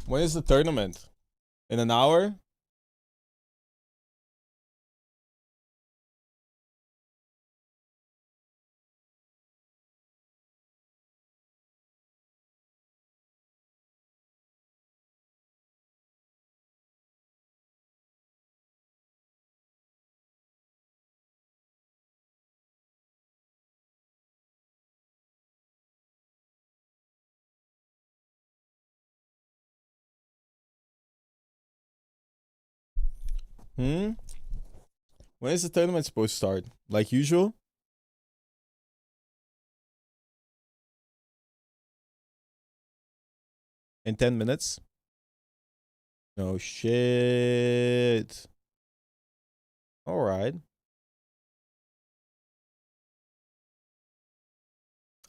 When is the tournament? In an hour? Hmm? When is the tournament supposed to start? Like usual? In 10 minutes? No shit. Alright.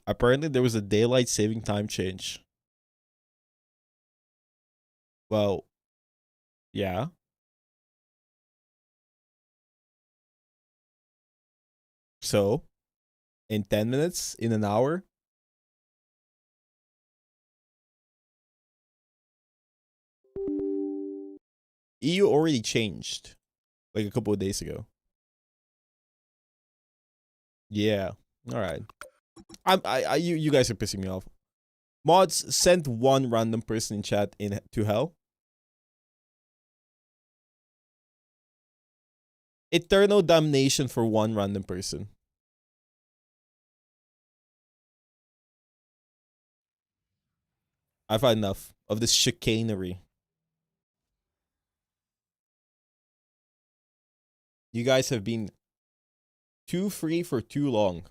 Apparently there was a daylight saving time change. Well, yeah. So, in 10 minutes? In an hour? EU already changed. Like a couple of days ago. Yeah. Alright. You guys are pissing me off. Mods, sent one random person in chat to hell. Eternal damnation for one random person. I've had enough of this chicanery. You guys have been too free for too long.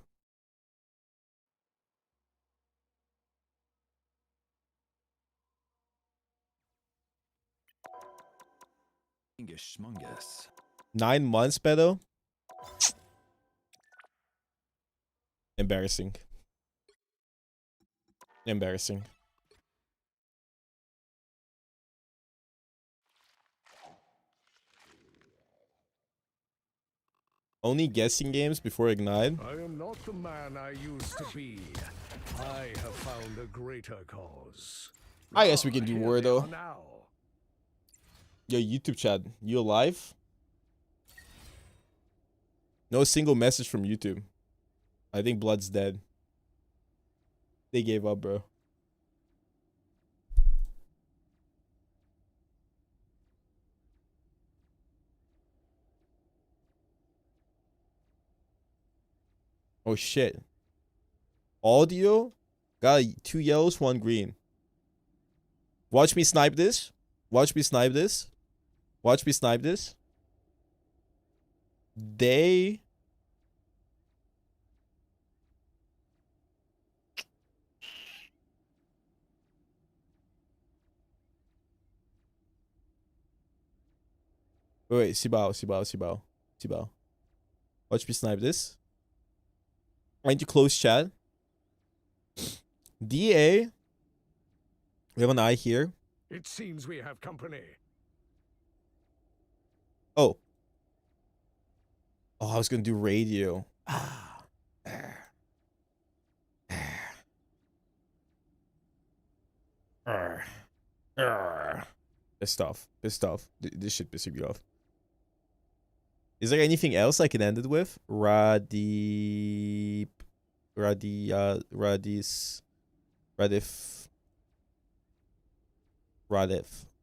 Schmungus. 9 months, pedo? Embarrassing. Embarrassing. Only guessing games before Ignite? I am not the man I used to be. I have found a greater cause. I guess we can do Here war they though. are now. Yo, YouTube chat, you alive? No single message from YouTube. I think Blood's dead. They gave up, bro. Oh shit. Audio? Got 2 yellows, 1 green. Watch me snipe this. Watch me snipe this. Watch me snipe this. They... Wait, Sibao. Watch me snipe this. I need to close chat. DA. We have an eye here. It seems we have company. Oh. Oh, I was gonna do radio. Pissed off. Pissed off. This shit pissing me off. Is there anything else I can end it with? Radif.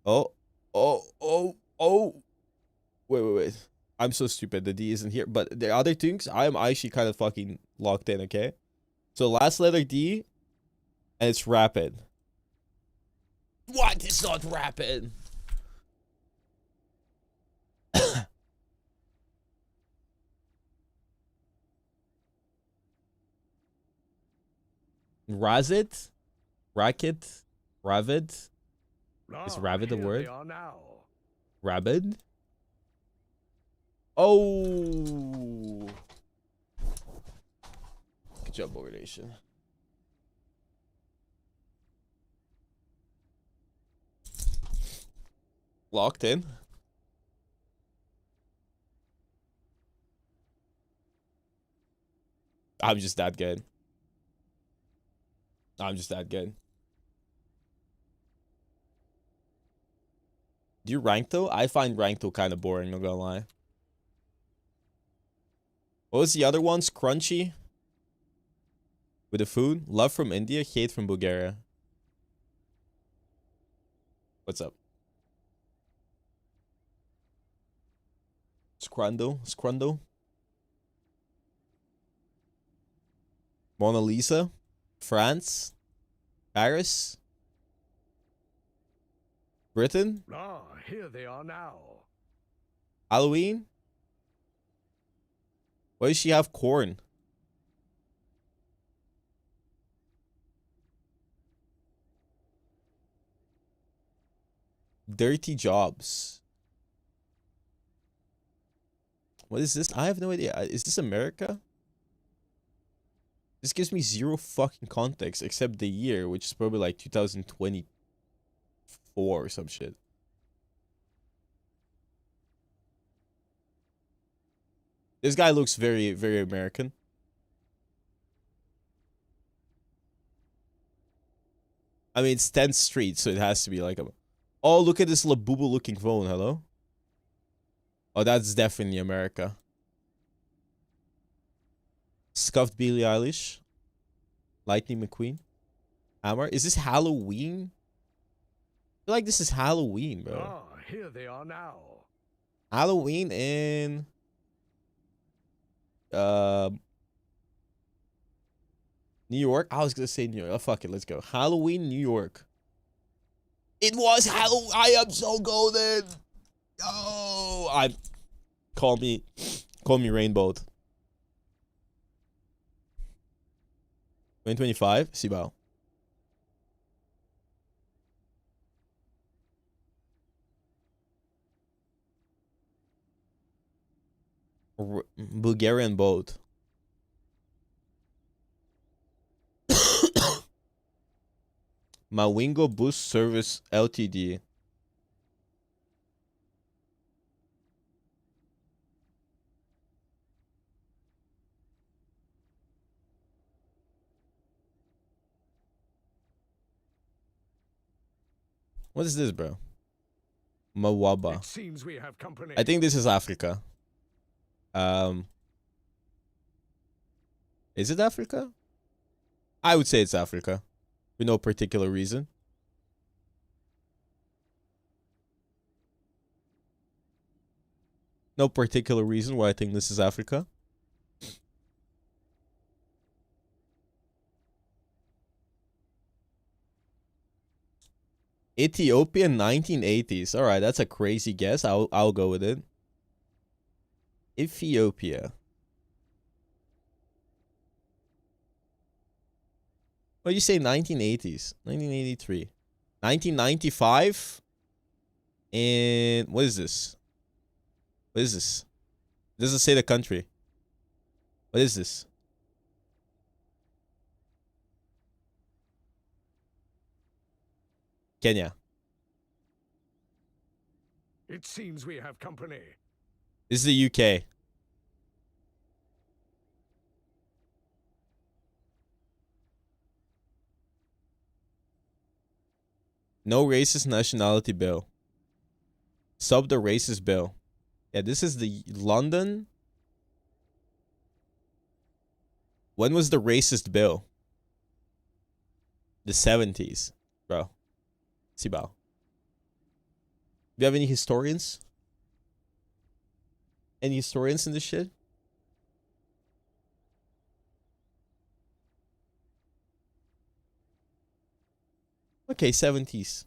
Oh. Wait. I'm so stupid. The D isn't here. But the other things, I'm actually kind of fucking locked in, okay? So last letter D, and it's rapid. What? It's not rapid. Razit? Racket? Ravid? Is rabbit a word? They are now. Rabid? Oh. Good job, Bogur Nation. Locked in. I'm just that good. I'm just that good. Do you rank though? I find rank though kind of boring, not gonna lie. What was the other ones? Crunchy? With the food? Love from India, hate from Bulgaria. What's up? Scrundo? Mona Lisa? France? Paris? Britain? Ah, here they are now. Halloween? Why does she have corn? Dirty jobs. What is this? I have no idea. Is this America? This gives me zero fucking context except the year, which is probably like 2024 or some shit. This guy looks very, very American. I mean, it's 10th Street, so it has to be like a... Oh, look at this Labubu looking phone. Hello? Oh, that's definitely America. Scuffed Billie Eilish. Lightning McQueen. Hammer. Is this Halloween? I feel like this is Halloween, bro. Ah, here they are now. Halloween in... New York? I was gonna say New York. Oh, fuck it. Let's go. Halloween, New York. It was Halloween. I am so golden. Oh, call me Rainbow. 2025, Sibao. Bulgarian boat. Mawingo Bus Service Ltd. What is this, bro? Mawaba. It seems we have company. I think this is Africa. Is it Africa? I would say it's Africa. For no particular reason. No particular reason why I think this is Africa. Ethiopia 1980s. All right, that's a crazy guess. I'll go with it. Ethiopia. What do you say 1980s? 1983. 1995? And what is this? What is this? It doesn't say the country. What is this? Kenya. It seems we have company. This is the UK. No racist nationality bill. Sub the racist bill. Yeah, this is the London. When was the racist bill? The 70s, bro. Sibao. Do you have any historians? Any historians in this shit? Okay, 70s.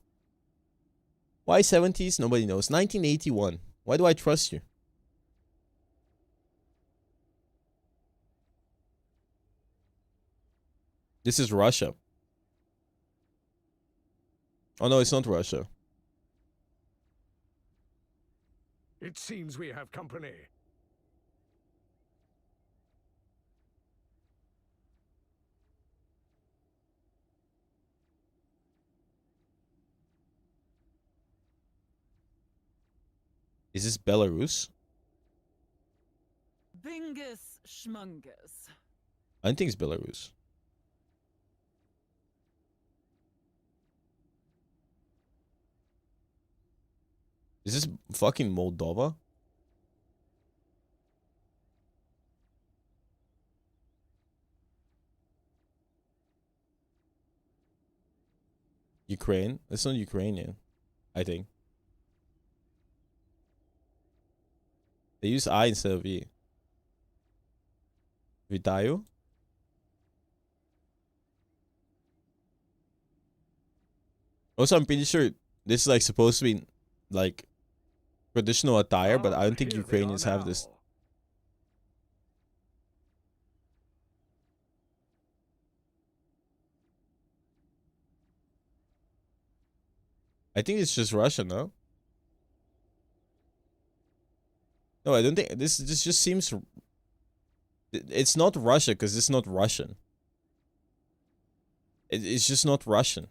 Why 70s? Nobody knows. 1981. Why do I trust you? This is Russia. Oh no, it's not Russia. It seems we have company. Is this Belarus? Bingus schmungus. I don't think it's Belarus. Is this fucking Moldova? Ukraine? It's not Ukrainian, I think. They use I instead of E. Vitayu? Also, I'm pretty sure this is like supposed to be like traditional attire, but I don't think Here they are Ukrainians have this. now. I think it's just Russian, no? No, I don't think this just seems. It's not Russia because it's not Russian. It's just not Russian.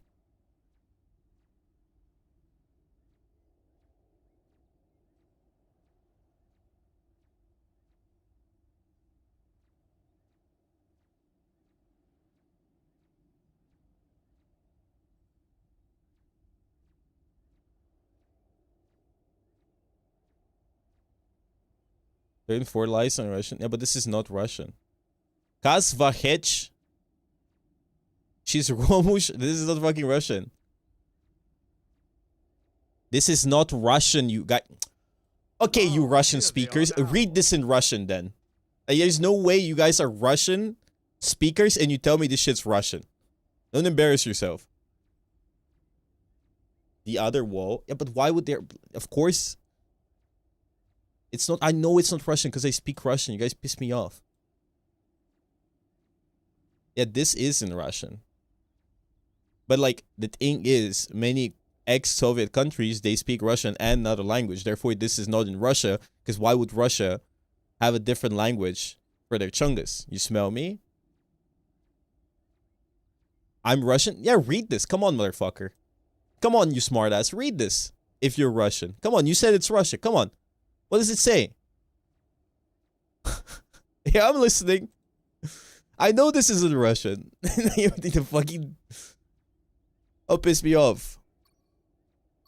Doing 4 lies on Russian. Yeah, but this is not Russian. Kazvahech. She's Romush. This is not fucking Russian. This is not Russian, you guys. Okay, you Russian speakers. Read this in Russian then. There's no way you guys are Russian speakers and you tell me this shit's Russian. Don't embarrass yourself. The other wall. Yeah, but why would there... Of course... It's not... I know it's not Russian because I speak Russian. You guys piss me off. Yeah, this is in Russian. But, like, the thing is, many ex-Soviet countries, they speak Russian and another language. Therefore, this is not in Russia. Because why would Russia have a different language for their chungus? You smell me? I'm Russian? Yeah, read this. Come on, motherfucker. Come on, you smartass. Read this. If you're Russian. Come on, you said it's Russia. Come on. What does it say? Yeah, I'm listening. I know this isn't Russian. You need to fucking... Oh, piss me off.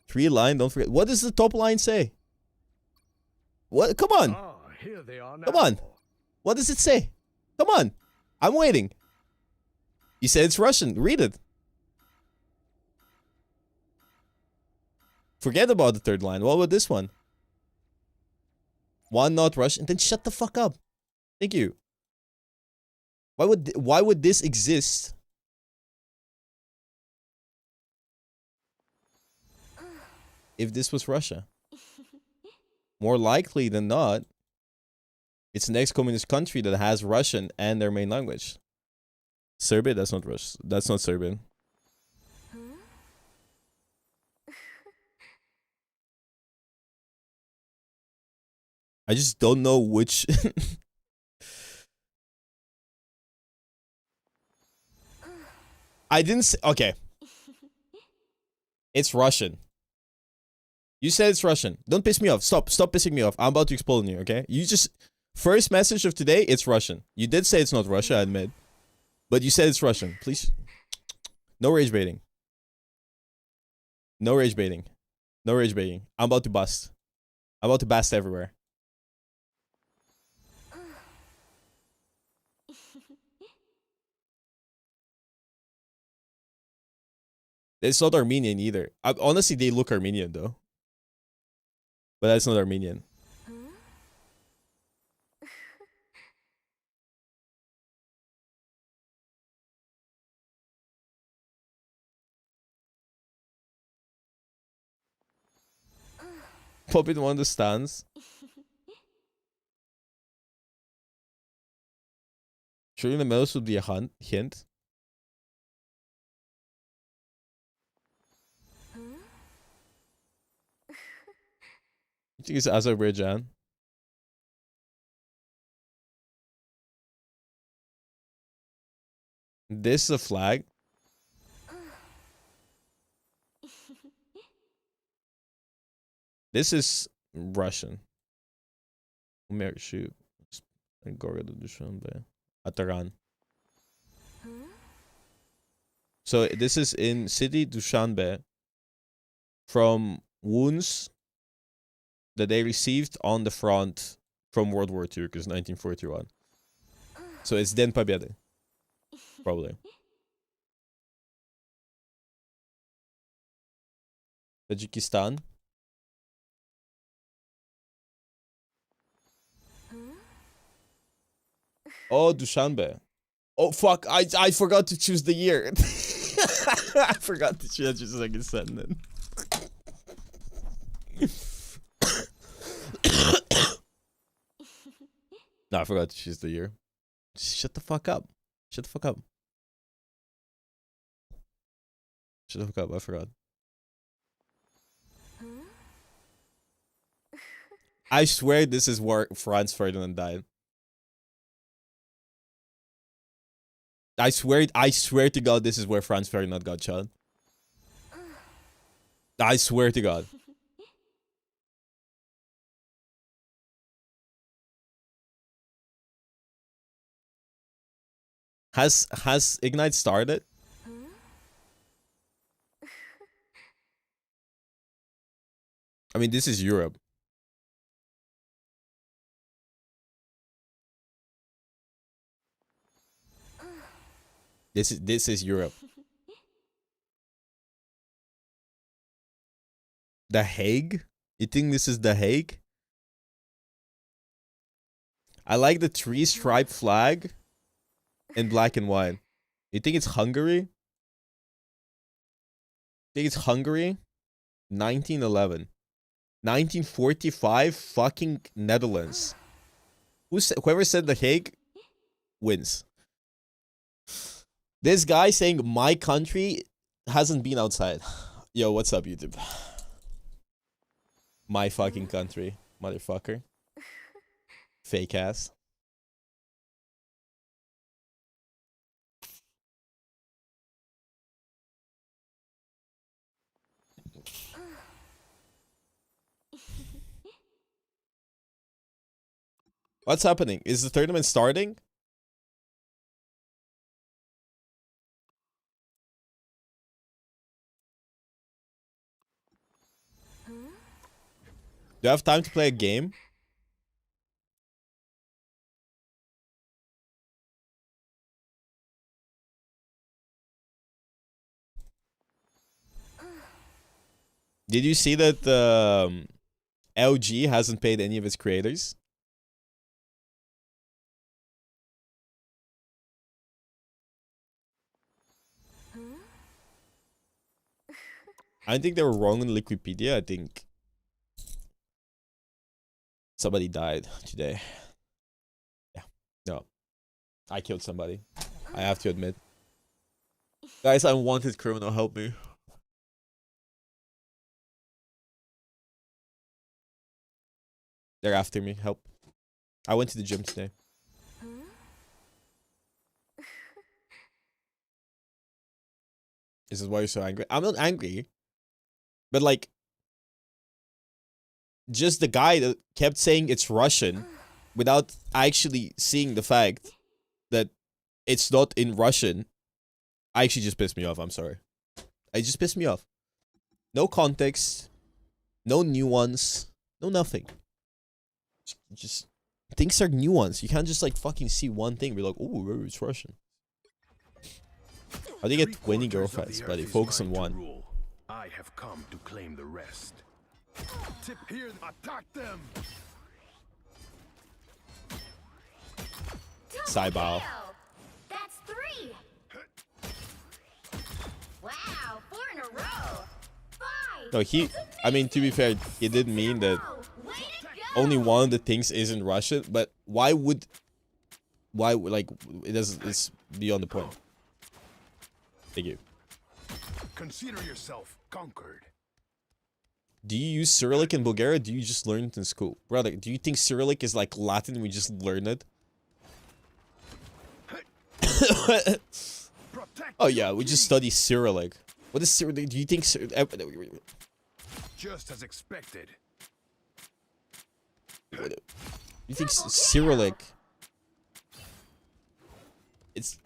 3 line, don't forget. What does the top line say? What? Come on. Here they are now. Come on. What does it say? Come on. I'm waiting. You said it's Russian. Read it. Forget about the 3rd line. What about this one? One not Russian. Then shut the fuck up. Thank you. Why would this exist? If this was Russia? More likely than not, it's an ex-communist country that has Russian and their main language. Serbia? That's not Russian. That's not Serbian. I just don't know which... I didn't say... Okay. It's Russian. You said it's Russian. Don't piss me off. Stop pissing me off. I'm about to explode on you, okay? You just... First message of today, it's Russian. You did say it's not Russia, I admit. But you said it's Russian. Please. No rage baiting. No rage baiting. No rage baiting. I'm about to bust. I'm about to bust everywhere. It's not Armenian either. Honestly, they look Armenian though. But that's not Armenian. Pop in one of the stands. Showing the mouse would be a hint. I think it's Azerbaijan. This is a flag. This is Russian. Shoot. Ataran. So this is in city Dushanbe. From wounds that they received on the front from World War II, because 1941. So it's Den Победы. Probably. Tajikistan. Oh, Dushanbe. Oh, fuck. I forgot to choose the year. I forgot to choose just like a sentence. No, I forgot to choose the year. Shut the fuck up. Shut the fuck up. Shut the fuck up. I forgot. I swear this is where Franz Ferdinand died. I swear to God this is where Franz Ferdinand got shot. I swear to God. Has Ignite started? I mean, this is Europe. This is Europe. The Hague? You think this is The Hague? I like the three-stripe flag in black and white. You think it's Hungary? Think it's Hungary? 1911. 1945 fucking Netherlands. Whoever said The Hague wins. This guy saying my country hasn't been outside. Yo, what's up, YouTube? My fucking country, motherfucker. Fake ass. What's happening? Is the tournament starting? Do you have time to play a game? Did you see that LG hasn't paid any of its creators? I think they were wrong in Wikipedia. I think somebody died today. Yeah. No. I killed somebody. I have to admit. Guys, I'm wanted criminal. Help me. They're after me. Help. I went to the gym today. This is why you're so angry. I'm not angry. But like, just the guy that kept saying it's Russian without actually seeing the fact that it's not in Russian actually just pissed me off. I'm sorry. It just pissed me off. No context. No nuance. No nothing. Just things are nuanced. You can't just like fucking see one thing and be like, oh, it's Russian. How do you get 20 girlfriends, buddy? Focus on one. I have come to claim the rest. Tip here, attack them. Saibao. That's 3. Wow, 4 in a row. 5. No, I mean, to be fair, he did mean that Way to go. only one of the things isn't Russian, but why, like, it's beyond the point. Thank you. Consider yourself conquered. Do you use Cyrillic in Bulgaria? Do you just learn it in school? Brother, do you think Cyrillic is like Latin and we just learn it? Oh yeah, we just study Cyrillic. What is Cyrillic? Do you think... Just as expected. You think Cyrillic... It's...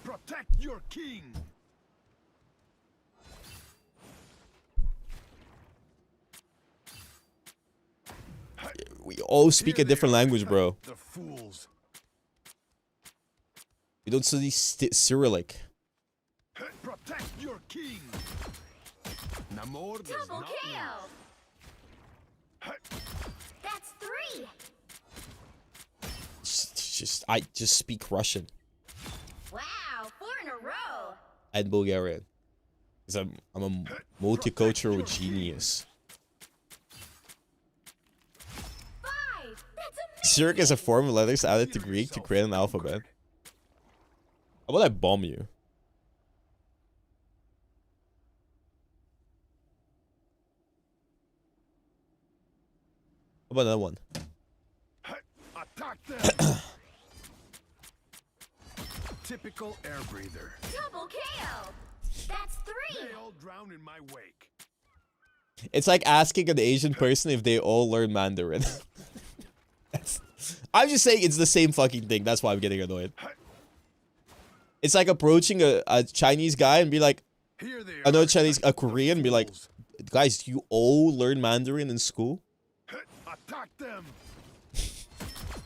Protect your king. We all speak a different language, bro. The fools. We don't study Cyrillic. Protect your king. Namor does Double not kill. That's 3. I just speak Russian Wow, 4 in a row. and Bulgarian. Because I'm a multicultural genius. 5. That's amazing. Cyrillic is a form of letters added to Greek to create an alphabet. How about I bomb you? How about that one? attack them. Typical air breather. Double kill. That's 3. They all drown in my wake. It's like asking an Asian person if they all learn Mandarin. I'm just saying it's the same fucking thing. That's why I'm getting annoyed. It's like approaching a Chinese guy and be like, Here they another are. Chinese, a Korean, and be like, guys, you all learn Mandarin in school? Attack them.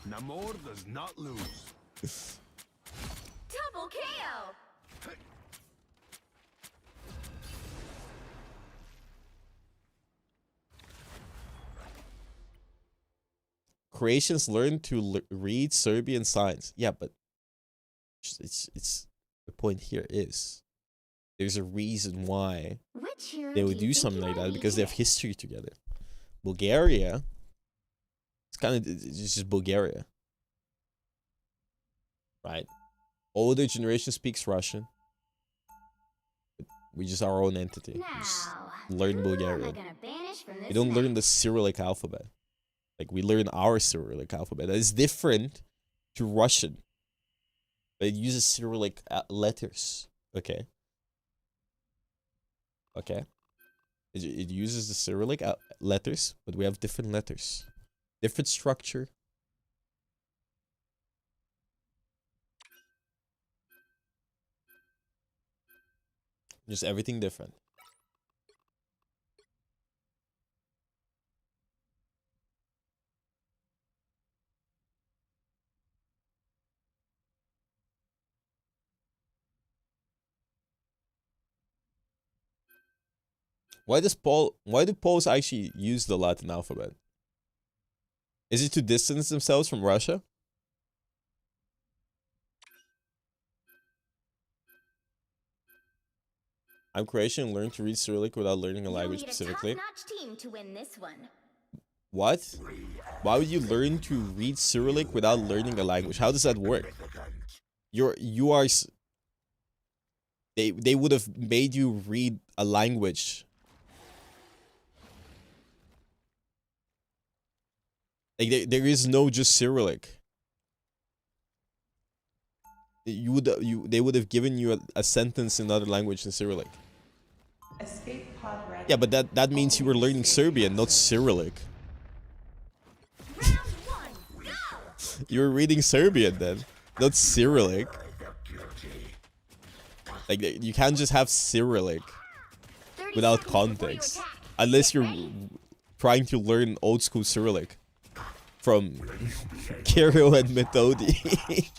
Namor does not lose. Double kill. Croatians learn to read Serbian signs. Yeah, but it's the point here is there's a reason why Which hero they would you do think something you like might that, be because they have here? history together. Bulgaria, it's just Bulgaria, right? Older generation speaks Russian. We just our own entity. We just Now, learn who Bulgarian. am I gonna banish from this We don't learn map? the Cyrillic alphabet. Like, we learn our Cyrillic alphabet. That is different to Russian. But it uses Cyrillic letters. Okay. Okay. It uses the Cyrillic letters, but we have different letters. Different structure. Just everything different. Why do Poles actually use the Latin alphabet? Is it to distance themselves from Russia? I'm Croatian and learned to read Cyrillic without learning a language You'll need specifically. a top-notch team to win this one. What? Why would you learn to read Cyrillic without learning a language? How does that work? They would have made you read a language. Like, there is no just Cyrillic. They would have given you a sentence in another language in Cyrillic. Escape pod ready. Yeah, but that means you were learning Serbian, not Cyrillic. Round 1, go! You were reading Serbian then, not Cyrillic. Like, you can't just have Cyrillic 30 without seconds before you context, attack. unless Get you're ready. trying to learn old school Cyrillic from Kirill and Methodi.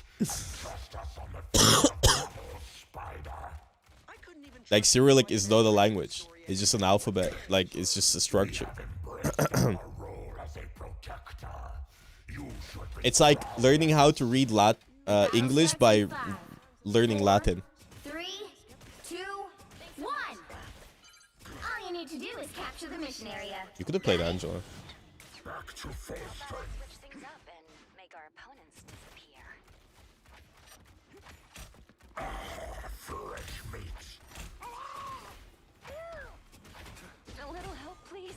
Like, Cyrillic is not a language. It's just an alphabet. Like, it's just a structure. It's like learning how to read English by learning Latin. 3, 2, 1. All you need to do is capture the mission area. You could have played Angela. Switch things up and make our opponents disappear. A little help, please.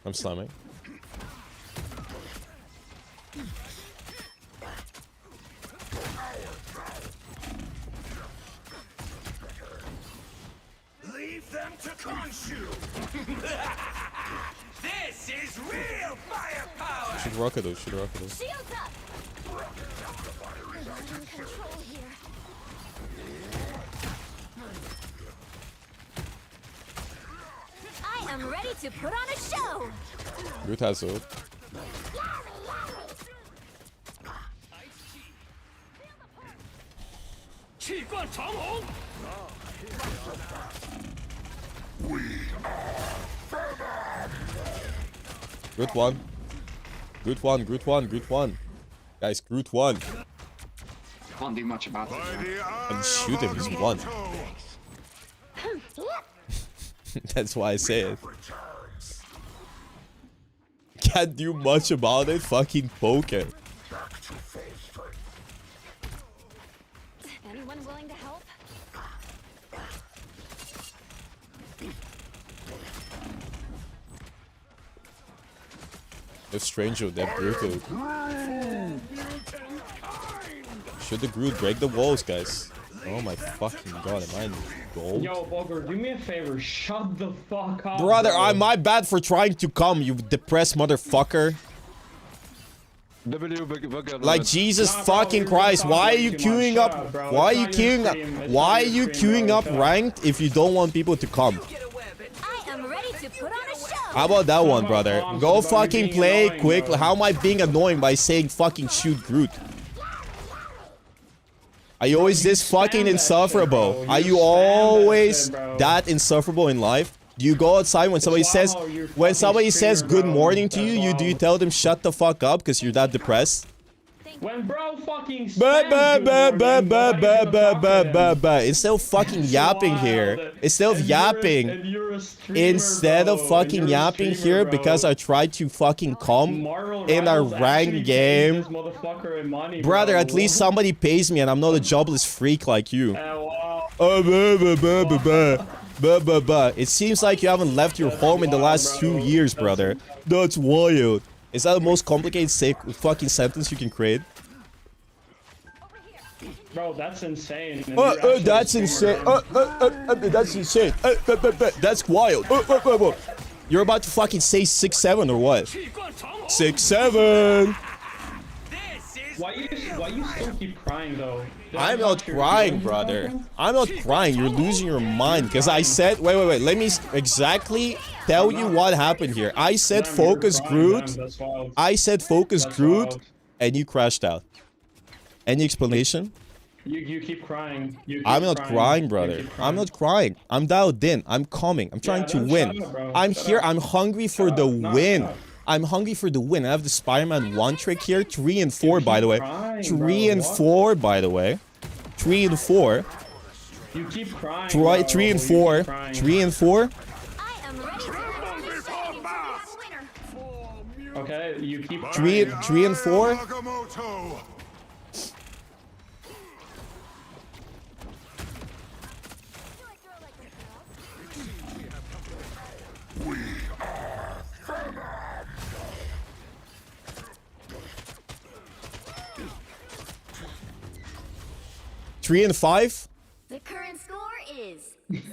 I'm slamming. Leave them to Khonshu. This is Should rocket those. Should rocket those. Shields up! I'm in control here. I am ready to put on a show! Groot has ult. Groot won. Groot won. Groot won. Groot won. Guys, Groot won. Can't do much about it. And shoot him. He's won. That's why I say it. Can't do much about it. Fucking poker. Anyone willing to help? If Stranger that brutal. Should the Groot break the walls, guys? Oh my fucking god, am I in gold? Yo, Bogur, do me a favor. Shut the fuck up. Brother, bro. I'm my bad for trying to come, you depressed motherfucker. Like Jesus Nah, bro, fucking you're Christ, why are talking you too much. queuing Shut up? up, bro. Why are It's you not your queuing up? stream. It's Why not are your you stream, queuing bro. up Shut up. ranked if you don't want people to come? I am ready to put on a show! How about that one, about brother? bombs, Go it's about you fucking being play annoying, quick. bro. How am I being annoying by saying fucking shoot Groot? Are you always this fucking spam that shit, insufferable? bro. Are You you spam that always shit, bro. that insufferable in life? Do you go outside when somebody says Wow, you're when fucking somebody says streamer, good bro. morning to you, That's do you wild. tell them shut the fuck up because you're that depressed? When bro fucking Bah, spams bah, good bah, bah, morning, bah, nobody's bah, gonna bah, talk bah, to bah, him. bah. Instead of fucking yapping here, Wild. instead of And you're a- yapping, and you're a streamer, instead of bro. fucking And you're a yapping streamer, here bro. because I tried to fucking come Marvel in a Rivals actually ranked pays game. this motherfucker in money, Brother, bro. at least somebody pays me and I'm not a jobless freak like you. Wow. Oh, bah, bah, bah, bah, bah. Bah, bah, bah. It seems like you haven't left your home in the last 2 years, brother. That's wild. Is that the most complicated fucking sentence you can create? Bro, that's insane. And you're actually That's a insane. streamer, That's insane. That's wild. You're about to fucking say 6'7" or what? 6'7". Why you still keep crying though? I'm not crying, brother. I'm not crying. You're losing your mind because I said, wait. Let me exactly tell you what happened here. I said Damn, focus you're crying, Groot. damn, that's wild. I said focus That's Groot, wild. and you crashed out. Any explanation? You keep crying. You keep I'm not crying, You brother. keep I'm not crying. I'm dialed in. I'm coming. I'm trying to then win. shut up, bro. I'm Shut here. up. I'm hungry for the up. Nah, win. shut up. I'm hungry for the win. I have the Spider-Man 1 trick here. 3 and 4, by the way. crying, 3 bro. and What? 4, by the way. 3 and 4. You keep crying. 3 bro. and You 4. keep crying. I 3 and 4. am ready to put this thing into the winner. Okay, you keep 3 and 4. Three and 5. The current score is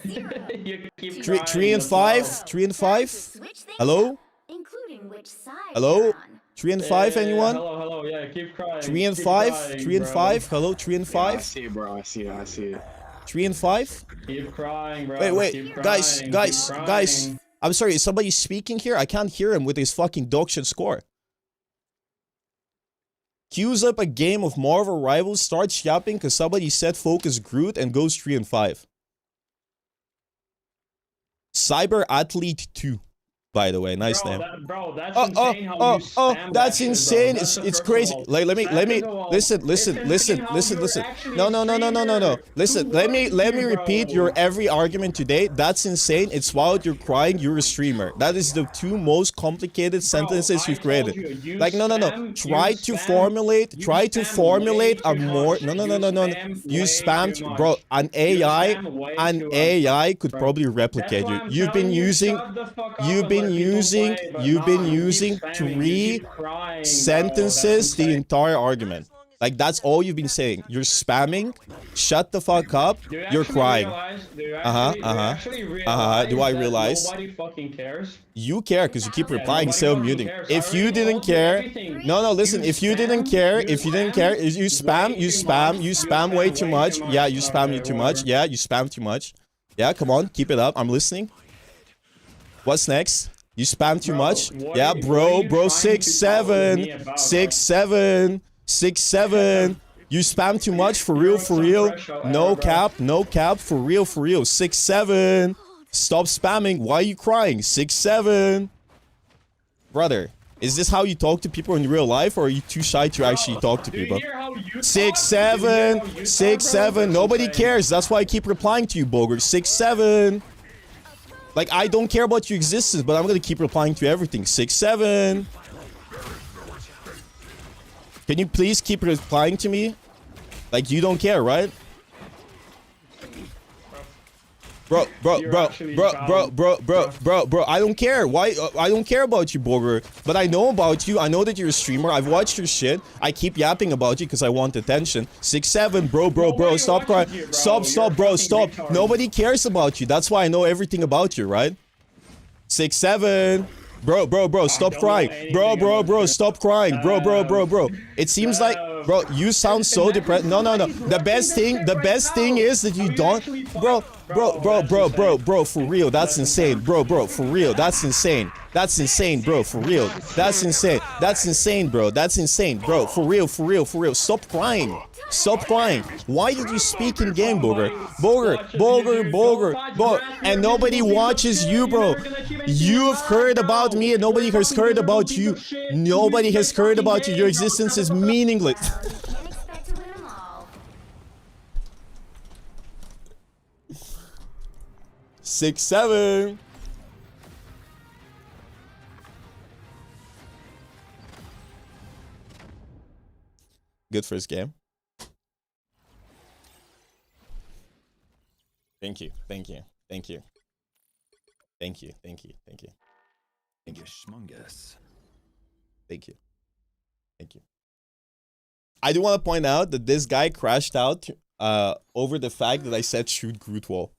0. You keep Three, crying. 3 and that's 5. wild. 3 and Time 5. to switch things Hello? up, including which side Hello? you're on. 3 and Yeah, 5, yeah, yeah, anyone? Hello, yeah, keep crying. 3 and keep 5. crying, 3 and bro. 5. Hello, 3 and I 5. see it, bro. I see it. 3 and 5. Keep crying, bro. Wait, Keep guys, crying, guys, keep guys. crying. I'm sorry, is somebody speaking here? I can't hear him with his fucking dog shit score. Queues up a game of Marvel Rivals, starts yapping because somebody said focus Groot and goes 3 and 5. Cyber Athlete 2, by the way, nice name. Bro, that's insane how you spam That's that shit, insane. bro. That's the It's first crazy. of all. Like, let me Second of all, listen. it's insane how you're actually No. a streamer. Listen, Who let me works here, repeat bro? your every argument today. That's insane. It's wild. You're crying. You're a streamer. That is the two most complicated sentences I you've told created. you, Like, no. Try to formulate a more. No. You spammed, bro. An AI could probably replicate you. You've been using 3 sentences the entire argument. Like, that's all you've been saying. You're spamming. Shut the fuck up. Do you You're actually crying. realize- do you Uh-huh, actually- do you uh-huh. actually realize Do I that realize? Nobody fucking cares. You care because you keep replying, nobody so fucking muting. cares. If I you already didn't told you care, everything. no, listen. If you didn't care, you if you didn't spam, care, you you spam, way you too spam, much. you You spam way too much. Yeah, you spam Okay, you too much. whatever. Yeah, you spam too much. Yeah, come on, keep it up. I'm listening. What's next? You spam too Bro, much. what Yeah, are you bro, trying 6, to talk with me 7, about, 6, 7, 6, 7. You spam too much, for real, for real. No cap, no cap, for real, for real. 6, 7. Stop spamming. Why are you crying? 6, 7. Brother, is this how you talk to people in real life, or are you too shy to actually talk to Do you people? hear how you 6, talk? 7, Do you hear how you 6, talk, bro? 7. That's Nobody insane. cares. That's why I keep replying to you, Bogur. 6, 7. Like, I don't care about your existence, but I'm gonna keep replying to everything. 6, 7. Can you please keep replying to me? Like, you don't care, right? Bro, I don't care. Why? I don't care about you, Bogur. But I know about you. I know that you're a streamer. I've watched your shit. I keep yapping about you because I want attention. 6, 7, bro. Nobody Stop crying. watches you, bro. Stop, You're bro. fucking Stop. retarded. Nobody cares about you. That's why I know everything about you, right? 6, 7. Bro. Stop don't crying. know anything Bro. about you. Stop crying. Bro. It seems like, bro, you sound so depressed. No. The best thing is that you don't, bro. For real, that's insane. Bro, for real, that's insane. That's insane, bro. For real, that's insane. That's insane, bro. That's insane, bro. For real. Stop crying. Why did you speak in game, Bogur? Bogur. And nobody watches you, bro. You've heard about me and nobody has heard about you. Nobody has heard about you. Your existence is meaningless. Didn't expect to win them all. 6, 7. Good first game. Thank you. Thank you. I do want to point out that this guy crashed out over the fact that I said shoot Groot wall.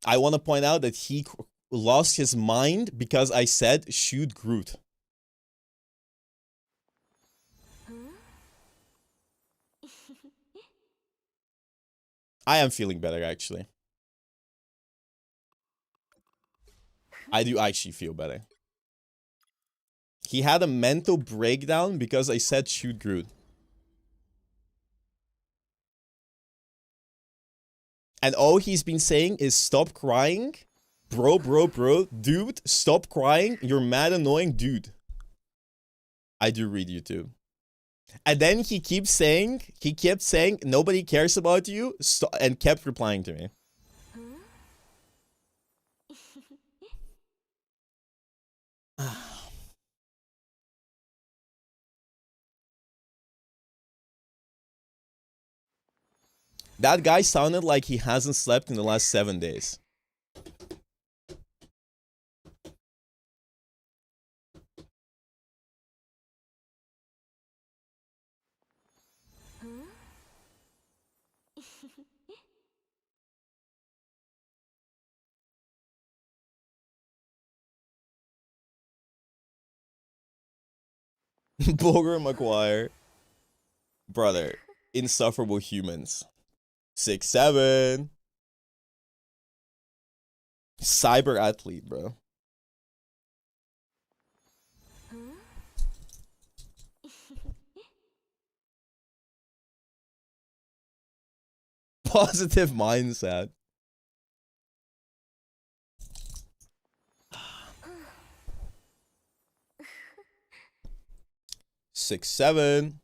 I want to point out that he lost his mind because I said shoot Groot. I am feeling better, actually. I do actually feel better. He had a mental breakdown because I said shoot Groot. And all he's been saying is stop crying. Bro. Dude, stop crying. You're mad annoying, dude. I do read YouTube. And then he kept saying, nobody cares about you, and kept replying to me. That guy sounded like he hasn't slept in the last 7 days. Bogur McGuire. Brother. Insufferable humans. 6, 7. Cyber athlete, bro. Positive mindset. Six, 7.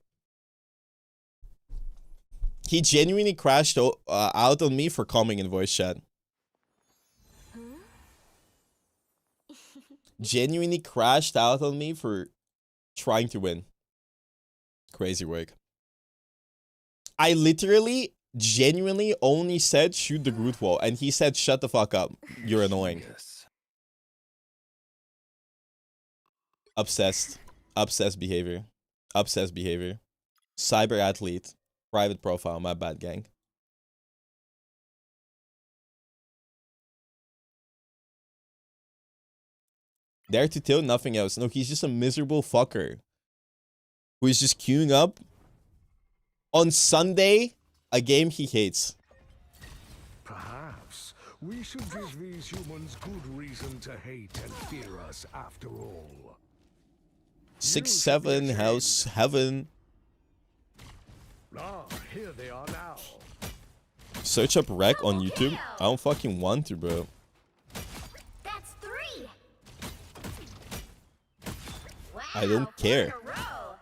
He genuinely crashed out on me for coming in voice chat. Genuinely crashed out on me for trying to win. Crazy work. I literally, genuinely only said shoot the Groot wall, and he said shut the fuck up. You're annoying. Obsessed behavior. Obsessed behavior. Cyber athlete. Private profile. My bad, gang. There to till, nothing else. No, he's just a miserable fucker who is just queuing up on Sunday a game he hates. Perhaps we should give these humans good reason to hate and fear us after all. 6-7 house heaven. Ah, here they are now. Search up rec on YouTube. I don't fucking want to, bro. That's 3. Wow, I don't 4 care. in a row.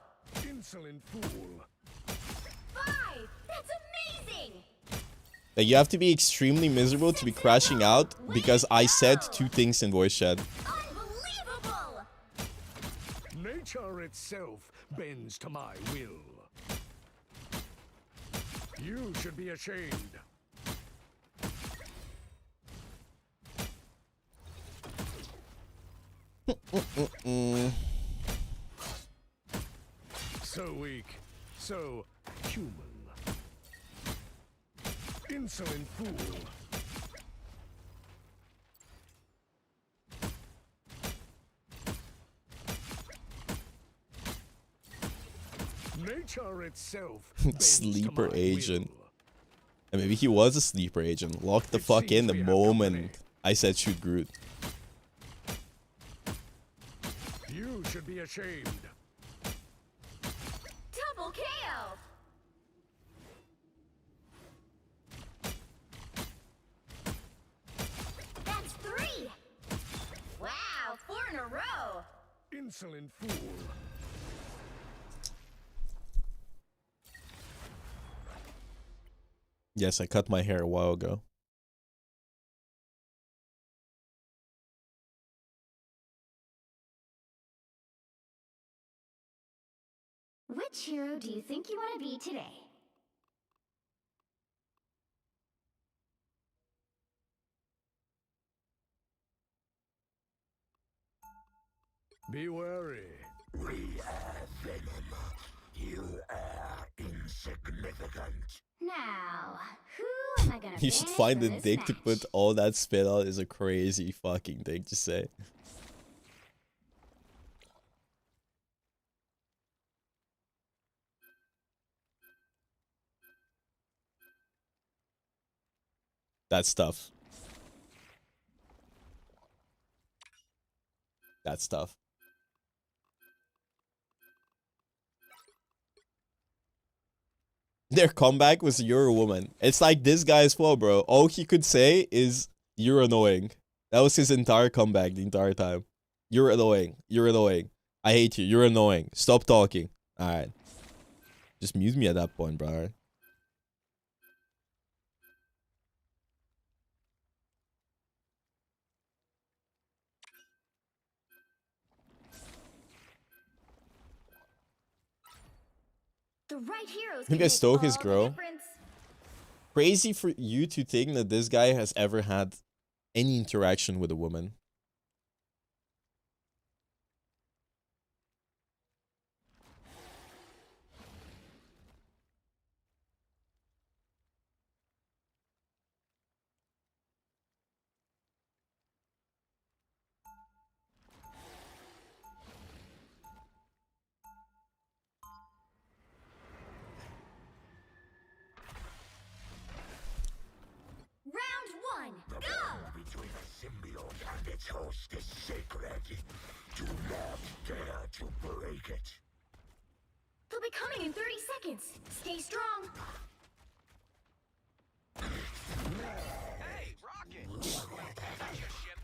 Insolent fool. 5. That's amazing. Like, you have to be extremely miserable to be crashing out because I said 2 things in voice chat. Unbelievable. Nature itself bends to my will. You should be ashamed. So weak, so human. Insolent fool. Nature itself bends to Sleeper my agent. will. And maybe he was a sleeper agent. Lock the It fuck in seems the we have moment company. I said shoot Groot. You should be ashamed. Double KO. That's 3. Wow, 4 in a row. Insolent fool. Yes, I cut my hair a while ago. Which hero do you think you want to be today? Be wary. Now, who am I gonna You should banish find a from this dick to match? put all that spit on is a crazy fucking thing to say. That's tough. That's tough. Their comeback was "You're a woman." It's like this guy as well, bro. All he could say is "You're annoying." That was his entire comeback the entire time. You're annoying. You're annoying. I hate you. You're annoying. Stop talking. Alright. Just mute me at that point, bro. The right heroes Maybe can I make stole all his the girl. difference. Crazy for you to think that this guy has ever had any interaction with a woman. Round 1, go! Between a symbiote and its host is sacred. Do not dare to break it. They'll be coming in 30 seconds. Stay strong. Hey, Rocket! That's your ship.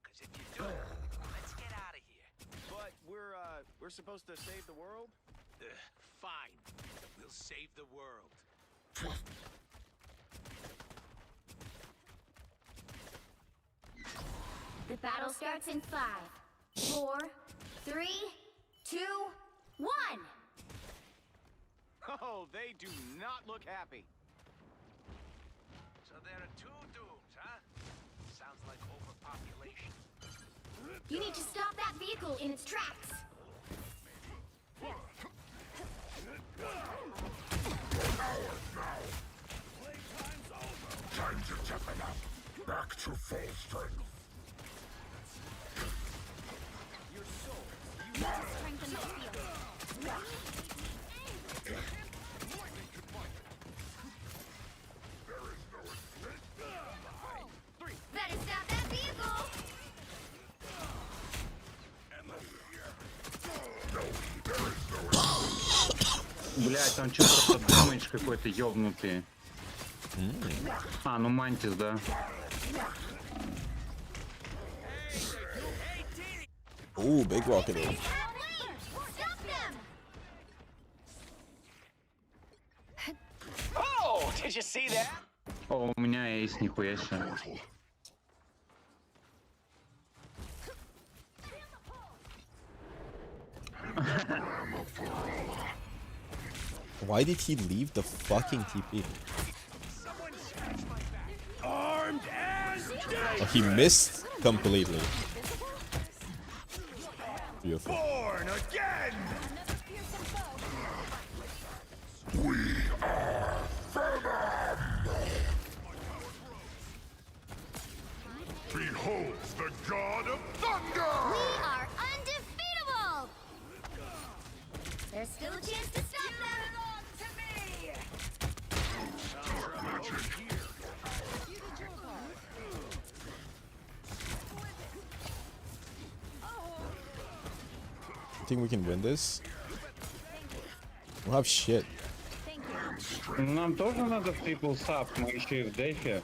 Because if you do, let's get out of here. But we're supposed to save the world? Fine. We'll save the world. The battle starts in 5, 4, 3, 2, 1. Oh, they do not look happy. So there are 2 dooms, huh? Sounds like overpopulation. You need to stop that vehicle in its tracks. to full strength. Strengthen the field. Better stop that vehicle! Блять, он что-то дэмэдж какой-то ёбнутый. А, ну мантис, да. Ooh, big rocket. Stop them! Oh, did you see that? О, у меня есть нихуя себе. Why did he leave the fucking TP? Armed and Oh, he missed completely. Beautiful. born again. Behold the god of thunder! We are undefeatable! There's still a chance to stop them! Think we can win this? We'll have shit. Нам тоже надо в трипл сап, мы еще и в дефе.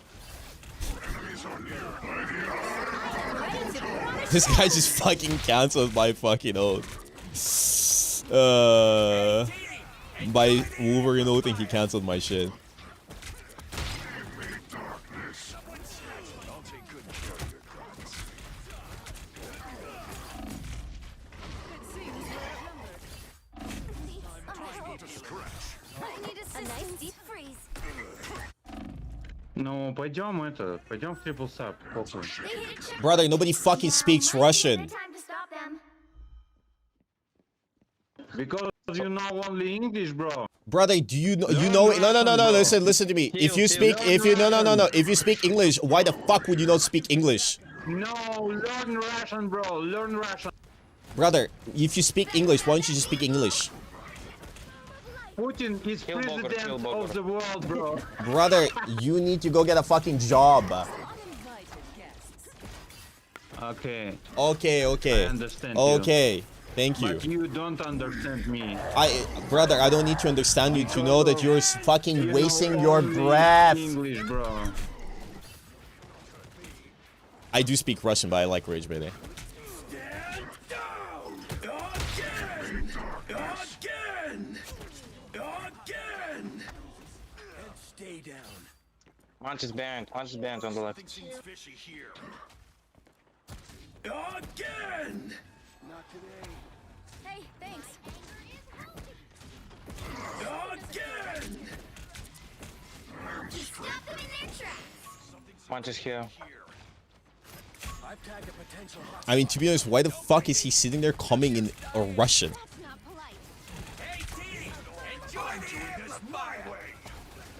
This guy just fucking cancelled my fucking oath. By Wolverine oathing, he cancelled my shit. A nice deep freeze. Ну, пойдем в трипл сап, похуй. They hit a check. Brother, nobody fucking speaks Russian. Time to stop them. Because you know only English, bro. Brother, do you know? No. Listen to me. If you speak English, why the fuck would you not speak English? No, learn Russian, bro. Learn Russian. Brother, if you speak English, why don't you just speak English? Putin is president of the world, bro. Brother, you need to go get a fucking job. Okay. Okay. I understand you. Okay. Thank you. But you don't understand me. Brother, I don't need to understand you to know that you're fucking You wasting know your only breath. English, bro. I do speak Russian, but I like rage baiting. Stand down again, and stay down. Punch is banned on the left. Something seems fishy here. Again. Not today. Hey, thanks. Again. Stop them in their tracks. Punch is here. I've tagged a potential hostage. I mean, to be honest, why the fuck is he sitting there coming in Russian? That's not polite. Hey, T, enjoy this my way.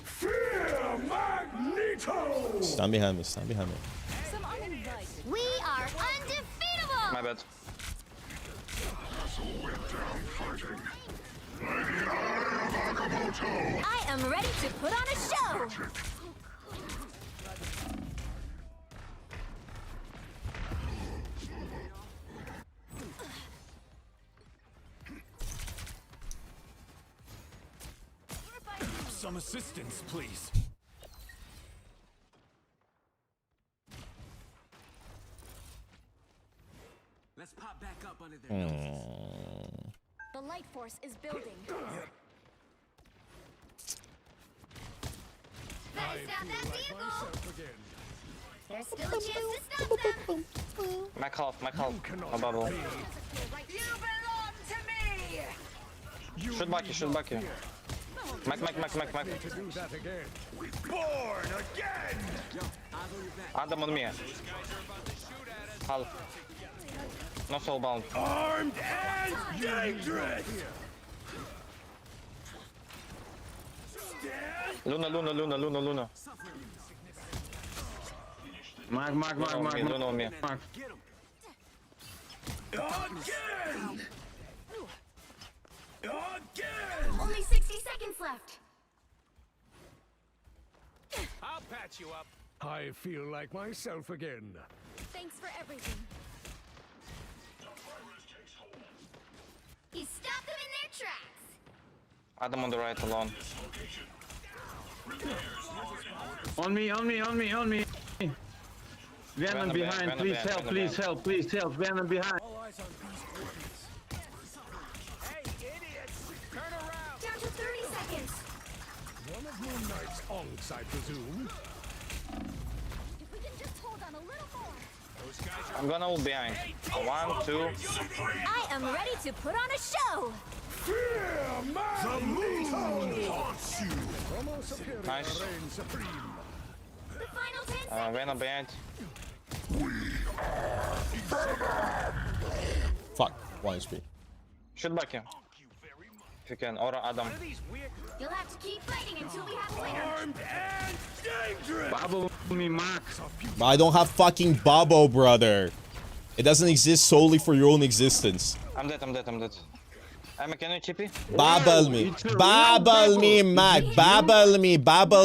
Fear Magneto. Stand behind me. Some uninvited. We are undefeatable! My bad. I am ready to put on a show! Some assistance, please. Let's pop back up under their noses. The light force is building. Better stop that vehicle! There's still a chance to stop them! Mac half. No bubble. You belong to me! Shoot Bucky. Mac. Born again. Adam on me. Half. No soulbound. Armed and dangerous. Stand. Luna. Mark. You don't know me. Mark. Again! Only 60 seconds left. I'll patch you up. I feel like myself again. Thanks for everything. He stopped them in their tracks. Adam on the right alone. On me. Venom behind, please help, please help. Venom behind. Hey, idiots! Turn around! Down to 30 seconds. One of your knights onks, I presume. If we can just hold on a little more. Those guys are I'm gonna hold behind. 1, 2. I am ready to put on a show. The moon haunts you. Nice. Reign supreme. The final 10 seconds. Venom behind. Fuck. 1 HP. Shoot back here. If you can. Or Adam. You'll have to keep fighting until we have a winner. Armed and dangerous. Bubble me, Mark. But I don't have fucking Babo, brother. It doesn't exist solely for your own existence. I'm dead. Emma, can you chippy? Babble me. Babble me, Mac. Babble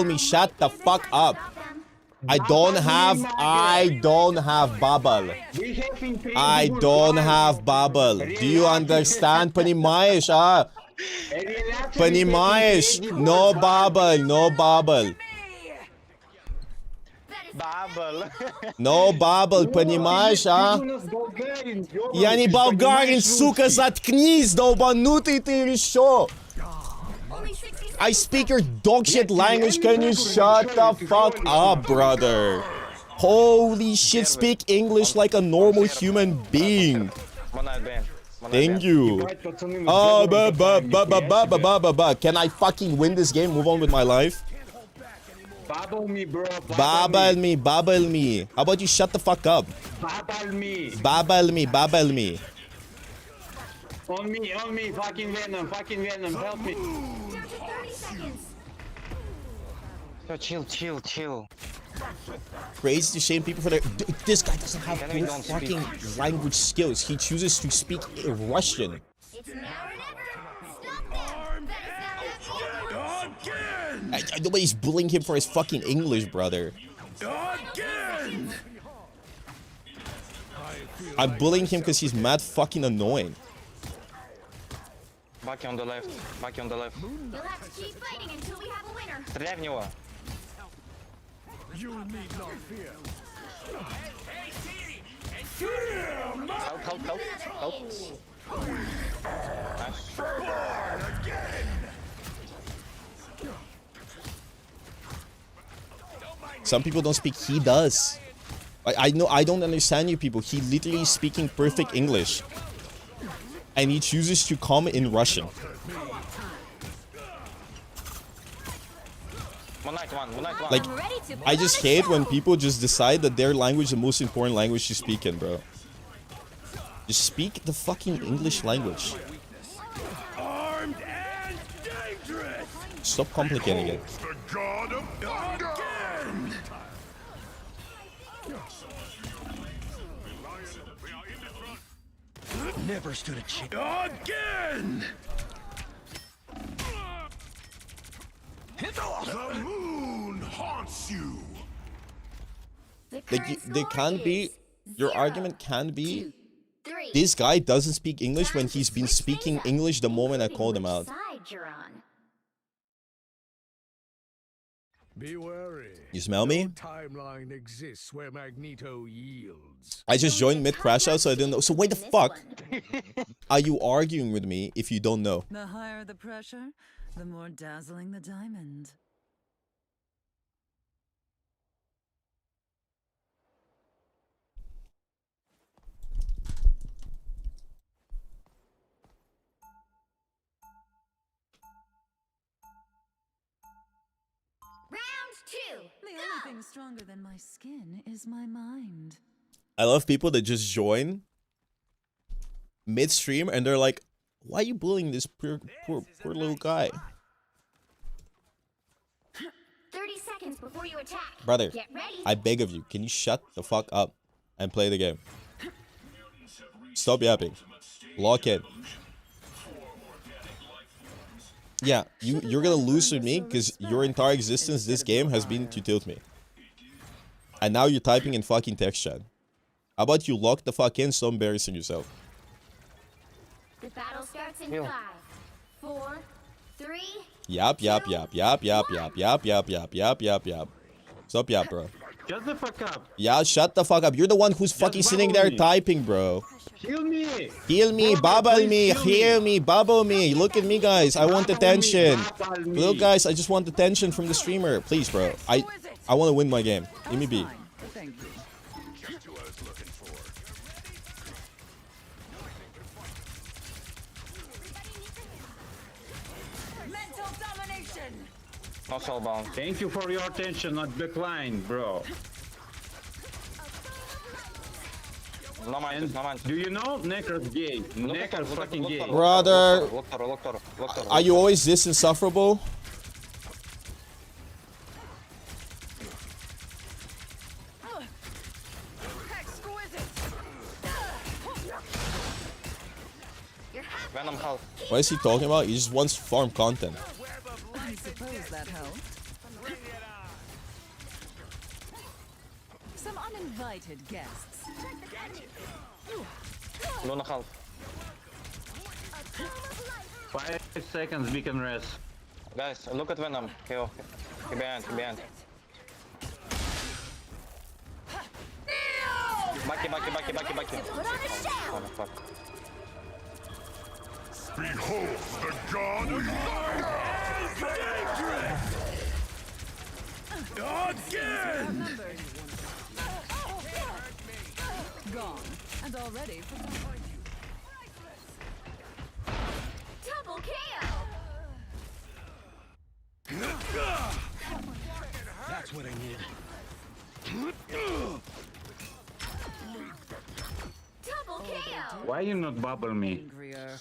me. Shut the fuck up. Stop them. I don't have bubble. I don't have bubble. Do you understand, Понимаешь, а? Понимаешь? No bubble. Bubble. No bubble, понимаешь, а? Я не болгарин, сука, заткнись, долбанутый ты или что? Only 60 seconds. I speak your dog shit language, can you shut the fuck up, brother? Holy shit, speak English like a normal human being. One night ban. Thank you. Oh, can I fucking win this game? Move on with my life. Bubble me, bro. Babble me. How about you shut the fuck up? Bubble me. Babble me. On me. Fucking Venom. Help me. Down to 30 seconds. Yo, chill. Crazy to shame people for their. This guy doesn't have Enemy good don't fucking language skills. He chooses to speak Russian. It's now or never. Stop them. That is now Again. Nobody's bullying him for his fucking English, brother. Again. I'm bullying him because he's mad fucking annoying. Back on the left. You'll have to keep fighting until we have a winner. Стреляй в него. You need not fear. Help. Nice. Born again. Some people don't speak. He does. I know. I don't understand you people. He literally is speaking perfect English, and he chooses to comment in Russian. One night one. Like, I just hate when people just decide that their language is the most important language to speak in, bro. Just speak the fucking English language. Armed and dangerous. Stop complicating it. The god of thunder. Again. never stood a chance. Again. The moon haunts you. They can't be. Your argument can be. 3. This guy doesn't speak English when he's been speaking English the moment I called him out. Be wary. You smell me? No timeline exists where Magneto yields. I just joined mid crash out, so I didn't know. So wait the fuck are you arguing with me if you don't know? The higher the pressure, the more dazzling the diamond. The only thing stronger than my skin is my mind. I love people that just join midstream and they're like, why are you bullying this poor little guy? 30 seconds seconds before you attack. Brother, Get ready. I beg of you, can you shut the fuck up and play the game? Stop yapping. Lock in. Yeah, you're gonna lose with me because your entire existence this game has been to tilt me. And now you're typing in fucking text chat. How about you lock the fuck in, stop embarrassing yourself? The battle starts in Yo. 5, 4, 3. Yap. Stop yap, bro. Shut the fuck up. Yeah, shut the fuck up. You're the one who's fucking sitting there typing, bro. Heal me. Heal me, Bro, bubble please me, heal heal me, bubble me. Look at me, guys. I want attention. Bubble me. Little guys, I just want attention from the streamer. Please, bro. I want to win my game. Give me B. Fine, but thank you. Just what I was looking for. Mental domination. No soulbound. Thank you for your attention, not decline, bro. No mind, no mind. Do you know Necro's gay? Necro's fucking gay. Brother. Look, Are you always this insufferable? Venom half. What is he talking about? He just wants farm content. I suppose that helped. Some uninvited guests. Luna half. 5 seconds, we can rest. Guys, look at Venom. He behind. Baki. Put on a show. Oh, fuck. Behold the god of again! Gone. And already for Double KO. That's what I need. Double KO. Why you not bubble me? angrier.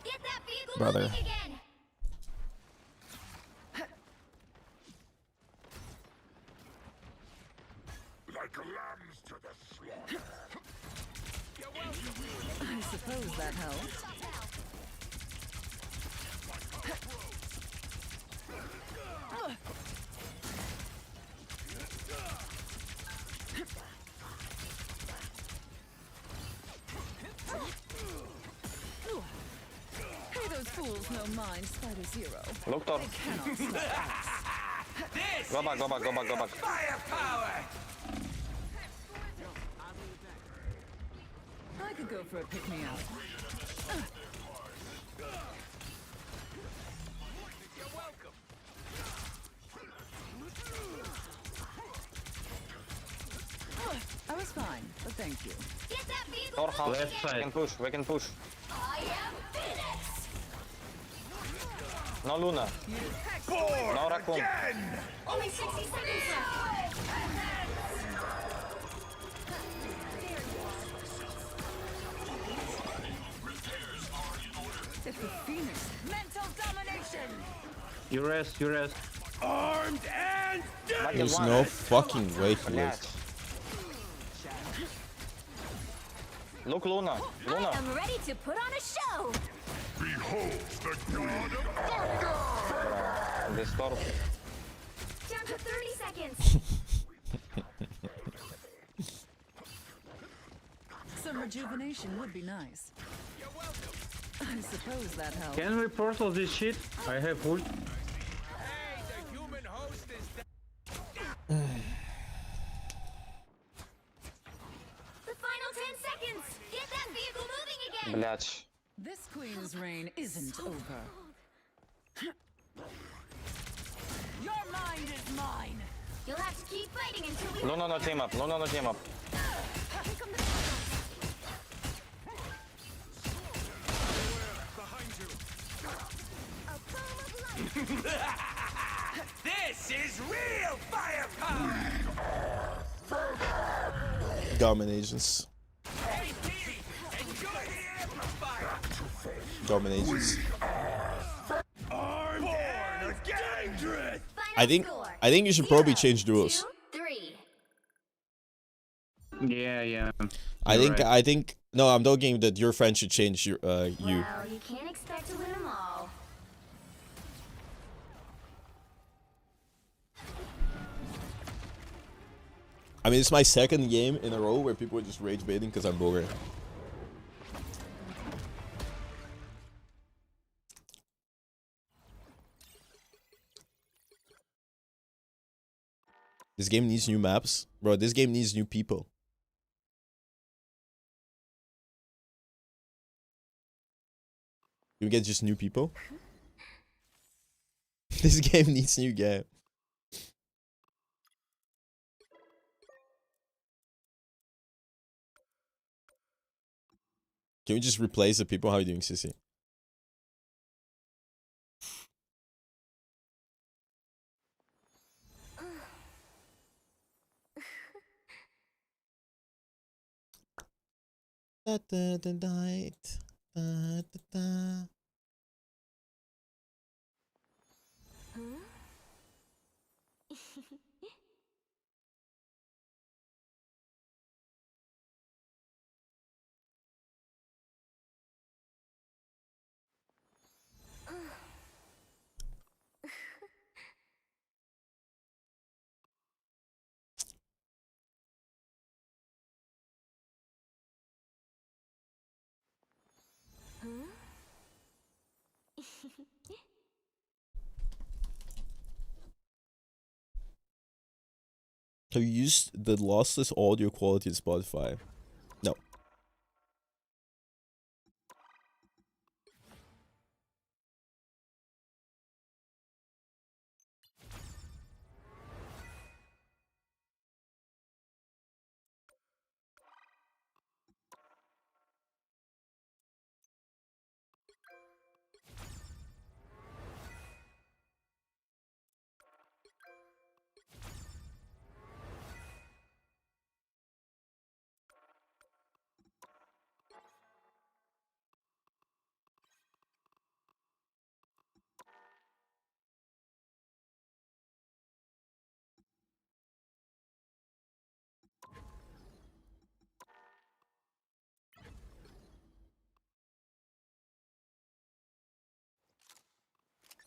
Get that vehicle Brother. moving again. Like lambs to the slaughter. I suppose that helped. Hey, those fools no mind Spider Zero. Look, Thor. Cannot stop us. Go back. I could go for a pick-me-up. I was fine, but thank you. Get that vehicle Thor half. Left side. We can push. I am Phoenix. No Luna. No Raccoon. Only 60 seconds left. If the Phoenix mental domination. You rest. Armed and dead! There's no fucking way he Блядь. is. Look, Luna. I am ready to put on a show. Behold the god of thunder! This Thor. Down to 30 seconds. Some rejuvenation would be nice. I suppose that helps. Can we portal this shit? I have ult. Hey, the human host is The final 10 seconds. Get that vehicle moving again. Блядь. This queen's reign isn't over. Your mind is mine. You'll have to keep fighting until we Luna no team up. This is real firepower! Dominations. Hey, Petey, enjoy the amplifier! Dominations. Armed and dangerous! Final I think score. I think you should probably change the rules. 2, 3. Yeah. I You're think right. I think no, I'm talking that your friend should change your you. Well, you can't expect to win them all. I mean, it's my second game in a row where people are just rage baiting because I'm Bogur. This game needs new maps. Bro, this game needs new people. Can we get just new people? This game needs new game. Can we just replace the people? How are you doing, Sissy? Da, da, da, night. Da, da, da. Have you used the lossless audio quality in Spotify? No.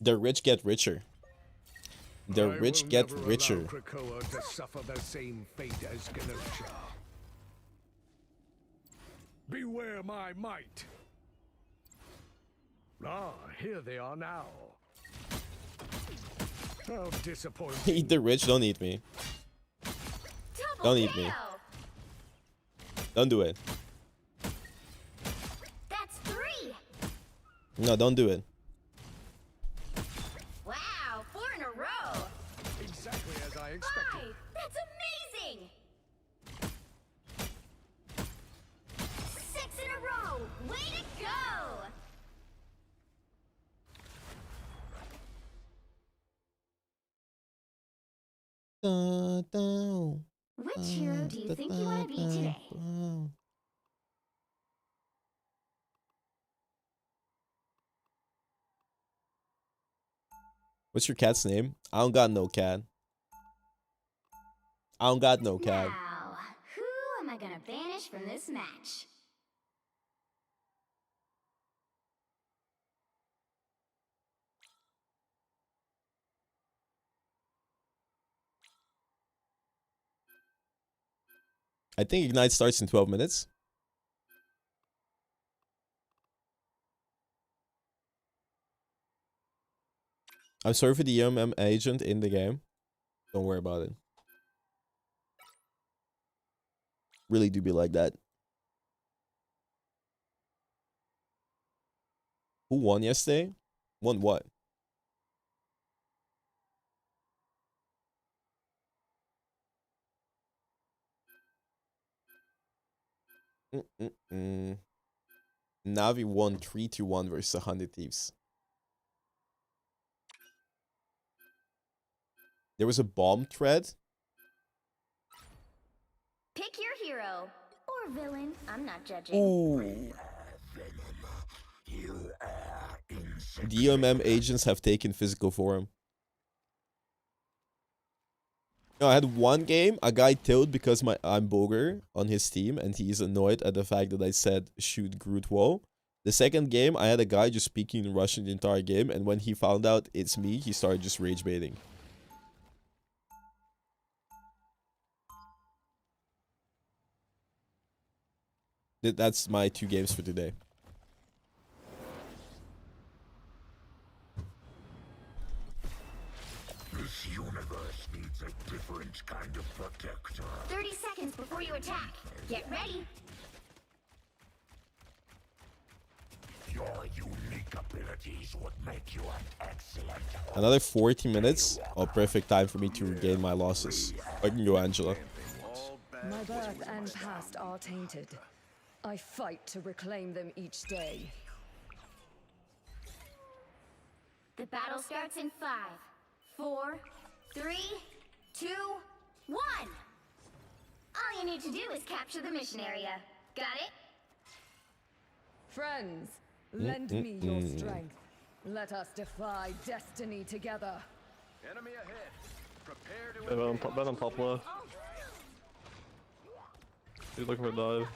The rich get richer. The rich get richer. Krakoa to suffer the same fate as Genosha. Beware my might. Ah, here they are now. How disappointing. Eat the rich, don't eat me. Don't eat me. Don't do it. That's 3. No, don't do it. Wow, 4 in a row. Exactly as I expected. 5. That's amazing. 6 in a row. Way to go. Da, da, Which hero do you think you want to be today? What's your cat's name? I don't got no cat. I don't got no cat. Now, who am I gonna banish from this match? I think Ignite starts in 12 minutes. I'm sorry for the agent in the game. Don't worry about it. Really do be like that. Who won yesterday? Won what? Navi won 3-1 versus 100 Thieves. There was a bomb thread. Pick your hero or villain. I'm not judging. Ooh. DMM agents have taken physical form. No, I had one game. A guy tilted because I'm Bogur on his team, and he's annoyed at the fact that I said shoot Groot wall. The second game, I had a guy just speaking Russian the entire game, and when he found out it's me, he started just rage baiting. That's my 2 games for today. This universe needs a different kind of protector. 30 seconds before you attack. Get ready. Your unique abilities would make you an excellent host. Another 40 minutes. Oh, perfect time for me to regain my losses. I can go, Angela. My birth and past are tainted. I fight to reclaim them each day. The battle starts in 5, 4, 3, 2, 1. All you need to do is capture the mission area. Got it? Friends, lend me your strength. Let us defy destiny together. Enemy ahead. Prepare to Ben on top left. He's looking for a dive.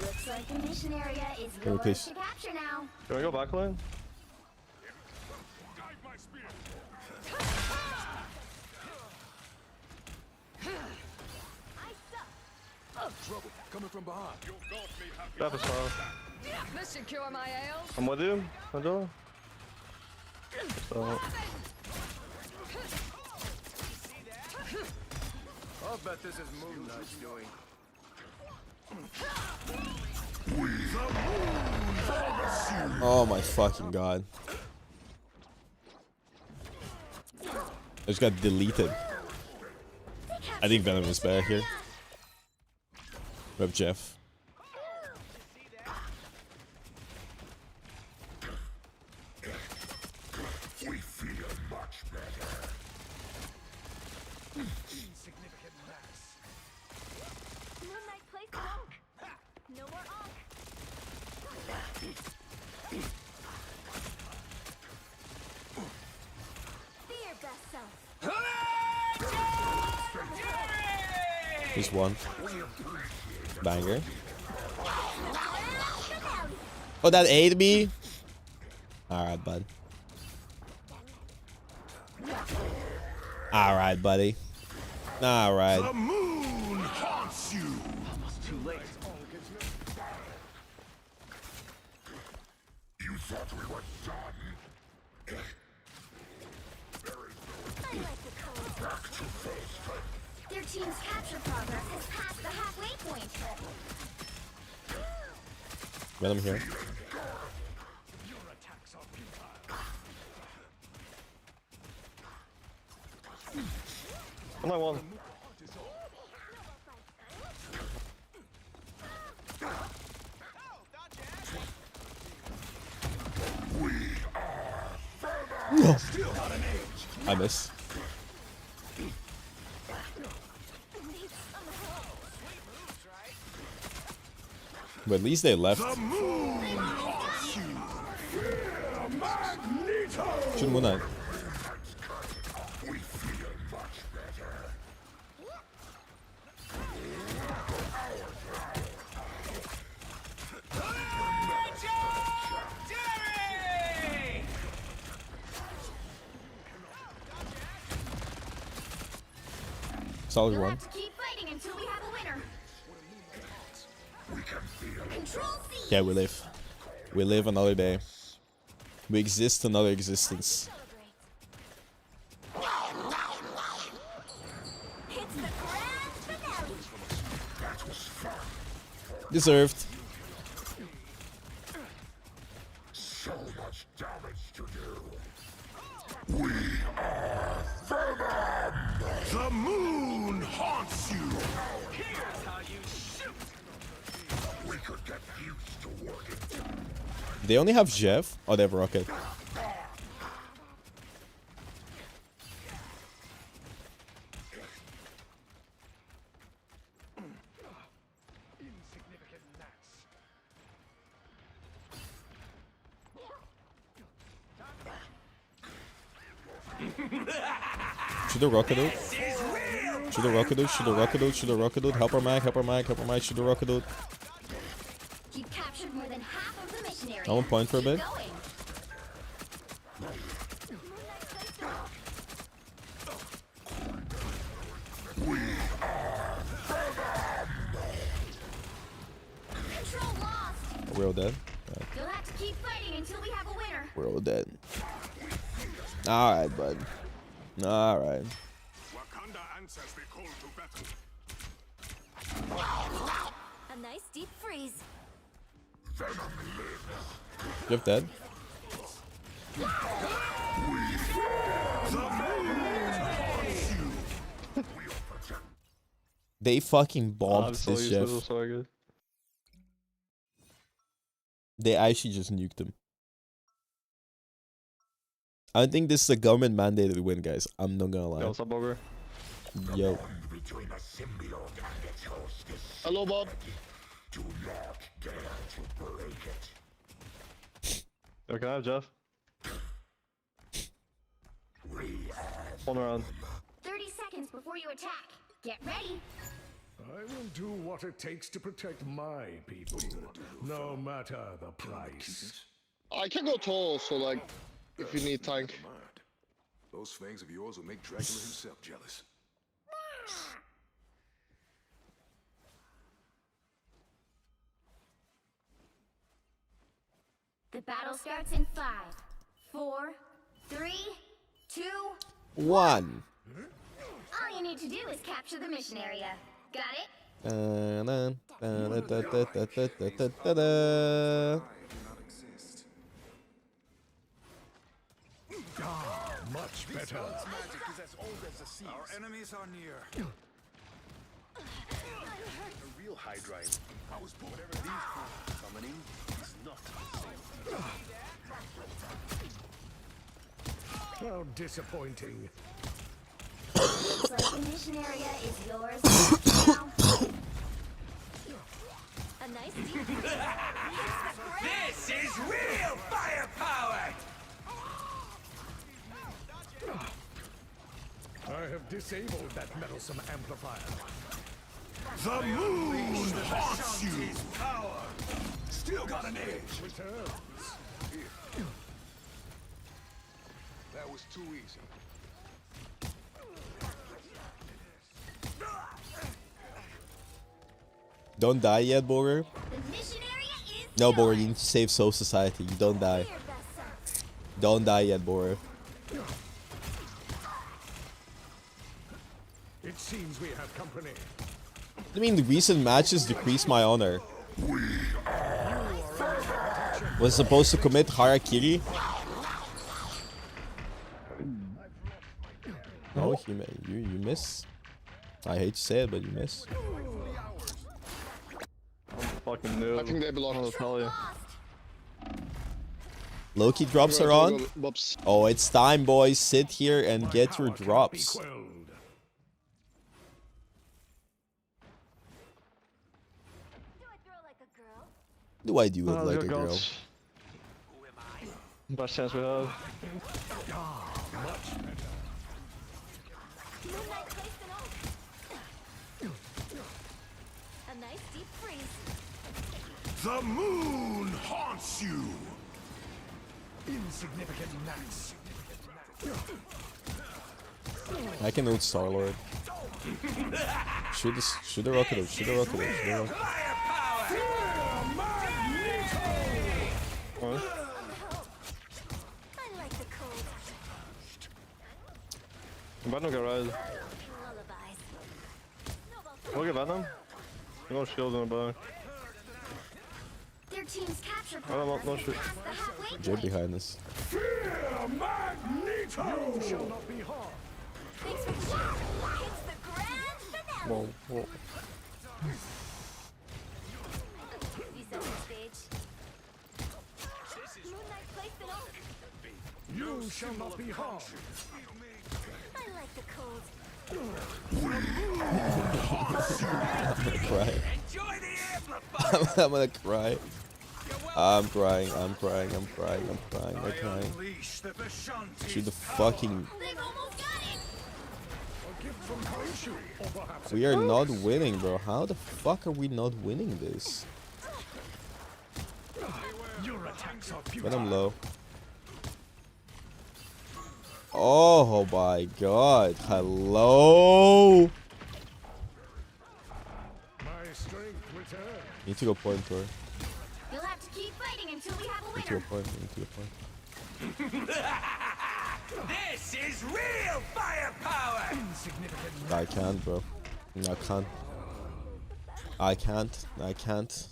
Looks like the mission area is Can we yours please? to capture now. Can we go back lane? trouble coming from behind. Death is fine. This should cure my ails. I'm with you, Angela. So, I'll bet this is Moon Knight's doing. Oh my fucking god. I just got deleted. I think Venom is better here. Rep Jeff. We feel much better. Insignificant mass. Moonlight plays Monk. No more Onk. Be your best self. He's one. Banger. Oh, that ate me? Alright, bud. Alright, buddy. Alright. The moon haunts you. Too late. You thought we were done. I like the color. Back to full strength. Their team's capture progress has passed the halfway point. Venom here. Your attacks are futile. I'm one. I miss. But at least they left. The moon haunts you. Magneto. Should Moon Knight. We feel much better. Solid You'll one. have to keep fighting until we have a winner. We can feel Control C. Yeah, we live. We live another day. We exist another existence. It's the grand finale. that was fun. Deserved. So much damage to do. We are Venom. The moon haunts you. Here's how you shoot. We could get used to working. They only have Jeff? Oh, they have Rocket. Shoot the rocket out. Shoot the rocket out. Shoot the rocket out. Shoot the rocket out. Help our mag. Help our mag. Help our mag. Shoot the rocket out. You've captured more than half of the mission area. I want point for a bit. Keep going. Control lost. We're all dead. You'll have to keep fighting until we have a winner. We're all dead. Alright, bud. Alright. A nice deep freeze. Jeff dead. They fucking bombed this Jeff. They actually just nuked him. I think this is a government mandated win, guys. I'm not gonna lie. Yo, what's up, Bogur? Yo. Hello, Bob. Do not dare to break it. Yo, can I have Jeff? Hold around. 30 seconds before you attack. Get ready. I will do what it takes to protect my people, no matter the price. I can go tall, so like, if you need tank. Those fangs of yours will make Dracula himself jealous. The battle starts in 5, 4, 3, 2. 1. All you need to do is capture the mission area. Got it? Ah, much better. Magic is as old as the sea. Our enemies are near. A real Hydrite. I was born. Whatever these are summoning is not the same. How disappointing. Looks like the mission area is yours now. A nice deep This is real firepower! I have disabled that meddlesome amplifier. The moon haunts you. Power. Still got an edge. Returns. That was too easy. Don't die yet, Bogur. The mission area is No, Bogur, yours. you need to save Soul Society. You don't die. Don't die yet, Bogur. It seems we have company. I mean, the recent matches decrease my honor. Was supposed to commit Harakiri? No, you miss. I hate to say it, but you miss. Fucking noob. I think they belong. I'll tell you. Loki drops are on. Oh, it's time, boys. Sit here and get your drops. Do I do it Oh, like there a girl? goes. Best chance we have. Moonlight placed an ult. A nice deep freeze. The moon haunts you. Insignificant gnats. I can ult Star-Lord. Shoot the rocket out. Shoot the rocket out. Shoot the rocket. What? I like the cold. Venom got red. Lullabies. We'll get Venom. No shield in the back. Their team's capture I don't want no shit. past the halfway Jay point. behind us. Magneto! You shall not be harmed. Thanks for the shot. It's the grand finale. Whoa. You set the stage. Moonlight placed an ult. You shall not be harmed. I like the cold. I'm gonna cry. Enjoy the amplifier! I'm gonna cry. You're I'm crying, I'm crying, I'm crying, I'm crying, I'm crying. Shoot the fucking... We are not winning, bro. How the fuck are we not winning this? But I'm low. Oh my god. Hello? Need to go point, Tor. You'll have to keep fighting until we have a Need to go winner. point, need to go point. This is real firepower! I can't, bro. I can't. I can't. I can't.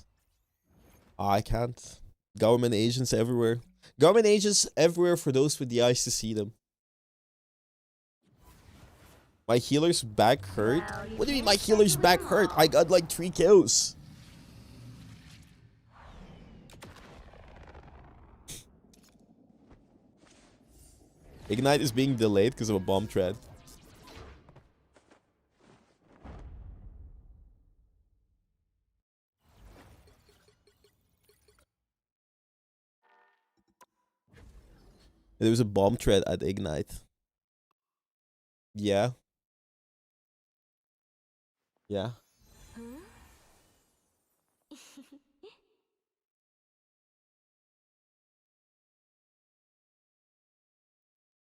I can't. Government agents everywhere. Government agents everywhere for those with the eyes to see them. My healer's back hurt? What do you mean my healer's back hurt? I got like 3 kills. Ignite is being delayed because of a bomb thread. There was a bomb thread at Ignite. Yeah. Yeah.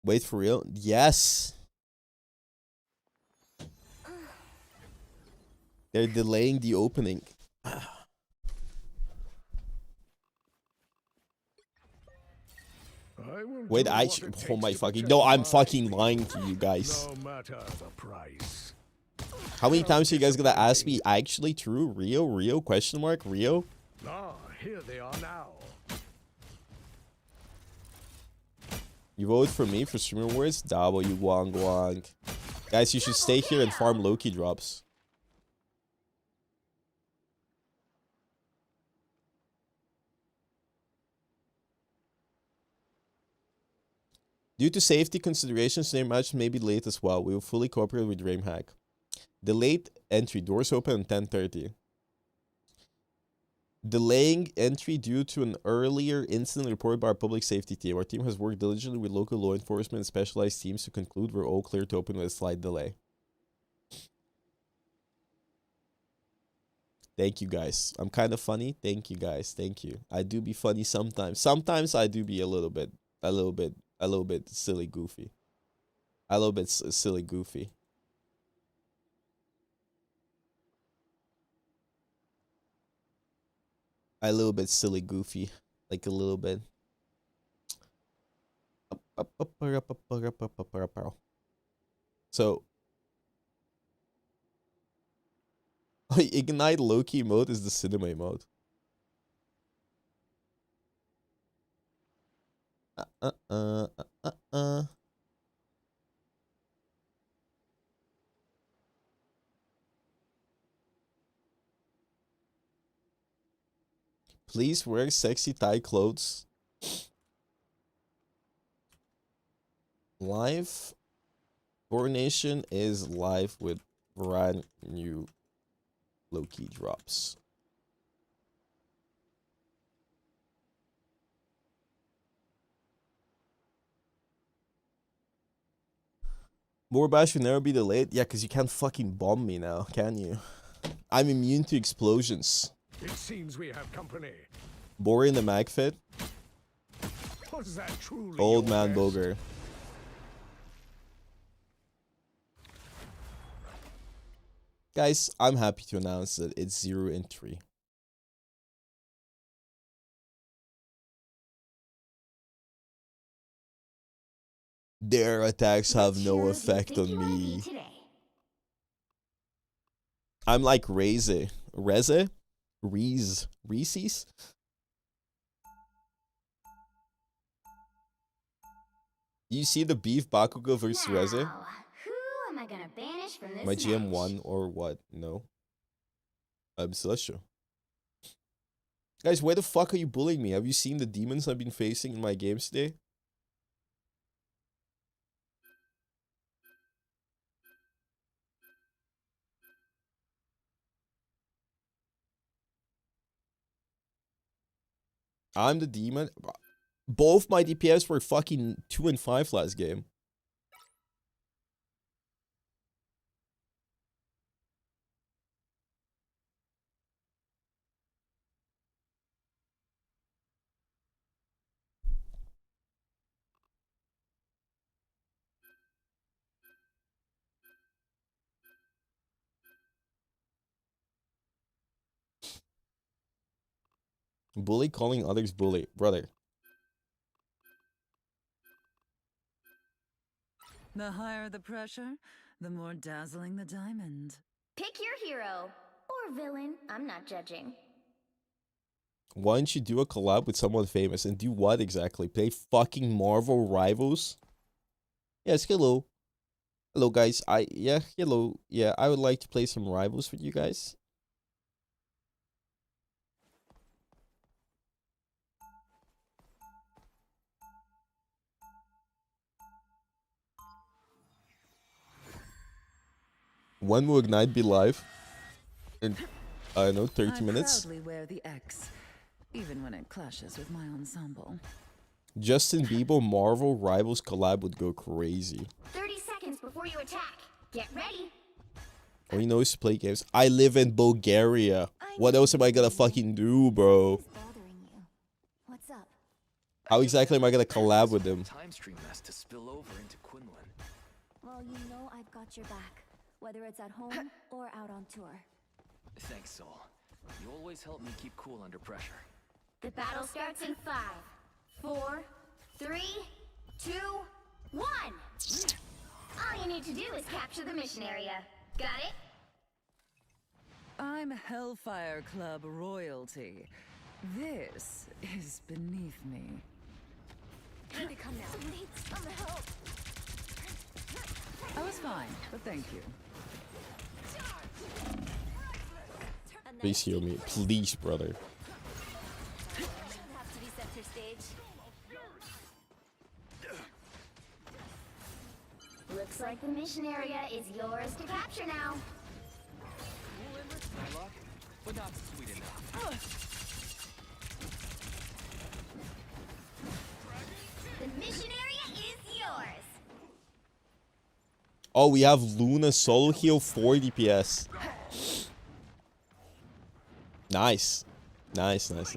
Wait, for real? Yes. They're delaying the opening. Wait, oh my fucking... No, I'm fucking lying to you guys. No matter the price. How many times are you guys gonna ask me actually true? Rio? Question mark? Rio? Ah, here they are now. You voted for me for streamer awards? W Guang Guang. Guys, you should stay here and farm Loki drops. Due to safety considerations, their match may be late as well. We will fully cooperate with DreamHack. The late entry. Doors open at 10:30. Delaying entry due to an earlier incident reported by our public safety team. Our team has worked diligently with local law enforcement and specialized teams to conclude we're all clear to open with a slight delay. Thank you, guys. I'm kind of funny. Thank you, guys. Thank you. I do be funny sometimes. Sometimes I do be a little bit silly goofy. A little bit silly goofy. A little bit silly goofy. Like a little bit. So Ignite Loki mode is the cinema mode. Please wear sexy tight clothes. Live Coronation is live with brand new Loki drops. More bash should never be delayed. Yeah, because you can't fucking bomb me now, can you? I'm immune to explosions. It seems we have company. Bogur in the mag fit. Was that truly Old your man best? Bogur. Guys, I'm happy to announce that it's 0-3. Their attacks have no effect on me. I'm like Reese's. You see the beef Bakugo versus Reze? Who am I gonna banish from this My GM match? won or what? No. I'm Celestial. Guys, why the fuck are you bullying me? Have you seen the demons I've been facing in my games today? I'm the demon. Both my DPS were fucking 2 and 5 last game. Bully calling others bully. Brother. The higher the pressure, the more dazzling the diamond. Pick your hero. Or villain. I'm not judging. Why don't you do a collab with someone famous? And do what exactly? Play fucking Marvel Rivals? Yes, hello. Hello, guys. Hello. Yeah, I would like to play some Rivals with you guys. When will Ignite be live? In, I don't know, 30 minutes? I proudly wear the X, even when it clashes with my ensemble. Justin Bieber Marvel Rivals collab would go crazy. 30 seconds before you attack. Get ready. All he knows is to play games. I live in Bulgaria. What else am I gonna fucking do, bro? What's up? How exactly am I gonna collab with him? Time stream mess to spill over into Quinlan. Well, you know I've got your back, whether it's at home or out on tour. Thanks, Sol. You always help me keep cool under pressure. The battle starts in 5, 4, 3, 2, 1. All you need to do is capture the mission area. Got it? I'm Hellfire Club royalty. This is beneath me. Here they come now. Need some help. I was fine, but thank you. Please heal me. Please, brother. Have to be center stage. Looks like the mission area is yours to capture now. My luck, but not sweet enough. The mission area is yours. Oh, we have Luna solo heal 4 DPS. Nice. Nice. I was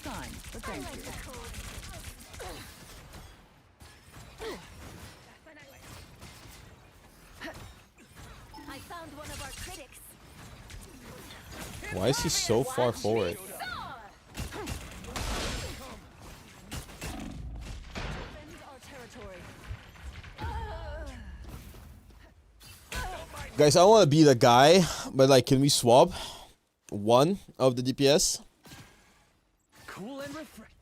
fine, but thank you. I found one of our critics. Why is he so far forward? Guys, I want to be the guy, but like, can we swap one of the DPS? Cool and refresh.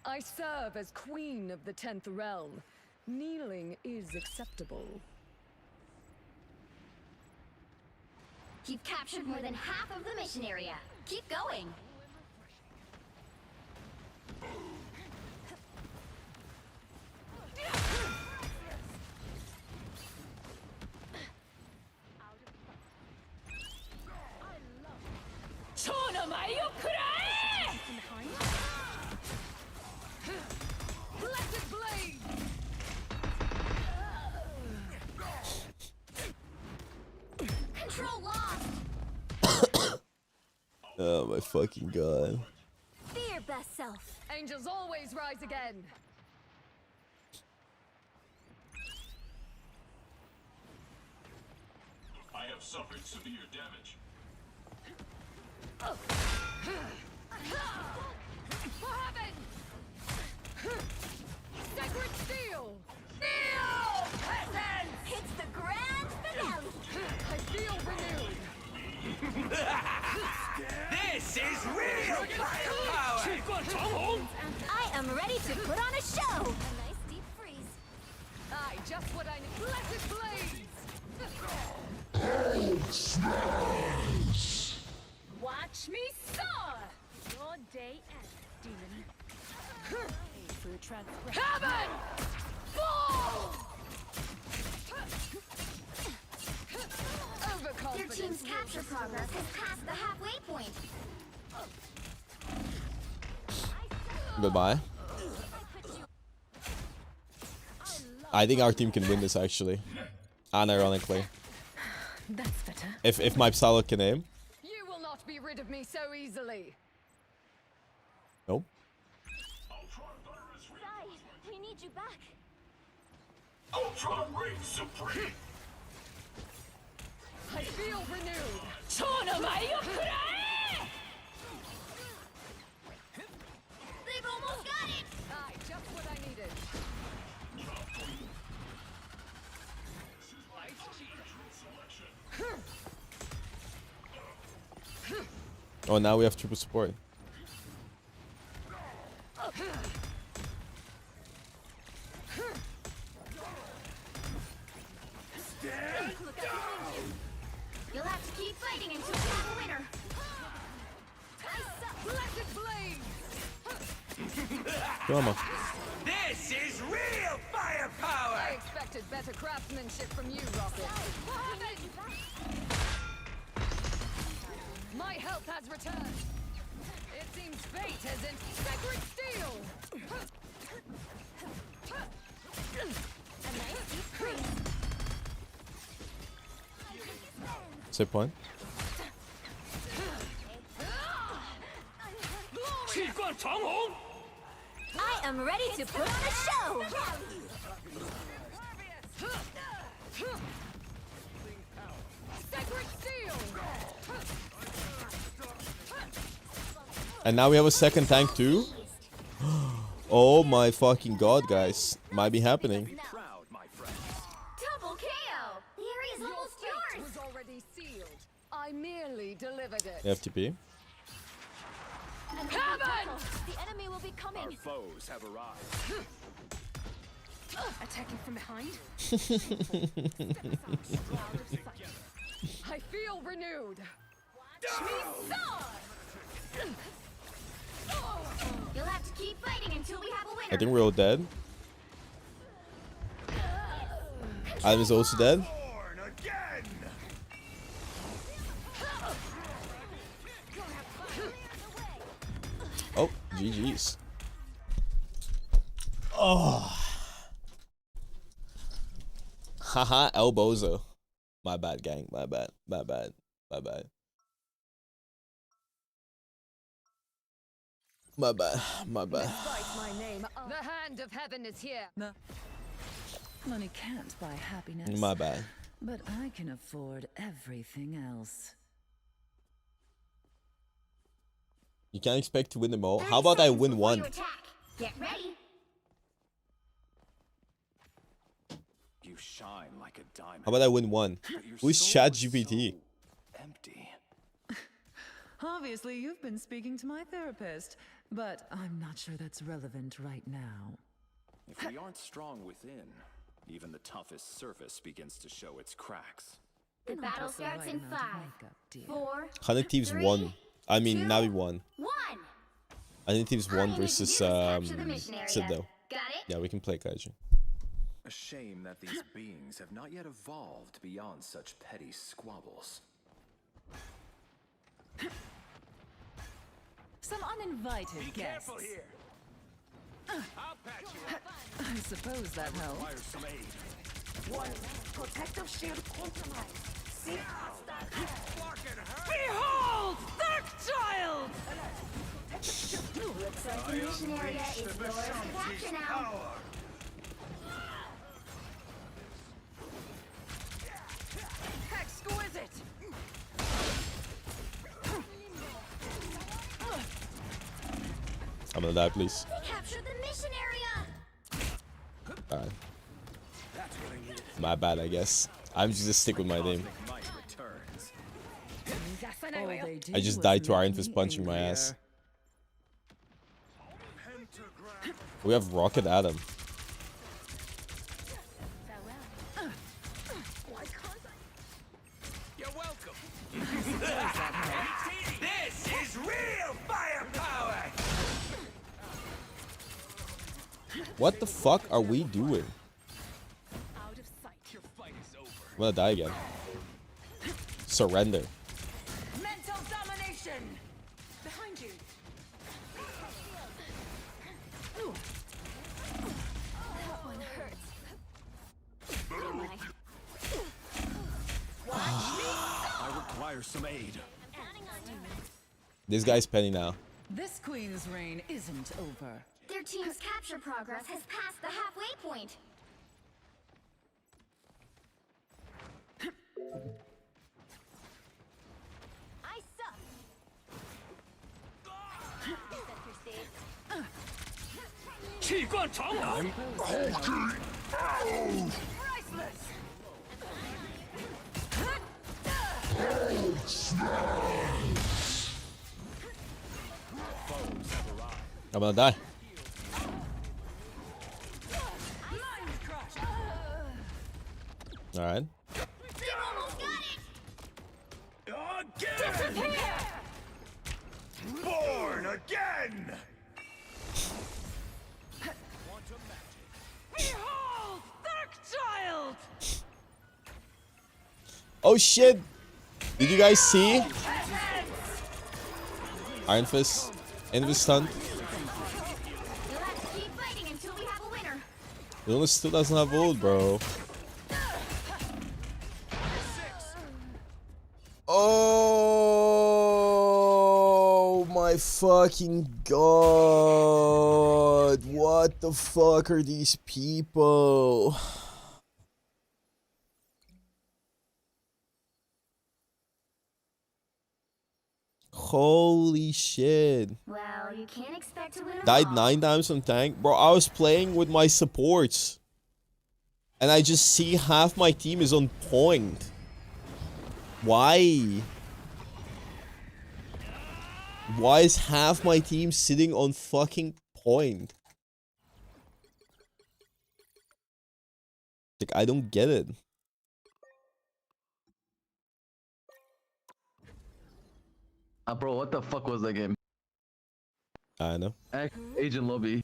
I serve as queen of the 10th realm. Kneeling is acceptable. You've captured more than half of the mission area. Keep going. Blessed blade! Control lost. Oh my fucking god. Be your best self. Angels always rise again. I have suffered severe damage. For heaven! Sacred steel! Steel! Peasants! It's the grand finale. I feel renewed. This is real firepower! I am ready to put on a show. A nice deep freeze. Aye, just what I need. Blessed blades! Watch me soar. Your day ends, demon. Pay for your transgression. Heaven! Fall! Your team's capture progress has passed the halfway point. Goodbye. I think our team can win this actually. Unironically. That's better. If my Psylocke can aim. You will not be rid of me so easily. Nope. Sai, we need you back. Ultra Ring Supreme! I feel renewed. They've almost got it. Aye, just what I needed. Oh, now we have triple support. You'll have to keep fighting until we have a winner. Blessed blade! Come on. This is real firepower! I expected better craftsmanship from you, Rocket. My health has returned. It seems fate has in sacred steel. A nice deep freeze. Save point. I am ready to put on a show. Sacred steel. And now we have a second tank too. Oh my fucking god, guys. Might be happening. Double KO. The area is Your almost fate yours. was already sealed. I merely delivered it. FTP. Heaven! The enemy will be coming. Foes have arrived. Attacking from behind. I feel renewed. You'll have to keep fighting until we have a winner. I think we're all dead. Adam is also dead. Born again! Oh, GG's. Oh. Haha, elbozo. My bad, gang. My bad. My bad. My bad. My bad. My bad. Despite my name, the hand of heaven is here. Money can't buy happiness. My bad. But I can afford everything else. You can't expect to win them all. How about I win one? Get ready. You shine like a diamond. How about I win one? Who's ChatGPT? Empty. Obviously, you've been speaking to my therapist, but I'm not sure that's relevant right now. If we aren't strong within, even the toughest surface begins to show its cracks. The battle starts in 5, 4, Honey Thieves won. I mean, Navi won. 1. Honey Thieves won versus Sid though. Got it? Yeah, we can play Kaiju. A shame that these beings have not yet evolved beyond such petty squabbles. Some uninvited guests. here. I'll patch you up. I suppose that helps. Requires some aid. Protective shield compromised. See? Behold, Dark Child! Looks like the mission area is yours to capture now. Exquisite. I'm gonna die, please. We captured the mission area. Alright. My bad, I guess. I'm just gonna stick with my name. I just died to Iron Fist punching my ass. We have Rocket Adam. You're welcome. This is real firepower. What the fuck are we doing? Your fight is over. I'm gonna die again. Surrender. Mental domination. Behind you. That one hurts. I require some aid. This guy's penny now. This queen's reign isn't over. Their team's capture progress has passed the halfway point. I suck. I'm Priceless. I'm gonna die. All right. again. Born again. Behold, Dark Child. Oh shit! Did you guys see? Iron Fist. End of his stun. You'll have to keep fighting until we have a winner. Luna still doesn't have ult, bro. Oh my fucking god. What the fuck are these people? Holy shit. Well, you can't expect to win them Died all. 9 times from tank. Bro, I was playing with my supports. And I just see half my team is on point. Why? Why is half my team sitting on fucking point? Like, I don't get it. Bro, what the fuck was that game? I know. Agent Lobby.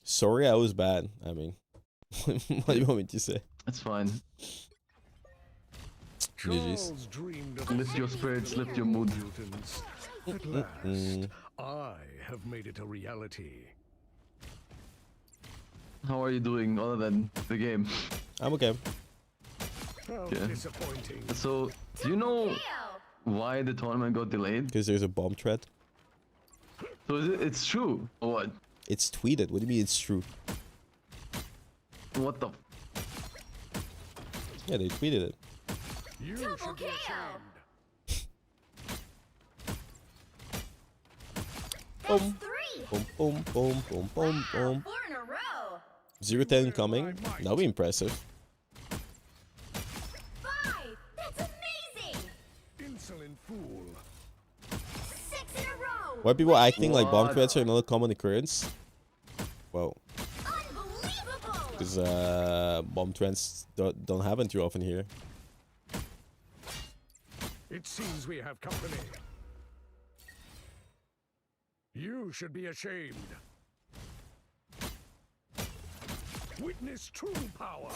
Sorry, I was bad. I mean, what do you want me to say? That's fine. GG's. Lift your spirits, lift your mood. At last, I have made it a reality. How are you doing other than the game? I'm okay. How Yeah. disappointing. So, do you know why the tournament got delayed? Because there's a bomb threat. So it's true, or what? It's tweeted. What do you mean it's true? What the? Yeah, they tweeted it. You should be ashamed. Boom. Boom, boom, boom, boom, boom, boom. 4 in a row. 0-10 coming. That'll be impressive. 5. That's amazing. Insolent fool. 6 in a row. Why are people acting like bomb threats are another common occurrence? Well, Unbelievable. because bomb threats don't happen too often here. It seems we have company. You should be ashamed. Witness true power.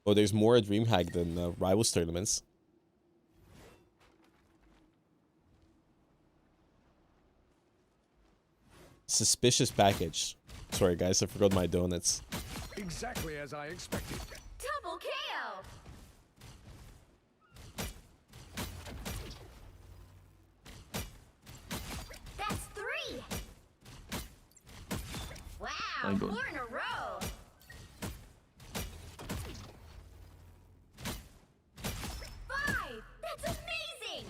Oh, there's more at DreamHack than Rivals tournaments. Suspicious package. Sorry guys, I forgot my donuts. Exactly as I expected. Double KO. That's 3. Wow, My 4 God. in a row. 5. That's amazing.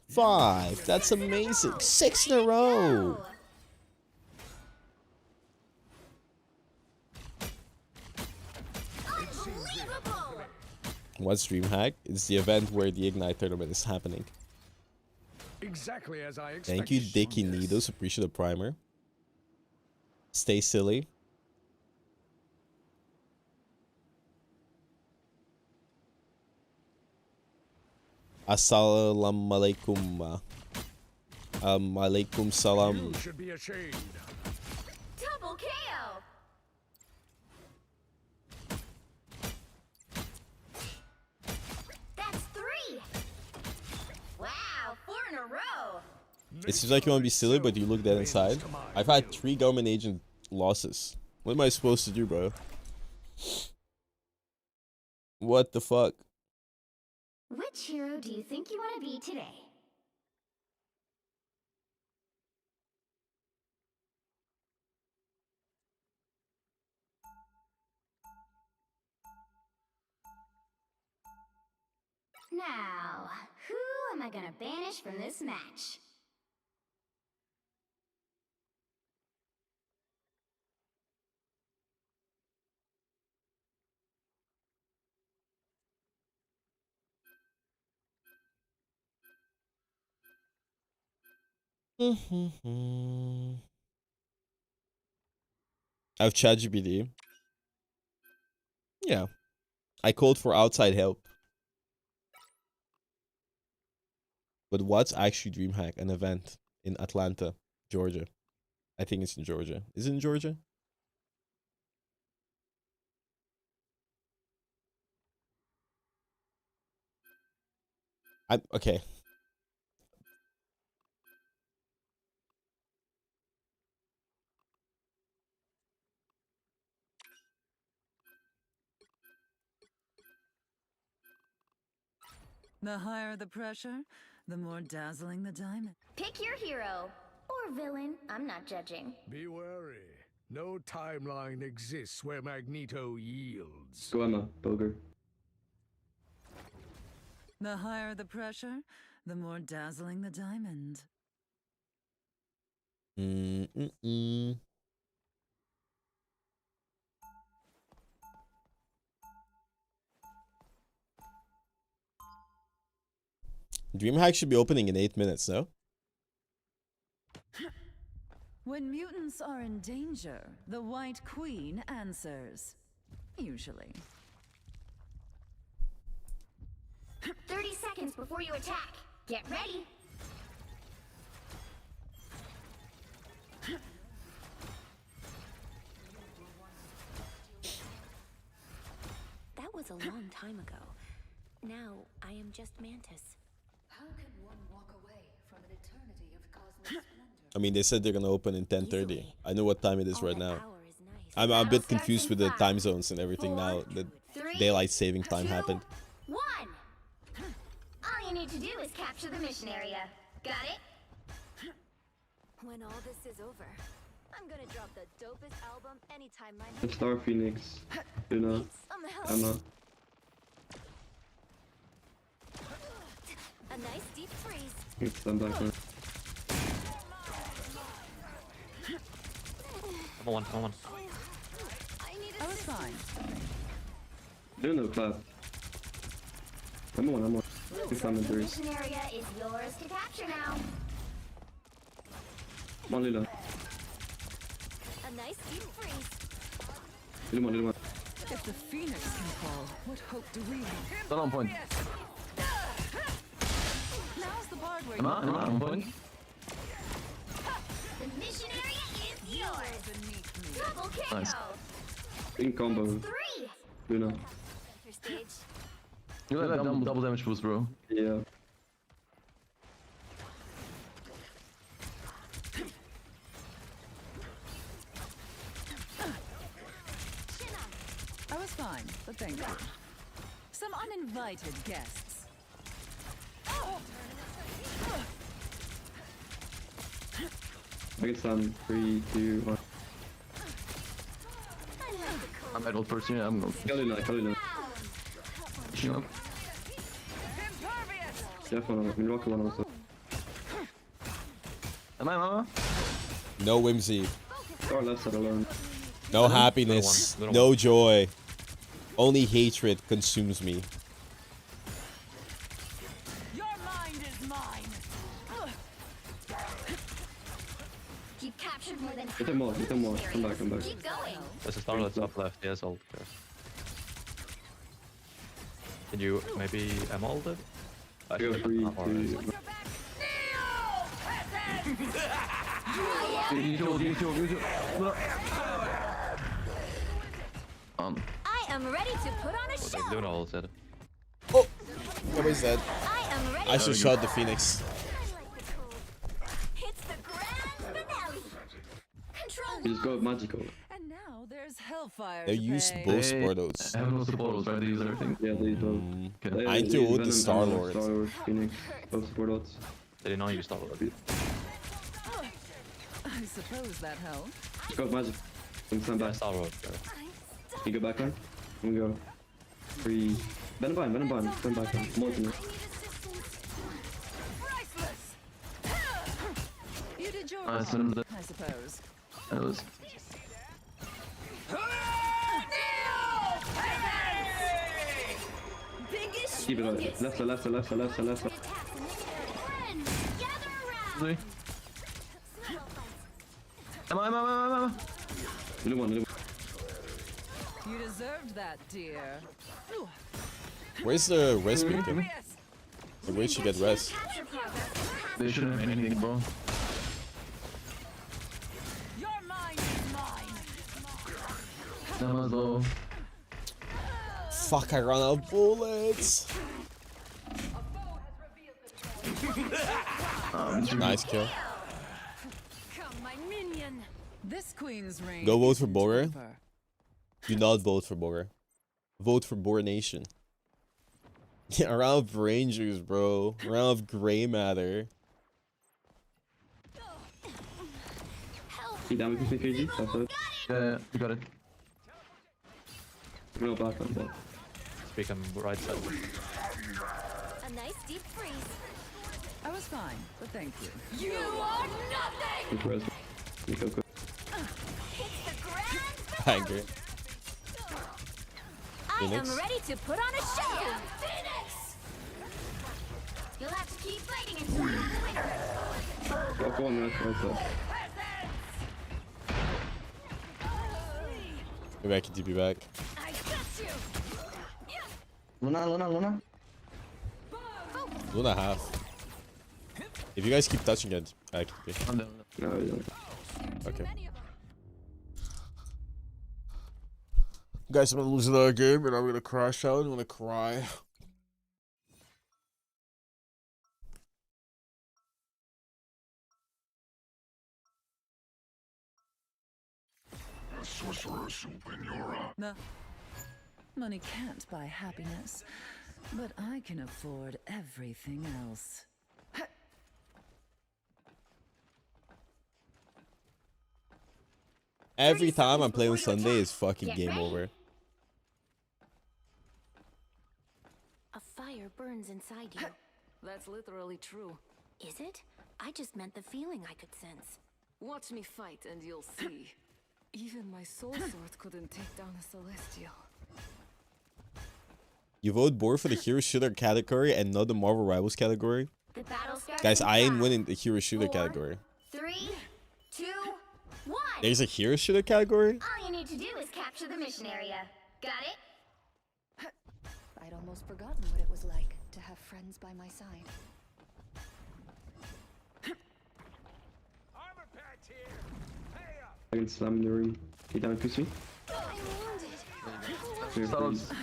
5. That's amazing. 6 in a row. Unbelievable. What's DreamHack? It's the event where the Ignite tournament is happening. Exactly as I expected. Thank you, Dicky Needles. Appreciate the primer. Stay silly. Assalamu alaikum. Alaikum salam. You should be ashamed. Double KO. It seems like you want to be silly, but you look dead inside. I've had 3 government agent losses. What am I supposed to do, bro? What the fuck? Which hero do you think you want to be today? Now, who am I gonna banish from this match? I have ChatGPT. Yeah. I called for outside help. But what's actually DreamHack? An event in Atlanta, Georgia. I think it's in Georgia. Is it in Georgia? I'm okay. The higher the pressure, the more dazzling the diamond. Pick your hero. Or villain, I'm not judging. Be wary. No timeline exists where Magneto yields. Go Emma, Bogur. The higher the pressure, the more dazzling the diamond. DreamHack should be opening in 8 minutes, no? When mutants are in danger, the White Queen answers. Usually. 30 seconds before you attack. Get ready. That was a long time ago. Now I am just Mantis. How can one walk away from an eternity of cosmic splendor? I mean, they said they're gonna open in 10:30. I know what time it is right now. I'm a bit confused with the time zones and everything now that daylight saving time happened. 1. All you need to do is capture the mission area. Got it? When all this is over, I'm gonna drop the dopest album anytime my The Star Phoenix. Luna. Emma. A nice deep freeze. It's them back there. I'm on. I was fine. Luna clap. I'm on. If I'm in The threes. mission area is yours to capture now. Come on, Lila. A nice deep freeze. Little one. If the Phoenix can fall, what hope do we have? Still on point. Now's the part where Am I on point? The mission area is yours. Double KO. Nice. In combo. 3. Luna. Center stage. You have double damage boost, bro. Yeah. I was fine, but thank you. Some uninvited guests. I get some 3, 2, 1. I'm at old person, yeah, I'm going. Kalina. You know? Definitely, I'm rocking one also. Am I mama? No whimsy. Or left side alone. No happiness. No joy. Only hatred consumes me. Your mind is mine. You've captured more than Get them more. Come back. Keep going. There's a Starlet top left. Yes, ult. Can you maybe ult it? I Go should 3, have 2, I am ready to put on a show. Luna ulted. Oh! Nobody's dead. I am ready. I should shot the Phoenix. You just go magical. And now there's hellfire. They to use pay. both Sportos. I have no supporters, right? They use everything. Yeah, they use both. Okay. I need to hold the Star-Lord. Star-Lord, Phoenix, both supporters. They didn't know you Star-Lord. I suppose that helped. Just go magic. Stand back. Star-Lord. You go back on. And we go. Free. Bend and bind. Stand back on. More than that. You did your I suppose. That was. Keep it up. Left. Am. Little one. You deserved that, dear. Where's the rest beacon? Like, where'd she get rest? They shouldn't have anything, bro. Your mind is mine. That was low. Fuck, I ran out of bullets. Nice kill. Come, my minion. This queen's reign. Go vote for isn't Bogur. over. Do not vote for Bogur. Vote for Boar Nation. Yeah, a round of Rangers, bro. A round of Grey Matter. Keep down with me, KG. That's it. Yeah, you got it. Real back on that. Speak on right side. A nice deep freeze. I was fine, but thank you. You are nothing. Good res. Nico, good. I agree. I Phoenix? am ready to put on a show! Phoenix! You'll have to keep fighting until you're the winner. Go on, right side. Maybe I can TP back. I got you. Luna. Luna half. If you guys keep touching it, I can TP. I'm down. No, you don't. Okay. Guys, I'm gonna lose another game and I'm gonna crash out. I'm gonna cry. No. Money can't buy happiness, but I can afford everything else. Every time I'm playing with Sunday is fucking game over. A fire burns inside you. That's literally true. Is it? I just meant the feeling I could sense. Watch me fight and you'll see. Even my soul sword couldn't take down a celestial. You vote Boar for the hero shooter category and not the Marvel Rivals category? The battle starts Guys, in I ain't 5, winning the hero shooter 4, category. 3, 2, 1. There's a hero shooter category? All you need to do is capture the mission area. Got it? I'd almost forgotten what it was like to have friends by my side. Armor patch here. Pay up. I can slam in the room. Keep down, push me. I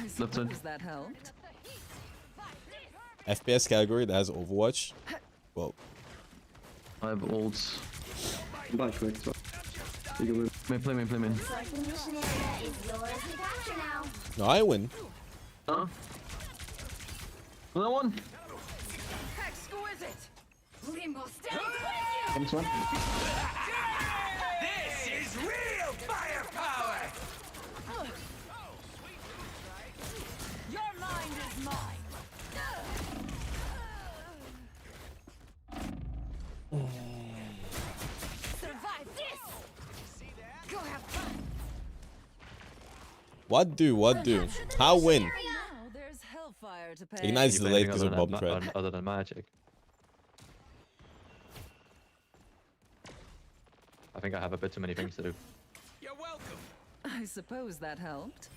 suppose that helped. FPS category that has Overwatch? Well, I have ults. I'm back quick. So. You go play me. The mission area is yours to capture now. no, I win. Huh? Another one. Exquisite. Limbo stands Next one. This is real firepower. Your mind is mine. Survive this. Go have fun. What do? How win? Now there's hellfire to pay. Ignite's You play delayed anything because of bomb threat. other than magic. I think I have a bit too many things to do. You're welcome. I suppose that helped.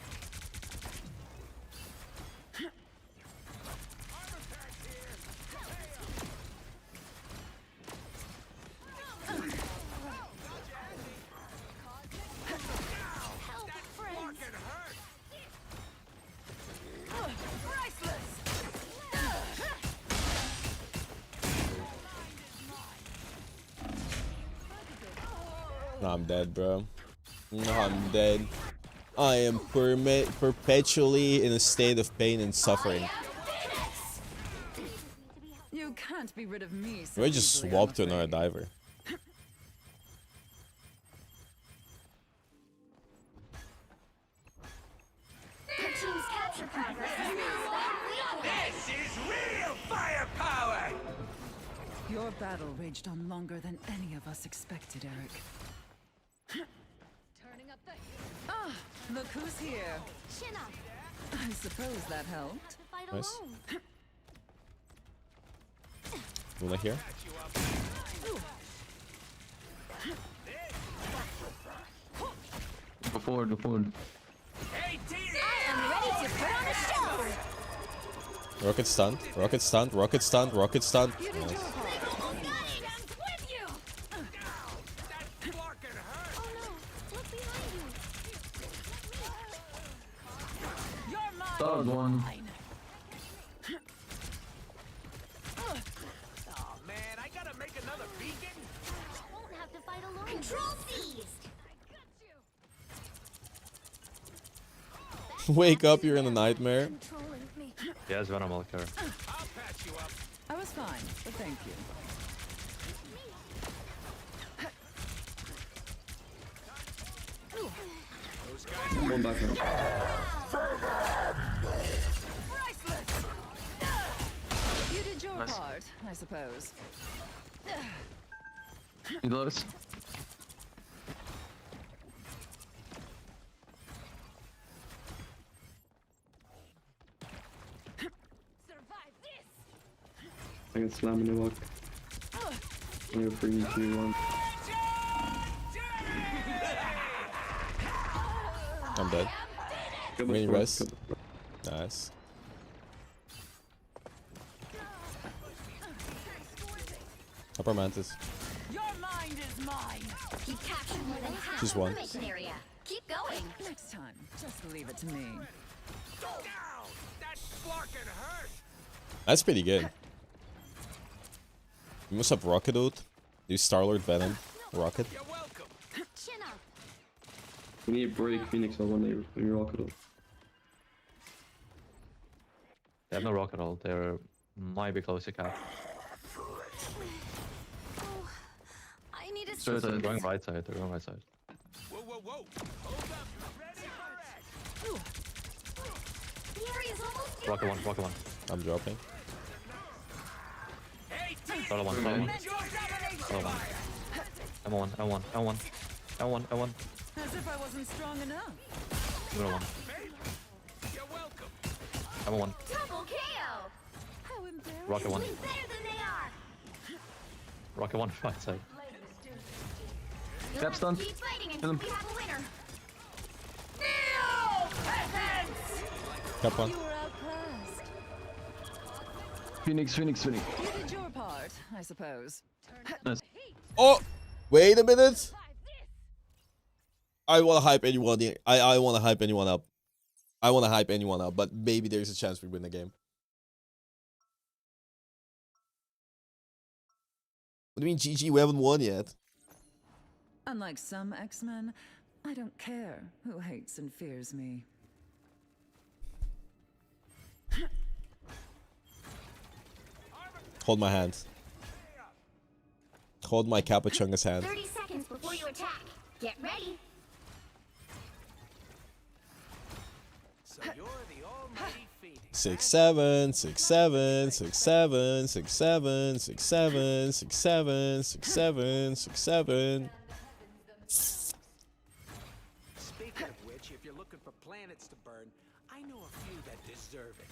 I'm dead, bro. I'm dead. I am perpetually in a state of pain and suffering. You can't be rid of me so I just easily, swapped I'm to another afraid. diver. Your team's capture progress is This is real firepower! Your battle raged on longer than any of us expected, Eric. Turning up the Ah, look who's here. Chin up. I suppose that helped. To fight Nice. alone. Luna here. Go forward, go forward. Hey, team! I am ready to put on a show. Rocket stunned. Rocket stunned. Rocket stunned. Rocket stunned. You did Nice. your part. With you. That block can hurt! Oh no! Look behind you. You're mine. Dog one. Oh man, I gotta make another beacon? Won't have to fight alone. Control seized. Wake up, you're in a nightmare. Controlling me. Yeah, it's Venom, I'll care. I'll patch you up. I was fine, but thank you. Those guys One back up. Priceless. You did your Nice. part, I suppose. You close? Survive this. I can slam in the walk. I'm gonna bring you 3-1. I'm dead. Good Mini one, rest. good. Nice. Upper mantis. Your mind is mine. You captured more than half Just of one. the mission area. Keep going. Next time, just leave it to me. down! That block can hurt! That's pretty good. You must have Rocket Ult. Do Star-Lord Venom. Rocket. You're welcome! Chin up. We need to break Phoenix on one day when you rock it up. They have no rocket ult. They might be close to cap. Oh, I need a So they're going right side. They're going right side. Whoa, whoa, whoa! Hold up! Ready for action! The area's almost Rocket one. Rocket one. I'm dropping. Hey, team! Another one. Another one. Your domination! Another one. M1. M1. M1. M1. M1. As if I wasn't strong enough. Another one. You're welcome! M1. double KO. How embarrassing. Rocket one. Doing better than they are. Rocket one. Right side. Cap stun. Keep fighting Kill until him. we have a winner. Cap one. You were outclassed. Phoenix, Phoenix, Phoenix. You did your part, I suppose. Nice. Oh! Wait a minute! I want to hype anyone. I want to hype anyone up. I want to hype anyone up, but maybe there's a chance we win the game. What do you mean, GG? We haven't won yet. Unlike some X-Men, I don't care who hates and fears me. Hold my hand. Hold my Capachunga's hand. 30 seconds before you attack. Get ready. So you're the almighty Phoenix. 6-7, 6-7, 6-7, 6-7, 6-7, 6-7, 6-7, 6-7. Speaking of which, if you're looking for planets to burn, I know a few that deserve it.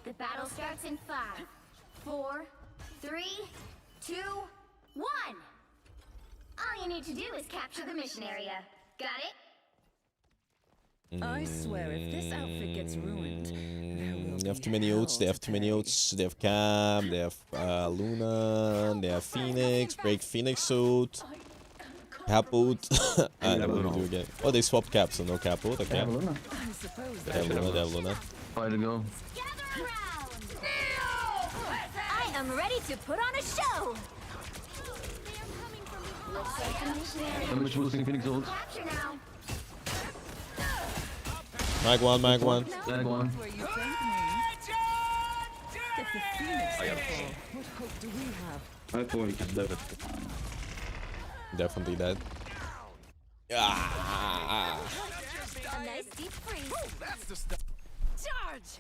The battle starts in 5, 4, 3, 2, 1. All you need to do is capture the mission area. Got it? I swear, if this outfit gets ruined, there will They have be too many hell ults, they to have too many pay. ults, they have Cam, they have Luna, they have Phoenix, break Phoenix ult, Cap ult. I don't know what to do again. Oh, they swapped Cap, so no Cap ult, okay. Yeah, Luna. I suppose They have Luna, they have Luna. Way to go. Gather around. I am ready to put on a show. Looks like the missionary. Damage boosting Phoenix ult. Capture now. Mag one, mag one. Lag one. Where you sent me. If the Phoenix can fall, what hope do we have? I thought he could live it. Definitely dead. Ah. A nice deep freeze. Charge!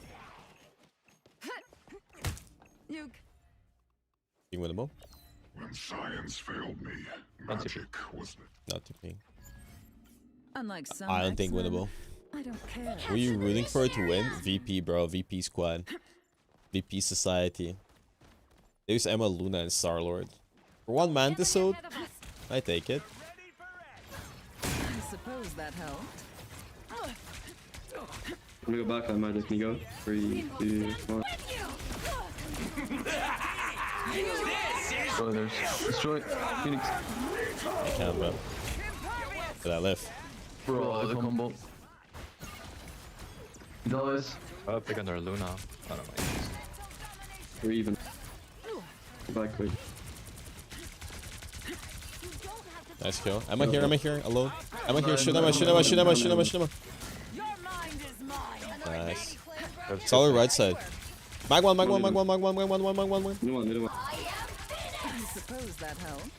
You Being winnable? When science failed me, magic was Not tipping. unlike some I don't think X-Men, winnable. I don't care. Were you rooting for it to win? VP, bro. VP squad. VP society. There's Emma, Luna, and Star-Lord. For one Mantisode, I take it. I suppose that helped. I'm gonna go back on magic. Can you go? 3, 2, 1. Destroy theirs. Destroy Phoenix. I can't, bro. But I live. Bro, the combo. Dies. I'll pick under Luna. I don't know. We're even. Go back quick. Nice kill. Am I here? Am I here? Alone? Am I here? Shoot Emma, shoot Emma, shoot Emma, shoot Emma, shoot Emma. Your mind is mine. Nice. Solid right side. Mag one, mag one, mag one, mag one, mag one, mag one, mag one. Middle one. I suppose that helped.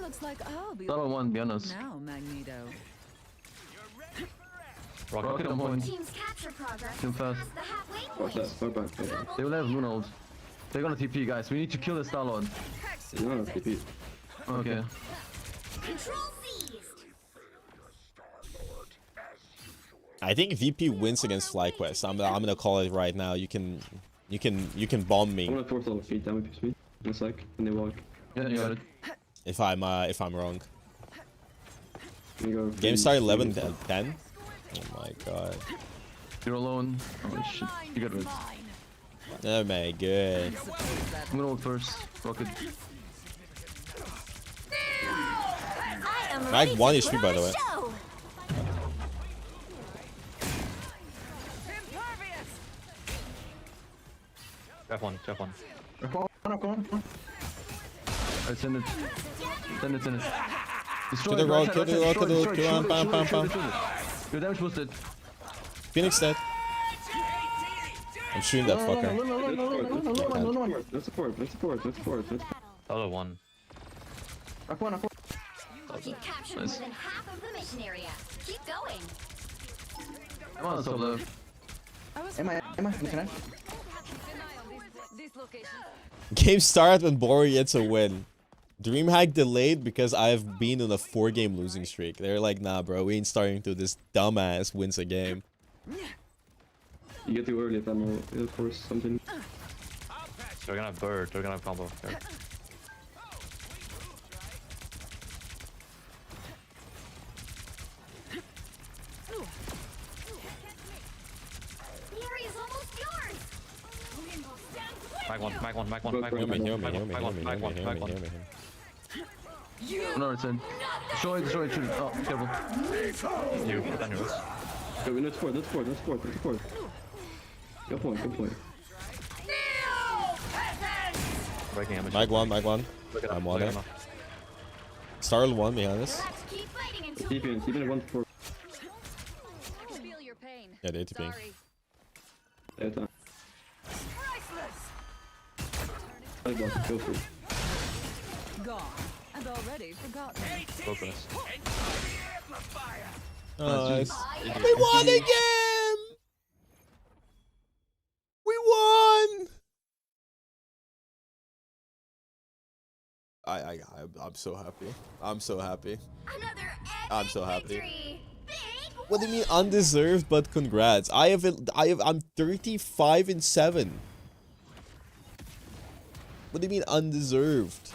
Looks like I'll be Solid one, be honest. now, Magneto. Rocket on point. Team's capture progress Too fast. past the halfway Watch point. that. Go back. Go back. They will have Luna ult. They're gonna TP, guys. We need to kill the Star-Lord. No, it's TP. Okay. Control seized. I think VP wins against FlyQuest. I'm gonna call it right now. You can bomb I'm me gonna force all the feet down with speed. In a sec, when they walk. Yeah, you got it. if I'm wrong. Can you go? Game start 11 10. Oh my god. You're alone. Oh shit. You got it. Oh my god. I'm gonna ult first. Rocket. I am Mag ready 1 to HP put by on the a way. show. Trap one, trap one. Alright, send it. Send it, send it. Destroy Kill the roll, right kill side, the right roll, side, kill the destroy, kill destroy, him, pam, destroy, pam, destroy, pam. destroy. Your damage boosted. Phoenix dead. I'm shooting that fucker. No support. Solid one. You've captured more than half of the mission area. Keep going. Come on, so low. Emma, can I? This location. Game started when Bogur gets a win. Dreamhack delayed because I've been on a 4-game losing streak. They're like, nah, bro, we ain't starting to this dumbass wins a game. You get too early at them, or force something. They're gonna have bird, they're gonna have combo. Here. The area's almost yours. Mag one, mag one, mag one, mag Heal one, me, heal me, mag heal one, me, mag heal one, me, mag heal one, me, mag heal me, one. heal me, heal me. No return. Destroy it, destroy it, shoot it. Oh, careful. You, put on yours. Go, let's forward. Good point. Breaking damage. Mag one, mag one. Look it up, I'm look on it it. up. Startled one behind us. Let's keep fighting until Keep in 1 4. Feel your pain. Yeah, they're TPing. Sorry. There, time. Priceless. Go for it. Gone. And already forgotten. Focus. Nice. We won again! We won! I'm so happy. I'm so happy. another I'm so happy. victory. Big What do you mean undeserved? But congrats. I'm 35-7. What do you mean undeserved?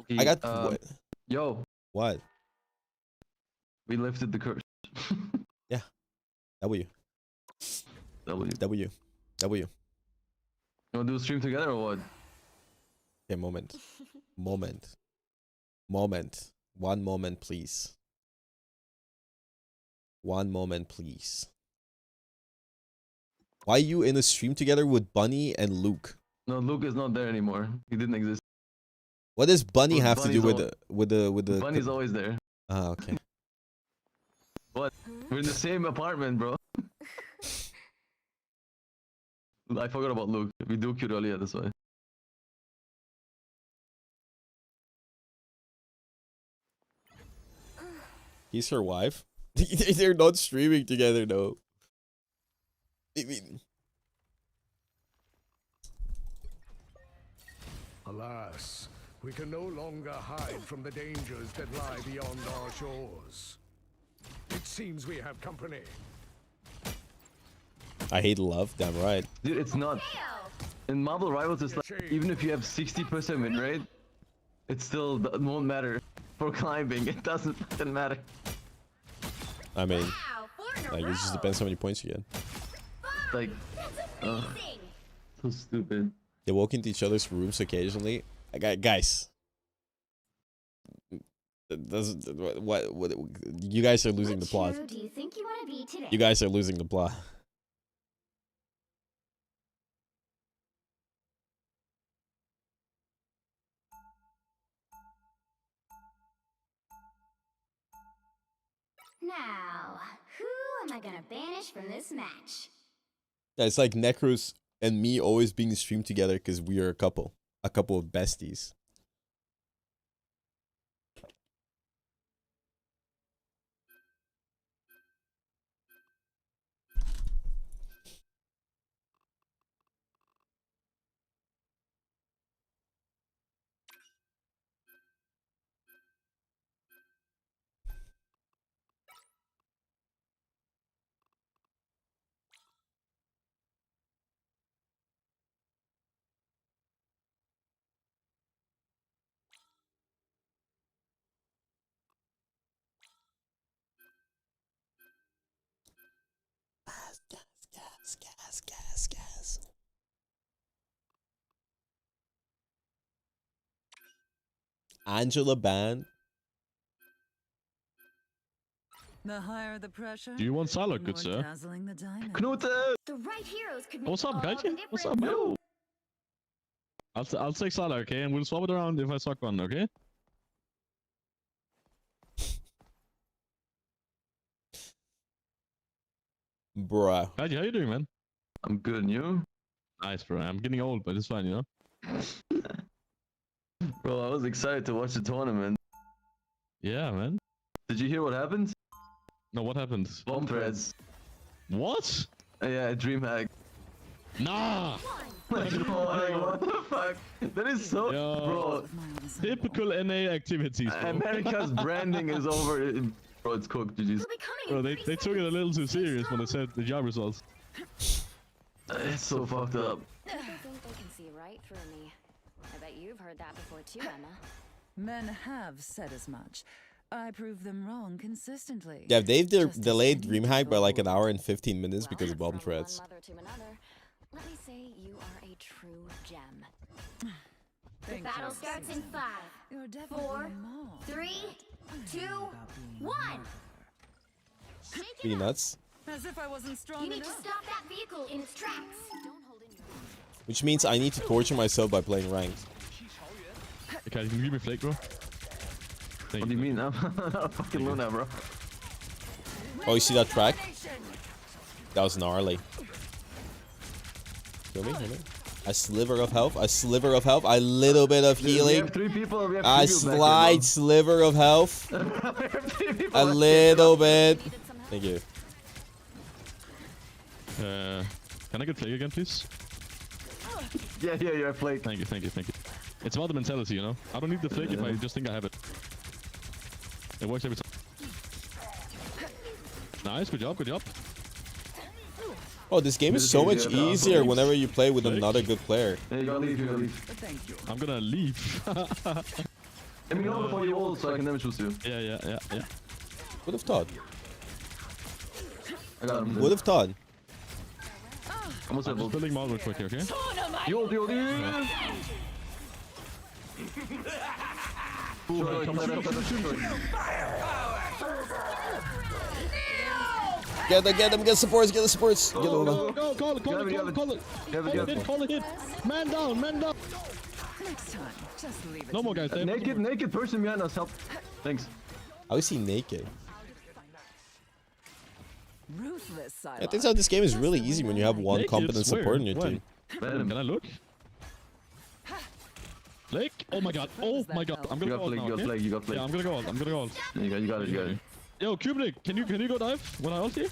Okay, I got what? Yo, What? we lifted the curse. Yeah. W. W. W. W. You wanna do a stream together or what? Okay, moment. Moment. 1 moment, please. 1 moment, please. Why you in a stream together with Bunny and Luke? No, Luke is not there anymore. He didn't exist. What does Bunny have to do Bunny's with the? Bunny's always there. Ah, okay. What? We're in the same apartment, bro. I forgot about Luke. We do cute earlier, that's why. He's her wife. They're not streaming together though. I mean, Alas, we can no longer hide from the dangers that lie beyond our shores. It seems we have company. I hate love. Damn right. Dude, it's not. In Marvel Rivals, it's like, even if you have 60% win rate, it still won't matter. For climbing, it doesn't matter. I mean, like, it just depends how many points you get. Like, so stupid. They walk into each other's rooms occasionally. Guys, what? You guys are losing the plot. Do you think you want to be today? You guys are losing the plot. Now, who am I gonna banish from this match? Yeah, it's like Necros and me always being streamed together because we are a couple of besties. Gas. Angela Band. The higher the pressure. Do you want salad, good more sir? dazzling the diamond. Knute! The right heroes could make What's up, all guys? the difference. What's up, yo? I'll take salad, okay? And we'll swap it around if I suck one, okay? Bruh. Kaji, how you doing, man? I'm good, and you? Nice, bro. I'm getting old, but it's fine, you know? Bro, I was excited to watch the tournament. Yeah, man. Did you hear what happened? No, what happened? Bomb threads. What? Yeah, DreamHack. Nah! Like, what the fuck? That is so... Yo, bro, typical NA activities, bro. America's branding is over. Bro, it's cooked, GG's. Bro, they took it a little too serious when they said the job results. It's so fucked up. People think they can see right through me. I bet you've heard that before too, Emma. Men have said as much. I prove them wrong consistently. Yeah, they've delayed DreamHack by like an hour and 15 minutes because of bomb threats. One mother to another. Let me say you are a true gem. The battle starts in 5, You're definitely 4, a mom. 3, 2, 1. Pretty nuts. As if I wasn't strong You need to enough. stop that vehicle in its tracks. Which means I need to torture myself by playing ranked. Okay, can you give me flake, bro? What do you mean? I'm not a fucking Luna, bro. Oh, you see that track? That was gnarly. Kill me. A sliver of health. A little bit of Dude, we healing. have 3 people. We have 3 A people back slight sliver of health. A little bit. Thank you. Can I get flake again, please? Yeah, you're a flake. Thank you. It's about the mentality, you know? I don't need the flake if I just think I have it. It works every time. Nice, good job. Oh, this game is so much easier whenever you play with another good player. Yeah, you gotta leave. Thank you. I'm gonna leave. Let me know before you ult so I can damage boost you. Yeah. Would have thought. I got him. Would have thought. Almost I'm just building more real quick, okay? You ult. Come on, Get them, get supports, get the supports. Get Go, Luna. go, call it. Call it hit. Man down, man down. Next time, just leave it. No more guys. Dave. Naked person behind us, help. Thanks. How is he naked? Ruthless I silence. think so. This game is really easy when you have one Naked? competent Swear. support in your When? team. Can I look? Blake? Oh my god. Oh my god. I'm gonna go out now, okay? You got Blake. Yeah, I'm gonna go out. I'm gonna go out. You got it. Yo, Kubrick, can you go dive when I ult you?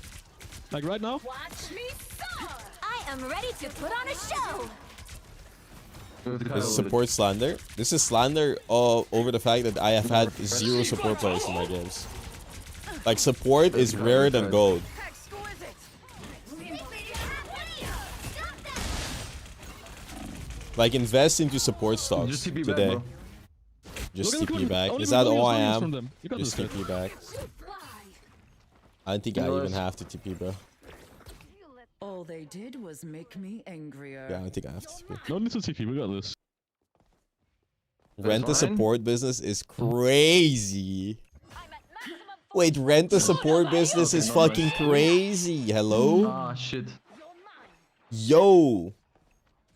Like right now? Watch me soar! I am ready to put on a show! This is support slander. This is slander over the fact that I have had 0 support players in my games. Like, support is rarer than gold. Like, invest into support stocks Just TP today. back, bro. Just Look at the TP back. only Is that one all I is from am? them. You got Just this, TP back. I don't think I even have to TP, bro. All they did was make me angrier. Yeah, I don't think I have to TP. No need to TP, we got this. Rent a support business is crazy. Wait, rent a support business is fucking crazy. Hello? Ah, shit. Yo.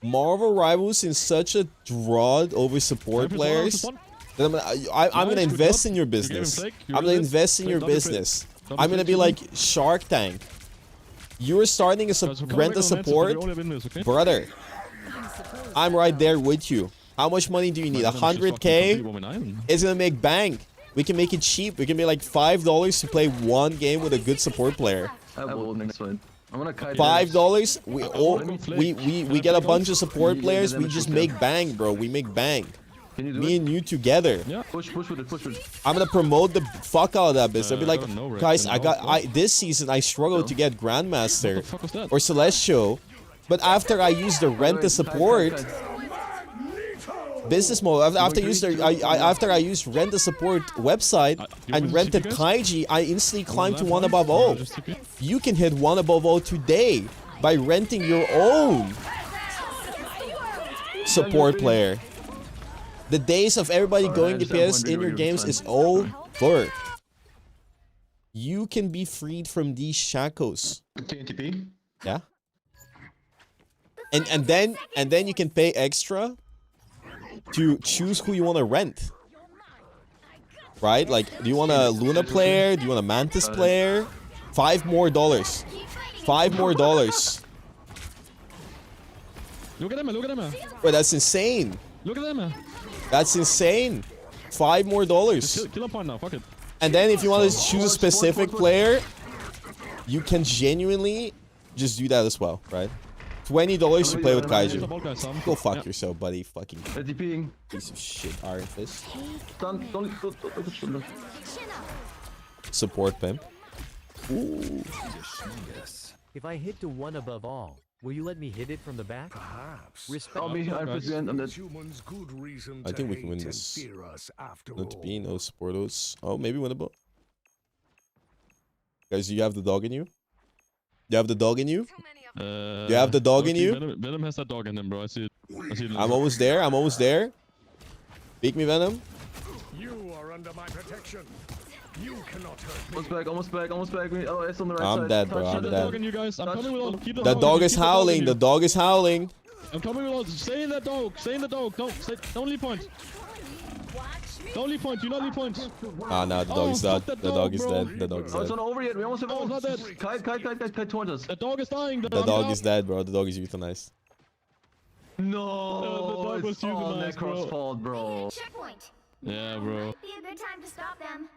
Marvel Rivals in such a drought over support players. That I'm gonna invest in your business. I'm gonna invest in your business. I'm gonna be like Shark Tank. You're starting a rent a support, brother. I'm right there with you. How much money do you need? 100k? It's gonna make bank. We can make it cheap. We can make like $5 to play one game with a good support player. I will next one. I'm gonna kite $5. We get a bunch of support players. We just make bang, bro. We make bang. Me and you together. Yeah. Push with it. I'm gonna promote the fuck out of that business. I'll be like, guys, this season I struggled to get Grandmaster or Celestial, but after I used the rent the support business mode, after I used rent the support website and rented Kaiji, I instantly climbed to 1 above 0. You can hit 1 above 0 today by renting your own support player. The days of everybody going DPS in your games is over. You can be freed from these shackles. TNTP? Yeah. And then you can pay extra to choose who you want to rent. Right? Like, do you want a Luna player? Do you want a Mantis player? $5 more. $5 more. Look at him. Wait, that's insane. Look at him. That's insane. $5 more. Kill a point now, fuck it. And then if you want to choose a specific player, you can genuinely just do that as well, right? $20 to play with Kaiju. Go fuck yourself, buddy. Fucking piece of shit, Iron Fist. Support pimp. Ooh. If I hit to 1 above all, will you let me hit it from the back? Perhaps. Respect. Humans good reason I think we can win hate this. and fear us after No all. TP, no supportos. Oh, maybe winnable. Guys, do you have the dog in you? You have the dog in you? You have the dog in you? Venom has that dog in him, bro. I see it. I'm almost there. Beat me, Venom. You are under my protection. You cannot hurt me. Almost back. Oh, it's on the right side. I'm dead, bro. I'm The dead. dog in you guys. I'm coming with all. Keep The dog is howling. The dog is howling. I'm coming with all. Stay in that dog. Stay in the dog. Don't leave point. Don't leave point. Do not leave point. Ah, no, the dog is dead. The dog is dead. The dog is Oh, it's dead. not over yet. We almost have it's not dead. Kite towards us. The dog is dying. The dog is dead, bro. The dog is euthanized. No, the dog was it's all euthanized, bro. Necros' fault, bro. Checkpoint. Yeah, bro. Be a good time to stop them.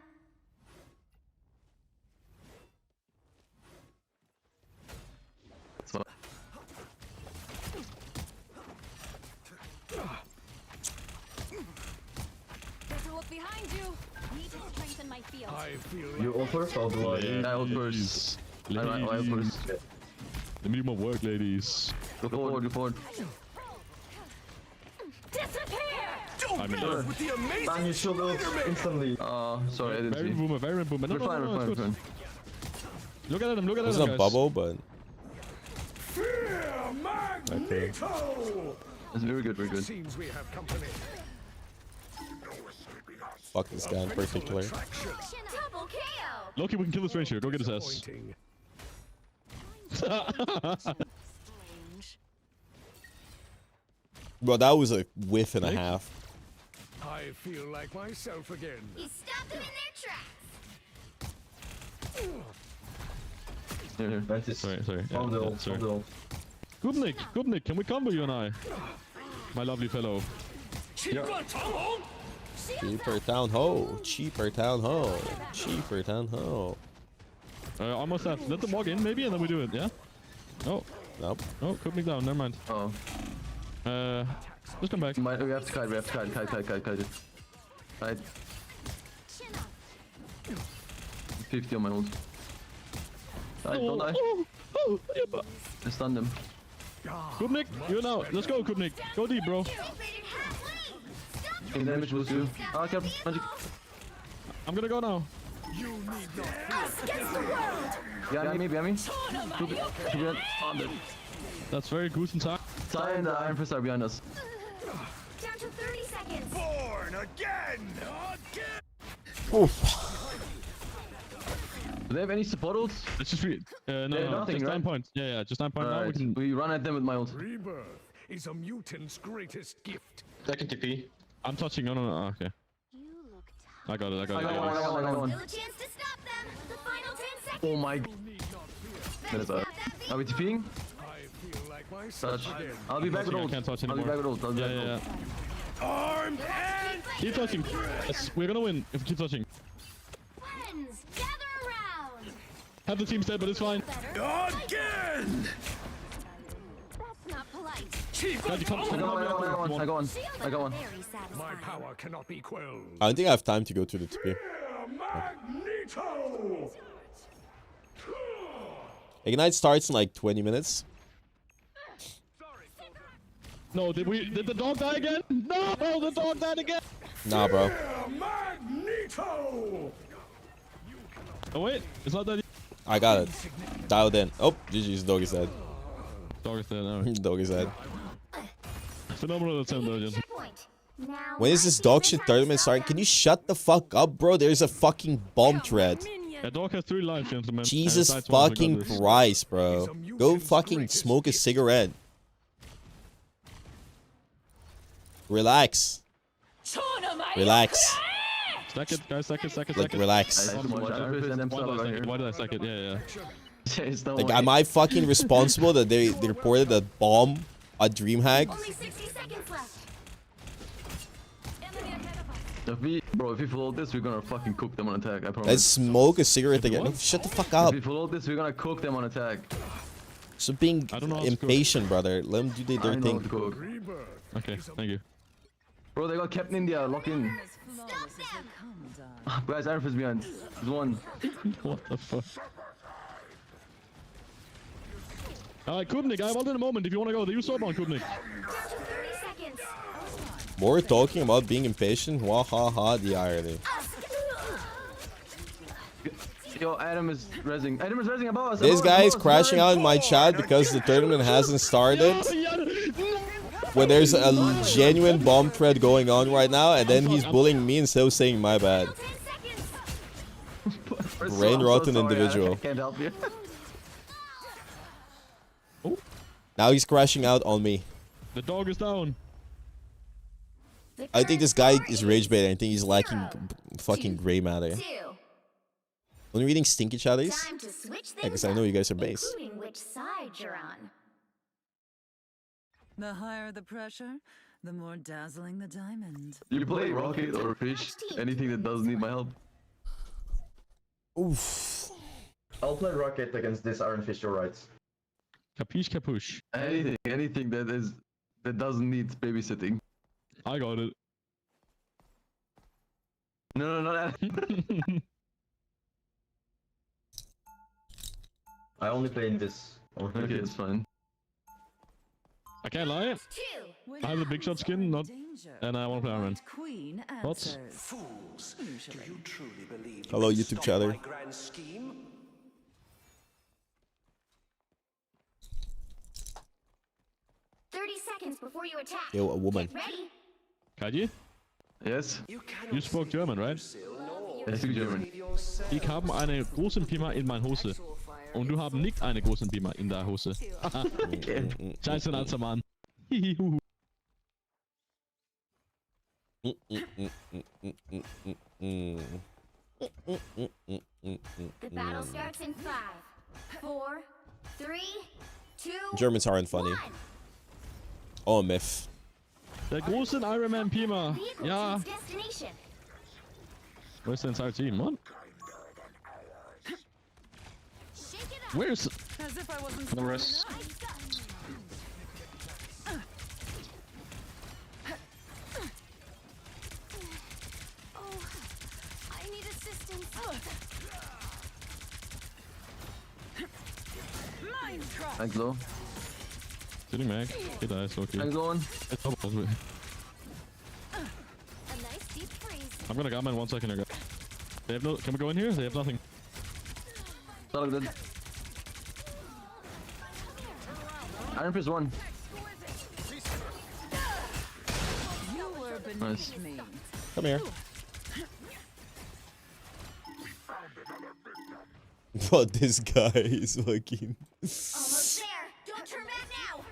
Better look behind you. Need to strengthen my field. I feel You ult first? I'll do it. I ult first. I ult first. Let me do my work, ladies. Go forward. Disappear! I'm in there. Bang your shield ult instantly. Sorry, I didn't see. Very boomer. No, We're fine. it's good. Look at him, It's guys. not bubble, but fear Magneto. That's very good. Seems we have company. fuck this guy in particular. Double KO. Loki, we can kill this range here. Go get his ass. Disappointing. Bro, that was a whiff and a half. I feel like myself again. He stopped them in their tracks. Here. Sorry. Found the ult, sorry. found the ult. Good Nick, can we combo you and I? My lovely fellow. Cheaper town ho. Cheaper town ho. Cheaper town ho. Almost that. Let them walk in maybe and then we do it, yeah? Oh. Nope. Oh, could me down, never mind. Oh. Just come back. We have to kite, kite. 50 on my ult. Don't die. I stunned him. Kubnik, you now. Let's go, Kubnik. Go deep, bro. Can damage boost you. Ah, careful. Magic. I'm gonna go now. Behind me. That's very good and time. Ty and the Iron Fist are behind us. Down to 30 seconds. Born again. Oof. Do they have any support ults? It's just free. No, nothing, just 9 right? points. Yeah, just 9 points. Now we can... We run at them with my ult. Rebirth is a mutant's greatest gift. Second TP. I'm touching. No. Okay. I got it. I got one. No chance to stop them. The final 10 seconds. Oh my. Are we TPing? I feel like myself Touch. again. I'll be back with I ult. can't touch I'll be anymore. back with ult. Yeah. Armed and Keep touching. Yes, we're gonna win if we keep touching. Friends, gather around. Have the team stay, but it's fine. again. That's not polite. Guys, you come. I got one. My power cannot be quelled. I don't think I have time to go to the TP. Magneto. Ignite starts in like 20 minutes. No, did the dog die again? No, the dog died again. Nah, bro. Magneto. Oh wait, it's not that. I got it. Dialed in. Oh, GG's dog is dead. Dog is dead now. Dog is dead. Phenomenal attempt, though, Jensen. When is this dog shit tournament starting? Can you shut the fuck up, bro? There's a fucking bomb threat. A dog has 3 lives, gentlemen. Jesus fucking Christ, bro. Go fucking smoke a cigarette. Relax. Relax. Stack it, guys, stack it. Like, relax. Why did I stack it? Yeah. Like, am I fucking responsible that they reported a bomb at DreamHack? Only 60 seconds left. If we follow this, we're gonna fucking cook them on attack. I promise. Let's smoke a cigarette again. No, shut the fuck up. If we follow this, we're gonna cook them on attack. So being impatient, brother. Let them do their thing. Okay, thank you. Bro, they got Captain India. Lock in. Guys, Iron Fist behind. There's one. What the fuck? Alright, Kubnik, I have ult in a moment if you wanna go. Use Sorbonne, Kubnik. More talking about being impatient. Wahaha, the irony. Yo, Adam is rezzing. Adam is rezzing above us. This guy is crashing out in my chat because the tournament hasn't started. When there's a genuine bomb thread going on right now, and then he's bullying me instead of saying my bad. Brain rotten individual. I can't help you. Now he's crashing out on me. The dog is down. I think this guy is rage baiting. I think he's lacking fucking gray matter. Only reading stinky chatties? Yeah, because I know you guys are base. Including which side you're on. The higher the pressure, the more dazzling the diamond. You play Rocket or Fish, anything that doesn't need my help. Oof. I'll play Rocket against this Iron Fist, you're right. Capiche capuche. Anything that doesn't need babysitting. I got it. No, that. I only play in this. Okay, it's fine. I can't lie. I have the big shot skin, and I want to play Iron Man. Queen Thoughts? Fools, do you truly believe you Hello, can YouTube stop chatter. my grand scheme? 30 seconds before you attack. Yo, a woman. Get ready. Kaji? Yes? You spoke German, right? I speak German. Ich habe eine große Pima in meiner Hose. Und du haben nicht eine großen Beamer in der Hose. Scheiße, alter Mann. The battle starts in 5, 4, 3, 2, Germans aren't funny. 1. Oh, Myth. Der große Iron Man Beamer. Vehicle Ja. to its destination. Where's the entire team, man? Where's... As if I wasn't No rest. Oh, I need assistance. Thanks, low. Sitting Mac. Get eyes, okay. Thanks, on. It's up, also. A nice deep freeze. I'm gonna got mine 1 second ago. They have no... Can we go in here? They have nothing. It's all good. Iron Fist 1. You were beneath Nice. me. Come here. Bro, this guy is fucking... Almost there. Don't turn back now.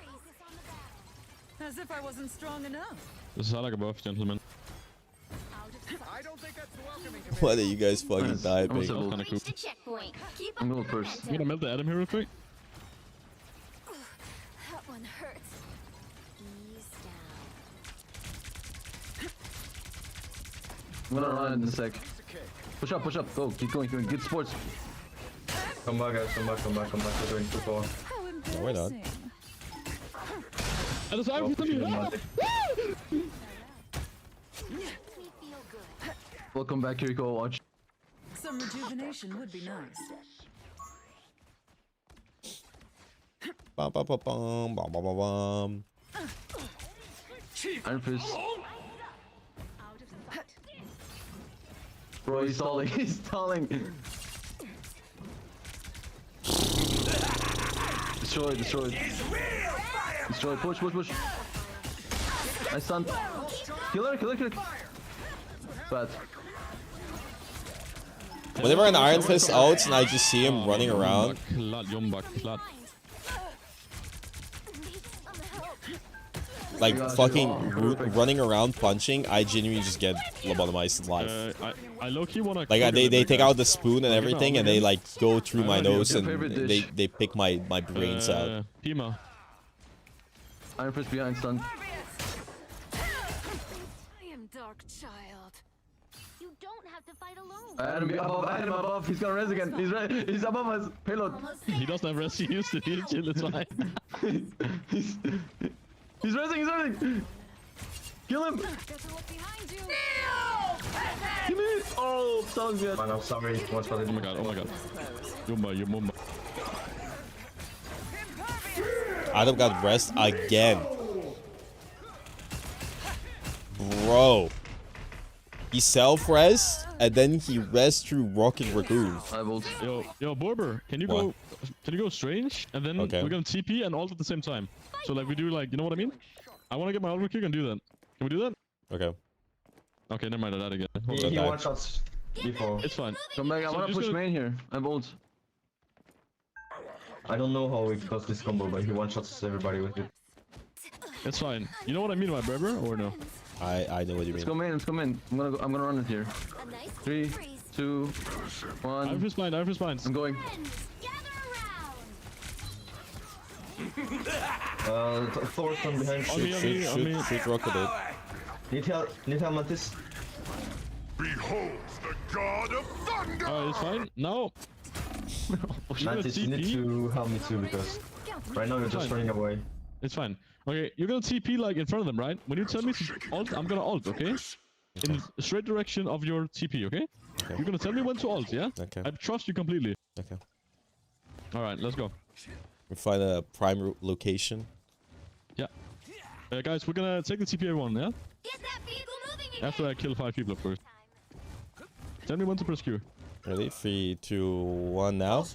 As if I wasn't strong enough. This is how I like above, gentlemen. I don't think that's welcoming. What are you guys fucking Nice. typing? Almost level. Kinda cool. Reach the checkpoint. Keep I'm up going the first. I'm gonna melt the Adam here real quick. That one hurts. Ease down. I'm gonna run in a sec. Push up, go. Keep going, Good sports. Come back, guys. Come back. We're going too far. How No, we're not. embarrassing. And it's Iron Fist on you. Welcome back, Kiriko. Watch. Some rejuvenation would be nice. Bum, bum, bum, bum, bum, bum, bum. Iron Fist. Bro, he's stalling. He's stalling. Destroyed. Destroyed. Push. I stunned. Kill her. Bad. Whenever an Iron Fist outs and I just see him running around, like fucking running around punching, I genuinely just get lobotomized in life. I low-key wanna... Like they take out the spoon and everything and they like go through my nose and they pick my brains out. Pima. Iron Fist behind stun. I am Dark Child. You don't have to fight alone. I had him above. He's gonna res again. He's above us. Payload. He doesn't have rest, he used it. He's chill, it's fine. He's resing. Kill him. Give me it. Oh, sounds good. Man, I'm sorry. One spot. Oh my god. Yumba. Adam got rest again. Bro. He self-res and then he res through Rocket Raccoon. Yo, Borber, can you go strange? And then we're gonna TP and ult at the same time. So like we do like, you know what I mean? I wanna get my ult kick and do that. Can we do that? Okay. Okay, never mind that again. He one shots before. It's fine. Come back, I wanna push main here. I have ult. I don't know how he does this combo, but he one shots everybody with it. It's fine. You know what I mean by Berber or no? I know what you mean. Let's go main. I'm gonna run it here. 3, 2, 1. Iron Fist blind. I'm going. Thor's from behind. Shoot Rocket it. Need help, Mantis. Behold the god of thunder! Alright, it's fine. Now. Mantis, you need to help me too because right now you're just running away. It's fine. Okay, you're gonna TP like in front of them, right? When you tell me to ult, I'm gonna ult, okay? In the straight direction of your TP, okay? You're gonna tell me when to ult, yeah? Okay. I trust you completely. Okay. Alright, let's go. We find a prime location. Yeah. Guys, we're gonna take the TP everyone, yeah? After I kill 5 people, of course. Tell me when to press Q. Ready? 3, 2, 1 now.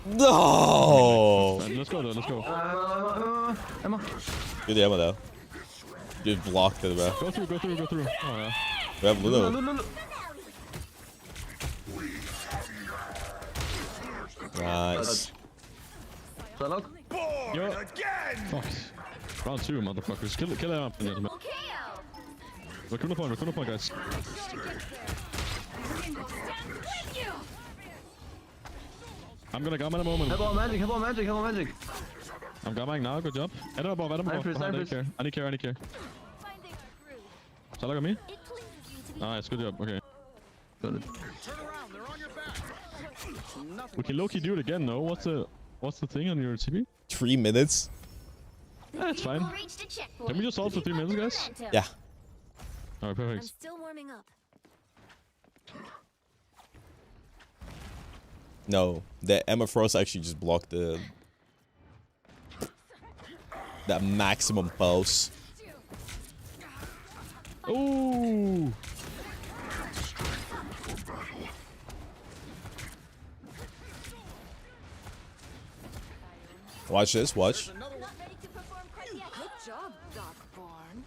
No! Let's go though, let's go. Emma. Good ammo though. Dude blocked it, bro. Go through. Oh yeah. We have Lulu. Nice. Yo. Fuck. Round 2, motherfuckers. Kill him up. Raccoon point, guys. I'm gonna gamma in a moment. Have all magic. I'm gamming now, good job. Head above. I need care. I need care. Shall I go me? Nice, good job. Okay. We can low-key do it again, though. What's the thing on your TP? 3 minutes. Yeah, it's fine. Can we just hold for 3 minutes, guys? Yeah. Alright, I'm perfect. still warming up. No, the Emma Frost actually just blocked that maximum pulse. Ooh. Watch this, watch. Good job, Darkborn.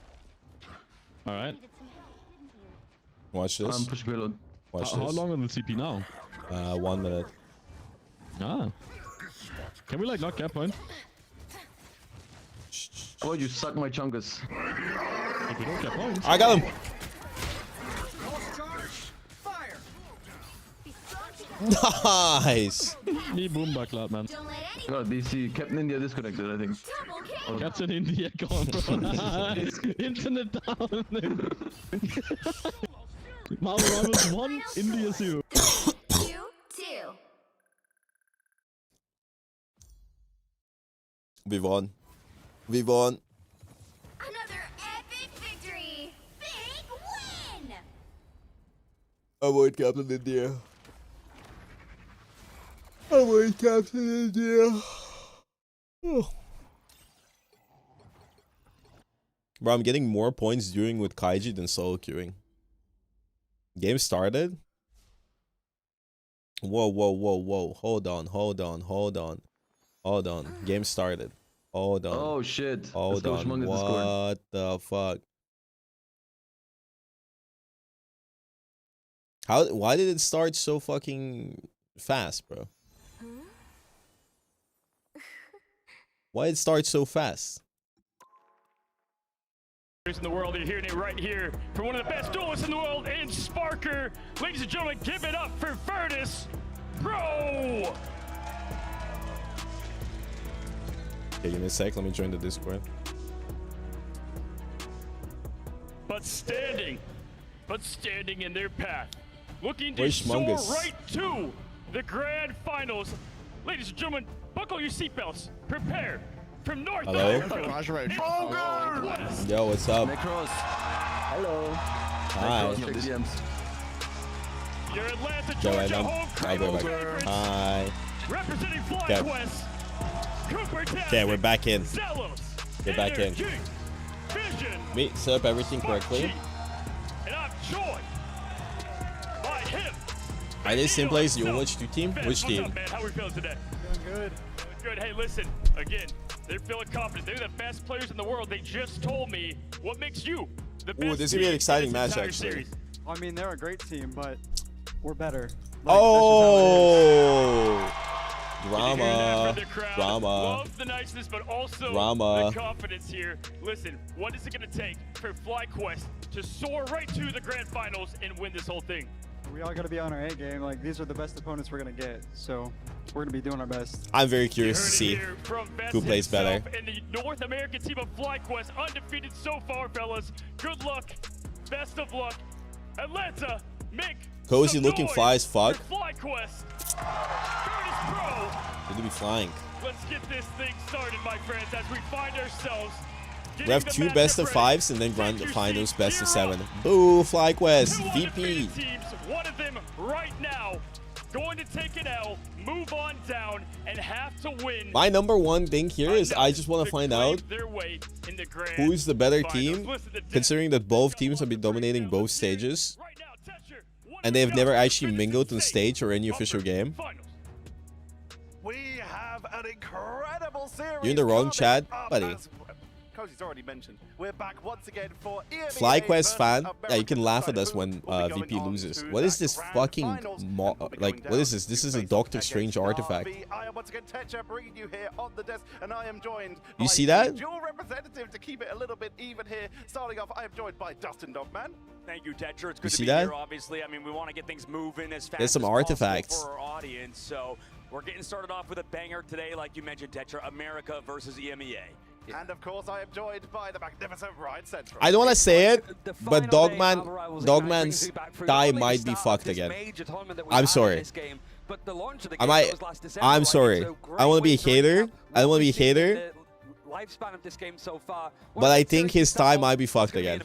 Alright. Watch this. Push payload. Watch How this. long on the CP now? 1 minute. Ah. Can we like not cap point? Oh, you suck my chunkus. If we don't cap points. I got him. Nice. Me boom back loud, man. Oh, DC. Captain India disconnected, I think. Oh, Captain India gone, bro. Internet down. Marvel Rivals 1, India 0. 2-2. We won. We won. Another epic victory. Big win. Avoid Captain India. Avoid Captain India. Oh. Bro, I'm getting more points during with Kaiji than solo queuing. Game started? Whoa. Hold on. Game started. Hold on. Oh shit. Hold on. What the fuck? Why did it start so fucking fast, bro? Why did it start so fast? In the world, you're hearing it right here from one of the best duelists in the world, in Sparker. Ladies and gentlemen, give it up for Virtus, bro. Okay, give me a sec. Let me join the Discord. But standing in their path, looking to Where's soar Schmungus? right to the grand finals. Ladies and gentlemen, buckle your seatbelts. Prepare. From North Hello? America, Bogur! Yo, what's up? Hello. Hi. Your Atlanta, Yo, Georgia I'm home I'll be crowd back. favorites. Hi. Representing Okay. FlyQuest, Cooper Okay, we're back in. Zelos, We're back in. Energy, Vision, Me set up everything correctly. and I'm joined by him. I did same place. You which team? Ben, Which what's team? up, man? How we feeling today? Doing good. Good. Hey, listen, again, they're feeling confident. They're the best players in the world. They just told me what makes you the best. Ooh, this is gonna be an team exciting in this match, entire actually. series. I mean, they're a great team, but we're better. Oh, Drama. drama. Love the niceness, but also Drama. the confidence here. Listen, what is it going to take for FlyQuest to soar right to the grand finals and win this whole thing? We all got to be on our A game. Like, these are the best opponents we're going to get. So we're going to be doing our best. I'm very curious to see who plays better. And the North American team of FlyQuest, undefeated so far, fellas. Good luck. Best of luck. Atlanta, make Cozy some looking noise fly as fuck. for FlyQuest. Virtus Pro. Good to be flying. Let's get this thing started, my friends, as we find ourselves. We have 2 best of 5s and then grand finals best of 7. Boo, FlyQuest, VP. Teams, one of them right now, going to take an L, move on down, and have to win. My number one thing here is I just want to find out their way in the grand who's the better finals. team, Listen to considering that both teams have been dominating both stages, and they've never actually mingled on stage or any official game. We have an incredible series. You're in the wrong chat, buddy. Cozy's already mentioned, we're back once again for EMEA FlyQuest fan, versus yeah, you can laugh at American us when side. Who will be VP going on loses. to What is that this grand fucking finals and like? will be What going is this? This is a down Doctor against Strange artifact. Navi. I am once again Tetra bringing you here on the desk, and I am joined You by see the that? dual representative to keep it a little bit even here. Starting off, I am joined by Dustin Dogman. Thank you, Tetra. It's You good to see be that? here, obviously. I mean, we want to get things moving as fast There's some as artifacts. possible for our audience. So we're getting started off with a banger today, like you mentioned, Tetra. America versus EMEA. And of course, I am joined by the magnificent Ryan Central. I don't want to say it, but Dogman's die might be fucked again. I'm sorry. I'm sorry. I want to be a hater. I don't want to be a hater. But I think his tie might be fucked again.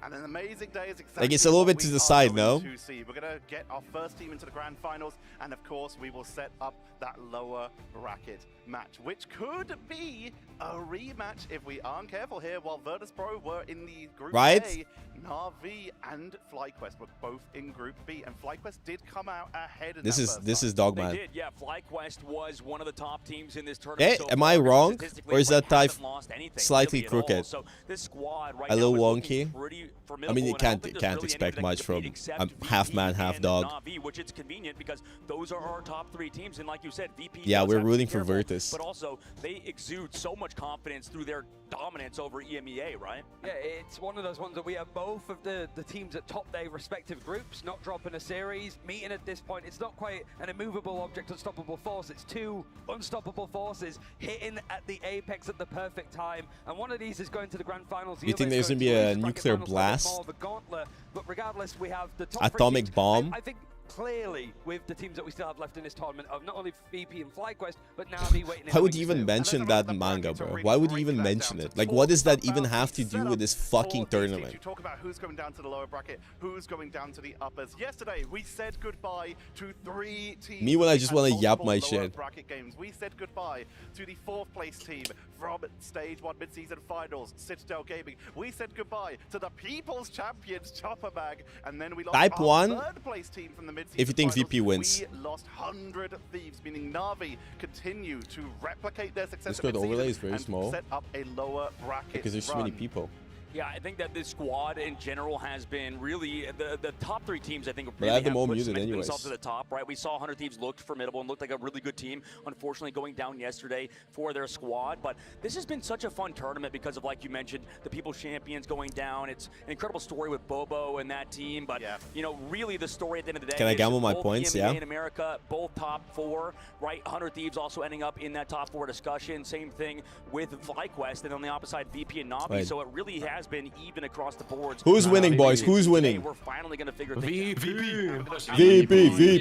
And an amazing day is exactly Like, it's a little bit what to we the are side, going no? to see. We're going to get our first team into the grand finals, and of course, we will set up that lower bracket match, which could be a rematch if we aren't careful here. While Virtus Pro were in the group Right? A, Na'Vi and FlyQuest were both in group B, and FlyQuest did come out ahead in This that is first this time. is Dogman. They did, yeah. FlyQuest was one of the top teams in this tournament. Hey, so am I far. wrong, Statistically, or is that they tie haven't lost anything, slightly really, at all. crooked? So this squad right A little now is looking wonky. pretty I formidable, mean, you and I don't can't think there's can't really expect anyone that much can from compete except a half man, VP half and dog. Na'Vi, which it's convenient because those are our top three teams, and like you said, VP. Yeah, does we're have to be rooting for careful, Virtus. but also they exude so much confidence through their dominance over EMEA, right? Yeah, it's one of those ones that we have both of the teams that top their respective groups, not dropping a series, meeting at this point. It's not quite an immovable object, unstoppable force. It's two unstoppable forces hitting at the apex at the perfect time. And one of these is going to the grand finals. The You think there's going to be a nuclear blast? More of a gauntlet. But regardless, we have the top three Atomic teams. bomb? I think clearly with the teams that we still have left in this tournament of not only VP and FlyQuest, but Na'Vi waiting in Why would the you wings even too. mention that in manga, bro? Why would you even mention it? Like, what does that even have to do with this fucking tournament? You talk about who's going down to the lower bracket, who's going down to the uppers. Yesterday, we said goodbye to 3 teams. Me when I just want to and yap my multiple lower shit. bracket games. We said goodbye to the 4th place team from Stage 1 Mid-Season Finals, Citadel Gaming. We said goodbye to the People's Champions, Chopper Bag, and then we lost Type our 1, 3rd place team from the Mid-Season if you think Finals. VP wins. We lost 100 Thieves, meaning Na'Vi continue to replicate their success Discord in mid-season overlay is very and small. set up a lower bracket Because there's so many run. people. Yeah, I think that this squad in general has been really the top 3 teams. I think But I really have them all put muted anyways. themselves to the top, right? We saw 100 Thieves looked formidable and looked like a really good team. Unfortunately, going down yesterday for their squad. But this has been such a fun tournament because of, like you mentioned, the People's Champions going down. It's an incredible story with Bobo and that team. But you know, really, the story at the end of the day. Can I is gamble my both points? EMEA Yeah. and America, both top 4, right? 100 Thieves also ending up in that top 4 discussion. Same thing with FlyQuest, and on the opposite side, VP and Na'Vi. Right. So it really has been even across the boards. Who's winning, boys? Who's winning? We're finally going to figure things out. VP.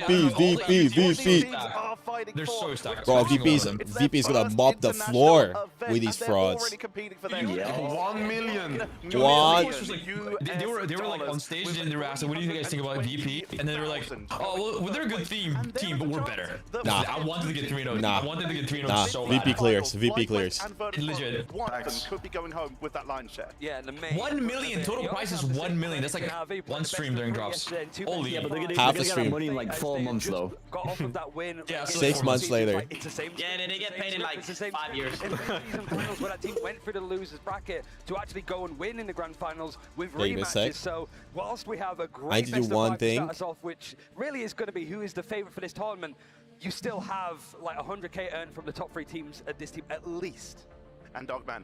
They're so stacked. Bro, VP's gonna mop the floor with these frauds. 1 million. They were like on stage and they were asking, what do you guys think about VP? And then they were like, oh, well, they're a good team, but we're better. Nah. I wanted to get 3-0. Nah. I wanted to get 3-0 Nah. so VP bad. clears. VP clears. Legit. One of them could be going home with that line share. Yeah, and the main 1 million. Total price is 1 million. That's like one stream during drops. Holy. Yeah, but they're gonna Half a get stream. that money in like 4 months though. Got off of that win. Yeah, so 6 months later. It's the same. Yeah, they get paid in like 5 years. In the season finals, where that team went through the losers bracket to actually go and win in the grand finals with Wait a sec. rematches. So whilst we have a great I need to do best of one five to thing. start us off, which really is going to be who is the favorite for this tournament, you still have like 100k earned from the top 3 teams at this team at least. And Dogman,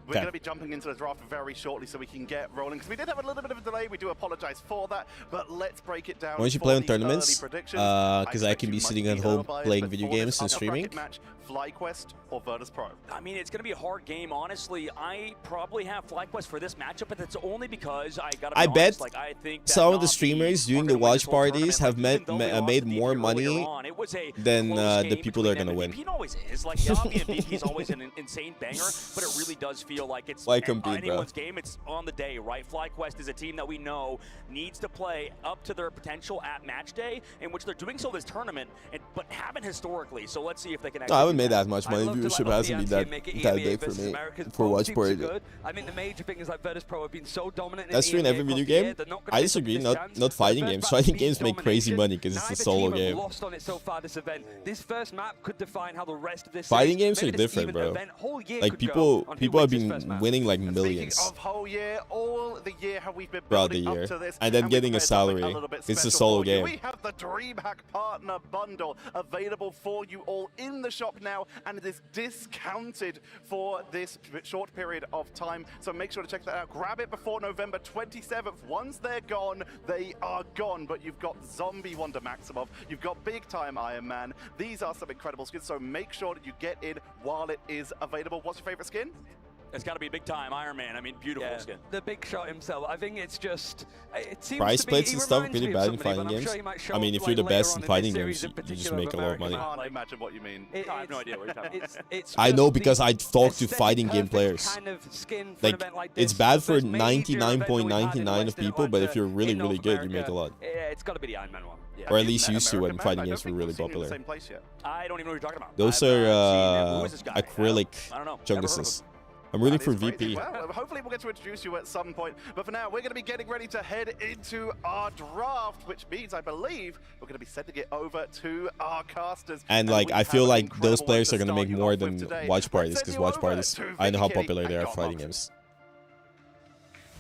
we're Okay. going to be jumping into the draft very shortly so we can get rolling, because we did have a little bit of a delay. We do apologize for that, but let's break it down. Why don't you for play on the tournaments? early predictions. Because I expect can be you might sitting at a home little biased, playing but video for this games and upper streaming. bracket match, FlyQuest or Virtus Pro? I mean, it's going to be a hard game, honestly. I probably have FlyQuest for this matchup, but that's only because I got to be I honest, bet like, I think that some of the Na'Vi streamers are doing gonna the win watch this whole parties have tournament. Even though they lost made to VP more earlier money on, it was a than close the game people that are between gonna them, win. and VP always is. Like, Na'Vi and VP is always an insane banger, but it really does feel like it's Why compete, bro? anyone's game. It's on the day, right? FlyQuest is a team that we know needs to play up to their potential at match day, in which they're doing so this tournament, but haven't historically. So let's see if they can actually I haven't do made that much money. I'd love to Viewership let hasn't been the that anti-make it that EMEA big for versus me America's for both watch teams are party. good. I mean, the major thing is like Virtus Pro have been so dominant. That's true in every video game. I disagree. Not fighting games. Fighting games make crazy money because it's a solo game. far this event. This first map could define how the rest of this Fighting series, games are maybe this different, even bro. event, whole year Like could people go on who people have wins this first been map. winning like Speaking millions of whole year, all the year how we've been throughout the building year, up to this, and then we getting a prepared something salary. little bit It's a special solo for you. game. We have the DreamHack Partner Bundle available for you all in the shop now, and it is discounted for this short period of time. So make sure to check that out. Grab it before November 27th. Once they're gone, they are gone. But you've got Zombie Wonder Maximov, you've got Big Time Iron Man. These are some incredible skins, so make sure that you get in while it is available. What's your favorite skin? It's got to be Big Time Iron Man. I mean, beautiful skin. The big shot himself. I think it's just it seems Price to be, splits he and stuff reminds really me of bad in somebody, fighting but I'm games. sure he might show I mean, up, if you're like, the best later in on fighting this games, series in you just particular make a lot of money. I can't imagine what you mean. I have no idea what you're talking about. It's I know just because the I talked to aesthetic fighting game perfect players. kind of skin for an Like, event like it's this. bad The for first major event that we've had in 99.99 of Western people, but if Atlanta you're really, in really North good, you make America, a lot. Yeah, it's got to be the Iron Man one. Yeah. Or at least used to when American fighting Man, I games don't were think really we've seen you in popular. the same place yet. I don't even know what you're talking about. Those I've are not seen him. Who is this guy? acrylic I don't know. chunguses. I'm rooting for VP. Well, hopefully we'll get to introduce you at some point. But for now, we're going to be getting ready to head into our draft, which means, I believe, we're going to be sending it over to our casters. And like, we I have feel an like those incredible players one are gonna start make you more off with than today. watch Let's parties, send because you watch over parties, to I know how Vicky popular they and are fighting Gotham. games.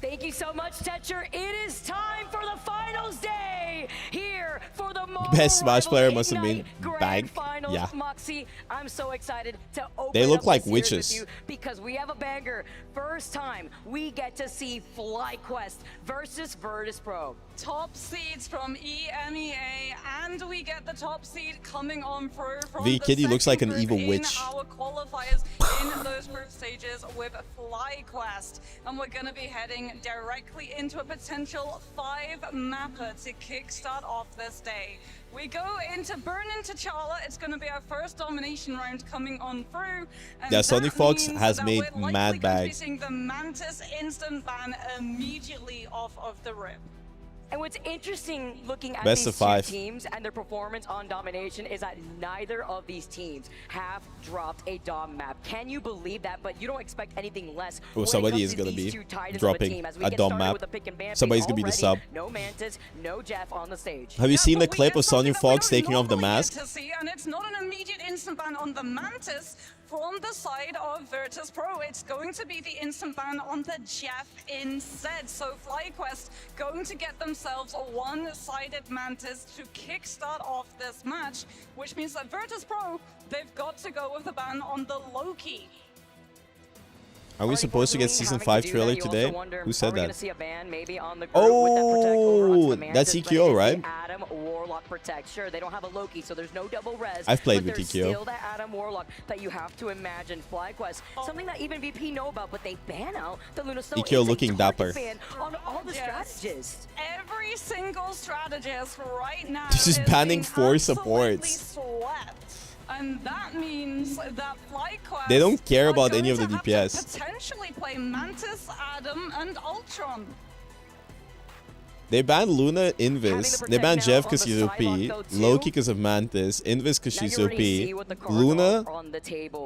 Thank you so much, Tetcher. It is time for the finals day here for the Best Smash player must have Ignite been Grand Bag. Finals. Yeah. Moxie, I'm so excited to open They look up like this series witches. with you because we have a banger. First time we get to see FlyQuest versus Virtus Pro. Top seeds from EMEA, and we get the top seed coming on through from V the Kitty looks like an second evil group witch. in our qualifiers in those group stages with FlyQuest, and we're going to be heading directly into a potential 5-mapper to kickstart off this day. We go into Burn into T'Challa. It's going to be our first domination round coming on through. And Yeah, Sonic that Fox means has that made we're likely mad going to be bag. seeing the Mantis instant ban immediately off of the rip. And what's interesting looking at Best these of 5. two teams and their performance on domination is that neither of these teams have dropped a dom map. Can you believe that? But you don't expect anything less. Oh, when it somebody comes is to gonna these be two titans of dropping team. As we a get dom started map. with the pick and ban phase Somebody's gonna be the already, sub. No Mantis, no Jeff on the stage. Have you seen the clip of Sonic Fox we taking off the normally mask? get to see, and it's not an immediate instant ban on the Mantis from the side of Virtus Pro. It's going to be the instant ban on the Jeff instead. So FlyQuest going to get themselves a one-sided Mantis to kickstart off this match, which means that Virtus Pro, they've got to go with the ban on the Loki. Are we supposed to get season 5 trailer today? Who said Are we gonna that? see a ban maybe on the group Oh, with that protect that's over onto the Mantis, EQO, but it is right? the Adam Warlock protect. Sure, they don't have a Loki, so there's no double res. I've played but with there's EQO. still that Adam Warlock that you have to imagine. FlyQuest, something that even VP know about, but they ban out the Luna Soul. EQO It's a looking target dapper. ban on all the strategists. Every single strategist right now This is banning being 4 absolutely supports. swept. And that means that FlyQuest They don't care are about going any of the to have to DPS. potentially play Mantis, Adam, and Ultron. They banned Luna, Invis. They banned Jeff because he's OP. Loki because of Mantis. Invis because she's OP. Luna.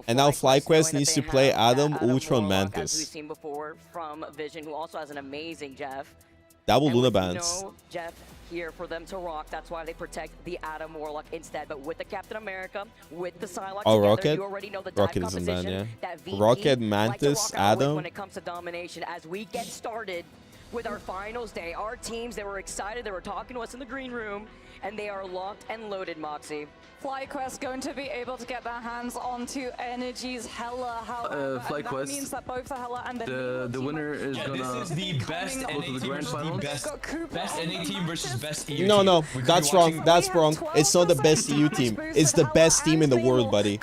And now FlyQuest needs to play Adam, Ultron, As we've Mantis. seen before from Vision, who also has an amazing Jeff. Double And Luna with bans. no Jeff here for them to rock. That's why they protect the Adam Warlock instead. But with the Captain America, with the Psylocke Oh, together, Rocket? you already know the dive Rocket isn't banned, composition yeah. that VP Rocket, like to Mantis, rock out with Adam. when it comes to domination. As we get started with our finals day, our teams, they were excited. They were talking to us in the green room, and they are locked and loaded, Moxie. FlyQuest going to be able to get their hands onto Energy's Hela. However, that FlyQuest, means that both the Hela and the the winner is Yeah, gonna this is the best go NA to the team grand versus the finals. best NA team versus best EU No, team. no, We could be that's watching- wrong. That's wrong. It's not the best EU team. It's the best team in the world, buddy.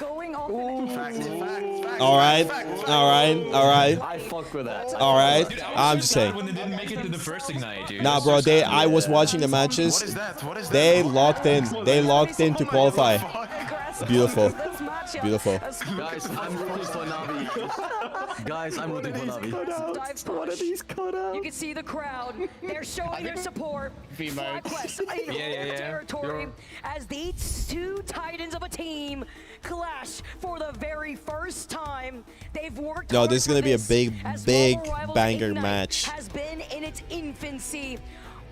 All right, all right, all right. I fuck with that. All right. I'm just saying. When they didn't make it to the first Ignite, dude. Nah, That's bro. so sad. I was watching the matches. They locked in. They locked in to qualify. Beautiful. Beautiful. Guys, I'm rooting for Navi. Guys, I'm rooting for Navi. One of these cut You can see the crowd. They're showing their support. FlyQuest in home territory as these two titans of a team clash for the very first time. They've worked No, hard this is for gonna be a this, big, as big Marvel Rivals banger Ignite match. has been in its infancy.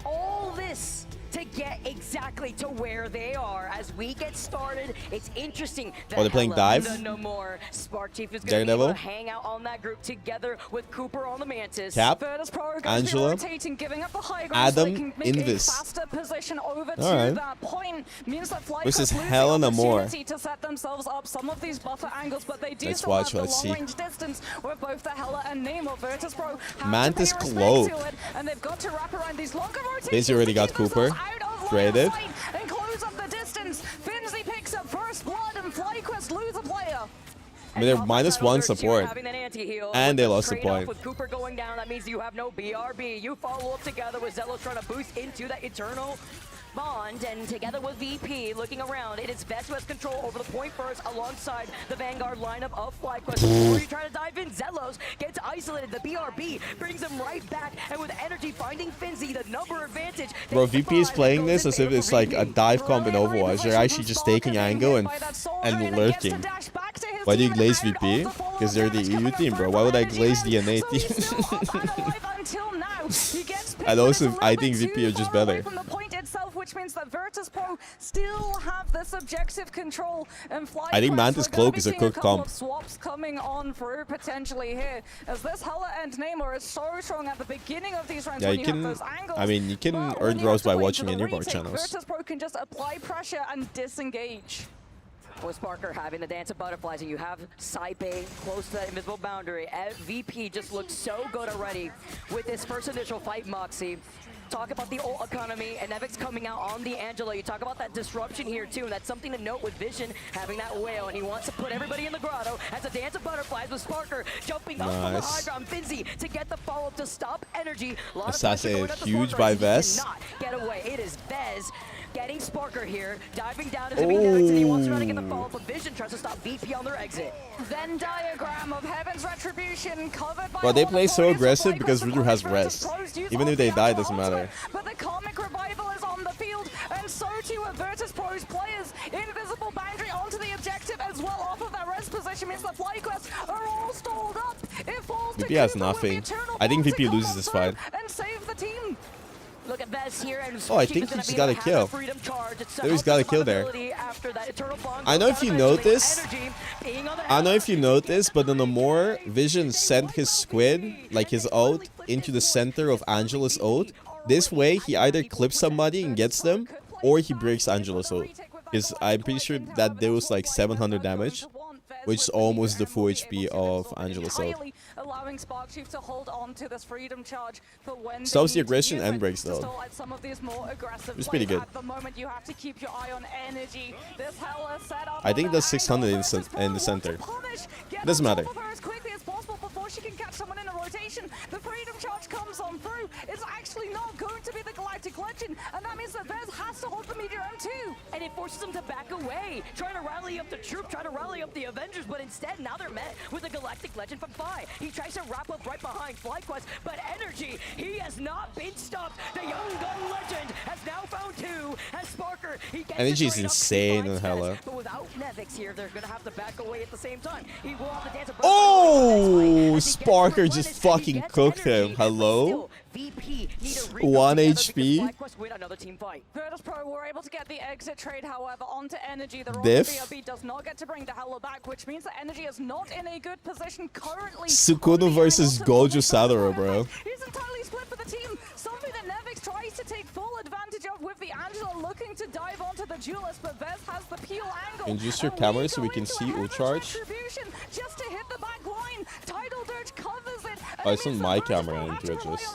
All this to to get exactly to where they are. As we get started, it's interesting. Oh, they're playing dive? No more. Spark Chief is going to be able to hang out on that group together with Cooper on the Mantis. Cap, Angela, Adam, Invis. Alright. Versus Helena Moore. To set themselves up some of these buffer angles, but they do let's still watch, have the let's long range distance where both the Hela and Namor Virtus Pro have Mantis to pay respect Cloak. to it, and they've got to wrap around these longer rotations. Daisy already got Cooper. Traded. And close up the distance. Finzi picks up first blood and FlyQuest lose a player. I mean, they're -1 support. And they lost the point. With Cooper going down, that means you have no BRB. You follow up together with Zelos trying to boost into that eternal bond, and together with VP looking around, it is Vez who has control over the point first alongside the Vanguard lineup of FlyQuest. Before you try to dive in, Zelos gets isolated. The BRB brings him right back, and with energy finding Finzi, the number advantage. Bro, VP is playing this as if it's like a dive comp in Overwatch. They're actually just taking angle and lurking. Why do you glaze VP? Because they're the EU team, bro. Why would I glaze the NA team? And also, I think VP are just better. Which means that Virtus Pro still have this objective control, and I think Mantis Cloak is a cooked comp. Swaps coming on through potentially here, as this Hela and Namor is so strong at the beginning of these rounds. Yeah, when you can. have those angles, I mean, you can earn bros by watching any of our channels. Virtus Pro can just apply pressure and disengage. With Sparker having the dance of butterflies, and you have Saipe close to that invisible boundary. VP just looks so good already with this first initial fight, Moxie. Talk about the ult economy, and Nevix coming out on the Angela. You talk about that disruption here too, and that's something to note with Vision having that whale, and he wants to put everybody in the grotto as a dance of butterflies with Sparker jumping up from the high ground. Finzi to get the follow-up to stop energy. Assassin huge by Vez. Not get away. It is Vez getting Sparker here, diving down into Nevix, and he wants to try to get the follow-up, but Vision tries to stop VP on their exit. Venn diagram of Heaven's Retribution covered by Well, they play so aggressive because Ruder has rest. Even if they die, it doesn't matter. But the Karmic Revival is on the field, and so too are Virtus Pro's players. Invisible boundary onto the objective as well off of that rest position means the FlyQuest are all stalled up. It falls VP has nothing. I think VP loses this fight. And save the team. Look at Vez here, and oh, I think he's got a kill. There he's got a kill there. I know if you notice, but then the more Vision sent his squid, like his ult, into the center of Angela's ult, this way he either clips somebody and gets them, or he breaks Angela's ult. Because I'm pretty sure that there was like 700 damage, which is almost the full HP of Angela's ult. Allowing Spark Chief to hold on to this freedom charge for when stops the aggression and breaks though. It's pretty good. At the moment, you have to keep your eye on energy. This Hela set up I think that's 600 in the center. Doesn't matter. As quickly as possible before she can catch someone in a rotation. The freedom charge comes on through. It's actually not going to be the Galactic Legend, and that means that Vez has to hold the Meteor M2. And it forces them to back away, trying to rally up the troop, trying to rally up the Avengers, but instead now they're met with a Galactic Legend from Phi. He tries to wrap up right behind FlyQuest, but energy, he has not been stopped. The Young Gun Legend has now found two, as Sparker, he gets energy is insane in Hela. But without Nevix here, they're gonna have to back away at the same time. He will have to dance. Oh, Sparker just fucking cooked him. Hello? 1 HP. Virtus Pro were able to get the exit trade, however, onto energy. The BRB does not get to bring the Hela back, which means that energy is not in a good position currently. Sukunu versus Gojo Sadara, bro. He's entirely split for the team. Something that Nevix tries to take full advantage of with the Angela looking to dive onto the duelist, but Vez has the peel angle. Adjust your camera so we can see ult charge. Just to hit the back line. Tidal Dirge covers it. Oh, it's on my camera I need to adjust.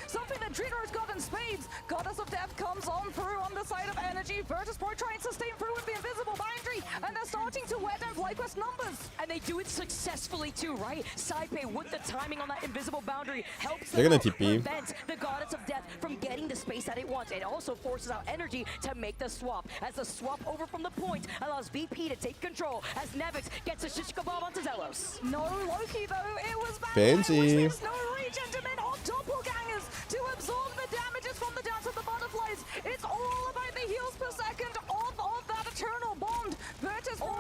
Something that Dreenor's got in spades. Goddess of Death comes on through on the side of energy. Virtus Pro trying to sustain through with the invisible boundary, and they're starting to wear down FlyQuest numbers. And they do it successfully too, right? Saipe with the timing on that invisible boundary helps they're gonna TP. Prevent the Goddess of Death from getting the space that it wants. It also forces out energy to make the swap. As the swap over from the point allows VP to take control as Nevix gets a shish kebab onto Zelos. No Loki though, it was bad. Fancy. No Regentiment or doppelgangers to absorb the damages from the dance of the butterflies. It's all about the heals per second of that eternal bond.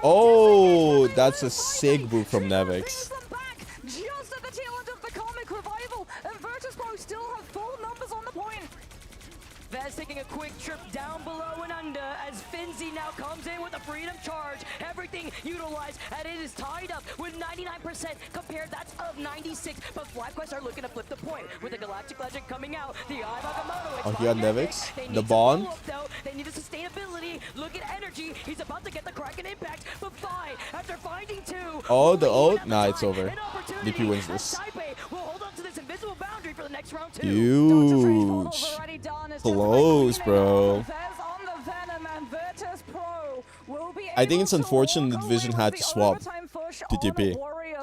Oh, that's a sick move from Nevix. Just at the tail end of the Karmic Revival, and Virtus Pro still have full numbers on the point. Vez taking a quick trip charge, everything utilized, and it is tied up with 99% compared. That's of 96. But FlyQuest are looking to flip the point with the Galactic Legend coming out. The Eye of Agamotto. Oh, he got Nevix. The Bond. They need a sustainability. Look at energy. He's about to get the Kraken impact. But Fi, after finding two. Oh, the ult? Nah, it's over. VP wins this. Will hold on to this invisible boundary for the next round too. Huge. Close, bro. I think it's unfortunate the division had to swap to DP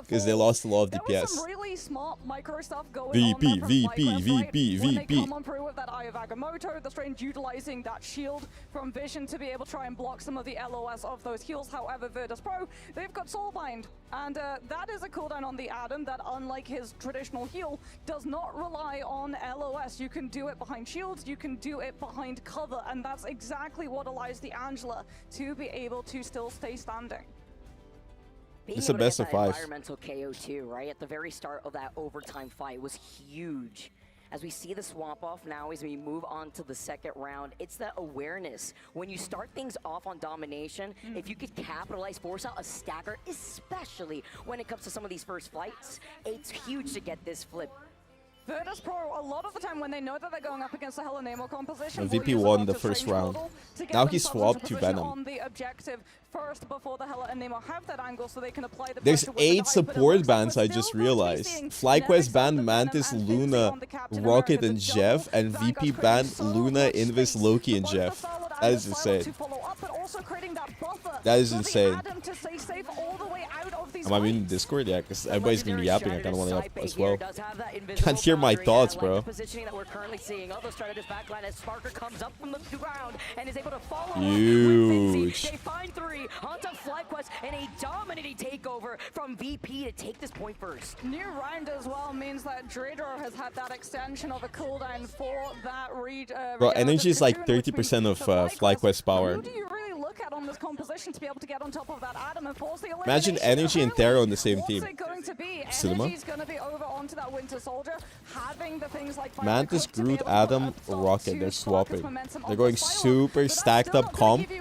because they lost a lot of DPS. Really smart micro stuff going VP, on VP. When they come on through with that Eye of Agamotto, the Strange utilizing that shield from Vision to be able to try and block some of the LOS of those heals. However, Virtus Pro, they've got Soulbind, and that is a cooldown on the Adam that, unlike his traditional heal, does not rely on LOS. You can do it behind shields, you can do it behind cover, and that's exactly what allows the Angela to be able to still stay standing. It's the best of 5. Environmental KO too, right? At the very start of that overtime fight was huge. As we see the swap off now, as we move on to the second round, it's that awareness. When you start things off on domination, if you could capitalize, force out a stagger, especially when it comes to some of these first fights, it's huge to get this flip. Virtus Pro, a lot of the time when they know that they're going up against the Hella Nemo composition, VP won the first round. Now he swapped to Venom. On the objective first before the Hella and Nemo have that angle so they can apply the There's 8 support bans, I just realized. FlyQuest banned Mantis, Luna, Rocket, and Jeff, and VP banned Luna, Invis, Loki, and Jeff. That is insane. That is insane. Am I in Discord? Yeah, because everybody's gonna be yapping. I kind of want to yap as well. Can't hear my thoughts, bro. Huge. They find 3 onto FlyQuest and a dominating takeover from VP to take this point first. New round as well means that Dredro has had that extension of a cooldown for that read. Bro, energy is like 30% of FlyQuest power. Who do you really look at on this composition to be able to get on top of that Adam and force the elimination? Imagine Energy and Terra on the same team. Cinema. Energy's going to be over onto that Winter Soldier, having the things like Mantis, Groot, Adam, Rocket. They're swapping. They're going super stacked up comp. They're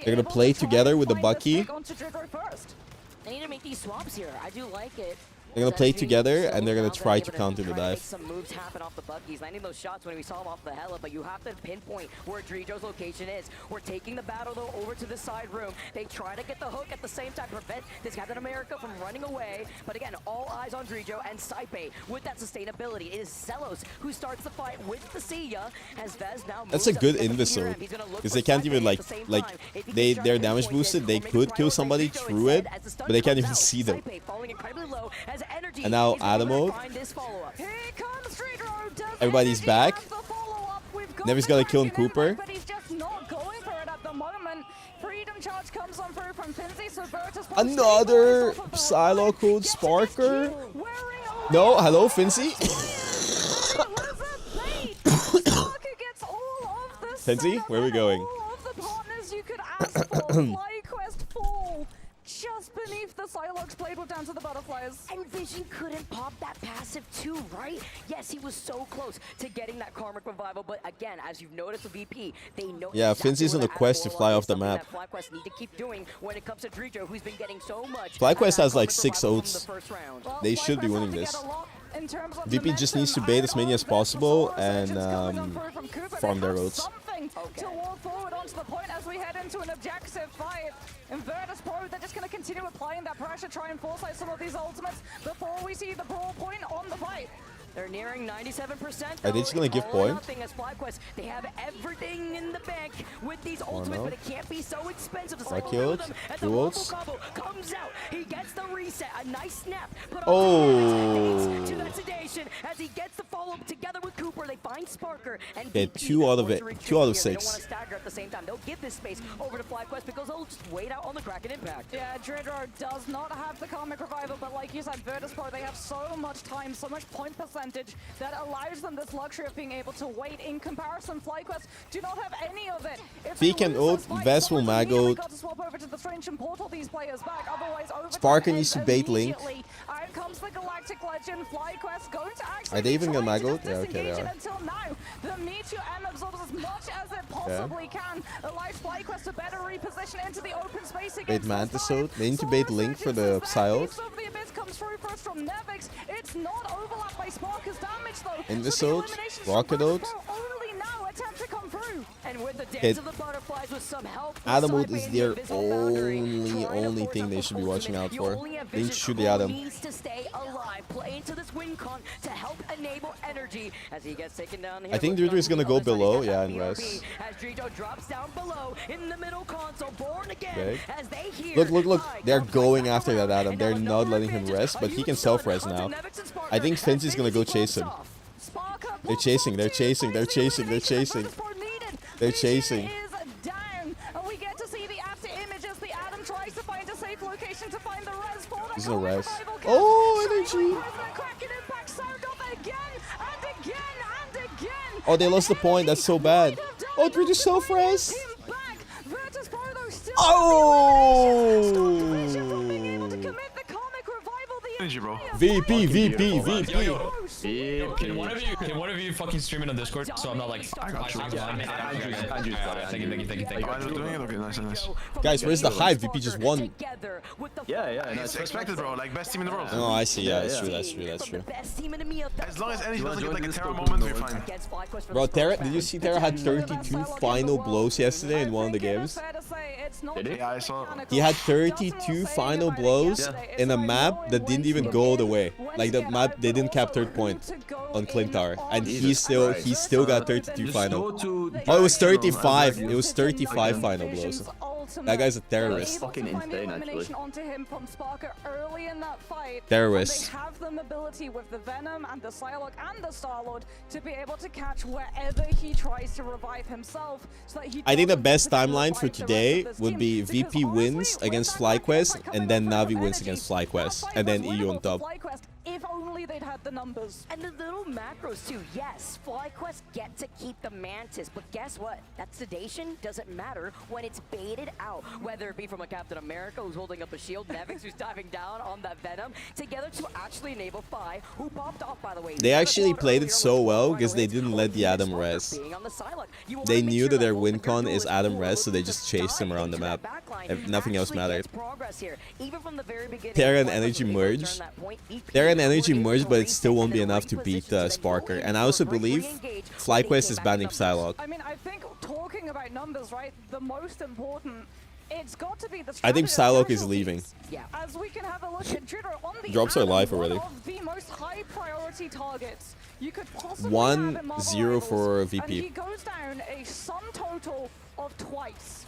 going to play together with the Bucky. They need to make these swaps here. I do like it. They're gonna play together and they're gonna try to counter the dive. Some moves happen off the Buckies, landing those shots when we saw them off the Hella, but you have to pinpoint where Dredro's location is. We're taking the battle though over to the side room. They try to get the hook at the same time, prevent this Captain America from running away. But again, all eyes on Dredro and Saipe with that sustainability. It is Zelos who starts the fight with the Sia as Vez now. That's a good invisor because they can't even like they're damage boosted. They could kill somebody through it, but they can't even see them. And now Adam mode. Everybody's back. Never's gonna kill Cooper. Another Silo code Sparker. No, hello, Fincy. Fincy, where are we going? Just beneath the Psylocke blade went down to the butterflies. And Vision couldn't pop that passive too, right? Yes, he was so close to getting that Karmic Revival, but again, as you've noticed with VP, they know. Yeah, exactly Finzy's on the quest to fly off the map. FlyQuest need to keep doing when it comes to Dredro, who's been getting so much. FlyQuest has like 6 ults. They should be winning this. VP just needs to bait as many as possible and farm their ults. To walk forward onto the point as we head into an objective fight. In Virtus Pro, they're just going to continue applying that pressure, try and force out some of these ultimates before we see the brawl point on the fight. They're nearing 97%. Are they just gonna give point? They have everything in the bank with these ultimates, but it can't be so expensive to cycle through them. As the ults comes out, he gets the reset, a nice snap. Oh! To that sedation as he gets the follow up together with Cooper. They find Sparker and okay, 2 out of 6. They don't want to stagger at the same time. They'll give this space over to FlyQuest because they'll just wait out on the Kraken impact. Yeah, Dredro does not have the Karmic Revival, but like you said, Virtus Pro, they have so much time, so much point percent percentage that allows them this luxury of being able to wait. In comparison, FlyQuest do not have any of it. Feek and ult, Vest will mag ult. Sparker needs to bait Link. Out comes the Galactic Legend. FlyQuest going to actually Are they even gonna mag ult? Yeah, okay, they are. Until now, the Meteor M absorbs as much as it possibly can. Allows FlyQuest to better reposition into the open space again. Bait Mantis ult. They need to bait Link for the Psy ult. The Abyss comes through first from Nevix. It's not overlapped by Sparker's damage though. Invis ult. Rocket ult. Only now attempt to come through. And with the dance of the butterflies with some help. Adam ult is their only thing they should be watching out for. Link shoot the Adam. Needs to stay alive, play into this win con to help enable energy as he gets taken down here. I think Drito is gonna go below, yeah, and rest. As Drito drops down below in the middle console, born again. Okay. As they hear Look. They're going after that Adam. They're not letting him rest, but he can self-res now. I think Finch is gonna go chase him. They're chasing. They're chasing. There's no res. Oh, energy! Oh, they lost the point. That's so bad. Oh, we're just self-res. Oh! Energy, bro. VP. Can one of you fucking stream it on Discord so I'm not like I got you. Thank you. Okay, nice. Guys, where's the hype? VP just won. Yeah. It's expected, bro. Like best team in the world. Oh, I see. Yeah, that's true. As long as Energy doesn't get like a Terra moment, we're fine. Bro, Terra, did you see Terra had 32 final blows yesterday in one of the games? Yeah, I saw. He had 32 final blows in a map that didn't even go all the way. Like the map, they didn't cap third point on Clint Tower, and he still got 32 final. Oh, it was 35. It was 35 final blows. That guy's a terrorist. Fucking insane, actually. Terrorist. They have the mobility with the Venom and the Psylocke and the Star-Lord to be able to catch wherever he tries to revive himself. So that he I think the best timeline for today would be VP wins against FlyQuest, and then Navi wins against FlyQuest, and then EU on top. If only they'd had the numbers. And the little macros too. Yes, FlyQuest get to keep the Mantis, but guess what? That sedation doesn't matter when it's baited out. Whether it be from a Captain America who's holding up a shield, Nevix who's diving down on that Venom, together to actually enable Phi, who popped off by the way. They actually played it so well because they didn't let the Adam res. They knew that their win con is Adam res, so they just chased him around the map. Nothing else mattered. Terra and Energy merge. Terra and Energy merge, but it still won't be enough to beat Sparker. And I also believe FlyQuest is banning Psylocke. I mean, I think talking about numbers, right? The most important, it's got to be the. I think Psylocke is leaving. Yeah. As we can have a look at Trigger on the drops are live already. The most high priority targets you could possibly 1-0 for VP. And he goes down a sum total of twice.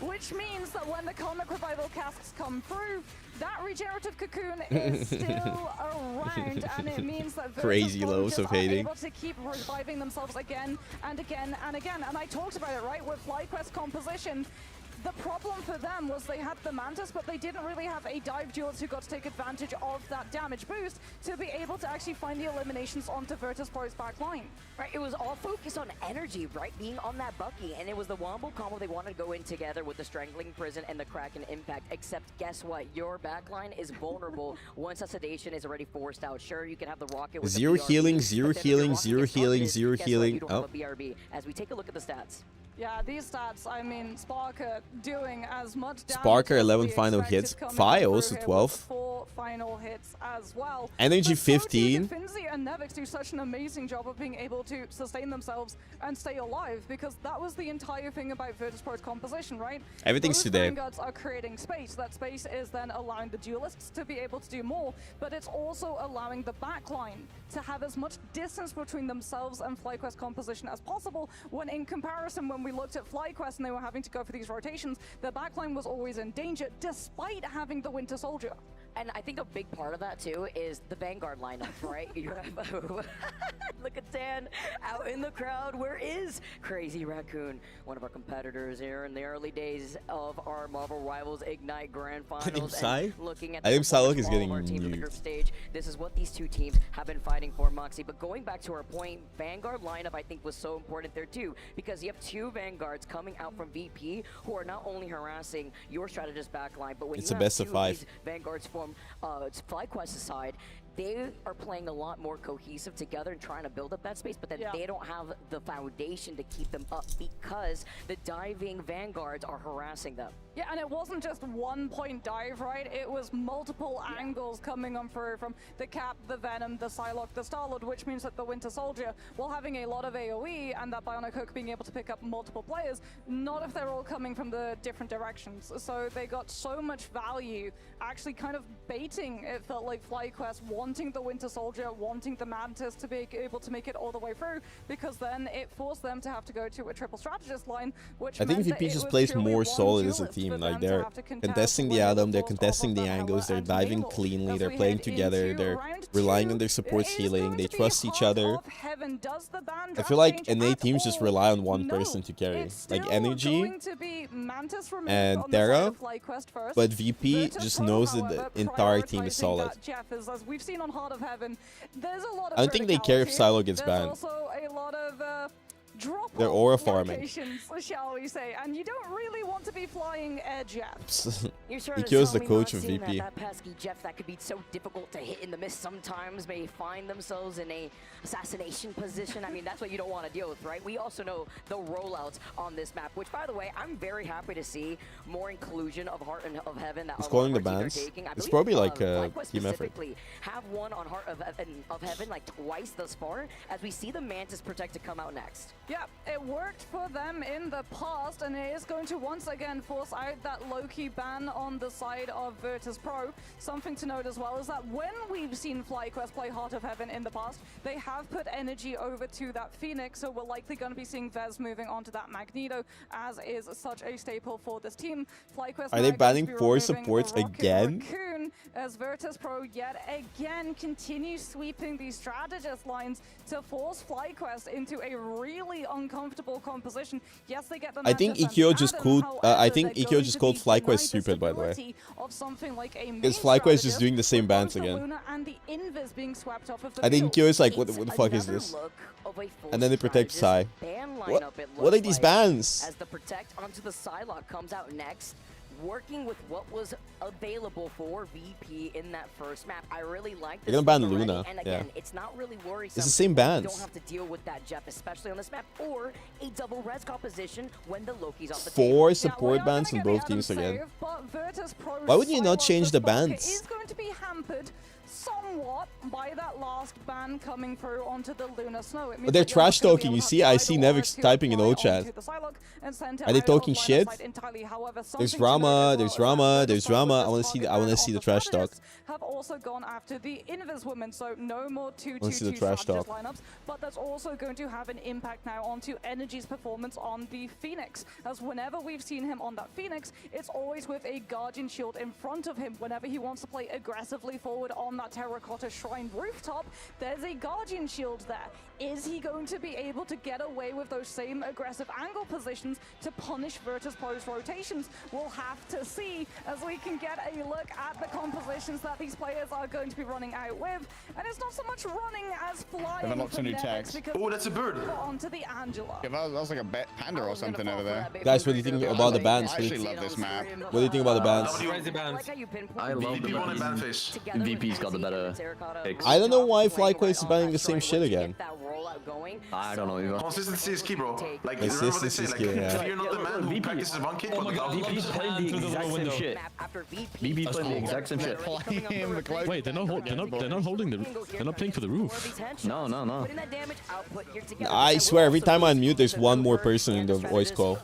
Which means that when the Comic Revival casks come through, that regenerative cocoon is still around, and it means that crazy lows of hating. Able to keep reviving themselves again and again and again. And I talked about it, right, with FlyQuest composition. The problem for them was they had the Mantis, but they didn't really have a dive duelist who got to take advantage of that damage boost to be able to actually find the eliminations onto Virtus.pro's back line. Right, it was all focused on energy, right? Being on that Bucky, and it was the Wombo combo they wanted to go in together with the Strangling Prison and the Kraken Impact, except guess what? Your backline is vulnerable once that sedation is already forced out. Sure, you can have the rocket with zero healing. Oh. BRB. As we take a look at the stats. Yeah, these stats, I mean, Sparker doing as much damage. Sparker 11 final hits, Phi also 12. 4 final hits as well. Energy 15. Finzi and Nevix do such an amazing job of being able to sustain themselves and stay alive, because that was the entire thing about Virtus.pro's composition, right? Everything's today. Vanguards are creating space. That space is then allowing the duelists to be able to do more, but it's also allowing the backline to have as much distance between themselves and FlyQuest composition as possible, when in comparison, when we looked at FlyQuest and they were having to go for these rotations, the backline was always in danger despite having the Winter Soldier. And I think a big part of that too is the Vanguard lineup, right? You have look at Dan out in the crowd. Where is Crazy Raccoon, one of our competitors here in the early days of our Marvel Rivals Ignite Grand Finals? And looking at I think Psylocke is getting our teams in the nuked. group stage, this is what these two teams have been fighting for, Moxie. But going back to our point, Vanguard lineup I think was so important there too, because you have two Vanguards coming out from VP who are not only harassing your strategist backline, but when It's you a have best of two 5. these Vanguards from FlyQuest's side, they are playing a lot more cohesive together and trying to build up that space, but then they don't have the foundation to keep them up because the diving Vanguards are harassing them. Yeah, and it wasn't just 1 point dive, right? It was multiple angles coming on through from the Cap, the Venom, the Psylocke, the Star-Lord, which means that the Winter Soldier, while having a lot of AoE and that Bionic Hook being able to pick up multiple players, not if they're all coming from the different directions. So they got so much value, actually kind of baiting, it felt like FlyQuest, wanting the Winter Soldier, wanting the Mantis to be able to make it all the way through, because then it forced them to have to go to a triple strategist line, which I think meant VP that just it plays was purely more one solid as a duelist team. for Like them to they're have to contest contesting the when they Atom, were they're forced off contesting of the that angles, they're Hela and diving Mabel. cleanly, As they're we playing head together, into they're round relying 2, on their supports it is healing, going they to be trust each Heart other. of Heaven. Does the ban I draft feel like change NA at teams just all? rely on one No. person to carry, It's like still Energy going to be Mantis removed and on the side Terra, of FlyQuest first. but VP Virtus just Pro, knows that however, the entire team is prioritizing solid. that Jeff is, as we've seen on Heart of Heaven, there's a lot of I don't think they care if verticality. Psylocke gets There's banned. also a lot of drop They're aura farming. locations, shall we say, and you don't really want to be flying air jets. You're sure He to kills tell the me, coach of Moxie, VP. That pesky Jeff that could be so difficult to hit in the mist sometimes may find themselves in a assassination position. I mean, that's what you don't want to deal with, right? We also know the rollouts on this map, which, by the way, I'm very happy to see more inclusion of Heart of Heaven that He's a lot calling of the our teams are bans. taking. I It's believe, probably like FlyQuest team effort. specifically have one on Heart of Heaven like twice thus far, as we see the Mantis Protector come out next. Yeah, it worked for them in the past, and it is going to once again force out that low-key ban on the side of Virtus Pro. Something to note as well is that when we've seen FlyQuest play Heart of Heaven in the past, they have put energy over to that Phoenix, so we're likely going to be seeing Vez moving on to that Magneto, as is such a staple for this team. FlyQuest Are they now going banning to be 4 removing supports the Rocket again? Raccoon, as Virtus Pro yet again continues sweeping these strategist lines to force FlyQuest into a really uncomfortable composition. Yes, they get the I think Mantis Ikeo and just Adam, called. I however, think they're Ikeo going just to called be FlyQuest denied the stupid, by the way. stability of something like a main Because FlyQuest is strategist, doing the same with bans both the again. Luna and the Invis being swept off of the I think field. Ikeo is like, what It's the fuck is another this? look of a full And then they protect Psy. strategist ban What? lineup, it What are looks these like, bans? As the Protect onto the Psylocke comes out next, working with what was available for VP in that first map. I really like this. They're gonna ban look already, Luna, and again, yeah. it's not really worrisome. It's the same You bans. don't have to deal with that Jeff, especially on this map, or a double res composition when the Loki's off the 4 table. support bans from both teams again. Why would you not change the bans? Is going to be hampered somewhat by that last ban coming through onto the Lunar Snow. It means But they're that you're not trash gonna be talking. able You to see, have I Tidal see Aura Nevix to typing in apply O-chat. onto the Psylocke and send it Are they out of talking line of shit? sight entirely. However, There's something to note drama. as There's well drama. is that There's the drama. I target want to see. ban I want to on see the the trash talk. strategists have also gone after the Invis women, so no more Let's see the 2-2-2 trash strategist talk. lineups, but that's also going to have an impact now onto Energy's performance on the Phoenix, as whenever we've seen him on that Phoenix, it's always with a Guardian Shield in front of him. Whenever he wants to play aggressively forward on that Terracotta Shrine rooftop, there's a Guardian Shield there. Is he going to be able to get away with those same aggressive angle positions to punish Virtus Pro's rotations? We'll have to see, as we can get a look at the compositions that these players are going to be running out with. And it's not so much running as flying. unlocked a new tag. Oh, that's a bird. Onto the Angela. Yeah, that was like a panda or something over there. Guys, what do you think about the bans? I actually love this map. What do you think about the bans? I love the bans. VP's got the better picks. I don't know why FlyQuest is banning the same shit again. I don't know either. Consistency is key, bro. Like, Consistency is key, yeah. if you're not the man who practices one kick, VP's playing the exact same shit. VP's playing the exact same shit. Wait, they're not holding the. They're not playing for the roof. No. I swear, every time I unmute, there's one more person in the voice call.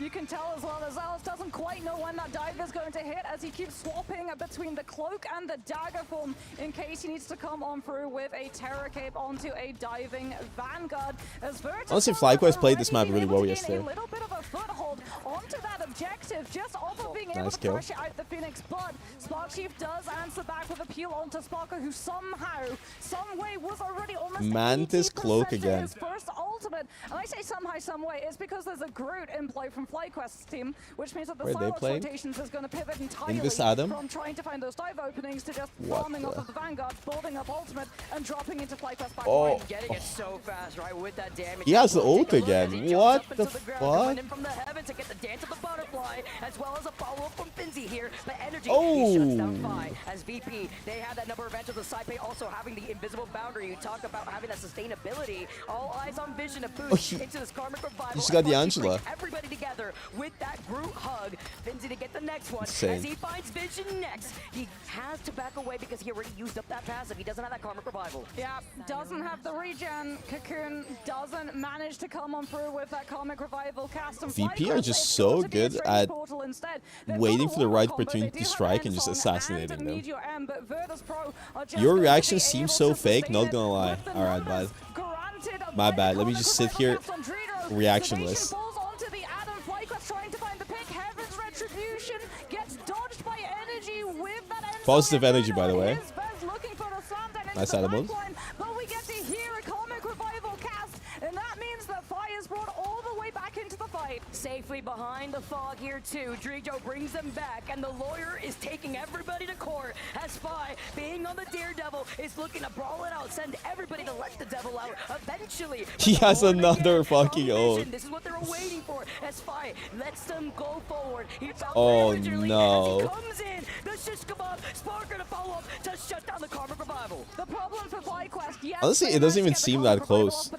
You can tell as well as Alice doesn't quite know when that dive is going to hit, as he keeps swapping between the cloak and the dagger form in case he needs to to come on through with a Terror Cape onto a diving Vanguard. As Virtus Honestly, FlyQuest played this map really well a yesterday. little bit of a foothold onto that objective, just off of being able Nice to kill. crush out the Phoenix, but Spark Chief does answer back with a peel onto Sparker, who somehow, some way was already almost Mantis 80% cloak to again. his first ultimate. And I say somehow, some way, it's because there's a Groot in play from FlyQuest's team, which means that the Where are they Silence playing? rotations is going to pivot entirely Invis Adam? from trying to find those dive openings to just What farming off the- of the Vanguard, building up ultimate, and dropping into FlyQuest back Oh. Getting it so fast, right, with that damage. He has the ult Take a look as again. he jumps What up the into ground, coming fuck? in from the heavens to get the dance of the butterfly, as well as a follow-up from Finzi here. But energy, Oh. he shuts down Phi. As VP, they have that number of answers with Saipei also having the invisible boundary. You talk about having that sustainability. All eyes on Vision to boost into this karmic revival. You just got the As Angela. brings everybody together with that Groot hug. Finzi to get the next one. Insane. As he finds Vision next, he has to back away because he already used up that passive. He doesn't have that karmic revival. Yeah, doesn't have the regen. Cocoon doesn't manage to come on through with that karmic revival cast. And VP are FlyQuest, just it's so going to be a good strange at portal instead. They've waiting got for the a right combo, they opportunity do to have strike and just Ensong assassinating and them. Meteor M, but Virtus Pro are just Your going to reaction be seems able so to fake, sustain not it gonna lie. with the Alright, bud. numbers granted My by bad. the Let me just sit here cast on Drito. reactionless. Salvation falls onto the Adam. FlyQuest trying to find the pick. Heaven's Retribution gets dodged by energy with that Ensong. Positive energy, by the way. His best looking for the slam down into Nice the animals. backline, but we get to hear a karmic revival cast, and that means that Phi is brought all the way back into the fight. Safely behind the fog here too. Drijo brings them back, and the lawyer is taking everybody to court. As Phi, being on the Daredevil, is looking to brawl it out, send everybody to let the devil out. Eventually, He has another fucking ult. this is what they were waiting for. As Phi lets them go forward. He found Oh, the originally no. as he comes in. The shish kebab, Sparker to follow up to shut down the karmic revival. The problem for FlyQuest, yes, Honestly, it doesn't even seem that close.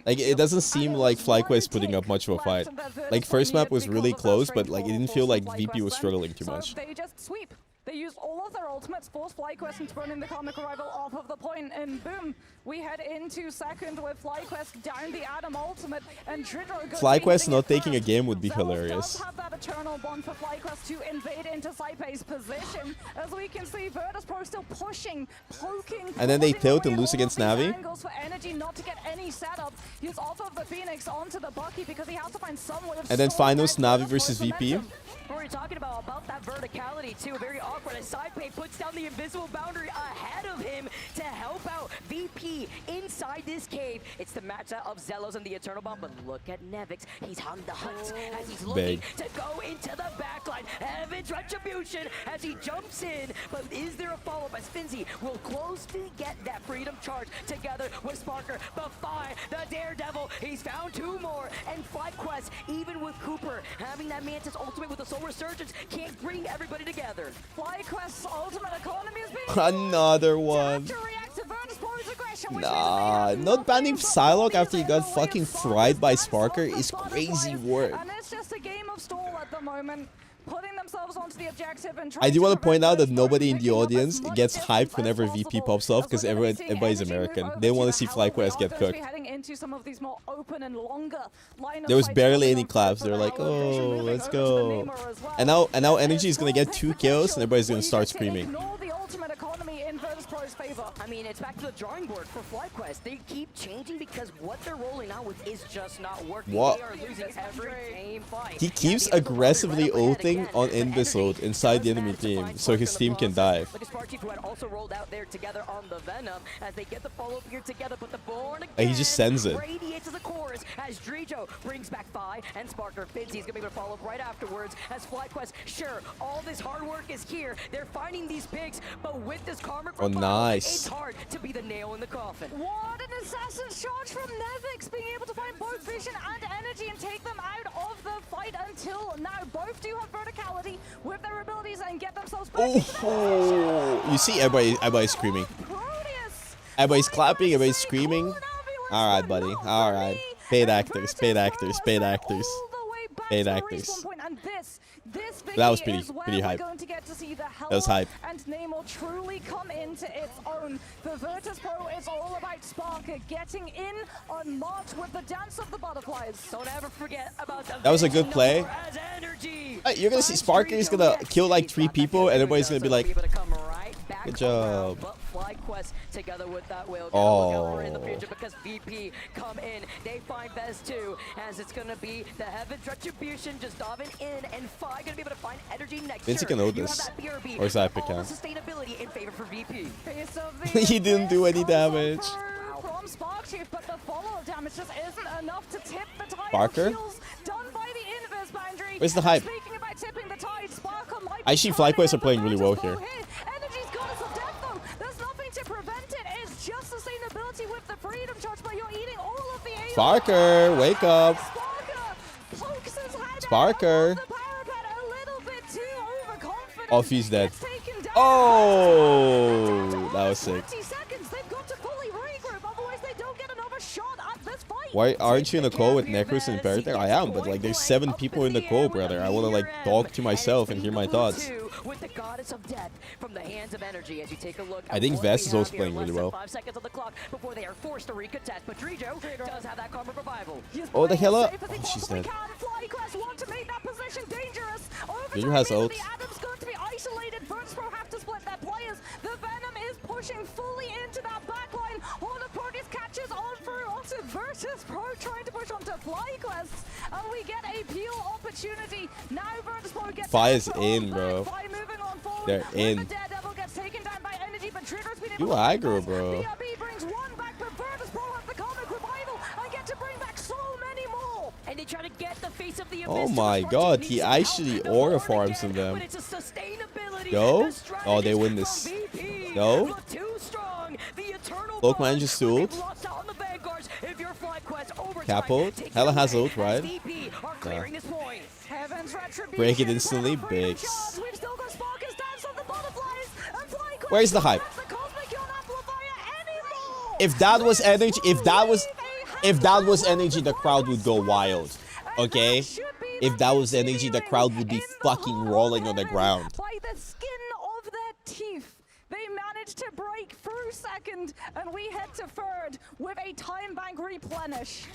Like, it doesn't seem like FlyQuest putting up much of a fight. Like, first map was really close, but like it didn't feel like VP was struggling too much. So they just sweep. They use all of their ultimates, force FlyQuest into running the karmic revival off of the point, and boom, we head into second with FlyQuest down the Adam ultimate, and Tridro goes FlyQuest not it taking a first. game would be Zelos hilarious. does have that eternal bond for FlyQuest to invade into Saipei's position. As we can see, Virtus Pro still pushing, poking, And then they prodding tilt away and lose all against of these Navi. angles for energy not to get any setup. He's off of the Phoenix onto the Bucky because he has to find some way of And then stalling finals back Navi Virtus versus Pro's VP. momentum. We're talking about that verticality too, very awkward as Saipei puts down the invisible boundary ahead of him to help out VP inside this cave. It's the matchup of Zelos and the Eternal Bomb, but look at Nevix. He's on the hunt as he's looking Big. to go into the backline. Heaven's Retribution as he jumps in, but is there a follow-up as Finzi will closely get that freedom charge together with Sparker, but Phi, the Daredevil, he's found two more, and FlyQuest, even with Cooper having that Mantis ultimate with the Soul Resurgence, can't bring everybody together. FlyQuest's ultimate economy is being Another one. to react to Virtus Pro's aggression, which Nah, not banning Psylocke after he got fucking fried by Sparker is crazy work. and it's just a game of stall at the moment. Putting themselves onto the objective and I trying do want to prevent point out that Virtus Pro nobody in the picking up as audience much gets distance hyped as whenever VP possible, pops off as because we're gonna see everybody's energy move American. over They to want the to see Hell of the FlyQuest get offense, cooked. we're heading into some of these more open and longer line of There was sight barely jumping any on claps. for They're the like, Hell of Vision, oh, moving let's over to the go. Namor as well. And now Energy is gonna get 2 kills and everybody's gonna start To screaming. ignore the ultimate economy in Virtus Pro's favor. I mean, it's back to the drawing board for FlyQuest. They keep changing because what they're rolling out with is just not working. What? They are losing every game fight. He keeps aggressively ulting on Invis ult inside the enemy team so his team can dive. Look at Spark Chief, who had also rolled out there together on the Venom as they get the follow-up here together, but the Born And he just sends it. radiates as a chorus as Drijo brings back Phi and Sparker. Finzi's gonna be able to follow up right afterwards as FlyQuest. Sure, all this hard work is here. They're finding these pigs, but with this karmic Oh, revival, nice. it's hard to be the nail in the coffin. What an assassin's charge from Nevix, being able to find both vision and energy and take them out of the fight until now. Both do have verticality with their abilities and get themselves back into the Oh, you see everybody's screaming. Everybody's clapping, everybody's screaming. Alright, buddy. Alright. Paid actors, paid actors, paid actors. Paid actors. That was pretty hype. That was hype. And Namor truly come into its own. The Virtus Pro is all about Sparker getting in on March with the dance of the butterflies. Don't ever forget about the That was a good play. as energy. You're gonna see Sparker is gonna kill like 3 people and everybody's gonna be like, good job. But FlyQuest together with that Will. Oh. Look out for in the future because VP come in. They find Vez too, as it's gonna be the Heaven's Retribution just diving in, and Fi gonna be able to find energy next. Vinci can hold this. Or is that Epic Cam? Sustainability in favor for VP. He didn't do any damage. From Spark Chief, but the follow-up damage just isn't enough to tip the tide. Parker? Done by the inverse boundary. Where's the hype? Speaking about tipping the tide, Sparkle might I see FlyQuest are playing really well here. Energy's goddess of death though. There's nothing to prevent it. It's just sustainability with the freedom charge, but you're eating all of the AOE. Sparker, wake up. Pokes his head Sparker. out of the parapet a little bit too overconfident. Oh, he's dead. Oh, that was sick. 20 seconds. They've got to fully regroup, otherwise they don't get another shot at this fight. Why aren't you in the call with Necros and Imperator? I am, but like there's 7 people in the call, brother. I want to like talk to myself and hear my thoughts. With the goddess of death from the hands of energy as you take a look. I think Vest is also playing really well. 5 seconds on the clock before they are forced to recontest, but Drijo does have that karma revival. Oh, the hell up. Oh, she's dead. Drijo has ult. Adam's going to be isolated. Virtus.pro have to split their players. The Venom is pushing fully into that backline. Horn of Proteus catches on through onto Virtus.pro, trying to push onto FlyQuest, and we get a peel opportunity. Now Virtus.pro gets Fire's in, bro. They're in. You aggro, bro. BRB brings one back, but Virtus.pro have the comic revival and get to bring back so many more. And they try to get the face of the Oh my god, he actually aura farms from them. Go? Oh, they win this. Go? Cloak manages to ult. Cap ult. Hella has ult, right? Nah. Break it instantly, bigs. Where's the hype? If that was energy, if that was energy, the crowd would go wild. Okay? If that was energy, the crowd would be fucking rolling on the ground. By the skin of their teeth, they managed to break through second, and we head to third with a time bank replenish.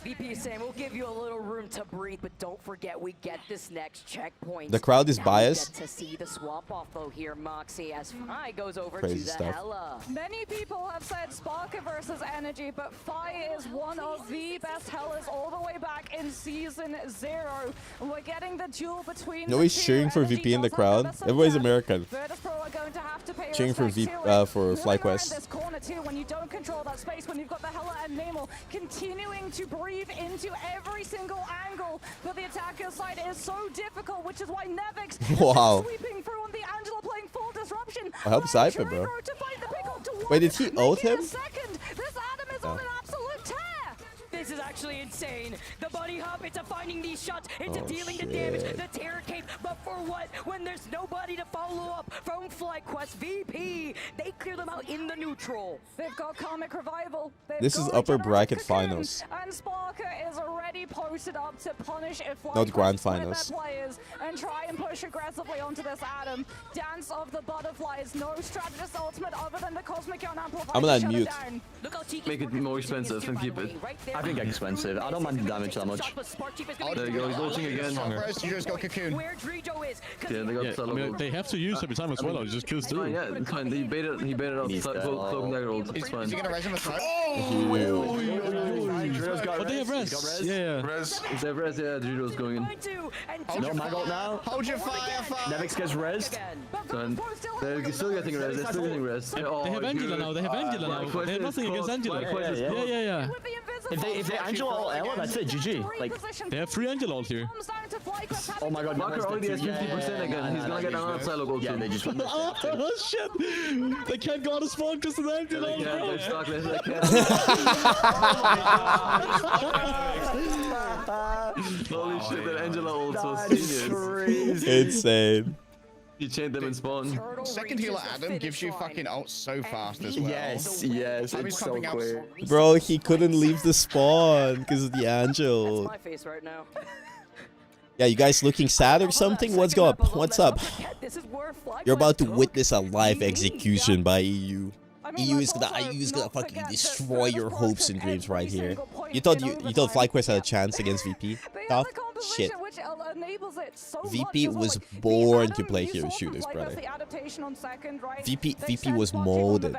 VP is saying we'll give you a little room to breathe, but don't forget we get this next checkpoint. The crowd is now biased. We get to see the swap off though here, Moxie, as Fi goes over Crazy to the stuff. Hella. Many people have said Sparker versus Energy, but Fi is one of the best Hellas all the way back in Season 0. We're getting the duel between Nobody's cheering for VP in the crowd. Everybody's American. Virtus.pro are going to have to pay Cheering for for FlyQuest. this corner too, when you don't control that space, when you've got the Hella and Namel continuing to breathe into every single angle, but the attacker side is so difficult, which is why Nevix Wow. is sweeping through on the Angela playing full disruption. I help Cypher, bro. Wait, did he ult him? This Adam is on an absolute tear. This is actually insane. The bunny hop into finding these shots, into Oh, dealing the damage, the terror cape, but for what? When there's nobody to follow up from FlyQuest VP, they clear them out in the neutral. They've got Karmic Revival. This is upper bracket finals. And Sparker is already posted up to punish if Not grand FlyQuest split finals. their players and try and push aggressively onto this Adam. Dance of the Butterflies. No strategist ultimate other than the Cosmic Ion Amplifier. I'm gonna to shut it unmute. down. Make it more expensive and keep it. I think expensive. I don't mind the damage that much. There you go, he's ulting again. You just got cocoon. Where Drijo is. Yeah, they got I mean, they have to use every time as well. It just kills through. Yeah, it's fine. He baited out Cloak Dagger ult. It's fine. Is he gonna raise him a throat? But they have res. Yeah. If they have res, yeah, Judo's going in. No, my goal now. Hold your fire, Nevix gets rezzed. Fine. They're still getting res. They're still getting res. They have Angela now. They have Angela now. They have nothing against Angela. Yeah. If they Angela or Ella, that's it. GG. Like they have 3 Angela ult here. Oh my god, Marker already has 50% again. He's gonna get another silo goal yeah, soon. they just won. Oh shit! They can't go out of spawn because of the Angela. They can't. They're stuck. They can't. Holy shit! That Angela ult was genius. Insane. You chained them in spawn. Second healer Adam gives you fucking ult so fast as well. Yes, it's so quick. Bro, he couldn't leave the spawn because of the Angel. That's my face right now. Yeah, you guys looking sad or something? What's going up? What's up? You're about to witness a live execution by EU. EU is gonna fucking destroy your hopes and dreams right here. You thought FlyQuest had a chance against VP? Tough shit. Which enables it VP was born to play hero shooters, brother. VP was molded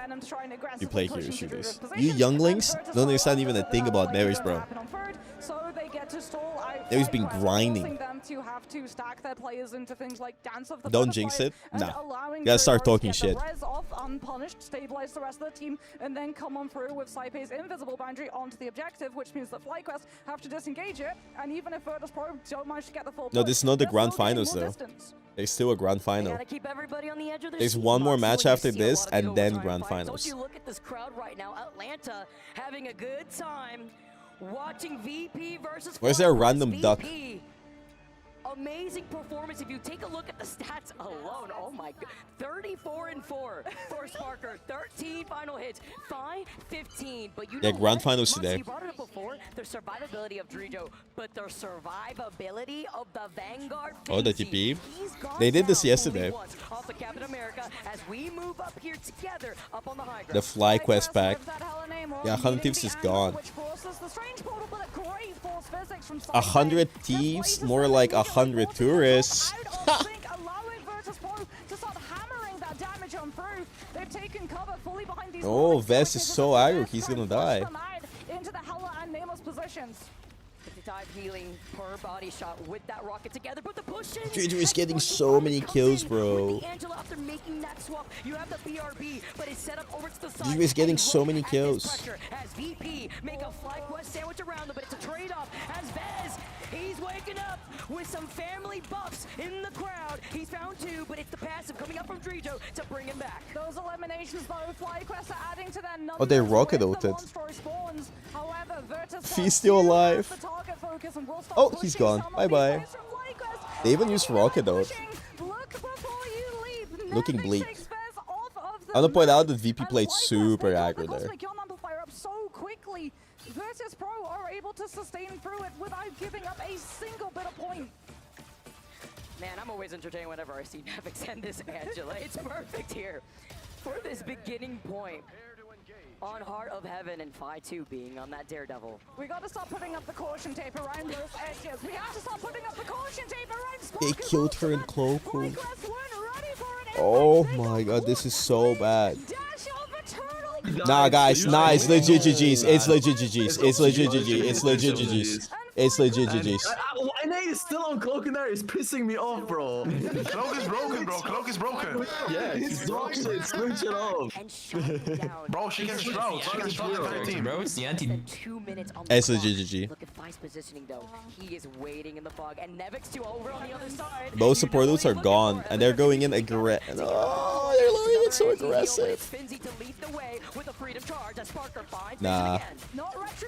to play hero shooters. You younglings don't understand even a thing about Mary's, bro. Mary's been grinding. Don't jinx it. Nah. You gotta start talking shit. Unpunished, stabilize the rest of the team, and then come on through with Saipei's invisible boundary onto the objective, which means that FlyQuest have to disengage it, and even if Virtus Pro don't manage to get the full No, this is not the grand finals though. There's still a grand final. There's one more match after this, and then grand finals. You look at this crowd right now, Atlanta having a good time watching VP versus. Where's their random duck? Amazing performance. If you take a look at the stats alone, oh my god, 34-4 for Sparker, 13 final hits, 5-15. But you know grand finals today. You brought it up before, the survivability of Drijo, but the survivability of the Vanguard. Oh, the TP. They did this yesterday. Off the Captain America as we move up here together, up on the high ground. The FlyQuest pack. Yeah, 100 Thieves is gone. 100 Thieves, more like 100 tourists. Oh, Vest is so aggro, he's gonna die. Healing per body shot with that rocket together, but the push in. Dude, is getting so many kills, bro. After making that swap, you have the BRB, but it's set up over to the side. Dude is getting so many kills. As VP make a FlyQuest sandwich around them, but it's a trade-off. As Vez, he's waking up with some family buffs in the crowd. He's found two, but it's the passive coming up from Drijo to bring him back. Those eliminations, though, FlyQuest are adding to their numbers. Oh, they rocket ulted. He's still alive. Oh, he's gone. Bye-bye. They even used rocket ult. Looking bleak. I'm gonna point out that VP played super aggro there. Virtus Pro are able to sustain through it without giving up a single bit of point. Man, I'm always entertained whenever I see Nev extend this Angela. It's perfect here for this beginning point. On Heart of Heaven and Phi 2 being on that Daredevil. We gotta stop putting up the caution tape around those edges. We have to stop putting up the caution tape around Spark. They killed her in Cloakroom. Oh my god, this is so bad. Nah, guys, nah, it's legit GG's. It's legit GG's. It's legit GG's. It's legit GG's. It's legit GG's. Nate is still on Cloak in there. It's pissing me off, bro. Cloak is broken, bro. Cloak is broken. Yeah, he's broken it. Switch it off. Bro, she can shroud. She can shroud the entire team. Bro, it's the anti. It's legit GG. Look at Phi's positioning though. He is waiting in the fog, and Nevix too over on the other side. Both support ults are gone, and they're going in aggressive. Oh, they're loading it so aggressive. Nah,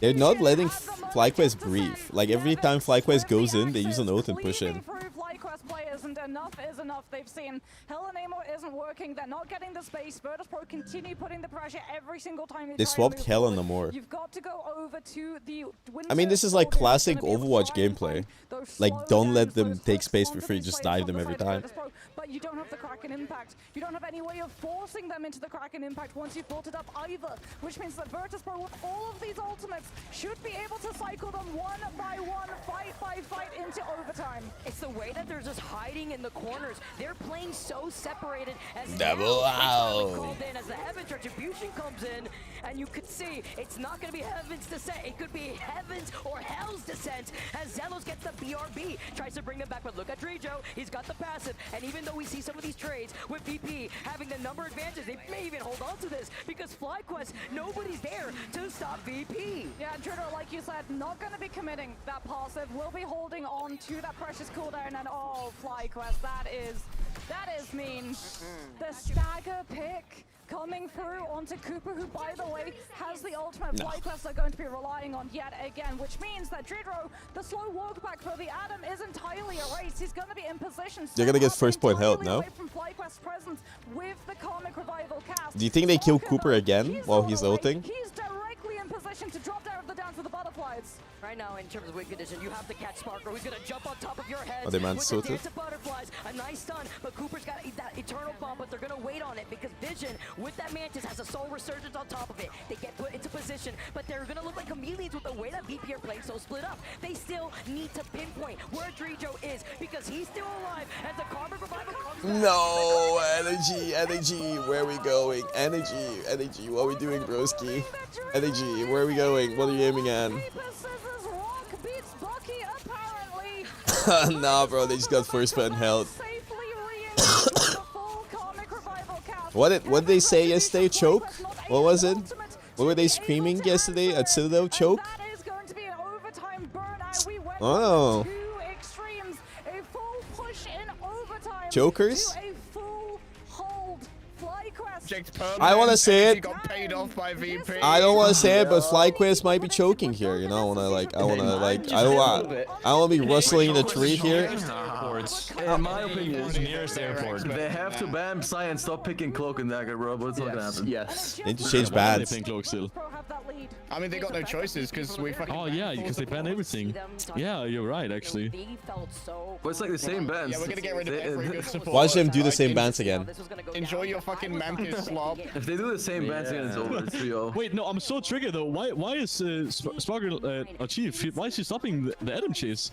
they're not letting FlyQuest breathe. Like every time FlyQuest goes in, they use an ult and push in. FlyQuest players, and enough is enough. They've seen Hell and Amo isn't working. They're not getting the space. Virtus Pro continue putting the pressure every single time they swapped Hell and Namor. You've got to go over to the I mean, this is like classic Overwatch gameplay. Like, don't let them take space for free. Just dive them every time. But you don't have the Kraken impact. You don't have any way of forcing them into the Kraken impact once you've built it up either. Which means that Virtus Pro, with all of these ultimates, should be able to cycle them one by one, fight by fight into overtime. It's the way that they're just hiding in the corners. They're playing so separated as Double out. Called in as the Heaven's Retribution comes in, and you could see it's not going to be Heaven's Descent. It could be Heaven's or Hell's Descent as Zelos gets the BRB, tries to bring them back. But look at Drijo, he's got the passive, and even though we see some of these trades with VP having the number advantage, they may even hold on to this because FlyQuest, nobody's there to stop VP. Yeah, Drijo, like you said, not going to be committing that passive. We'll be holding on to that precious cooldown, and oh, FlyQuest, that is mean. The stagger pick coming through onto Cooper, who, by the way, has the ultimate. FlyQuest they're going to be relying on yet again, which means that Dridro, the slow walk back for the Atom, is entirely erased. He's going to be in position. They're going to get first point help, no? With the Karmic Revival cast. Do you think they kill Cooper again while he's ulting? He's directly in position to drop down the dance with the butterflies. Right now, in terms of win condition, you have to catch Sparker, who's going to jump on top of your head. Oh, they man sorted. Butterflies, a nice stun, but Cooper's got that eternal bomb, but they're gonna wait on it because Vision with that Mantis has a soul resurgence on top of it. They get put into position, but they're gonna look like chameleons with the way that VP are playing so split up. They still need to pinpoint where Drijo is because he's still alive as the Carbon Revival comes back. No, energy, where are we going? Energy, what are we doing, broski? Energy, where are we going? What are you aiming at? Nah, bro, they just got first button held. What did they say yesterday? Choke? What was it? What were they screaming yesterday at Citadel? Choke? Oh. Jokers? I want to say it. I don't want to say it, but FlyQuest might be choking here. You know, I want to be rustling in a tree here. In my opinion, nearest airport. They have to ban Psy and stop picking Cloak and Dagger, bro. But it's not gonna happen. Yes. They need to change bans. I mean, they got no choices because we fucking. Oh yeah, because they ban everything. Yeah, you're right, actually. But it's like the same bans. Yeah, we're gonna get rid of every good support. Watch them do the same bans again. Enjoy your fucking Mantis slob. If they do the same bans again, it's over. It's 3-0. Wait, no, I'm so triggered though. Why is Sparkle Chief? Why is he stopping the Adam chase?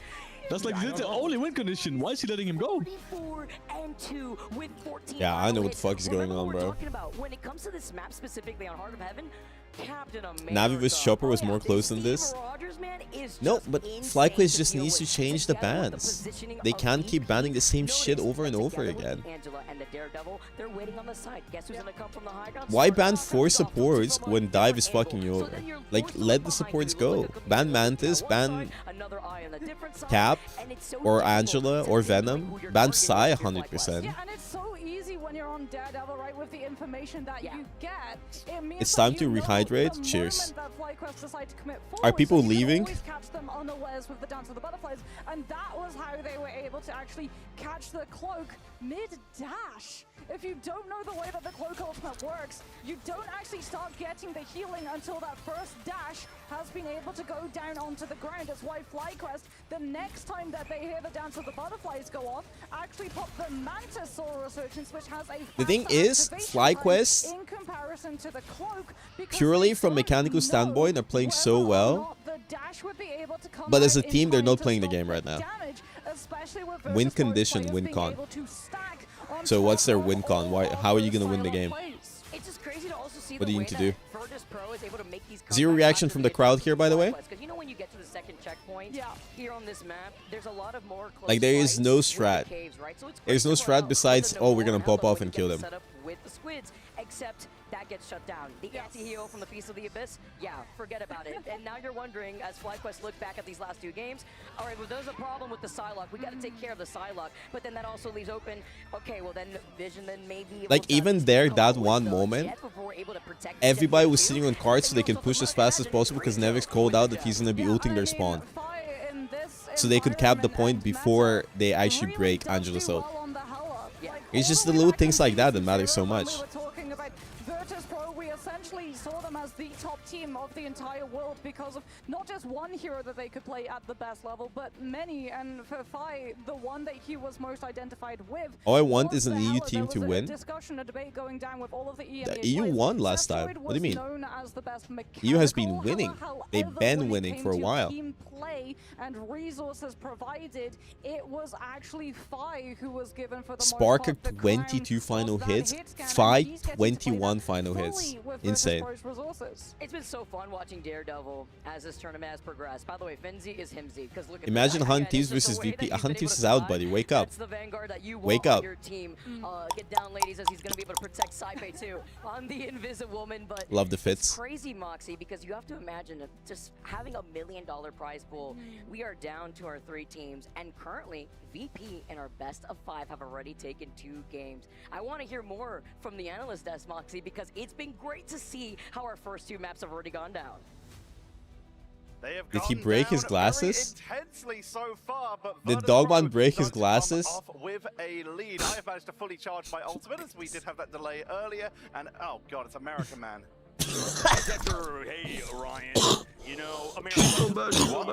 That's like the only win condition. Why is he letting him go? Yeah, I know what the fuck is going on, bro. When it comes to this map specifically on Heart of Heaven, Navi vs Chopper was more close than this. No, but FlyQuest just needs to change the bans. They can't keep banning the same shit over and over again. Why ban 4 supports when Dive is fucking you over? Like, let the supports go. Ban Mantis, ban Cap, or Angela, or Venom. Ban Psy 100%. When you're on Daredevil, right, with the information that you get, it means it's time to rehydrate. Cheers. Are people leaving? Catch them unawares with the Dance of the Butterflies, and that was how they were able to actually catch the Cloak mid-dash. If you don't know the way that the Cloak ultimate works, you don't actually start getting the healing until that first dash has been able to go down onto the ground. That's why FlyQuest, the next time that they hear the Dance of the Butterflies go off, actually pop the Mantis Soul Resurgence, which has a the thing is, FlyQuest, in comparison to the Cloak, purely from mechanical standpoint, are playing so well. But as a team, they're not playing the game right now. Win condition, win con. So what's their win con? How are you gonna win the game? What do you need to do? Zero reaction from the crowd here, by the way. Like, there is no strat. There's no strat besides, oh, we're gonna pop off and kill them. Except that gets shut down. The anti-hero from the Feast of the Abyss, yeah, forget about it. And now you're wondering, as FlyQuest look back at these last 2 games, all right, well, there's a problem with the Psylocke. We got to take care of the Psylocke. But then that also leaves open, okay, well, then Vision then maybe... Like, even there, that one moment, everybody was sitting on cards so they can push as fast as possible because Nevix called out that he's going to be ulting their spawn. So they could cap the point before they actually break Angela's ult. It's just the little things like that that matter so much. Essentially saw them as the top team of the entire world because of not just one hero that they could play at the best level, but many. And for Phi, the one that he was most identified with. All I want is an EU team to win. The EU won last time. What do you mean? EU has been winning. They've been winning for a while. And resources provided, it was actually Phi who was given for the Sparker 22 final hits, Phi 21 final hits. Insane. It's been so fun watching Daredevil as this tournament has progressed. By the way, Fenzi is Himzy. Look at imagine Hunties versus VP. Hunties is out, buddy. Wake up. Wake up. Your team. Get down, ladies, as he's going to be able to protect Saipe too on the Invisible Woman. But love the fits. It's crazy, Moxie, because you have to imagine just having $1 million prize pool. We are down to our 3 teams, and currently VP and our best of 5 have already taken 2 games. I want to hear more from the analyst desk, Moxie, because it's been great to see how our first 2 maps have already gone down. Did he break his glasses? So far, but did Dogman break his glasses? With a lead. I have managed to fully charge my ultimate as we did have that delay earlier, and oh god, it's American Man. Hey, Ryan. You know, What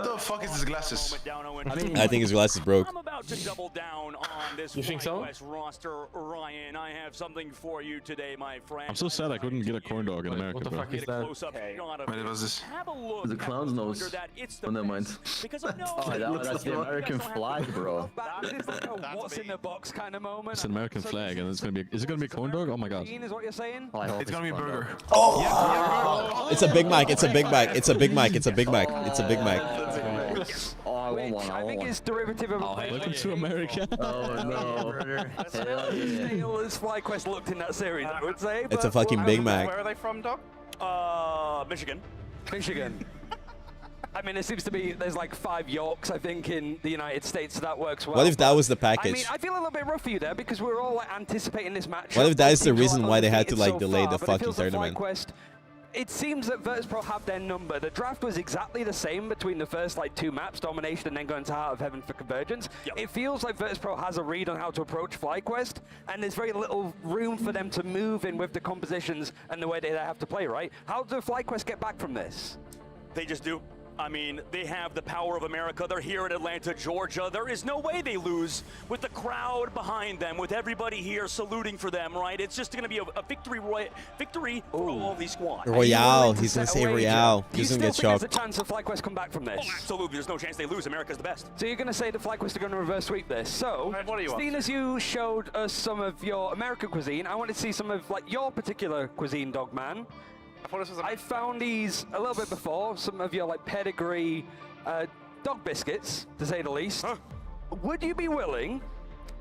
the fuck is his glasses? I think his glasses broke. I'm about to double down on this FlyQuest roster, Ryan. I have something for you today, my friend. I'm so sad I couldn't get a corn dog in America. What the bro. fuck is that? What was this? The clown's nose. Oh, never mind. Oh, that's the American flag, bro. What's in the box kind of moment. It's an American flag, and it's gonna be. Is it gonna be a corn dog? Oh my god. Is what you're saying? It's gonna be a burger. Oh! It's a Big Mac. It's a Big Mac. It's a Big Mac. It's a Big Mac. It's a Big Mac. I think it's derivative of. Welcome to America. Oh no. Stale as FlyQuest looked in that series, I would say. It's a fucking Big Mac. Where are they from, Doc? Michigan. Michigan. I mean, it seems to be there's like 5 Yorks, I think, in the United States, so that works well. What if that was the I package? mean, I feel a little bit rough for you there because we're all like anticipating this match. What if that is the reason why they had to like delay the fucking tournament? It seems that Virtus.pro have their number. The draft was exactly the same between the first like 2 maps, Domination and then going to Heart of Heaven for Convergence. It feels like Virtus.pro has a read on how to approach FlyQuest, and there's very little room for them to move in with the compositions and the way they have to play, right? How do FlyQuest get back from this? They just do. I mean, they have the power of America. They're here in Atlanta, Georgia. There is no way they lose with the crowd behind them, with everybody here saluting for them, right? It's just going to be a victory for all these squads. Royale. He's going to say Royale. He's going to get shocked. There's a chance of FlyQuest come back from this? Oh, absolutely. There's no chance they lose. America's the best. So you're going to say that FlyQuest are going to reverse sweep this. So, seeing as you showed us some of your American cuisine, I want to see some of like your particular cuisine, Dogman. I found these a little bit before, some of your like pedigree dog biscuits, to say the least. Would you be willing,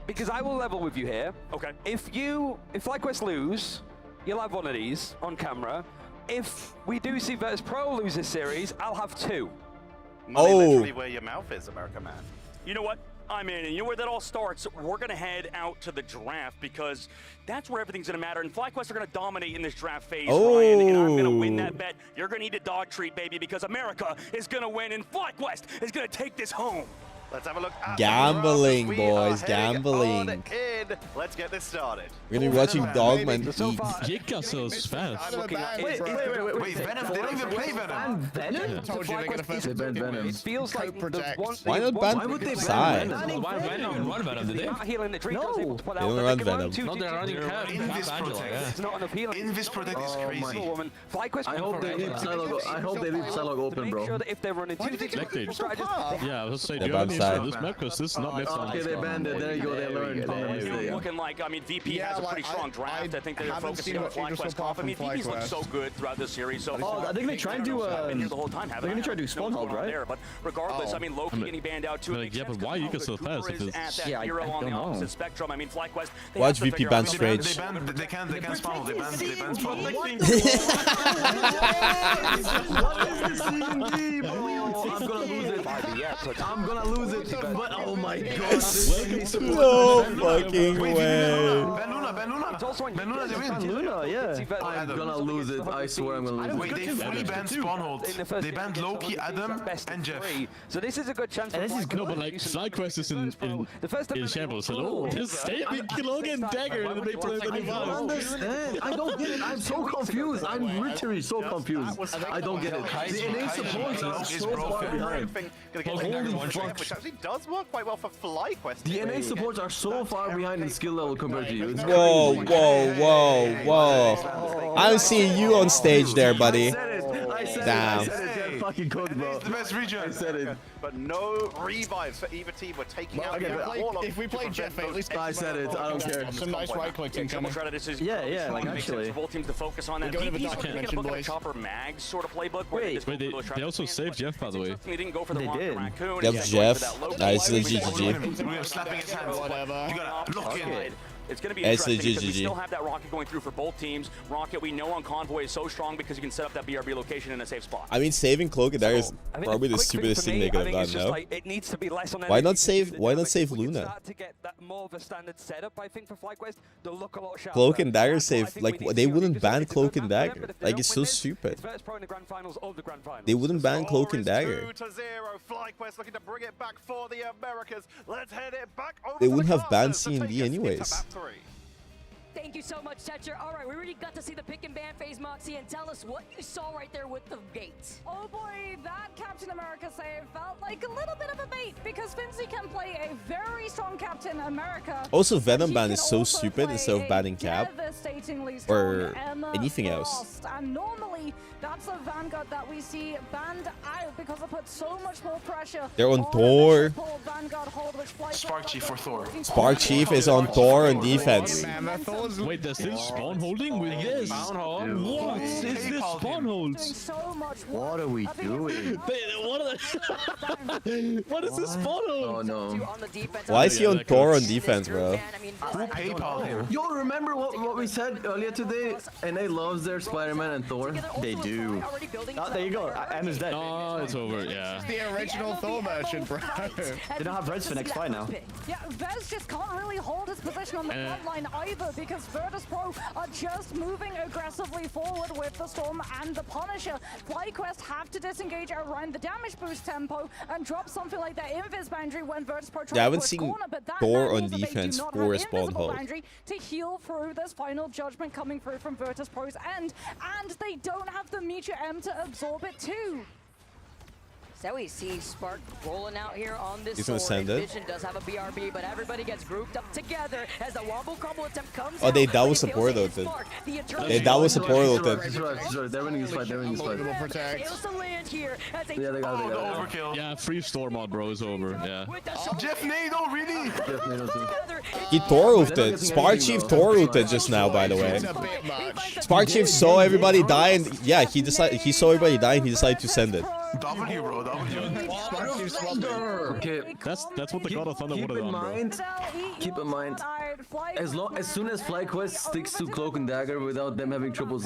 because I will level with you here. Okay. If FlyQuest lose, you'll have one of these on camera. If we do see Virtus.pro lose this series, I'll have 2. Literally where your mouth is, America man. You know what? I'm in, and you know where that all starts? We're going to head out to the draft because that's where everything's going to matter, and FlyQuest are going to dominate in this draft phase, Ryan, and I'm going to win that bet. You're going to need a dog treat, baby, because America is going to win, and FlyQuest is going to take this home. Let's have a look at Gambling, boys, gambling. Let's get this started. We're gonna be watching Dogman eat. Jika so fast. Wait, Venom, they don't even play Venom. Venom? Told you they're gonna first Venom. It feels like Why not ban? Why would they ban Venom? Why run Venom? Did they? Not healing the tree. They don't run Venom. No, they're running It's not enough healing. Invis Protect is crazy. I hope they leave Psylocke open, bro. Make sure that if they're running 2 strategies, yeah, I was say, do you have any issue with this map? Because this is not mid Okay, they banned it. There you go. They learned from their mistake. Looking like, I mean, VP has a pretty strong draft. I think they're focusing on FlyQuest off. I mean, VP's looked so good throughout this series. So I think they try and do the whole time. they're gonna try to do spawn hold, right? But regardless, I mean, Loki getting banned out too. Like, yeah, but why you get so fast? If it's yeah, I don't know. Spectrum. I mean, FlyQuest. Watch VP ban Strange. They can spawn. They ban spawn. What is this CMD, bro? I'm gonna lose it. I'm gonna lose it. But oh my god. No fucking way. Ben Luna, they win. Luna, yeah. I'm gonna lose it. I swear I'm gonna lose it. Wait, they fully banned spawn hold. They banned Loki, Adam, and Jeff. So this is a good chance. No, but like FlyQuest is in shambles. Hello, just saving Logan Dagger in the big play that he I don't understand. I don't get it. I'm so confused. I'm literally so confused. I don't get it. The NA support is so far behind. Which actually does work quite well for FlyQuest. The NA supports are so far behind in skill level compared to you. Whoa, whoa, whoa, whoa. I'm seeing you on stage there, buddy. Damn. Fucking code, bro. It's the best region. I said it. But no revives for either team. We're taking out if we play Jeff, at least I said it. I don't care. Some nice right clicks incoming. Yeah, like actually. For both teams to focus on that. VP's going to look like a Chopper Mags sort of playbook. Wait, they also saved Jeff, by the way. They didn't go for the raccoon. Yep, Jeff. Nice, the GGG. We are slapping his hands. Whatever. You gotta look in. It's going to be interesting because we still have that rocket going through for both teams. Rocket, we know on Convoy is so strong because you can set up that BRB location in a safe spot. I mean, saving Cloak and Dagger is probably the stupidest thing they could have done, no? It needs to be less on Why not save Luna? To get that more of a standard setup, I think, for FlyQuest, they'll look a lot sharper. Cloak and Dagger save, like, they wouldn't ban Cloak and Dagger. Like, it's so stupid. They wouldn't ban Cloak and Dagger. Let's head it back over. They wouldn't have banned C&D anyways. Thank you so much Tetcher. All right, we already got to see the pick and ban phase, Moxie, and tell us what you saw right there with the gate. Oh boy, that Captain America save felt like a little bit of a bait because Finzi can play a very strong Captain America. Also, Venom ban is so stupid instead of banning Cap or anything else. And normally, that's a Vanguard that we see banned out because it puts so much more pressure. They're on Thor. Spark Chief for Thor. Spark Chief is on Thor on defense. Wait, there's still spawn holding with this? What is this spawn hold? What are we doing? What is this spawn hold? Oh no. Why is he on Thor on defense, bro? Who PayPal him? Yo, remember what we said earlier today? NA loves their Spider-Man and Thor. They do. Oh, there you go. M is dead. Oh, it's over. Yeah. The original Thor merchant, bro. They don't have Reds for next fight now. Yeah, Vez just can't really hold his position on the front line either because Virtus Pro are just moving aggressively forward with the Storm and the Punisher. FlyQuest have to disengage around the damage boost tempo and drop something like that Invis boundary when Virtus Pro try I haven't to seen corner, but that Thor on means that they do defense not for a have spawn invisible hold. boundary to heal through this final judgment coming through from Virtus Pro's end, and they don't have the Meteor M to absorb it too. So we see Spark rolling out here on this He's gonna send it. Vision does have a BRB, but everybody gets grouped up together as the wombo combo attempt comes Oh, they out. that was support though. They that was support though. They're winning this fight. They're winning this fight. Yeah, they got it. Overkill. Yeah, free Storm mod, bro, is over. Yeah. Jeff Nado, really? Jeff Nado too. He Thor ulted. Spark Chief Thor ulted just now, by the way. Spark Chief saw everybody die, and yeah, he saw everybody die, and he decided to send it. W, bro, W. Okay, that's what the God of Thunder would have done, bro. Keep in mind, as soon as FlyQuest sticks to Cloak and Dagger without them having triple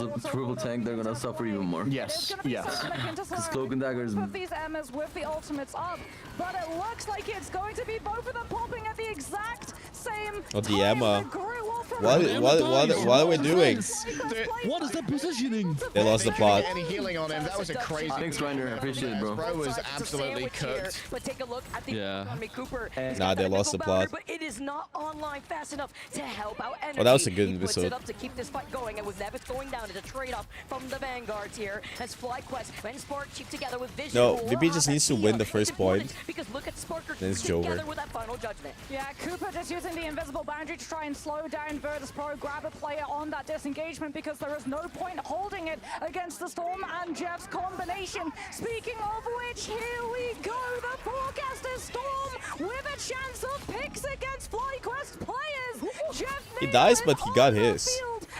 tank, they're gonna suffer even more. Yes, yes. Because Cloak and Dagger is. Put these Emmas with the ultimates up, but it looks like it's going to be both of them popping at the exact same. Oh, the Emma. What are we doing? What is the positioning? They lost the plot. Any healing on him? That was a crazy. Thanks, Grinder. I appreciate it, bro. Bro was absolutely cooked. But take a look at the economy. Cooper. Nah, they lost the plot. But it is not online fast enough to help out energy. Oh, that was a good he puts episode. it up to keep this fight going, and with Nevis going down, it's a trade-off from the Vanguards here as FlyQuest and Spark Chief together with Vision. No, VP just needs to win the first point. Because look at Sparker then it's together over. with that final judgment. Yeah, Cooper just using the invisible boundary to try and slow down Virtus Pro, grab a player on that disengagement because there is no point holding it against the Storm and Jeff's combination. Speaking of which, here we go. The forecaster Storm with a chance of picks against FlyQuest players. Jeff He dies, but he got his.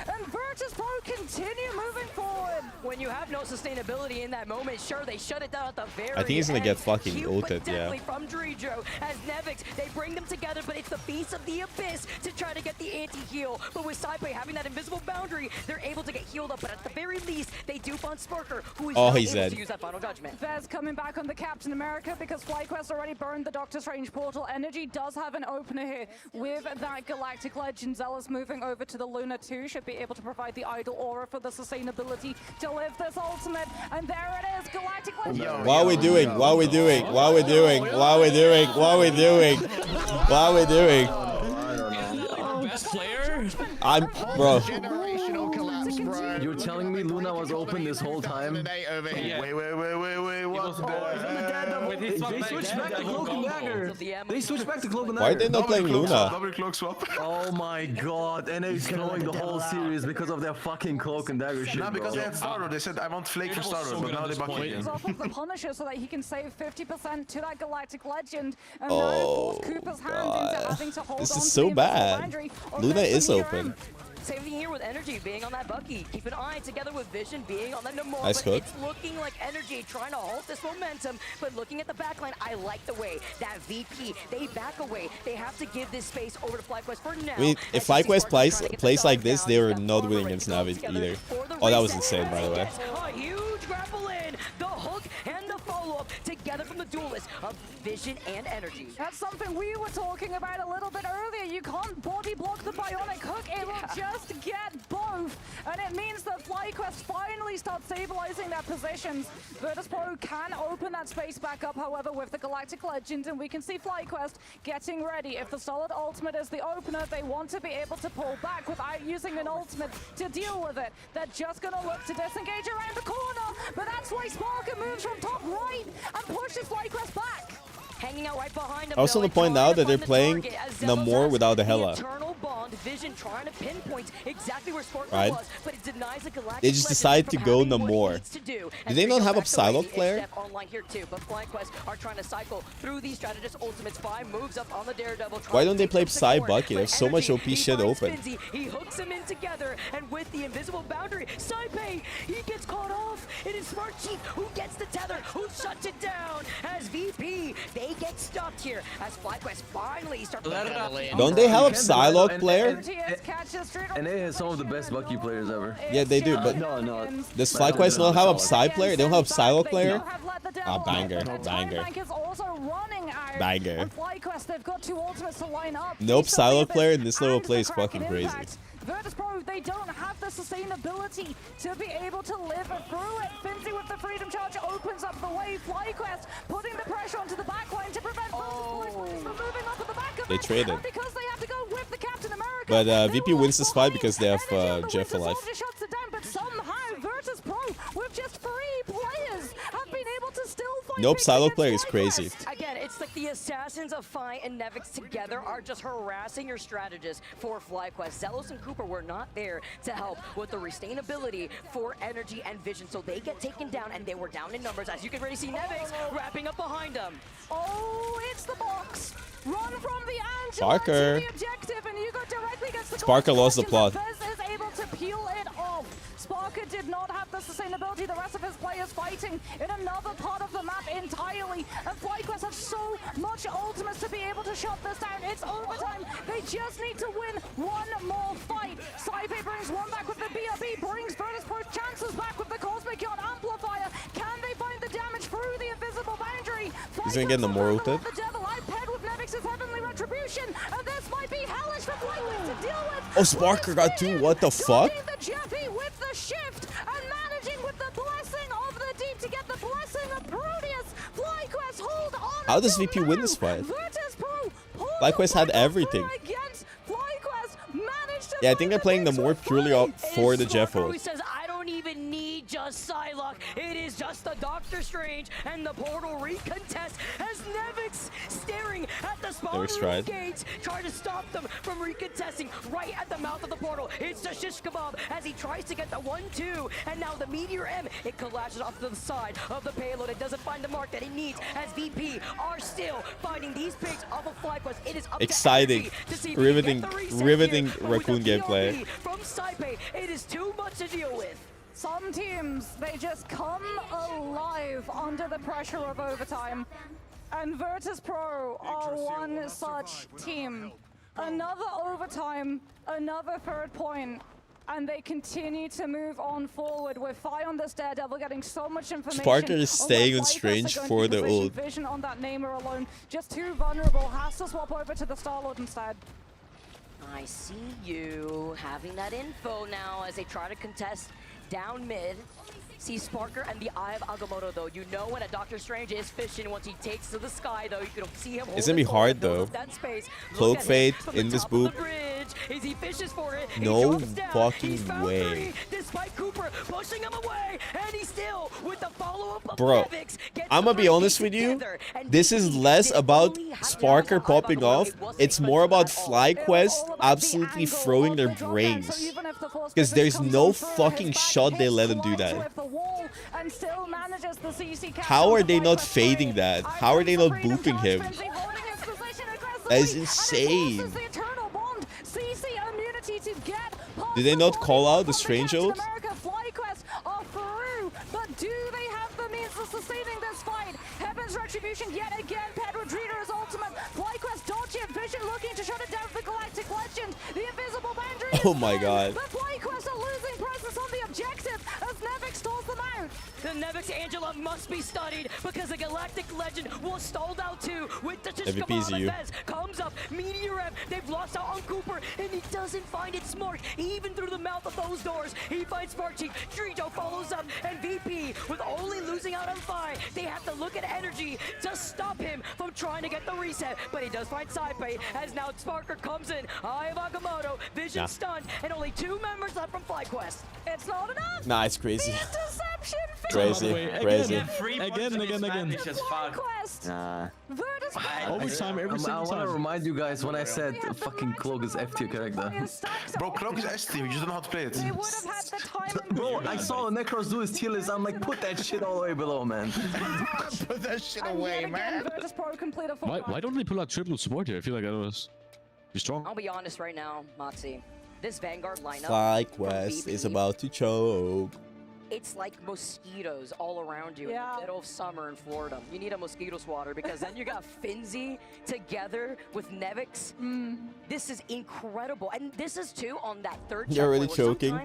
and Virtus Pro continue moving forward. When you have no sustainability in that moment, sure, they shut it down at the very I think he's gonna get end. fucking Cute, ulted, but deadly yeah. from Dredro as Nevix, they bring them together, but it's the Beast of the Abyss to try to get the anti-heal. But with Saipai having that invisible boundary, they're able to get healed up, but at the very least, they do find Sparker, who is not he's able dead. to use that final judgment. Vez coming back on the Captain America because FlyQuest already burned the Doctor Strange portal. Energy does have an opener here with that Galactic Legend. Zealous moving over to the Luna 2 should be able to provide the idle aura for the sustainability to live this ultimate. And there it is, Galactic Legend. What are we doing? What are we doing? What are we doing? What are we doing? What are we doing? What are we doing? Best player? I'm bro. Generational collapse, bro. You're telling me Luna was open this whole time? Wait, what? They switched back to Cloak and Dagger. They switched back to Cloak and Dagger. Why are they not playing Luna? Double cloak swap. Oh my god, and they're blowing the whole series because of their fucking Cloak and Dagger shit, No, because bro. they had Starlord. They said, I want Flake for Starlord, but now they back again. Off of the Punisher so that he can save 50% to that Galactic Legend. And Oh, now force Cooper's hand into having to hold this on is to so the invisible bad. boundary Luna against is the Meteor open. M. Same thing here with Energy being on that Bucky. Keep an eye together with Vision being on that Namor. Nice but hook. it's looking like Energy trying to halt this momentum. But looking at the backline, I like the way that VP, they back away. They have to give this space over to FlyQuest for now. I mean, if FlyQuest plays like this, they were not winning against Navi either. Oh, that was insane, by the way. A huge grapple in, the hook and the follow-up together from the duelist of Vision and Energy. That's something we were talking about a little bit earlier. You can't body block the bionic hook. It will just get both. And it means that FlyQuest finally start stabilizing their positions. Virtus.pro can open that space back up, however, with the Galactic Legend, and we can see FlyQuest getting ready. If the solid ultimate is the opener, they want to be able to pull back without using an ultimate to deal with it. They're just going to look to disengage around the corner, but that's why Sparker moves from top right and pushes FlyQuest back. Hanging out right behind him. Also, the point now that they're playing Namor without the Hela. Vision trying to pinpoint exactly where Sparker Right? was, but it denies the Galactic They just decide to go Namor. Do they not have a Psylocke player? Online here too, but FlyQuest are trying to cycle through these strategist ultimates. Spy moves up on the Daredevil. Why don't they play Psy Bucky? They have so much OP shit open. He hooks him in together, and with the invisible boundary, Saipe, he gets caught off. It is Smart Chief who gets the tether, who shuts it down. As VP, they get stopped here as FlyQuest finally start. Don't they have a Psylocke player? And they have some of the best Bucky players ever. Yeah, they do, but no. Does FlyQuest not have a Psy player? They don't have a Psylocke player? Ah, banger. Banger. Nope, Psylocke player in this little place is fucking crazy. Virtus.pro, they don't have the sustainability to be able to live through it. Finzi with the Freedom Charge opens up the way. FlyQuest putting the pressure onto the backline to prevent Virtus.pro from moving up at the back of They traded. because they have to go with the Captain America. But VP wins this fight because they have Jeff alive. Shuts it down, but somehow Virtus.pro with just 3 players have been able to still fight. Nope, Psylocke player is crazy. Again, it's like the assassins of Fi and Nevix together are just harassing your strategists for FlyQuest. Zealous and Cooper were not there to help with the sustainability for energy and vision, so they get taken down, and they were down in numbers. As you can already see, Nevix wrapping up behind them. Oh, it's the box. Run from the Angela Sparker. to the objective, and you go directly against the Sparker lost the plot. Fez is able to peel it off. Sparker did not have the sustainability. The rest of his players fighting in another part of the map entirely. And FlyQuest have so much ultimates to be able to shut this down. It's overtime. They just need to win one more fight. Saipe brings one back with the BRB, brings Virtus.pro's chances back with the Cosmic Yacht Amplifier. Can they find the damage through the invisible boundary? He's gonna get Namor with it. The devil, I paired with Nevix's Heavenly Retribution, and this might be hellish for FlyQuest to deal with. Oh, Sparker got 2. What the fuck? The Jeffy with the shift and managing with the blessing of the deep to get the blessing of Proteus. FlyQuest hold on. How does VP win this fight? FlyQuest had everything. Yeah, I think they're playing Namor purely for the Jeff ult. Even need just Psylocke. It is just the Doctor Strange and the portal recontest as Nevix staring at the spawn room gates, trying to stop them from recontesting right at the mouth of the portal. It's the shish kebab as he tries to get the 1-2, and now the Meteor M, it collages off to the side of the payload. It doesn't find the mark that he needs as VP are still fighting these pigs off of FlyQuest. It is up exciting, to see riveting Raccoon gameplay. From Saipe, it is too much to deal with. Some teams, they just come alive under the pressure of overtime. And Virtus.pro are one such team. Another overtime, another 3rd point. And they continue to move on forward with Fi on this Daredevil getting so much information. Sparker is staying on Strange for the ult. Vision on that Namor alone, just too vulnerable. Has to swap over to the Star-Lord instead. I see you having that info now as they try to contest down mid. See Sparker and the Eye of Agamotto though. You know when a Doctor Strange is fishing once he takes to the sky though. You can see him. It's gonna be hard though. Cloak Fate in this boot. As he fishes for it. No fucking way. Despite Cooper pushing him away, and he's still with the follow-up of Bro, Nevix. I'm gonna be honest with you. This is less about Sparker popping off. It's more about FlyQuest absolutely throwing their brains. Because there's no fucking shot they let him do that. How are they not fading that? How are they not booping him? That is insane. Did they not call out the Strange ult? But do they have the means of sustaining this fight? Heaven's Retribution yet again. Pedro Drito's ultimate. FlyQuest dodge it. Vision looking to shut it down for the Galactic Legend. The invisible boundary. Oh my god. But FlyQuest are losing presence on the objective as Nevix stalls them out. The Nevix Angela must be studied because the Galactic Legend was stalled out too with the MVP's you. Come comes up. Meteor M, they've lost out on Cooper, and he doesn't find it smart. Even through the mouth of those doors, he finds Spark Chief. Drito follows up, and VP, with only losing out on Fi, they have to look at Energy to stop him from trying to get the reset. But he does find Saipei, as now Sparker comes in. Eye of Agamotto, Vision stunned, and only 2 members left from FlyQuest. It's not enough. Nah, it's crazy. Interception. Crazy. Crazy. Again. Overtime every single time. I want to remind you guys when I said fucking Cloak is F tier character. Bro, Cloak is S tier, you just don't know how to play it. They would have had the time. Bro, I saw Necros do his tier list. I'm like, put that shit all the way below, man. Put that shit away, man. Why don't they pull out triple support here? I feel like that was be strong. I'll be honest right now, Moxie. This Vanguard lineup. FlyQuest is about to choke. It's like mosquitoes all around you in the middle of summer in Florida. You need a mosquito swatter because then you got Finzi together with Nevix. This is incredible. And this is too on that third You're already choking.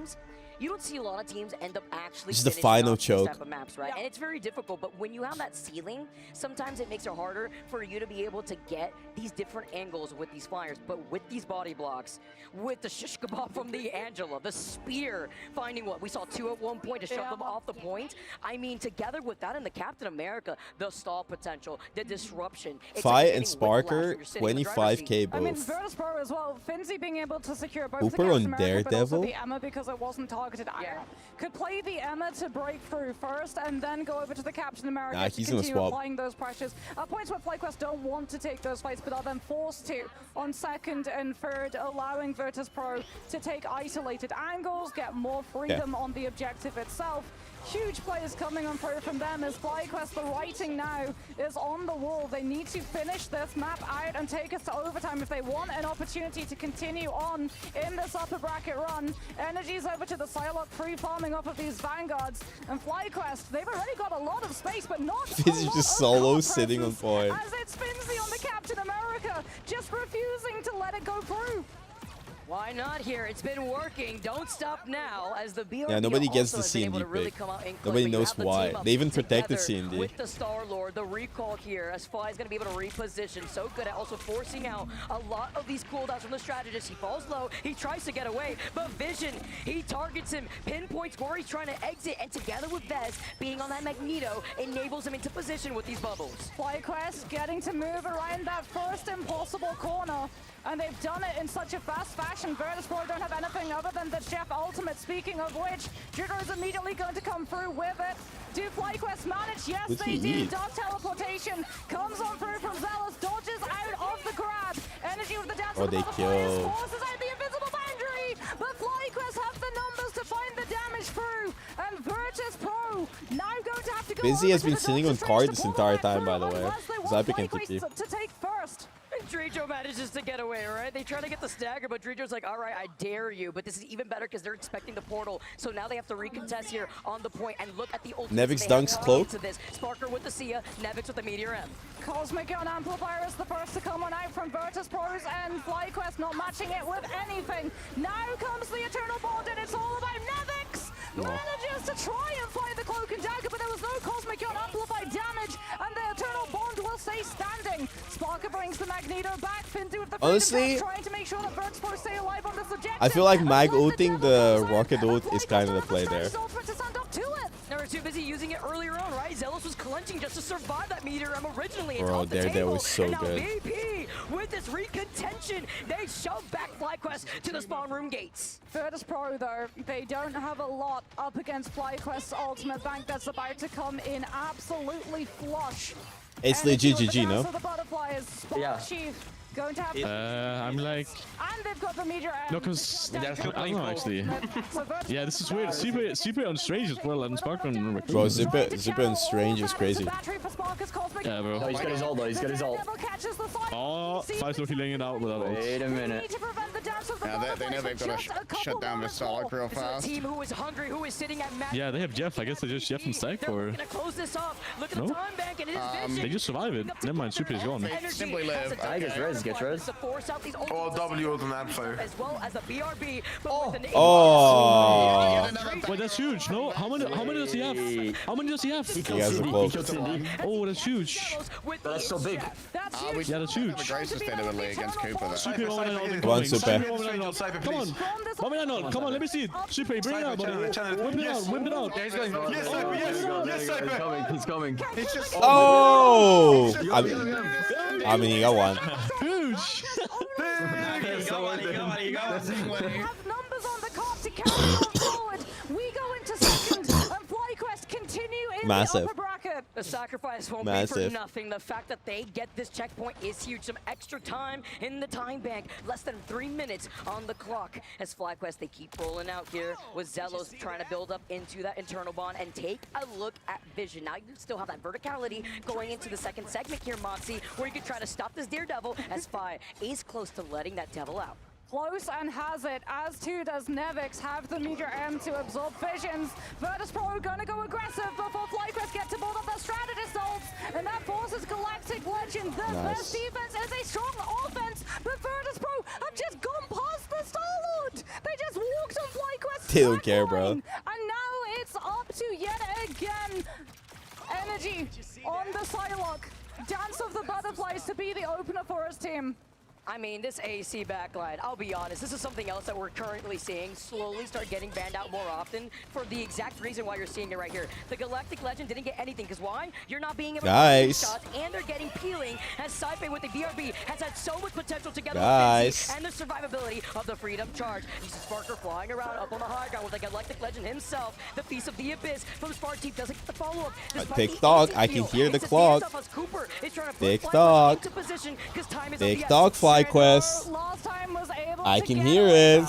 You don't see a lot of teams end up actually This is the final choke. type of maps, right? And it's very difficult, but when you have that ceiling, sometimes it makes it harder for you to be able to get these different angles with these flyers. But with these body blocks, with the shish kebab from the Angela, the spear, finding what we saw 2 at one point to shove them off the point. I mean, together with that and the Captain America, the stall potential, the disruption. Fi and Sparker, 25k both. I mean, Virtus Pro as well. Finzi being able to secure both Cooper the on Captain America, but also Daredevil? the Emma because it wasn't targeted iron. Could play the Emma to break through first and then go over to the Captain America Nah, to he's gonna continue swap. applying those pressures. At points where FlyQuest don't want to take those fights but are then forced to on second and third, allowing Virtus Pro to take isolated angles, get more freedom on the objective itself. Huge players coming on through from them as FlyQuest, the writing now is on the wall. They need to finish this map out and take us to overtime if they want an opportunity to continue on in this upper bracket run. Energy's over to the Psylocke, free farming off of these Vanguards. And FlyQuest, they've already got a lot of space, but not This is just solo sitting on point. as it's Finzi on the Captain America, just refusing to let it go through. Why not here? It's been working. Don't stop now as the BRP Yeah, nobody gets the also has been able C&D to really pick. come out and click, Nobody but you knows have the why. team up They even protected together C&D. with the Star-Lord, the recall here as Fly is going to be able to reposition. So good at also forcing out a lot of these cooldowns from the strategist. He falls low. He tries to get away, but Vision, he targets him, pinpoints where he's trying to exit, and together with Vez being on that Magneto, enables him into position with these bubbles. FlyQuest getting to move around that first impossible corner, and they've done it in such a fast fashion. Virtus Pro don't have anything other than the Chef Ultimate, speaking of which, Jitter is immediately going to come through with it. Do FlyQuest manage? Yes, What's they he do. eat? Dark teleportation comes on through from Zealous, dodges out of the grab. Energy with the dance Oh, they kill. forces out the invisible boundary, but FlyQuest have the numbers to find the damage through, and Virtus Pro now going to have to go Busy over has to been the sitting on Doctor card Strange this to pull entire that time, through by the way. unless they want Zypic and FlyQuest TP. to take first. And Drijo manages to get away, right? They try to get the stagger, but Drijo's like, all right, I dare you. But this is even better because they're expecting the portal. So now they have to recontest here on the point and look at the ultimate. Nevix dunks cloak. Sparker with the Sia, Nevix with the Meteor M. Cosmic Gun Amplifier is the first to come on out from Virtus Pros, and FlyQuest not matching it with anything. Now comes the Eternal Bond, and it's all about Nevix! Manages to try and find the Cloak and Dagger, but there was no Cosmic Gun Amplified damage, and the Eternal Bond will stay standing. Sparker brings the Magneto back, Finzi with the Honestly, trying to make sure that Virtus Pros stay alive on this objective. I feel like Mag ulting the rocket ult is kind of the play there. They were too busy using it earlier on, right? Zealous was clenching just to survive that Meteor M originally. Bro, It's off the that table. was so and now good. VP, with this recontention, they shove back FlyQuest to the spawn room gates. Virtus Pro, though, they don't have a lot up against FlyQuest's ultimate bank that's about to come in absolutely flush. It's And legit if you're the GG, no? dance of the butterflies, Spark Yeah. Chief going to have I'm like, and they've got the Meteor M. no, because I They're don't know actually. Yeah, this is weird. CP on Strange as well, and Spark on Recruit. Bro, Zipper and Strange is crazy. Yeah, bro. Oh, he's got his ult though, he's got his ult. Oh, 5 slow healing it out without ult. Wait a minute. Need to prevent the dance of the Yeah, they know they've got to shut down this Solok real fast. Team who is hungry, who is sitting at yeah, they have Jeff. I guess they just Jeff and Stack or close this off. Look at no? the time bank and his They just survive it. Never mind, Super is gone. Simply live. I get res, Oh, W ult on that player. As well as the BRB. Oh. Wait, that's huge. No, how many does he have? How many does he have? He has a close. Oh, that's huge. That's so big. Yeah, that's huge. The great sustainability against Cooper there. Super Come on, Super. Come on, come on, let me see it. Super, bring it out, buddy. Whip it out, whip it out. Yeah, he's going. Yes, Cypher, yes, Cypher. He's coming. He's just. Oh! I mean, he got one. Huge. Have numbers on the card to carry on forward. We go into second, and FlyQuest continue in Massive. the upper bracket. The sacrifice won't Massive. be for nothing. The fact that they get this checkpoint is huge. Some extra time in the time bank. Less than 3 minutes on the clock. As FlyQuest, they keep rolling out here with Zelos trying to build up into that internal bond and take a look at Vision. Now you still have that verticality going into the second segment here, Moxie, where you can try to stop this Daredevil as Fi is close to letting that Devil out. Close and has it, as too does Nevix. Have the Meteor M to absorb visions. Virtus Pro gonna go aggressive before FlyQuest get to build up their strategist ults, and that forces Galactic Legend. The best defense is a strong offense, but Virtus Pro have just gone past the Star-Lord. They just walked on FlyQuest. They don't care, bro. And now it's up to yet again Energy on the Psylocke. Dance of the Butterflies to be the opener for his team. I mean, this AC backline, I'll be honest, this is something else that we're currently seeing slowly start getting banned out more often for the exact reason why you're seeing it right here. The Galactic Legend didn't get anything, because why? You're not being able to get shots, and they're getting peeling, as Saipe with the BRB has had so much potential together with Vinci and the survivability of the Freedom Charge. You see Sparker flying around up on the high ground with the Galactic Legend himself. The Feast of the Abyss from Spark Team doesn't get the follow-up. Big dog, I can hear the clock. Big dog. Big dog FlyQuest. I can hear it.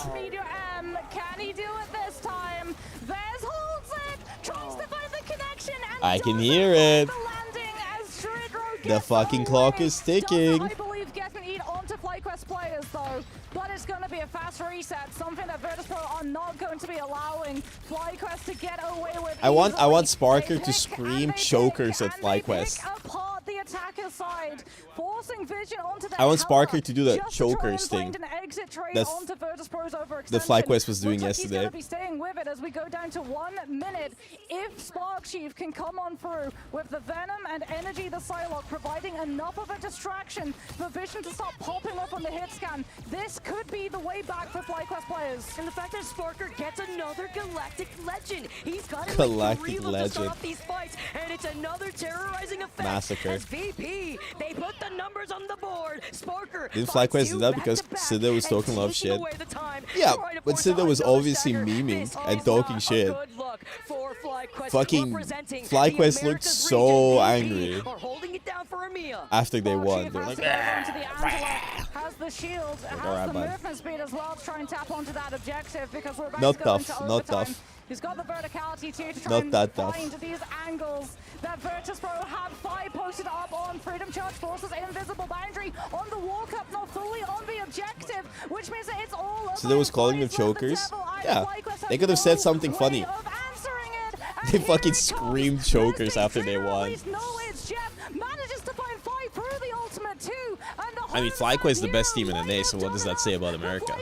Can he do it this time? Vez holds it, tries to find the connection, and I can hear it. The fucking clock is ticking. I believe get an eat onto FlyQuest players though, but it's going to be a fast reset, something that Virtus Pro are not going to be allowing FlyQuest to get away with. I want Sparker to scream chokers at FlyQuest. The attacker side, forcing Vision onto I want Sparker to do the chokers thing. That's the FlyQuest was doing yesterday. He's be staying with it as we go down to 1 minute. If Spark Chief can come on through with the Venom and Energy, the Psylocke, providing enough of a distraction for Vision to start popping up on the hit scan, this could be the way back for FlyQuest players. And the fact that Sparker gets another Galactic Legend. He's got Galactic Legend. To start off these fights, and it's another terrorizing effect. Massacre. As VP, they put the numbers on the board. Sparker. Didn't FlyQuest do that because Sida was talking a lot of shit? Yeah, but Sida was obviously memeing and talking shit. Fucking FlyQuest looked so angry after they won. They're like, has the shield, has the movement speed as well to try and tap onto that objective because we're about to go into overtime. Not tough. He's got the verticality too to try and find these angles that Virtus Pro have 5 posted up on Freedom Charge forces invisible boundary on the walk up, not fully on the objective, which means that it's all So they was calling them chokers? Yeah, they could have said something funny. They fucking screamed chokers after they won. I mean, FlyQuest is the best team in NA, so what does that say about America?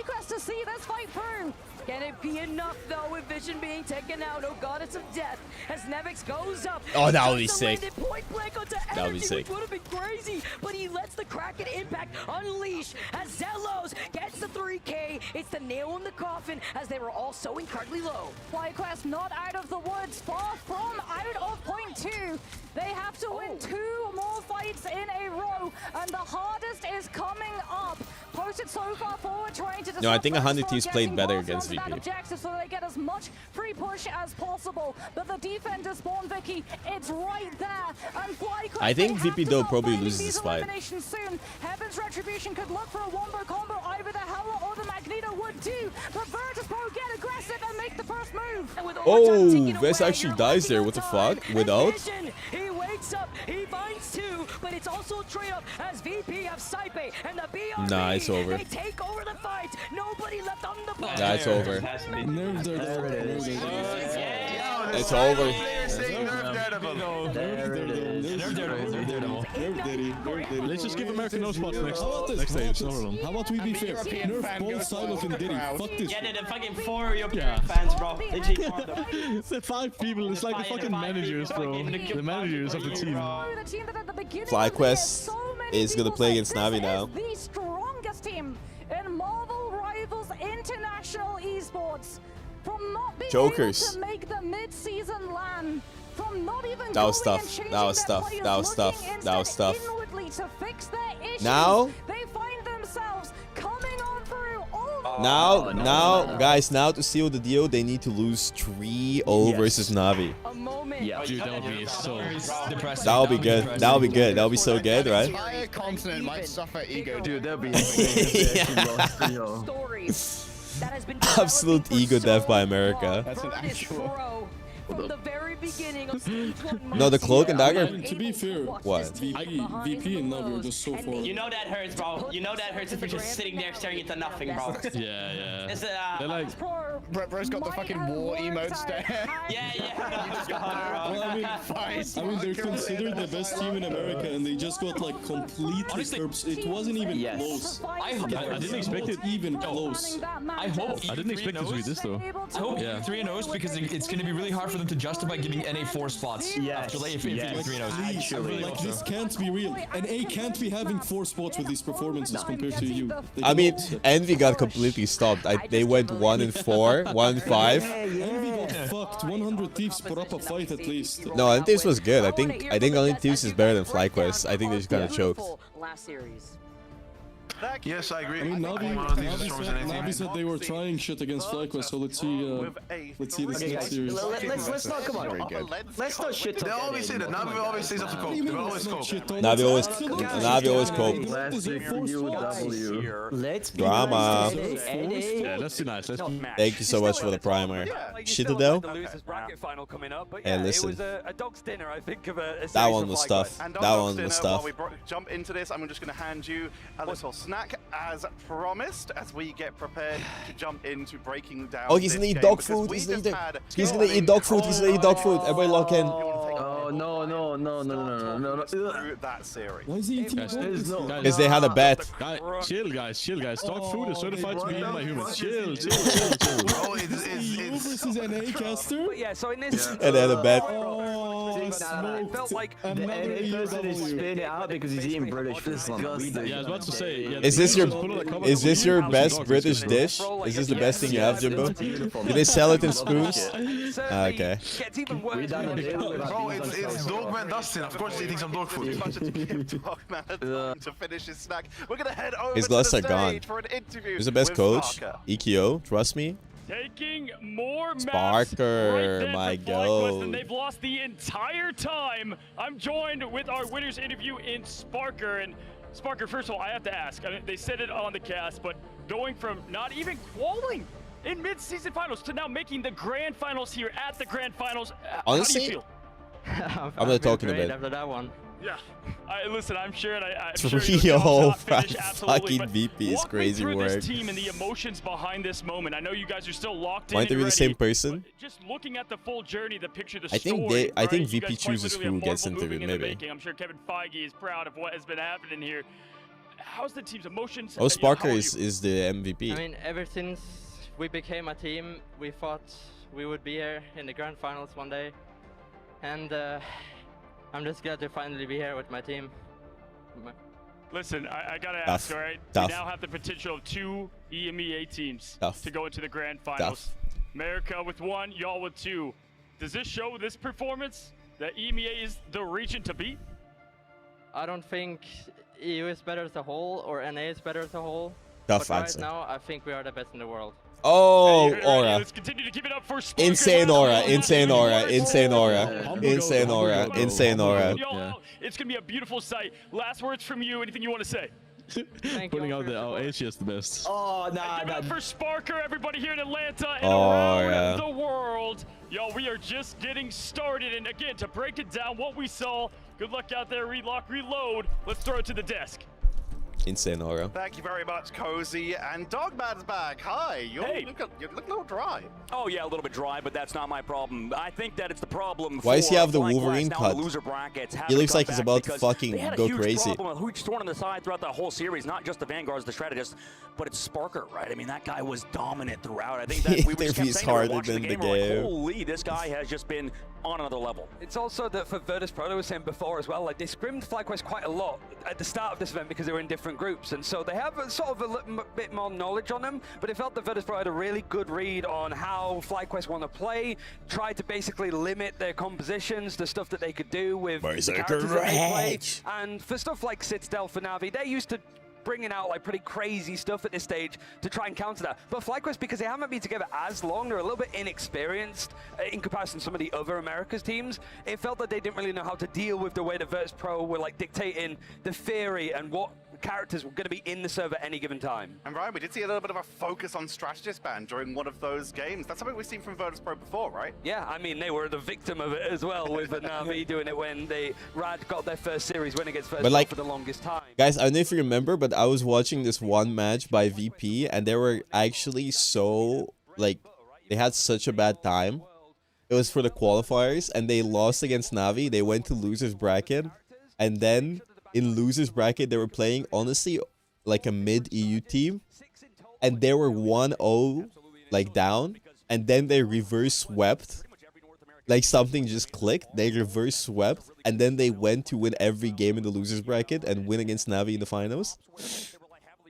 Can it be enough though with Vision being taken out? Oh Goddess of Death as Nevix goes up. Oh, that would be sick. That would be sick. Would have been crazy, but he lets the Kraken impact unleash as Zelos gets the 3K. It's the nail in the coffin as they were all so incredibly low. FlyQuest not out of the woods, far from out of point 2. They have to win 2 more fights in a row, and the hardest is coming up. Posted so far forward, trying to no, I think 100 teams played better against VP. Objective so they get as much free push as possible, but the defender spawn Vicky, it's right there. And FlyQuest, I think VP though probably loses this fight. Soon. Heaven's Retribution could look for a wombo combo. Either the Hella or the Magneto would do, but Virtus Pro get aggressive and make the first move. Oh, Vess actually dies there. What the fuck? Without? He wakes up, he finds 2, but it's also a trade-up as VP have Saipe and the BRB. Nah, it's over. They take over the fight. Nobody Nobody left on the board. That's over. Nerf Daredevil. It's over. Let's just give America no spots next stage. How about we be fair? Nerf both sides of Diddy. Fuck this. Yeah, the fucking 4 European fans, bro. It's the 5 people. It's like the fucking managers, bro. The managers of the team. FlyQuest is gonna play against Navi now. The strongest team in Marvel Rivals International Esports. From not being Jokers. able to make the mid-season LAN, from not even That was going tough. and That was changing tough. their That was players, tough. looking That was instead tough. inwardly to fix their issues. Now? They find themselves coming on through all the Now, guys, now to seal the deal, they need to lose 3-0 versus Navi. Yeah, dude, that would be so depressing. That'll be good. That'll be good. That'll be so good, right? The entire continent might suffer ego. Dude, that'd be insane. Absolute ego death by America. That's an actual. From the very beginning of stage 1. No, the cloak and dagger. To be fair, What? VP and Navi are just so far. You know that hurts, bro. You know that hurts if you're just sitting there staring into nothing, bro. Yeah. It's, They're like, Bro's got the fucking war emote stare. yeah. Well, I mean, they're considered the best team in America, and they just got like completely curbs. It wasn't even close. I didn't expect it even close. I didn't expect it to be this though. I hope 3-0 because it's going to be really hard for them to justify giving NA 4 spots after like, if 3-0. Like this can't be real. And A can't be having 4 spots with these performances compared to you. I mean, Envy got completely stopped. They went 1-4, 1-5. Envy got fucked. 100 Thieves put up a fight at least. No, 100 Thieves was good. I think 100 Thieves is better than FlyQuest. I think they just kind of choked. Last series. Yes, I agree. I mean, Navi said they were trying shit against FlyQuest, so let's see this next series. Let's not, come on. Let's not shit talk. They always say that. Navi always stays up to cope. They always cope. Navi always cope. Let's be Drama. Yeah, let's be nice. Thank you so much for the primer. Citadel. Hey, listen. It was a dog's dinner, I think, of a that one was tough. And That one was tough. While we jump into this, I'm just going to hand you a little snack as promised as we get prepared to jump into breaking down. Oh, he's gonna eat dog food. He's gonna eat dog food. He's gonna eat dog food. Everybody lock in. Oh, no. Through that series. Why is he eating Because they had a bet. Chill, guys. Dog food is certified to be eaten by humans. Chill. Bro, it's versus NA caster? Yeah, so in this... And they had a bet. It felt like... The NA person is spitting it out because he's eating British food. Yeah, I was about to say. Is this your best British dish? Is this the best thing you have, Jimbo? Do they sell it in spoons? Okay. Bro, it's Dogman Dustin. Of course, he's eating some dog food. Dogman to finish his snack. We're gonna head over His to the gloves are stage gone. for an interview. Who's the best with coach? Sparker. EKO, trust me. Taking more maps Sparker, right my for FlyQuest than goat. they've lost the entire time. I'm joined with our winners interview in Sparker. And Sparker, first of all, I have to ask. I mean, they said it on the cast, but going from not even qualifying in mid-season finals to now making the grand finals here at the grand finals, Honestly, how do you feel? I'm not talking about it. After that one. Yeah, listen, I'm sure. I'm 3-0 fucking VP is crazy work. This team and the emotions behind this moment. I know you guys are still locked in. Might they be the same person? Just looking at the full journey, the picture, the I think story. I think right? You VP guys quite chooses literally who have gets Marvel interviewed. moving in the Maybe. making. I'm sure Kevin Feige is proud of what has been happening here. How's the team's emotions? Oh, Sparker is the MVP. I mean, ever since we became a team, we thought we would be here in the grand finals one day, and I'm just glad to finally be here with my team. Listen, I gotta ask, all right? We now have the potential of 2 EMEA teams to go into the grand finals. America with 1, y'all with 2. Does this show this performance that EMEA is the region to beat? I don't think EU is better as a whole or NA is better as a whole. Tough but answer. Right now, I think we are the best in the world. Oh, aura. Let's continue to keep it up for Sparker. Insane aura, insane aura, insane aura, insane aura, insane aura. It's gonna be a beautiful sight. Last words from you. Anything you want to say? Putting out the HGS the best. Oh, nah. For Sparker, everybody here in Atlanta and Oh, around yeah. the world. Yo, we are just getting started. And again, to break it down, what we saw. Good luck out there. Relock, reload. Let's throw it to the desk. insane aura. Thank you very much, Cozy. And Dogman's back. Hi. You look a little dry. Oh, yeah, a little bit dry, but that's not my problem. I think that it's the problem. Why does he have the Flyquest Wolverine now in cut? the loser brackets. He looks like he's about to because fucking they had a go huge crazy. Problem, a huge thorn on the side throughout the whole series, not just the Vanguards, the strategists, but it's Sparker, right? I mean, that guy was dominant throughout. I think that we were just kept He's saying we were harder watching than the the game, we're like, game. holy, this guy has just been on another level. It's also that for Virtus Pro, I was saying before as well, like they scrimmed FlyQuest quite a lot at the start of this event because they were in different groups, and so they have a, sort of a bit more knowledge on them, but it felt that Virtus Pro had a really good read on how FlyQuest want to play, tried to basically limit their compositions, the stuff that they could do with the characters that they play, and for stuff like Citadel for Na'Vi, they're used to bringing out like pretty crazy stuff at this stage to try and counter that. But FlyQuest, because they haven't been together as long, they're a little bit inexperienced in comparison to some of the other Americas teams. It felt that they didn't really know how to deal with the way the Virtus Pro were like dictating the theory and what characters were going to be in the server at any given time. And Ryan, we did see a little bit of a focus on strategist ban during one of those games. That's something we've seen from Virtus Pro before, right? Yeah, I mean, they were the victim of it as well with Na'Vi doing it when Rad got their first series win against Virtus like, for the longest time. Guys, I don't know if you remember, but I was watching this one match by VP, and they were actually so, like, they had such a bad time. It was for the qualifiers, and they lost against Na'Vi. They went to losers bracket, and then in losers bracket, they were playing, honestly, like a mid-EU team, and they were 1-0, like, down, and then they reverse swept. Like, something just clicked. They reverse swept, and then they went to win every game in the losers bracket and win against Na'Vi in the finals.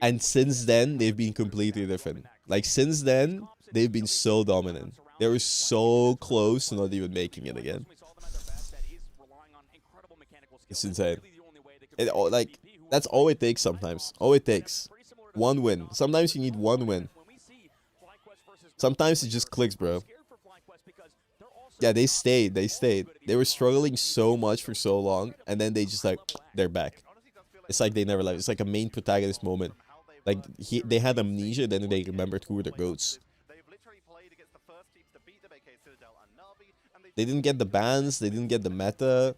And since then, they've been completely different. Like, since then, they've been so dominant. They were so close to not even making it again. It's insane. Like, that's all it takes sometimes. All it takes. One win. Sometimes you need one win. Sometimes it just clicks, bro. Yeah, they stayed. They stayed. They were struggling so much for so long, and then they just, like, they're back. It's like they never left. It's like a main protagonist moment. Like, they had amnesia, then they remembered who were the GOATs. They didn't get the bans, they didn't get the meta,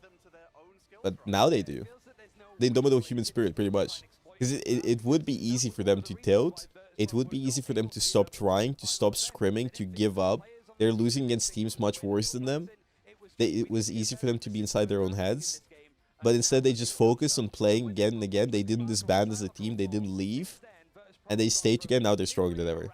but now they do. They indomitable human spirit, pretty much. Because it would be easy for them to tilt. It would be easy for them to stop trying, to stop scrimming, to give up. They're losing against teams much worse than them. It was easy for them to be inside their own heads. But instead, they just focused on playing again and again. They didn't disband as a team. They didn't leave. And they stayed together. Now they're stronger than ever.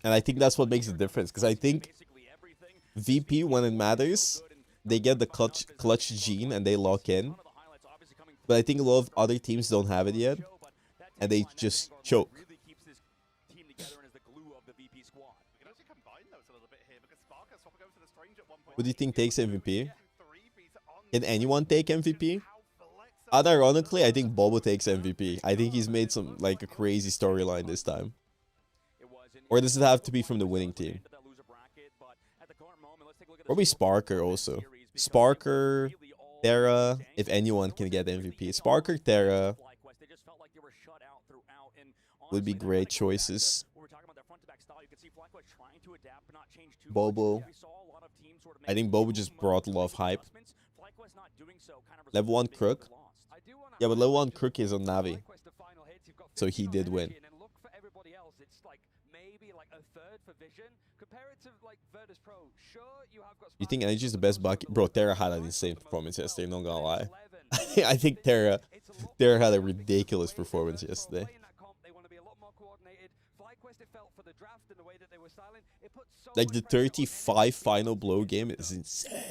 And I think that's what makes the difference. Because I think VP, when it matters, they get the clutch gene and they lock in. But I think a lot of other teams don't have it yet. And they just choke. Who do you think takes MVP? Can anyone take MVP? Unironically, I think Bobo takes MVP. I think he's made some, like, a crazy storyline this time. Or does it have to be from the winning team? Probably Sparker also. Sparker, Terra, if anyone can get MVP. Sparker, Terra would be great choices. Bobo. I think Bobo just brought a lot of hype. Level 1 Crook. Yeah, but level 1 Crook is on Na'Vi. So he did win. You think Energy is the best bucket? Bro, Terra had an insane performance yesterday, not gonna lie. I think Terra had a ridiculous performance yesterday. Like, the 35 final blow game is insane.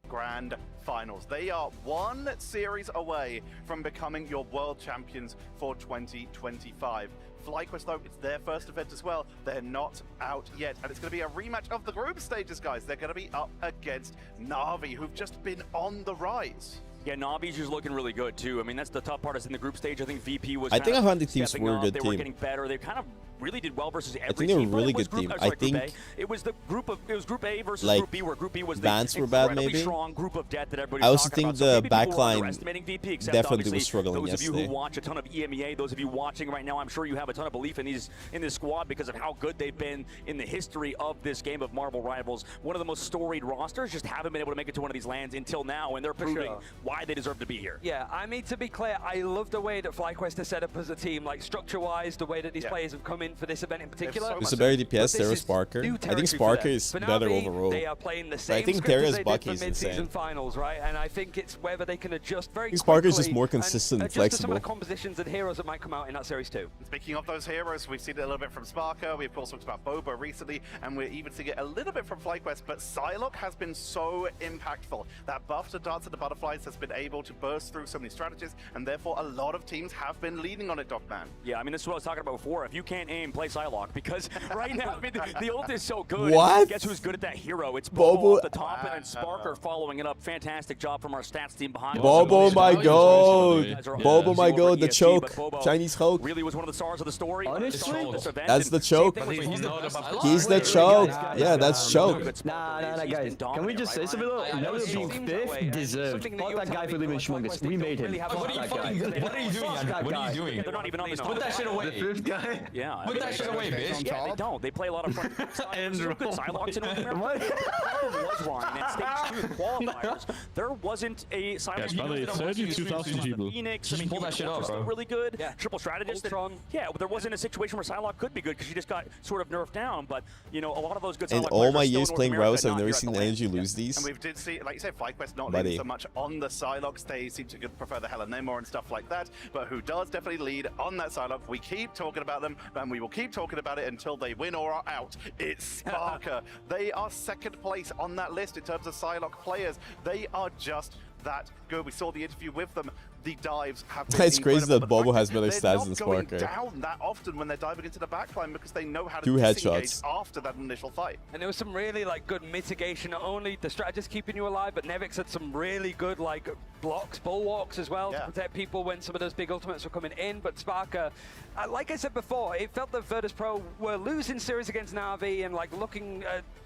Grand finals. They are one series away from becoming your world champions for 2025. FlyQuest, though, it's their first event as well. They're not out yet, and it's going to be a rematch of the group stages, guys. They're going to be up against Na'Vi, who've just been on the rise. Yeah, Navi's just looking really good too. I mean, that's the tough part is in the group stage. I think VP was. I think I found the teams stepping were a up. good They team. were getting better. They kind of really did well versus every I think they were team. a really good team. I think it was the group of Group A versus like, Group B, where Group B was the Vance were bad, incredibly maybe. strong group of death that everybody I was also talking think about. So the maybe people were backline underestimating VP, except definitely was obviously struggling those yesterday. of you who watch a ton of EMEA, those of you watching right now, I'm sure you have a ton of belief in this squad because of how good they've been in the history of this game of Marvel Rivals. One of the most storied rosters, just haven't been able to make it to one of these lands until now, and they're proving why they deserve to be here. Yeah, I mean, to be clear, I love the way that FlyQuest is set up as a team, like structure-wise, the way that these players have come in for this event in particular. It's a very DPS, there was Sparker. I think Sparker is better overall. They are playing the But same I think script as Terra's they Bucky did is for mid-season insane. finals, right? And I think it's whether they can adjust very quickly. Sparker's just more consistent and adjust to some of the flexible. compositions and heroes that might come out in that series too. Speaking of those heroes, we've seen it a little bit from Sparker. We of course talked about Bogur recently, and we're even seeing it a little bit from FlyQuest. But Psylocke has been so impactful. That buff to Dance of the Butterflies has been able to burst through so many strategies, and therefore a lot of teams have been leaning on it, Dogman. Yeah, I mean, this is what I was talking about before. If you can't aim, play Psylocke, because right now, I mean, the ult is so good. What? Guess who's good at that hero? It's Bobo. Bobo off the top, and then Sparker following it up. Fantastic job from our stats team behind. Bobo, my god. Bobo, my god, the ESG, choke. but Bobo Chinese choke. really was one of the stars of the story. Honestly? This event, That's and the choke. same thing with He's the choke. Yeah, that's choke. Nah, guys. Can we just say something though? Never being fifth deserved. Fuck that guy for leaving Humongous. We made him. What are you doing, Andrew? What are you doing? They're not even on this. Put that shit away. The fifth guy? Yeah. Put that shit away, bitch. Yeah, they don't. They play a lot of front. There's some good Psylocks in North America. The problem was, Ryan, in stage 2 qualifiers, there wasn't a Psylocke. By the way, 32,000 people. Phoenix, I mean, pull that shit up, bro. really good. Yeah. Triple strategist. Yeah, but there wasn't a situation where Psylocke could be good because she just got sort of nerfed down. But, you know, a lot of those good In Psylocke all players my are still years North playing America, Rouse, I've not never here at seen the Energy land. lose these. And we did see, like you said, FlyQuest not Buddy. leading so much on the Psylocke. They seem to prefer the Hella Namor and stuff like that. But who does definitely lead on that Psylocke? We keep talking about them, and we will keep talking about it until they win or are out. It's Sparker. They are second place on that list in terms of Psylocke players. They are just that good. We saw the interview with them. The dives have been It's crazy that incredible. Bobo The has fact better that stats than they're not Sparker. going down that often when they're diving into the backline because they know how to 2 disengage headshots. after that initial fight. And there was some really like good mitigation. Not only the strategist keeping you alive, but Nevix had some really good like blocks, bulwarks as well to protect people when some of those big ultimates were coming in. But Sparker, like I said before, it felt that Virtus Pro were losing series against Na'Vi and like looking.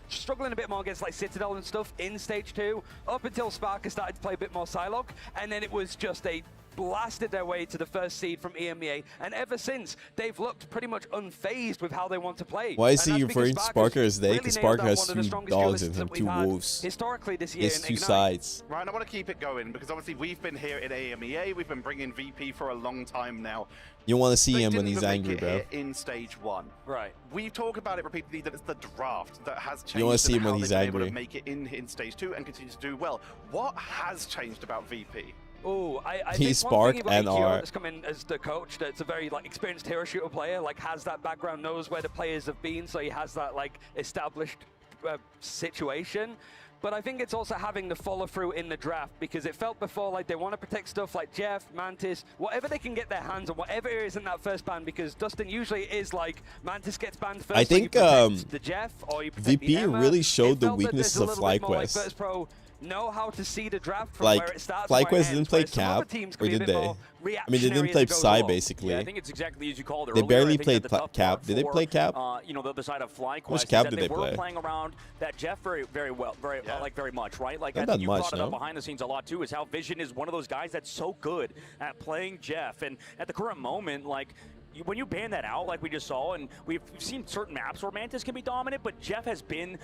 Struggling a bit more against like Citadel and stuff in stage 2 up until Sparker started to play a bit more Psylocke, and then it was just they blasted their way to the first seed from EMEA, and ever since they've looked pretty much unfazed with how they want to play. Why is And he that's referring to because Sparker as they? really Because nailed Sparker that has one of the 2 strongest dogs in duelists him, that 2 we've had wolves. historically this He year has in 2 Ignite. sides. Ryan, I want to keep it going because obviously we've been here in AMEA. We've been bringing VP for a long time now. You want to see They him when didn't he's even angry, make it bro. here in stage 1. Right. We talk about it repeatedly that it's the draft that has changed. You wanna see and him when how he's they've been able angry. to make it in stage 2 and continue to do well. What has changed about VP? Oh, I He's think one thing Spark about and Ikiro R. that's come in as the coach, that's a very like experienced hero shooter player, like has that background, knows where the players have been, so he has that like established situation. But I think it's also having the follow through in the draft, because it felt before like they want to protect stuff like Jeff, Mantis, whatever they can get their hands on, whatever it is in that first ban, because Dustin usually is like Mantis gets banned first. I so you think protect the Jeff or you protect the VP Emma. really It showed the felt that weaknesses there's of a little bit more, like, FlyQuest. Virtus Pro know how to see the draft from Like, where it starts and where it FlyQuest ends, didn't play where some other Cap, teams or can be a did bit they? more I mean, they reactionary didn't as play it goes Psy, along. basically. Yeah, I think it's exactly as you called it They earlier. barely I think played at the tough Cap. part Did they for, play Cap? You know, the other side of FlyQuest. much is Cap that did they they were play? playing around that Jeff very well, like very much, right? Like Not I that think you much, brought it up no? behind the scenes a lot too, is how Vision is one of those guys that's so good at playing Jeff, and at the current moment, like. When you ban that out, like we just saw, and we've seen certain maps where Mantis can be dominant, but Jeff has been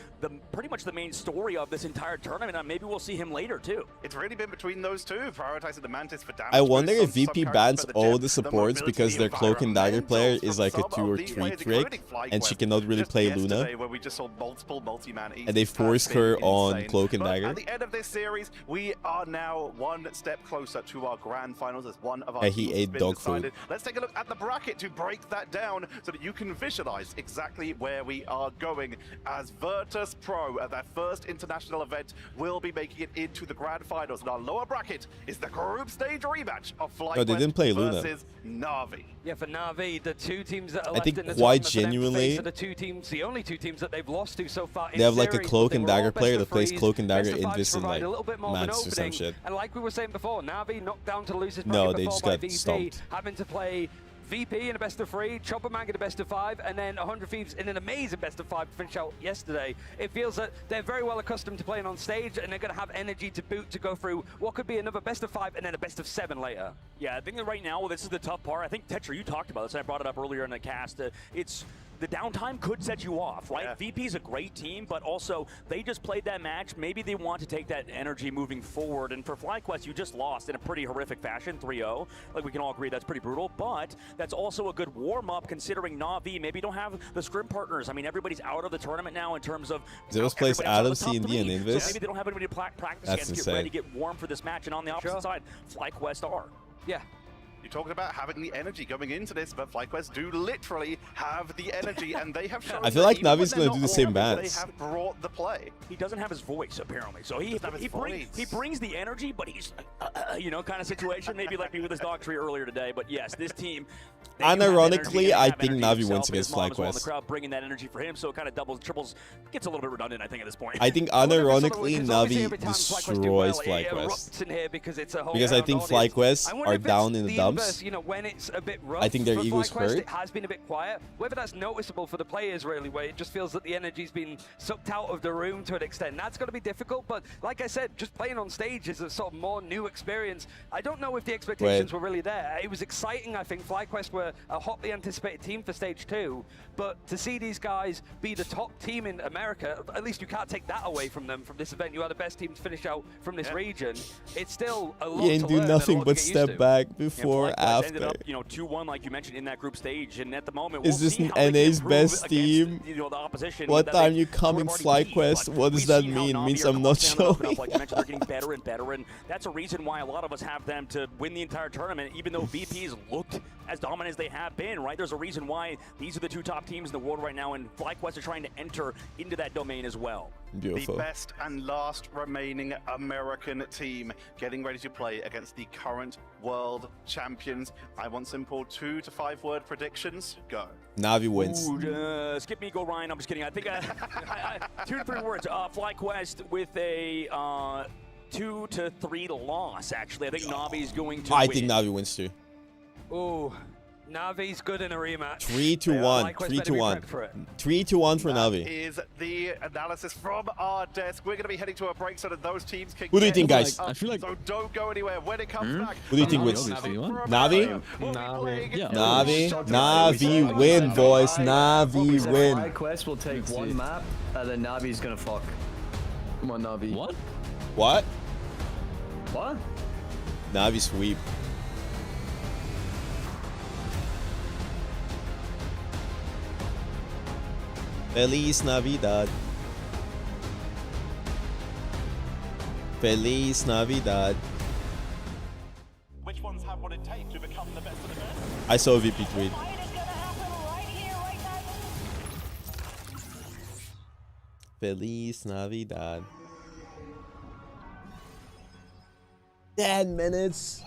pretty much the main story of this entire tournament, and maybe we'll see him later too. It's really been between those two, prioritizing the Mantis for damage. I wonder boosts if on VP some bans characters, but all Jeff, the supports mobility, because their Cloak and Dagger player environmentals is from like a some 2 of or the 3 players, trick, including and she FlyQuest. cannot really Just play yesterday, Luna. where we just saw multiple multi-man And they E's forced has been her on insane. Cloak and But Dagger. At the end of this series, we are now one step closer to our grand finals as one of our And he teams ate has been dog food. decided. Let's take a look at the bracket. to break that down so that you can visualize exactly where we are going, as Virtus Pro at their first international event will be making it into the grand finals. And our lower bracket is the group stage rematch of FlyQuest they didn't play Luna versus Na'Vi. Yeah, for Na'Vi, the two teams that are I left think in the quite tournament genuinely are the two teams, the only two teams that they've lost to so far. they have like a series, cloak but and they were all dagger best player of that plays threes. cloak and dagger Best of in fives Vision provide like a little bit more of an match or some opening. shit. And like we were saying before, Na'Vi knocked down to losers No, bracket they before just by got VP, stomped. having to play VP in a best of 3, Chopper Man in a best of 5, and then 100 Thieves in an amazing best of 5 to finish out yesterday. It feels that they're very well accustomed to playing on stage, and they're going to have energy to boot to go through what could be another best of 5 and then a best of 7 later. Yeah, I think that right now, this is the tough part. I think, Tetra, you talked about this, and I brought it up earlier in the cast. It's the downtime could set you off, right? Yeah. VP's a great team, but also they just played that match. Maybe they want to take that energy moving forward. And for FlyQuest, you just lost in a pretty horrific fashion, 3-0. Like, we can all agree that's pretty brutal, but that's also a good warm-up considering Na'Vi maybe don't have the scrim partners. I mean, everybody's out of the tournament now in terms of Zeros plays Adam, C&D, and So Invis. maybe they don't have anybody to practice That's against, insane. get ready, get warm for this match. And on the opposite side, FlyQuest are. Yeah. You're talking about having the energy going into this, but FlyQuest do literally have the energy, and they have shown. I feel like that even Navi's when they're gonna do not the same warm, bans. They have brought the play. He doesn't have his voice apparently, so he brings the energy, but he's you know, kind of situation. Maybe like me with his dog tree earlier today. But yes, this team. Unironically, I think Na'Vi wins against FlyQuest. The FlyQuest. crowd bringing that energy for him, so it kind of doubles, triples, gets a little bit redundant. I think at this point. I think unironically, Na'Vi destroys FlyQuest. Because I think FlyQuest are down in the dumps. You know, when it's a bit rough, I think their for ego's FlyQuest, hurt. It has been a bit quiet. Whether that's noticeable for the players, really, where it just feels that the energy's been sucked out of the room to an extent. That's going to be difficult, but like I said, just playing on stage is a sort of more new experience. I don't know if the expectations were really there. It was exciting, I think. FlyQuest were a hotly anticipated team for Stage 2, but to see these guys be the top team in America, at least you can't take that away from them from this event. You are the best team to finish out from this region. It's still a lot He ain't to do learn nothing and a lot but to get used step to. back before, after. Ended up, you know, 2-1, like you mentioned, in that group stage, and at the moment, Is this NA's best team? You know, the opposition. What that time they you coming, sort of already beat, FlyQuest? but What does we that see how mean? Na'Vi Means are I'm not standing up and showing. up. Like you mentioned, they're getting better and better, and that's a reason why a lot of us have them to win the entire tournament, even though VP's looked as dominant as they have been, right? There's a reason why these are the two top teams in the world right now, and FlyQuest are trying to enter into that domain as well. Beautiful. The best and last remaining American team getting ready to play against the current world champions. I want simple 2 to 5 word predictions. Go. Na'Vi wins. Ooh, skip me, go Ryan. I'm just kidding. I think 2 to 3 words. FlyQuest with a 2 to 3 loss. Actually, I think Na'Vi is going to. I win. think Na'Vi wins too. Ooh, Navi's good in a rematch. 3-1. 3-1. 3-1 for Na'Vi. Is the analysis from our desk. We're going to be heading to a break so that those teams can Who do you think, guys? I feel like so don't go anywhere when it comes back. Who do you think wins? Na'Vi? Yeah. Na'Vi win, boys. Na'Vi win. FlyQuest will take one map, and then Navi's gonna fuck. Come on, Na'Vi. What? What? What? Na'Vi sweep. Feliz Navidad. Feliz Navidad. Which ones have what it takes to become the best of the best? I saw a VP tweet. Feliz Navidad. 10 minutes.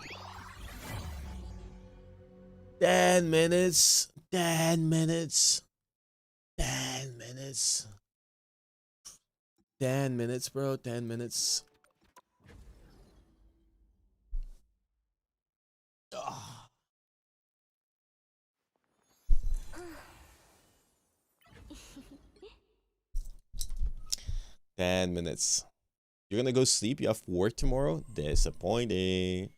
10 minutes. 10 minutes. 10 minutes. 10 minutes, bro. 10 minutes. Oh. 10 minutes. You're gonna go sleep? You have work tomorrow? Disappointing.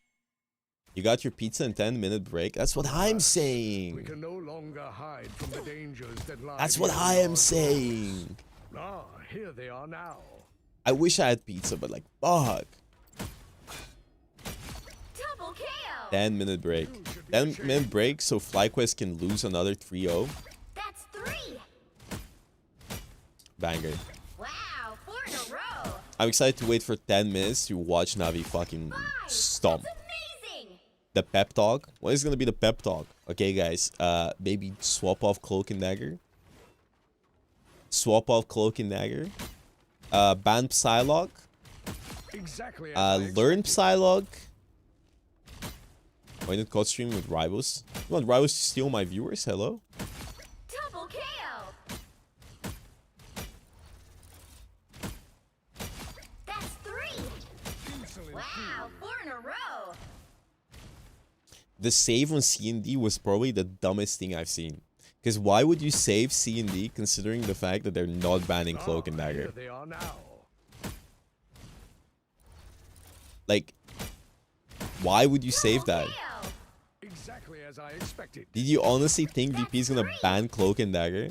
You got your pizza and 10-minute break? That's what I'm saying. We can no longer hide from the dangers that lie. That's what I am saying. Ah, here they are now. I wish I had pizza, but like, fuck. 10-minute break. 10-minute break so FlyQuest can lose another 3-0. That's 3. Banger. Wow, 4 in a row. I'm excited to wait for 10 minutes to watch Na'Vi fucking stomp. The pep talk. What is gonna be the pep talk? Okay, guys. Maybe swap off Cloak and Dagger. Swap off Cloak and Dagger. Ban Psylocke. Exactly. Learn Psylocke. Why not code stream with rivals? You want rivals to steal my viewers? Hello? Double KO. That's 3. Wow, 4 in a row. The save on C&D was probably the dumbest thing I've seen. Because why would you save C&D considering the fact that they're not banning Cloak and Dagger? They are now. Like, why would you save that? Exactly as I expected. Did you honestly think VP is gonna ban Cloak and Dagger?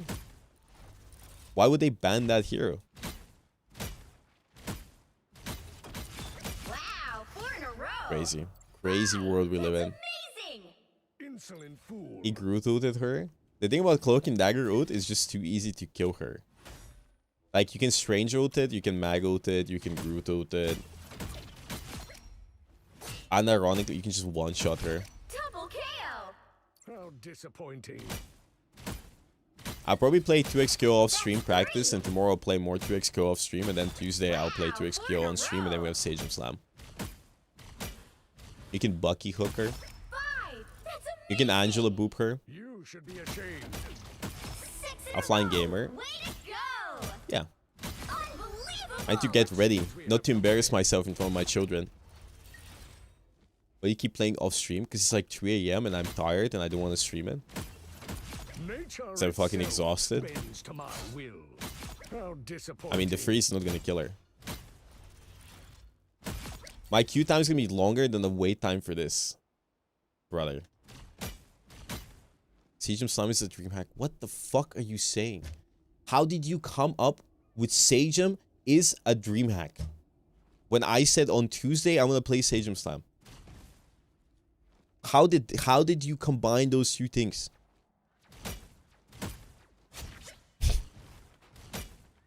Why would they ban that hero? Wow, 4 in a row. Crazy. Crazy world we live in. Insolent fool. He Groot ulted her. The thing about Cloak and Dagger ult is just too easy to kill her. Like, you can Strange ult it, you can Mag ult it, you can Groot ult it. And ironically, you can just one-shot her. Double KO. How disappointing. I'll probably play 2xQ off stream practice, and tomorrow I'll play more 2xQ off stream, and then Tuesday I'll play 2xQ on stream, and then we have Sage and Slam. You can Bucky hook her. You can Angela boop her. You should be ashamed. Offline gamer. Yeah. I need to get ready, not to embarrass myself in front of my children. But you keep playing off stream because it's like 3 AM and I'm tired and I don't want to stream it. Because I'm fucking exhausted. I mean, the freeze is not gonna kill her. My queue time is gonna be longer than the wait time for this, brother. Sage Slam is a dream hack. What the fuck are you saying? How did you come up with Sagem is a dream hack? When I said on Tuesday I'm gonna play Sagem Slam. How did you combine those two things?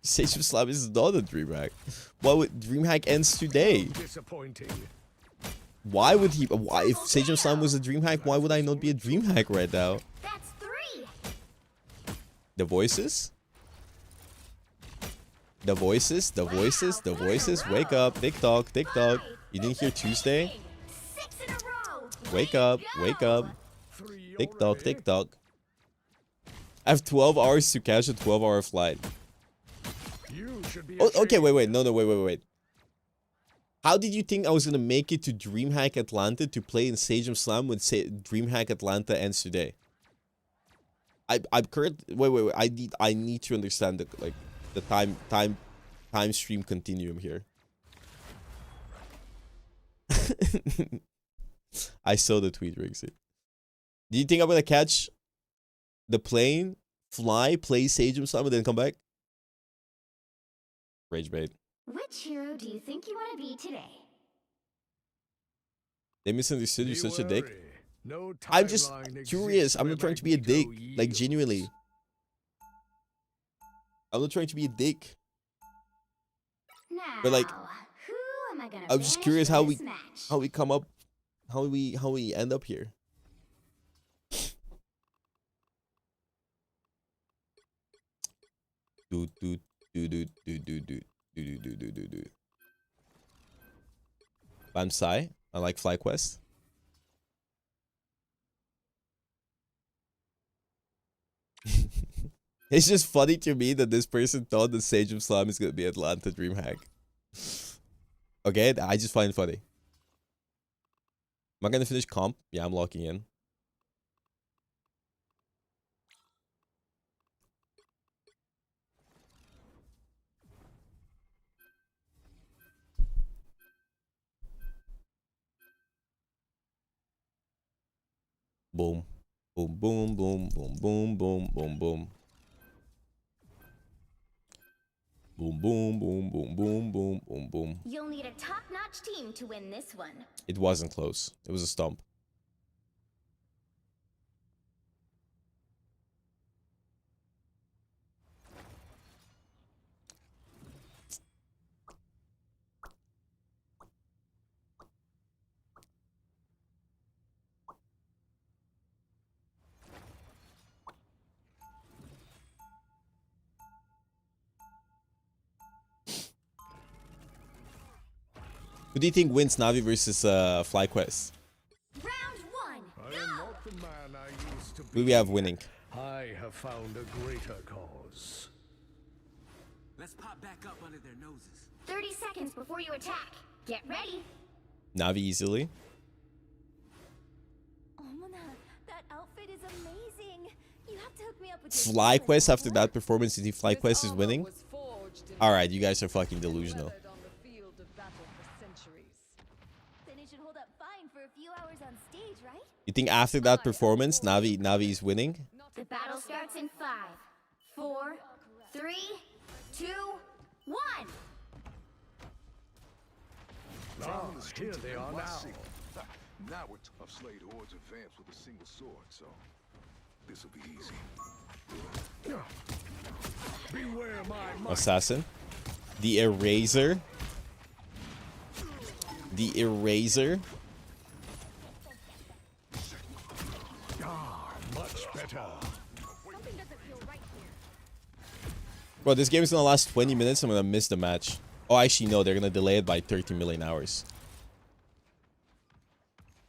Sagem Slam is not a dream hack. Why would dream hack ends today? Disappointing. Why would he? Why, if Sagem Slam was a dream hack, why would I not be a dream hack right now? That's 3. The voices? The voices, the voices, the voices. Wake up, TikTok, TikTok. You didn't hear Tuesday? Wake up, wake up. TikTok, TikTok. I have 12 hours to catch a 12-hour flight. Oh, okay, wait. No, wait. How did you think I was gonna make it to DreamHack Atlanta to play in Sagem Slam when DreamHack Atlanta ends today? I'm current. Wait. I need to understand the time stream continuum here. I saw the tweet, Rixie. Do you think I'm gonna catch the plane, fly, play Sagem Slam, and then come back? Rage bait. Which hero do you think you want to be today? They misunderstood you, such a dick. I'm just curious. I'm not trying to be a dick. Like, genuinely. I'm not trying to be a dick. But like, I'm just curious how we come up, how we end up here. Do. Bansai, I like FlyQuest. It's just funny to me that this person thought the Sage of Slam is gonna be Atlanta DreamHack. Okay, I just find it funny. Am I gonna finish comp? Yeah, I'm locking in. Boom. Boom, boom, boom, boom, boom, boom, boom, boom. Boom, boom, boom, boom, boom, boom, boom, boom. You'll need a top-notch team to win this one. It wasn't close. It was a stomp. Who do you think wins Navi versus FlyQuest? Round one. I am not the man I used to be. Who do we have winning? I have found a greater cause. Let's pop back up under their noses. 30 seconds before you attack. Get ready. Navi easily. Oh, Mona, that outfit is amazing. You have to hook me up with FlyQuest after that performance, you think FlyQuest is winning? Alright, you guys are fucking delusional. Then it should hold up fine for a few hours on stage, right? You think after that performance, Navi is winning? The battle starts in 5, 4, 3, 2, 1. Ah, here they are now. Now we're tough slayed hordes advance with a single sword, so this will be easy. Beware my Assassin. The Eraser. The Eraser. Much better. Bro, this game is gonna last 20 minutes. I'm gonna miss the match. Oh, actually, no. They're gonna delay it by 30 million hours.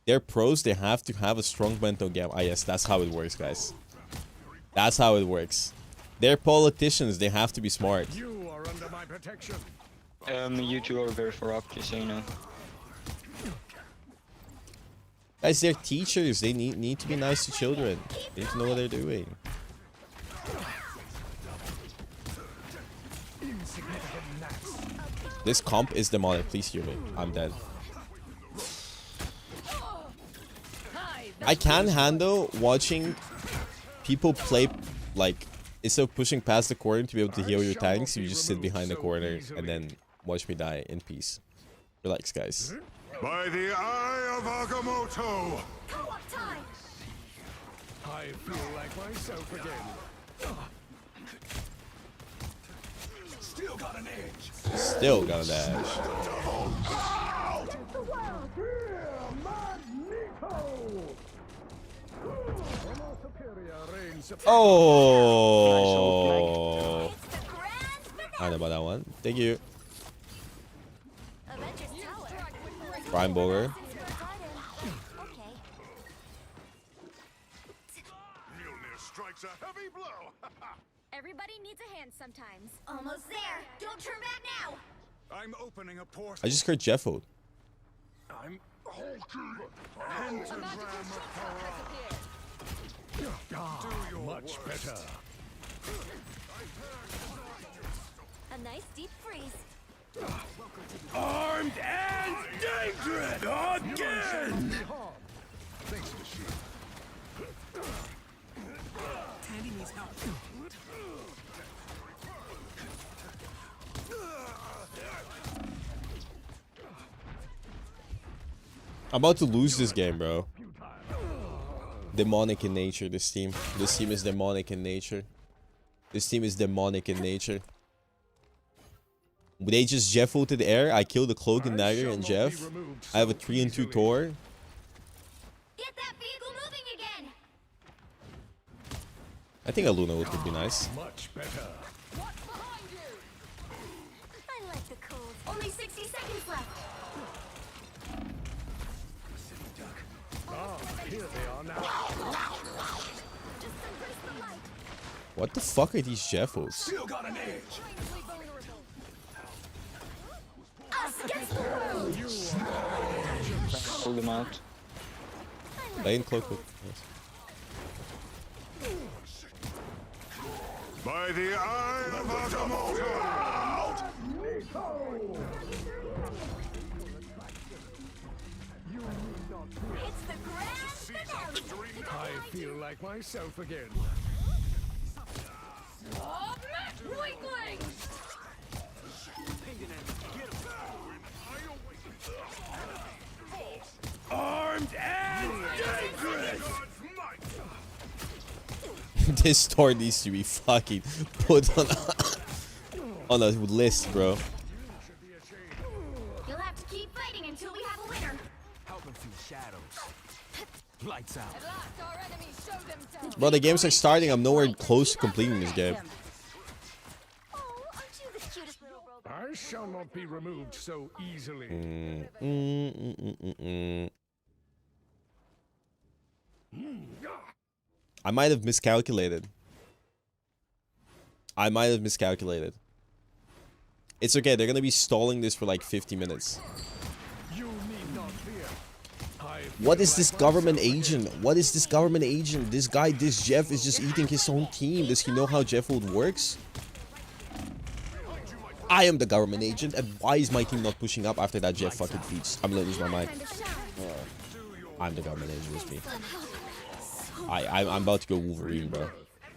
They're pros. They have to have a strong mental game. Ah, yes, that's how it works, guys. That's how it works. They're politicians. They have to be smart. You are under my protection. You two are very for up, just so you know. Guys, they're teachers. They need to be nice to children. They need to know what they're doing. This comp is demonic. Please hear me. I'm dead. I can handle watching people play, like, instead of pushing past the corner to be able to heal your tanks, you just sit behind the corner and then watch me die in peace. Relax, guys. By the eye of Agamotto! I feel like myself again. Still got an edge. Still got an edge. Oh! I know about that one. Thank you. Prime Bogur. Strikes a heavy blow. Everybody needs a hand sometimes. Almost there. Don't turn back now. I'm opening a portal. I just heard Jeffo. I'm much better. A nice deep freeze. Armed and dangerous again. Thanks for the shield. Tandy needs help. I'm about to lose this game, bro. Demonic in nature, this team. This team is demonic in nature. This team is demonic in nature. They just Jeffo to the air. I kill the Cloak and Dagger and Jeff. I have a 3-2 Tor. Get that vehicle moving again. I think a Luna would be nice. Much better. What's behind you? I like the cold. Only 60 seconds left. Ah, here they are now. Just embrace the light. What the fuck are these Jeffos? Still got an edge. Us against the world. Pull them out. Lane Cloak. By the eye of Agamotto! It's the grand finale. I feel like myself again. Oh, weakling! Armed and dangerous. This Tor needs to be fucking put on a list, bro. You'll have to keep fighting until we have a winner. Help him through shadows. Lights out. At last our enemies show themselves. Bro, the games are starting. I'm nowhere close to completing this game. Oh, aren't you the cutest little robot? I shall not be removed so easily. I might have miscalculated. It's okay, they're gonna be stalling this for like 50 minutes. What is this government agent? What is this government agent? This guy, this Jeff is just eating his own team. Does he know how Jeff Wood works? I am the government agent, and why is my team not pushing up after that Jeff fucking feats? I'm gonna lose my mind. I'm the government agent, it's me. I'm about to go Wolverine, bro.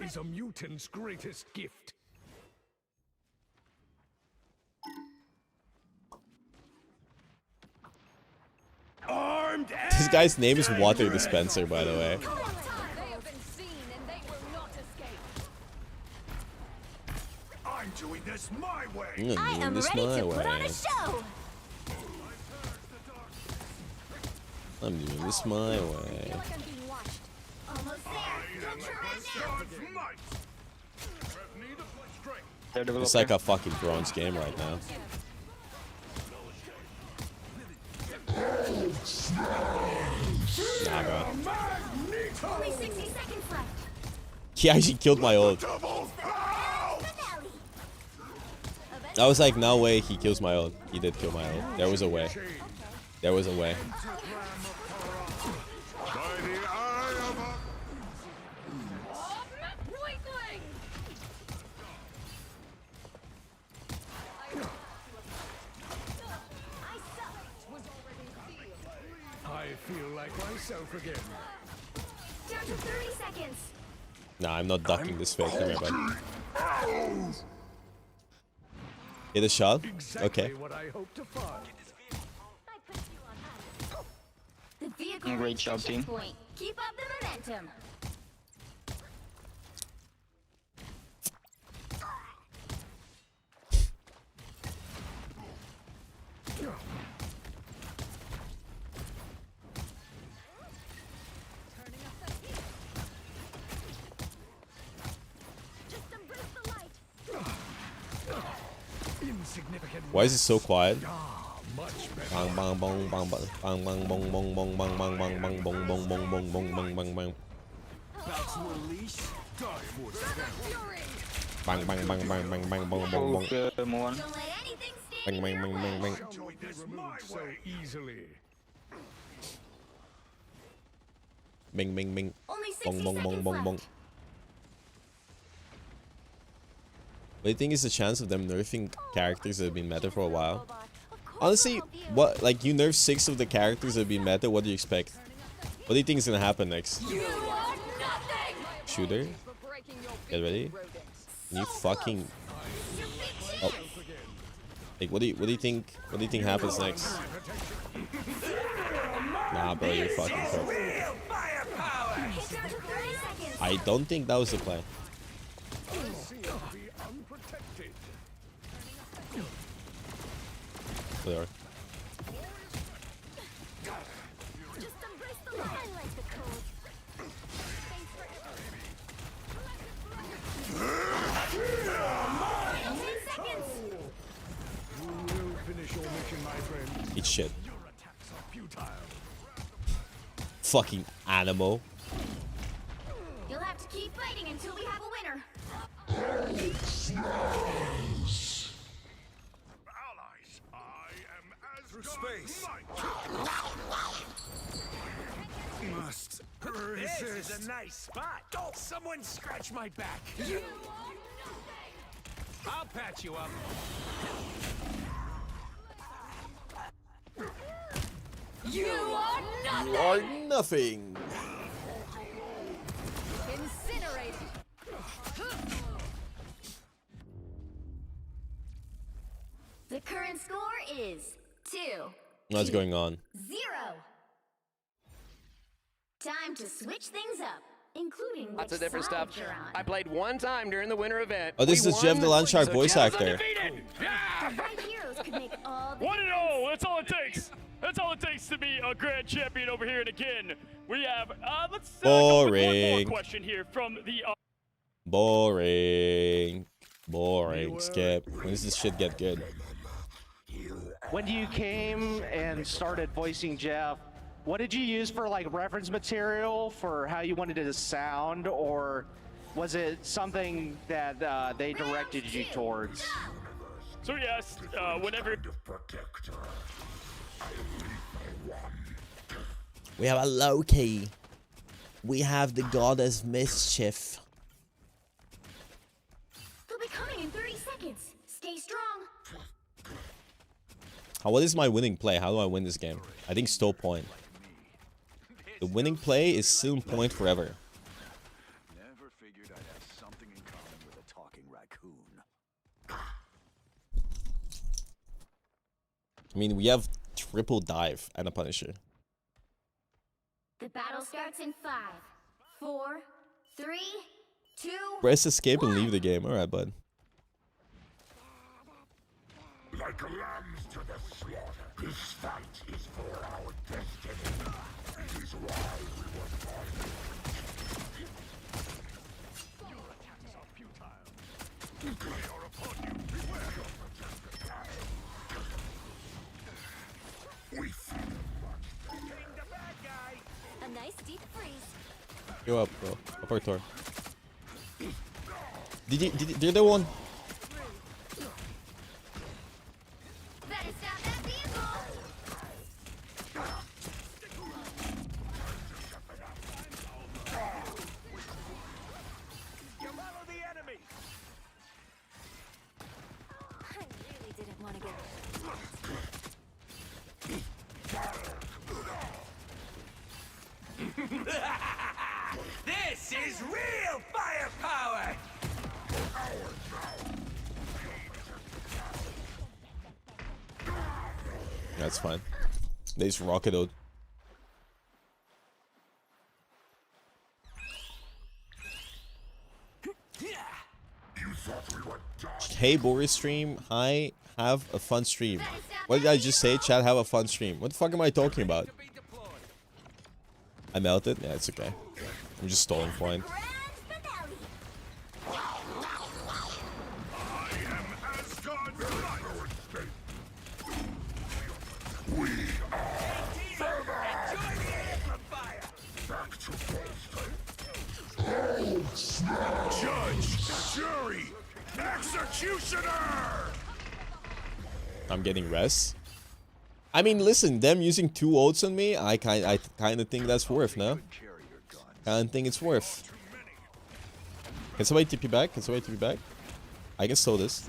Is a mutant's greatest gift. This guy's name is Water Dispenser, by the way. I'm doing this my way. I am ready to put on a show. I'm doing this my way. Almost there. It's like a fucking bronze game right now. Nah, bro. Only 60 seconds left. He actually killed my ult. I was like, no way he kills my ult. He did kill my ult. There was a way. There was a way. I feel like myself again. Down to 30 seconds. Nah, I'm not ducking this fake. Don't worry about it. Hit a shot? Okay. What I hope to find. The vehicle Great job, team. point. Keep up the momentum. Why is it so quiet? Bang bang bong bang bang bang bang bong bong bong bang bang bang bang bong bong bong bong bong bang bang bang. Bang bang bang bang bang bang bong bong bong. Bang bang bang bang bang. So easily. Bing bing bing. Bong bong bong bong bong. What do you think is the chance of them nerfing characters that have been meta for a while? Honestly, what, like, you nerf 6 of the characters that have been meta, what do you expect? What do you think is gonna happen next? Shooter? Get ready? You fucking... Oh. Like, what do you think happens next? Nah, bro, you're fucking cooked. I don't think that was the plan. There. Eat shit. Fucking animal. You'll have to keep fighting until we have a winner. Space. Must resist. This is a nice spot. Don't someone scratch my back. I'll patch you up. You are nothing. You are nothing. Incinerated. The current score is 2. What's going on? 0. Time to switch things up, including lots of different stuff. I played one time during the winter event. Oh, this is Jeff the Landshark voice actor. Yeah. 1-0. That's all it takes. That's all it takes to be a grand champion over here. And again, we have let's go with one more question here from the. Boring. Boring. Skip. When does this shit get good? when you came and started voicing Jeff, what did you use for like reference material for how you wanted it to sound, or was it something that they directed you towards? So yes, whenever. We have a Loki. We have the goddess Mischief. They'll be coming in 30 seconds. Stay strong. What is my winning play? How do I win this game? I think still point. The winning play is still point forever. Never figured I'd have something in common with a talking raccoon. I mean, we have triple dive and a Punisher. The battle starts in 5, 4, 3, 2. Press escape and leave the game. Alright, bud. Like lambs to the slaughter, this fight is for our destiny. It is why we were born. Your attacks are futile. They are upon you. Beware. We feel getting the bad guy. A nice deep freeze. Go up, bro. Up our tour. Did the one? Better stop that vehicle. You follow the enemy. I really didn't want to get. This is real firepower! That's fine. They just rocket out. Hey, Boris stream. Hi, have a fun stream. What did I just say? Chat, have a fun stream. What the fuck am I talking about? I melted? Yeah, it's okay. I'm just stalling point. Judge, jury, executioner! I'm getting rest. I mean, listen, them using 2 ults on me, I kind of think that's worth, no? I think it's worth. Can somebody TP back? Can somebody TP back? I can slow this.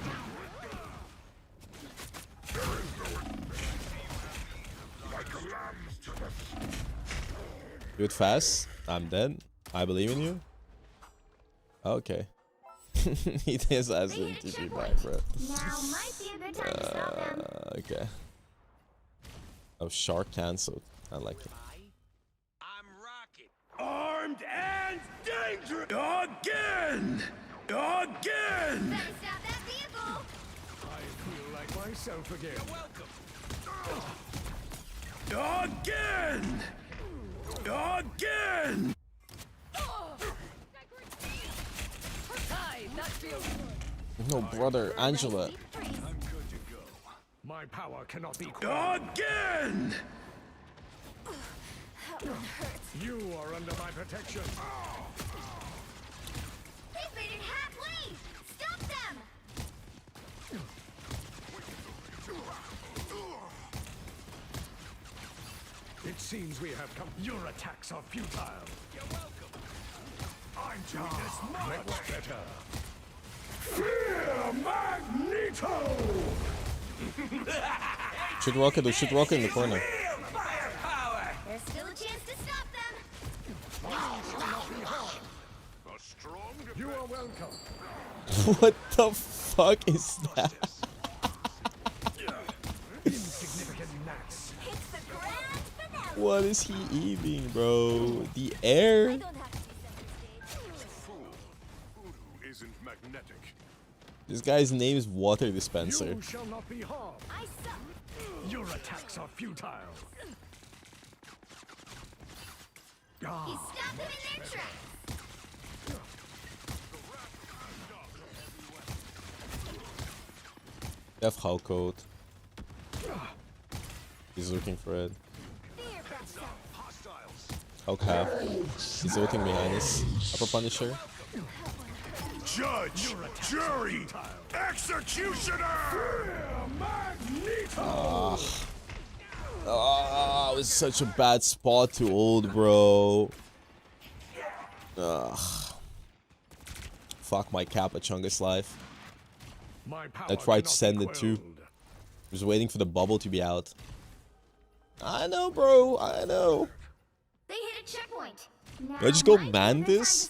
Do it fast. I'm dead. I believe in you. Okay. He does ask him TP back, bro. Now might be a good time to stop them. Okay. Oh, shark cancelled. I like it. Armed and dangerous! Again! Again! Better stop that vehicle! I feel like myself again. You're welcome! Again! Again! No, brother, Angela. I'm good to go. My power cannot be again! You are under my protection. They've made it halfway! Stop them! It seems we have come. Your attacks are futile. You're welcome. I'm doing this much better. Fear Magneto! Should rocket in the corner. There's still a chance to stop them. You are welcome. What the fuck is that? Insignificant gnats. It's the grand finale. What is he eating, bro? The air? Isn't magnetic. This guy's name is Water Dispenser. You shall not be harmed. I suck. Your attacks are futile. He stopped them in their tracks. Def Hulk code. He's looking for it. Okay. He's ulting behind us. Upper Punisher. Judge, jury, executioner! It was such a bad spot to ult, bro. Fuck my Kappa Chungus life. I tried to send it too. Was waiting for the bubble to be out. I know, bro. I know. They hit a checkpoint. Do I just go man this?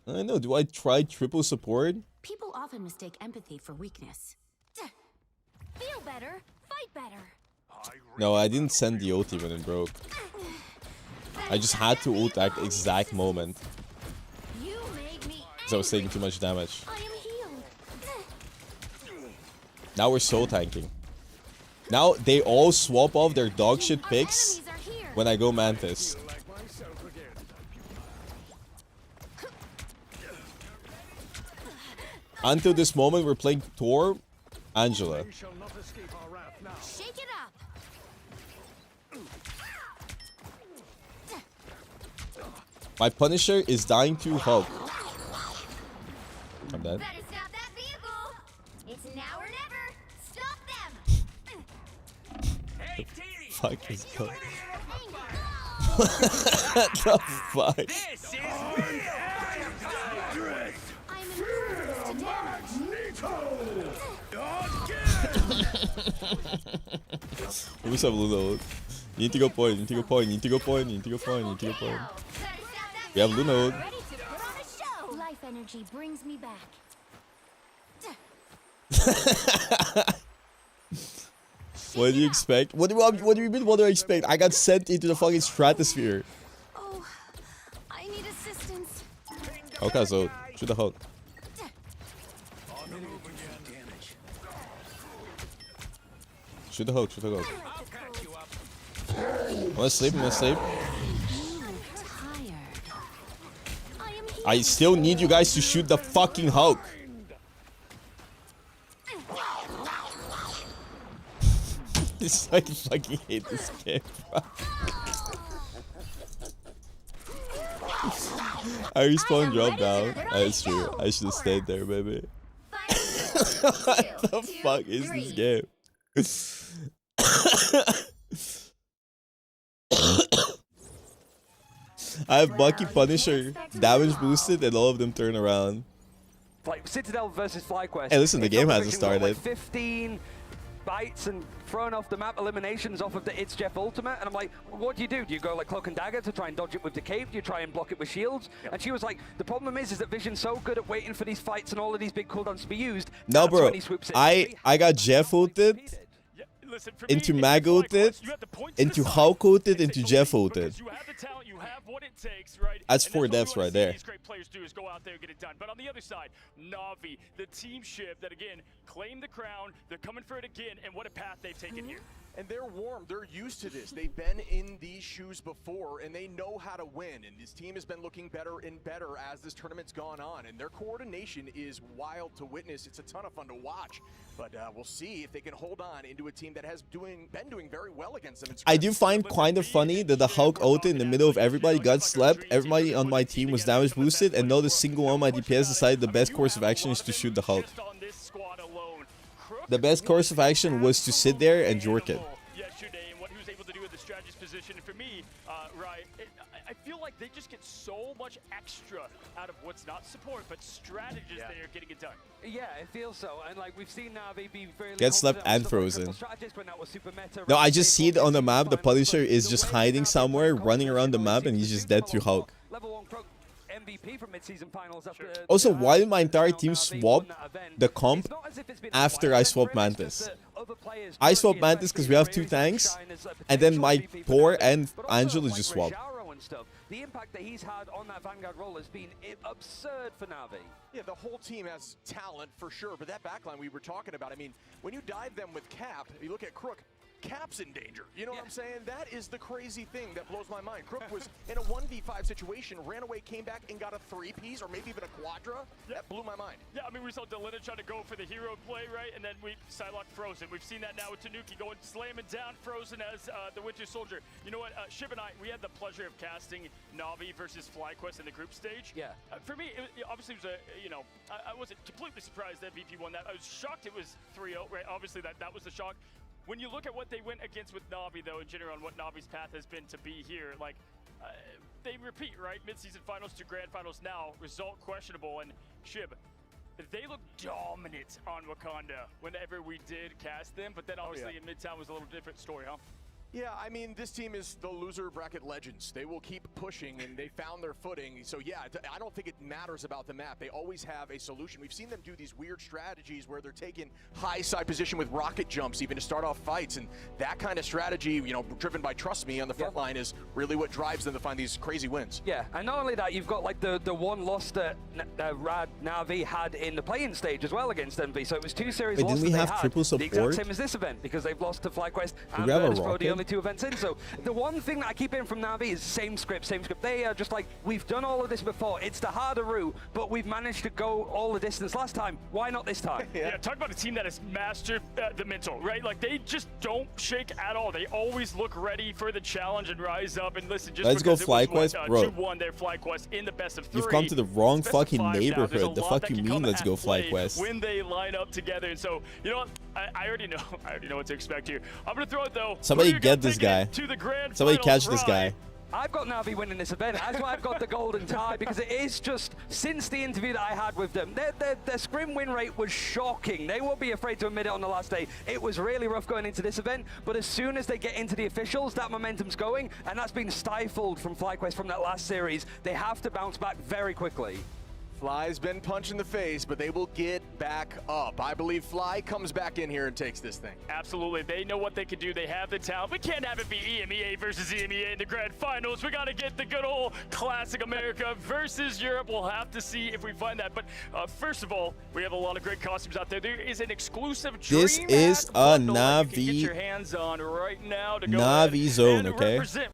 I don't know. Do I try triple support? People often mistake empathy for weakness. Feel better, fight better. No, I didn't send the ult when it broke. I just had to ult at exact moment. Because I was taking too much damage. Now we're soul tanking. Now they all swap off their dog shit picks when I go Mantis. Until this moment, we're playing Thor, Angela. Shake it up. My Punisher is dying to Hulk. I'm dead. Better stop that vehicle. It's now or never. Stop them. Fuck is going? What the fuck? We have Luna. You need to go point, you need to go point, you need to go point, you need to go point, you need to go point. We have Luna. Life energy brings me back. What do you expect? What do you mean, what do I expect? I got sent into the fucking stratosphere. Oh, I need assistance. Okay, so shoot the Hulk. Shoot the Hulk, shoot the Hulk. I'm gonna sleep, I'm gonna sleep. I still need you guys to shoot the fucking Hulk. I fucking hate this game, bro. I respawn drop down. That's true. I should have stayed there, baby. What the fuck is this game? I have Bucky Punisher, damage boosted, and all of them turn around. Like Citadel versus FlyQuest. Hey, listen, the game hasn't started. Like 15 bites and thrown off the map, eliminations off of the It's Jeff Ultimate, and I'm like, what do? Do you go like Cloak and Dagger to try and dodge it with the cape? Do you try and block it with shields? And she was like, the problem is that Vision's so good at waiting for these fights and all of these big cooldowns to be used. No, bro, I got Jeff ulted, into Mag ulted, into Hulk ulted, into Jeff ulted. That's 4 deaths right there. These great players do is go out there and get it done. But on the other side, Na'Vi, the team ship that again claim the crown. They're coming for it again, and what a path they've taken here. And they're warm. They're used to this. They've been in these shoes before, and they know how to win. And this team has been looking better and better as this tournament's gone on. And their coordination is wild to witness. It's a ton of fun to watch. But we'll see if they can hold on into a team that has been doing very well against them. I do find kind of funny that the Hulk ulted in the middle of everybody got slept. Everybody on my team was damage boosted, and not a single one of my DPS decided the best course of action is to shoot the Hulk. The best course of action was to sit there and jork it. Yesterday, and what he was able to do with the strategist position. And for me, I feel like they just get so much extra out of what's not support, but strategists that are getting it done. Yeah, it feels so. And like we've seen Na'Vi be very get slept and frozen. No, I just see it on the map. The Punisher is just hiding somewhere, running around the map, and he's just dead to Hulk. MVP from mid-season finals after Also, why did my entire team swap the comp after I swapped Mantis? I swapped Mantis because we have 2 tanks, and then my Thor and Angela just swapped. The impact that he's had on that Vanguard role has been absurd for Na'Vi. Yeah, the whole team has talent for sure, but that backline we were talking about, I mean, when you dive them with Cap, you look at Crook, Cap's in danger. You know what I'm saying? That is the crazy thing that blows my mind. Crook was in a 1v5 situation, ran away, came back, and got a 3-piece or maybe even a quadra. That blew my mind. Yeah, I mean, we saw Delina try to go for the hero play, right? And then we sidelocked Frozen. We've seen that now with Tanuki going slamming down Frozen as the Winter Soldier. You know what? Shib and I, we had the pleasure of casting Na'Vi versus FlyQuest in the group stage. Yeah. For me, it obviously was a, you know, I wasn't completely surprised that VP won that. I was shocked it was 3-0, right? Obviously, that was the shock. When you look at what they went against with Na'Vi, though, in general, and what Na'Vi's path has been to be here, like, they repeat, right? Mid-season finals to grand finals now, result questionable, and Shib, they look dominant on Wakanda whenever we did cast them, but then obviously in Midtown was a little different story, huh? Yeah, I mean, this team is the loser bracket legends. They will keep pushing, and they found their footing. So, yeah, I don't think it matters about the map. They always have a solution. We've seen them do these weird strategies where they're taking high side position with rocket jumps even to start off fights. And that kind of strategy, you know, driven by Trust Me on the front line is really what drives them to find these crazy wins. Yeah, and not only that, you've got like the one loss that Rad Na'Vi had in the play-in stage as well against Envy. So it was 2 series losses didn't we have triple the support? exact same as this event because they've lost to FlyQuest and we have a Virtus Pro, the rocket? only 2 events in. So the one thing that I keep hearing from Na'Vi is same script, same script. They are just like, we've done all of this before. It's the harder route, but we've managed to go all the distance last time. Why not this time? Yeah, talk about a team that has mastered the mental, right? Like, they just don't shake at all. They always look ready for the challenge and rise up. And listen, just Let's go because it was, FlyQuest, bro. 2-1 their FlyQuest in the best of 3. You've come to the wrong It's best of fucking 5 now. There's a neighborhood. The lot fuck that you can mean, come let's go at play FlyQuest? when they line up together. And so, you know what? I already know. I already know what to expect here. I'm gonna throw it though. Somebody Who are you get gonna this take it guy. to the grand Somebody finals catch this ride? guy. I've got Na'Vi winning this event. That's why I've got the golden tie, because it is just, since the interview that I had with them, their scrim win rate was shocking. They won't be afraid to admit it on the last day. It was really rough going into this event, but as soon as they get into the officials, that momentum's going, and that's been stifled from FlyQuest from that last series. They have to bounce back very quickly. Fly's been punched in the face, but they will get back up. I believe Fly comes back in here and takes this thing. Absolutely. They know what they can do. They have the talent. We can't have it be EMEA versus EMEA in the grand finals. We got to get the good old classic America versus Europe. We'll have to see if we find that. But first of all, we have a lot of great costumes out there. There is an exclusive This Dream is Hack a bundle that you can get Na'Vi your hands on right now to go Na'Vi zone, and okay? represent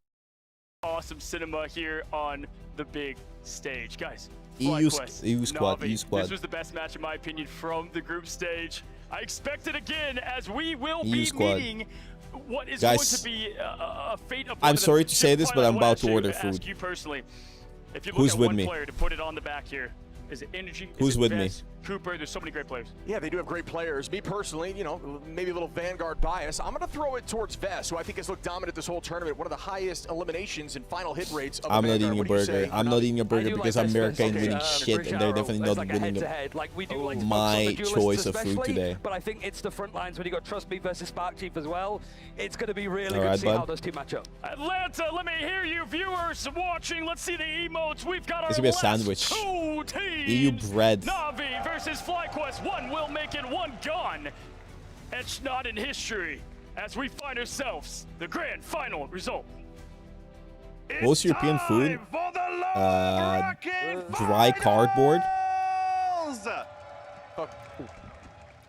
awesome cinema here on the big stage. Guys, EU FlyQuest, squad, Na'Vi. EU squad. This was the best match, in my opinion, from the group stage. I expect it again, as we will EU be squad. meeting what is Guys, going to be a fate of I'm sorry to say this, but I'm about to order ask food. you personally, if you look Who's at with one me? player to put it on the back here, is it Energy? Is Who's it with me? Vess, Cooper? There's so many great players. Yeah, they do have great players. Me personally, you know, maybe a little Vanguard bias. I'm going to throw it towards Vess, who I think has looked dominant this whole tournament. One of the highest eliminations and final hit rates of I'm the not Vanguard. eating a What do you burger. say? I'm not eating a burger because America ain't winning shit, and they're definitely not winning my choice of food today. But I think it's the front lines when you got Trust Me versus Spark Chief as well. It's going to be really All good right, to see bud. how those two match up. Atlanta, let me hear you viewers watching. Let's see the emotes. We've got our It's gonna be a last sandwich. 2 teams. EU bread. Na'Vi versus FlyQuest. One will make it, one gone. Etched not in history as we find ourselves the grand final result. Most European food, dry cardboard.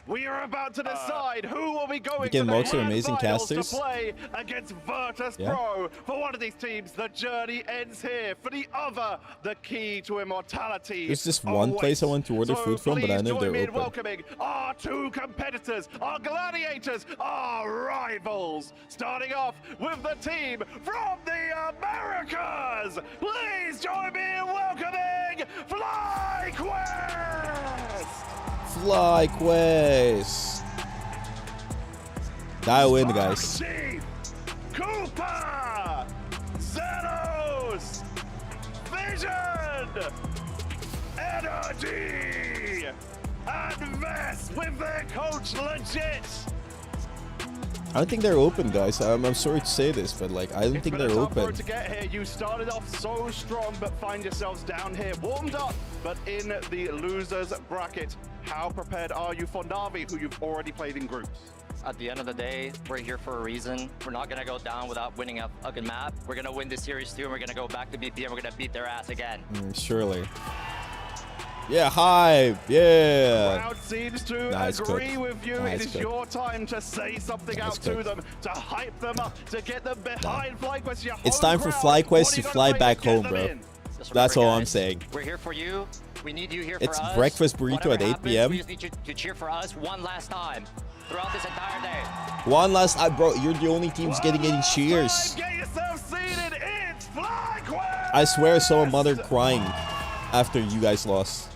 We are about to decide who will be going Again, to the Marks are grand amazing finals casters. to play against Virtus Yeah. Pro. For one of these teams, the journey ends here. For the other, the key to immortality. There's just one place I want to order food from, but I know please join they're me in open. welcoming our 2 competitors, our gladiators, our rivals. Starting off with the team from the Americas. Please join me in welcoming FlyQuest. FlyQuest. Dial in, guys. Chief, Cooper, Zenos, Vision, Energy, and Vess with their coach Legit. I don't think they're open, guys. I'm sorry to say this, but like I don't think they're open. To get here, you started off so strong, but find yourselves down here, warmed up, but in the losers bracket. How prepared are you for Na'Vi, who you've already played in groups? At the end of the day, we're here for a reason. We're not gonna go down without winning a good map. We're gonna win this series too, and we're gonna go back to BP and we're gonna beat their ass again. Surely. Yeah, hype. Yeah. Crowd seems to Nice agree cook. with you. Nice it is cook. your time to say something Nice out to cook. them, to hype them up, to get them behind FlyQuest. Your It's home time for crowd. FlyQuest What are to you gonna fly say back to get home, them bro. in? Just That's remember, all I'm guys, saying. We're here for you. We need you here It's for us. breakfast burrito Whatever at 8 happens, p.m. We just need you to cheer for us one last time throughout this entire day. One last time, bro. You're the only team's getting any cheers. Get yourself seated. It's FlyQuest. I swear I saw a mother crying after you guys lost.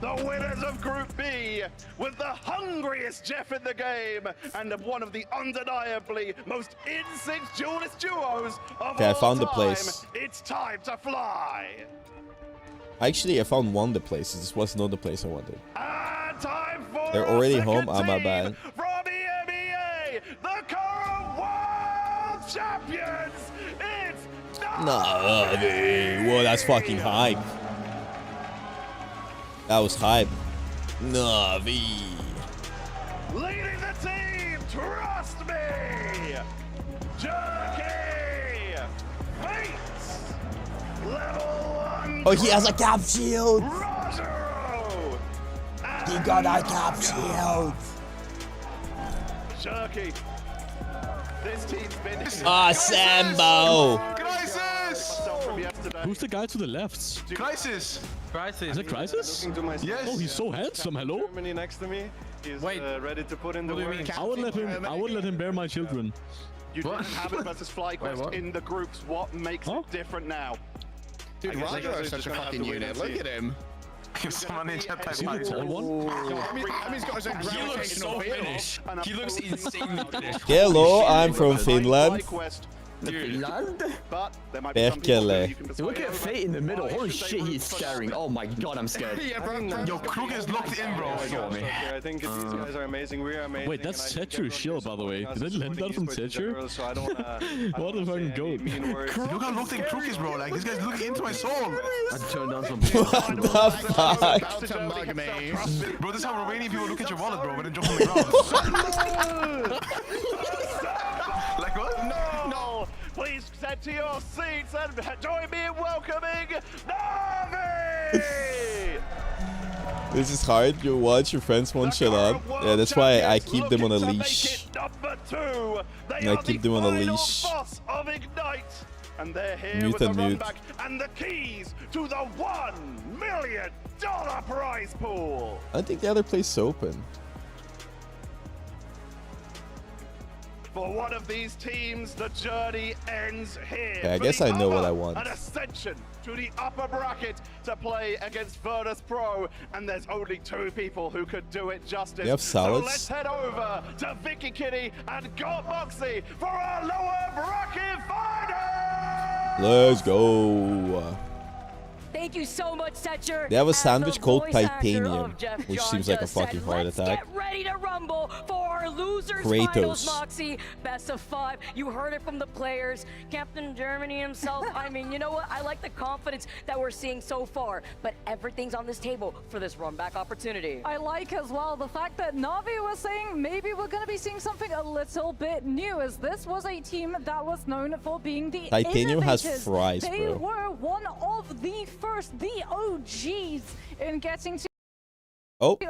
The winners of Group B, with the hungriest Jeff in the game, and one of the undeniably most in-sync duelist duos of Okay, I all found the time. place. It's time to fly. Actually, I found one of the places. This was not the place I wanted. And time for They're our already second home. Ah, my team bad. From EMEA, the current world champions. It's Navi. Whoa, that's fucking hype. That was hype. Navi. leading the team. Trust me. Jerky. Fates. Level 1. Oh, he has a cap shield. Rogero. He got a cap shield. Jerky. This team's been. Ah, Sambo. Crisis! Who's the guy to the left? Crisis! Is it Crisis? Yes. Oh, he's so handsome. Hello. Germany next to me. He's ready to put in the work. I would let him bear my children. You didn't have it versus FlyQuest in the groups. What makes it different now? Dude, Roger is such a fucking unit. Look at him. Someone in chat type Is he the tall one? He's got his own He looks so Finnish. He looks insanely Finnish. Hello, I'm from Finland. Finland? But there might be some people who you can persuade Look at over. Fate in the middle. Holy shit, he's scaring. Oh my god, I'm scared. Yo, Krug is locked in, bro. I think these guys are amazing. We are amazing. Wait, that's Tetsu's shield, by the way. Did they lend that from Tetsu? So I don't. What the fucking goat? Look how locked in Krug is, bro. Like, this guy's looking into my soul. I turned down some. What the fuck? Bro, this is how Romanian people look at your wallet, bro, when they drop on the ground. Like what? No! Please get to your seats and join me in welcoming Navi! This is hard. You watch your friends won't shut up. Yeah, that's why I keep them on a leash. Number 2, they I are keep the them on a final leash. boss of Ignite, and they're here Mute with the and mute. runback and the keys to the $1 million prize pool. I think the other place is open. For one of these teams, the journey ends here. Okay, I For guess the I know what other, I want. An ascension to the upper bracket to play against Virtus Pro, and there's only 2 people who could do it justice. You have salads? So let's head over to Vicky Kitty and Got Moxie for our lower bracket final. Let's go. Thank you so much, Tetcher. They have a As sandwich the called voice actor titanium, of Jeff which John seems like a just said, fucking heart let's attack. Get ready to rumble for our losers Kratos. finals, Moxie. Best of 5. You heard it from the players. Captain Germany himself. I mean, you know what? I like the confidence that we're seeing so far, but everything's on this table for this run back opportunity. I like as well the fact that Navi was saying maybe we're going to be seeing something a little bit new, as this was a team that was known for being the Titanium has innovators. fries, They bro. were one of the first, the OGs in getting to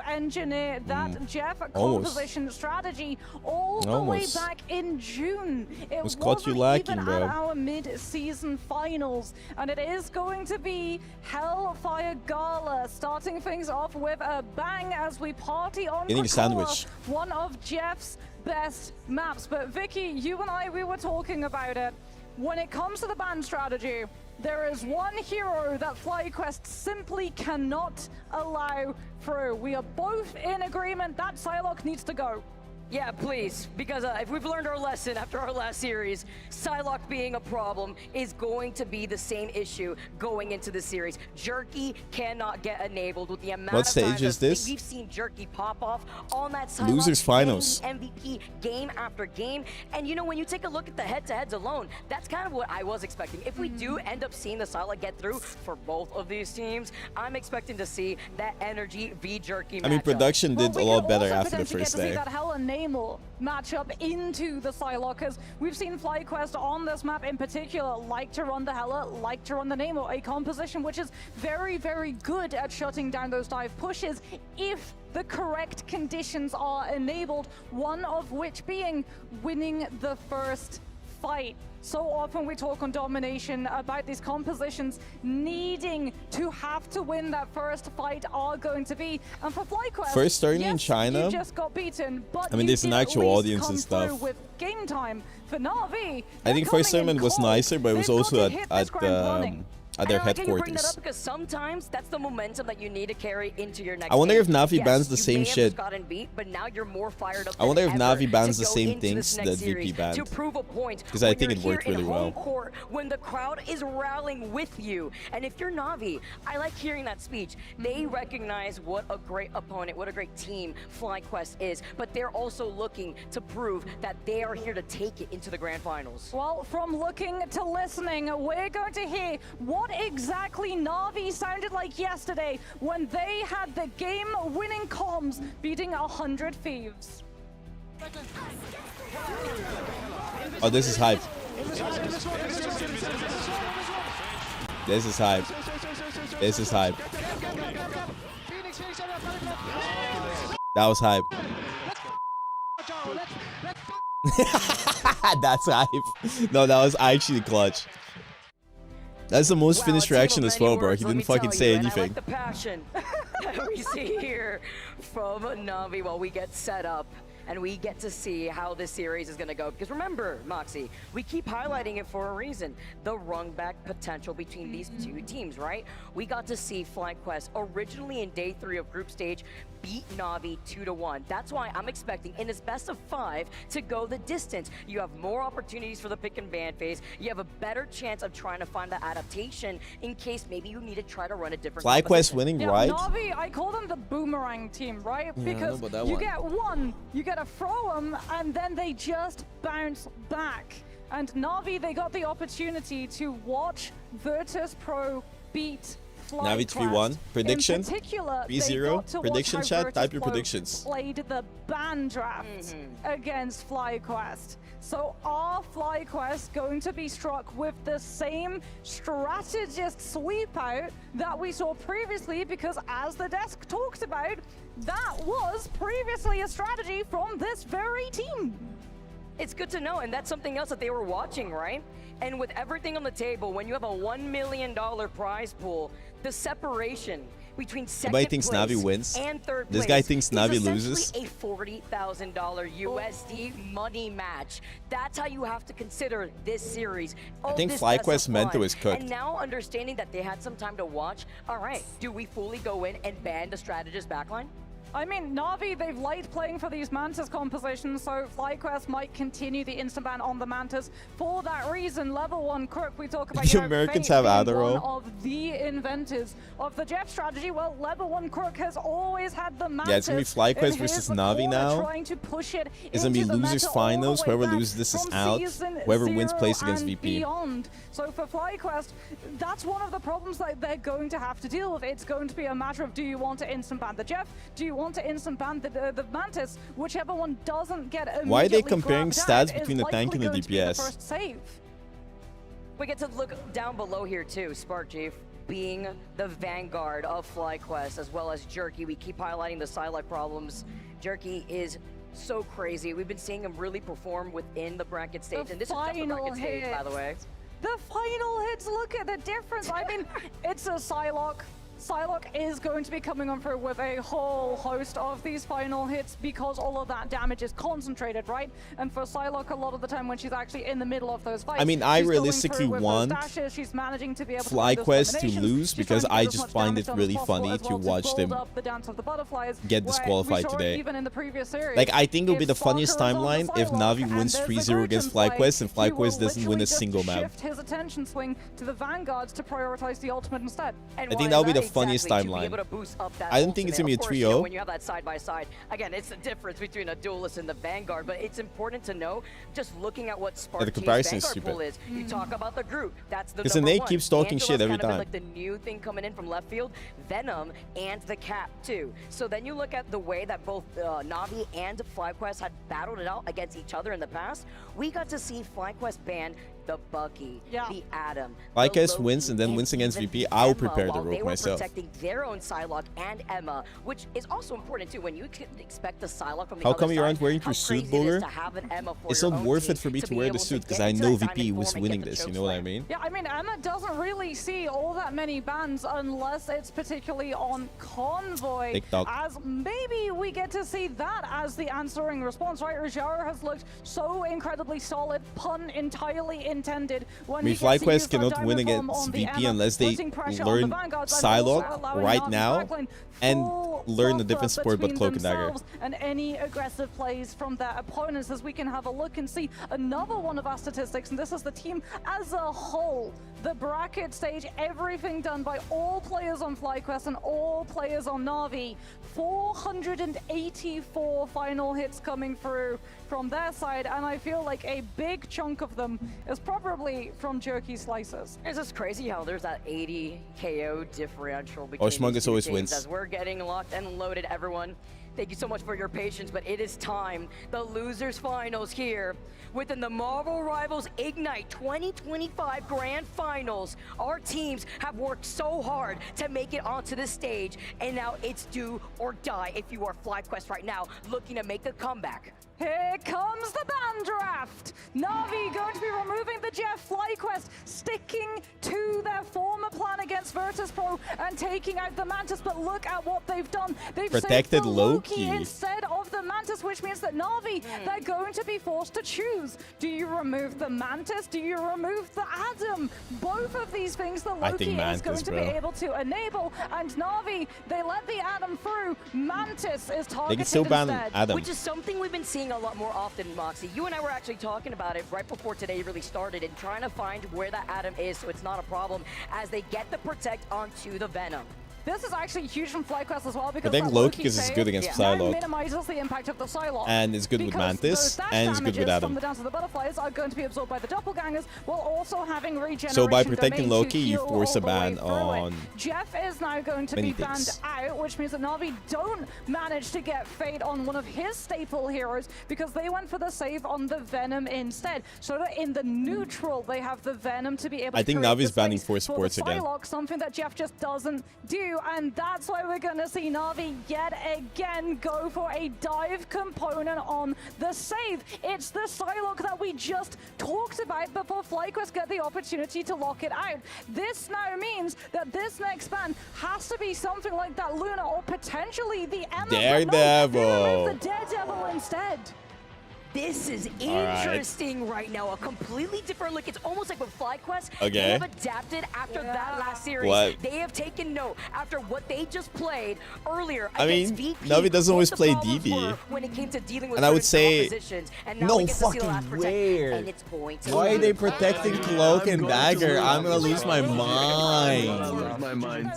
engineer that Jeff composition strategy all the way back in June. It Was caught you wasn't lacking, even bro. at our mid-season finals, and it is going to be Hellfire Gala, starting things off with a bang as we party on Getting a Krakoa, sandwich. one of Jeff's best maps. But Vicky, you and I, we were talking about it. When it comes to the ban strategy, there is one hero that FlyQuest simply cannot allow through. We are both in agreement that Psylocke needs to go. Yeah, please, because if we've learned our lesson after our last series, Psylocke being a problem is going to be the same issue going into the series. Jerky cannot get enabled with the amount What of stage times is that this? we've seen Jerky pop off on that Psylocke Losers finals. MVP game after game. And you know, when you take a look at the head-to-heads alone, that's kind of what I was expecting. If we do end up seeing the Psylocke get through for both of these teams, I'm expecting to see that energy v Jerky matchup. I mean, production did a lot better after the Potentially get first to see day. that Hell and Nate Namor matchup into the Psylocke. We've seen FlyQuest on this map in particular like to run the Hela, like to run the Namor, a composition which is very, very good at shutting down those dive pushes if the correct conditions are enabled, one of which being winning the first fight. So often we talk on domination about these compositions needing to have to win that first fight are going to be. And for FlyQuest, first starting yes, in China, you just got beaten, but I mean, there's an actual audience and stuff. With game time for Na'Vi, I think first tournament was nicer, but it was also at their I like how you bring that headquarters. up because sometimes that's the momentum that you need to carry into your next I wonder game. if Na'Vi Yes, bans the you same may have shit. just gotten beat, but now you're more fired up I wonder if than ever Na'Vi bans to the go same into this things next that VP series banned. to prove a point. Because I when think you're it worked here in really home well. court, when the crowd is rallying with you. And if you're Na'Vi, I like hearing that speech. They recognize what a great opponent, what a great team FlyQuest is, but they're also looking to prove that they are here to take it into the grand finals. Well, from looking to listening, we're going to hear what exactly Na'Vi sounded like yesterday when they had the game-winning comms beating 100 Thieves. Oh, this is hype. This is hype. This is hype. That was hype. That's hype. No, that was actually clutch. That's the most finished reaction as well, bro. He didn't fucking say anything. I like the passion that we see here from Na'Vi while we get set up and we get to see how this series is going to go. Because remember, Moxie, we keep highlighting it for a reason. The run-back potential between these two teams, right? We got to see FlyQuest originally in day 3 of group stage beat Na'Vi 2-1. That's why I'm expecting in this best of 5 to go the distance. You have more opportunities for the pick and ban phase. You have a better chance of trying to find the adaptation in case maybe you need to try to run a different FlyQuest winning, yeah, right? Na'Vi, I call them the boomerang team, right? Yeah, because you get one, you get to throw them, and then they just bounce back. And Na'Vi, they got the opportunity to watch Virtus Pro beat Na'Vi 3-1. Prediction? In particular, 3-0. Prediction chat? Type your predictions. Played the ban draft against FlyQuest. So are FlyQuest going to be struck with the same strategist sweep out that we saw previously? Because as the desk talked about, that was previously a strategy from this very team. It's good to know, and that's something else that they were watching, right? And with everything on the table, when you have a $1 million prize pool, the separation between second place Na'Vi wins. and third This place guy thinks Na'Vi is loses. a $40,000 USD money match. That's how you have to consider this series. I think FlyQuest Mento is cooked. And now understanding that they had some time to watch, all right, do we fully go in and ban the strategist backline? I mean, Na'Vi, they've liked playing for these Mantis compositions, so FlyQuest might continue the instant ban on the Mantis. For that reason, level 1 Crook, we talk about The Americans have Adderall. one of the inventors of the Jeff strategy. Well, level 1 Crook has always had the Mantis. Yeah, it's gonna be FlyQuest versus Na'Vi now. Trying to push it It's gonna be into the losers meta finals. all the way Whoever back loses this is from out. season Whoever wins 0 plays against and VP. Beyond. So for FlyQuest, that's one of the problems that they're going to have to deal with. It's going to be a matter of, do you want to instant ban the Jeff? Do you want to instant ban the Mantis? Whichever one doesn't get immediately Why are they comparing grabbed stats out between is the tank and the likely going to be the DPS? first save. We get to look down below here too, Spark Chief being the vanguard of FlyQuest, as well as Jerky. We keep highlighting the Psylocke problems. Jerky is so crazy. We've been seeing him really perform within the bracket stage, and this is just the bracket stage, by the way. The final hits, look at the difference. I mean, it's a Psylocke. Psylocke is going to be coming on through with a whole host of these final hits because all of that damage is concentrated, right? And for Psylocke, a lot of the time when she's actually in the middle of those fights, I mean, I she's going realistically through with want those dashes, she's managing to be able FlyQuest to to lose because I just find it really funny to watch them get disqualified today. Even in the previous series, like, I think it would be the if funniest Sparker is on timeline the if Psylocke Na'Vi wins and 3-0 against there's a FlyQuest and he will FlyQuest doesn't win a literally single just map. shift his attention swing to the Vanguards to prioritize the ultimate instead. I think that would be the funniest timeline. I don't think it's gonna be a trio. When you have that side by side, again, it's the difference between a duelist and the Vanguard. But it's important to know, just looking at what Spark the comparison is Vanguard stupid. pool is. You talk about the group. That's the Because number Nate one. keeps talking Angela's shit every kind of been, time. like the new thing coming in from left field, Venom and the Cap too. So then you look at the way that both Na'Vi and FlyQuest had battled it out against each other in the past. We got to see FlyQuest ban the Bucky, the Atom. FlyQuest wins and then wins against VP. I'll prepare the They rope were myself. protecting their own Psylocke and Emma, which is also important too. When you can expect the Psylocke from the How other come you side, aren't wearing how your suit, crazy it is Bogur? to have an Emma for It's your not own worth team it for me to be wear able the to suit get because I into know that VP dynamic was form and winning get the this. You choke know what I slam. mean? Yeah, I mean, Emma doesn't really see all that many bans unless it's particularly on Convoy. TikTok. As maybe we get to see that as the answering response, right? Rajara has looked so incredibly solid, pun entirely intended. When he gets to use FlyQuest that cannot diamond win bomb against on the VP Emma, unless they putting pressure on learn the Vanguards and also Psylocke allowing right Na'Vi now backline and full learn a buffer different sport but between Cloak and Dagger. themselves and any aggressive plays from their opponents, as we can have a look and see another one of our statistics, and this is the team as a whole. The bracket stage, everything done by all players on FlyQuest and all players on Na'Vi. 484 final hits coming through from their side, and I feel like a big chunk of them is probably from Jerky Slices. It's just crazy how there's that 80 KO differential between Oshmungus these two always teams. wins. As we're getting locked and loaded, everyone. Thank you so much for your patience, but it is time. The losers finals here within the Marvel Rivals Ignite 2025 Grand Finals. Our teams have worked so hard to make it onto the stage, and now it's do or die if you are FlyQuest right now looking to make a comeback. Here comes the ban draft. Na'Vi going to be removing the Jeff. FlyQuest sticking to their former plan against Virtus Pro and taking out the Mantis. But look at what they've done. They've Protected saved the Loki instead of the Mantis, which means that Na'Vi, they're going to be forced to choose. Do you remove the Mantis? Do you remove the Atom? Both of these things the Loki Mantis, is going to be able to enable. And Na'Vi, they let the Atom through. Mantis is targeted They can still ban instead. Adam. Which is something we've been seeing a lot more often, Moxie. You and I were actually talking about it right before today really started and trying to find where that Atom is so it's not a problem as they get the Protect onto the Venom. This is actually huge from FlyQuest as well because I think that Loki is save good against now Psylocke. minimizes the impact of the Psylocke. And it's good with Because Mantis, those dash and it's good with damages Adam. from the Dance of the Butterflies are going to be absorbed by the Doppelgangers while also having regeneration. So by protecting domain Loki, to you heal force a all the way ban through on it. Jeff is now going to many be banned things. out, which means that Na'Vi don't manage to get Fate on one of his staple heroes because they went for the save on the Venom instead. So that in the neutral, they have the Venom to be able I to think create Navi's the banning space four for supports the again. Psylocke, something that Jeff just doesn't do, and that's why we're going to see Na'Vi yet again go for a dive component on the save. It's the Psylocke that we just talked about before FlyQuest get the opportunity to lock it out. This now means that this next ban has to be something like that Luna or potentially the Emma. Daredevil. No, the Daredevil instead. This is interesting right now. A completely different look. It's almost like with FlyQuest, Okay. they have adapted after that last series. What? They have taken note after what they just played earlier I against mean, VP. Navi doesn't what always the play problems DB. were when it came to dealing with And I would certain say, compositions. And now no we get to see the fucking last protect, way. and it's going to Why are they lose. protecting Cloak and Dagger? I'm gonna lose my mind. My mind.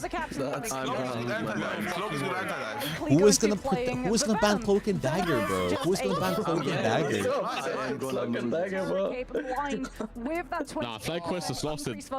Who was gonna ban Cloak and Dagger, bro? Who was gonna ban Cloak and Dagger? With that Nah, FlyQuest has lost it.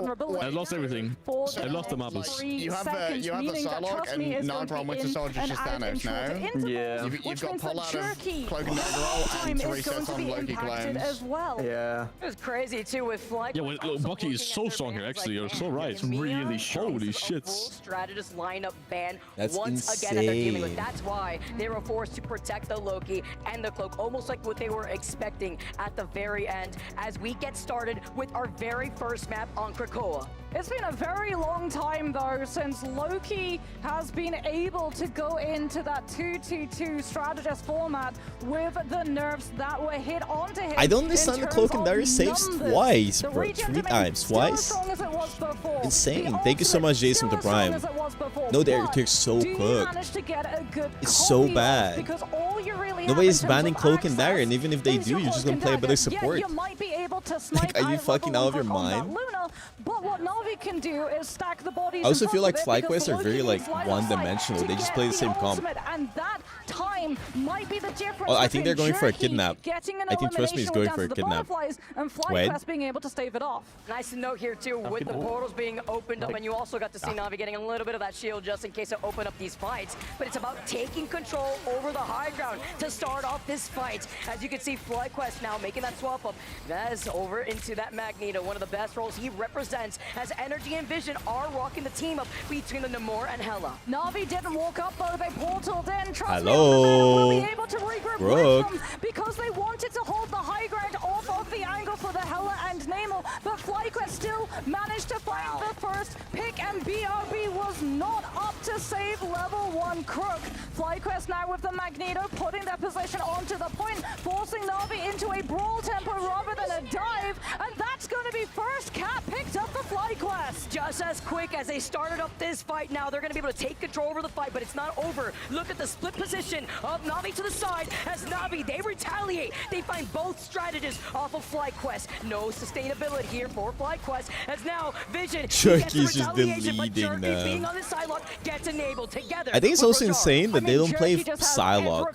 I've lost everything. I've lost the marbles. You have the Psylocke and not from Winter Soldier just Thanos now. Yeah. You've got pull out of Cloak and Dagger roll and to reset on Loki clones. As well. Yeah. It was crazy too with FlyQuest. Yeah, well, Bucky is so strong here, actually. You're so right. It's really strong. Holy shit. Strategist lineup ban That's once again that they're dealing with. insane. That's why they were forced to protect the Loki and the Cloak, almost like what they were expecting at the very end as we get started with our very first map on Krakoa. It's been a very long time though since Loki has been able to go into that 2-2-2 strategist format with the nerfs that were hit onto him. I don't understand the Cloak and Dagger saves twice, The bro. regen 3 domain times, still as twice. strong as it was before. Insane. The Thank you so ultimate much, Jason, still to as strong Prime. as it was before, No, they're but so do you cooked. manage to get a good It's so copy of it? bad. Because all you really have Nobody's in terms banning of Cloak and Dagger, access and even if they is do, your you're just Cloak gonna play a and better Dagger. Yeah, support. you might be able to snipe Like, are you out fucking level out of your 1 on that mind? Luna, but But what Na'Vi can do is stack the bodies. I also feel like FlyQuest are very like one-dimensional. They just play the same comp. And that time might be the difference. Oh, I think they're going for a kidnap. I think Trust Me is going for a kidnap. And FlyQuest being able to stave it off. Nice to note here too, with the portals being opened up, and you also got to see Na'Vi getting a little bit of that shield just in case it open up these fights. But it's about taking control over the high ground to start off this fight. As you can see, FlyQuest now making that swap up. Vez over into that Magneto, one of the best roles he represents, as Energy and Vision are rocking the team up between the Namor and Hela. Na'Vi didn't walk up though, they portaled in. Trust Hello. me, will be able to regroup with them because they wanted to hold the high ground off of the angle for the Hela and Namor, but FlyQuest still managed to find the first pick, and BRB was not up to save level 1 Crook. FlyQuest now with the Magneto putting their position onto the point, forcing Na'Vi into a brawl tempo rather than a dive, and that's going to be first cap picked up for FlyQuest. Just as quick as they started up this fight, now they're going to be able to take control over the fight, but it's not over. Look at the split position of Na'Vi to the side, as Na'Vi, they retaliate. They find both strategists off of FlyQuest. No sustainability here for FlyQuest, as now Vision Jerky's just deleting being on the sidelock gets enabled together. I think it's also insane that they don't play Psylocke.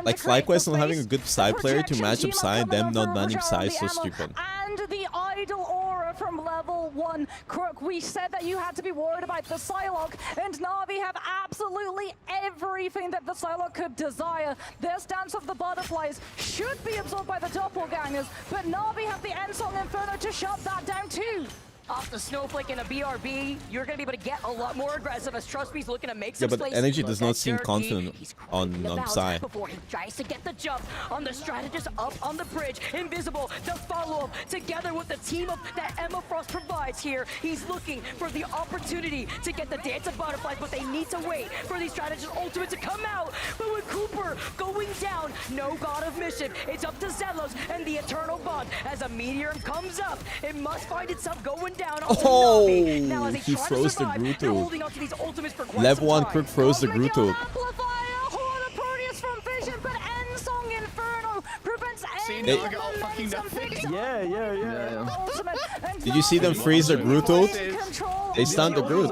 Like FlyQuest not having a good Psy player to match up Psy, and them not banning Psy is so stupid. And the idle aura from level 1 Crook. We said that you had to be worried about the Psylocke, and Na'Vi have absolutely everything that the Psylocke could desire. Their stance of the butterflies should be absorbed by the doppelgangers, but Na'Vi have the Ensong Inferno to shut that down too. Off the Snowflake in a BRB, you're going to be able to get a lot more aggressive, as Trust Me's looking to make some space. Yeah, but Energy does not seem confident on Psy. Before he tries to get the jump on the strategist up on the bridge. Invisible, the follow-up, together with the team up that Emma Frost provides here. He's looking for the opportunity to get the Dance of Butterflies, but they need to wait for the strategist ultimate to come out. But with Cooper going down, no God of Mischief, it's up to Zelos and the Eternal Bond. As a meteor comes up, it must find itself going down. Oh, he froze the Gruto. Level 1 Crook froze the Gruto. Did you see them freeze the Gruto? They stunned the Groot.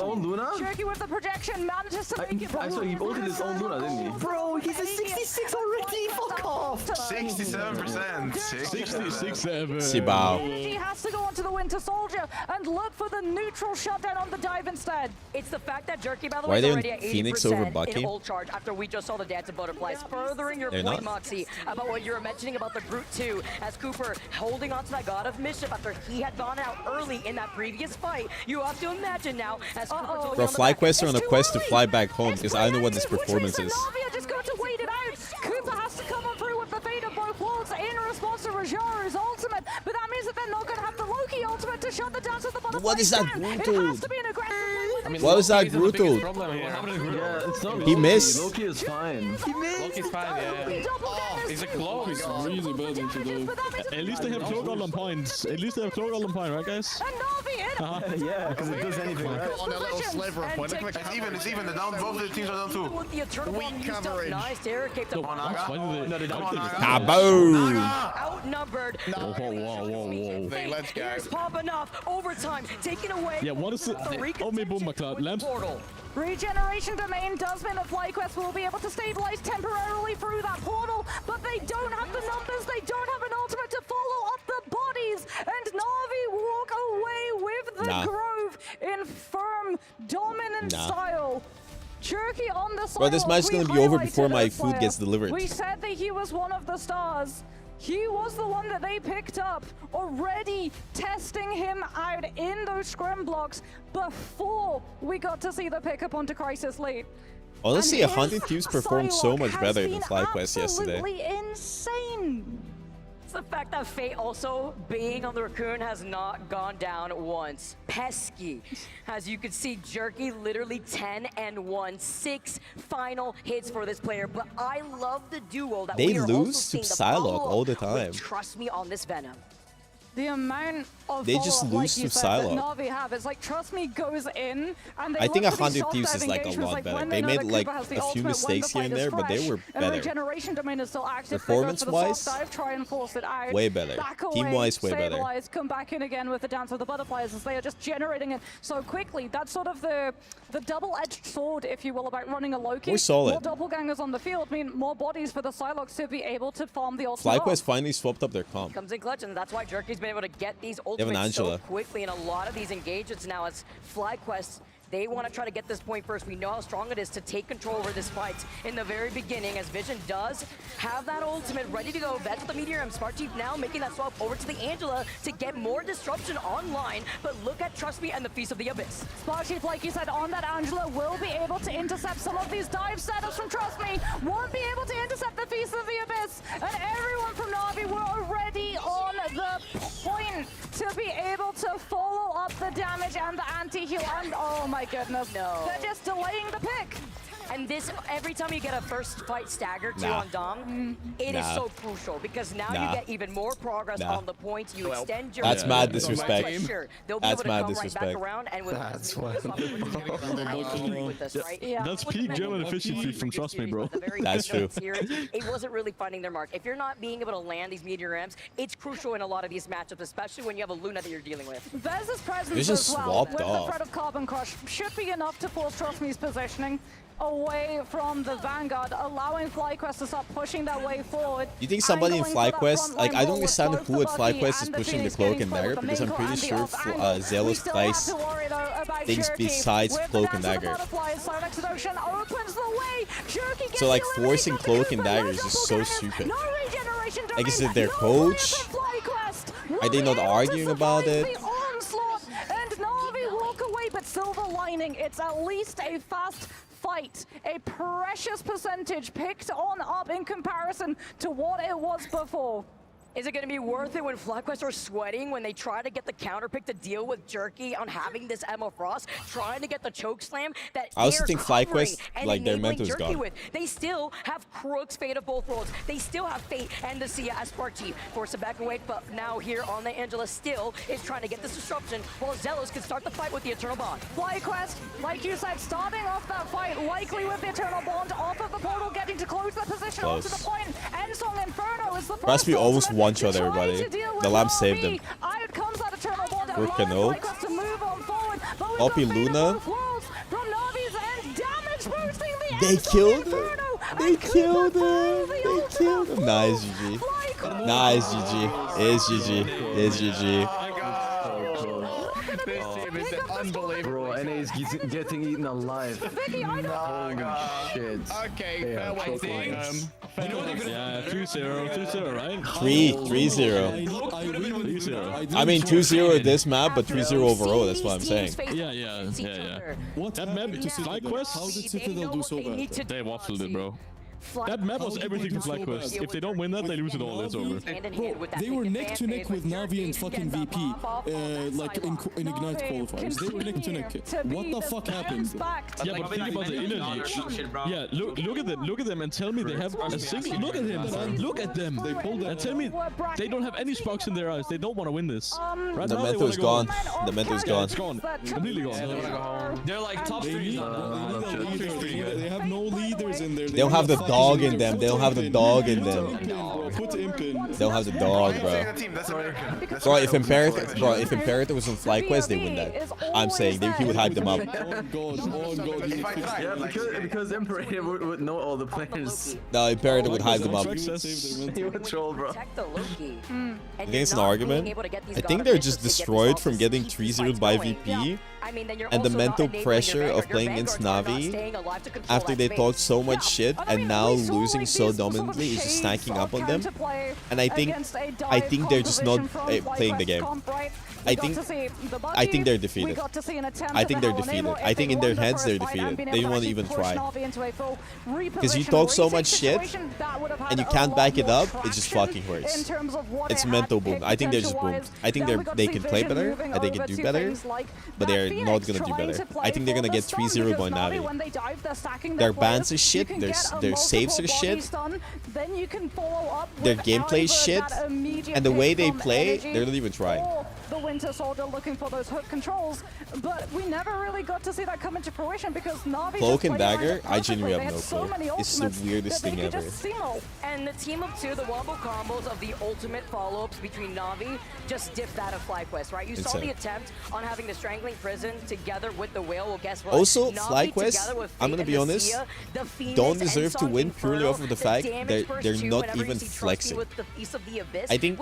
Jerky with the projection manages to make it. I saw he ulted his own Luna, didn't he? Bro, he's at 66 already. Fuck off. 67%. 66.7. Sibao. Energy has to go onto the Winter Soldier and look for the neutral shutdown on the dive instead. It's the fact that Jerky, by the way, is already at 80% Phoenix over Bucky? in ult charge after we just saw the Dance of Butterflies. Furthering your point, Moxie, about what you were mentioning about the Groot 2, as Cooper holding on to that God of Mischief after he had gone out early in that previous fight. You have to imagine now, as Cooper's Bro, FlyQuest are on a quest to fly back home, because I don't know what this performance is. Just got to wait it out. Cooper has to come on through with the fate of both worlds in response to Rajaru's ultimate, but that means that they're not going to have the Loki ultimate to shut the Dance of the Butterflies. What is that Gruto? It has to be an aggressive What was that Gruto? Yeah, it's not He missed. Loki is fine. He missed. Loki's fine, yeah. He's a clone. He's really bad into though. At least they have Cloak on point. At least they have Cloak on point, right, guys? Yeah, because it does anything, right? On a little sliver point. It's even. The down, both of the teams are down too. Weak coverage. Nice to escape the Kaboom! Outnumbered. Whoa. Let's go. Here's popping off. Overtime taken away. Yeah, what is it? Oh, me boom, McLeod. Lamp. Regeneration Domain does mean that FlyQuest will be able to stabilize temporarily through that portal, but they don't have the numbers, they don't have an ultimate to follow up the bodies, and Na'Vi walk away with the Grove in firm, dominant style. Jerky on the side. Bro, this match is going to be over before my food gets delivered. We said that he was one of the stars. He was the one that they picked up, already testing him out in those scrim blocks before we got to see the pickup onto Crisis late. Honestly, 100 cubes performed so much better than FlyQuest yesterday. Absolutely insane. The fact that Fate also being on the Raccoon has not gone down once. Pesky. As you can see, Jerky literally 10-1, 6 final hits for this player. But I love the duo that they we are lose also to seeing Psylocke all the time. Trust me on this Venom. The amount of they just lose to Psylocke. Na'Vi have, it's like Trust Me goes in, and they I think look for 100 Thieves is like a lot better. They made like a few mistakes here and there, but they were better. Regeneration domain is still active. Performance-wise, try and force it out. way better. Team-wise, way better. Come back in again with the Dance of the Butterflies as they are just generating it so quickly. That's sort of the double-edged sword, if you will, about running a Loki. We're solid. More doppelgangers on the field mean more bodies for the Psylocke to be able to farm the ultimate. FlyQuest finally swapped up their comp. Comes in clutch, and that's why Jerky's been able to get these ultimates so quickly in a lot of these engagements now as FlyQuest. They want to try to get this point first. We know how strong it is to take control over this fight in the very beginning, as Vision does have that ultimate ready to go. That's with the Meteor. Smart Chief now making that swap over to the Angela to get more disruption online. But look at Trust Me and the Feast of the Abyss. Smart Chief, like you said, on that Angela will be able to intercept some of these dive setups from Trust Me. Won't be able to intercept the Feast of the Abyss. And everyone from Na'Vi were already on the point to be able to follow up the damage and the anti-heal. And oh my goodness, no. They're just delaying the pick. And this, every time you get a first fight stagger too on Dom, it is so crucial because now you get even more progress on the points. You extend your. That's mad disrespect. Sure, they'll be able to come right back around and with That's peak general efficiency from Trust Me, bro. That's true. It wasn't really finding their mark. If you're not being able to land these Meteor Rams, it's crucial in a lot of these matchups, especially when you have a Luna that you're dealing with. Vez's presence as well with the threat of Carbon Crush should be enough to force Trust Me's positioning away from the Vanguard, allowing FlyQuest to start pushing their way forward. You think somebody in FlyQuest, like I don't understand who at FlyQuest is pushing the Cloak and Dagger, because I'm pretty sure Zealous plays things besides Cloak and Dagger. So like forcing Cloak and Dagger is just so stupid. Like is it their coach? Are they not arguing about it? But silver lining, it's at least a fast fight, a precious percentage picked on up in comparison to what it was before. Is it going to be worth it when FlyQuest are sweating when they try to get the counter pick to deal with Jerky on having this Emma Frost, trying to get the choke slam that I also think FlyQuest, like their mentor's gone. With. They still have Crooks, Fate of both worlds. They still have Fate and the Sia as Spark Chief. Force it back and wait, but now here on the Angela still is trying to get this disruption while Zealous can start the fight with the Eternal Bond. FlyQuest, like you said, starting off that fight likely with the Eternal Bond off of the portal, getting to close that position onto the point. Endsong Inferno is the first. Must be almost one-shot everybody. The Lamb saved him. Broken Oak. Poppy Luna. They killed her. They killed him. They killed him. Nice, GG. Nice, GG. It's GG. It's GG. Bro, NA is getting eaten alive. No, shit. Okay, I think. Yeah, 3-0, right? 3-0. I mean 2-0 this map, but 3-0 overall, that's what I'm saying. Yeah. What that map to FlyQuest? How did Citadel do so bad? They waffled it, bro. That map was everything for FlyQuest. If they don't win that, they lose it all. It's over. Bro, they were neck to neck with Na'Vi and fucking VP, like in Ignite qualifiers. They were neck to neck. What the fuck happened? Yeah, but think about the energy. Yeah, look at them, and tell me they have a single. Look at him. Look at them. They pulled that. And tell me they don't have any sparks in their eyes. They don't want to win this. Right the now, mentor's gone. The mentor's gone. It's gone. Completely gone. They're like top 3. They have no leaders in there. They don't have the dog in them. They don't have the dog in them. Put Imp in. They don't have the dog, bro. Bro, if Imperator was on FlyQuest, they win that. I'm saying he would hype them up. Yeah, because Imperator would know all the players. No, Imperator would hype them up. He would troll, bro. I think it's an argument. I think they're just destroyed from getting 3-0'd by VP. And the mental pressure of playing against Na'Vi after they talked so much shit and now losing so dominantly is just stacking up on them. And I think they're just not playing the game. I think they're defeated. I think they're defeated. I think in their heads they're defeated. They won't even try. Because you talk so much shit and you can't back it up, it just fucking hurts. It's mental boom. I think they're just boomed. I think they can play better. I think they can do better. But they're not gonna do better. I think they're gonna get 3-0 by Navi. Their bans are shit. Their saves are shit. Their gameplay is shit. And the way they play, they're not even trying. The Winter Soldier looking for those hook controls, but we never really got to see that come into fruition because Navi Cloak and Dagger, I genuinely have no clue. It's the weirdest thing ever. And the team of two, the wombo combos of the ultimate follow-ups between Navi just dipped out of FlyQuest, right? You saw the attempt on having the Strangling Prison together with the Whale. Well, guess what? Also, FlyQuest, I'm gonna be honest, don't deserve to win purely off of the fact that they're not even flexing. I think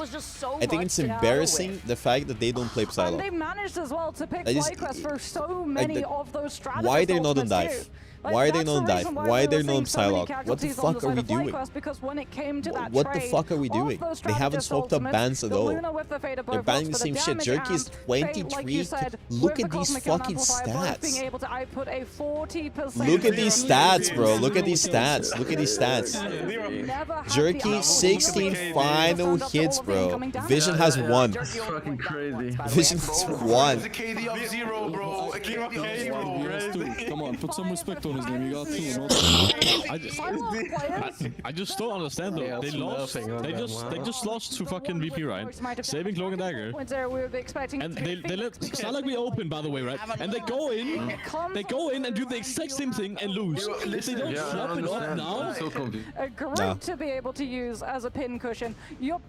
it's embarrassing the fact that they don't play Psylocke. And they managed as well to pick FlyQuest for so many of those strategies. Why are they not on dive? Why are they not on dive? Why are they not on Psylocke? What the fuck are we doing? What the fuck are we doing? They haven't swapped up bans at all. They're banning the same shit. Jerky is 23. Look at these fucking stats. Look at these stats, bro. Look at these stats. Look at these stats. Jerky 16 final hits, bro. Vision has 1. That's fucking crazy. Vision has 1. It's a KD of 0, bro. A KD of 8, bro. Come on, put some respect on his name. You got 2. I just don't understand though. They lost. They just lost to fucking VP, right? Saving Cloak and Dagger. And they let Psylocke be open, by the way, right? And they go in and do the exact same thing and lose. If they don't swap it up now, a group to be able to use as a pin cushion. You're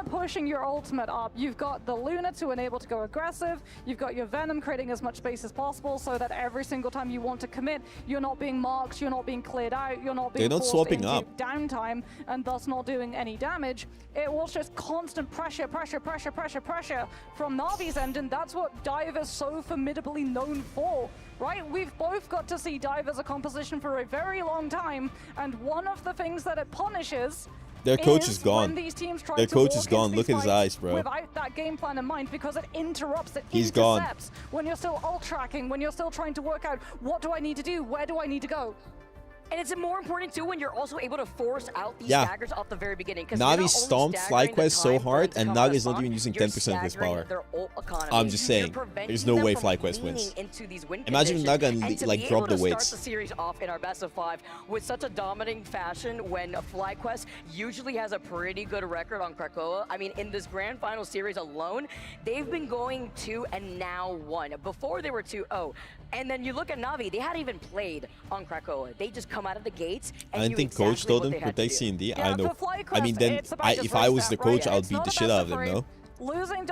pushing your ultimate up. You've got the Luna to enable to go aggressive. You've got your Venom creating as much space as possible so that every single time you want to commit, you're not being marked, you're not being cleared out, you're not being forced swapping into up. downtime and thus not doing any damage. It was just constant pressure from Navi's end, and that's what Dive is so formidably known for, right? We've both got to see Dive as a composition for a very long time, and one of the things that it punishes their coach is gone. Their coach is gone. Look at his eyes, bro. Without that game plan in mind, because it interrupts, it He's gone. when you're still ult tracking, when you're still trying to work out what do I need to do, where do I need to go. And it's more important too when you're also able to force out these staggers off the very beginning. Navi stomped FlyQuest so hard, and Navi is not even using 10% of his power. I'm just saying, there's no way FlyQuest wins. Imagine Naga like drop the weights. Start the series off in our best of 5 with such a dominating fashion when FlyQuest usually has a pretty good record on Krakoa. I mean, in this grand final series alone, they've been going 2 and now 1. Before they were 2-0. And then you look at Navi, they hadn't even played on Krakoa. They just come out of the gates and I didn't think coach told them protect C&D. I know. I mean, then if I was the coach, I would beat the shit out of them, no?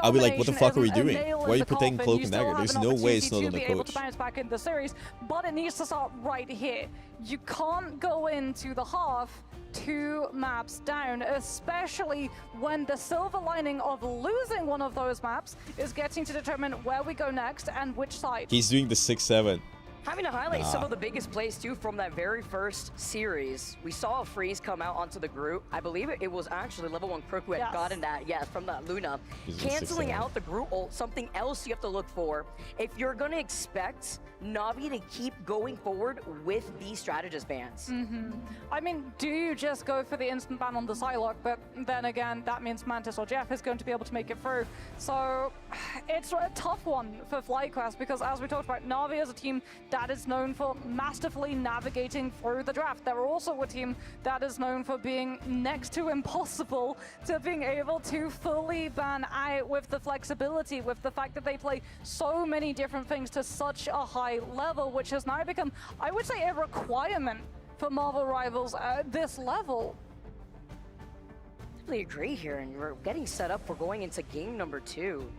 I'll be like, what the fuck are we doing? Why are you protecting Cloak and Dagger? There's no way it's not on the coach. Bounce back in the series, but it needs to start right here. You can't go into the half 2 maps down, especially when the silver lining of losing one of those maps is getting to determine where we go next and which side. He's doing the 6-7. Having to highlight some of the biggest plays too from that very first series. We saw a freeze come out onto the group. I believe it was actually level 1 Crook who had gotten that, from that Luna. Canceling out the group ult, something else you have to look for. If you're gonna expect Navi to keep going forward with these strategist bans. I mean, do you just go for the instant ban on the Psylocke? But then again, that means Mantis or Jeff is going to be able to make it through. So it's a tough one for FlyQuest because as we talked about, Navi is a team that is known for masterfully navigating through the draft. They're also a team that is known for being next to impossible to being able to fully ban out with the flexibility, with the fact that they play so many different things to such a high level, which has now become, I would say, a requirement for Marvel Rivals at this level. I totally agree here, and we're getting set up for going into game number 2.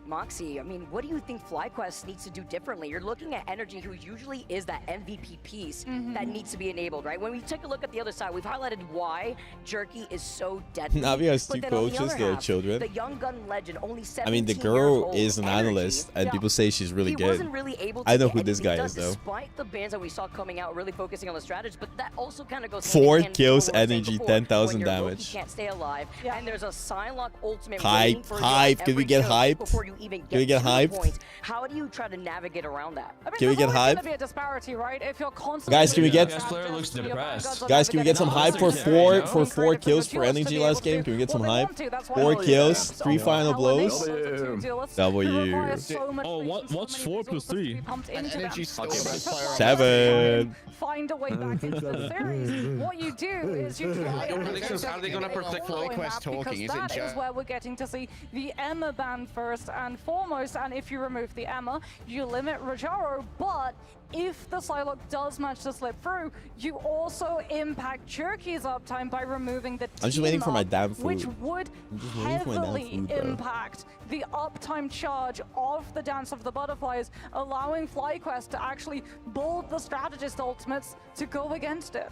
Moxie, I mean, what do you think FlyQuest needs to do differently? You're looking at Energy, who usually is that MVP piece that needs to be enabled, right? When we take a look at the other side, we've highlighted why Jerky is so deadly. Navi has 2 coaches, they're children. The young gun legend, only 17 I mean, the girl is an analyst, and people say she's really good. Really able to I know who this guy is, though. Despite the bans that we saw coming out, really focusing on the strategy, but that also kind of goes 4 kills, Energy, 10,000 damage. Can't stay alive, and there's a Psylocke ultimate. Hype. Can we get hype? Before you you even get, Can we get hyped? Points, how do you try to navigate around that? I mean, can we get hyped? Be a disparity, right? If you're constantly Guys, can we get looks depressed. Guys, can we get some hype for four kills for NEG last game? Can we get some hype? 4 kills, 3 final blows. W. Oh, what's 4 plus 3? 7. Find a way back into the series. What you do is you try how are they going to protect FlyQuest talking? Is that is where we're getting to see the Emma ban first and foremost, and if you remove the Emma, you limit Rajaro, but if the Psylocke does manage to slip through, you also impact Jerky's uptime by removing the I'm just waiting for my damn food. Which would heavily impact the uptime charge of the Dance of the Butterflies, allowing FlyQuest to actually build the strategist ultimates to go against it.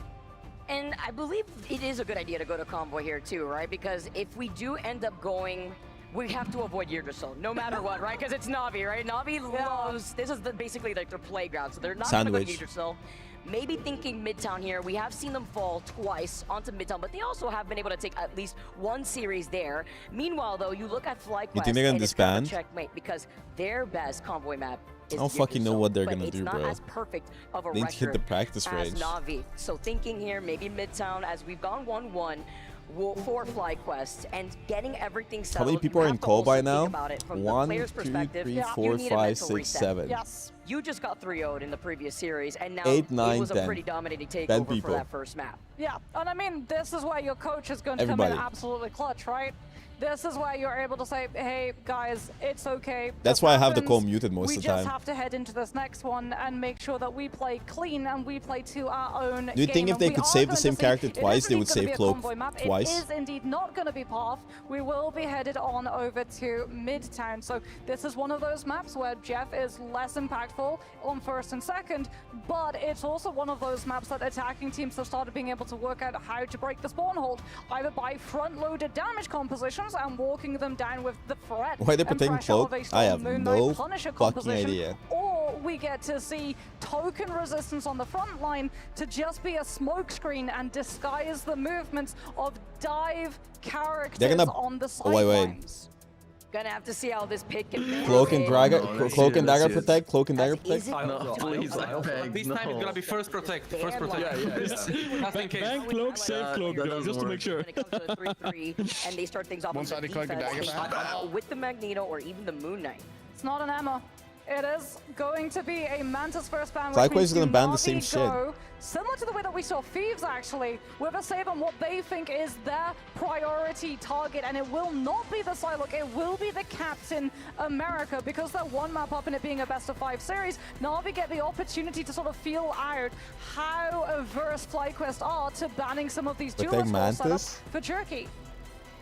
And I believe it is a good idea to go to Convoy here too, right? Because if we do end up going, we have to avoid Yggdrasil, no matter what, right? Because it's Na'Vi, right? Na'Vi loves, this is basically like their playground, so they're not going to go to Yggdrasil. Maybe thinking Midtown here, we have seen them fall twice onto Midtown, but they also have been able to take at least 1 series there. Meanwhile, though, you look at FlyQuest, you think they're gonna disband? Checkmate, because their best Convoy map is I don't fucking know what they're gonna it's do, not bro. as perfect of a They need to hit the record practice as range. Na'Vi. So thinking here, maybe Midtown, as we've gone 1-1, for FlyQuest and getting everything settled. How many people are in call by now? 1, 2, 3, 3, 4, 5, 6, 7. Yes. You just got 3-0'd in the previous series, and now 8, 9, it was 10. a pretty dominating 10 takeover people. for that first map. Yeah, and I mean, this is where your coach is going to Everybody. come in absolutely clutch, right? This is where you're able to say, hey, guys, it's okay. That's why I have the call muted most of the time. We just have to head into this next one and make sure that we play clean and we play to our own Do you think if they could save the same character twice, they would save Cloak twice? It is indeed not going to be Path. We will be headed on over to Midtown. So this is one of those maps where Jeff is less impactful on first and second, but it's also one of those maps that attacking teams have started being able to work out how to break the spawn hold, either by front-loaded damage compositions and walking them down with the threat. Why they protecting Cloak? I have no fucking idea. Or we get to see token resistance on the front line to just be a smokescreen and disguise the movements of dive characters on the sidelines. Gonna have to see how this pick can Cloak and Dagger protect. Cloak and Dagger protect. No, please, this time it's gonna be first protect. First protect. Bank Cloak, save Cloak, just to make sure. When it comes to the 3-3, and they start things off with the defense, with the Magneto or even the Moon Knight. It's not an Emma. It is going to be a Mantis first ban. FlyQuest is going to ban the same shit. Similar to the way that we saw Thieves actually, with a save on what they think is their priority target, and it will not be the Psylocke, it will be the Captain America, because they're one map up and it being a best of 5 series. Na'Vi get the opportunity to sort of feel out how averse FlyQuest are to banning some of these duelist setups for Jerky.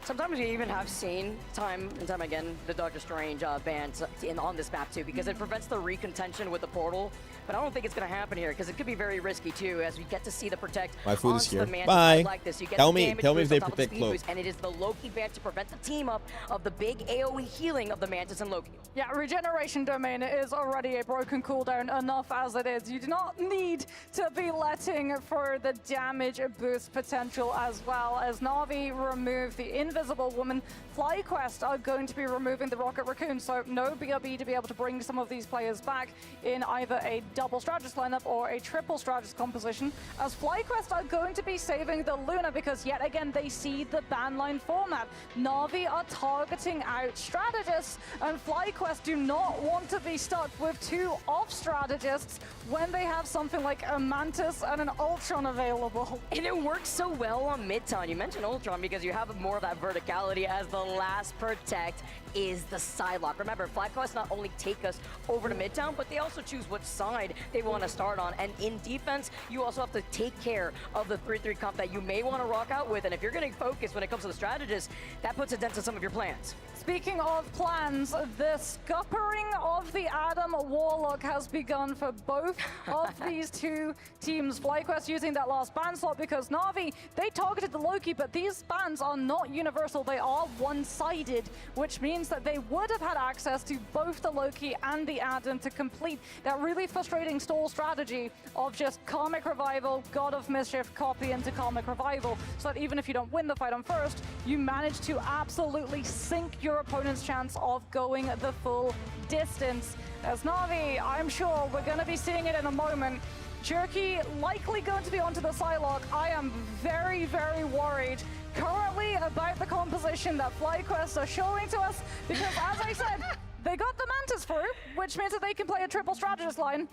Sometimes you even have seen time and time again the Doctor Strange bans on this map too, because it prevents the recontention with the portal. But I don't think it's going to happen here, because it could be very risky too, as we get to see the protect. My food is here. Bye. Like this. You get tell me if they protect Cloak. And it is the Loki ban to prevent the team up of the big AoE healing of the Mantis and Loki. Yeah, regeneration domain is already a broken cooldown enough as it is. You do not need to be letting for the damage boost potential, as well as Na'Vi remove the Invisible Woman. FlyQuest are going to be removing the Rocket Raccoon, so no BRB to be able to bring some of these players back in either a double strategist lineup or a triple strategist composition, as FlyQuest are going to be saving the Luna, because yet again they see the ban line format. Na'Vi are targeting out strategists, and FlyQuest do not want to be stuck with 2 off strategists when they have something like a Mantis and an Ultron available. And it works so well on Midtown. You mentioned Ultron because you have more of that verticality, as the last protect is the Psylocke. Remember, FlyQuest not only take us over to Midtown, but they also choose what side they want to start on. And in defense, you also have to take care of the 3-3 comp that you may want to rock out with. And if you're getting focused when it comes to the strategist, that puts a dent to some of your plans. Speaking of plans, the scuppering of the Adam Warlock has begun for both of these 2 teams. FlyQuest using that last ban slot because Na'Vi, they targeted the Loki, but these bans are not universal. They are one-sided, which means that they would have had access to both the Loki and the Adam to complete that really frustrating stall strategy of just Karmic Revival, God of Mischief, copy into Karmic Revival, so that even if you don't win the fight on first, you manage to absolutely sink your your opponent's chance of going the full distance. As Na'Vi, I'm sure we're going to be seeing it in a moment. Jerky likely going to be onto the Psylocke. I am very, very worried currently about the composition that FlyQuest are showing to us, because as I said, they got the Mantis through, which means that they can play a triple strategist line.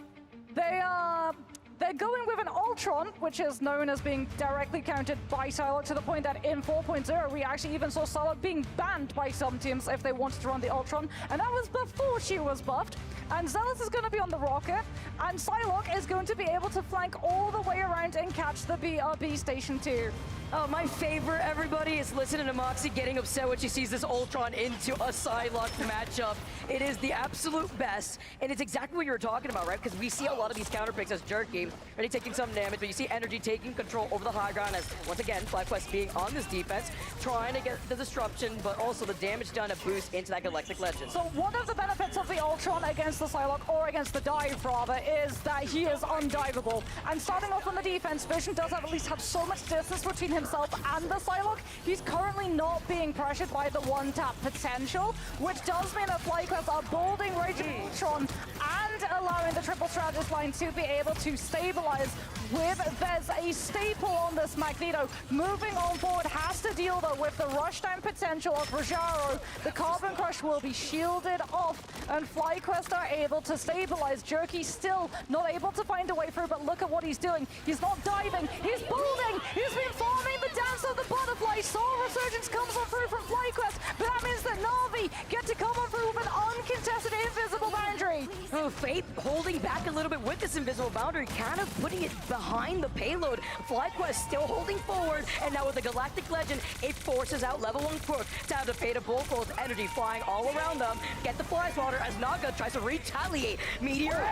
They're going with an Ultron, which is known as being directly countered by Psylocke, to the point that in 4.0 we actually even saw Psylocke being banned by some teams if they wanted to run the Ultron, and that was before she was buffed. And Zealous is going to be on the rocket, and Psylocke is going to be able to flank all the way around and catch the BRB Station 2. Oh, my favorite, everybody, is listening to Moxie getting upset when she sees this Ultron into a Psylocke matchup. It is the absolute best, and it's exactly what you were talking about, right? Because we see a lot of these counter picks as Jerky, already taking some damage, but you see Energy taking control over the high ground as, once again, FlyQuest being on this defense, trying to get the disruption, but also the damage done to boost into that Galactic Legend. So one of the benefits of the Ultron against the Psylocke, or against the dive rather, is that he is undiveable. And starting off on the defense, Vision does at least have so much distance between himself and the Psylocke. He's currently not being pressured by the one-tap potential, which does mean that FlyQuest are bolding Raging Ultron and allowing the triple strategist line to be able to stabilize with there's a staple on this Magneto. Moving on forward, has to deal though with the rushdown potential of Rajaro. The Carbon Crush will be shielded off, and FlyQuest are able to stabilize. Jerky still not able to find a way through, but look at what he's doing. He's not diving, he's building, he's been farming the dance of the butterfly. Soul Resurgence comes on through from FlyQuest, but that means that Na'Vi get to come on through with an uncontested invisible boundary. Oh, Fate holding back a little bit with this invisible boundary, kind of putting it behind the payload. FlyQuest still holding forward, and now with the Galactic Legend, it forces out level 1 Crook to have the Fate of Bullfold's energy flying all around them. Get the fly swatter as Naga tries to retaliate. Meteor,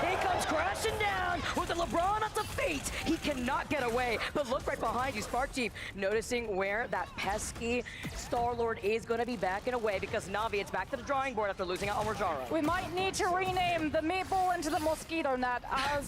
he comes crashing down with the LeBron at the Fate. He cannot get away, but look right behind you, Spark Chief, noticing where that pesky Star-Lord is going to be backing away, because Na'Vi, it's back to the drawing board after losing out on Rajaro. We might need to rename the meatball into the mosquito net, as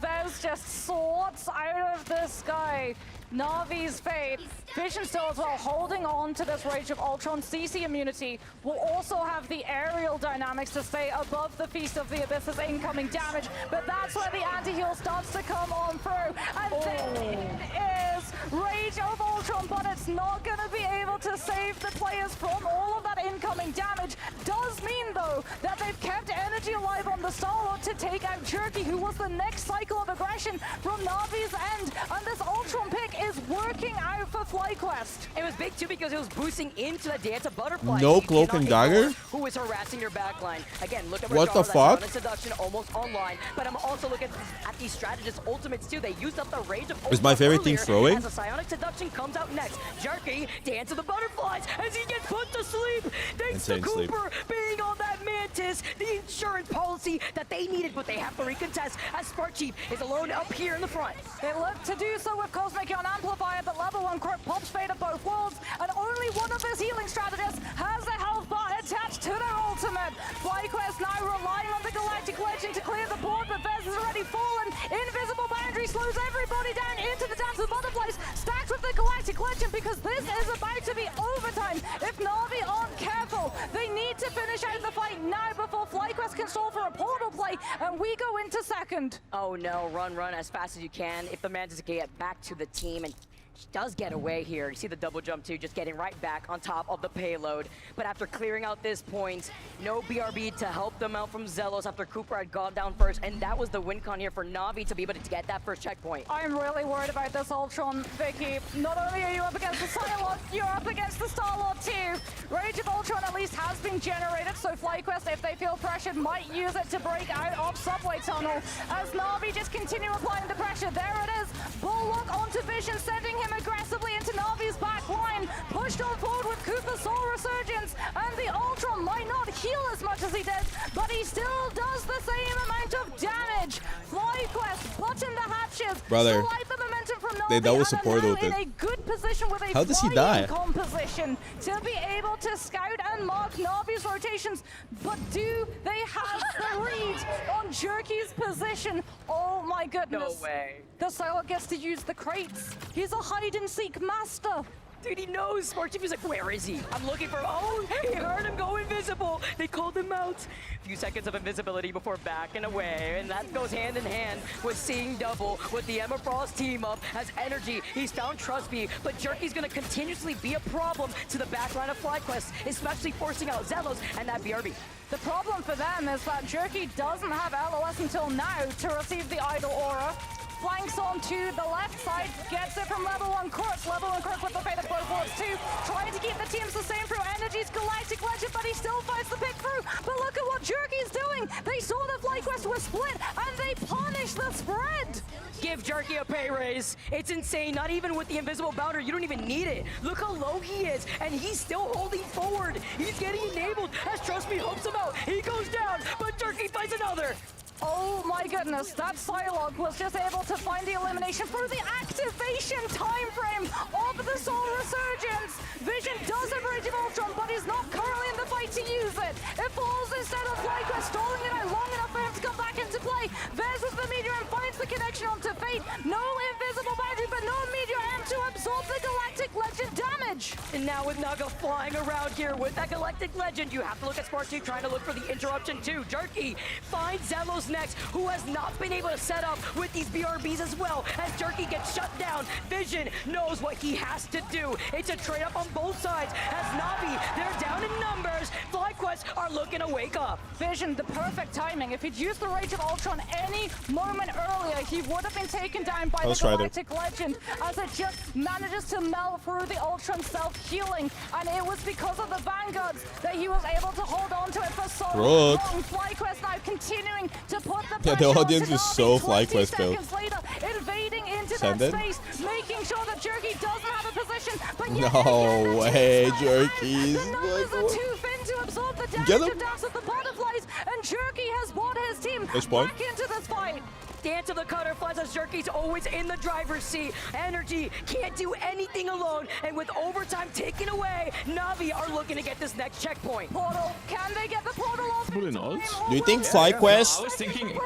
there's just swords out of the sky. Na'Vi's Fate. Vision still as well, holding on to this Rage of Ultron. CC immunity will also have the aerial dynamics to stay above the Feast of the Abyss's incoming damage, but that's where the anti-heal starts to come on through. And there is Rage of Ultron, but it's not going to be able to save the players from all of that incoming damage. Does mean, though, that they've kept energy alive on the Star-Lord to take out Jerky, who was the next cycle of aggression from Na'Vi's end. And this Ultron pick is working out for FlyQuest. It was big too because it was boosting into the dance of butterflies. No cloak and dagger? Who is harassing your backline? Again, look at what the fuck? Seduction almost online, but I'm also looking at these strategist ultimates too. They used up the Rage of Ultron. Is my favorite thing throwing? As a psionic seduction comes out next. Jerky, dance of the butterflies as he gets put to sleep. Thanks to Cooper being on that Mantis, the insurance policy that they needed, but they have to recontest as Spark Chief is alone up here in the front. They look to do so with Cosmic Yawn Amplifier, but level 1 Crook pops Fate of both worlds, and only one of his healing strategists has a health bar attached to their ultimate. FlyQuest now relying on the Galactic Legend to clear the board, but Vez has already fallen. Invisible boundary slows everybody down into the dance of butterflies, stacked with the Galactic Legend, because this is about to be overtime. If Na'Vi aren't careful, they need to finish out the fight now before FlyQuest can stall for a portal play, and we go into second. Oh no, run as fast as you can. If the Mantis can get back to the team, and she does get away here. You see the double jump too, just getting right back on top of the payload. But after clearing out this point, no BRB to help them out from Zelos after Cooper had gone down first, and that was the win con here for Na'Vi to be able to get that first checkpoint. I'm really worried about this Ultron, Vicky. Not only are you up against the Psylocke, you're up against the Star-Lord too. Rage of Ultron at least has been generated, so FlyQuest, if they feel pressured, might use it to break out of Subway Tunnel. As Na'Vi just continue applying the pressure, there it is. Bulwark onto Vision, sending him aggressively into Na'Vi's back line. Pushed on forward with Cooper's Soul Resurgence, and the Ultron might not heal as much as he did, but he still does the same amount of damage. FlyQuest button the hatches. Brother, the momentum from Na'Vi, that was support in a good position with a how does he die? Composition to be able to scout and mark Na'Vi's rotations, but do they have the read on Jerky's position? Oh my goodness. No way. The Psylocke gets to use the crates. He's a hide-and-seek master. Dude, he knows. Smart Chief is like, where is he? I'm looking for him. Oh, he heard him go invisible. They called him out. A few seconds of invisibility before backing away. And that goes hand in hand with seeing double with the Emma Frost team up as energy. He's found Trustby, but Jerky's going to continuously be a problem to the backline of FlyQuest, especially forcing out Zelos and that BRB. The problem for them is that Jerky doesn't have LOS until now to receive the Idol Aura. Flanks onto the left side, gets it from level 1 Crook. Level 1 Crook with the Fate of Bogur too. Trying to keep the teams the same through Energy's Galactic Legend, but he still fights the pick through. But look at what Jerky's doing. They saw the FlyQuest was split, and they punished the spread. Give Jerky a pay raise. It's insane. Not even with the invisible boundary. You don't even need it. Look how low he is, and he's still holding forward. He's getting enabled as Trust Me helps him out. He goes down, but Jerky finds another. Oh my goodness, that Psylocke was just able to find the elimination through the activation time frame of the Soul Resurgence. Vision does have Rage of Ultron, but he's not currently in the fight to use it. It falls instead of FlyQuest, stalling it out long enough for him to come back into play. There's with the Meteor and finds the connection onto Fate. No invisible boundary, but no Meteor M to absorb the Galactic Legend damage. And now with Naga flying around here with that Galactic Legend, you have to look at Smart Chief trying to look for the interruption too. Jerky finds Zelos next, who has not been able to set up with these BRBs as well, as Jerky gets shut down. Vision knows what he has to do. It's a trade up on both sides, as Navi, they're down in numbers. FlyQuest are looking to wake up. Vision, the perfect timing. If he'd used the Rage of Ultron any moment earlier, he would have been taken down by the Galactic Legend, as it just manages to melt through the Ultron self-healing, and it was because of the Vanguards that he was able to hold on to it for so long. FlyQuest now continuing to put the audience is so FlyQuest built. Later, invading into that space, making sure that Jerky doesn't have a position, but no way, Jerky's. The numbers are too thin to absorb the damage of Dance of the Butterflies, and Jerky has brought his team back into this fight. Dance of the Butterflies as Jerky's always in the driver's seat. Energy can't do anything alone, and with overtime taken away, Navi are looking to get this next checkpoint. Portal, can they get the portal off? Do you think FlyQuest? I was thinking.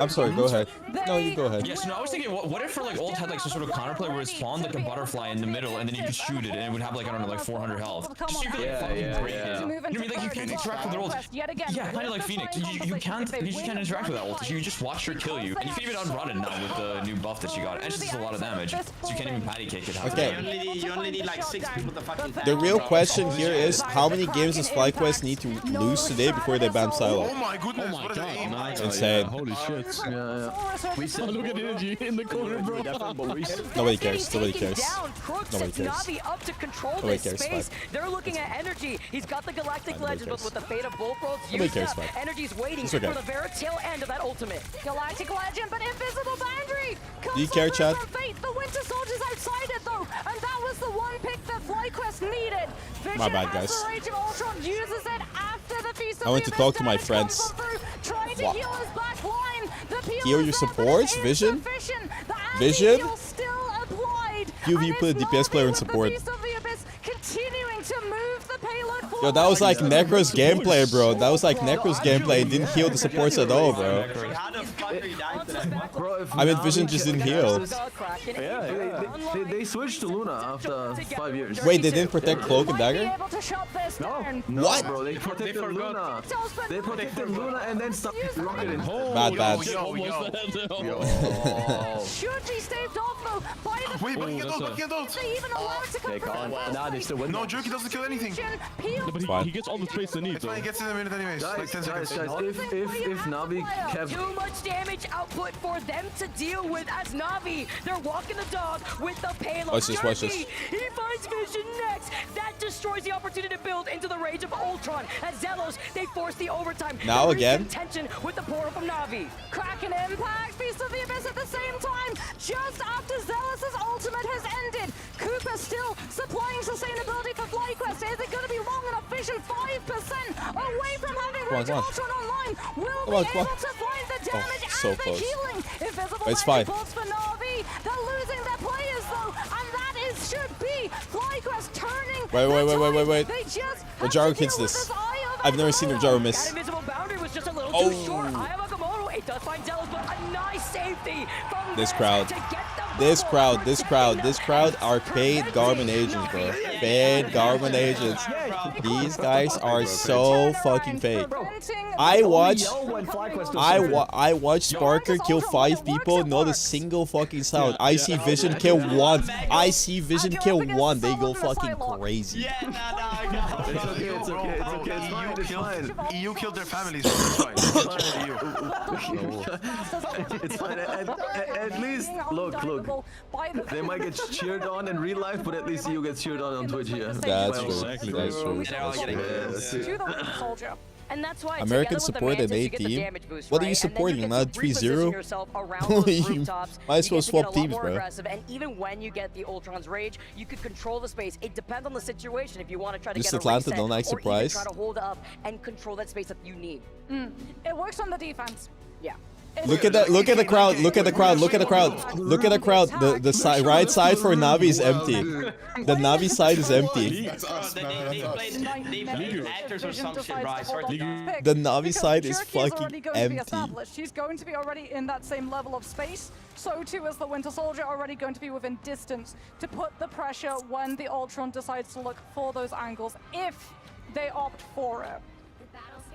I'm sorry, go ahead. No, you go ahead. Yes, no, I was thinking, what if like ult had like some sort of counterplay where it spawned like a butterfly in the middle, and then you could shoot it, and it would have like, I don't know, like 400 health. Just so you could like fucking break it. You know what I mean? Like you can interact with the ult. Yeah, kind of like Phoenix. You just can't interact with that ult. You just watch her kill you, and you can even unrun it now with the new buff that she got. And it just does a lot of damage, so you can't even patty cake it. Okay. You only need like 6 people to fucking. The real question here is, how many games does FlyQuest need to lose today before they ban Psylocke? Oh my goodness! Oh my god! Insane. Holy shit! We said, look at Energy in the corner, bro. Nobody cares. Nobody cares. Nobody cares. Navi up to control this space. They're looking at Energy. He's got the Galactic Legend, but with the Fate of both worlds used up, Energy's waiting for the very tail end of that ultimate. Galactic Legend, but invisible boundary. Do you care, Chad? The Winter Soldier's outside it though, and that was the one pick that FlyQuest needed. Vision My bad, guys. Rage of Ultron uses it after the Feast of I went to talk to my friends. Trying to heal his back line. Heal your supports, Vision? Vision? You put a DPS player in support. Continuing to move the payload forward. Yo, that was like Necro's gameplay, bro. That was like Necro's gameplay. It didn't heal the supports at all, bro. I mean, Vision just didn't heal. Yeah. They switched to Luna after 5 years. Wait, they didn't protect Cloak and Dagger? No, What? bro, they protected Luna. They protected Luna and then started rocketing. Bad. Should staved off though by the Wait, but he don't. They even allow it to come from. Nah, they still win. No, Jerky doesn't kill anything. But he gets all the space they need. He gets in a minute anyways. Like 10 seconds. If Navi kept too much damage output for them to deal with as Navi, they're walking the dog with the payload. Watch this. He finds Vision next. That destroys the opportunity to build into the Rage of Ultron. As Zelos, they force the overtime. Now again. Tension with the portal from Navi. Kraken impact, Feast of the Abyss at the same time. Just after Zealous' ultimate has ended, Cooper still supplying sustainability for FlyQuest. Is it going to be long enough? Vision 5% away from having Rage of Ultron online. Will be able to find the damage so and the close. healing. Invisible It's fine. pulls for Navi. They're losing their players though, and that should be FlyQuest turning. Wait. They just Rajaro hits this. I've never seen Rajaro miss. That invisible boundary was just a little too short. Ayamakamoto, it does find Zealous, but a nice safety from this crowd. to get the This crowd are paid government agents, bro. Paid government agents. These guys are so fucking fake. I watched Sparker kill 5 people, not a single fucking sound. I see Vision kill 1. I see Vision kill 1. They go fucking crazy. Yeah, It's okay. It's fine. EU killed their families. It's fine. It's fine. At least, look. They might get cheered on in real life, but at least you get cheered on Twitch here. That's true. That's true. And that's why American support an A team. What are you supporting? Not 3-0? You might as well swap teams, bro. And even when you get the Ultron's rage, you could control the space. It depends on the situation. If you want to try to Just get Atlanta a reset, don't like or even surprise. try to hold up and control that space that you need. It works on the defense. Yeah. Look at that! Look at the crowd! Look at the crowd! Look at the crowd! Look at the crowd! The side, right side for Navi is empty. The Navi side is empty. They played actors or some shit, right? The Navi side is fucking empty. She's going to be already in that same level of space. So too is the Winter Soldier already going to be within distance to put the pressure when the Ultron decides to look for those angles, if they opt for it.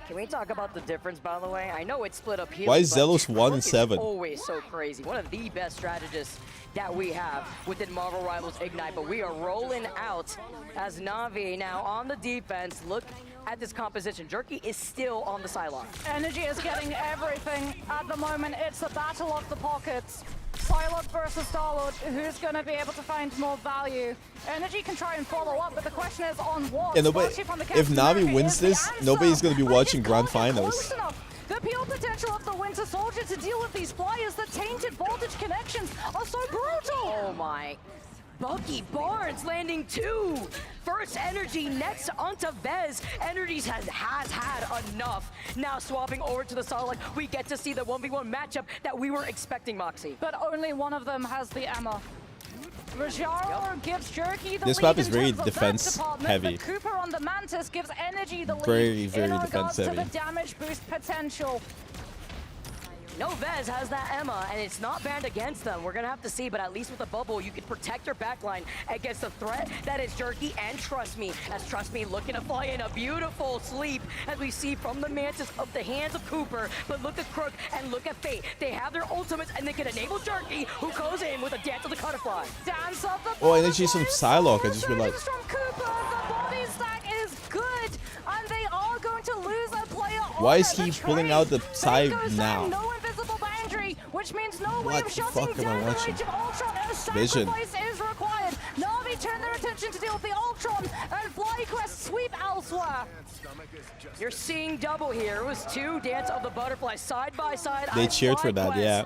Can we talk about the difference, by the way? I know it's split up here. Why is Zelos 1 and 7? Always so crazy. One of the best strategists that we have within Marvel Rivals Ignite, but we are rolling out as Navi now on the defense. Look at this composition. Jerky is still on the sideline. Energy is getting everything at the moment. It's a battle of the pockets. Psylocke versus Star-Lord, who's going to be able to find more value? Energy can try and follow up, but the question is on what? Yeah, if Navi wins this, nobody's going to be watching Grand Finals. The pure potential of the Winter Soldier to deal with these flyers, the tainted voltage connections are so brutal! Oh my. Bucky Barnes landing 2. First Energy next onto Vez. Energies has had enough. Now swapping over to the Solid, we get to see the 1v1 matchup that we were expecting, Moxie. But only one of them has the Emma. Rajaro gives Jerky the This lead map is in very terms of defense that heavy. But Cooper on the Mantis gives Energy the lead Very in defense regards to heavy. the damage boost potential. No, Vez has that Emma, and it's not banned against them. We're going to have to see, but at least with the bubble, you can protect your backline against the threat that is Jerky and Trust Me. As Trust Me looking to fly in a beautiful sleep, as we see from the Mantis of the hands of Cooper. But look at Crook and look at Fate. They have their ultimates, and they can enable Jerky, who goes in with a dance of the butterfly. Dance of the Oh, energy from Psylocke, I just realized. From Cooper, the body stack is good, and they are going to lose a player. Why is he pulling out the side now? No invisible boundary, which means no way What of the shutting fuck am down I the watching? reach of Ultron. A Vision. sacrifice is required. Navi turn their attention to deal with the Ultron, and FlyQuest sweep elsewhere. You're seeing double here. It was 2 Dance of the Butterfly side by side. They cheered for that, yeah.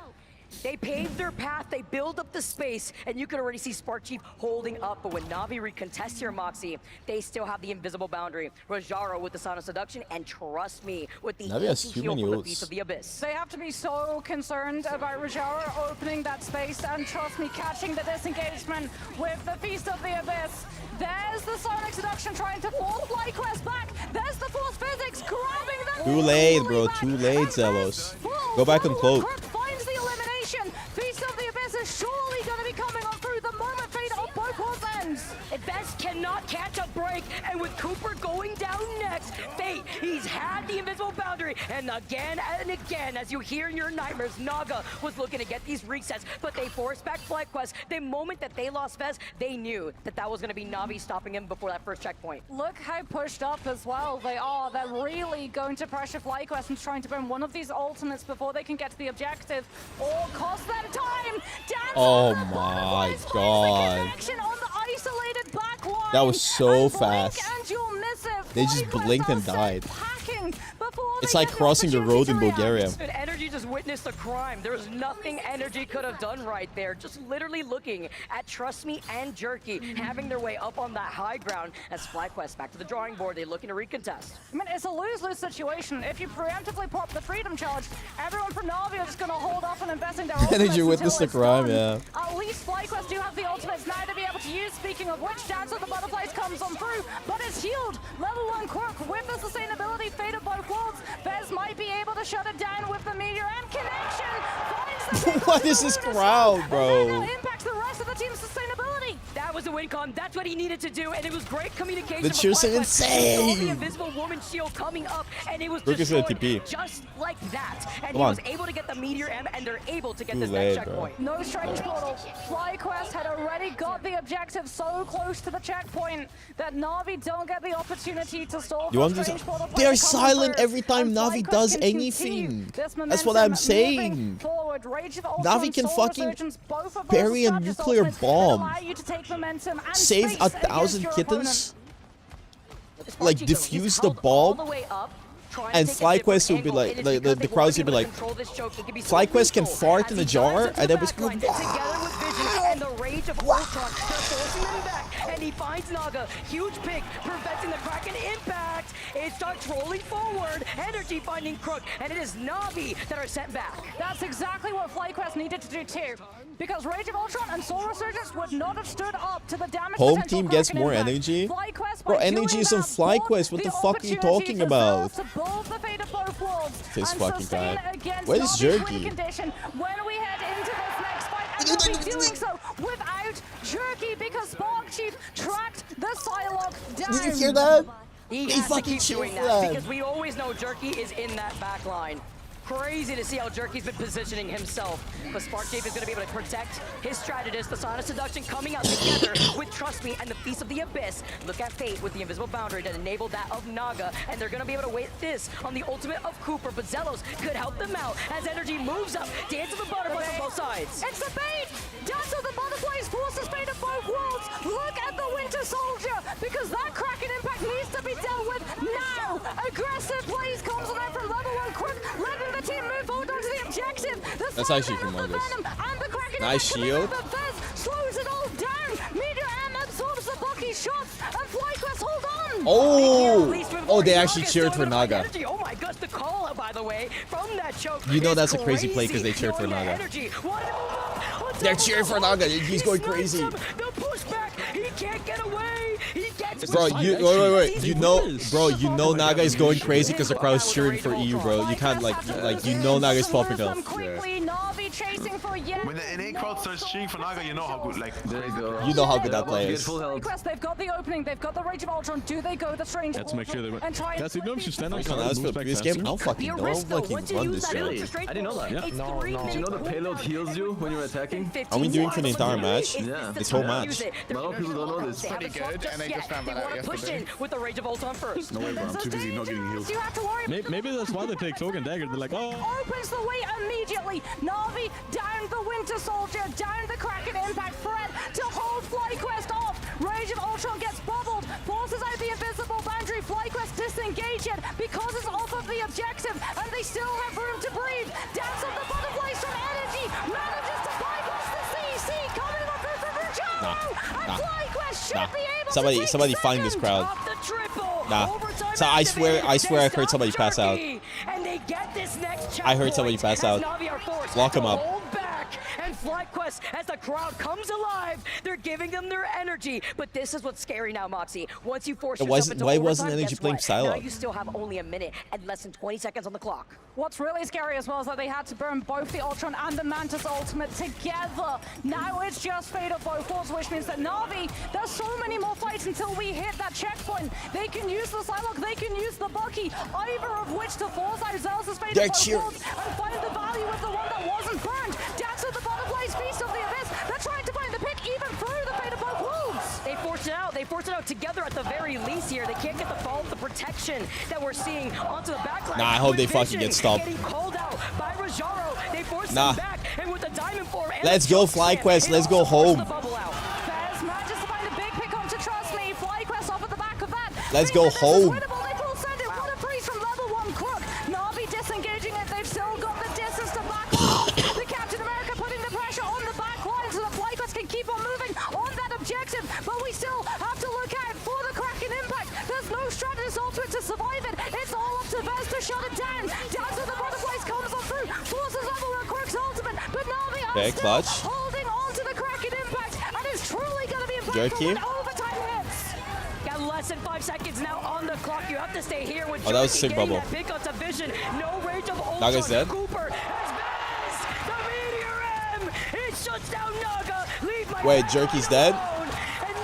They paved their path, they build up the space, and you can already see Spark Chief holding up. But when Navi recontests here, Moxie, they still have the invisible boundary. Rajaro with the Sound of Seduction, and Trust Me with the Navi has heal too many from the ults. Beast of the Abyss. They have to be so concerned about Rajaro opening that space, and Trust Me catching the disengagement with the Feast of the Abyss. There's the Sonic Seduction trying to pull FlyQuest back. There's the Force Physics grabbing them. Too late, bro. Too late, Zelos. Go back and cloak. Crook finds the elimination. Feast of the Abyss is surely going to be coming on through the moment fate of Bogus ends. Abyss cannot catch a break, and with Cooper going down next, Fate, he's had the invisible boundary, and again, as you hear in your nightmares, Naga was looking to get these resets, but they forced back FlyQuest. The moment that they lost Vez, they knew that that was going to be Navi stopping him before that first checkpoint. Look how pushed up as well they are. They're really going to pressure FlyQuest and trying to burn one of these alternates before they can get to the objective, or cost them time. Dance Oh my god. That was so fast. They just blinked and died. It's like crossing the road in Bulgaria. And Energy just witnessed a crime. There was nothing Energy could have done right there. Just literally looking at Trust Me and Jerky having their way up on that high ground as FlyQuest back to the drawing board. They're looking to recontest. I mean, it's a lose-lose situation. If you preemptively pop the Freedom Charge, everyone from Navi are just going to hold off on investing their ultimates. Energy witnessed the crime, yeah. At least FlyQuest do have the ultimates now to be able to use. Speaking of which, Dance of the Butterflies comes on through, but it's healed. Level 1 Crook with the sustainability fate of both worlds. Vez might be able to shut it down with the meteor and connection. What is this crowd, bro? Impacts the was the win con. That's what he needed to do, and it was great communication. The cheers are insane. The invisible woman shield coming up, and it was destroyed just like that. And Come he on. was able to get the meteor M, and they're able to get Too this late, next checkpoint. No strange portal. FlyQuest had already got the objective so close to the checkpoint that Na'Vi don't get the opportunity to stall. You want to do They're silent every time Na'Vi does anything. That's what I'm saying. Na'Vi can fucking bury a nuclear bomb, save 1,000 kittens, like defuse the bomb, and FlyQuest would be like, the crowds would be like, FlyQuest can fart in a jar, and then it's and the rage of Ultron, they're forcing them back, and he finds Naga, huge pick, preventing the Kraken impact. It starts rolling forward, energy finding Crook, and it is Na'Vi that are sent back. That's exactly what FlyQuest needed to do too, because Rage of Ultron and Soul Resurgence would not have stood up to the damage. Home team gets more energy? Bro, energy is on FlyQuest. What the fuck are you talking about? This fucking guy. Where's Jerky? When we head into this next fight, and we'll be doing so without Jerky because Spark Chief tracked the Psylocke down. Did you hear that? He has to keep doing that because we always know Jerky is in that back line. Crazy to see how Jerky's been positioning himself. But Sparkcape is going to be able to protect his strategist. The Sonic Seduction coming out together with Trust Me and the Feast of the Abyss. Look at Fate with the invisible boundary that enabled that of Naga. And they're going to be able to wait this on the ultimate of Cooper. But Zelos could help them out as energy moves up. Dance of the Butterflies on both sides. It's the bait! Dance of the Butterflies forces fate of both worlds. Look at the Winter Soldier because that Kraken impact needs to be dealt with now. Aggressive plays comes on out from level 1 Crook, letting the team move forward onto the objective. That's actually humongous. Nice shield. Slows it all down. Meteor M absorbs the Bucky shots, and FlyQuest hold on. Oh, they actually cheered for Naga. Oh my gosh, the call out, by the way, from that choke. You know that's a crazy play because they cheered for Naga. They're cheering for Naga. He's going crazy. The pushback. He can't get away. He gets Bro, wait. You know Naga is going crazy because the crowd's cheering for EU, bro. You can't like you know Naga's popping up. When the NA crowd starts cheering for Naga, you know how good, like, there you go. You know how good that play is. They've got the opening, they've got the Rage of Ultron. Do they go the strange? Let's make sure they win. That's it. No, you stand up. That's the previous game. I don't fucking know. I'm fucking run this shit. I didn't know that. Yeah. No. Do you know the payload heals you when you're attacking? Are we doing for the entire match? Yeah. This whole match. A lot of people don't know this. Pretty good, and they just found that out yesterday. With the Rage of Ultron first. No way, bro. I'm too busy not getting healed. Maybe that's why they play Cloak and Dagger. They're like, oh. Opens the way immediately. Na'Vi down the Winter Soldier, down the Kraken impact threat to hold FlyQuest off. Rage of Ultron gets bubbled, forces out the invisible boundary. FlyQuest disengage it because it's off of the objective, and they still have room to breathe. Dance of the Butterflies from energy manages to bypass the CC coming up from Virgil. And FlyQuest should be able to Somebody find this crowd. Nah. So I swear I heard somebody pass out. I heard somebody pass out. Lock him up. And FlyQuest, as the crowd comes alive, they're giving them their energy. But this is what's scary now, Moxie. Once you force yourself into why wasn't overtime, energy guess playing what? Psylocke? Now you still have only a minute and less than 20 seconds on the clock. What's really scary as well is that they had to burn both the Ultron and the Mantis ultimate together. Now it's just fate of both worlds, which means that Na'Vi, there's so many more fights until we hit that checkpoint. They can use the Psylocke, they can use the Bucky, either of which to force out Zeus' fate of both worlds and find the value of the one that wasn't burned. Dance of the Butterflies, Feast of the Abyss. They're trying to find the pick even through the fate of both worlds. They forced it out. They forced it out together at the very least here. They can't get the fall of the protection that we're seeing onto the backline. Nah, I hope they fucking get stopped. Getting called out by Rajaro. They forced them back, and with the diamond form. Let's go, FlyQuest. Let's go home. Fez manages to find a big pick on to Trust Me. FlyQuest off at the back of that. Let's go home. From level 1 Crook. Na'Vi disengaging it. They've still got the distance to back. The Captain America putting the pressure on the back line so the FlyQuest can keep on moving on that objective. But we still have to look out for the Kraken impact. There's no strategist ultimate to survive it. It's all up to Vez to shut it down. Down to the Butterflies comes on through. Forces level 1 Crook's ultimate. But Na'Vi are still holding on to the Kraken impact. And it's truly going to be impactful when overtime hits. Got less than 5 seconds now on the clock. You have to stay here with that was a sick bubble. Pick up to vision. No Rage of Ultron. Naga's dead. Cooper has missed the Meteor M. It shuts down Naga. Leave my Wait, Jerky's dead? And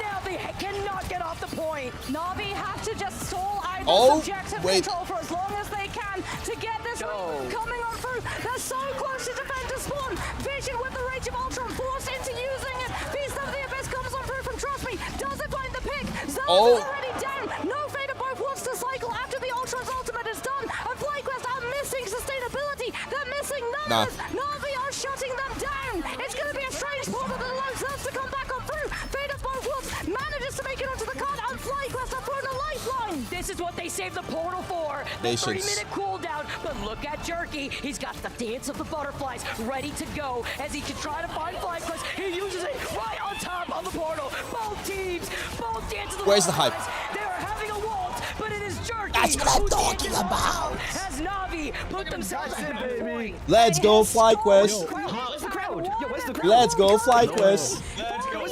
subjective control for as long as they can to get this coming on through. They're so close to defend to spawn. Vision with the Rage of Ultron forced into using it. Beast of the Abyss comes on through from Trust Me. Does it find the pick? Zealous is already down. No Fate of both wants to cycle after the Ultron's ultimate is done. And FlyQuest are missing sustainability. They're missing numbers. Na'Vi are shutting them down. It's going to be a strange spot for the Lone Zealots to come back on through. Fate of both worlds manages to make it onto the card, and FlyQuest are thrown a lifeline. This is what they saved the portal for. The 30-minute cooldown. But look at Jerky. He's got the Dance of the Butterflies ready to go as he can try to find FlyQuest. He uses it right on top of the portal. Both teams, both Dance of the Where's the Butterflies. hype? They are having a waltz, but it is Jerky. That's what I'm talking about. Has Na'Vi put themselves at the point. Let's go, FlyQuest. Where's the crowd? Yo, where's the crowd? Let's go, FlyQuest. Let's go,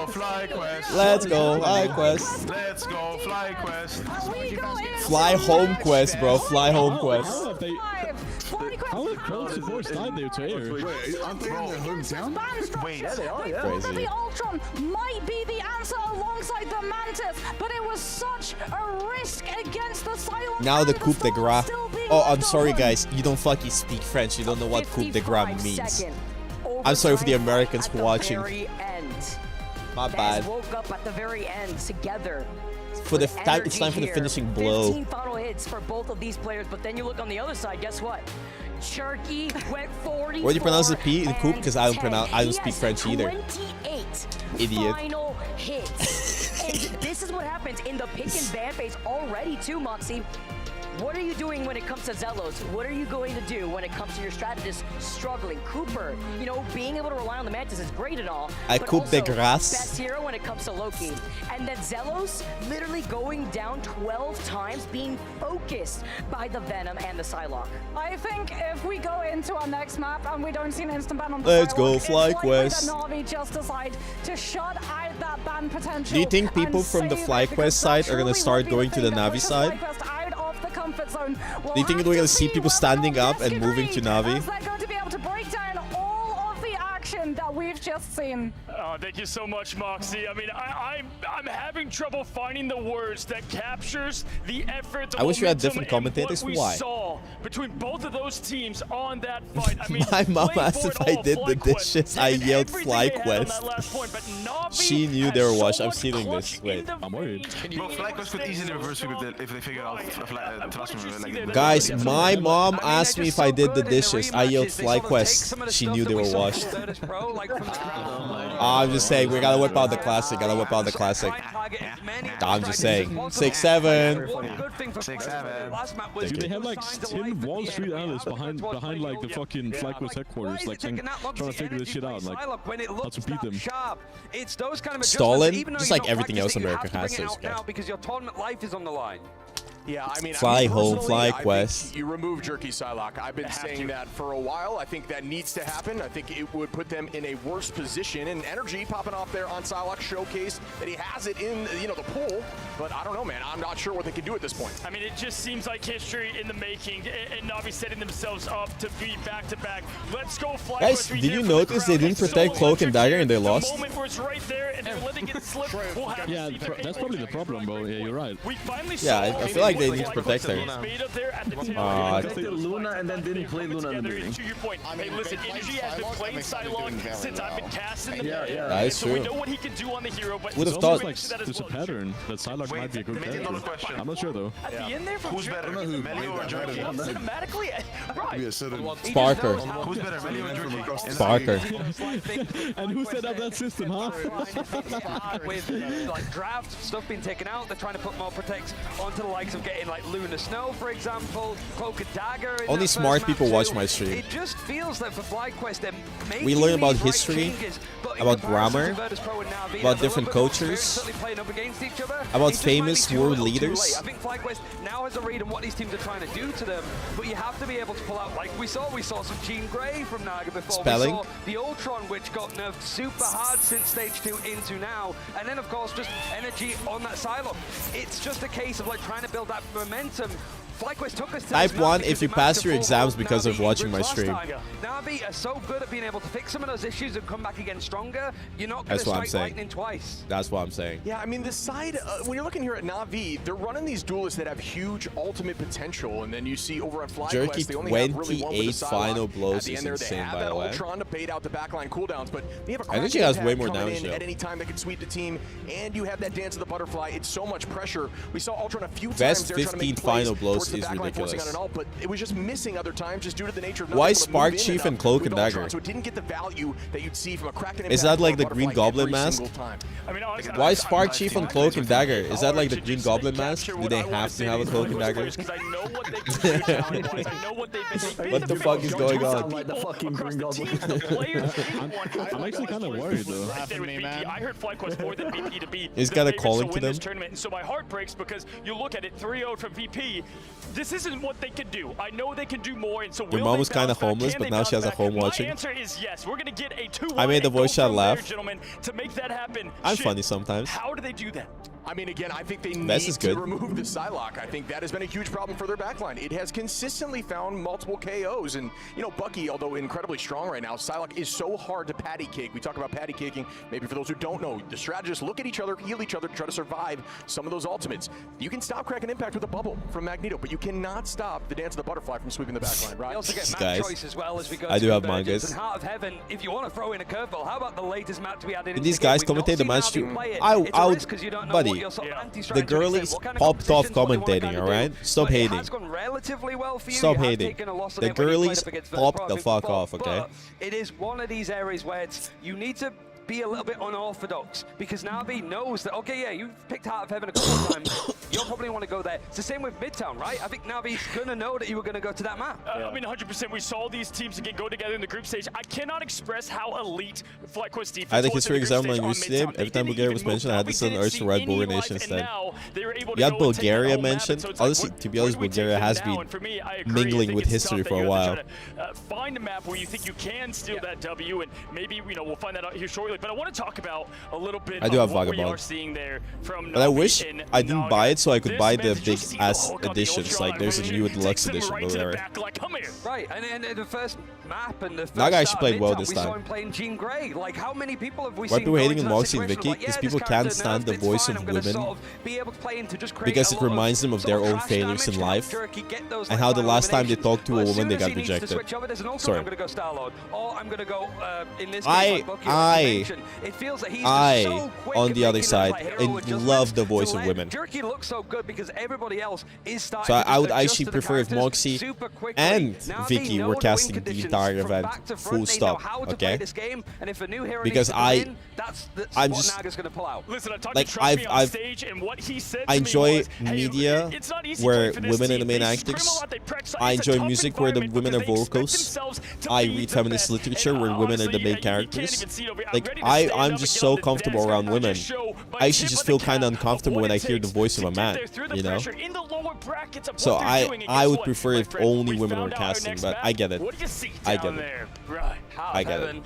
FlyQuest. Let's go, FlyQuest. Let's go, FlyQuest. Fly home quest, bro. Fly home quest. How have Crowd supports died there to air? Wait, aren't they in their hometown? Wait, yeah, they are, yeah. Crazy. The Ultron might be the answer alongside the Mantis, but it was such a risk against the Silent. Now the coup de grace. Oh, I'm sorry, guys. You don't fucking speak French. You don't know what coup de grace means. I'm sorry for the Americans watching. My bad. Woke up at the very end together. For the time, it's time for the finishing blow. 15 final hits for both of these players, but then you look on the other side. Guess what? Jerky went 40. What do you pronounce the P in coup? Because I don't speak French either. 28 idiot. Final hits. And this is what happens in the pick and ban phase already, too, Moxie. What are you doing when it comes to Zelos? What are you going to do when it comes to your strategist struggling? Cooper, you know, being able to rely on the Mantis is great and all. I but coup de also grace. best hero when it comes to Loki. And then Zelos literally going down 12 times, being focused by the Venom and the Psylocke. I think if we go into our next map and we don't see an instant ban on the Let's go, Psylocke, FlyQuest. Na'Vi just decide to shut out that ban potential. Do you think people from the FlyQuest side are gonna start going to the Na'Vi side? Do you think we're going to see people standing up and moving to Na'Vi? They're going to be able to break down all of the action that we've just seen. Thank you so much, Moxie. I mean, I'm having trouble finding the words that captures the effort. I wish we had different commentators. Why? Why? Saw between both of those teams on that fight. I mean, My mom asked if I did the dishes. I yelled FlyQuest. She knew they were watching. I'm stealing this. Wait. I'm worried. Bro, FlyQuest could easily reverse it if they figure out like Guys, my mom asked me if I did the dishes. I yelled FlyQuest. She knew they were washed. I'm just saying, we gotta whip out the classic. I'm just saying. 6-7. 6-7. Dude, they have like 10 Wall Street analysts behind like the fucking FlyQuest headquarters, like trying to figure this shit out, like how to beat them. It's those kind of Stalin, just like everything else America has to now because your tournament life is on the line. Yeah, I mean, Fly home, personally, FlyQuest. You remove Jerky Psylocke. I've been saying that for a while. I think that needs to happen. I think it would put them in a worse position. And energy popping off there on Psylocke showcase that he has it in, you know, the pool. But I don't know, man. I'm not sure what they can do at this point. I mean, it just seems like history in the making, and Na'Vi setting themselves up to be back-to-back. Let's go, FlyQuest. Guys, did you notice they didn't protect Cloak and Dagger and they lost? The moment where it's right there and they're letting it slip. Yeah, that's probably the problem, bro. Yeah, you're right. Yeah, I feel like they need to protect her. Luna and then didn't play Luna in the beginning. To your point, hey, listen, Energy has been playing Psylocke since I've been casting the yeah, that is so we true. know what he can do on the hero, but Would have It's thought. almost like there's a pattern that Psylocke might be a good character. I'm not sure though. at the end there from Who's better, Melio or Jerky? cinematically, right? Sparker. Who's better, Melio or Jerky? Sparker. And who set up that system, huh? With like draft stuff being taken out, they're trying to put more protects onto the likes of getting like Luna Snow, for example, Cloak and Dagger. Only smart people watch my stream. It just feels that for FlyQuest, they're making We learn about these right history, changes, but in about comparison grammar, to Virtus Pro and Na'Vi, about there's a different little bit more cultures, experience playing up against each other. about It's just might be famous too world little, too leaders. late. I think FlyQuest now has a read on what these teams are trying to do to them, but you have to be able to pull out, like we saw some Jean Grey from Naga before. Spelling. We saw the Ultron, which got nerfed super hard since stage 2 into now, and then of course just energy on that Psylocke. It's just a case of like trying to build that momentum. FlyQuest took us to Type 1 if you pass your exams because of watching my stream. Na'Vi Na'Vi are so good at being able to fix some of those issues and come back again stronger, you're not going to strike lightning twice. That's what I'm saying. Yeah, I mean, the side, when you're looking here at Na'Vi, they're running these duelists that have huge ultimate potential, and then you see over at FlyQuest, they only have really one with the final blows at the end there, they have that Ultron to bait out the backline cooldowns, but they have a I think she has way more damage damage at any time that can sweep the team, and you have that dance of the butterfly. It's so much pressure. We saw Ultron a few times there trying to make plays final blows is ridiculous. But it was just missing other times just due to the nature of why Spark Chief and Cloak and Dagger? So it didn't get the value that you'd see from a Kraken. Is that like the Green Goblin mask? I mean, why Spark Chief and Cloak and Dagger? Is that like the Green Goblin mask? Do they have to have a Cloak and Dagger? What the fuck is going on? Like the fucking Green Goblin. I'm actually kind of worried though. I heard FlyQuest more than VP to be Is kind of calling to them. And so my heart breaks because you look at it 3-0 from VP. This isn't what they can do. I know they can do more, and so your mom was kind of homeless, but now she has a home watching. My answer is yes. We're gonna get a 2-1. I made the voice chat laugh. Gentlemen, to make that happen. I'm funny sometimes. How do they do that? I mean, again, I think they need to remove the Psylocke. I think that has been a huge problem for their backline. It has consistently found multiple KOs. And, you know, Bucky, although incredibly strong right now, Psylocke is so hard to patty cake. We talk about patty caking. Maybe for those who don't know, the strategists look at each other, heal each other, try to survive some of those ultimates. You can stop Kraken Impact with a bubble from Magneto, but you cannot stop the dance of the butterfly from sweeping the backline, right? We also get map choice as well as we go I do have mangas. And Heart of Heaven, if you want to throw in a curveball, how about the latest map to be added? Did these guys commentate the match too? Buddy. The girlies popped off commentating, alright? Stop hating. Stop hating. The girlies popped the fuck off, okay? It is one of these areas where you need to be a little bit unorthodox because Na'Vi knows that, okay, yeah, you've picked Heart of Heaven a couple of times. You'll probably want to go there. It's the same with Midtown, right? I think Na'Vi's going to know that you were going to go to that map. I mean, 100%. We saw these teams again go together in the group stage. I cannot express how elite FlyQuest defense I think it's for example on Rustem. Every time Bulgaria was mentioned, I had this urge to write Bogur Nation instead. You had Bulgaria mentioned. Honestly, to be honest, Bulgaria has been mingling with history for a while. Find a map where you think you can steal that W, and maybe, you know, we'll find that out here shortly. But I want to talk about a little bit of what we are seeing there from but I wish I didn't buy it so I could buy the big ass editions. Like there's a new deluxe edition or whatever. Right, and the first map and the first Naga actually played well this we saw time. him playing Jean Grey. Like how many people have we Why seen people hating on go into Moxie and that Vicky? situation Because like, people can't stand the voice of women. Because it reminds them of their own failures in life. And how the last time they talked to a woman they got rejected. Sorry. I, on the other side, love the voice of women. So I would actually prefer if Moxie and Vicky were casting the entire event, full stop, okay? Because I'm just, like, I enjoy media where women are the main actors. I enjoy music where the women are vocals. I read feminist literature where women are the main characters. Like, I'm just so comfortable around women. I actually just feel kind of uncomfortable when I hear the voice of a man, you know? So I would prefer if only women were casting, but I get it. I get it. I get it.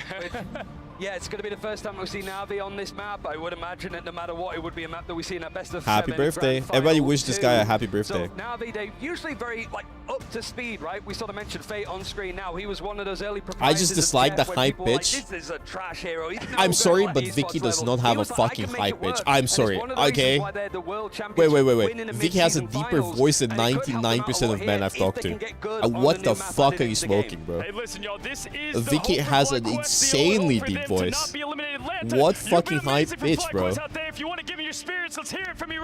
Yeah, it's going to be the first time we see Na'Vi on this map. I would imagine that no matter what, it would be a map that we see in a best of happy 7 birthday. Everybody wish this guy a happy birthday. So Na'Vi, they usually very, like, up to speed, right? We sort of mentioned Fate on screen now. He was one of those early I just dislike the high pitch. Like, this is a trash hero. I'm sorry, but Vicky does not have a fucking high pitch. I'm sorry, okay? Wait. Vicky has a deeper voice than 99% of men I've talked to. What the fuck are you smoking, bro? Vicky has an insanely deep voice. What fucking high pitch, bro?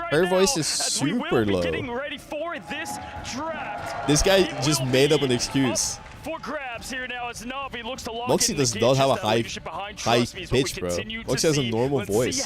Her voice is super low. This guy just made up an excuse. Moxie does not have a high pitch, bro. Moxie has a normal voice.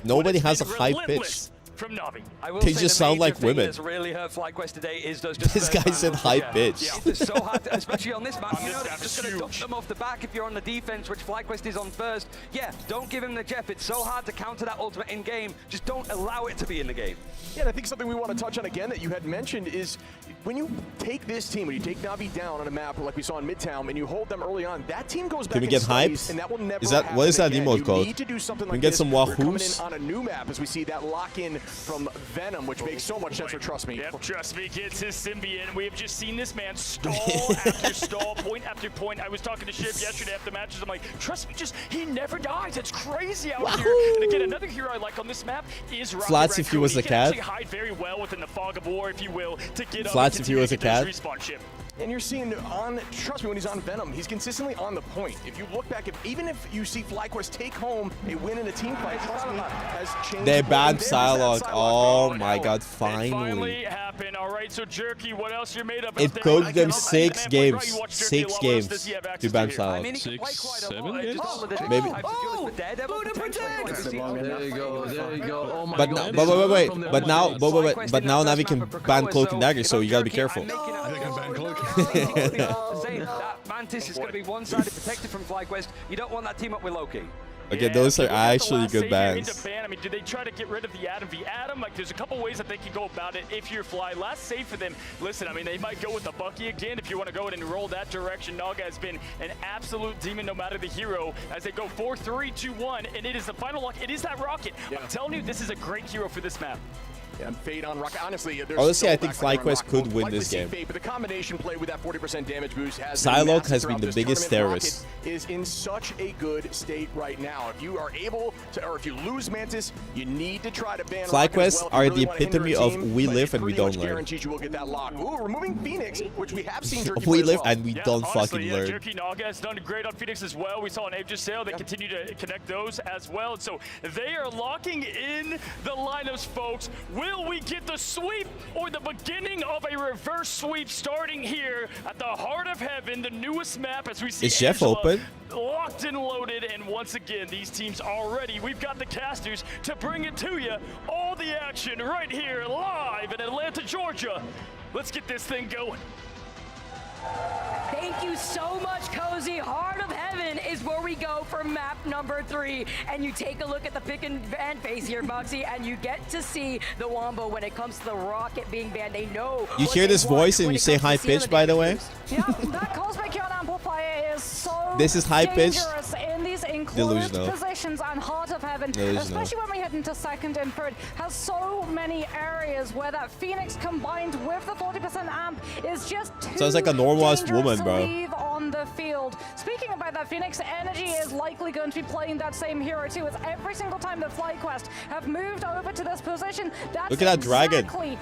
Nobody has a high pitch. From Na'Vi. They just sound like women. Really hurt FlyQuest today is those this guy said high pitch. It's so hard, especially on this map. You know, it's just going to dump them off the back if you're on the defense, which FlyQuest is on first. Yeah, don't give him the Jeff. It's so hard to counter that ultimate in game. Just don't allow it to be in the game. Yeah, and I think something we want to touch on again that you had mentioned is when you take this team, when you take Na'Vi down on a map like we saw in Midtown, and you hold them early on, that team goes back. Can we get hyped? And that will never what is that emote called? You need to do something Can we like get this. some Wahoos? On a new map as we see that lock-in from Venom, which makes so much sense for Trust Me. Yep, Trust Me gets his symbiont. We have just seen this man stall after stall, point after point. I was talking to Shiv yesterday after matches. I'm like, Trust Me, he never dies. It's crazy out here. And again, another hero I like on this map is Rocket Flats if he was a cat. He can actually hide very well within the fog of war, if you will, to get Flats if he was a cat. Respawn ship. And you're seeing on, trust me, when he's on Venom, he's consistently on the point. If you look back, even if you see FlyQuest take home a win in a team fight, Trust Me has changed. They banned Psylocke. Oh my god, finally happened. All right, so Jerky, what else you're made of? It took them 6 games. 6 games to ban Psylocke. 6, 7 games? Maybe. Oh! There you go, there you go. Oh my but god. wait. But now Navi can ban Cloak and Dagger, so you gotta be careful. They can ban Cloak. That Mantis is going to be one-sided protected from FlyQuest. You don't want that team up with Loki. Okay, those are actually good bans. I mean, do they try to get rid of the Atom v Atom? Like, there's a couple ways that they can go about it if you're Fly. Last save for them, listen, I mean, they might go with the Bucky again if you want to go ahead and roll that direction. Naga has been an absolute demon no matter the hero as they go 4, 3, 2, 1, and it is the final lock. It is that Rocket. Yeah. I'm telling you, this is a great hero for this map. Yeah, Fade on Rocket. Honestly, I think FlyQuest could win this game. Fade, but the combination play with that 40% damage boost has Psylocke has been the biggest terrorist. Rocket is in such a good state right now. If you are able to, or if you lose Mantis, you need to try to ban FlyQuest are the epitome of we live and we don't learn. Guaranteed you will get that lock. Ooh, removing Phoenix, which we have seen Jerky we live and we don't fucking learn. Jerky Naga has done great on Phoenix as well. We saw an Aegis Sail. They continue to connect those as well. And so they are locking in the lineups, folks. Will we get the sweep or the beginning of a reverse sweep starting here at the heart of heaven, the newest map as we see Is Jeff Angela open? Locked and loaded, and once again, these teams are ready. We've got the casters to bring it to you. All the action right here live in Atlanta, Georgia. Let's get this thing going. Thank you so much, Cozy. Heart of Heaven is where we go for map number 3. And you take a look at the pick and ban phase here, Moxie, and you get to see the Wombo when it comes to the Rocket being banned. They know. You hear this voice and you say high pitch, by the way? Yeah, that Cosmic Yacht Amplifier is so this is high pitch. In these enclosed positions and Heart of Heaven, especially when we head into second and third, has so many areas where that Phoenix combined with the 40% amp is just too sounds like a normal-ass woman, bro. Leave on the field. Speaking about that, Phoenix Energy is likely going to be playing that same hero too. It's every single time that FlyQuest have moved over to this position. That's look at that dragon. Exactly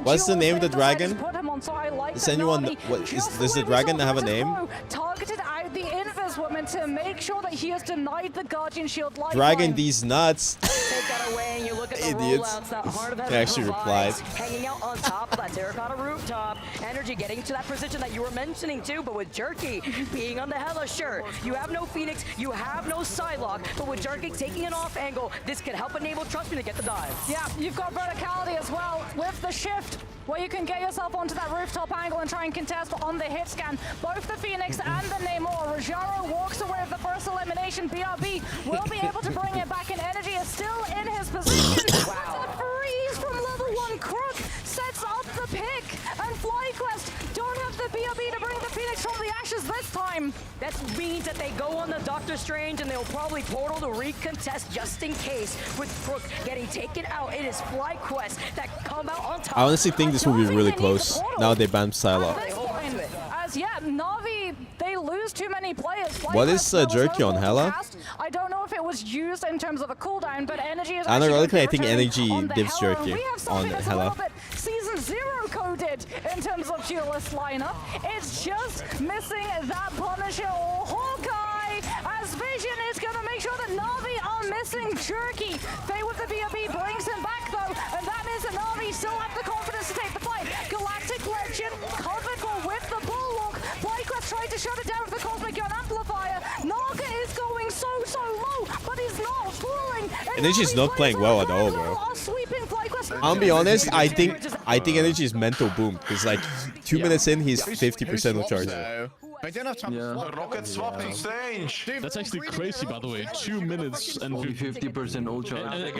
what's the name of the dragon? Put him on, so I like does anyone? Does the dragon have a name? Targeted out the Invis woman to make sure that he has denied the Guardian Shield lifeline. Dragon these nuts. Take that away and you look at the idiots. rollouts that Heart of Heaven they actually replied. Hanging out on top of that terracotta rooftop. Energy getting to that position that you were mentioning too, but with Jerky being on the Hela, sure. You have no Phoenix, you have no Psylocke, but with Jerky taking an off angle, this could help enable Trust Me to get the dive. Yeah, you've got verticality as well with the shift, where you can get yourself onto that rooftop angle and try and contest on the hit scan. Both the Phoenix and the Namor. Rajaro walks away with the first elimination. BRB will be able to bring it back, and Energy is still in his position. Wow. The freeze from level 1 Crook sets up the pick, and FlyQuest don't have the BRB to bring the Phoenix from the ashes this time. That means that they go on the Doctor Strange, and they'll probably portal to recontest just in case. With Crook getting taken out, it is FlyQuest that come out on top. I honestly think this will be really close. Now they banned Psylocke. As yet, Na'Vi, they lose too many players. What is Jerky on Hela? I don't know if it was used in terms of a cooldown, but Energy is ironically, I think Energy gives Jerky on Hela. Season 0 coded in terms of duelist lineup. It's just missing that Punisher or Hawkeye, as Vision is going to make sure that Na'Vi are missing Jerky. Faye with the BRB brings him back though, and that means that Na'Vi still have the confidence to take the fight. Galactic Legend covered with the Bulwark. FlyQuest tried to shut it down with the Cosmic Gun Amplifier. Naga is going so low, but he's not falling. Energy's not playing well at all, bro. I'll be honest, I think Energy's mental boomed because like 2 minutes in, he's 50% of charge. They don't have time to swap. Rocket swapped on stage. That's actually crazy, by the way. 2 minutes and only 50% ult charge.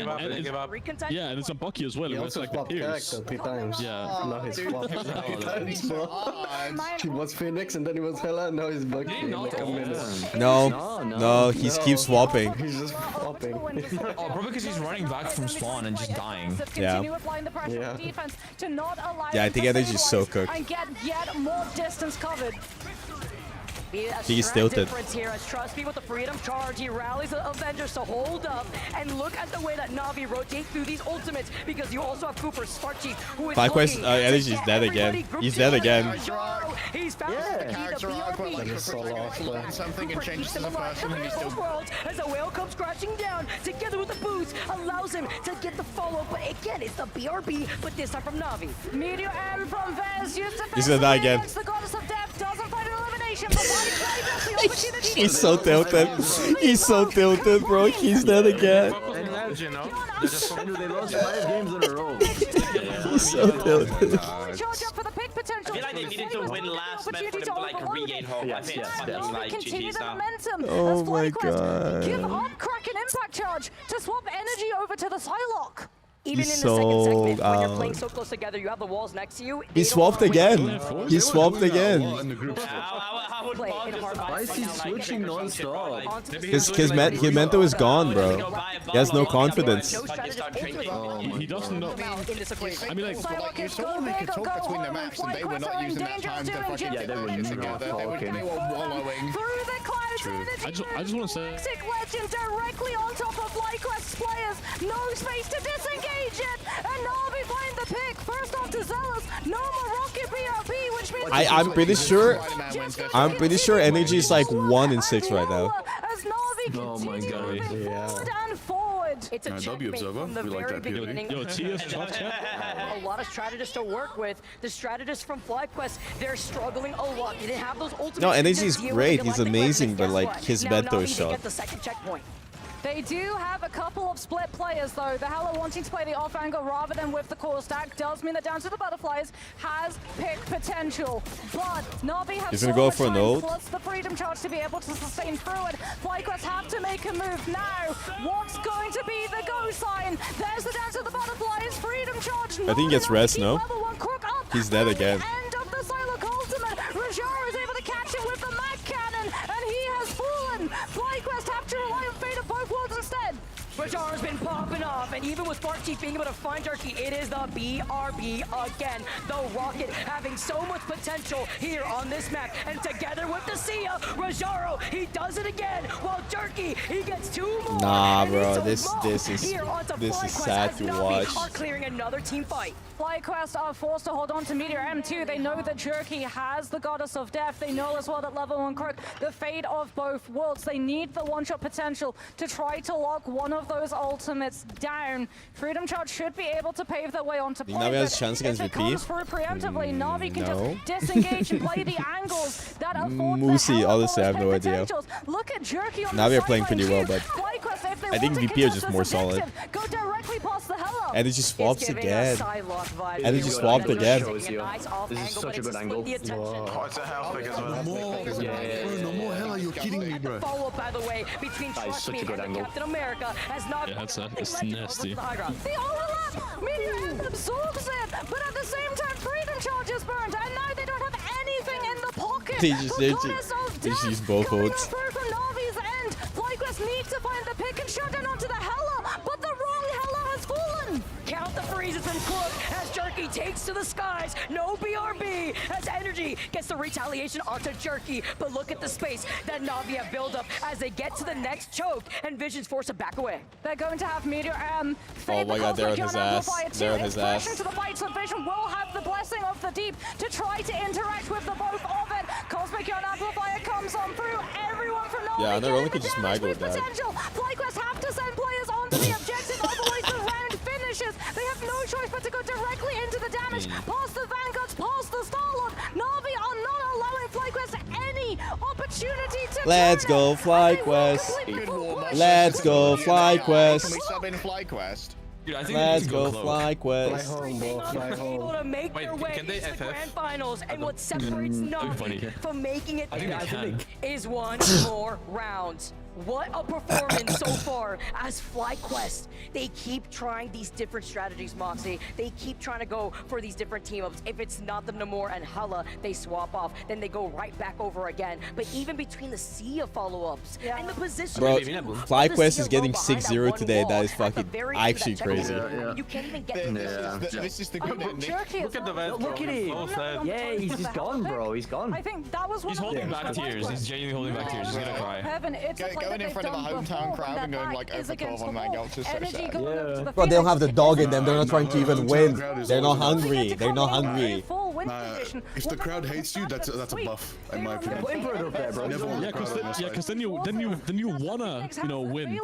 Yeah, and it's a Bucky as well. He It's also like swapped the character 3 times. Yeah. Now he's swapped. He was Phoenix and then he was Hela and now he's Bucky in like a minute. No, he keeps swapping. He's just swapping. Oh, probably because he's running back from spawn and just dying. Yeah. Yeah, I think Energy is so cooked. And get yet more distance covered. He's tilted. Here, as trust me with the freedom charge, he rallies the Avengers to hold up, and look at the way that Na'Vi rotate through these ultimates, because you also have Cooper Spark Chief, who is Energy's dead again. He's dead again. He's found the BRB. That is so lost. Something and changes to the person and he's still... As the whale comes crashing down, together with the boots, allows him to get the follow, but again, it's the BRB, but this time from Na'Vi. Meteor M from Vez used to He's gonna die again. the goddess of death, doesn't find an elimination, He's so tilted. He's so tilted, bro. He's dead again. You know? They lost 5 games in a row. He's so tilted. I feel like they needed to win last match for them to like regain hope. I think it's something like GG style. Oh my god. Give up Kraken impact charge to swap energy over to the Psylocke. Even He's in the second segment, when you're so playing so close together, you have the walls next to you. He swapped again. He swapped again. Why is he switching non-stop? His Mento is gone, bro. He has no confidence. He doesn't know. I mean, like, you saw they could talk between the maps and they were not using that time to fucking get their shit together. They were wallowing. Through the clouds, I just want to say... Legend directly on top of FlyQuest players. No space to disengage it. And Na'Vi find the pick. First off to Zealous. No more Rocket BRB, which means... I'm pretty sure Energy is like 1 in 6 right now. Oh my god. Stand forward. It's a checkmate from the very beginning. Yo, TS top chat. A lot of strategists to work with. The strategists from FlyQuest, they're struggling a lot. They didn't have those ultimates. No, Energy is great. He's amazing, but like his Mento is shot. The second checkpoint. They do have a couple of split players, though. The Hela wanting to play the off angle rather than with the core stack does mean that Down to the Butterflies has pick potential. But Na'Vi have He's gonna go for an ult. plus the freedom charge to be able to sustain through it. FlyQuest have to make a move now. What's going to be the go sign? There's the Down to the Butterflies freedom charge. I think he gets rest, no? He's dead again. End of the Psylocke ultimate. Rajaro is able to catch it with the Mac Cannon, and he has fallen. FlyQuest have to rely on Fate of both worlds instead. Rajar's been popping off, and even with Spark Chief being able to find Jerky, it is the BRB again. The Rocket having so much potential here on this map, and together with the Sia, Rajaro, he does it again, while Jerky, he gets 2 more. Nah, bro, this is sad to watch. Are clearing another team fight. FlyQuest are forced to hold on to Meteor M2. They know that Jerky has the Goddess of Death. They know as well that level 1 Croak, the fate of both worlds. They need the one-shot potential to try to lock one of those ultimates down. Freedom Charge should be able to pave their way onto play. Na'Vi has a chance against VP. If it comes through preemptively, Na'Vi can no. just disengage and play the angles that afford Moosey, honestly, I have no idea. Look at Jerky on Na'Vi the are playing pretty well, but I think VP are just more solid. Go directly past the Hela. And it just swaps again. And it just swapped again. This is such a good angle. Oh, it's a health pick as well. No more Hela, you're kidding me, bro. Follow up, by the way, between Trust Me and Captain America has not... Yeah, it's nasty. The overlap! Meteor M absorbs it, but at the same time, Freedom Charge is burned, and now they don't have anything in the pocket. They just use both ults. From Na'Vi's end, FlyQuest needs to find the pick and shut down onto the Hela, but the wrong Hela has fallen. Count the freezes from Crook as Jerky takes to the skies. No BRB as Energy gets the retaliation onto Jerky. But look at the space that Na'Vi have built up as they get to the next choke, and Vision's forced to back away. They're going to have Meteor M. Oh my god, they're on his ass. They're on his ass. To the fight, so Vision will have the blessing of the deep to try to interact with the both of it. Cosmic Yawn Amplifier comes on through. Everyone from Na'Vi. Yeah, and they're only could just maggle that. FlyQuest have to send players onto the objective, otherwise the round finishes. They have no choice but to go directly into the damage, past the Vanguards, past the Starlord. Na'Vi are not allowing FlyQuest any opportunity to Let's go, FlyQuest. Let's go, FlyQuest. Can we sub in FlyQuest? Dude, I think let's go fly quest. Fly home, bro. Fly home. Able to make their way can they into the FF? grand finals, and what separates Navi from making it there is one more round. What a performance so far as FlyQuest. They keep trying these different strategies, Moxie. They keep trying to go for these different team-ups. If it's not the Namor and Hala, they swap off. Then they go right back over again. But even between the Sia follow-ups and the position... Bro, FlyQuest is getting 6-0 today. That is fucking actually crazy. You can't even get This is the good Look at the vent, Look at him. Yeah, he's gone, bro. He's gone. I think that was one He's holding back tears. He's genuinely holding back tears. He's gonna cry. Heaven, it's Going in front of a hometown crowd and going like over 12 on my goal. Just so sad. Bro, they don't have the dog in them. They're not trying to even win. They're not hungry. They're not hungry. If the crowd hates you, that's a buff, in my opinion. Yeah, because then you wanna win.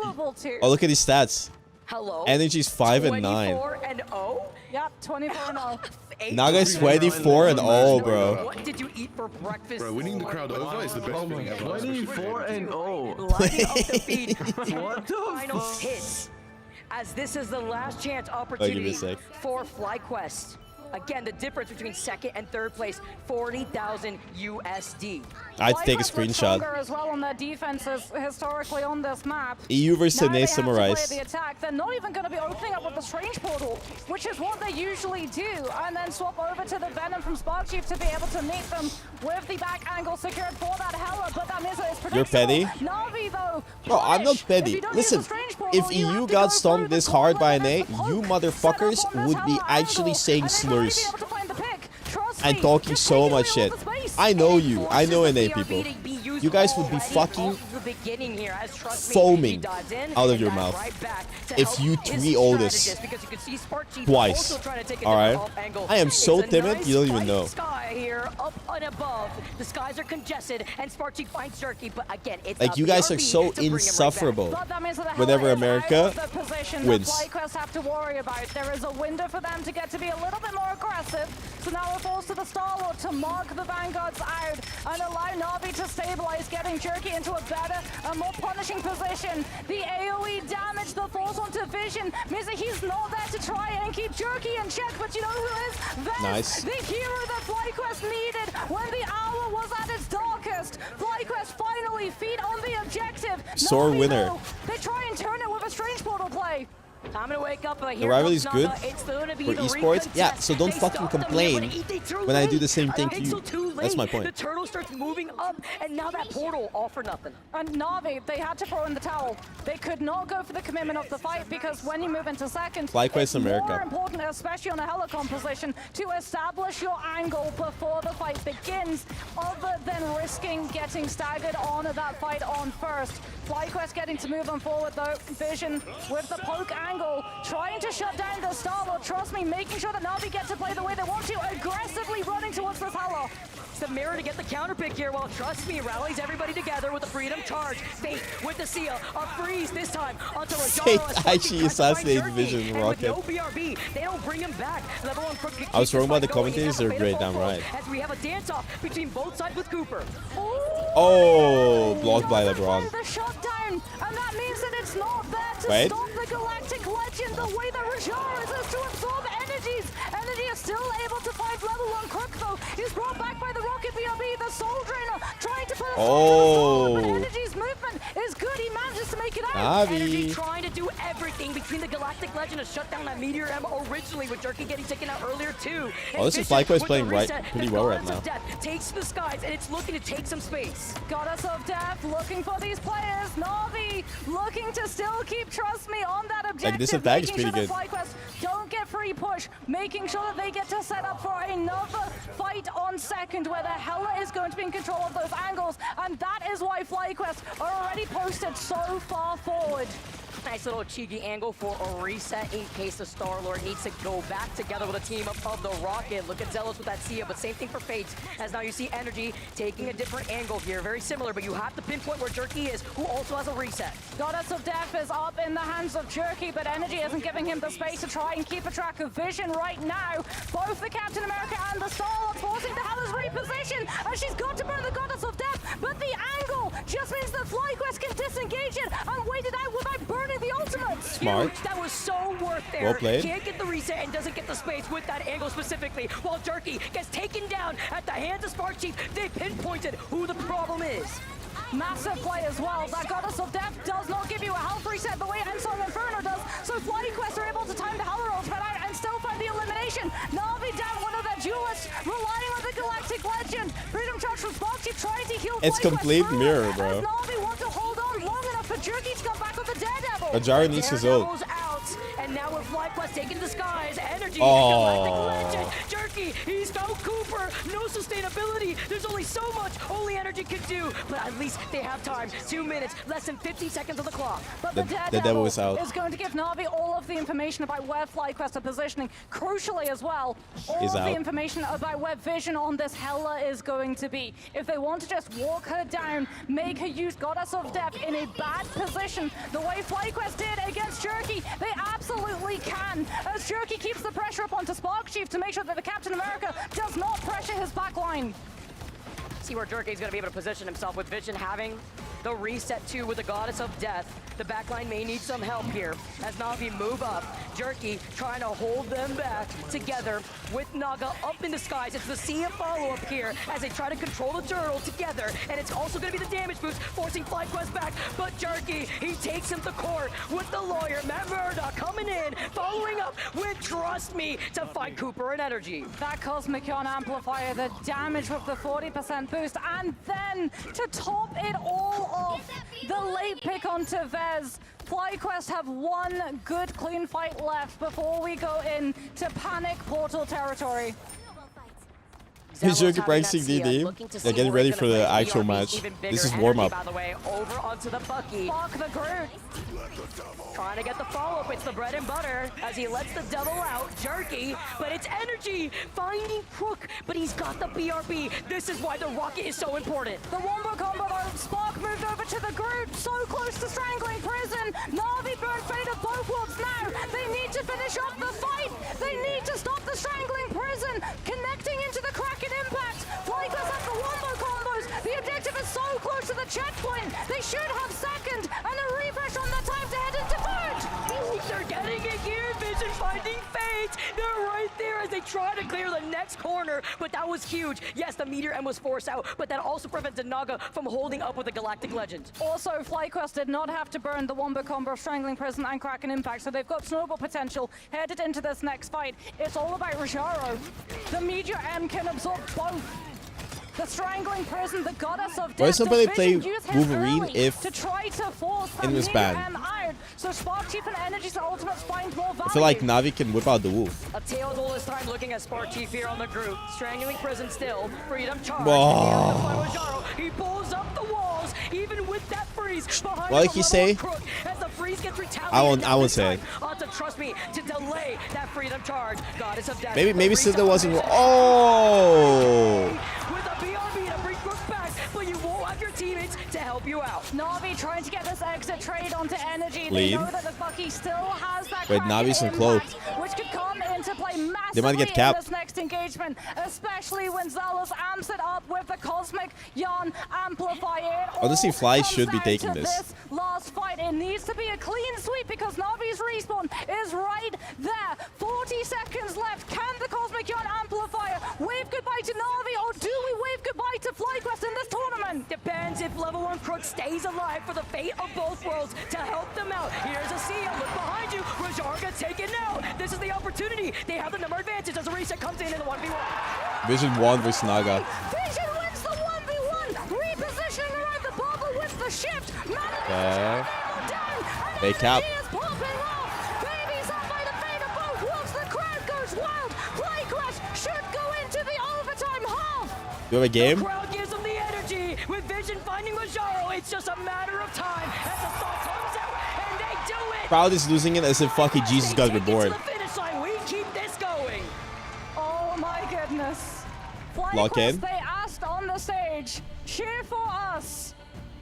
Oh, look at his stats. Hello. Energy's 5 and 9. 24-0. Yep, 24-0. Naga's 24 and 0, bro. What did you eat for breakfast? Bro, winning the crowd over is the best thing ever. 24 and 0. Lighting up the feed. What the final hits. As this is the last chance opportunity for FlyQuest. Again, the difference between second and third place, 40,000 USD. I'd take a screenshot. As well on their defenses historically on this map. EU versus Nate summarized. The attack. They're not even going to be opening up with the Strange Portal, which is what they usually do, and then swap over to the Venom from Spark Chief to be able to meet them with the back angle secured for that Hela, but that missile is predictable. You're petty? Na'Vi, though, bro, I'm not petty. Listen, if EU got stomped this hard by an A, you motherfuckers would be actually saying slurs and talking so much shit. I know you. I know NA people. You guys would be fucking foaming out of your mouth if you 3-0 this twice. Alright? I am so timid, you don't even know. Here, up and above. The skies are congested, and Sparky finds Jerky, but again, it's like, you guys are so insufferable whenever America wins. FlyQuest have to worry about. There is a window for them to get to be a little bit more aggressive, so now we're forced to the Star-Lord to mark the Vanguards out and allow Na'Vi to stabilize, getting Jerky into a better and more punishing position. The AoE damage, the force onto Vision means that he's not there to try and keep Jerky in check, but you know who is? Vez, nice. The hero that FlyQuest needed when the hour was at its darkest. FlyQuest finally feet on the objective. Sore winner. They try and turn it with a Strange Portal play. Time to wake up. The rivalry is good for esports. Yeah, so don't fucking complain when I do the same thing to you. That's my point. The turtle starts moving up, and now that portal all for nothing. And Na'Vi, they had to throw in the towel. They could not go for the commitment of the fight because when you move into second, it's more important, especially on a Helicon position, to establish your angle before the fight begins, other than risking getting staggered on that fight on first. FlyQuest getting to move on forward though. Vision with the poke angle, trying to shut down the Star-Lord. Trust me, making sure that Na'Vi get to play the way they want to, aggressively running towards this Hela. It's the mirror to get the counter pick here, while Trust Me rallies everybody together with the Freedom Charge. Fate with the Sia, a freeze this time onto Fate actually assassinated Vision Rocket. No BRB, they don't bring him back. Level 1 for I was wrong about the commentators, they're great, damn right. As we have a dance-off between both sides with Cooper. Oh, blocked by LeBron. The shutdown, and that means that it's not there to stop the Galactic Legend the way that Rajar is to absorb energies. Energy is still able to find level 1 Crook though. He's brought back by the Rocket BRB, the Soul Drainer, trying to put a but Energy's movement is good. He manages to make it out. Energy trying to do everything between the Galactic Legend to shut down that Meteor M originally, with Jerky getting taken out earlier too. Oh, this is FlyQuest playing pretty well right now. Takes the skies, and it's looking to take some space. Goddess of Death looking for these players. Na'Vi looking to still keep Trust Me on that objective. Like, this attack is pretty good. FlyQuest don't get free push, making sure that they get to set up for another fight on second, where the Hela is going to be in control of those angles, and that is why FlyQuest are already posted so far forward. Nice little cheeky angle for a reset in case the Star-Lord needs to go back together with a team of the Rocket. Look at Zealous with that Sia, but same thing for Fates, as now you see Energy taking a different angle here. Very similar, but you have to pinpoint where Jerky is, who also has a reset. Goddess of Death is up in the hands of Jerky, but Energy isn't giving him the space to try and keep a track of Vision right now. Both the Captain America and the Star-Lord forcing the Hela's reposition, and she's got to burn the Goddess of Death, but the angle just means that FlyQuest can disengage it and wait it out without burning the ultimates. Smart. Huge. That was so worth there. Well played. Can't get the reset and doesn't get the space with that angle specifically. While Jerky gets taken down at the hands of Spark Chief, they pinpointed who the problem is. Massive play as well. That Goddess of Death does not give you a health reset the way Ensong Inferno does. So FlyQuest are able to time the Howler ultimate out and still find the elimination. Na'Vi down, one of the duelists, relying on the Galactic Legend. Freedom Charge from Spark Chief trying to heal It's complete mirror, bro. Na'Vi want to hold on long enough for Jerky to come back with the Daredevil. Ajara needs his ult. Out, and now with FlyQuest taking disguise, energy, oh. Galactic Legend. Jerky, he's found Cooper. No sustainability. There's only so much only energy can do, but at least they have time. 2 minutes, less than 50 seconds on the clock. But the Daredevil is going to give Na'Vi all of the information about where FlyQuest are positioning. Crucially as well, all of the information about where Vision on this Hela is going to be. If they want to just walk her down, make her use Goddess of Death in a bad position, the way FlyQuest did against Jerky, they absolutely can. As Jerky keeps the pressure up onto Spark Chief to make sure that the Captain America does not pressure his backline. See where Jerky's gonna be able to position himself with Vision having the reset too with the Goddess of Death. The backline may need some help here as Na'Vi move up. Jerky trying to hold them back together with Naga up in the skies. It's the sea of follow-up here as they try to control the turtle together. And it's also gonna be the damage boost forcing FlyQuest back. But Jerky, he takes him to court with the lawyer, Matt Murdock, coming in, following up with Trust Me to fight Cooper and energy. That Cosmic Yawn Amplifier, the damage with the 40% boost, and then to top it all off, the late pick onto Vez. FlyQuest have one good clean fight left before we go in to panic portal territory. He's Jerky practicing DD. They're getting ready for the actual match. This is warm-up. By the way, over onto the Bucky. Fuck the Groot. Trying to get the follow-up. It's the bread and butter as he lets the double out. Jerky, but it's energy finding Crook, but he's got the BRB. This is why the rocket is so important. The wombo combo though. Spark moved over to the Groot, so close to strangling Prison. Na'Vi burn fate of both worlds now. They need to finish off the fight. They need to stop the strangling Prison. Connecting into the Kraken impact. FlyQuest have the wombo combos. The objective is so close to the checkpoint. They should have second and a refresh on the time to head into third. Ooh, they're getting it here. Vision finding fate. They're right there as they try to clear the next corner, but that was huge. Yes, the Meteor M was forced out, but that also prevented Naga from holding up with the Galactic Legend. Also, FlyQuest did not have to burn the wombo combo of Strangling Prison and Kraken Impact, so they've got snowball potential headed into this next fight. It's all about Rojaro. The Meteor M can absorb both. The Strangling Prison, the Goddess of Death. Why does somebody play Wolverine if to try to force in this ban? So Spark Chief and Energy's ultimates find more value. I feel like Na'Vi can whip out the wolf. A tail all this time looking at Spark Chief here on the group. Strangling Prison still. Freedom Charge. Whoa. He pulls up the walls, even with that freeze. Behind what did he say? As the freeze gets retaliated. I won't say it. To Trust Me to delay that Freedom Charge. Goddess of Death. Maybe Sidney wasn't. Oh. With a BRB to bring Crook back, but you won't have your teammates to help you out. Na'Vi trying to get this exit trade onto Energy. Lead. They know that the Bucky still has that. Wait, Navi's in cloak. Which could come into play massively they might get capped. in this next engagement, especially when Zalos amps it up with the Cosmic Yawn Amplifier. Honestly, Fly should be taking this. Last fight, it needs to be a clean sweep because Navi's respawn is right there. 40 seconds left. Can the Cosmic Yawn Amplifier wave goodbye to Na'Vi, or do we wave goodbye to FlyQuest in this tournament? Depends if level 1 Crook stays alive for the fate of both worlds to help them out. Here's a Sia, look behind you. Rajar gets taken out. This is the opportunity. They have the number advantage as the reset comes in the 1v1. Vision 1 versus Naga. Vision wins the 1v1. Repositioning around the bubble with the shift. Okay. They cap. Babies up by the fate of both worlds. The crowd goes wild. FlyQuest should go into the overtime half. You have a game? The crowd gives them the energy. With Vision finding Majaro, it's just a matter of time as the song comes out and they do it. Crowd is losing it as if fucking Jesus got reborn. We keep this going. Oh my goodness. Lock in. They asked on the stage, cheer for us.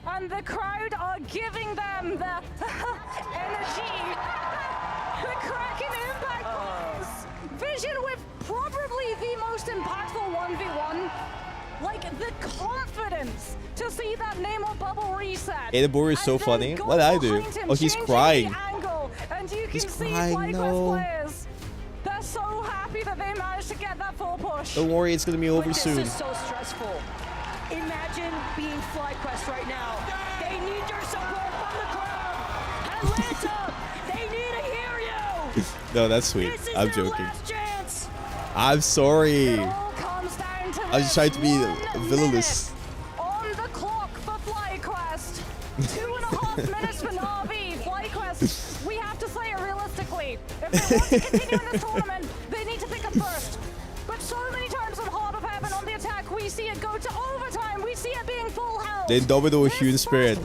And the crowd are giving them the energy. The Kraken impact bombs. Vision with probably the most impactful 1v1. Like the confidence to see that name on bubble reset. Bogur is so funny. What did I do? Oh, he's crying. And he can see FlyQuest players. They're so happy that they managed to get that full push. Don't worry, it's gonna be over soon. This is so stressful. Imagine being FlyQuest right now. They need your support from the crowd. Atlanta, they need to hear you. No, that's sweet. This is I'm their joking. last chance. I'm sorry. It all comes down to I was just trying to be villainous. On the clock for FlyQuest. 2.5 minutes for Na'Vi. FlyQuest, we have to say it realistically. If they want to continue in this tournament, they need to pick up first. But so many times on Heart of Heaven on the attack, we see it go to overtime. We see it being full health. They domino a human spirit.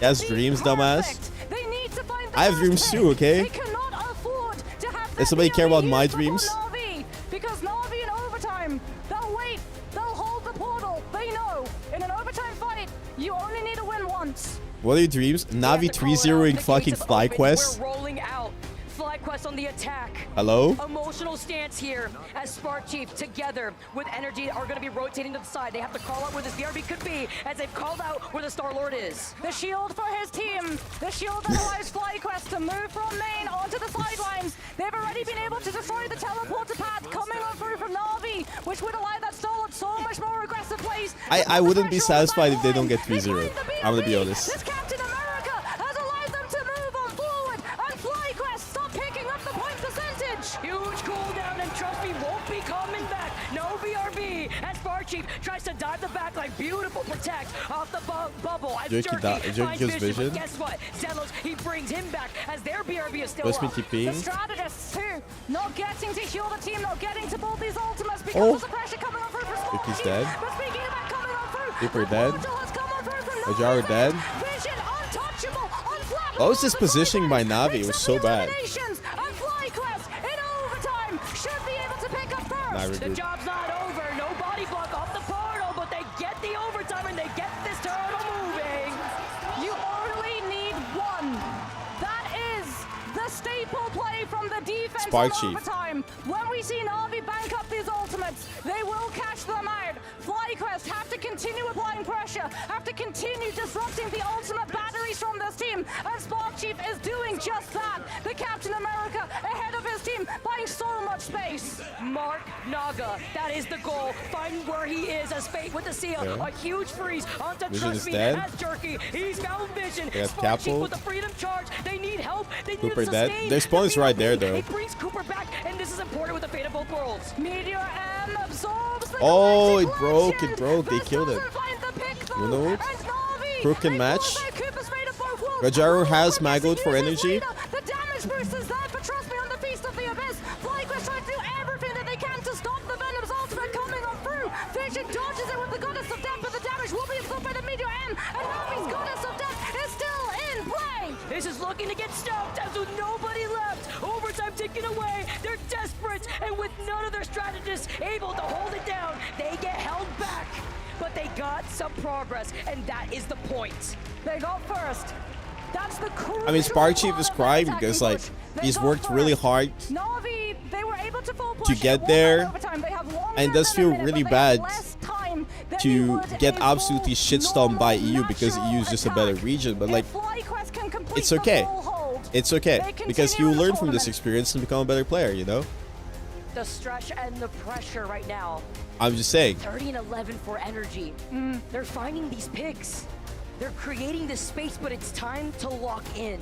Yes, dreams, dumbass. They need to find the I have dreams too, okay? They cannot afford to have Does somebody care about my dreams? Na'Vi, because Na'Vi in overtime, they'll wait, they'll hold the portal. They know in an overtime fight, you only need to win once. What are your dreams? Navi 3-0ing fucking FlyQuest? We're rolling out. FlyQuest on the attack. Hello? Emotional stance here as Spark Chief together with Energy are going to be rotating to the side. They have to call out where this BRB could be as they've called out where the Star-Lord is. The shield for his team. The shield that allows FlyQuest to move from main onto the sidelines. They've already been able to destroy the teleporter path coming on through from Na'Vi, which would allow that Star-Lord so much more aggressive plays. I wouldn't be satisfied if they don't get 3-0. I'm gonna be honest. This Captain America has allowed them to move on forward, and FlyQuest stop picking up the point percentage. Huge cooldown, and trust me, won't be coming back. No BRB as Spark Chief tries to dive the back like beautiful protect off the bubble. As Jerky finds goes vision. But guess what? Zelos, he brings him back as their BRB is still What's up. TPing? The strategists too, not getting to heal the team, not getting to build these ultimates because of the pressure coming on through for Spark Vicky's Chief. dead. But speaking of that coming on through, Super the dead. portal has come on through from Ojaro Na'Vi. dead. Vision untouchable, unflappable. What was this positioning by Navi? It was so bad. And FlyQuest in overtime should be able to pick up first. The job's not over. No body block off the portal, but they get the overtime and they get this turtle moving. You only need one. That is the staple play from the defense Spark on Chief. overtime. When we see Na'Vi bank up these ultimates, they will catch them out. FlyQuest have to continue applying pressure, have to continue disrupting the ultimate batteries from this team, and Spark Chief is doing just that. The Captain America ahead of his team, buying so much space. Mark Naga, that is the goal. Find where he is as Fate with the seal. Yeah. A huge freeze onto Vision Trust is Me dead. as Jerky. He's found Vision. They have Spark Chief Capel. with the freedom charge. They need help. They Cooper need to dead. sustain. Their spawn is right there, though. He brings Cooper back, and this is important with the fate of both worlds. Meteor M absorbs the Oh, it galactic broke. legend. It broke. They This killed it. doesn't find the pick, though. You know? And Na'Vi, Crook and they match. close out Cooper's fate of both worlds. Rajaro has FlyQuest Maggot for uses energy. Leader. The damage boost is there, but trust me, on the Feast of the Abyss, FlyQuest tries to do everything that they can to stop the Venom's ultimate coming on through. Vision dodges it with the Goddess of Death, but the damage will be absorbed by the Meteor M, and Na'Vi's Goddess of Death is still in play. This is looking to get stopped as with nobody left. Overtime ticking away. They're desperate, and with none of their strategists able to hold it down, they get held back. But they got some progress, and that is the point. They got first. That's the crucial I mean, Spark Chief part is of crying that because, attacking like, push. They he's got worked really first. hard Na'Vi, they were able to full push to it. get It was there, on overtime. They have longer and it does than a feel minute, really but they have bad less time than to you would get a absolutely full, shitstormed by normal, EU because EU is just a better natural region. But, attack. like, If FlyQuest can complete it's the okay. full hold, It's okay they because he continue will in the learn from this tournament. experience and become a better player, you know? The stretch and the pressure right now. I'm just saying. 30 and 11 for Energy. They're finding these pigs. They're creating this space, but it's time to lock in.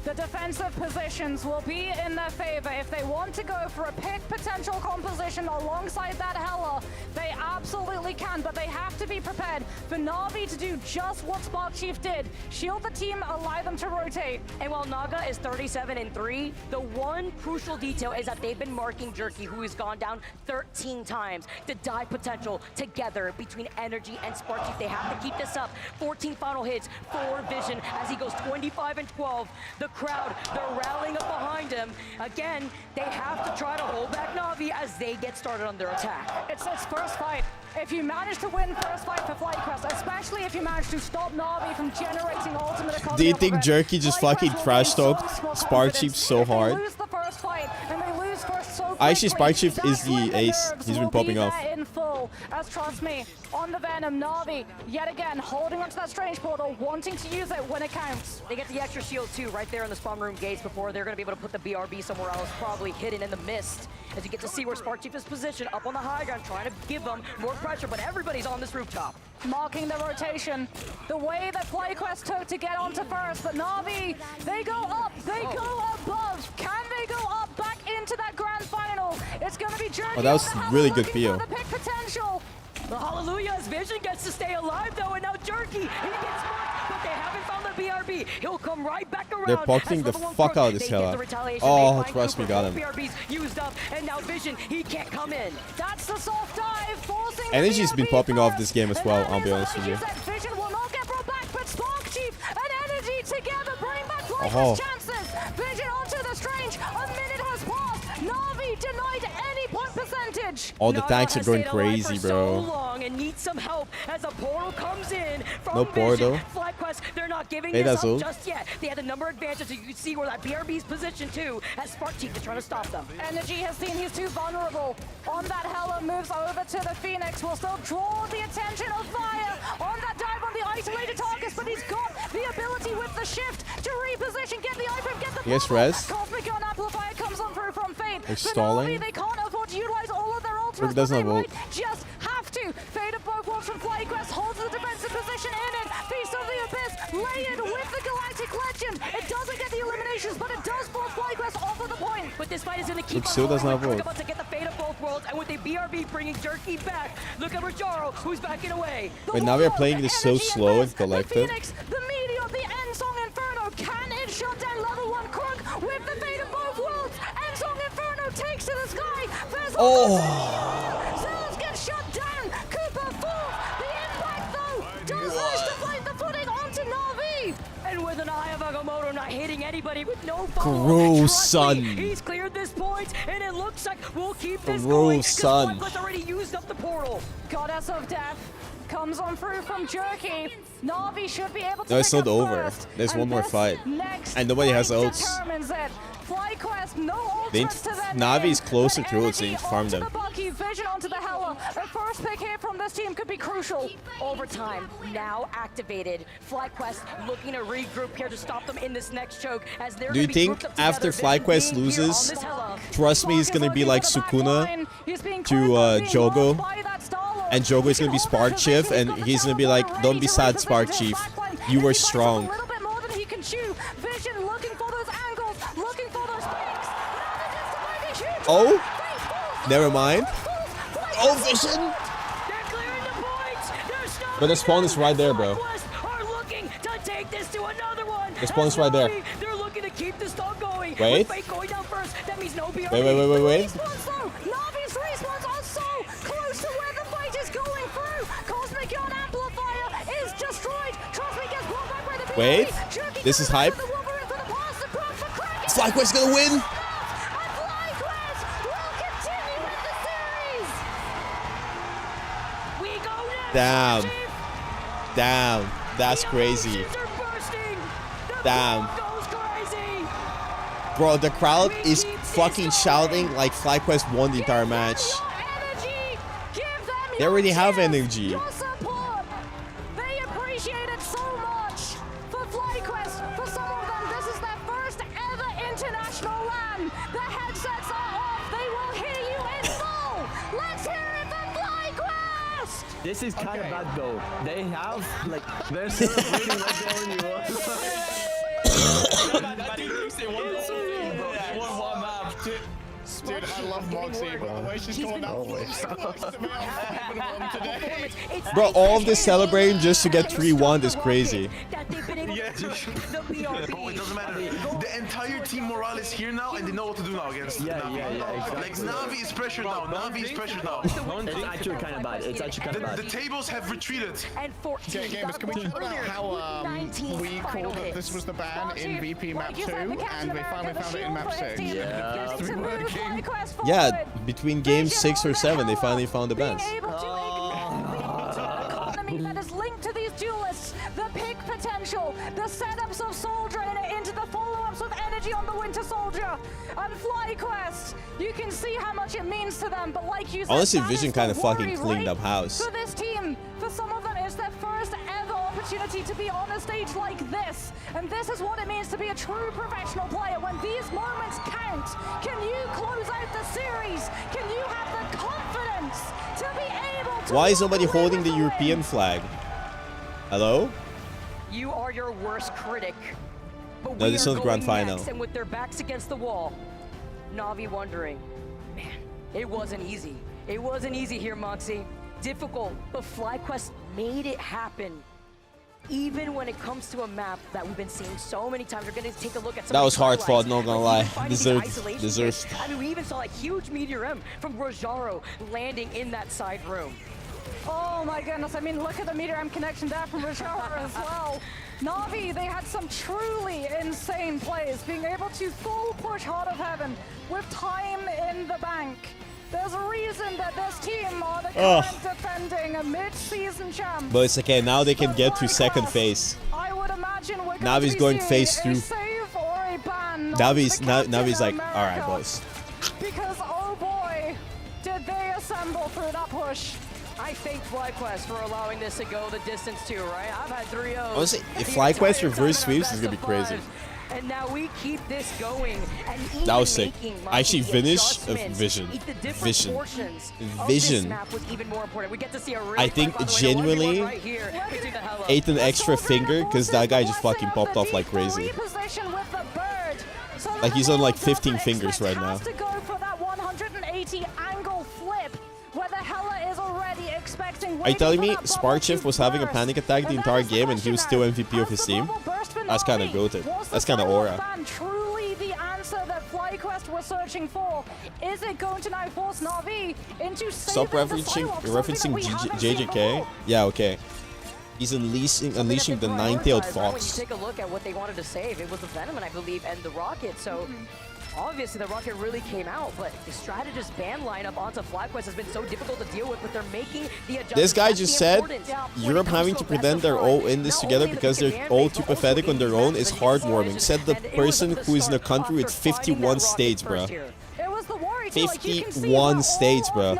The defensive positions will be in their favor. If they want to go for a pick potential composition alongside that Hela, they absolutely can, but they have to be prepared for Na'Vi to do just what Spark Chief did. Shield the team, allow them to rotate. And while Naga is 37 and 3, the one crucial detail is that they've been marking Jerky, who has gone down 13 times. The dive potential together between Energy and Spark Chief. They have to keep this up. 14 final hits for Vision as he goes 25 and 12. The crowd, they're rallying up behind him. Again, they have to try to hold back Na'Vi as they get started on their attack. It's first fight. If you manage to win first fight for FlyQuest, especially if you manage to stop Na'Vi from generating ultimate economy. Do you think Jerky just fucking trash talked Spark Chief so hard? If they lose the first fight and they lose first so Actually, Spark Chief is the ace. He's been popping off. In full, as trust me, on the Venom, Na'Vi yet again holding onto that strange portal, wanting to use it when it counts. They get the extra shield too, right there in the spawn room gates before they're going to be able to put the BRB somewhere else, probably hidden in the mist. As you get to see where Spark Chief is positioned, up on the high ground, trying to give them more pressure, but everybody's on this rooftop. Marking the rotation, the way that FlyQuest took to get onto first, but Na'Vi, they go up, they go above. Can they go up back into that grand final? It's going to be Jerky. Oh, that was really good PO. The pick potential. The Hallelujah's Vision gets to stay alive though, and now Jerky, he gets marked, but they haven't found the BRB. He'll come right back around. They're poking the fuck out of this Hela. Oh, trust me, got him. BRB's used up, and now Vision, he can't come in. That's the soft dive, forcing Energy's been popping off this game as well, I'll be honest with you. Vision will not get brought back, but Spark Chief and Energy together bring back FlyQuest chances. Vision onto the strange. A minute has passed. Na'Vi denied any point percentage. All the tanks are going crazy, bro. And need some help as a portal comes in from no portal. FlyQuest, they're not giving this up just yet. They had a number of advantages, so you can see where that BRB's position too, as Spark Chief is trying to stop them. Energy has seen he's too vulnerable. On that Hela, moves over to the Phoenix, will still draw the attention of Fire on that dive on the isolated targets, but he's got the ability with the shift to reposition, get the item, get the yes, res. Cosmic Gun Amplifier comes on through from Fate. They're stalling. They can't afford to utilize all of their ultras, doesn't have ult. Just have to. Fate of both worlds from FlyQuest holds the defensive position in it. Beast of the Abyss layered with the Galactic Legend. It doesn't get the eliminations, but it does force FlyQuest off of the point. But this fight is going to keep still doesn't have ult. about to get the Fate of both worlds, and with the BRB bringing Jerky back, look at Rajaro, who's backing away. Wait, now we're playing this so slow and collected. The Phoenix, the Meteor, the Endsong Inferno. Can it shut down level 1 Crook with the Fate of both worlds? Endsong Inferno takes to the sky. Zells gets shut down. Cooper fourth. The impact though does manage to find the footing onto Na'Vi. And with an eye of Agamotto not hitting anybody with no Gross, son. He's cleared this point, and it looks like we'll keep this Gross, going. son. FlyQuest already used up the portal. Goddess of Death comes on through from Jerky. Na'Vi should be able to. No, it's not over. There's one more fight, and nobody has ults. FlyQuest, no ults to them. Navi's closer to it, so you farm them. Vision onto the Hela. A first pick here from this team could be crucial. Overtime now activated. FlyQuest looking to regroup here to stop them in this next choke. As they're Do you think after FlyQuest loses, trust me, he's gonna be like Sukuna to Jogo, and Jogo is gonna be Spark Chief, and he's gonna be like, "Don't be sad, Spark Chief. You were strong." A little bit more than he can chew. Vision looking for those angles, looking for those peaks. Oh, never mind. Oh, Vision. But the spawn is right there, bro. The spawn is right there. They're looking to keep this dog going. Wait. Wait. Wait. Navi's respawns are so close to where the fight is going through. Cosmic Gun Amplifier is destroyed. Trust me, gets brought back by the Wait. This is hype. FlyQuest gonna win. Damn. That's crazy. Damn. Bro, the crowd is fucking shouting like FlyQuest won the entire match. They already have energy. They appreciate it so much. For FlyQuest, for some of them, this is their first ever international LAN. The headsets are off. They will hear you in full. Let's hear it for FlyQuest. This is kind of bad though. They have like they're celebrating like they only won. Dude, I love Moxie, but the way she's going out. Bro, all of this celebrating just to get 3-1 is crazy. But it doesn't matter. The entire team morale is here now, and they know what to do now against Navi. Exactly. Like Navi is pressured now. It's actually kind of bad. The tables have retreated. And 14. Gamers, can we talk about how we called that this was the ban in VP map 2, and we finally found it in map 6? Yeah, between games 6 or 7, they finally found the bans. That is linked to these duelists, the pick potential, the setups of Soul Drainer into the follow-ups force of energy on the Winter Soldier. And FlyQuest, you can see how much it means to them, but like you said, honestly, Vision kind of fucking cleaned up house. For this team, for some of them, it's their first ever opportunity to be on a stage like this. And this is what it means to be a true professional player. When these moments count, can you close out the series? Can you have the confidence to be able to... Why is nobody holding the European flag? Hello? You are your worst critic. But No, we this are is the grand going final. next, and with their backs against the wall, Na'Vi wondering, man, it wasn't easy. It wasn't easy here, Moxie. Difficult, but FlyQuest made it happen. Even when it comes to a map that we've been seeing so many times, we're going to take a look at some That of was the hard highlights. fought, not gonna lie. Deserved. Deserved. I mean, we even saw a huge Meteor M from Rojaro landing in that side room. Oh my goodness, I mean, look at the Meteor M connection there from Rojaro as well. Na'Vi, they had some truly insane plays, being able to full push Heart of Heaven with time in the bank. There's a reason that this team are the current defending mid-season champs. But it's okay, now they can get to second phase. I would imagine we're Navi's going phase 2. Navi's like, alright, boys. Because oh boy, did they assemble through that push. I thank FlyQuest for allowing this to go the distance too, right? I've had 3-0s. Honestly, if FlyQuest reverse sweeps, it's gonna be crazy. And now we keep this going. And That was sick. I actually finished Vision. Vision. I think genuinely ate an extra finger because that guy just fucking popped off like crazy. Like he's on like 15 fingers right now. To go for that 180 angle flip, where the Hela is already expecting. Are you telling me Sparkshift was having a panic attack the entire game and he was still MVP of his team? That's kind of goated. That's kind of aura. Truly the answer that FlyQuest was searching for. Is it going to now force Na'Vi into Stop referencing JJK? Yeah, okay. He's unleashing the nine-tailed fox. Take a look at what they wanted to save. It was the Venom, I believe, and the Rocket. So obviously the Rocket really came out, but the strategist ban lineup onto FlyQuest has been so difficult to deal with, but they're making the adjustments. This guy just said Europe having to pretend they're all in this together because they're all too pathetic on their own is heartwarming. Said the person who is in a country with 51 states, bro. 51 states, bro.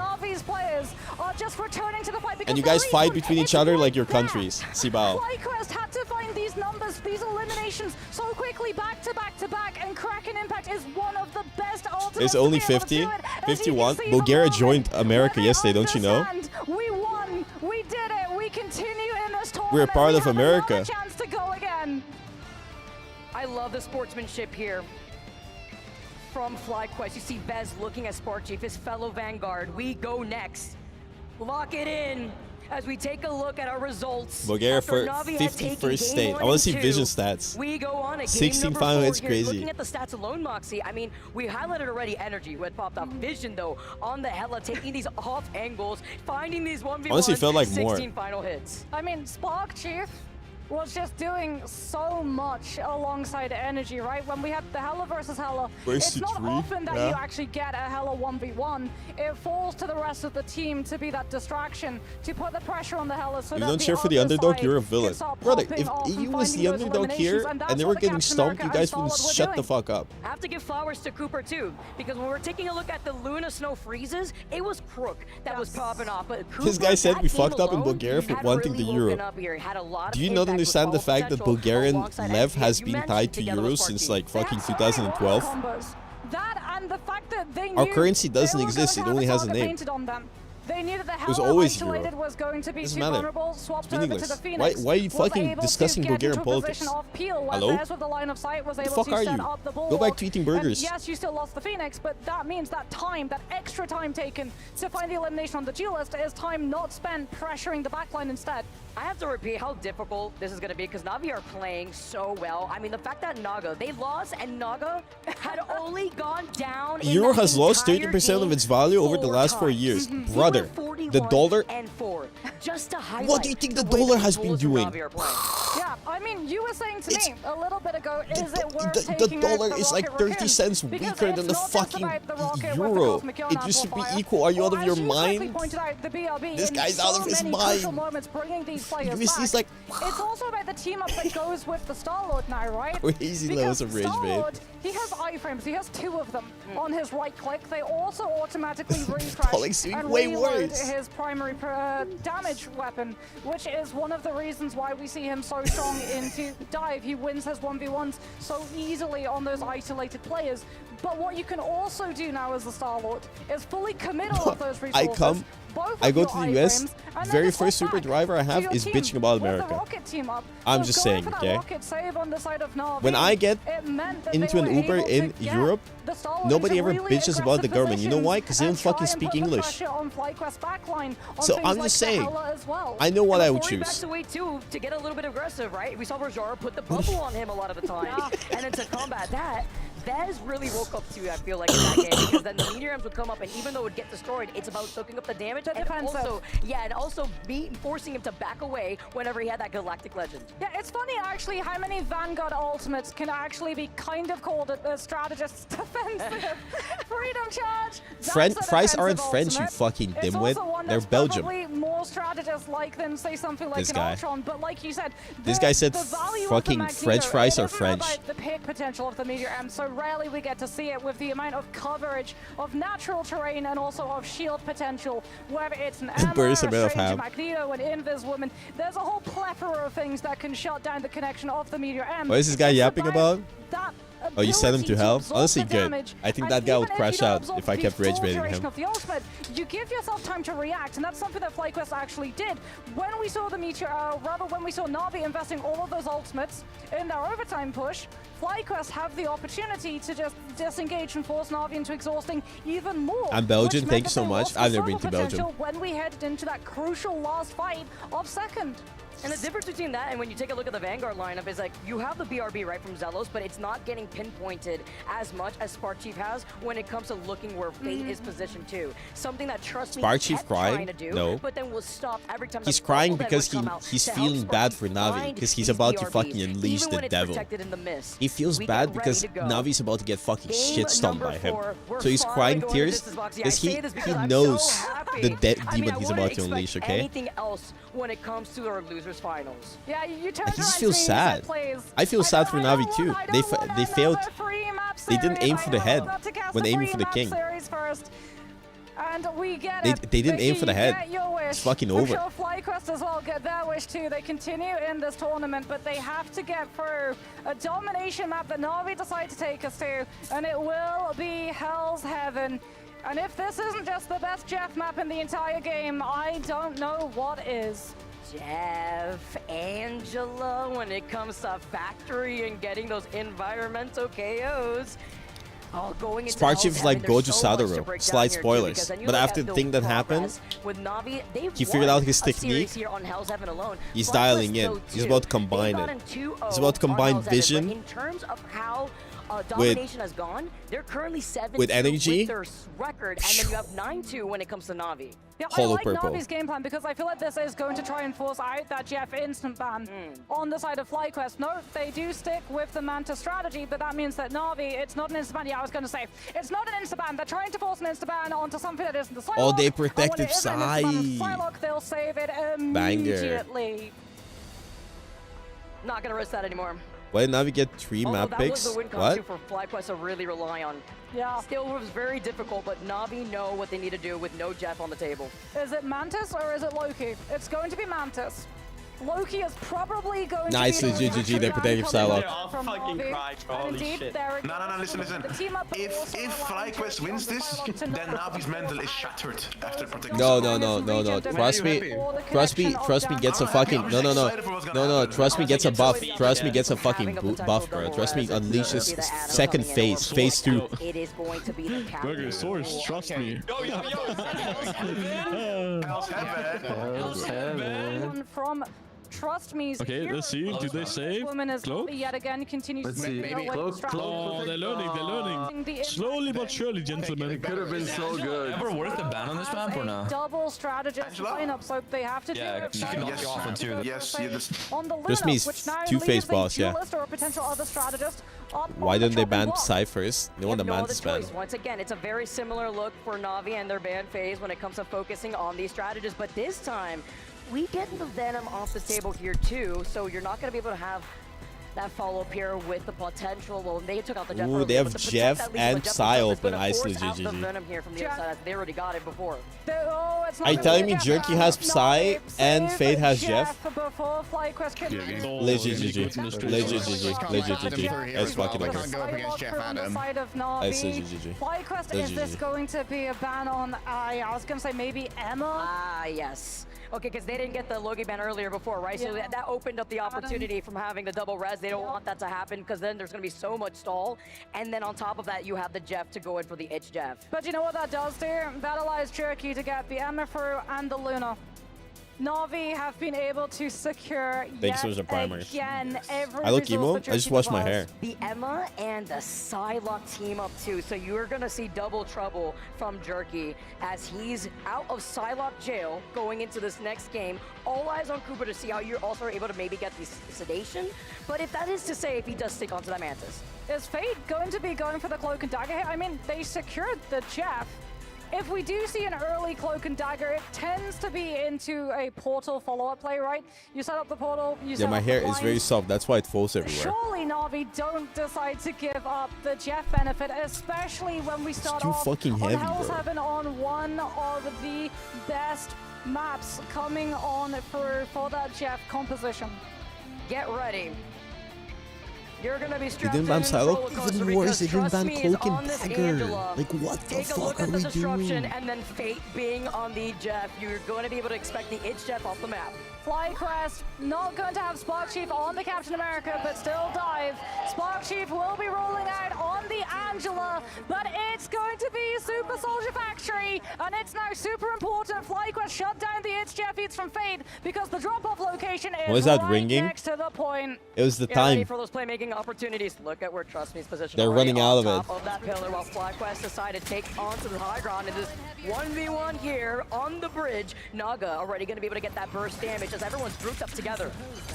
And you guys fight between each other like your countries. Sibao. FlyQuest had to find these numbers, these eliminations so quickly back to back to back, and Kraken Impact is one of the best ultimates. It's only 50, 51. Bulgaria joined America yesterday, don't you know? We won, we did it, we continue in this tournament. We're part of America. Chance to go again. I love the sportsmanship here from FlyQuest. You see Vez looking at Sparkchief, his fellow Vanguard. We go next. Lock it in as we take a look at our results. Bulgaria for 51st state. I want to see Vision stats. We go on 16 final hits, crazy. Looking at the stats alone, Moxie, I mean, we highlighted already energy who had popped off. Vision, though, on the Hela, taking these off angles, finding these 1v1s. Honestly, felt like 16 final hits. I mean, Sparkchief was just doing so much alongside energy, right? When we had the Hela versus Hela, it's not often that you actually get a Hela 1v1. It falls to the rest of the team to be that distraction, to put the pressure on the Hela. So if you don't cheer for the underdog, you're a villain. Brother, if EU was the underdog here and they were getting stomped, you guys would shut the fuck up. I have to give flowers to Cooper too, because when we're taking a look at the Luna Snow freezes, it was Crook that was popping off. But Cooper, this guy said we fucked up in Bulgaria for wanting the Euro. Do you not understand the fact that Bulgarian Lev has been tied to Euros since like fucking 2012? Our currency doesn't exist, it only has a name. They knew that the It was always Euro. Was going to be Doesn't too matter. vulnerable, swapped It's over meaningless. to the Phoenix. Why are you fucking discussing Bulgarian politics? Hello? With the line of sight, was What the able fuck to are set you? up the Go back to eating burgers. And yes, you still lost the Phoenix, but that means that time, that extra time taken to find the elimination on the duelist is time not spent pressuring the backline instead. I have to repeat how difficult this is going to be because Na'Vi are playing so well. I mean, the fact that Naga, they lost and Naga had only gone down. Euro has lost 30% of its value over the last 4 years. Bruh, brother, the dollar. And 4. Just to highlight What do you think the dollar has been doing? Yeah, I mean, you were saying to me a little bit ago, is it worth The taking dollar out is like 30 cents weaker than the fucking euro. It used to be equal. Are you out of your mind? This guy's out of his mind. He's like, it's also about the team up that goes with the Star-Lord now, right? Crazy levels of rage, babe. He has iframes. He has 2 of them on his right click. They also automatically refresh and reload his primary damage weapon, which is one of the reasons why we see him so strong into dive. He wins his 1v1s so easily on those isolated players. But what you can also do now as the Star-Lord is fully commit all of those resources. I go to the US, very first super driver I have is bitching about America. I'm just saying, okay? When I get into an Uber in Europe, nobody ever bitches about the government. You know why? Because they don't fucking speak English. So I'm just saying, I know what I would choose. To get a little bit aggressive, right? We saw Rajara put the bubble on him a lot of the time, and then to combat that, Vez really woke up to, I feel like, in that game, because then the meteorams would come up, and even though it would get destroyed, it's about soaking up the damage, and also forcing him to back away whenever he had that Galactic Legend. Yeah, it's funny, actually, how many Vanguard ultimates can actually be kind of called a strategist's defensive freedom charge. Fries aren't French, you fucking dimwit. They're Belgium. Probably more strategists like than, say, something like an Ultron, but like you said, this guy said fucking French fries are French. About the pick potential of the meteor, and so rarely we get to see it with the amount of coverage of natural terrain and also of shield potential, whether it's an Emma, a Strange Magneto, an Invis Woman. There's a whole plethora of things that can shut down the connection of the Meteor M. What is this guy yapping about? Oh, you sent him to hell? Honestly, good. I think that guy would crash out if I kept rage baiting him. You give yourself time to react, and that's something that FlyQuest actually did. When we saw the Meteor, rather when we saw Na'Vi investing all of those ultimates in their overtime push, FlyQuest have the opportunity to just disengage and force Na'Vi into exhausting even more. I'm Belgian, thank you so much. I've never been to Belgium. When we headed into that crucial last fight of second. And the difference between that and when you take a look at the Vanguard lineup is like, you have the BRB right from Zelos, but it's not getting pinpointed as much as Spark Chief has when it comes to looking where Fate is positioned to. Something that, trust me, Spark Chief crying? to do, no. But then will stop every time. He's crying because he's feeling bad for Navi, because he's about to fucking unleash the devil. He feels bad because Navi's about to get fucking shit stomped by him. So he's crying tears because he knows the demon he's about to unleash, okay? Anything else when it comes to our losers finals. Yeah, you turn he just feels sad. I feel sad for Navi too. They failed. They didn't aim for the head when aiming for the king. And we get they didn't aim for the head. It's fucking over. I'm sure FlyQuest as well get their wish too. They continue in this tournament, but they have to get through a domination map that Navi decide to take us to, and it will be Hell's Heaven. And if this isn't just the best Jeff map in the entire game, I don't know what is. Jeff, Angela, when it comes to factory and getting those environmental KOs. Spark Chief is like Gojo Sadaro. Slight spoilers. But after the thing that happened, he figured out his technique. He's dialing in. He's about to combine it. He's about to combine vision in terms of how domination has gone. They're currently 7 with energy. With their record, and then you have 9-2 when it comes to Na'Vi. Yeah, I like Navi's game plan because I feel like this is going to try and force out that Jeff instant ban on the side of FlyQuest. No, they do stick with the Manta strategy, but that means that Na'Vi, it's not an instant ban. Yeah, I was going to say, it's not an instant ban. They're trying to force an instant ban onto something that isn't the Psylocke. All day protective side. They'll save it immediately. Not going to risk that anymore. Why did Navi get 3 map picks? What? For FlyQuest to really rely on. Yeah. Still was very difficult, but Navi know what they need to do with no Jeff on the table. Is it Mantis or is it Loki? It's going to be Mantis. Loki is probably going to be GG, they're protecting Psylocke. I'll fucking cry, holy shit. No, listen. If FlyQuest wins this, then Navi's mental is shattered after protecting No. Trust me, gets a fucking... No, trust me, gets a buff. Trust me, gets a fucking buff, bro. Trust me, unleashes second phase, phase 2. It is going to be the Bogur source, trust me. From trust me. Okay, let's see. Do they save? Woman is Cloak? yet again continues Let's to see. Oh, they're learning. Slowly but surely, gentlemen. It could have been so good. Ever worth the ban on this map or no? Double strategist lineup, so they have to do it. You can knock you off with two. Yes, on the Just Luna, means which now two-face leaves boss, a yeah. duelist or a potential other strategist up Why on the don't they chopping ban block. Psy first? They want the no other Mantis ban. choice. Once again, it's a very similar look for Na'Vi and their ban phase when it comes to focusing on these strategists, but this time, we get the Venom off the table here too, so you're not going to be able to have that follow-up here with the potential. Well, they took out the Jeff. Ooh, earlier, they have but the Jeff protect, at least and what Jeff Psy is open. gonna Nicely, force out the GG. Venom here from the outside. They already got it before. Are you telling me Jerky has Psy and Fade has Jeff? Legit GG. Legit GG. Legit GG. That's fucking over. Can't go up against Jeff Adam. I said GG. FlyQuest, is this going to be a ban on, I was going to say maybe Emma? Ah, yes. Okay, because they didn't get the Logi ban earlier before, right? So that opened up the opportunity from having the double res. They don't want that to happen because then there's going to be so much stall. And then on top of that, you have the Jeff to go in for the itch Jeff. But you know what that does there? That allows Jerky to get the Emma through and the Luna. Na'Vi have been able to secure Thanks for the primary. again every I look result emo. that I just Jerky washed my provides. hair. The Emma and the Psylocke team up too. So you're going to see double trouble from Jerky as he's out of Psylocke jail going into this next game. All eyes on Cooper to see how you're also able to maybe get the sedation. But if that is to say, if he does stick onto that Mantis. Is Fate going to be going for the Cloak and Dagger here? I mean, they secured the Jeff. If we do see an early Cloak and Dagger, it tends to be into a portal follow-up play, right? You set up the portal, you set Yeah, my up the hair is blinds. very soft. That's why it falls everywhere. Surely Na'Vi don't decide to give up the Jeff benefit, especially when we start too off fucking on heavy, Hell's bro. Heaven on one of the best maps coming on for that Jeff composition. Get ready. You're gonna be They strapped didn't ban in this Psylocke. roller coaster Even worse, because they didn't trust ban me, is Cloak on and this Dagger. Angela. Like, what the Take a fuck look are at the we disruption doing? and then Fate being on the Jeff. You're going to be able to expect the itch Jeff off the map. FlyQuest not going to have Spark Chief on the Captain America, but still dive. Spark Chief will be rolling out on the Angela, but it's going to be Super Soldier Factory, and it's now super important. FlyQuest shut down the It's Jeff Eats from Fade because the drop-off location is Was that right ringing? next to the point. It was the Get ready time. for those playmaking opportunities. Look at where Trust Me's position. They're already running on out of top it. Of that pillar, while FlyQuest decided to take onto the high ground in this 1v1 here on the bridge. Naga already going to be able to get that burst damage as everyone's grouped up together.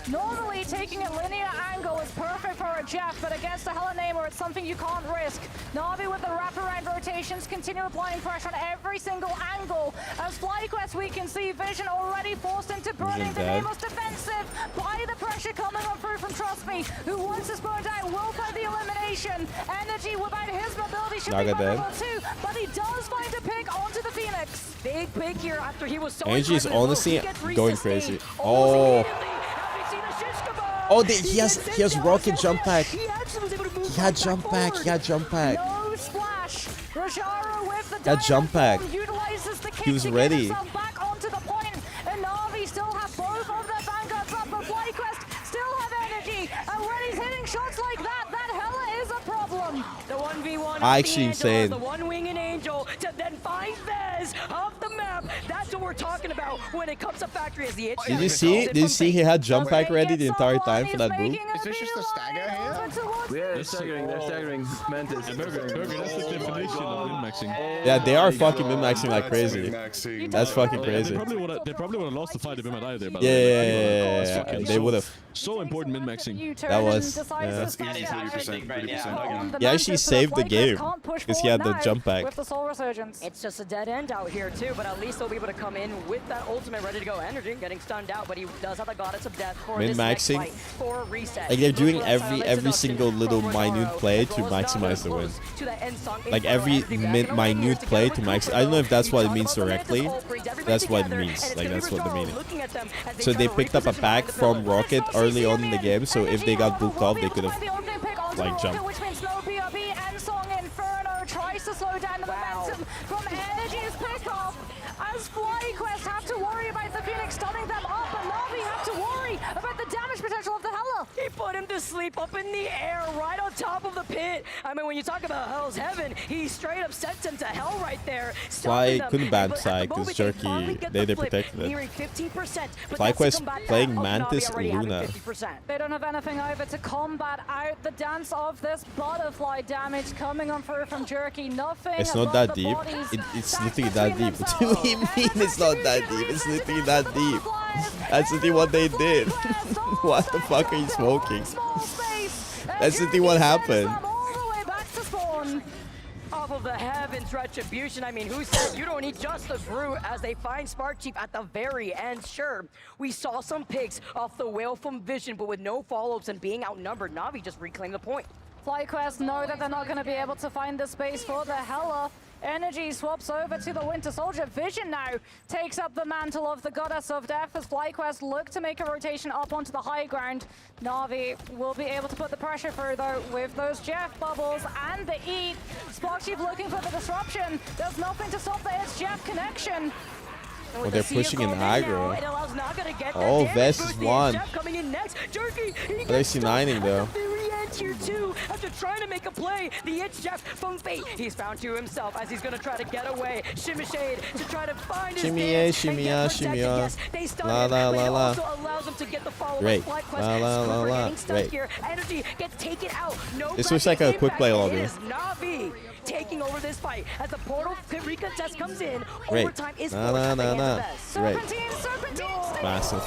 Normally, taking a linear angle is perfect for a Jeff, but against a Hella Namor, it's something you can't risk. Na'Vi with the wraparound rotations continue applying pressure on every single angle. As FlyQuest, we can see Vision already forced into burning the dead. Namor's defensive by the pressure coming on through from Trust Me, who once is burned out will find the elimination. Energy without his mobility should Naga be dead. vulnerable too, but he does find a pick onto the Phoenix. Big pick here after he was so Energy is aggressive. honestly He gets going resustain crazy. almost Oh. immediately. Have you seen the shish kebab? Oh, he has rocket jump pack. He actually was able to move He had jump pack. He had jump pack. No splash. Rajaro with the That jump pack. utilizes the kick He was to ready. Get himself back onto the point. And Na'Vi still have both of their vanguards up, but FlyQuest still have energy. And when he's hitting shots like that, that hella is a problem. The 1v1 Actually of the Angela, insane. the one-winged angel to then find Vez off the map. That's what we're talking about when it comes to Factory as the itch. Did you see? Did you see he had jump pack ready the entire time for that move? Is this just a stagger here? Yeah, they're staggering. Mantis. Burger, that's the definition of min-maxing. Yeah, they are fucking min-maxing like crazy. That's fucking They crazy. probably would have lost the fight if Mimad died there. By the Yeah, way. yeah, yeah, yeah, Fucking yeah. They so- would have. So important min-maxing. That was. That's easy 30%. 30%. He actually saved the game because he had the jump back. With the Soul Resurgence. It's just a dead end out here too, but at least they'll be able to come in with that ultimate ready to go. Energy getting stunned out, but he does have the Goddess of Death for this next Min-maxing. fight for a reset. Like they're doing Look left side, every let's introduction single little from minute Rojaro. play to Goes down maximize the win. close to that end song. Like Info, every Energy back in the ring here minute together play with to max. Cooper, I don't know if that's though. what it You means talk about the directly. Mantis ult breeds everybody That's what it together, means. and it's Like gonna be that's what the Rojaro meaning. looking at them as So try they to picked up a reposition pack behind the from pillar. Rocket early on in the game. So if they got booked off, they could have like jumped. Which means no BRB and Song Inferno tries to slow down the momentum from Energy's pickoff. As FlyQuest have to worry about the Phoenix stunning them up, and Na'Vi have to worry about the damage potential of the Hella. He put him to to sleep up in the air right on top of the pit. I mean, when you talk about Hell's Heaven, he straight up sent him to hell right there. Fly couldn't ban side because Jerky, they protected it. Nearing 15%, FlyQuest playing Mantis Luna. They don't have anything over to combat out the dance of this butterfly damage coming on through from Jerky. Nothing. It's not that deep. It's literally that deep. What do you mean it's not that deep? It's literally that deep. That's literally what they did. What the fuck are you smoking? That's literally what happened. Off of the Heaven's Retribution. I mean, who said you don't need just the brute as they find Spark Chief at the very end? Sure, we saw some picks off the whale from Vision, but with no follow-ups and being outnumbered, Na'Vi just reclaimed the point. FlyQuest know that they're not going to be able to find the space for the Hela. Energy swaps over to the Winter Soldier. Vision now takes up the mantle of the Goddess of Death as FlyQuest look to make a rotation up onto the high ground. Na'Vi will be able to put the pressure through though with those Jeff bubbles and the Eat. Spark Chief looking for the disruption. There's nothing to stop the It's Jeff connection. Oh, they're pushing an aggro. Oh, Vest is one. They're C9ing though. Tier 2 after trying to make a play. The It's Jeff from Fate. He's found to himself as he's going to try to get away. Shimmy Shade to try to find his Yes, they stun him, but it also allows him to get the follow-up. Right. Here. Energy gets taken out. No, this looks like a quick play lobby. Na'Vi taking over this fight as the portal recontest comes in. Great. Overtime is Great. Massive.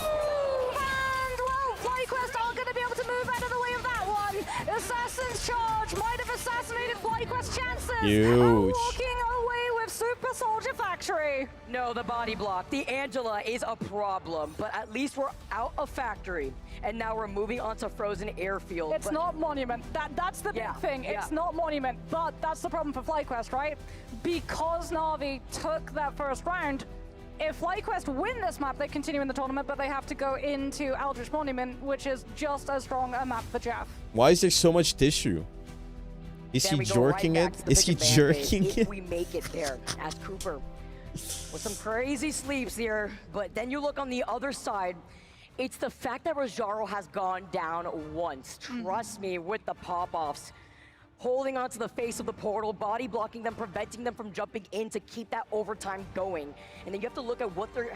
FlyQuest aren't going to be able to move out of the way of that one. Assassin's Charge might have assassinated FlyQuest's chances. Huge. Walking away with Super Soldier Factory. No, the body block. The Angela is a problem, but at least we're out of Factory. And now we're moving on to Frozen Airfield. It's not Monument. That's the big thing. It's not Monument, but that's the problem for FlyQuest, right? Because Na'Vi took that first round, if FlyQuest win this map, they continue in the tournament, but they have to go into Eldritch Monument, which is just as strong a map for Jeff. Why is there so much tissue? Is he jerking it? Is he jerking it? If we make it there, as Cooper with some crazy sleeps here, but then you look on the other side. It's the fact that Rojaro has gone down once. Trust me, with the pop-offs. Holding onto the face of the portal, body blocking them, preventing them from jumping in to keep that overtime going. And then you have to look at what they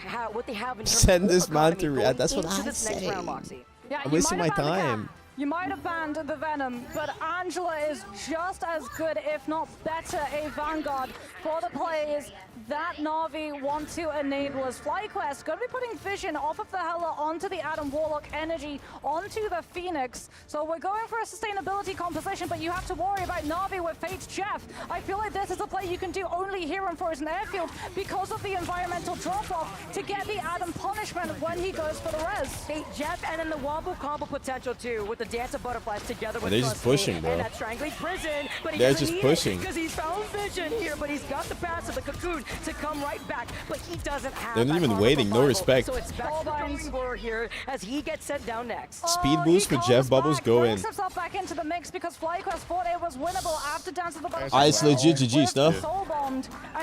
have in terms Send of this man to going that's what into I this say. next round, Moxie. Yeah, I'm wasting my time. You might have banned the Venom, but Angela is just as good, if not better, a Vanguard for the players that Na'Vi want to enable as FlyQuest going to be putting Vision off of the Hela onto the Adam Warlock, Energy onto the Phoenix. So we're going for a sustainability composition, but you have to worry about Na'Vi with Fate's Jeff. I feel like this is a play you can do only here on Frozen Airfield because of the environmental drop-off to get the Adam punishment when he goes for the res. Fate Jeff and then the wobble combo potential too with the Dance of Butterflies together with they're just pushing, bro. And that Strangling Prison, but they're just pushing because he's found Vision here, but he's got the pass of the Cocoon to come right back, but he doesn't have. They're not even waiting. No respect. So it's back to the drawing board here as he gets sent down next. Speed boost for Jeff Bubbles go in. Himself back into the mix because FlyQuest thought it was winnable after Dance of the Butterflies. Ah, it's legit GG stuff.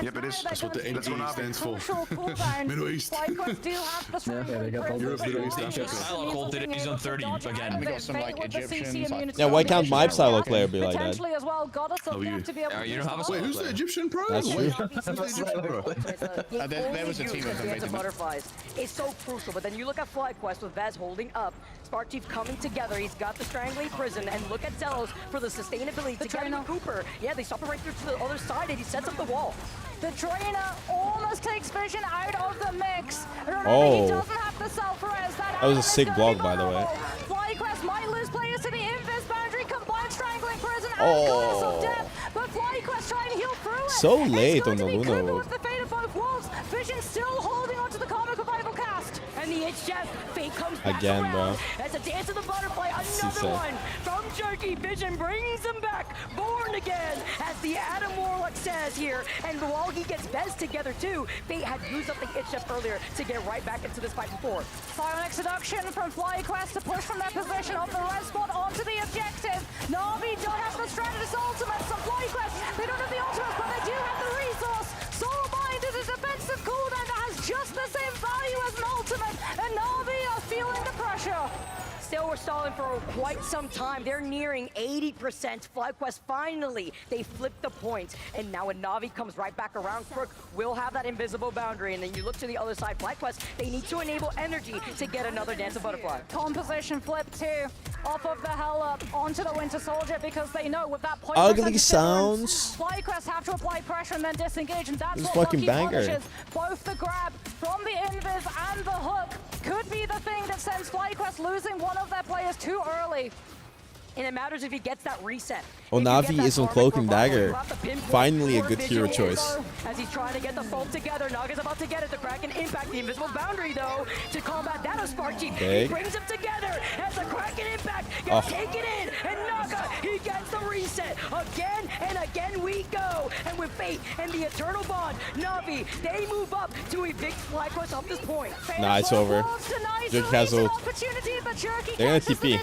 Yep, it is. That's what the NG stands for. Middle East. FlyQuest do have the Europe, Middle East, Psylocke did it. He's on 30 again. We got some like Egyptians. Yeah, why can't my Psylocke player be like that? As well, Goddess of Death to be able to you don't have a Wait, who's the Egyptian pro? That's true. There was a team of them. Butterflies. It's so crucial, but then you look at FlyQuest with Vaz holding up, Spark Chief coming together. He's got the Strangling Prison, and look at Zelos for the sustainability together with Cooper. Yeah, they stop it right through to the other side, and he sets up the wall. The Trainer almost takes Vision out of the mix. Remember, he doesn't have the self-res. That was a sick block, by the way. FlyQuest might lose players to the Invis boundary, combined Strangling Prison and Goddess of Death, but FlyQuest trying to heal through it. So late on the Luna. With the fate of both worlds. Vision still holding onto the Karmic Revival cast. And the It's Jeff, Fate comes back again, around. bro. As a Dance of the Butterfly, another one from Jerky. Vision brings him back, born again, as the Adam Warlock says here. And while he gets Vez together too, Fate had used up the It's Jeff earlier to get right back into this fight before. Psionic Seduction from FlyQuest to push from their position of the red spot onto the objective. Na'Vi don't have the Stratus ultimates from FlyQuest. They don't have the ultimates, but they do have the resource. Soulbind is a defensive cooldown that has just the same value as an ultimate, and Na'Vi are feeling the pressure. Still were stalling for quite some time. They're nearing 80%. FlyQuest finally, they flipped the point. And now when Na'Vi comes right back around, Crook will have that invisible boundary. And then you look to the other side, FlyQuest, they need to enable energy to get another Dance of Butterfly. Composition flip too, off of the Hela onto the Winter Soldier, because they know with that point ugly sounds. FlyQuest have to apply pressure and then disengage, and that's what fucking Lucky banger. punishes. Both the grab from the invis and the hook could be the thing that sends FlyQuest losing one of their players too early. And it matters if he gets that reset. Oh, Na'Vi is on Cloak and Dagger. Finally a good hero choice. As he's trying to get the folk together, Naga's about to get it. The Kraken impact, the invisible boundary though, to combat that of Spark Chief. He brings them together as the Kraken impact gets taken in, and Naga, he gets the reset. Again and again we go. And with Fate and the Eternal Bond, Na'Vi, they move up to evict FlyQuest off this point. Nah, it's over. Jerky has ult. They're gonna TP.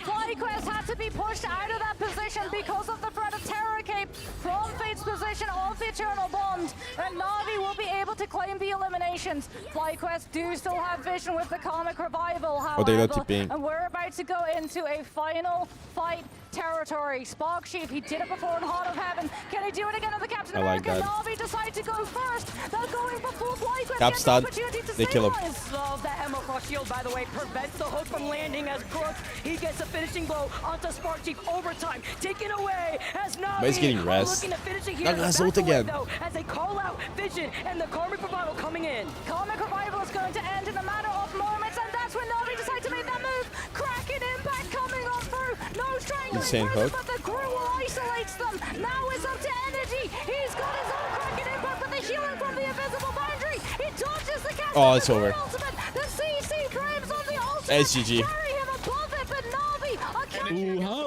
FlyQuest had to be pushed out of that position because of the threat of Terror Cape from Fate's position of the Eternal Bond, and Na'Vi will be able to claim the eliminations. FlyQuest do still have vision with the Karmic Revival, however, and we're about to go into a final fight territory. Spark Chief, he did it before in Heart of Heaven. Can he do it again on the Captain America? Na'Vi decide to go first. They're going before FlyQuest gets the opportunity to they kill him. Love that Emerald Frost shield, by the way, prevents the hook from landing as Crook, he gets a finishing blow onto Spark Chief. Overtime taken away as Na'Vi but he's getting rest. Not gonna ult again. Though, as they call out Vision and the Karmic Revival coming in. Karmic Revival is going to end in a matter of moments, and that's when Na'Vi decide to make that move. Kraken impact coming on through. No strangling pressure, but the crew isolates them. Now it's up to Energy. He's got his own Kraken impact, but the healing from the invisible boundary. He dodges the cast. Oh, it's over. The CC frames on the ultimate. It's GG. Carry him above it, but Na'Vi are Ooh, how?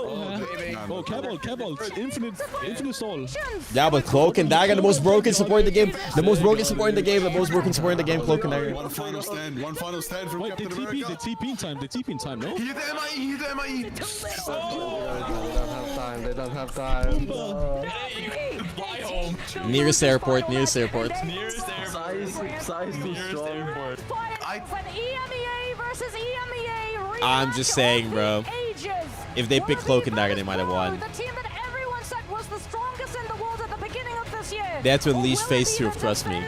Cabal, infinite stall. Yeah, but Cloak and Dagger, the most broken support in the game. The most broken support in the game. The most broken support in the game. Cloak and Dagger. One final stand from Captain America. The TP in time, no? He hit the MIE, They don't have time. Fly home. Nearest airport. Size too strong. When EMEA versus EMEA. I'm just saying, bro. If they pick Cloak and Dagger, they might have won. The team that everyone said was the strongest in the world at the beginning of this year. They had to at least phase 2, trust me.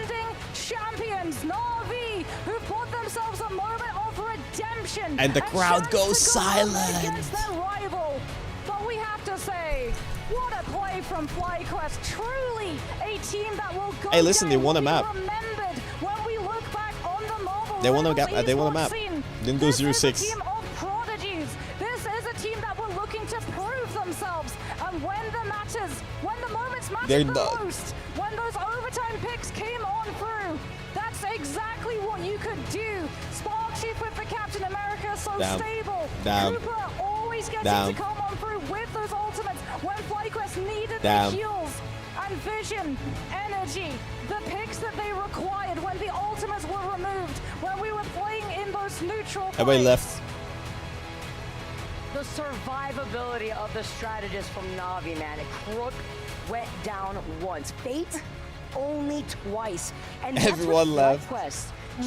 Champions Na'Vi, who bought themselves a moment of redemption. And the crowd goes silent. Against their rival. But we have to say, what a play from FlyQuest. Truly a team that will go. Hey, listen, they won a map. When we look back on the Marvel They won a map. Didn't go 0-6. This is a team that were looking to prove themselves, and when the moments mattered most, when those overtime picks came on through, that's exactly what you could do. Spark Chief with the Captain America, so stable. Cooper always gets to come on through with those ultimates when FlyQuest needed the heals. And Vision, Energy, the picks that they required when the ultimates were removed, when we were playing in those neutral fights. Everybody left. The survivability of the strategist from Na'Vi, man. Crook went down once. Fate only twice. And everyone left.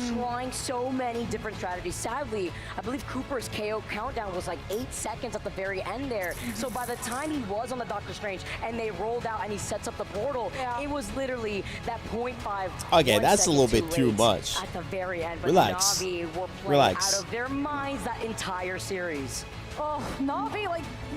Trying so many different strategies. Sadly, I believe Cooper's KO countdown was like 8 seconds at the very end there. So by the time he was on the Doctor Strange and they rolled out and he sets up the portal, it was literally that 0.5. Okay, that's a little bit too much. At the very end, but Relax. Na'Vi were playing out of their minds that entire series. Oh, Na'Vi,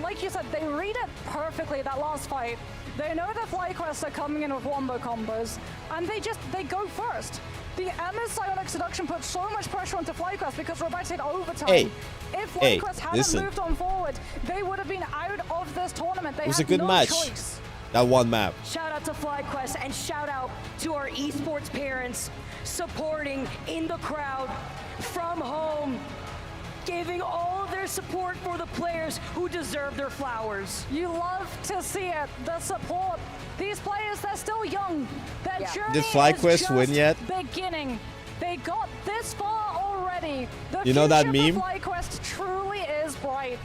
like you said, they read it perfectly, that last fight. They know the FlyQuests are coming in with wombo combos, and they go first. The Emma's Psionic Seduction put so much pressure onto FlyQuest because we're about to hit overtime. If FlyQuest hadn't moved on forward, they would have been out of this tournament. It was a good match. That one map. Shout out to FlyQuest and shout out to our esports parents supporting in the crowd from home, giving all of their support for the players who deserve their flowers. You love to see it, the support. These players, they're still young. Their journey Did FlyQuest win yet? Beginning. They got this far already. You know that meme? FlyQuest truly is bright.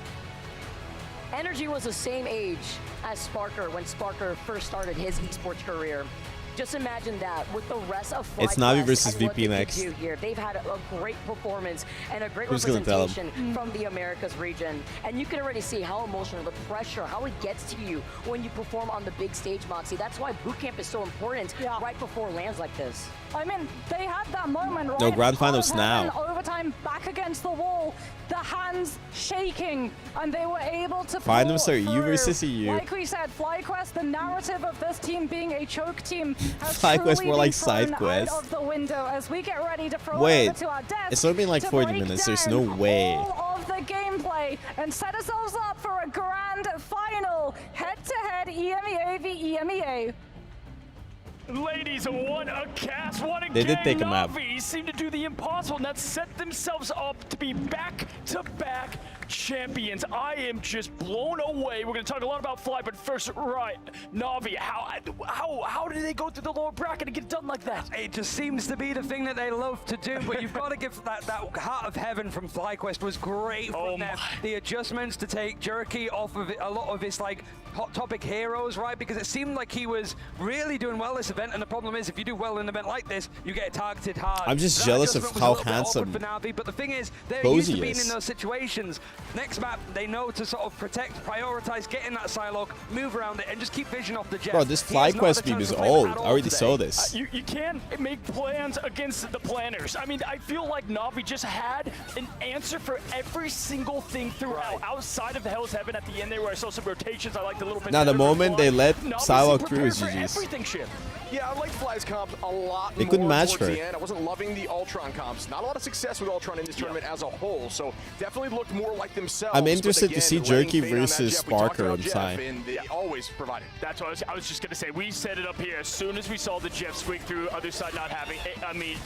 Energy was the same age as Sparker when Sparker first started his esports career. just imagine that with the rest of It's Navi versus VP next. Here. They've had a great performance and a great Who's gonna tell representation from the Americas region. And you can already see how emotional, the pressure, how it gets to you when you perform on the big stage, Moxie. That's why boot camp is so important right before lands like this. I mean, they had that moment, right? No, grand finals now. Overtime, back against the wall, the hands shaking, and they were able to Finals are pull EU through. versus EU. Like we said, FlyQuest, the narrative of this team being a choke team has FlyQuest truly more like been thrown side quest. out of the window as we get ready to throw it Wait, over to our desk. it's only been like 40 break minutes. There's down no way. all of the gameplay and set ourselves up for a grand final, head-to-head EMEA v EMEA. Ladies, what a cast, what a They game. did take a map. Navi seem to do the impossible and that set themselves up to be back-to-back champions. I am just blown away. We're going to talk a lot about Fly, but first, right, Navi, how did they go through the lower bracket and get done like that? It just seems to be the thing that they love to do, but you've got to give that Heart of Heaven from FlyQuest was great from them. The adjustments to take Jerky off of a lot of his like hot topic heroes, right? Because it seemed like he was really doing well this event, and the problem is if you do well in an event like this, you get targeted hard. I'm just That jealous of adjustment how was a little bit handsome awkward for Navi, but the thing is, they're Posey used to being is. in those situations. Next map, they know to sort of protect, prioritize, get in that Psylocke, move around it, and just keep vision off the jet. Bro, this FlyQuest beam is old. I already saw this. You can make plans against the planners. I mean, I feel like Navi just had an answer for every single thing throughout. Outside of the Hell's Heaven at the end there where I saw some rotations, I liked a little bit. Now, the moment they let Psylocke through is GG's. GG's. Yeah, I like Fly's comp a lot They couldn't more match towards her. the end. I wasn't loving the Ultron comps. Not a lot of success with Ultron in this tournament as a whole, so definitely looked more like themselves. I'm interested but to see again, laying Jerky fade on that versus Jeff. We talked Sparker about on Jeff, side. and they always provided. That's what I was just going to say. We set it up here as soon as we saw the Jeff squeak through, other side not having it. I mean,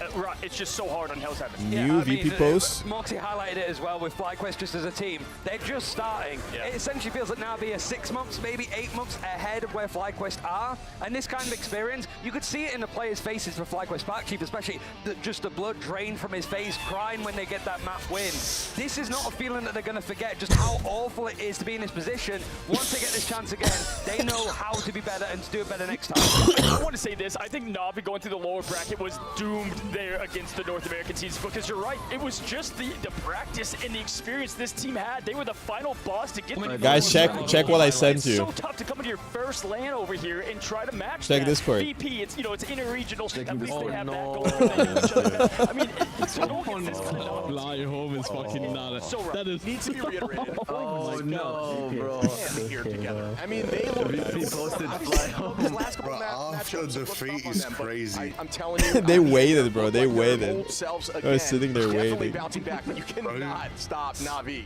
it's just so hard on Hell's Heaven. New VP post. Moxie highlighted it as well with FlyQuest just as a team. They're just starting. It essentially feels like Navi are 6 months, maybe 8 months ahead of where FlyQuest are. And this kind of experience, you could see it in the players' faces for FlyQuest Spark Chief, especially just the blood drain from his face, crying when they get that map win. This is not a feeling that they're going to forget, just how awful it is to be in this position. Once they get this chance again, they know how to be better and to do it better next time. I want to say this. I think Navi going through the lower bracket was doomed there against the North American teams because you're right. It was just the practice and the experience this team had. They were the final boss to get the Guys, check what I sent It's you. so tough to come into your first LAN over here and try to match Check that. Discord. VP, it's it's interregional. At least they have that Oh, going. I mean, it's Fly home is fucking not. That is needs to be reiterated. Oh no, bro. Here together. I mean, they look. VP posted Fly home. This last couple After defeat is crazy. I'm telling you, They waited, bro. They waited. old selves They were again. sitting there Definitely waiting. bouncing back, but you cannot stop Navi.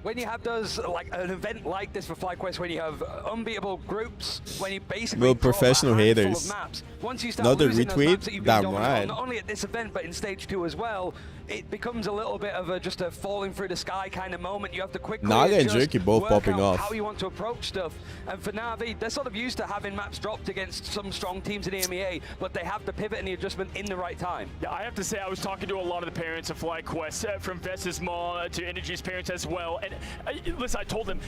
When you have those, like an event like this for FlyQuest, when you have unbeatable groups, when you basically Well, drop a professional handful of haters. maps, once you start Another losing those retweet? maps that you've been Damn dominant on, right. not only at this event but in stage 2 as well, it becomes a little bit of just a falling through the sky kind of moment. You have to quickly Naga and adjust, Jerky both work popping out off. how you want to approach stuff. And for Navi, they're sort of used to having maps dropped against some strong teams in EMEA, but they have the pivot and the adjustment in the right time. Yeah, I have to say, I was talking to a lot of the parents of FlyQuest, from Vess's mom to Energy's parents as well. And listen, I told them,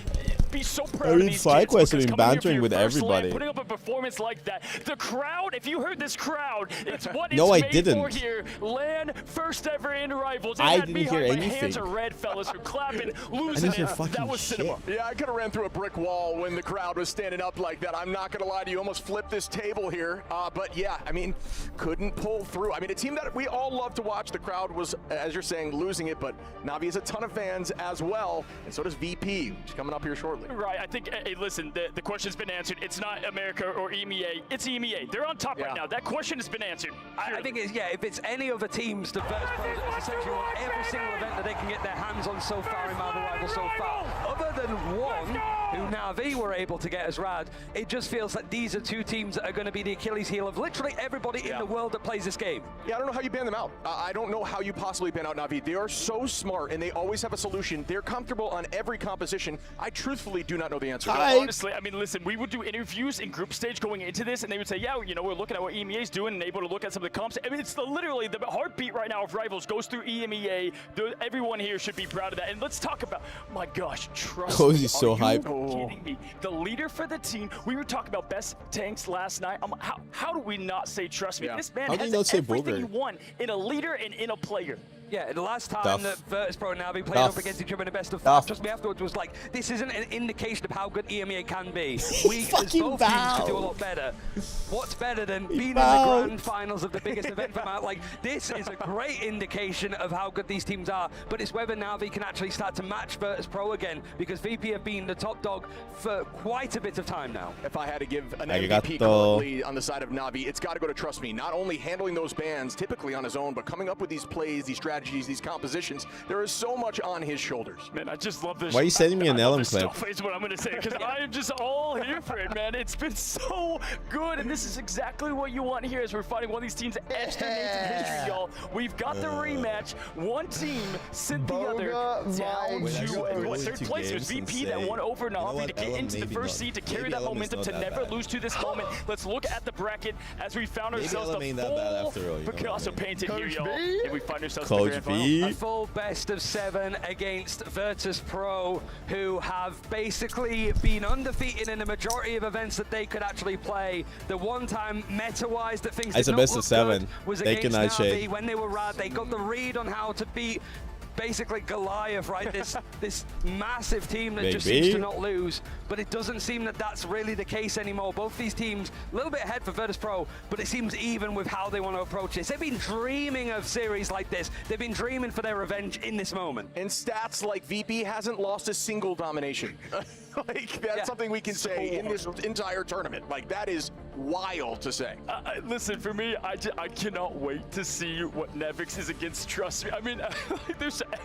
be so proud I mean, of these FlyQuest kids. have been because coming here for bantering your with first LAN, everybody. putting up a performance like that. The crowd, if you heard this crowd, it's what No, I it's made for didn't. here. LAN, first ever in Rivals. It I had didn't me hear my anything. hands are red, fellas, who clapping, I losing didn't hear it. fucking That was cinema. Yeah, I could have ran through a brick wall when the crowd was standing up like that. I'm not going to lie to you, almost flipped this table here. But yeah, I mean, couldn't pull through. I mean, a team that we all love to watch. The crowd was, as you're saying, losing it, but Navi has a ton of fans as well, and so does VP, which is coming up here shortly. Right, I think, hey, listen, the question's been answered. It's not America or EMEA, it's EMEA. They're on top right now. That question has been answered. I think it's, if it's any other teams, the first pros has essentially won every single event that they can get their hands on so far in Marvel Rivals so far. Other than one, who Navi were able to get as rad, it just feels like these are two teams that are going to be the Achilles heel of literally everybody in the world that plays this game. Yeah, I don't know how you ban them out. I don't know how you possibly ban out Navi. They are so smart, and they always have a solution. They're comfortable on every composition. I truthfully do not know the answer. Honestly, I mean, listen, we would do interviews in group stage going into this, and they would say, yeah, we're looking at what EMEA is doing and able to look at some of the comps. I mean, it's literally the heartbeat right now of Rivals goes through EMEA. Everyone here should be proud of that. And let's talk about, my gosh, trust Cozy's so hyped. Kidding me? The leader for the team. We were talking about best tanks last night. How do we not say trust me? Yeah. This man How do has you not say everything Bogur? he won in a leader and in a player. Yeah, the last time Duff. that Virtus.pro and Navi played Duff. up against each other in a best of Duff. 5, trust me, afterwards was like, this isn't an indication of how good EMEA can be. We, as fucking both teams, could do a bowed. lot better. What's better than being in the bowed. grand finals of the biggest event for Matt? Like, this is a great indication of how good these teams are, but it's whether Navi can actually start to match Virtus.pro again, because VP have been the top dog for quite a bit of time now. If I had to give an Arigato. MVP currently on the side of Navi, it's got to go to Trust Me. Not only handling those bans typically on his own, but coming up with these plays, these strategies, these compositions. There is so much on his shoulders. Man, I just love this. Why are you sending me an Ellen clip? Stuff is what I'm going to say, because I am just all here for it, man. It's been so good, and this is exactly what you want here as we're fighting one of these teams etched in history, y'all. We've got the rematch. One team sent the other down to third place. It was VP that won over Navi to get into the first seed, to carry that momentum, to never lose to this moment. Let's look at the bracket as we found ourselves the full Picasso painted here, y'all. And we find ourselves in the grand final. A full best of 7 against Virtus.pro, who have basically been undefeated in the majority of events that they could actually play. The one time meta-wise that things It's did a not best of look 7. good was They against cannot Navi shade. when they were rad. They got the read on how to beat basically Goliath, right? This massive team that just seems to not lose, but it doesn't seem that that's really the case anymore. Both these teams a little bit ahead for Virtus.pro, but it seems even with how they want to approach this. They've been dreaming of series like this. They've been dreaming for their revenge in this moment. And stats like VP hasn't lost a single domination. Like, that's something we can say in this entire tournament. Like, that is wild to say. Listen, for me, I cannot wait to see what Nevix is against Trust Me. I mean,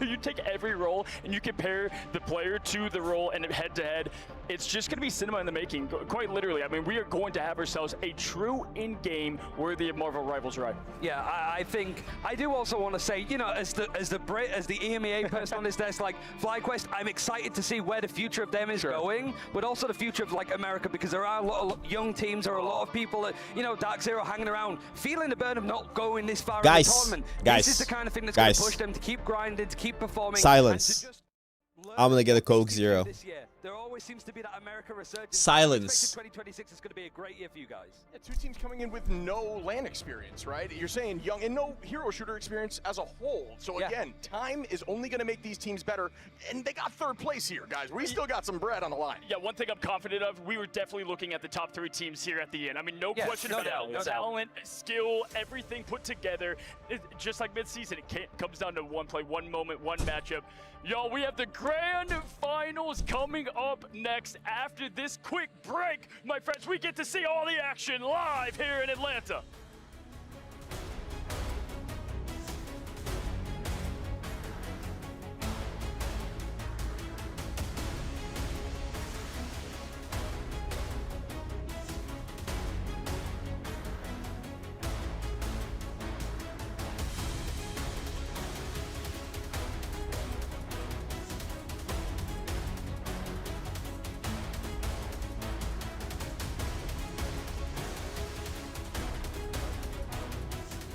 you take every role and you compare the player to the role and head-to-head, it's just going to be cinema in the making, quite literally. I mean, we are going to have ourselves a true in-game worthy of Marvel Rivals ride. Yeah, I think I do also want to say, you know, as the EMEA person on this desk, like FlyQuest, I'm excited to see where the future of them is going, but also the future of like America, because there are a lot of young teams, there are a lot of people that, you know, Dark Zero hanging around, feeling the burn of not going this far in the tournament. This is the kind of thing that's going to push them to keep grinding, to keep performing. Silence. I'm gonna get a Coke Zero. There always seems to be that America resurgence. Silence. 2026 is going to be a great year for you guys. Yeah, 2 teams coming in with no LAN experience, right? You're saying young and no hero shooter experience as a whole. So again, time is only going to make these teams better. And they got 3rd place here, guys. We still got some bread on the line. Yeah, one thing I'm confident of, we were definitely looking at the top 3 teams here at the end. I mean, no question about it. Talent, skill, everything put together. Just like mid-season, it comes down to one play, one moment, one matchup. Y'all, we have the grand finals coming up next. After this quick break, my friends, we get to see all the action live here in Atlanta.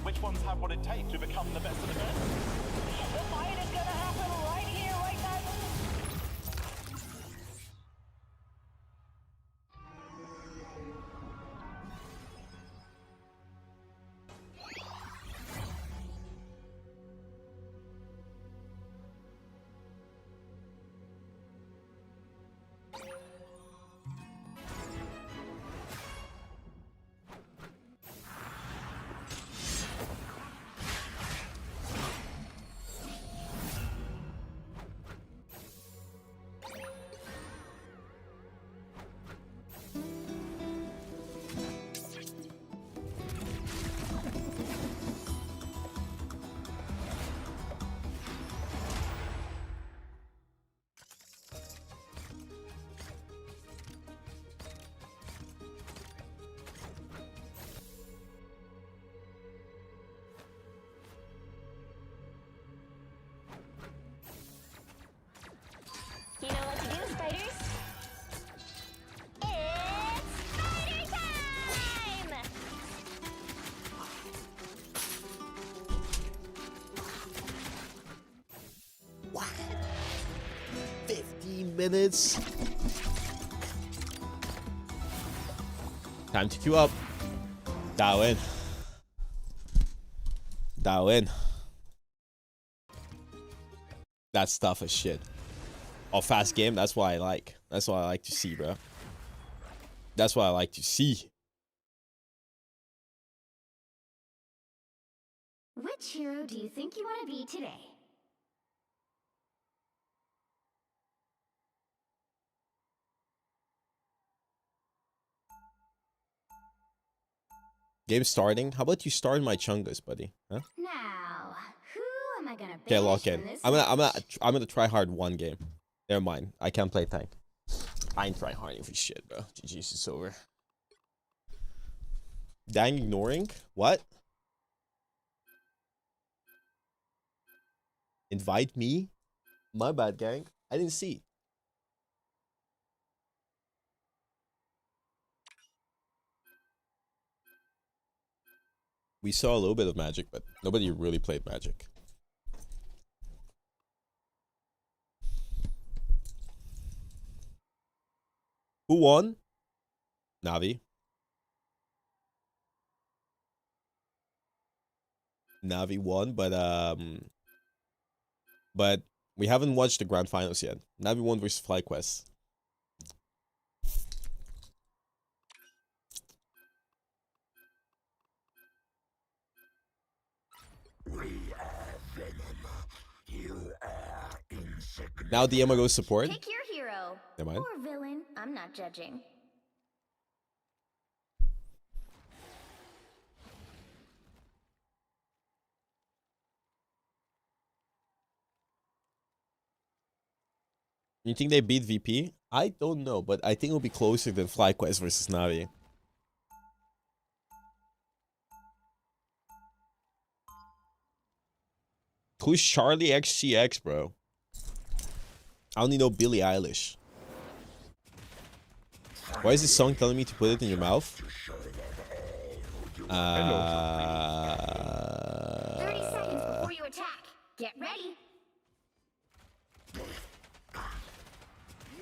Which ones have what it takes to become the best of the best? The fight is gonna happen right here, right now. What? 15 minutes. Time to queue up. Dial in. Dial in. That's tough as shit. Oh, fast game. That's what I like. That's what I like to see, bro. That's what I like to see. Which hero do you think you want to be today? Game starting. How about you start my Chungus, buddy? Huh? Now, who am I gonna Okay, lock banish in. from this I'm gonna try hard one game. Never mind. I can't play tank. I ain't trying harding for shit, bro. GG's, it's over. Dang, ignoring? What? Invite me? My bad, gang. I didn't see. We saw a little bit of Magic, but nobody really played Magic. Who won? Navi. Navi won, but we haven't watched the grand finals yet. Navi won versus FlyQuest. Now DM goes support. Pick your hero. Never mind. Or villain. I'm not judging. You think they beat VP? I don't know, but I think it'll be closer than FlyQuest versus Navi. Who's Charlie XCX, bro? I only know Billie Eilish. Why is this song telling me to put it in your mouth? 30 seconds before you attack. Get ready. The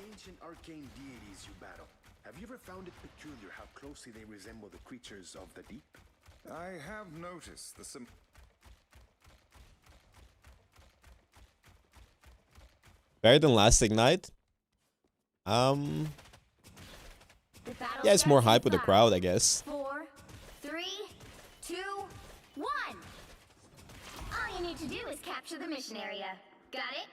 ancient arcane deities you battle. Have you ever found it peculiar how closely they resemble the creatures of the deep? I have noticed the Better than last Ignite? Yeah, it's more hype with the crowd, I guess. 4, 3, 2, 1. All you need to do is capture the mission area. Got it?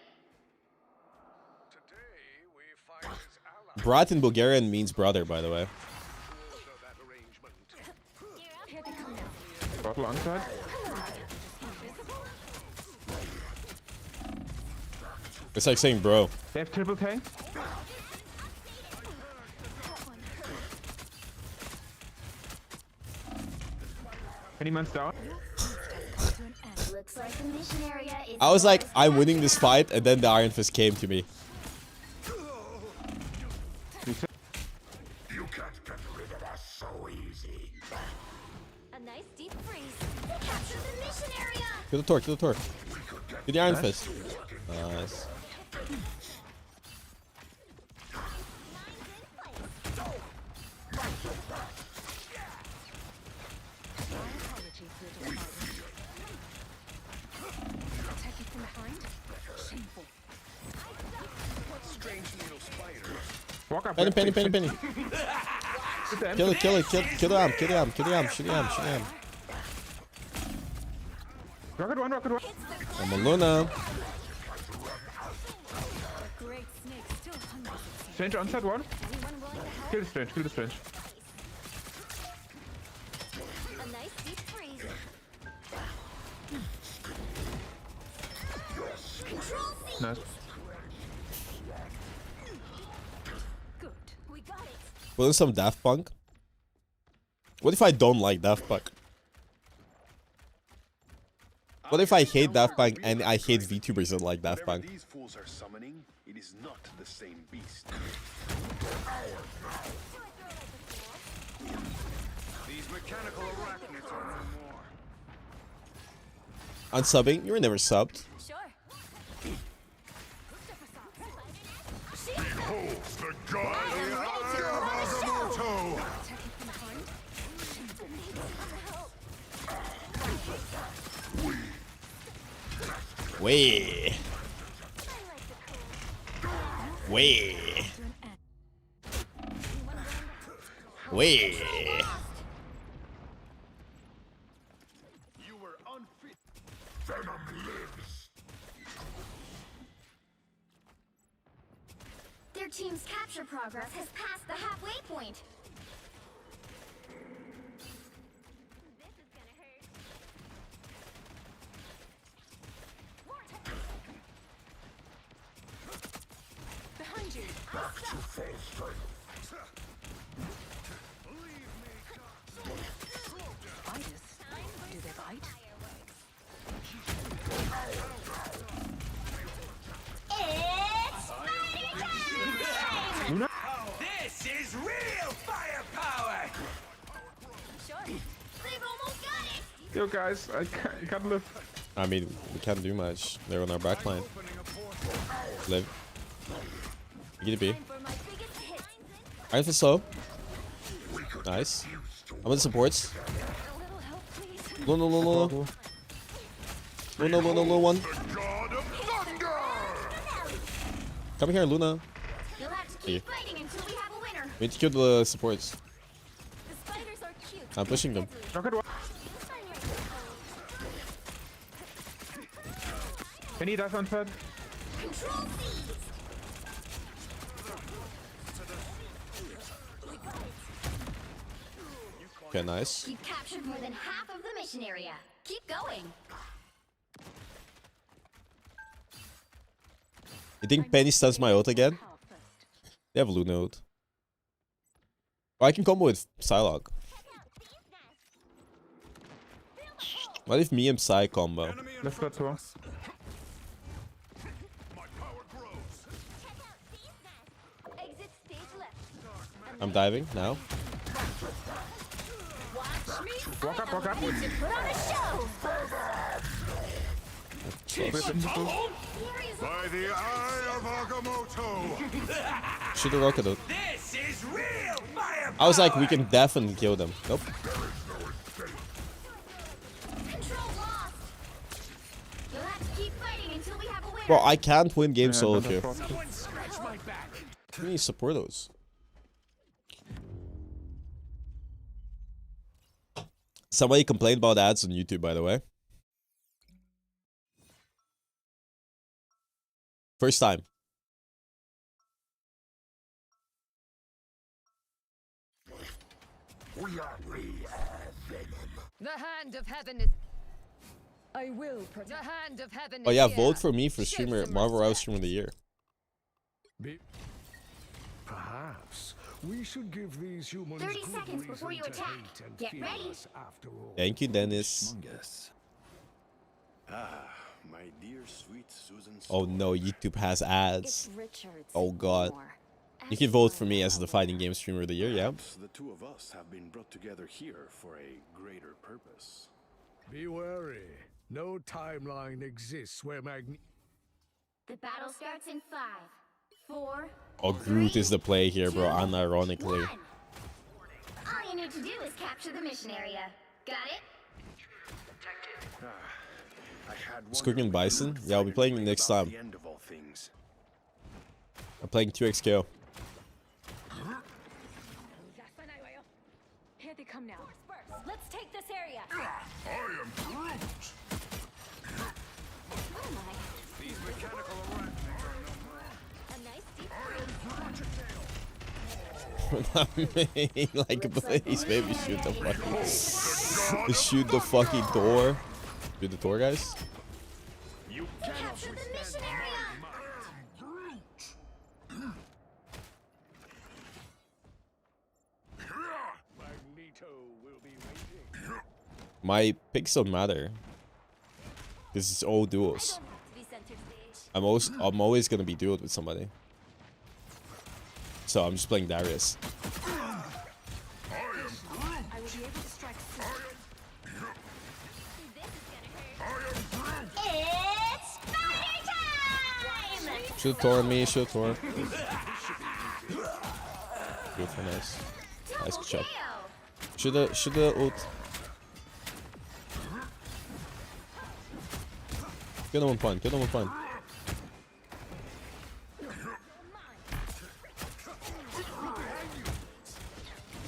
Brat in Bulgarian means brother, by the way. Got long side. It's like saying bro. They have triple tank. Any man's down? Looks like the mission area is I was like, I'm winning this fight, and then the Iron Fist came to me. You can't get rid of us so easy. a nice deep freeze. Capture the mission area. Kill the Torque, kill the Torque. Kill the Iron Fist. Nice. Walk up. Penny. Kill it, kill the arm, shoot the arm. Rocket one. I'm a Luna. Strange onside one. Kill the strange. A nice deep freeze. Nice. Good. We got it. Wasn't some Daft Punk? What if I don't like Daft Punk? What if I hate Daft Punk and I hate VTubers that like Daft Punk? These fools are summoning, it is not the same beast. These mechanical arachnids are no more. Unsubbing? You were never subbed. Sure. Way. Way. Way. You were unfit. Venom lives. Their team's capture progress has passed the halfway point. Behind you. Back to full strength. Do they bite? It's fighting time! This is real firepower! They've almost got it! Yo guys, I can't live. I mean, we can't do much. They're on our back line. Live. Get a B. Alright, for slow. Nice. I'm in supports. No. Luna, one. Come here, Luna. You'll have to keep fighting until we have a winner. We need to kill the supports. The spiders are cute. I'm pushing them. Can you dash on third? Control seized. Okay, nice. You've captured more than half of the mission area. Keep going. You think Penny stuns my ult again? They have Luna ult. Oh, I can combo with Psylocke. What if me and Psy combo? Let's go to us. Exit stage left. I'm diving now. Walk up. Put on a show. By the eye of Agamotto. Shoot the rocket out. This is real firepower. I was like, we can definitely kill them. Nope. Control lost. You'll have to keep fighting until we have a winner. Bro, I can't win games solo Someone here. scratch my back. Too many supportos. Somebody complained about ads on YouTube, by the way. First time. We are Venom. The hand of heaven is. I will protect. The hand of heaven is. Oh yeah, here. vote for me for streamer Marvel Rivals Streamer of the Year. Perhaps we should give these humans 30 good seconds before reason you to attack. hate and Get fear ready. us after all. Thank you, Dennis. My dear sweet Susan. Oh no, YouTube has ads. Richard's Oh god. You can vote for me as the fighting game streamer of the year, yeah? The two of us have been brought together here for a greater purpose. Be wary. No timeline exists where The battle starts in 5, 4. Oh, Groot is the play here, bro, unironically. 1. All you need to do is capture the mission area. Got it? Squig and Bison? Yeah, I'll be playing next time. I'm playing 2xKO. Here they come now. Let's take this area. I am Groot. What am I? These mechanical arachnids are no more. A nice deep I am Groot. Like, please, baby, shoot the fucking... shoot the fucking door. Shoot the door, guys. You capture the mission area. Magneto will be waiting. My picks don't matter. This is all duos. I'm always gonna be duoed with somebody. So I'm just playing Darius. I will be able to strike soon. It's party time! Shoot Thor on me, shoot Thor. Beautiful, nice. Nice job. Should the ult. Kill them on point. Kill them on point.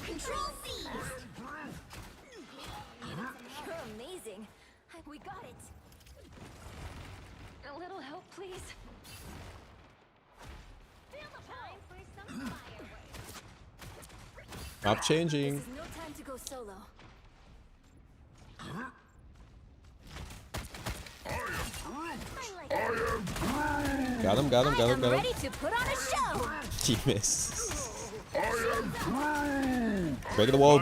Control seized. You're amazing. We got it. A little help, please. Time for some fireworks. Stop changing. This is no time to go solo. Got him. Ready to put on a show. He missed. Break the wall.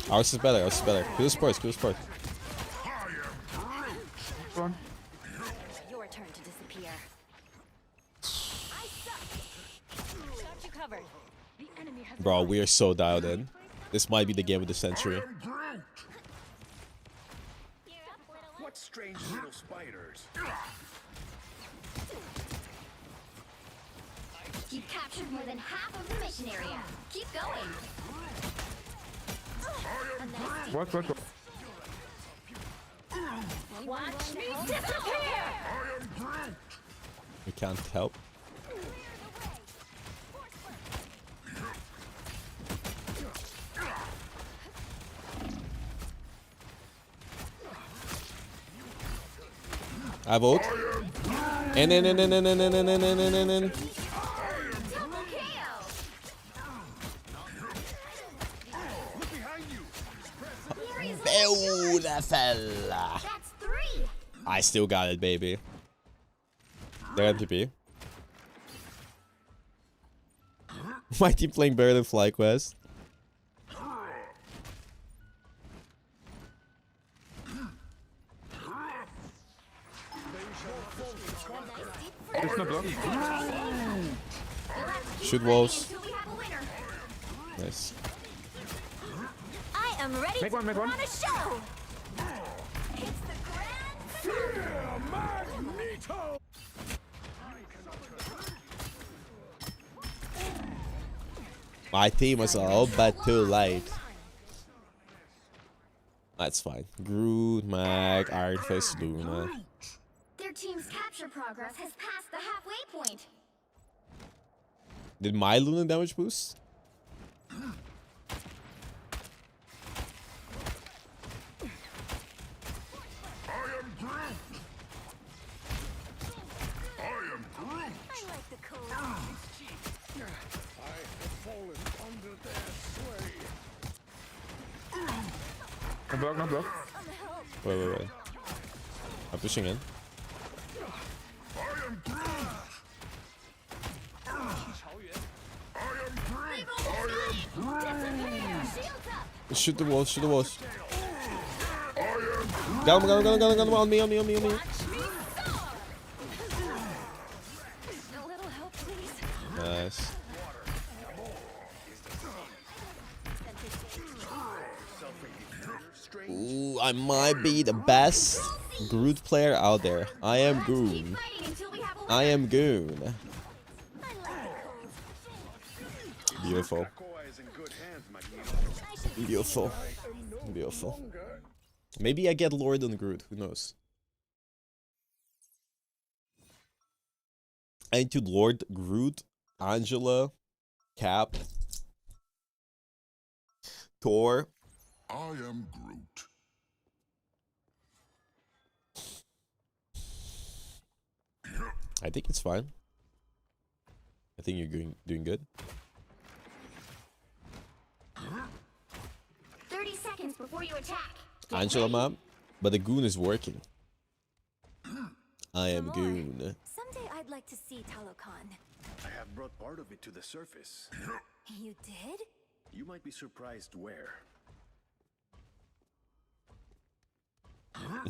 Ours is better. Kill the sports. Your turn to disappear. I suck. Got you covered. The enemy has Bro, we are so dialed in. This might be the game of the century. What strange little spiders. You've captured more than half of the mission area. Keep going. Work. Watch me disappear. We can't help. I vote. And then. Fella. That's 3. I still got it, baby. They're MTP. My team playing better than FlyQuest. Shoot walls. Nice. I am ready to put on a show. It's the grand Magneto! My team was all but too late. That's fine. Groot, Mag, Iron Fist, Luna. Their team's capture progress has passed the halfway point. Did my Luna damage boost? Not block. Wait. I'm pushing in. Shoot the walls. Got him, on me. A little help, please. Nice. Ooh, I might be the best Groot player out there. I am Goon. Beautiful. Maybe I get Lord on Groot. Who knows? I need to Lord Groot, Angela, Cap, Thor. I am Groot. I think it's fine. I think you're doing good. 30 seconds before you attack. Angela ma'am, but the Goon is working. I am Goon. Someday I'd like to see Talokan. I have brought part of it to the surface. You did? You might be surprised where.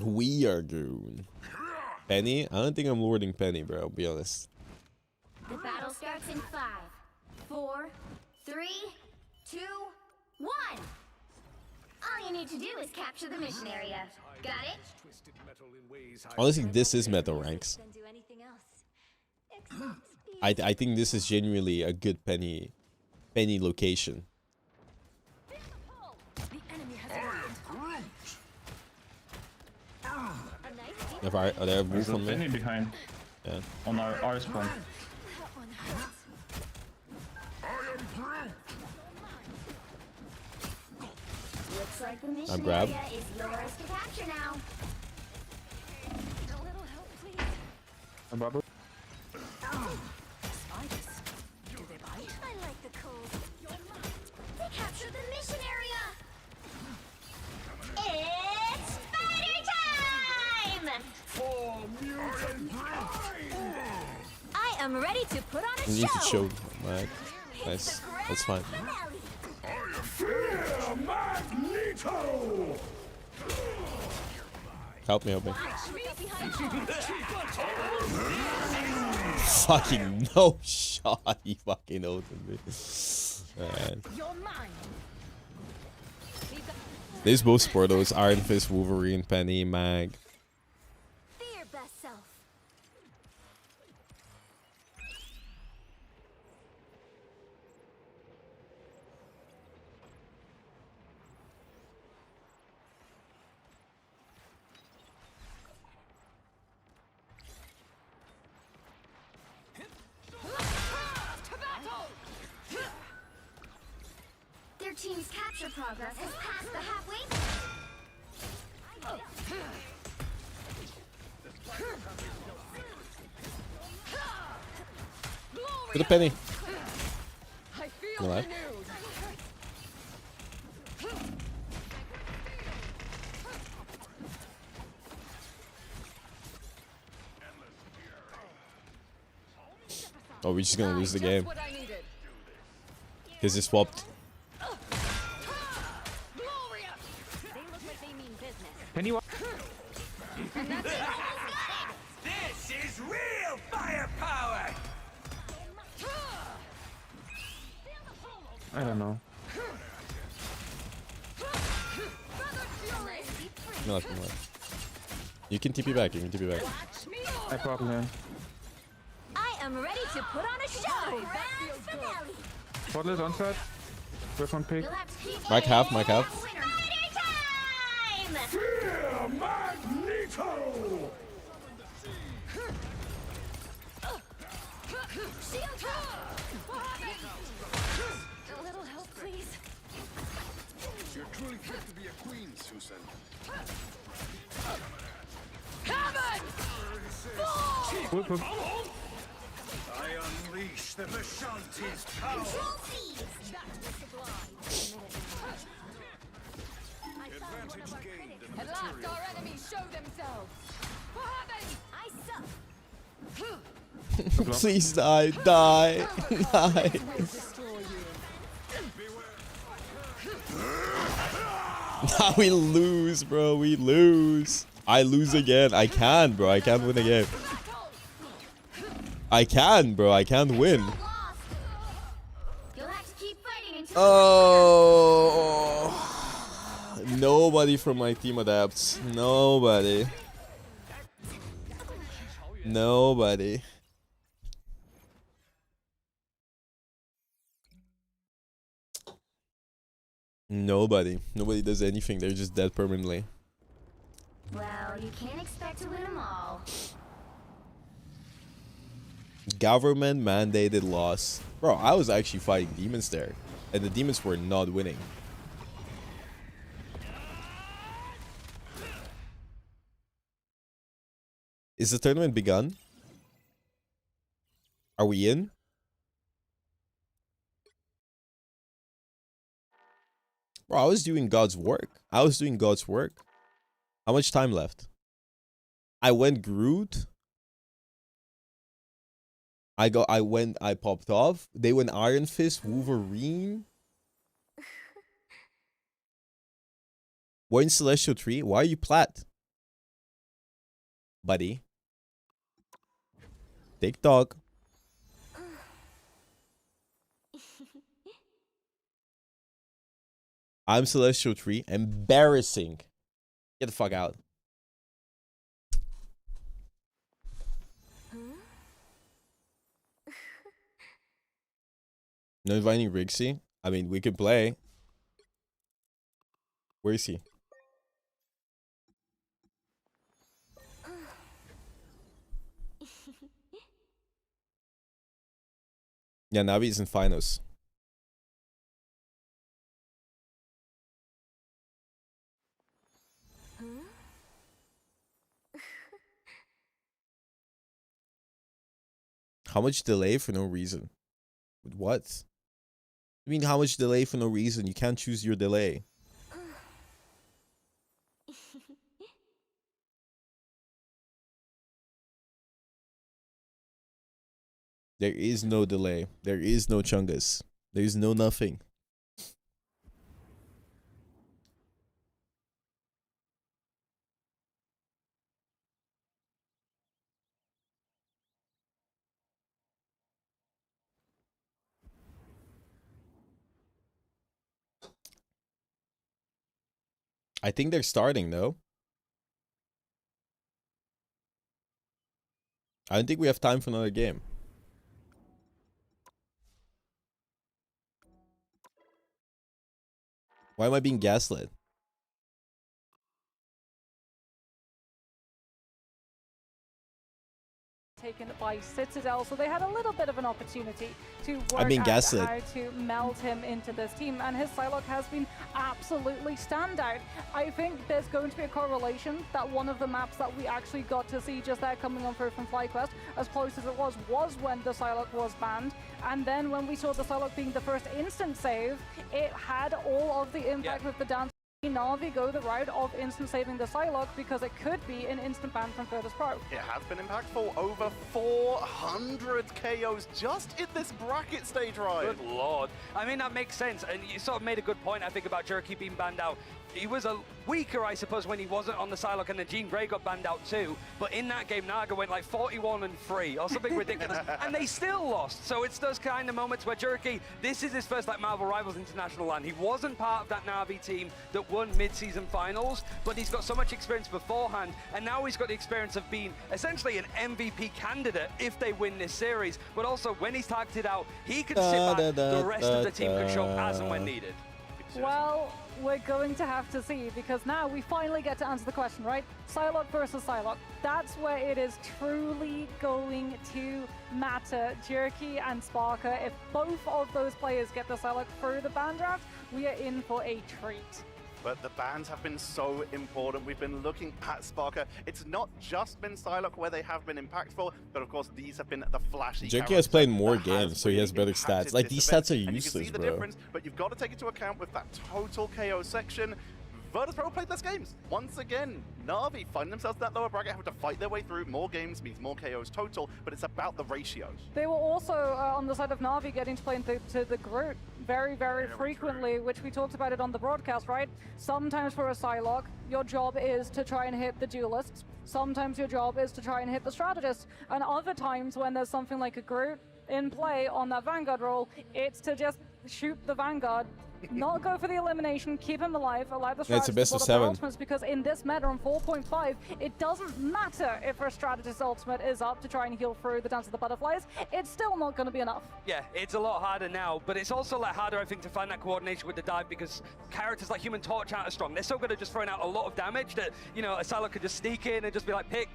We are Goon. Penny? I don't think I'm lording Penny, bro. I'll be honest. The battle starts in 5, 4, 3, 2, 1. All you need to do is capture the mission area. Got it? Honestly, this is meta ranks. I think this is genuinely a good Penny location. If I are there a wolf on me? Behind. Yeah. On our spawn. Looks like the mission I'm grabbed. area is yours to capture now. A little help, please. A bubble. Spiders. Do they bite? I like the cold. They captured the mission area. It's spider time! For mutant I am ready to put on a You need to show. show Mag. Nice. That's fine. Fear Magneto! Help me. Fucking no shot. He fucking opened me. Man. These both Sportos, Iron Fist, Wolverine, Penny, Mag. Be your best self. Their team's capture progress has passed the halfway For the Penny. I feel You alive? renewed. Oh, we're just gonna lose the game. Because they swapped. Penny. This is real firepower! I don't know. No, left. You can TP back. I probably am. I am ready to put on a show. Grand finale. Bottle is on side. With one pick. Mike half. Spider time! Fear Magneto! Shield a little help, please. You're truly fit to be a queen, Susan. Whoop. I unleash the Vishanti's power! Advantage gained in the At last, material. our enemies show themselves. For heaven! I suck. Please die. Die. Now we lose, bro. We lose. I lose again. I can, bro. I can't win again. I can, bro. I can't win. You'll have to keep fighting until Oh. Nobody from my team adapts. Nobody. Nobody does anything. They're just dead permanently. well, you can't expect to win them all. Government mandated loss. Bro, I was actually fighting demons there. And the demons were not winning. Is the tournament begun? Are we in? Bro, I was doing God's work. How much time left? I went Groot. I popped off. They went Iron Fist, Wolverine. We're in Celestial Tree. Why are you plat? Buddy. TikTok. I'm Celestial Tree. Embarrassing. Get the fuck out. No inviting Rixie? I mean, we could play. Where is he? Yeah, Navi's in finals. How much delay for no reason? What? I mean, how much delay for no reason? You can't choose your delay. There is no delay. There is no chungus. There is no nothing. I think they're starting, though. I don't think we have time for another game. Why am I being gaslit? Taken by Citadel, so they had a little bit of an opportunity to work out how to meld him into this team, and his Psylocke has been absolutely standout. I think there's going to be a correlation that one of the maps that we actually got to see just there coming on through from FlyQuest, as close as it was when the Psylocke was banned, and then when we saw the Psylocke being the first instant save, it had all of the impact with the dance. Na'Vi go the route of instant saving the Psylocke because it could be an instant ban from Virtus Pro. It has been impactful. Over 400 KOs just in this bracket stage, right? Good lord. I mean, that makes sense. And you sort of made a good point, I think, about Jerky being banned out. He was a weaker, I suppose, when he wasn't on the Psylocke, and then Jean Grey got banned out too. But in that game, Naga went like 41-3 or something ridiculous, and they still lost. So it's those kind of moments where Jerky, this is his first like Marvel Rivals International land. He wasn't part of that Na'Vi team that won mid-season finals, but he's got so much experience beforehand, and now he's got the experience of being essentially an MVP candidate if they win this series. But also, when he's targeted out, he can sit back, the rest of the team can show up as and when needed. Well, we're going to have to see, because now we finally get to answer the question, right? Psylocke versus Psylocke. That's where it is truly going to matter. Jerky and Sparker, if both of those players get the Psylocke through the ban draft, we are in for a treat. But the bans have been so important. We've been looking at Sparker. It's not just been Psylocke where they have been impactful, but of course these have been the flashy. Jerky has played more games, so he has better stats. Like, these stats are useless, you can see the difference, but you've got to take into account with that total KO section. Virtus Pro played less games. Once again, Na'Vi find themselves in that lower bracket, having to fight their way through. More games means more KOs total, but it's about the ratios. They were also on the side of Na'Vi getting to play into the group very, very frequently, which we talked about it on the broadcast, right? Sometimes for a Psylocke, your job is to try and hit the duelists. Sometimes your job is to try and hit the strategists. And other times when there's something like a Groot in play on that Vanguard role, it's to just shoot the Vanguard, not go for the elimination, keep him alive, allow the strategist it's a best of 7. ultimates, because in this meta on 4.5, it doesn't matter if a strategist ultimate is up to try and heal through the Dance of the Butterflies, it's still not going to be enough. Yeah, it's a lot harder now, but it's also like harder, I think, to find that coordination with the dive, because characters like Human Torch aren't as strong. They're so good at just throwing out a lot of damage that, you know, a Psylocke could just sneak in and just be like, pick,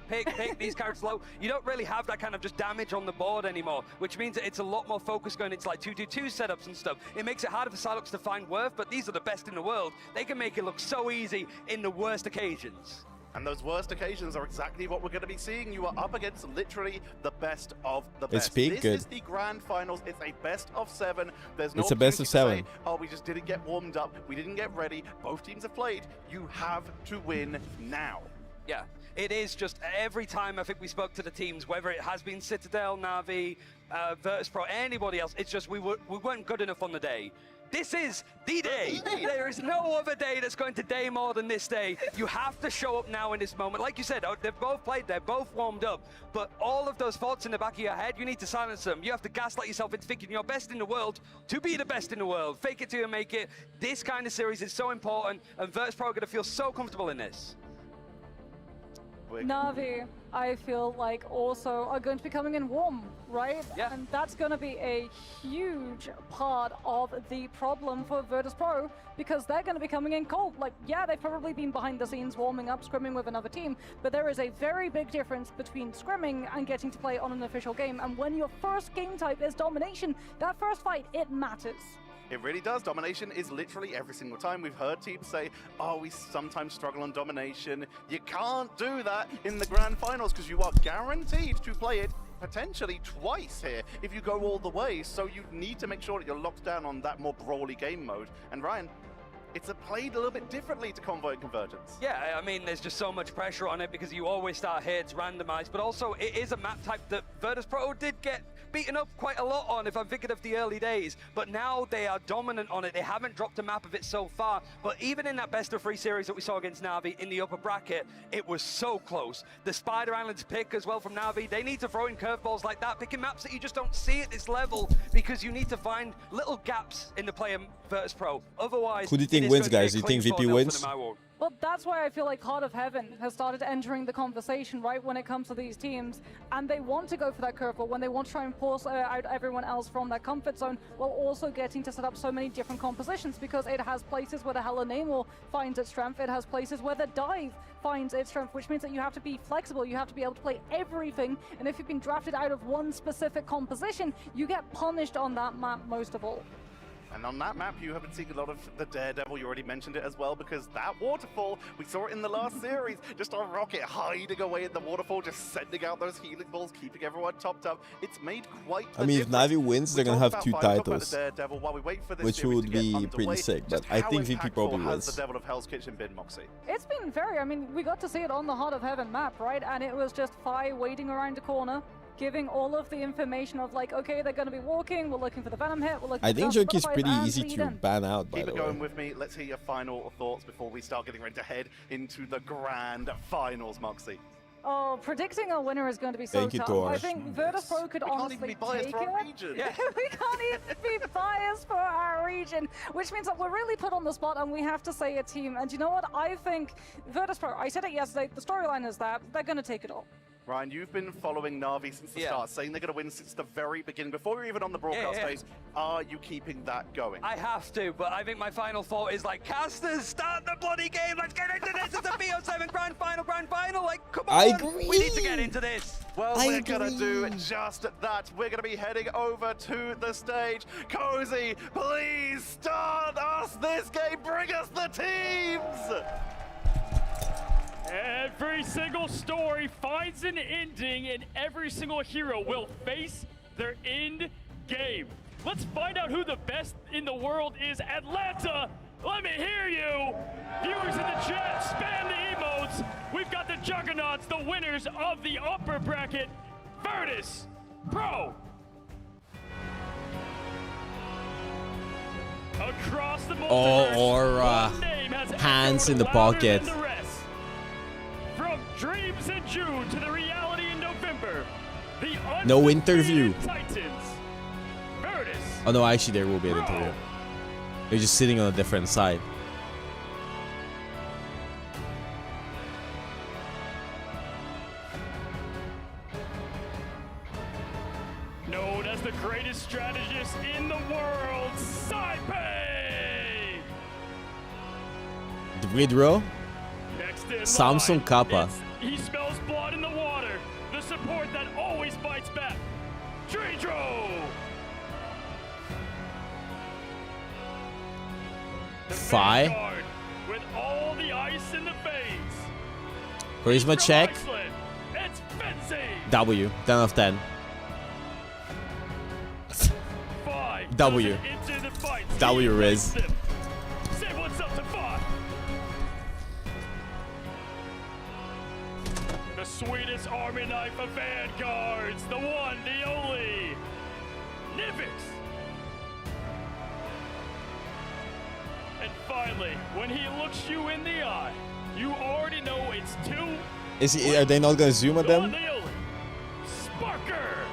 these characters low. You don't really have that kind of just damage on the board anymore, which means that it's a lot more focus going into like 2-2-2 setups and stuff. It makes it harder for Psylocke to find worth, but these are the best in the world. They can make it look so easy in the worst occasions. And those worst occasions are exactly what we're going to be seeing. You are up against literally the best of the best. It's peak this good. Is the grand finals. It's a best of 7. There's no it's a best of 7. Say, oh, we just didn't get warmed up. We didn't get ready. Both teams have played. You have to win now. Yeah, it is just every time I think we spoke to the teams, whether it has been Citadel, Na'Vi, Virtus Pro, anybody else, it's just we weren't good enough on the day. This is the day. There is no other day that's going to day more than this day. You have to show up now in this moment. Like you said, they've both played, they're both warmed up, but all of those thoughts in the back of your head, you need to silence them. You have to gaslight yourself into thinking you're best in the world to be the best in the world. Fake it till you make it. This kind of series is so important, and Virtus Pro are going to feel so comfortable in this. Na'Vi, I feel like also are going to be coming in warm, right? Yeah. And that's going to be a huge part of the problem for Virtus Pro because they're going to be coming in cold. Like, yeah, they've probably been behind the scenes warming up, scrimming with another team, but there is a very big difference between scrimming and getting to play on an official game. And when your first game type is domination, that first fight, it matters. It really does. Domination is literally every single time. We've heard teams say, oh, we sometimes struggle on domination. You can't do that in the grand finals because you are guaranteed to play it potentially twice here if you go all the way. So you need to make sure that you're locked down on that more brawly game mode. And Ryan, it's played a little bit differently to Convoy and Convergence. Yeah, I mean, there's just so much pressure on it because you always start here, it's randomized, but also it is a map type that Virtus Pro did get beaten up quite a lot on if I'm thinking of the early days, but now they are dominant on it. They haven't dropped a map of it so far, but even in that best of 3 series that we saw against Na'Vi in the upper bracket, it was so close. The Spider Islands pick as well from Na'Vi, they need to throw in curveballs like that, picking maps that you just don't see at this level because you need to find little gaps in the play of Virtus Pro. Otherwise, who do you think wins, guys? Do you think VP wins? Well, that's why I feel like Heart of Heaven has started entering the conversation, right, when it comes to these teams. And they want to go for that curveball when they want to try and force out everyone else from their comfort zone, while also getting to set up so many different compositions, because it has places where the Hella Namor finds its strength, it has places where the Dive finds its strength, which means that you have to be flexible, you have to be able to play everything, and if you've been drafted out of one specific composition, you get punished on that map most of all. And on that map, you have been seeing a lot of the Daredevil. You already mentioned it as well, because that waterfall, we saw it in the last series, just a rocket hiding away in the waterfall, just sending out those healing balls, keeping everyone topped up. It's made quite I mean, if Na'Vi wins, they're going to have 2 titles, which would be pretty sick, but I think VP probably wins. The Devil of Hell's Kitchen been, Moxie? It's been very, I mean, we got to see it on the Heart of Heaven map, right? And it was just Fi waiting around the corner, giving all of the information of like, okay, they're going to be walking, we're looking for the Venom hit, we're looking I think Jerky's pretty easy to ban out, by the way. Keep it going with me. Let's hear your final thoughts before we start getting ready to head into the grand finals, Moxie. Oh, predicting a winner is going to be so tough. I think Virtus Pro could honestly take it. Yeah. We can't even be biased for our region, which means that we're really put on the spot and we have to say a team. And you know what? I think Virtus Pro, I said it yesterday, the storyline is that they're going to take it all. Ryan, you've been following Na'Vi since the start, saying they're going to win since the very beginning. Before you're even on the broadcast phase, are you keeping that going? I have to, but I think my final thought is like, casters, start the bloody game. Let's get into this. It's a BO7 grand final. Like, come on. I agree. We need to get into this. Well, we're going to do just that. We're going to be heading over to the stage. Cozy, please start us this game. Bring us the teams. Every single story finds an ending, and every single hero will face their end game. Let's find out who the best in the world is. Atlanta, let me hear you. Viewers in the chat, spam the emotes. We've got the Juggernauts, the winners of the upper bracket, Virtus Pro. Across the hands in the pocket. From dreams in June to the reality in November, the no interview. Titans, Virtus. Oh no, actually there will be an interview. They're just sitting on a different side. Known as the greatest strategist in the world, Saipei. The Vidro. Samsung Kappa. He smells blood in the water. The support that always bites back. Tridro. Fi. With all the ice in the veins. Charisma check. It's fencing. W. 10 of 10. W. W Riz. Say what's up to Fi. The sweetest army knife of vanguards, the one, the only, Nivix. And finally, when he looks you in the eye, you already know it's two. Are they not gonna zoom at them? The only, Sparker.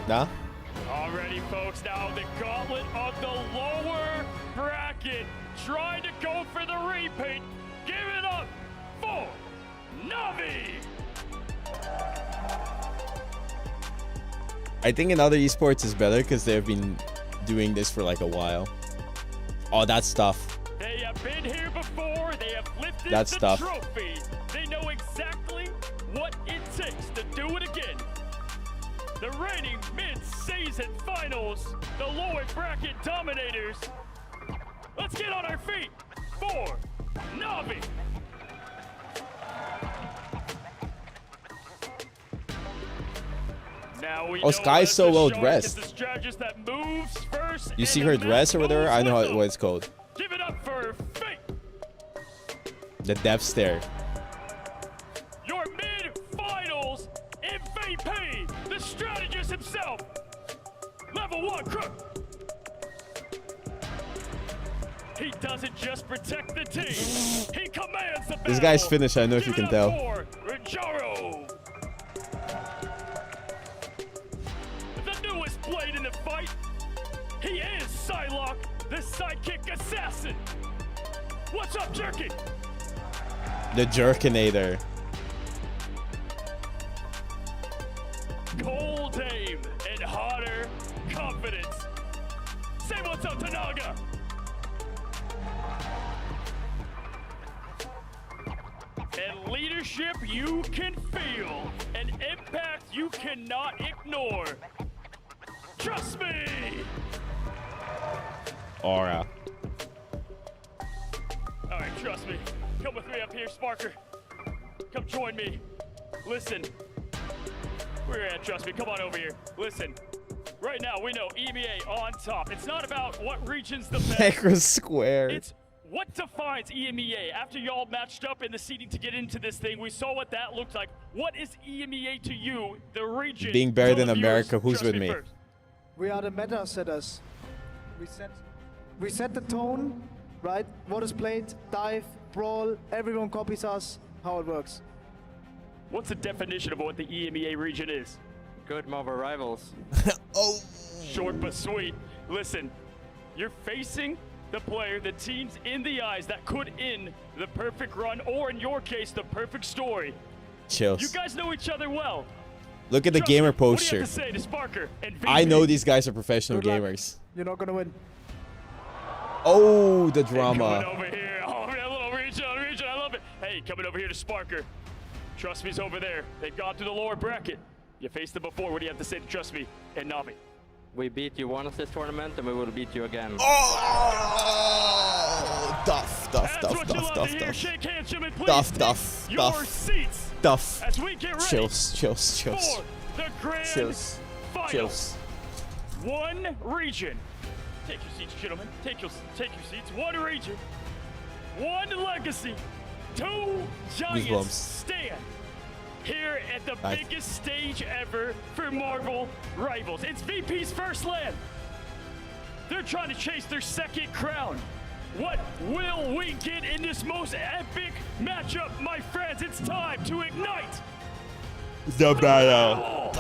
Nah. Alrighty, folks, now the gauntlet of the lower again, trying to go for the repeat. Give it up for Na'Vi. I think in other esports is better because they've been doing this for like a while. Oh, that stuff. They have been here before. They have lifted That the stuff. trophy. They know exactly what it takes to do it again. The reigning mid-season finals, the lower bracket dominators. Let's get on our feet for Na'Vi. Now we Oh, Sky's so well dressed. The strategist that moves first. You see her dress or whatever? I know what it's called. Give it up for Fate. The death stare. Your mid-finals MVP, the strategist himself, level 1 Crook. He doesn't just protect the team, he commands the battle. This guy's finished, I don't know if you can tell. Rajaro. The newest blade in the fight, he is Psylocke, the sidekick assassin. What's up, Jerky? The Jerkinator. Cold aim and hotter confidence. Say what's up to Naga. And leadership you can feel. An impact you cannot ignore. Trust me. Aura. All right, trust me. Come with me up here, Sparker. Come join me. Listen. Where at? Trust me. Come on over here. Listen. Right now, we know EMEA on top. It's not about what region's the best. Necro Square. It's what defines EMEA. After y'all matched up in the seeding to get into this thing, we saw what that looked like. What is EMEA to you, the region? Being better than America, who's with me? First. We are the meta setters. We set the tone, right? What is played, dive, brawl, everyone copies us, how it works. What's the definition of what the EMEA region is? Good Marvel rivals. Oh. Short but sweet. Listen, you're facing the player, the teams in the eyes that could end the perfect run, or in your case, the perfect story. Chills. You guys know each other well. Look at the gamer What do you posture. have to say to Sparker and VP? I know these guys are professional Good luck. gamers. You're not gonna win. Oh, the Coming drama. over here. Oh, that little region, I love it. Hey, coming over here to Sparker. Trust me's over there. They've gone through the lower bracket. You faced them before. What do you have to say to Trust Me and Na'Vi? We beat you once this tournament, and we will beat you again. Oh, duff. Shake hands, gentlemen, please. Duff. Seats Duff. as we get ready Chills. for the grand finals. One region. Take your seats, gentlemen. Take your seats. One region. One legacy. Two giants Goosebumps. stand here at the biggest stage ever for Marvel Rivals. It's VP's first land. They're trying to chase their second crown. What will we get in this most epic matchup, my friends? It's time to ignite The battle.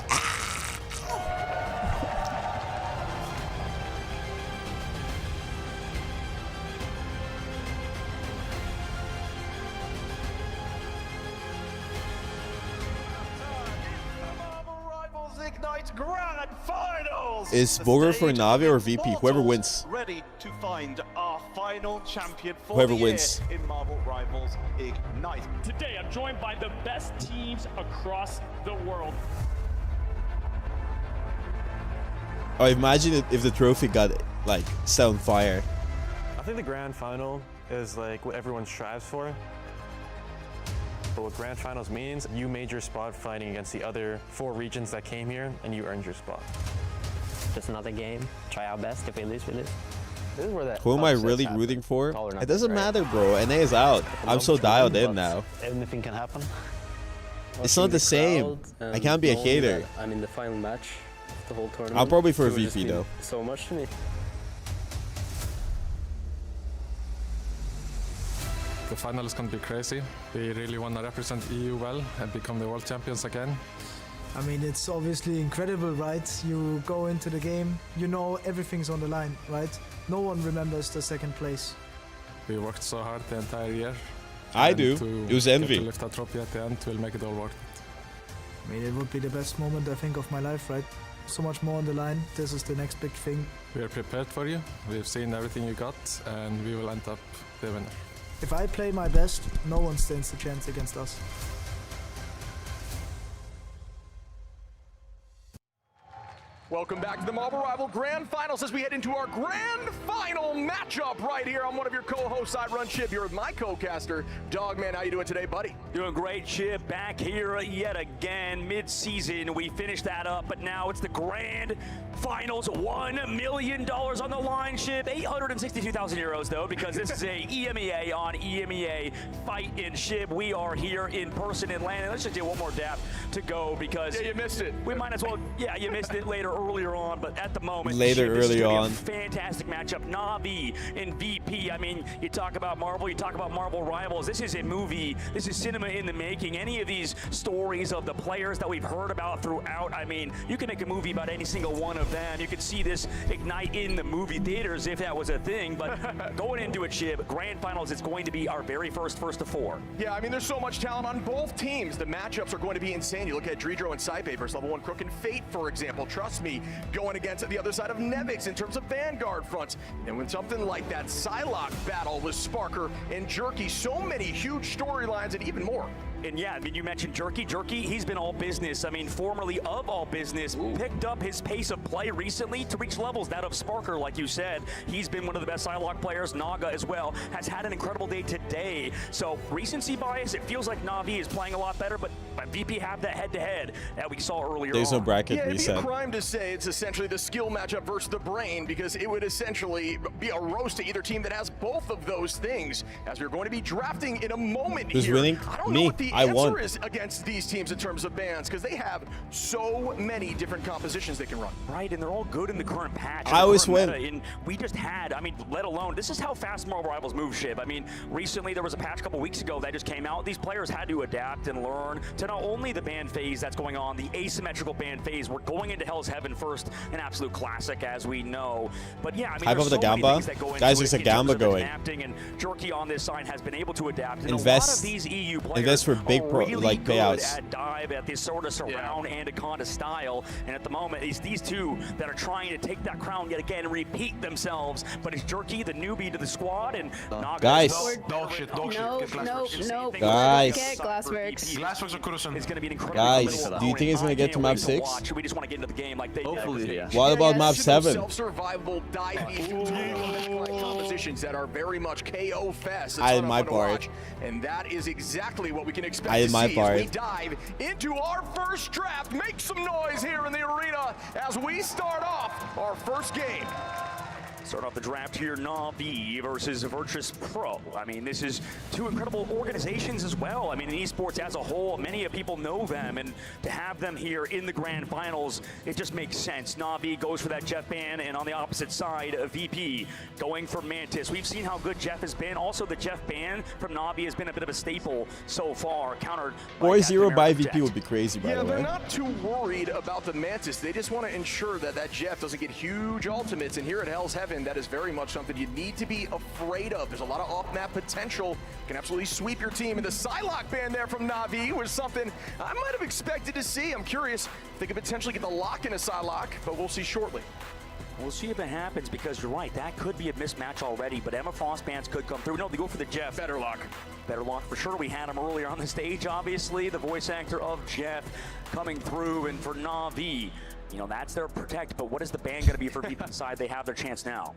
Ignite Grand Finals! Is Bogur for Na'Vi or VP? Whoever wins. Ready to find our final champion for Whoever the year wins. in Marvel Rivals Ignite. Today, I'm joined by the best teams across the world. Oh, imagine if the trophy got like set on fire. I think the grand final is like what everyone strives for. But what grand finals means, you made your spot fighting against the other 4 regions that came here, and you earned your spot. Just another game. Try our best. If we lose, we lose. This is where that Who am I really rooting for? It doesn't matter, bro. NA is out. I'm so dialed in now. Anything can happen. It's not the same. I can't be a hater. I'm in the final match of the whole tournament. I'm probably for It would just VP mean though. So much to me. The final is going to be crazy. We really want to represent EU well and become the world champions again. I mean, it's obviously incredible, right? You go into the game, you know everything's on the line, right? No one remembers the second place. We worked so hard the entire year. I do. It was envy. To lift that trophy at the end will make it all worth it. I mean, it would be the best moment, I think, of my life, right? So much more on the line. This is the next big thing. We are prepared for you. We've seen everything you got, and we will end up the winner. If I play my best, no one stands a chance against us. Welcome back to the Marvel Rival Grand Finals as we head into our grand final matchup right here. I'm one of your co-hosts, I Run Chip, here with my co-caster, Dogman. How you doing today, buddy? Doing great, Chip. Back here yet again, mid-season. We finished that up, but now it's the grand finals. $1 million on the line, Chip. 862,000 euros, though, because this is a EMEA on EMEA fight in Chip. We are here in person in Landon. Let's just do one more dap to go because... Yeah, you missed it. We might as well... Yeah, you missed it earlier on, but at the moment, early on, fantastic matchup. Na'Vi and VP. I mean, you talk about Marvel, you talk about Marvel Rivals. This is a movie. This is cinema in the making. Any of these stories of the players that we've heard about throughout, I mean, you can make a movie about any single one of them. You could see this ignite in the movie theaters if that was a thing, but going into it, Chip, grand finals, it's going to be our very first of four. Yeah, I mean, there's so much talent on both teams. The matchups are going to be insane. You look at Dredro and Saipe versus level 1 Crook and Fate, for example. Trust me, going against the other side of Nevix in terms of Vanguard fronts. And when something like that Psylocke battle with Sparker and Jerky, so many huge storylines and even more. And yeah, I mean, you mentioned Jerky. Jerky, he's been all business. I mean, formerly of all business, picked up his pace of play recently to reach levels that of Sparker, like you said. He's been one of the best Psylocke players. Naga as well has had an incredible day today. So recency bias, it feels like Na'Vi is playing a lot better, but VP have that head-to-head that we saw earlier There's on. no bracket reset. reset. It'd be a crime to say it's essentially the skill matchup versus the brain, because it would essentially be a roast to either team that has both of those things, as we're going to be drafting in a moment. Who's here. winning? I don't Me. know what the I answer won. is against these teams in terms of bans, because they have so many different compositions they can run. Right, and they're all good in the current patch. I always win. And we just had, I mean, let alone, this is how fast Marvel Rivals move, Shib. I mean, recently there was a patch a couple weeks ago that just came out. These players had to adapt and learn to not only the ban phase that's going on, the asymmetrical ban phase. We're going into Hell's Heaven first, an absolute classic, as we know. But yeah, I mean, there's so many things that go into Guys, it there's a in terms Gamba of going. adapting, and Jerky on this side has been able to adapt. And Invest, a lot of these EU players invest for big really good payouts. at dive, at this sort of surround anaconda style. And at the moment, it's these two that are trying to take that crown yet again and repeat themselves. But it's Jerky, the newbie to the squad, and Naga. Guys. Dog shit. Nope. Guys. Get Glassworks. Glassworks or Kurusen. It's going to be an incredible. Guys, do you think it's going to get to map 6? We just want to get into the game like they Hopefully, yeah. What about map 7? Self-survival dive compositions that are very much KO fest. I had my part. And that is exactly what we can expect I had to my see part. as we dive into our first draft. Make some noise here in the arena as we start off our first game. Start off the draft here, Na'Vi versus Virtus Pro. I mean, this is two incredible organizations as well. I mean, in esports as a whole, many of people know them, and to have them here in the grand finals, it just makes sense. Na'Vi goes for that Jeff ban, and on the opposite side, VP going for Mantis. We've seen how good Jeff has been. Also, the Jeff ban from Na'Vi has been a bit of a staple so far, countered by 4-0 by VP would be crazy, by yeah, the way. they're not too worried about the Mantis. They just want to ensure that that Jeff doesn't get huge ultimates, and here at Hell's Heaven, that is very much something you need to be afraid of. There's a lot of off-map potential. You can absolutely sweep your team. And the Psylocke ban there from Na'Vi was something I might have expected to see. I'm curious if they could potentially get the lock in a Psylocke, but we'll see shortly. We'll see if it happens, because you're right, that could be a mismatch already, but Emma Frost bans could come through. No, they go for the Jeff. Better lock. Better lock for sure. We had him earlier on the stage, obviously, the voice actor of Jeff coming through, and for Na'Vi, you know, that's their protect, but what is the ban going to be for VP side? They have their chance now.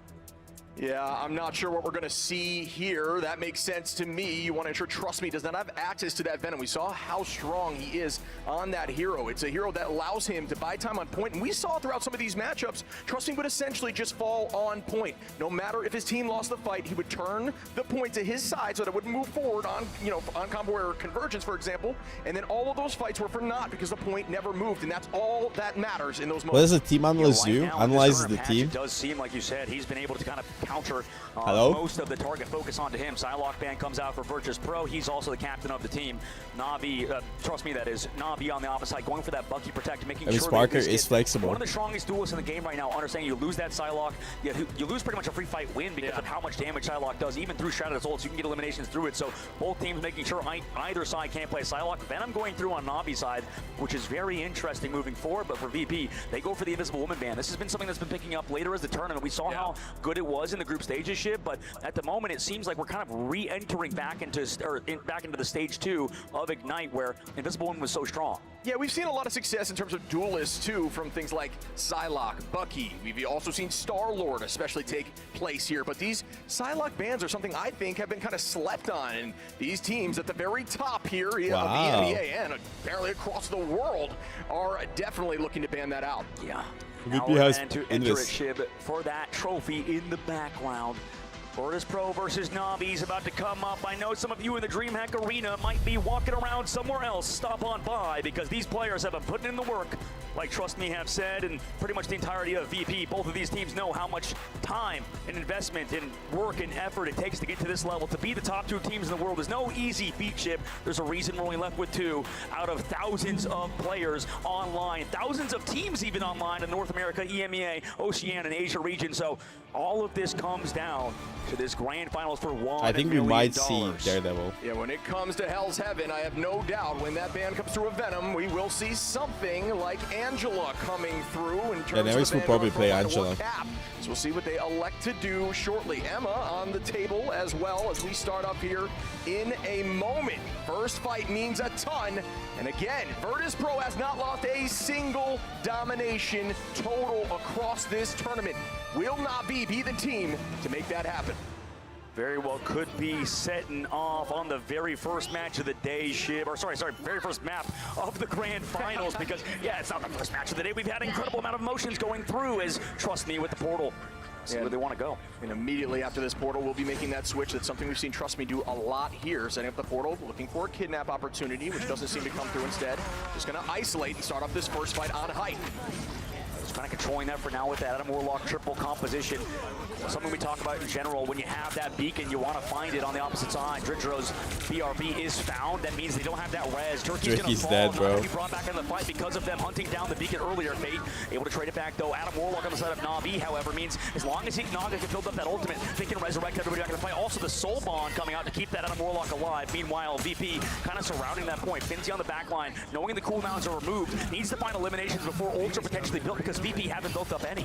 Yeah, I'm not sure what we're going to see here. That makes sense to me. You want to ensure Trust Me does not have access to that Venom. We saw how strong he is on that hero. It's a hero that allows him to buy time on point, and we saw throughout some of these matchups, Trust Me would essentially just fall on point. No matter if his team lost the fight, he would turn the point to his side so that it wouldn't move forward on, you know, on combo or convergence, for example, and then all of those fights were for naught because the point never moved, and that's all that matters in those moments. What does the team analyst do? Now, Analyzes the patch, team? It does seem, like you said, he's been able to kind of counter Hello? most of the target focus onto him. Psylocke ban comes out for Virtus Pro. He's also the captain of the team. Na'Vi, trust me, that is Na'Vi on the opposite side, going for that Bucky protect, making sure Sparker is flexible. One of the strongest duelists in the game right now. Understanding you lose that Psylocke, you lose pretty much a free fight win because of how much damage Psylocke does, even through Shrouded Souls. You can get eliminations through it. So both teams making sure either side can't play Psylocke. Venom going through on Na'Vi's side, which is very interesting moving forward. But for VP, they go for the Invisible Woman ban. This has been something that's been picking up later as the tournament. We saw how good it was in the group stages ship, but at the moment it seems like we're kind of re-entering back into the stage 2 of Ignite, where Invisible Woman was so strong. Yeah, we've seen a lot of success in terms of duelists too, from things like Psylocke, Bucky. We've also seen Star-Lord especially take place here, but these Psylocke bans are something I think have been kind of slept on, and these teams at the very top here of the NBA and apparently across the world are definitely looking to ban that out. Yeah. VP has to enter it, Shib, for that trophy in the background. Virtus Pro versus Na'Vi is about to come up. I know some of you in the DreamHack Arena might be walking around somewhere else. Stop on by, because these players have been putting in the work, like Trust Me have said, and pretty much the entirety of VP. Both of these teams know how much time and investment and work and effort it takes to get to this level. To be the top 2 teams in the world is no easy feat, Chip. There's a reason we're only left with 2 out of thousands of players online, thousands of teams even online in North America, EMEA, Oceania, and Asia region. So all of this comes down to this grand finals for $1 I think we million. might see Daredevil. Yeah, when it comes to Hell's Heaven, I have no doubt when that ban comes through a Venom, we will see something like Angela coming through in terms Neris of will probably play Angela. Cap. So we'll see what they elect to do shortly. Emma on the table as well as we start up here in a moment. First fight means a ton. And again, Virtus Pro has not lost a single domination total across this tournament. Will Na'Vi be the team to make that happen? Very well could be setting off on the very first match of the day, Shib. Or sorry, very first map of the grand finals, because, yeah, it's not the first match of the day. We've had an incredible amount of emotions going through as Trust Me with the portal. See where they want to go. And immediately after this portal, we'll be making that switch. That's something we've seen Trust Me do a lot here. Setting up the portal, looking for a kidnap opportunity, which doesn't seem to come through instead. Just going to isolate and start off this first fight on height. Just kind of controlling that for now with that Adam Warlock triple composition. Something we talk about in general, when you have that beacon, you want to find it on the opposite side. Dridro's BRB is found. That means they don't have that res. Jerky's going to fall. Dead, bro. Not be brought back in the fight because of them hunting down the beacon earlier. Fate able to trade it back, though. Adam Warlock on the side of Na'Vi, however, means as long as Naga can build up that ultimate, they can resurrect everybody back in the fight. Also, the Soul Bond coming out to keep that Adam Warlock alive. Meanwhile, VP kind of surrounding that point. Finzi on the back line, knowing the cooldowns are removed, needs to find eliminations before Ultra potentially built, because VP haven't built up any.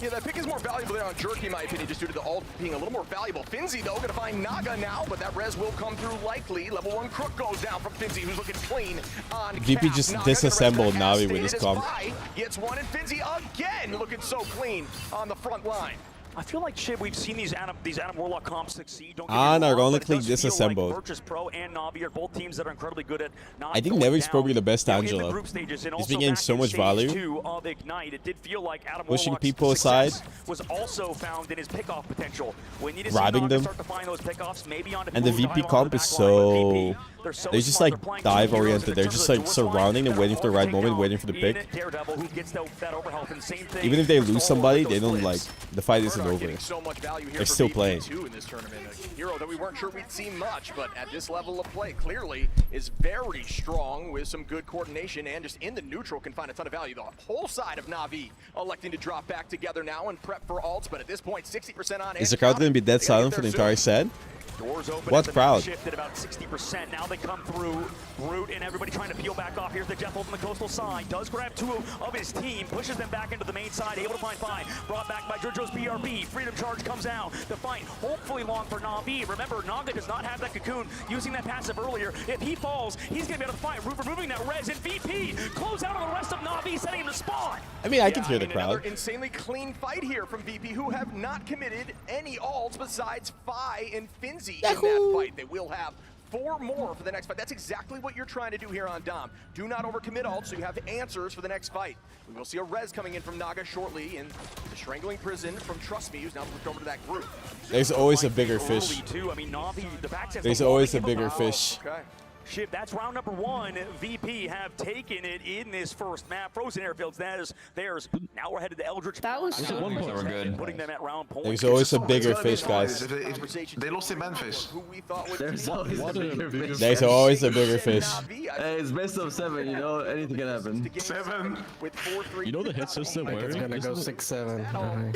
Yeah, that pick is more valuable there on Jerky, in my opinion, just due to the ult being a little more valuable. Finzi, though, going to find Naga now, but that res will come through likely. Level 1 Crook goes down from Finzi, who's looking clean on VP Cap. just Naga disassembled Na'Vi with his comp. Gets one, and Finzi again looking so clean on the front line. I feel like, Chib, we've seen these Adam Warlock comps succeed. Don't ironically disassembled. Like Virtus Pro and Na'Vi are both teams that are incredibly good at not I think going Never's down. probably the best Angela. He's been getting so much value. 2 of Ignite. It did feel like Adam Pushing Warlock's people aside. was also found in his pickoff potential. We need to Grabbing them. start to find those pickoffs, maybe on And the VP comp is so... They're just like dive oriented. They're just like surrounding and waiting for the right moment, waiting for the pick. Daredevil, who gets that overhealth, and same thing. Even if they lose somebody, they don't like... The fight isn't over. They're still playing. In this tournament, a hero that we weren't sure we'd see much, but at this level of play, clearly is very strong with some good coordination, and just in the neutral can find a ton of value. The whole side of Na'Vi electing to drop back together now and prep for ults, but at this point, 60% on. Is the crowd going to be dead silent for the entire set? Doors open. What crowd? Shifted about 60%. Now they come through. Brute and everybody trying to peel back off. Here's the Jeff from the coastal side. Does grab 2 of his team. Pushes them back into the main side. Able to find 5. Brought back by Dridro's BRB. Freedom Charge comes out. The fight hopefully long for Na'Vi. Remember, Naga does not have that cocoon. Using that passive earlier. If he falls, he's going to be able to fight. Removing that res. And VP close out on the rest of Na'Vi, setting him to spawn. I mean, I can hear the crowd. Another insanely clean fight here from VP, who have not committed any ults besides Fi and Finzi in that fight. They will have 4 more for the next fight. That's exactly what you're trying to do here on Dom. Do not overcommit ult, so you have answers for the next fight. We will see a res coming in from Naga shortly, and the Strangling Prison from Trust Me, who's now flipped over to that group. There's always a bigger fish. There's always a bigger fish. Okay. Ship, that's round number 1. VP have taken it in this first map. Frozen Airfields, that is theirs. Now we're headed to Eldritch. That was so good. Putting them at round point. There's always a bigger fish, guys. They lost in Memphis. There's always a bigger fish. There's always a bigger fish. Hey, it's best of 7, you know, anything can happen. 7. You know the hit system where It's gonna go 6-7.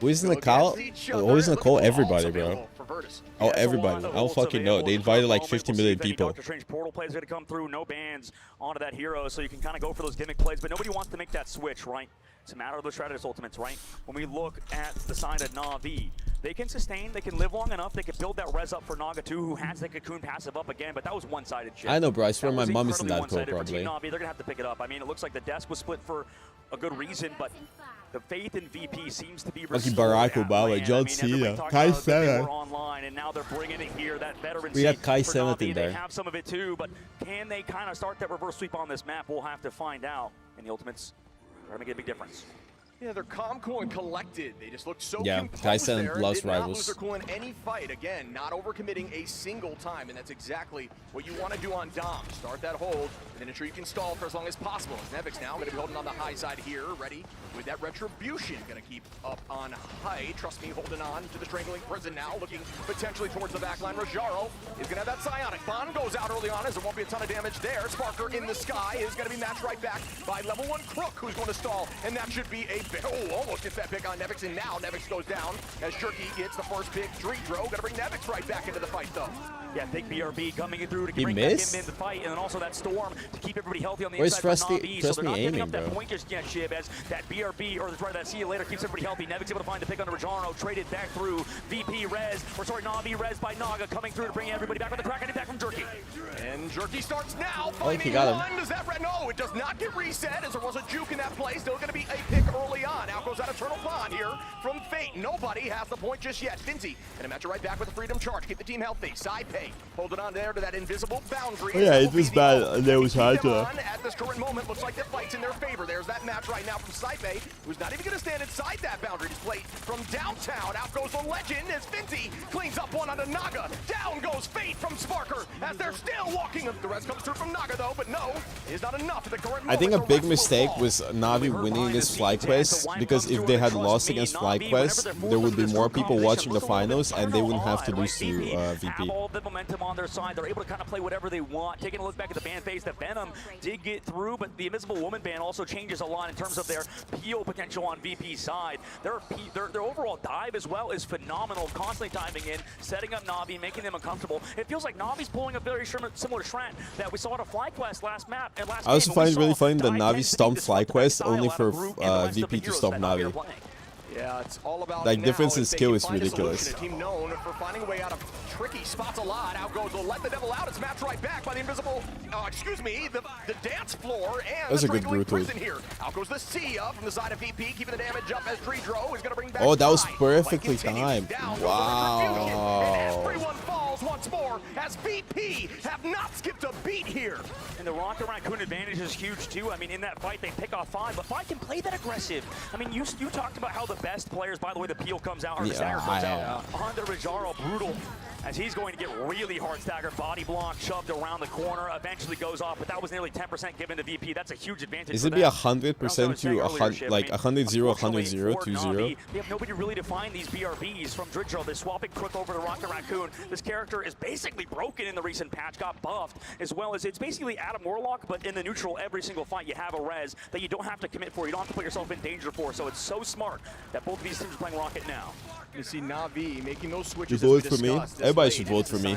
Who's in the call? Who's in the call? Everybody, bro. Oh, everybody. I don't fucking know. They invited like 50 million people. Doctor Strange portal plays are going to come through. No bans onto that hero, so you can kind of go for those gimmick plays, but nobody wants to make that switch, right? It's a matter of the Strategist ultimates, right? When we look at the side of Na'Vi, they can sustain, they can live long enough, they can build that res up for Naga too, who has the cocoon passive up again, but that was one-sided shit. I know, bro. I swear my mom is in that call, probably. Na'Vi, they're going to have to pick it up. I mean, it looks like the desk was split for a good reason, but the faith in VP seems to be Fucking Barack Obama, John Cena, Kai Cenat. Online, and now they're bringing it here. That veteran. We got Kai Cenat in there. They have some of it too, but can they kind of start that reverse sweep on this map? We'll have to find out. And the Ultimates are going to make a big difference. Yeah, they're calm, cool, and collected. They just look so yeah, composed Kai Cenat there. loves Did not rivals. lose their cool in any fight. Again, not overcommitting a single time, and that's exactly what you want to do on Dom. Start that hold, and then ensure you can stall for as long as possible. Nevix now going to be holding on the high side here, ready with that retribution. Going to keep up on height. Trust me, holding on to the strangling prison now, looking potentially towards the backline. Rojaro is going to have that psionic. Bond goes out early on as there won't be a ton of damage there. Sparker in the sky is going to be matched right back by level 1 Crook, who's going to stall, and that should be a almost gets that pick on Nevix, and now Nevix goes down as Jerky gets the first pick. Dredro gonna bring Nevix right back into the fight though. Yeah, big BRB coming through to he bring missed? back him in the fight, and then also that Storm to keep everybody healthy on the Where's inside for Trusty Na'Vi, so they're not giving aiming, up that bro? point just yet, Shib, as that BRB, or that see you later, keeps everybody healthy. Nevix able to find the pick under Rajaro, traded back through VP res, or sorry, Na'Vi res by Naga, coming through to bring everybody back with the crack, and back from Jerky. And Jerky starts now, Oh, he finding got him. one. Does that no, it does not get reset, as there was a juke in that play. Still gonna be a pick early on. Out goes that Eternal Bond here from Fate. Nobody has the point just yet. Finzi gonna match it right back with the Freedom Charge. Keep the team healthy. Side pay. Hold it on there to that invisible boundary. Oh, yeah, it was bad. There was hard to. At this current moment, looks like the fight's in their favor. There's that match right now from Saipe, who's not even gonna stand inside that boundary plate from downtown. Out goes the legend as Finzi cleans up one onto Naga. Down goes Fate from Sparker as they're still walking. The rest comes through from Naga though, but no, is not enough at the current moment. I think a big mistake was Na'Vi winning this FlyQuest, because if they had lost against FlyQuest, there would be more people watching the finals, and they wouldn't have to lose to VP. Have all the momentum on their side. They're able to kind of play whatever they want. Taking a look back at the ban phase, that Venom did get through, but the Invisible Woman ban also changes a lot in terms of their PO potential on VP's side. Their overall dive as well is phenomenal, constantly diving in, setting up Na'Vi, making them uncomfortable. It feels like Na'Vi's pulling a very similar strat that we saw at a FlyQuest last map. I also find it really funny that Na'Vi stomped FlyQuest only for VP to stomp Na'Vi. Yeah, it's all about like, now difference in if they skill can is find a ridiculous. solution. A team known for finding a way out of tricky spots a lot. Out goes the Let the Devil Out. It's matched right back by the invisible, excuse me, the dance floor and That's the a good Strangling brutal. Prison here. Out goes the Sia from the side of VP, keeping the damage up as Dredro is going to bring back Oh, that was Sai. perfectly Fight continues. timed. Down Wow. And everyone falls once more as VP have not skipped a beat here. And the Rocket Raccoon advantage is huge too. I mean, in that fight, they pick off 5, but 5 can play that aggressive. I mean, you talked about how the best players, by the way, the Peel comes out, or the Stagger comes out. Honda Rajaro, brutal, as he's going to get really hard staggered. Body block shoved around the corner, eventually goes off, but that was nearly 10% given to VP. That's a huge advantage. Is it be 100% to like 100-0, 100-0, 2-0? They have nobody really to find these BRBs from Dredro. They're swapping Crook over to Rocket Raccoon. This character is basically broken in the recent patch, got buffed, as well as it's basically Adam Warlock, but in the neutral, every single fight you have a res that you don't have to commit for, you don't have to put yourself in danger for, so it's so smart that both of these teams are playing Rocket now. You see Na'Vi making those switches. You vote for me? Everybody should vote for me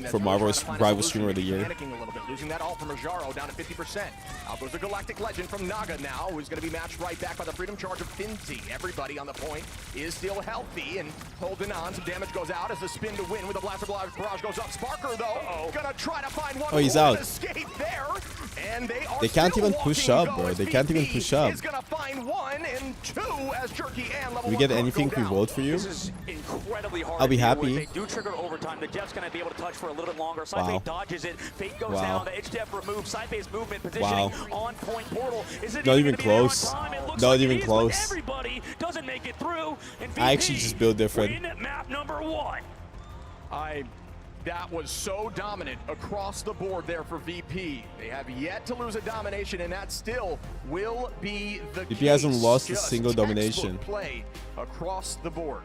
for Marvel's Rival Streamer of the Year. Panicking a little bit, losing that ult from Rajaro down to 50%. Out goes the Galactic Legend from Naga now, who's going to be matched right back by the Freedom Charge of Finzi. Everybody on the point is still healthy and holding on. Some damage goes out as the spin to win with the Blaster Barrage goes up. Sparker, though, gonna try to find one. Oh, he's out. Escape there, and They can't even push up, bro. They can't even push up. He's gonna find 1 and 2 as Jerky and level We get 1 anything if we vote for you? This is incredibly hard. I'll be to deal with. happy. They do trigger overtime. The Jeff's going to be able to touch for a little bit longer. Saipe Wow. dodges it. Fate goes Wow. down. The H-Def removed. Saipe's movement positioning on point portal. Is it Not even gonna be there on close. time? It looks Not like even it is, close. but everybody doesn't make it through. And I actually just built different. win map number 1. I that was so dominant across the board there for VP. They have yet to lose a domination, and that still will be the VP hasn't lost a Just single textbook domination. play across the board.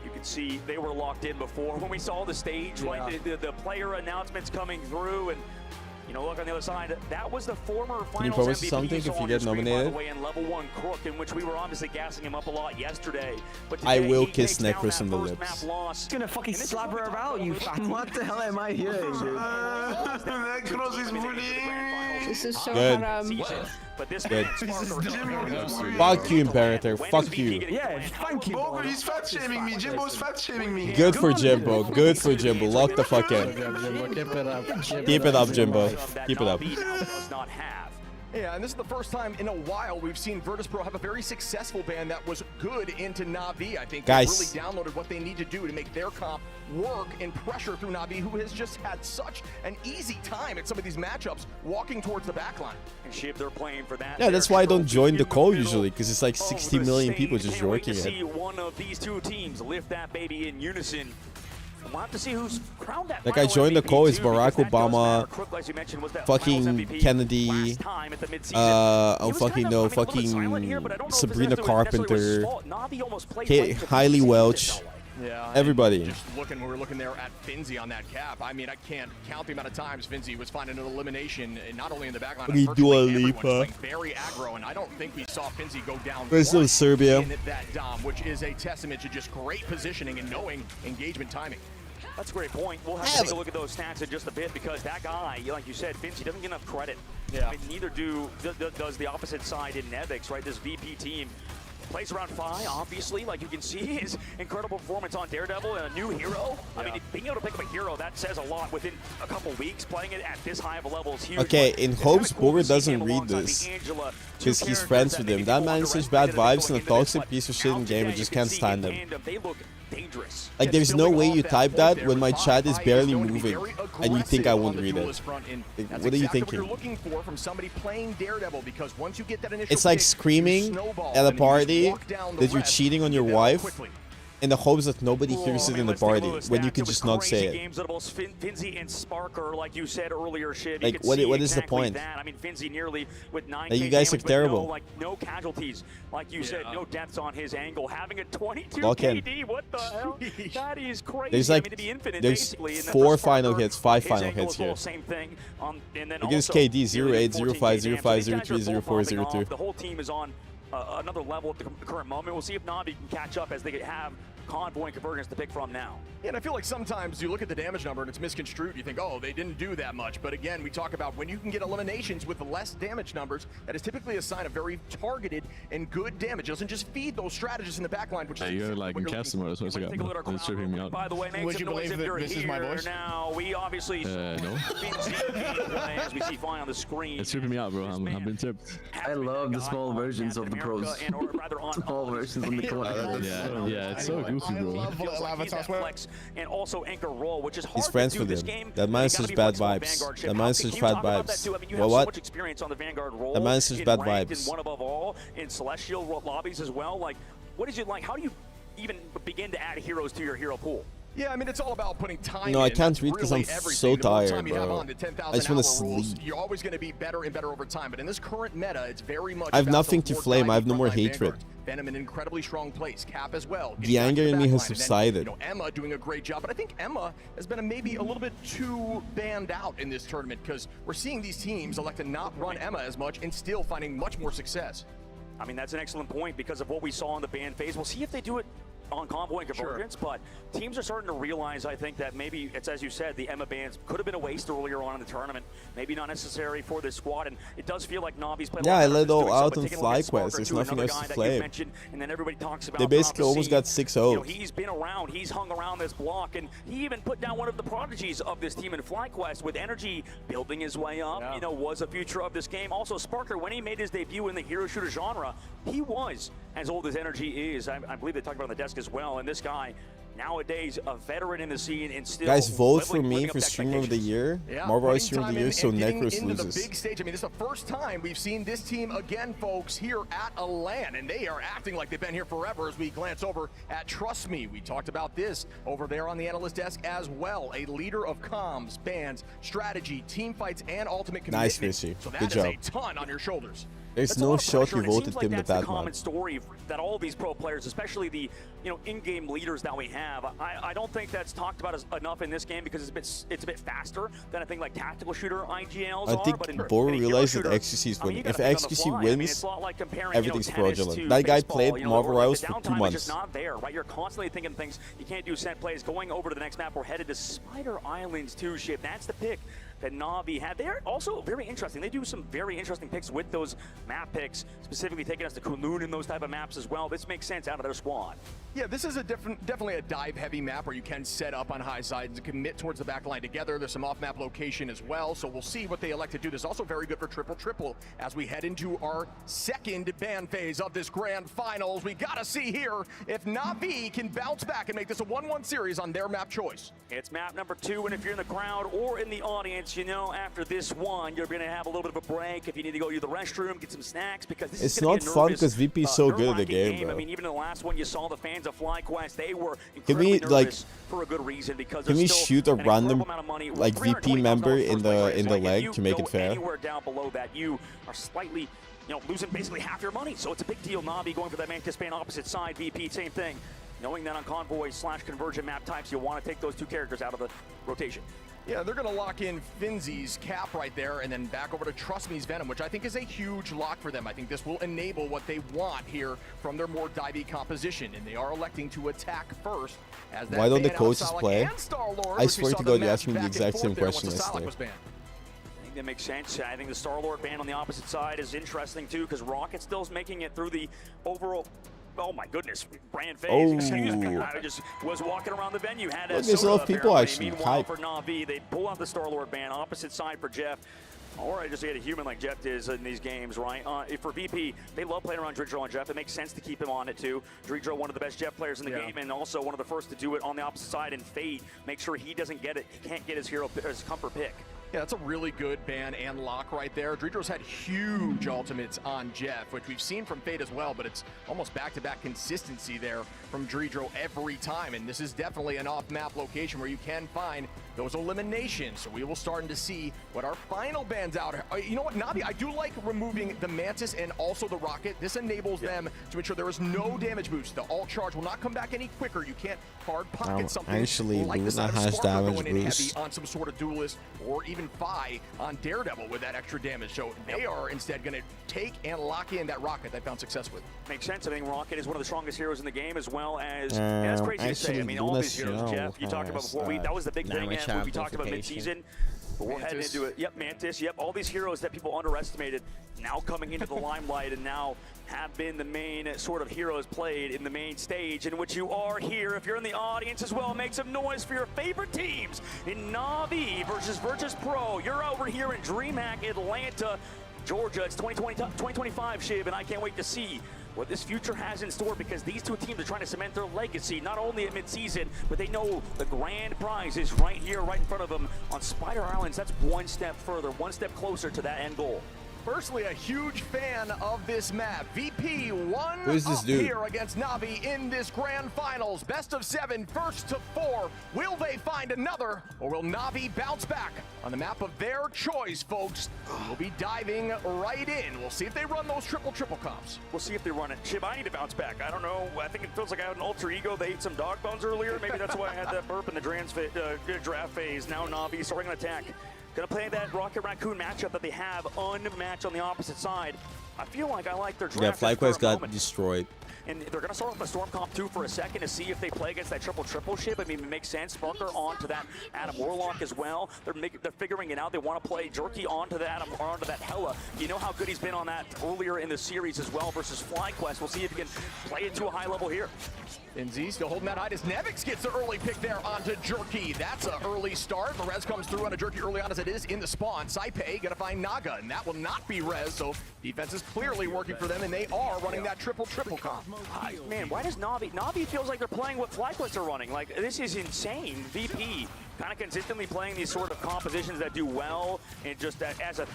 You can see they were locked in before when we saw the stage, right? The player announcements coming through, and you know, look on the other side. That was the former Can you finals post MVP something if you get by the nominated? way, in level 1 Crook, in which we were obviously gassing him up a lot yesterday. But I today, will he kiss takes down Necros in that the first lips. map loss. He's gonna fucking slap her about, you fucking. What the hell am I hearing, dude? Necros is bullying. This is so Good. haram. But this Good. man, Fuck you, Imperator. Fuck you. Yeah, thank you. Bogur, he's fat shaming me. Jimbo's fat shaming me. Good for Jimbo. Good for Jimbo. Lock the fuck in. Keep it up. Keep it up, Jimbo. Keep it up. does not have. Yeah, and this is the first time in a while we've seen Virtus.pro have a very successful ban that was good into Na'Vi. I think Guys. they really downloaded what they need to do to make their comp work and pressure through Na'Vi, who has just had such an easy time at some of these matchups walking towards the backline. And if they're playing for that. Yeah, that's why I don't join the call usually, because it's like 60 million people just Can't wait to working see it. one of these two teams lift that baby in unison. We'll have to see who's crowned that. Like I final joined the MVP call, it's too, because Barack that does Obama, matter. Crook, as you mentioned, was that finals fucking MVP Kennedy, last time at the midseason. oh He was fucking kind no, of, I mean, a little bit silent here, but I don't know if this Sabrina has to necessarily with Carpenter, his fault. Navi almost played like the Hailey season Welch, that way. Yeah, everybody. Just looking, we were looking there at Finzi on that cap. I mean, I can't count the amount of times Finzi was finding an elimination, and not only in the backline, but virtually everyone just playing very aggro. And I don't think we saw Finzi go down There's no once Serbia. in that dom, which is a testament to just great positioning and knowing engagement timing. That's a great point. We'll have to take a look at those stats in just a bit because that guy, like you said, Finzi doesn't get enough credit. Yeah. I mean, neither does the opposite side in Nevix, right? This VP team plays around Fi, obviously, like you can see his incredible performance on Daredevil and a new hero. I mean, being able to pick up a hero, that says a lot within a couple weeks. Playing it at this high of a level is huge. Okay, in hopes Bogur doesn't read this, because he's friends with him. That man is such bad vibes and a toxic piece of shit in game. I just can't stand him. They look dangerous. Like, there's no way you type that when my chat is barely moving, and you think I won't read it. Like, what are you thinking? What you're looking for from somebody playing Daredevil, because once you get that initial It's like pick, screaming snowball, at a and you just party walk down the that you're rest, cheating on your you get wife quickly. in the hopes that nobody hears it in the party when you can just not say it. Games that both Finzi and Sparker, like you said earlier, Shiv. Like, what is the point? That. I mean, Finzi nearly with 9K Like, you guys look damage, but terrible. no casualties. Like you said, no deaths on his angle. Having a 22 Lock in. KD, what the hell? That is crazy. There's I like, mean, to be infinite, there's basically. And then 4 for final Sparker, hits, 5 his final angle hits as well, here. Same thing. And then Look at his also, KD, 08, 14K 05, damage. 05, These guys 03, are both 04, popping off. 02. The whole team is on another level at the current moment. We'll see if Navi can catch up as they have Convoy and Convergence to pick from now. Yeah, and I feel like sometimes you look at the damage number and it's misconstrued. You think, oh, they didn't do that much. But again, we talk about when you can get eliminations with less damage numbers, that is typically a sign of very targeted and good damage. It doesn't just feed those strategists in the backline, which is You're like in cast mode, so it's like, it's tripping me out. By the way, make Would some you noise believe if that you're this here is my voice? now. We obviously No. as we see flying on the screen. It's tripping me out, bro. I've been tipped. I love the small versions of the pros. Small versions on the corner. Yeah, it's so goofy, bro. And also anchor roll, which is hard He's friends to do with this him. game. That man is such bad vibes. That man is such bad vibes. Well, So much what? experience on the Vanguard roll. That man is such in bad ranked vibes. And one above all in Celestial lobbies as well. Like, what is it like? How do you even begin to add heroes to your hero pool? Yeah, I mean, it's all about putting time No, in. I can't That's read 'cause really I'm everything. so The more tired, time you have bro. on the 10,000 I just wanna hour rules, sleep. You're always going to be better and better over time. But in this current meta, it's very much I have about nothing those to more flame. I have no timely more frontline hatred. Vanguards. Venom in an incredibly strong place. Cap as well. The anger in me has backline. And then, subsided. Emma doing a great job. But I think Emma has been maybe a little bit too banned out in this tournament because we're seeing these teams elect to not run Emma as much and still finding much more success. I mean, that's an excellent point because of what we saw in the ban phase. We'll see if they do it on Convoy and Convergence, but teams are starting to realize, I think, that maybe it's, as you said, the Emma bans could have been a waste earlier on in the tournament. Maybe not necessary for this squad, and it does feel like Navi's played Yeah, I a lot let better all doing so, out but on taking a look at FlyQuest. Sparker, There's too, nothing another else to guy that you flame. mentioned, and then everybody talks about They basically almost got 6-0. You know, he's been around, he's hung around this block, and he even put down one of the prodigies of this team in FlyQuest with energy building his way up, you know, was a future of this game. Also, Sparker, when he made his debut in the hero shooter genre, he was as old as energy is. I believe they talked about on the desk as well, and this guy nowadays a veteran in the scene and still. Guys, vote for me living up for to Streamer of the Year. Yeah, Marvel putting Streamer of time the Year, in so and getting Necros into loses. the big stage. I mean, this is the first time we've seen this team again, folks, here at a LAN, and they are acting like they've been here forever. As we glance over at Trust Me, we talked about this over there on the analyst desk as well. A leader of comms, bans, strategy, team fights, and ultimate commitment. Nice, Fishy. So that Good is job. a ton on your shoulders. There's That's a no lot of shot pressure, you and it voted seems him like the that's the bad common man. story that all these pro players, especially the in-game leaders that we have. I don't think that's talked about enough in this game because it's a bit faster than I think like tactical shooter IGLs I think are. But in Bogur any hero realized that shooter, XQC is I mean, winning. you If gotta think on the XQC fly. I mean, wins, it's a lot like comparing, everything's tennis fraudulent. to That guy baseball, played or Marvel like Rivals the for 2 downtime is months. just not there, right? You're constantly thinking things you can't do. Set plays going over to the next map. We're headed to Spider Islands 2 ship. That's the pick that Na'Vi had. They're also very interesting. They do some very interesting picks with those map picks, specifically taking us to Kunlun and those type of maps as well. This makes sense out of their squad. Yeah, this is definitely a dive-heavy map where you can set up on high sides and commit towards the back line together. There's some off-map location as well, so we'll see what they elect to do. This is also very good for triple-triple as we head into our second ban phase of this grand finals. We gotta see here if Na'Vi can bounce back and make this a 1-1 series on their map choice. It's map number 2, and if you're in the crowd or in the audience, you know after this one, you're gonna have a little bit of a break if you need to go to the restroom, get some snacks, because this It's is gonna not be a fun nervous, because VP is so good at the nerve-wracking game, bro. I mean, even in the last one, you saw the fans of FlyQuest, they were Can we, incredibly like, nervous for a good reason because Can we there's still shoot a an incredible random amount of money. like VP member in the leg to make it fair? Anywhere down below that, you are slightly, losing basically half your money. So it's a big deal. Na'Vi going for that Mantis Bane opposite side. VP, same thing. Knowing that on Convoy/Convergent map types, you want to take those 2 characters out of the rotation. Yeah, they're going to lock in Finzi's Cap right there and then back over to Trust Me's Venom, which I think is a huge lock for them. I think this will enable what they want here from their more divey composition, and they are electing to attack first. As that Why don't the ban out coaches Salic play? and Star-Lord, I which we swear saw to the God, you match asked me the back and exact forth same there once question the Salic yesterday. was banned. I think that makes sense. I think the Star-Lord ban on the opposite side is interesting too, because Rocket still is making it through the overall. Oh my goodness, brand phase. Oh. Excuse me. I just was walking around the venue, had a Look, there's a soda lot of people apparently. actually Meanwhile, hype. for Na'Vi, they pull out the Star-Lord ban, opposite side for Jeff. Or I just get a human like Jeff is in these games, right? For VP, they love playing around Dridro and Jeff. It makes sense to keep him on it too. Dridro, one of the best Jeff players in the game, and also one of the first to do it on the opposite side. And Fate, make sure he doesn't get it. He can't get his hero, his comfort pick. Yeah, that's a really good ban and lock right there. Dridro's had huge ultimates on Jeff, which we've seen from Fate as well, but it's almost back-to-back consistency there from Dridro every time. And this is definitely an off-map location where you can find those eliminations. So we will start to see what our final bans out. You know what, Na'Vi, I do like removing the Mantis and also the Rocket. This enables them to ensure there is no damage boost. The alt charge will not come back any quicker. You can't hard pocket something actually, like the side of has Sparker damage going in boost. heavy on some sort of duelist or even Fi on Daredevil with that extra damage. So they are instead going to take and lock in that Rocket they found success with. Makes sense. I think Rocket is one of the strongest heroes in the game, as well as that's crazy to say. I mean, all these heroes, Jeff, you talked about before. That was the big thing we talked about mid-season. But we're heading into it. Yep, Mantis. Yep, all these heroes that people underestimated now coming into the limelight and now have been the main sort of heroes played in the main stage in which you are here. If you're in the audience as well, make some noise for your favorite teams in Na'Vi versus Virtus Pro. You're over here in DreamHack, Atlanta, Georgia. It's 2025, Shiv, and I can't wait to see what this future has in store, because these two teams are trying to cement their legacy, not only at midseason, but they know the grand prize is right here, right in front of them on Spider Islands. That's one step further, one step closer to that end goal. Personally, a huge fan of this map. VP won Who's this up dude? here against Na'Vi in this grand finals. Best of 7, first to 4. Will they find another, or will Na'Vi bounce back on the map of their choice, folks? We'll be diving right in. We'll see if they run those triple comps. We'll see if they run it. Chib, I need to bounce back. I don't know. I think it feels like I had an alter ego. They ate some dog bones earlier. Maybe that's why I had that burp in the draft phase. Now Na'Vi starting an attack. Gonna play that Rocket Raccoon matchup that they have unmatched on the opposite side. I feel like I like their draft. Yeah, FlyQuest got destroyed. And they're going to start off the Storm Comp 2 for a second to see if they play against that triple ship. I mean, it makes sense. Sparker onto that Adam Warlock as well. They're figuring it out. They want to play Jerky onto that Adam or onto that Hella. You know how good he's been on that earlier in the series as well versus FlyQuest. We'll see if he can play it to a high level here. Finzi still holding that high as Nevix gets the early pick there onto Jerky. That's an early start. The res comes through onto Jerky early on as it is in the spawn. Saipei gonna find Naga, and that will not be res, so defense is clearly working for them, and they are running that triple comp. Man, why does Na'Vi feels like they're playing what FlyQuest are running? Like, this is insane. VP kind of consistently playing these sort of compositions that do well, and just as a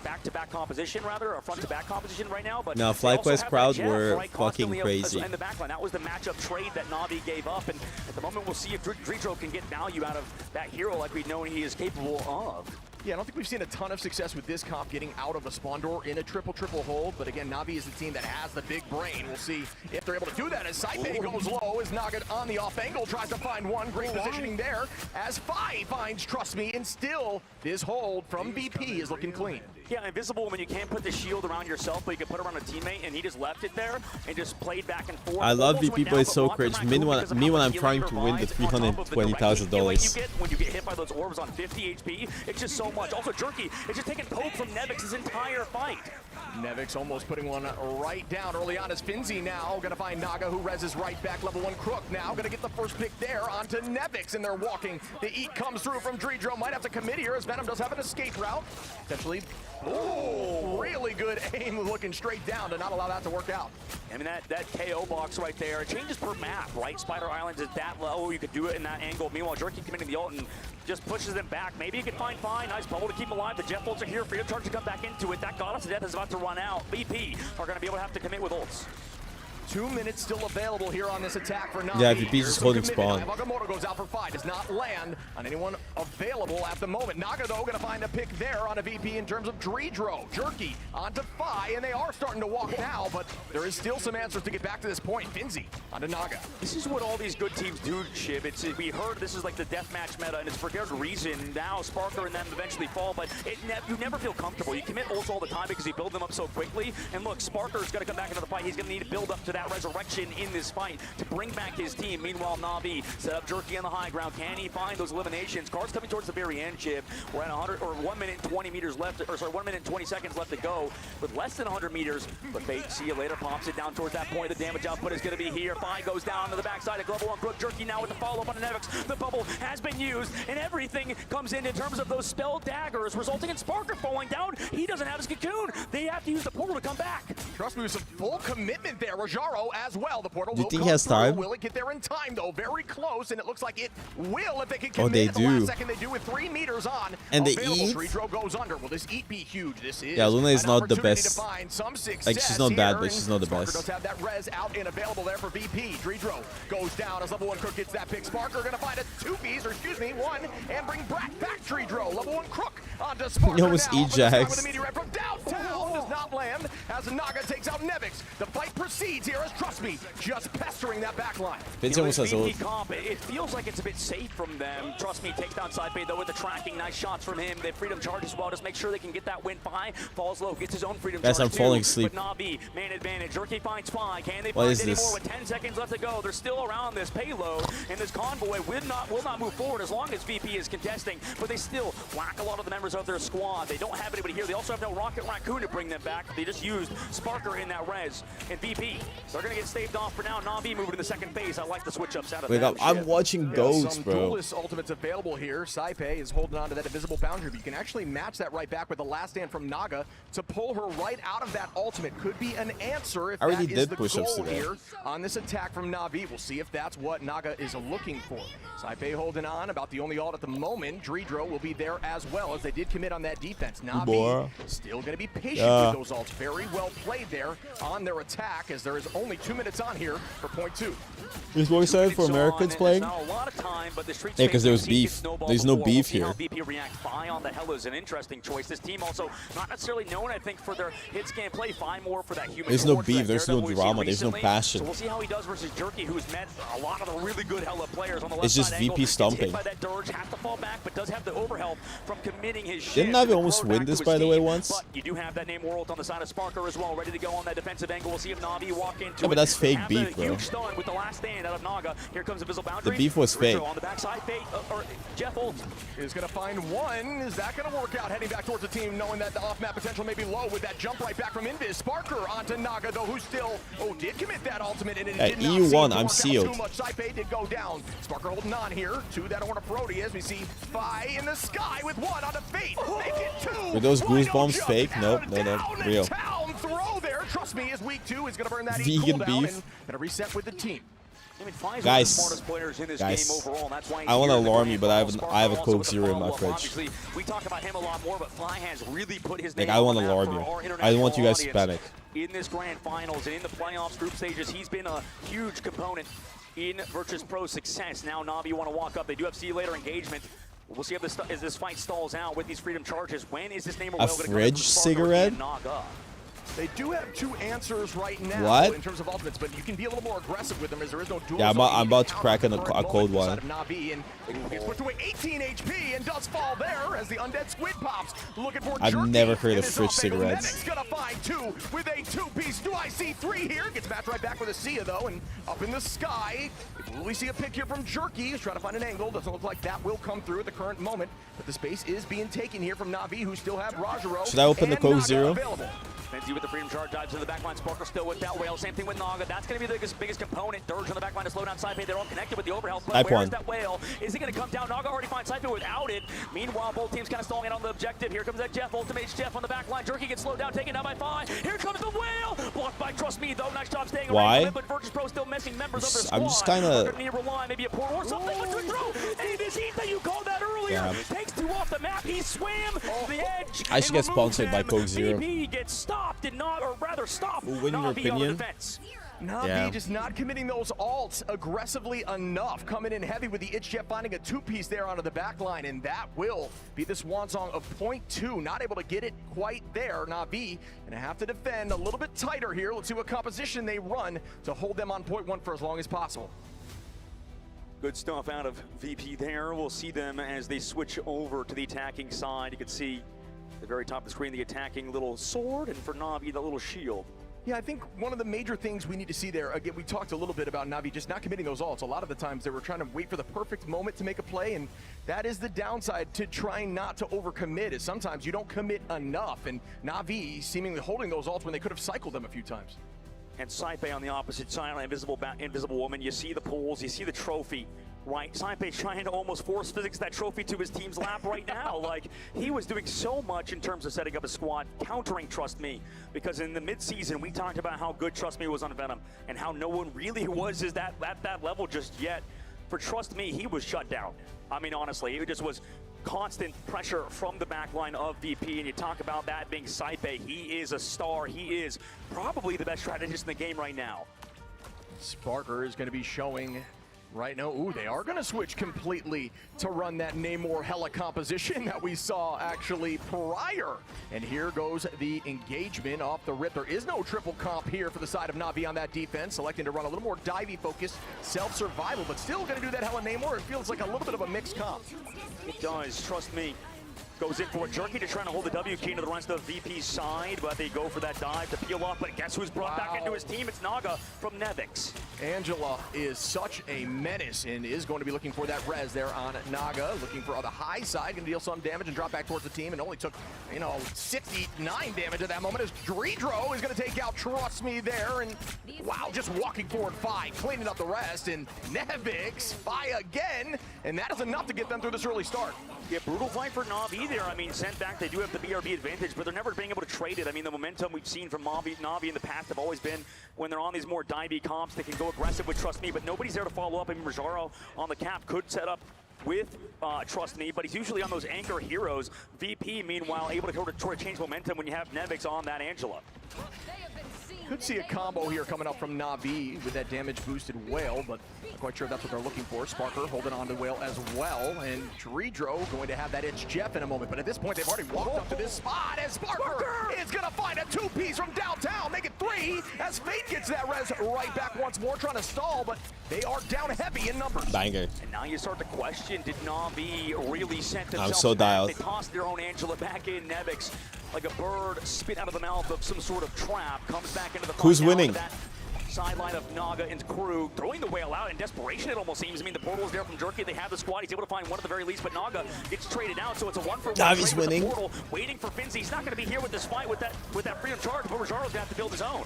back-to-back composition, rather, or front-to-back composition right now. But now, FlyQuest crowd were fucking crazy. In the backline, that was the matchup trade that Na'Vi gave up, and at the moment, we'll see if Dridro can get value out of that hero like we know he is capable of. Yeah, I don't think we've seen a ton of success with this comp getting out of a spawn door in a triple hold, but again, Na'Vi is the team that has the big brain. We'll see if they're able to do that as Saipe goes low, as Naga on the off angle tries to find one. Great positioning there as Fi finds Trust Me, and still this hold from VP is looking clean. Yeah, invisible when you can't put the shield around yourself, but you can put it around a teammate, and he just left it there and just played back and forth. I love VP, but it's so cringe. Me when I'm trying to win the $320,000. When you get hit by those orbs on 50 HP, it's just so much. Also, Jerky is just taking poke from Nevix his entire fight. Nevix almost putting one right down early on as Finzi now gonna find Naga, who reses right back. Level 1 Crook now gonna get the first pick there onto Nevix, and they're walking. The eat comes through from Dridro. Might have to commit here as Venom does have an escape route. Potentially, oh, really good aim, looking straight down to not allow that to work out. I mean, that KO box right there, it changes per map, right? Spider Islands is that low, you could do it in that angle. Meanwhile, Jerky committing the ult and just pushes them back. Maybe you can find Fi. Nice bubble to keep him alive. The Jet Bolts are here. Freedom Charge to come back into it. That Goddess of Death is about to run out. VP are going to be able to have to commit with ults. 2 minutes still available here on this attack for Na'Vi. Yeah, VP's just holding spawn. Nagamoto goes out for 5, does not land on anyone available at the moment. Naga, though, going to find a pick there on a VP in terms of Dridro. Jerky onto Fi, and they are starting to walk now, but there is still some answers to get back to this point. Finzi onto Naga. This is what all these good teams do, Shib. We heard this is like the deathmatch meta, and it's for good reason. Now Sparker and them eventually fall, but you never feel comfortable. You commit ults all the time because you build them up so quickly. And look, Sparker's going to come back into the fight. He's going to need to build up to that resurrection in this fight to bring back his team. Meanwhile, Na'Vi set up Jerky on the high ground. Can he find those eliminations? Cards coming towards the very end, Chip. We're at 1 minute and 20 meters left, or sorry, 1 minute and 20 seconds left to go with less than 100 meters. But Fate, see you later, pops it down towards that point. The damage output is going to be here. Fi goes down to the backside of Level 1 Crook. Jerky now with the follow-up on the Nevix. The bubble has been used, and everything comes in terms of those spell daggers, resulting in Sparker falling down. He doesn't have his cocoon. They have to use the portal to come back. Trust me, with some full commitment there. Rojaro as well. The portal do you will think come he has through. time? Will it get there in time, though? Very close, and it looks like it will if they can Oh, commit they at the last do. second. They do with 3 meters on. And the available. eat? Dridro goes under. Will this eat be huge? This is Yeah, Luna is an not the opportunity best. to find some Like, she's not bad, but she's not the Sparker best. does have that res out and available there for VP. Dridro goes down as Level 1 Crook gets that pick. Sparker going to find a 2Bs, or excuse me, 1, and bring back Dridro. Level 1 Crook onto Sparker. You almost now. eat Jax. With a meteorite from downtown does not land as Naga takes out Nevix. The fight proceeds here as Trust Me just pestering that back line. Vince almost has ult. It feels like it's a bit safe from them. Trust Me takes down Saipe though with the tracking. Nice shots from him. They freedom charge as well. Just make sure they can get that win. Fi falls low, gets his own freedom Guys, charge I'm falling too. asleep. But Na'Vi, man advantage. Jerky finds Fi. Can they What find is any this? more with 10 seconds left to go? They're still around this payload, and this convoy will not move forward as long as VP is contesting. But they still lack a lot of the members of their squad. They don't have anybody here. They also have no Rocket Raccoon to bring them back. They just used Sparker in that res. And VP, they're going to get staved off for now. Na'Vi moving to the second phase. I like the switch-ups out of Wake them. up. I'm watching Ghosts, some bro. duelist ultimates available here. Saipe is holding on to that invisible boundary, but you can actually match that right back with the last stand from Naga to pull her right out of that ultimate. Could be an answer if I already that is did the push-ups goal today. here on this attack from Na'Vi. We'll see if that's what Naga is looking for. Saipe holding on, about the only ult at the moment. Dridro will be there as well, as they did commit on that defense. Na'Vi still going to be patient with those ults. Very well played there on their attack, as there is only 2 minutes on here for point 2. Is more excited for Americans playing? Yeah, because there was beef. There's no beef here. VP react. Fi on the Hella is an interesting choice. This team also not necessarily known, I think, for their hit scan play. Fi more for that human. There's no torch, beef. that There's no Daredevil we've seen drama. There's no recently. passion. So we'll see how he does versus Jerky, who's met a lot of the really good Hella players on the left It's just side VP angle. stomping. Gets hit by that Dirge, has to fall back, but does have the overhealth from committing his shift. Didn't Na'Vi almost win this, by the way, once? But you do have that name world on the side of Sparker as well, ready to go on that defensive angle. We'll see if Na'Vi walk into Yeah, but that's fake beef, the bro. huge stun with the last stand out of Naga. Here comes the Visible Boundary. The beef was Dridro fake. on the backside, Fate, or Jeff Ult is going to find one. Is that going to work out? Heading back towards the team, knowing that the off-map potential may be low with that jump right back from Invis. Sparker onto Naga, though, who still, did commit that ultimate, and it At did not EU1, seem to I'm work out sealed. too much. Saipe did go down. Sparker holding on here to that Orna Parodi as we see Fi in the sky with one onto Fate. Make it 2. Were those Why no goosebumps jump fake? out Nope, of no, down real. Town throw there. Trust Me is weak too. He's going to burn that Vegan cooldown beef. and going to reset with the team. I mean, Fly's one of the Guys, smartest players in this guys, game overall, and that's why he's I want to here in the alarm you, grand but finals. I have a Sparker Coke also Zero with in my the follow-up. fridge. Obviously, we talk about him a lot more, but Fly has really put his Like, name I on want the to map alarm for you. our I don't international want you guys to audience. panic. In this grand finals and in the playoff group stages, he's been a huge component in Virtus Pro's success. Now Na'Vi want to walk up. They do have see you later engagement. We'll see if this fight stalls out with these freedom charges. When is this name A fridge cigarette? They do have two answers right now What? in terms of ultimates, but you can be a little more aggressive with them as there is no dual. Yeah, I'm about to crack in a cold one. Na'Vi, and gets pushed away 18 HP and does fall there as the undead squid pops. Looking for I've Jerky never heard in of his fridge off angle. cigarettes. Nevic's gonna find two with a two-piece. Do I see three here? Gets matched right back with a Sia though, and up in the sky. Will we see a pick here from Jerky? He's trying to find an angle. Doesn't look like that will come through at the current moment, but the space is being taken here from Na'Vi, who still have Rajaro. Should I open the Coke Zero? Fenzi with the freedom charge, dives to the backline. Sparker still with that whale. Same thing with Naga. That's going to be the biggest component. Dirge on the backline to slow down Saipe. They're all connected with the overhealth. But where is that whale? Is it going to come down? Naga already finds Saipe without it. Meanwhile, both teams kind of stalling out on the objective. Here comes that Jeff. Ultimates Jeff on the backline. Jerky gets slowed down, taken down by 5. Here comes the whale. Blocked by Trust Me, though. Nice job staying away from it, but Virtus Pro still missing members of their squad. I'm just kind of... Need to rely, maybe a portal or something. But quick throw. Hey, this heat that you called that earlier. Yeah. Takes 2 off the map. He swam the edge. I should get sponsored by Coke Zero. VP gets stopped and not, or rather stopped. Ooh, in your opinion? Na'Vi just not committing those ults aggressively enough. Coming in heavy with the Itch Jet, finding a two-piece there onto the back line, and that will be the swan song of .2. Not able to get it quite there. Na'Vi gonna have to defend a little bit tighter here. Let's see what composition they run to hold them on .1 for as long as possible. Good stuff out of VP there. We'll see them as they switch over to the attacking side. You can see at the very top of the screen the attacking little sword, and for Na'Vi the little shield. Yeah, I think one of the major things we need to see there, again, we talked a little bit about Na'Vi just not committing those ults. A lot of the times they were trying to wait for the perfect moment to make a play, and that is the downside to trying not to overcommit, is sometimes you don't commit enough, and Na'Vi seemingly holding those ults when they could have cycled them a few times. And Saipe on the opposite side, Invisible Woman. You see the pools, you see the trophy, right? Saipe's trying to almost force physics that trophy to his team's lap right now. Like, he was doing so much in terms of setting up a squad, countering Trust Me. Because in the midseason, we talked about how good Trust Me was on Venom and how no one really was at that level just yet. For Trust Me, he was shut down. I mean, honestly, it just was constant pressure from the backline of VP, and you talk about that being Saipe. He is a star. He is probably the best strategist in the game right now. Sparker is going to be showing right now. Ooh, they are going to switch completely to run that Namor Hela composition that we saw actually prior. And here goes the engagement off the rip. There is no triple comp here for the side of Na'Vi on that defense, selecting to run a little more divey focused self-survival, but still going to do that Hela Namor. It feels like a little bit of a mixed comp. It does, Trust Me. Goes in for a Jerky to try to hold the W key to the rest of VP's side, but they go for that dive to peel off. But guess who's brought back into his team? It's Naga from Nevix. Angela is such a menace and is going to be looking for that res there on Naga, looking for the high side, going to deal some damage and drop back towards the team, and only took, 69 damage at that moment as Dredro is going to take out Trust Me there, and wow, just walking forward 5, cleaning up the rest, and Nevix by again, and that is enough to get them through this early start. Yeah, brutal fight for Na'Vi there. I mean, sent back, they do have the BRB advantage, but they're never being able to trade it. I mean, the momentum we've seen from Na'Vi in the past have always been when they're on these more divey comps, they can go aggressive with Trust Me, but nobody's there to follow up. I mean, Rajaro on the cap could set up with Trust Me, but he's usually on those anchor heroes. VP, meanwhile, able to change momentum when you have Nevix on that Angela. Could see a combo here coming up from Na'Vi with that damage-boosted Whale, but not quite sure that's what they're looking for. Sparker holding on to Whale as well, and Dredro going to have that Itch Jeff in a moment. But at this point, they've already walked up to this spot, and Sparker is going to find a two-piece from downtown, make it 3, as Fate gets that res right back once more, trying to stall, but they are down heavy in numbers. Banger. And now you start to question, did Na'Vi really set themselves I'm so dialed. They tossed their own Angela back in. Nevix, like a bird spit out of the mouth of some sort of trap, comes back into the fight. Who's winning? That sideline of Naga and crew, throwing the Whale out in desperation, it almost seems. I mean, the portal is there from Jerky. They have the squad. He's able to find one at the very least, but Naga gets traded out, so it's a 1-for-1 Naga's trade with winning. the portal, waiting for Finzi. He's not going to be here with this fight with that freedom charge, but Rajaro's going to have to build his own.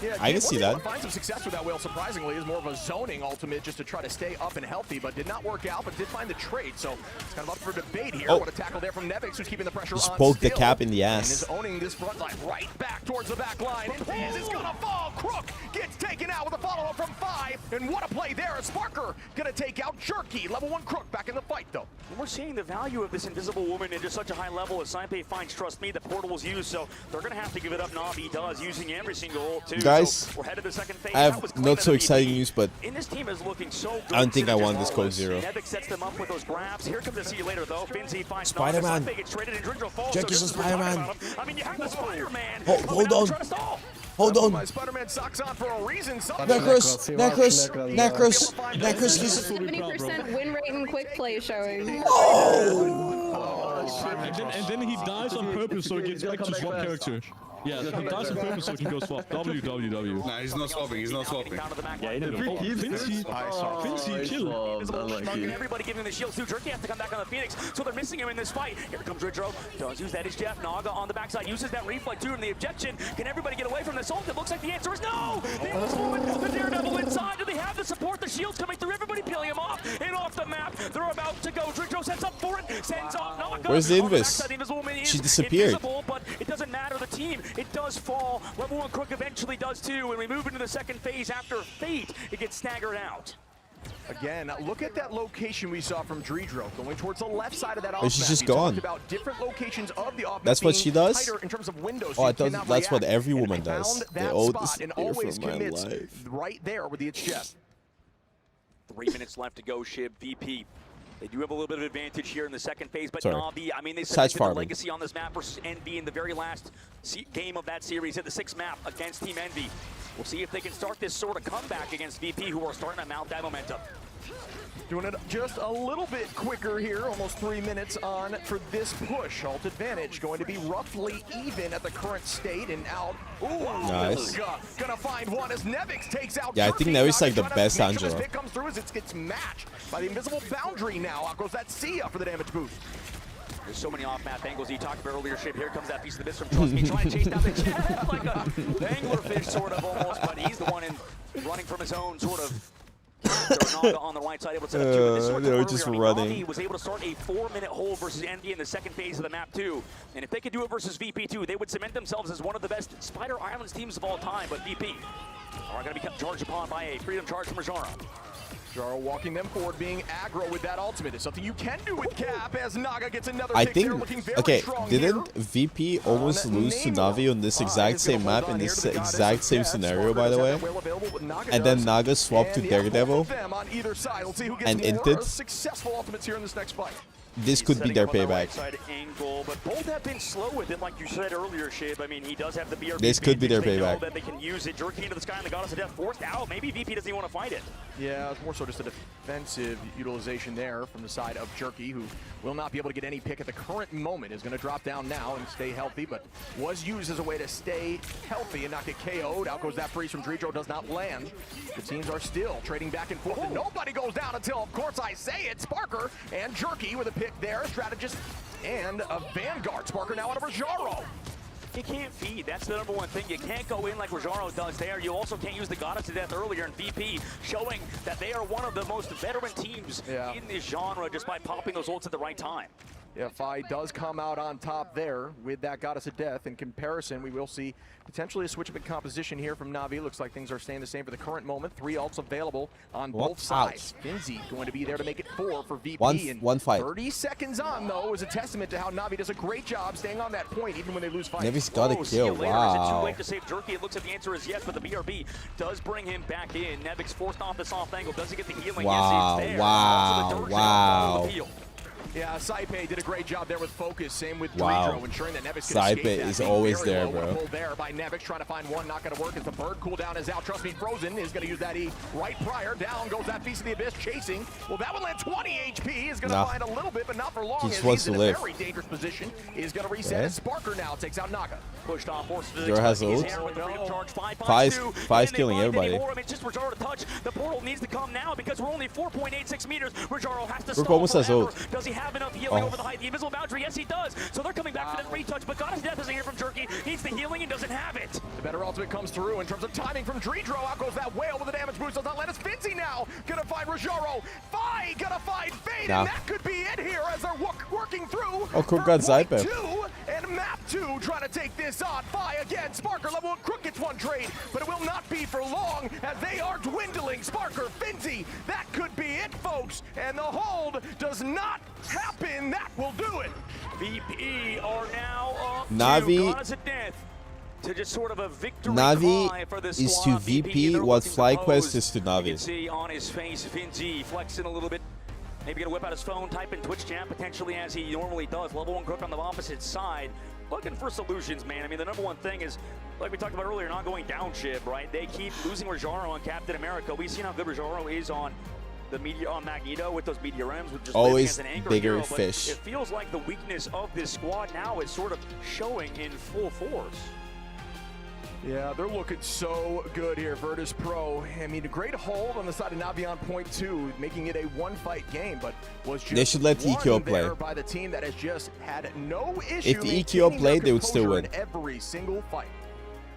Yeah, I can see that. Find some success with that whale, surprisingly, is more of a zoning ultimate just to try to stay up and healthy, but did not work out, but did find the trade, so it's kind of up for debate here. Oh. What a tackle there from Nevix, who's keeping the pressure Just on poked the still, cap in the and ass. is owning this front line right back towards the back line. And is gonna fall. Crook gets taken out with a follow-up from 5, and what a play there. Sparker gonna take out Jerky. Level 1 Crook back in the fight, though. We're seeing the value of this invisible woman at just such a high level as Saipe finds Trust Me, the portal was used, so they're gonna have to give it up. Navi does, using every single ult too. Guys, so we're headed to the second phase. I have not so exciting news, but and this team is looking so good. I don't think I want this code 0. Nevik sets them up with those grabs. Here comes the see you later though. Finzi finds Spider-Man. Jerky's a Spider-Man. I mean, you have the Spider-Man. Hold on. Hold on. My Spider-Man socks on for a reason. Necros. 70% win rate in quick play showing. And then he dies on purpose so he gets back to swap character. Yeah, he dies on purpose so he can go swap. WWW. Nah, he's not swapping. He's not swapping. Yeah, he didn't. Finzi, chill. Everybody giving the shield to Jerky has to come back on the Phoenix, so they're missing him in this fight. Here comes Ridro. Does use that as Jeff. Naga on the backside uses that reflect too, and the objection. Can everybody get away from this ult? It looks like the answer is no. The Daredevil inside. Do they have the support? The shield's coming through. Everybody peeling him off and off the map. They're about to go. Ridro sets up for it. Sends off Naga. Where's the Invis? She disappeared. Invisible, but it doesn't matter. The team, it does fall. Level 1 Crook eventually does too, and we move into the second phase after Fate. It gets staggered out. Again, look at that location we saw from Dredro going towards the left side of that off Oh, she's map. just He talked gone. about different locations of the off That's map what being she does? tighter in terms of windows, Oh, so I you thought cannot that's what react. every And woman found does. that They all spot and disappear always from my commits life. right there with the chest. 3 minutes left to go, Shib. VP. They do have a little bit of advantage here in the second phase, but Sorry. Navi, I mean, they Side cemented the farming. legacy on this map versus Envy in the very last game of that series at the 6th map against Team Envy. We'll see if they can start this sort of comeback against VP, who are starting to mount that momentum. Doing it just a little bit quicker here, almost 3 minutes on for this push. Ult advantage going to be roughly even at the current state and out. Ooh, Nice. Gonna find one as Nevix takes out. Yeah, I think Jerky. Nevix like the Trying to best make sure this Angela. pick comes through as it gets matched by the invisible boundary now. Out goes that Sia for the damage boost. There's so many off-map angles you talked about earlier, Shib. Here comes that piece of the miss from Trust Me, trying to chase down the jet like a anglerfish sort of almost, but he's the one running from his own sort of. Naga on the right side, able to set up 2. This sort of they were earlier, just I mean, running. Navi was able to start a 4-minute hold versus Envy in the second phase of the map too. And if they could do it versus VP2, they would cement themselves as one of the best Spider Islands teams of all time. But VP are going to be charged upon by a freedom charge from Rajaro. Jaro walking them forward, being aggro with that ultimate. It's something you can do with Cap as Naga gets another I pick there, think, looking very okay, strong didn't VP almost lose to Navi on this exact same map in this exact same scenario, by the way? And then Naga swapped to Daredevil and inted? Successful ultimates here in this next fight. This could be their payback. Side angle, but both have been slow with it, like you said earlier, Shib. I mean, he does have the BRB. This could be their They know payback. that they can use it. Jerky into the sky and the Goddess of Death forced out. Maybe VP doesn't even want to fight it. Yeah, it's more so just a defensive utilization there from the side of Jerky, who will not be able to get any pick at the current moment. Is going to drop down now and stay healthy, but was used as a way to stay healthy and not get KO'd. Out goes that freeze from Dredro, does not land. The teams are still trading back and forth, and nobody goes down until, of course, I say it. Sparker and Jerky with a pick there. Strategist and a Vanguard. Sparker now out of Rajaro. You can't feed. That's the #1 thing. You can't go in like Rajaro does there. You also can't use the Goddess of Death earlier in VP, showing that they are one of the most veteran teams in this genre just by popping those ults at the right time. Yeah, Fi does come out on top there with that Goddess of Death. In comparison, we will see potentially a switch up in composition here from Navi. Looks like things are staying the same for the current moment. 3 ults available on both sides. Finzi going to be there to make it 4 for VP. One fight. 30 seconds on, though, is a testament to how Navi does a great job staying on that point, even when they lose fights. Navi's got a kill. Is it too Wow. late to save Jerky? It looks like the answer is yes, but the BRB does bring him back in. Nevix forced off the soft angle. Does he get the healing? Wow, Yes, it's there. wow, Also the Dirge wow. on the field. Yeah, Saipe did a great job there with focus. Same with Wow. Dredro, ensuring that Nevix could Saipe escape that. is Being always very there, low. bro. Pulled there by Nevix, trying to find one. Not going to work as the bird cooldown is out. Trust me, Frozen is going to use that E right prior. Down goes that Beast of the Abyss, chasing. Well, that one land 20 HP. Is going to find a little bit, but not for long. He just as wants he's to in live. a very dangerous position. Is going to reset. Okay. As Sparker now takes out Naga. Pushed off, forced to Zero has he's ult. here with the freedom charge. Five's killing everybody. I mean, it's just Rajaro to touch. The portal needs to come now because we're only 4.86 meters. Rajaro has to Rook stop almost has forever. ult. Does he have have enough healing over the height? The invisible boundary, yes he does. So they're coming back for that retouch, but Goddess Death isn't here from Jerky. Needs the healing and doesn't have it. The better ultimate comes through in terms of timing from Dreedro. Out goes that whale with the damage boost. Does not let us. Finzi now gonna find Rojaro. Fi gonna find Fade, and that could be it here as they're working through. Oh, Crook got Zyper. 2 and map 2 trying to take this on. Fi again. Sparker level 1. Crook gets one trade, but it will not be for long as they are dwindling. Sparker, Finzi, that could be it, folks. And the hold does not happen. That will do it. VP are now up Navi. to Goddess of Death. To just sort of a victory Navi cry for this is squad. to VP what FlyQuest is to You Navi. can see on his face, Finzi flexing a little bit. Maybe gonna whip out his phone, type in Twitch chat potentially as he normally does. Level 1 Crook on the opposite side. Looking for solutions, man. I mean, the number one thing is, like we talked about earlier, not going down ship, right? They keep losing Rojaro on Captain America. We've seen how good Rojaro is on the media on Magneto with those media rims, with just Always as an anchor bigger hero, but fish. it feels like the weakness of this squad now is sort of showing in full force. Yeah, they're looking so good here, Virtus Pro. I mean, a great hold on the side of Navi on point 2, making it a one-fight game, but was just They should let the EQO play. there by the team that has just had no issue. If the EQO played, they would still win. In every single fight.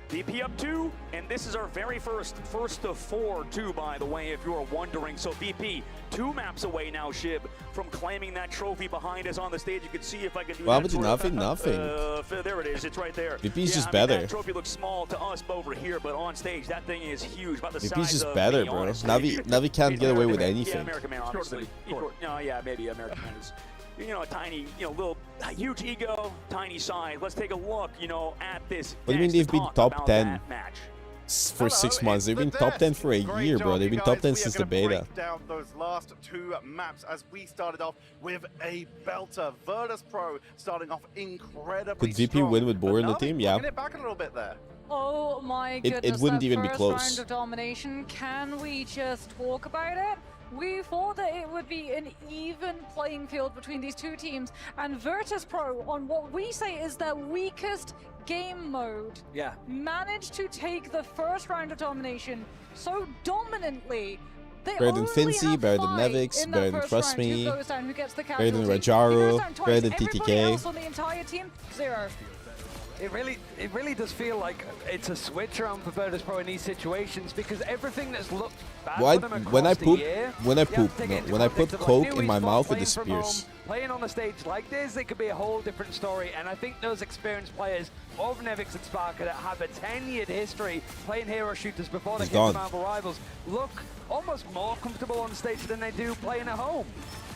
VP up 2, and this is our very first of 4 too, by the way, if you are wondering. So VP, 2 maps away now, Shib, from claiming that trophy behind us on the stage. You can see if I can do What that. happened to Nothing? There it is, it's right there. VP's just I mean, better. that trophy looks small to us over here, but on stage, that thing is huge. About the VP's size just of better, me, bro. honestly. Navi can't get away with Yeah, anything. American Man, obviously. No, yeah, maybe American Man is, you know, a tiny, you know, little, huge ego, tiny side. Let's take a look, you know, at this. What do you mean they've been top 10 match? for 6 months? They've been top 10 for a year, bro. They've been top 10 since the beta. Break down those last 2 maps as we started off with a belter. Virtus Pro starting off incredibly Could VP strong, win with but Bogur in the Navi team? Yeah. bringing it back a little bit there. Oh my goodness, It wouldn't that even be first close. round of domination, can we just talk about it? We thought that it would be an even playing field between these two teams, and Virtus Pro, on what we say is their weakest game mode, managed to take the first round of domination so dominantly. Better than Finzi, better than Nevix, better than Trust Me, better than Rojaro, better than TTK. On the entire team, 0. It really does feel like it's a switch around for Virtus Pro in these situations, because everything that's looked bad for them across when I the poop, year, when I put of, like, Coke new in my esports mouth, it playing from home, disappears. Playing on a stage like this, it could be a whole different story, and I think those experienced players of Nevix and Sparker that have a 10-year history playing hero shooters before they He's came gone. to Marvel Rivals look almost more comfortable on stage than they do playing at home.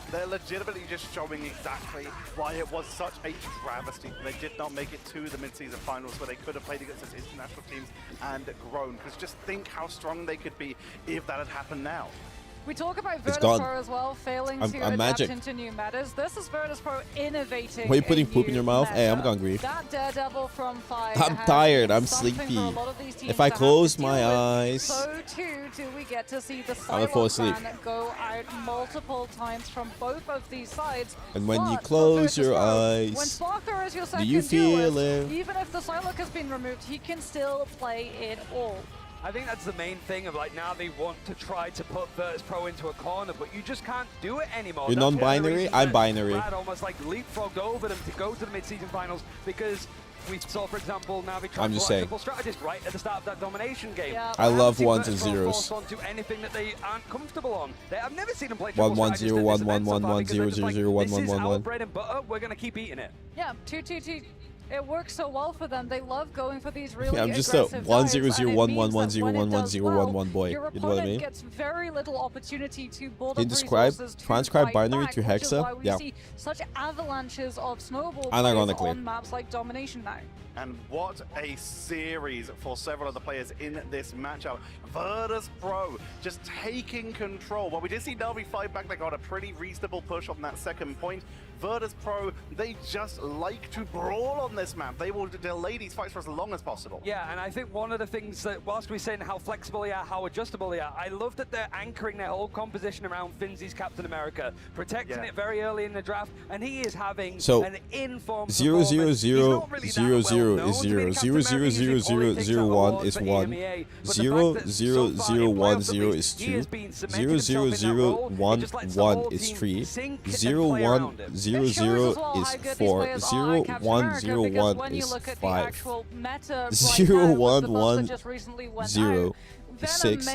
They're legitimately just showing exactly why it was such a travesty. They did not make it to the mid-season finals where they could have played against those international teams and grown. Because just think how strong they could be if that had happened now. We talk about It's Virtus gone. Pro as well, failing to I'm adapt magic. into new metas. This is Virtus Pro innovating. Why are you putting a poop in new your mouth? Hey, I'm meta. hungry. That Daredevil from Fire I'm has tired. been I'm something sleepy. for a lot of these teams If I to have close to my deal with. eyes, So too do we get to see the I'm gonna fall asleep. silo ban go out multiple times from both of these sides. And when you But for close Virtus your Pro, eyes, when Sparker is your second you feel duelist, it? even if the Psylocke has been removed, he can still play it all. I think that's the main thing of, like, now they want to try to put Virtus Pro into a corner, but you just can't do it anymore. You're That's one of the non-binary? reasons I'm that binary. Brad almost like leapfrogged over them to go to the mid-season finals, because we saw, for example, Navi try I'm to just pull out saying. triple strategist right at the start of that domination game. Yeah. I love See ones and Virtus Pro zeros. forced onto anything that they aren't comfortable on. I've never seen them play 1 triple 1 strategist 0 in 1 this 1 event so 1 far, 1 because 0 they're just 0 like, 0 1 this 1 is 1 our 1. bread and butter, we're going to keep eating it. Yeah, 2-2-2. It works so well for them. They love going for these really Yeah, I'm just a aggressive 1 dives, 0 and 0 it 1 means 1 1 that 0 when it 1 1 does 0 well, 1 1 boy. your You know what I opponent mean? gets very little opportunity to build Can you up describe resources to transcribe fight binary back, to which is hexa? why we Yeah. see such avalanches of snowball Unironically. plays on maps like Domination now. And what a series for several of the players in this matchup. Virtus Pro just taking control. Well, we did see Navi fight back. They got a pretty reasonable push on that second point. Virtus Pro, they just like to brawl on the this map. They will delay these fights for as long as possible. Yeah, and I think one of the things that, whilst we're saying how flexible they are, how adjustable they are, I love that they're anchoring their whole composition around Finzy's Captain America, protecting it very early in the draft, and he is having an informed 0 0 0 0 0 is 0 0 0 0 0 0 1 is 1 0 0 0 1 0 is 2 0 0 0 1 1 is 3 0 1 0 0 is 4 0 1 0 1 is 5 0 1 1 0 is 6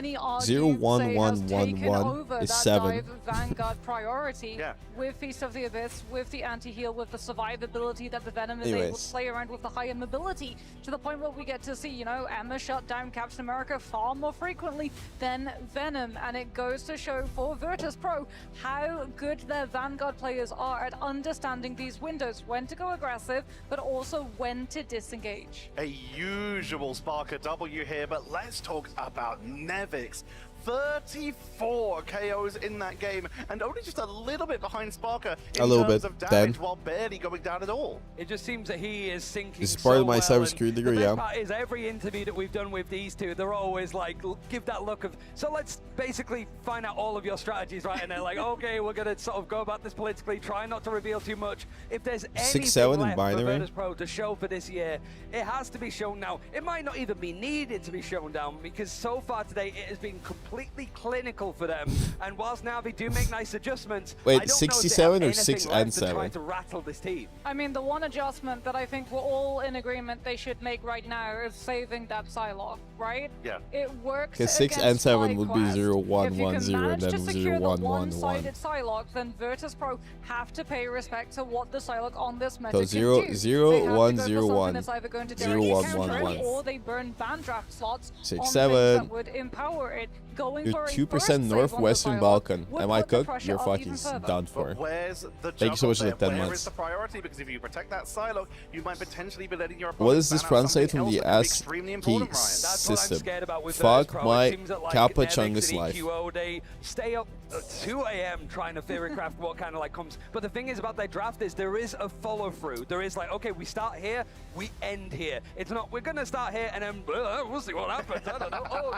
0 1 1 1 1 is 7. Vanguard priority with Feast of the Abyss, with the anti-heal, with the survivability that the Venom is able to play around with the higher mobility, to the point where we get to see, you know, Emma shut down Captain America far more frequently than Venom, and it goes to show for Virtus Pro how good their Vanguard players are at understanding these windows, when to go aggressive, but also when to disengage. A usual Sparker W here, but let's talk about Nevix. 34 KOs in that game, and only just a little bit behind Sparker in terms of damage, while barely going down at all. It just seems that he is sinking. This is part of my so cybersecurity degree, The best part is every interview that we've done with these two, they're always like, give that look of, so let's basically find out all of your strategies, right? And they're like, okay, we're gonna sort of go about this politically, try not to reveal too much. If there's anything left for Virtus Pro to show for this year, it has to be shown now. It might not even be needed to be shown down, because so far today it has been completely clinical for them, and whilst now they do make nice adjustments, wait, I don't 67 know or if they have 6 anything and left to 7? try to rattle this team. I mean, the one adjustment that I think we're all in agreement they should make right now is saving that Psylocke, right? Yeah. It works. Because 6 and 7 would be 0 1 1 0 and then 0 1 1 1. One-sided Psylocke, then Virtus Pro have to pay respect to what the Psylocke on this meta So can 0 do. 0 1 0 1 That's either going to 0 1 1 1 or they burn ban draft slots 6 on 7. things that would empower it. Going You're for 2% Northwestern Balkan. Am I cooked? You're fucking done for. Where's the Thank you so much for the 10 Where is months. the priority? Because if you protect that Psylocke, you might potentially be letting your opponent What does this ban out translate something from the else that could be extremely important, ASCII Ryan. That's what I'm system? scared about with Fuck Virtus Pro. my It seems that, like, Kappa Nevix Chungus and life. EQO, they stay up at 2 a.m. trying to theory craft what kind of like comes. But the thing is about their draft is there is a follow through. There is like, okay, we start here, we end here. It's not, we're gonna start here and then we'll see what happens. I don't know. Oh,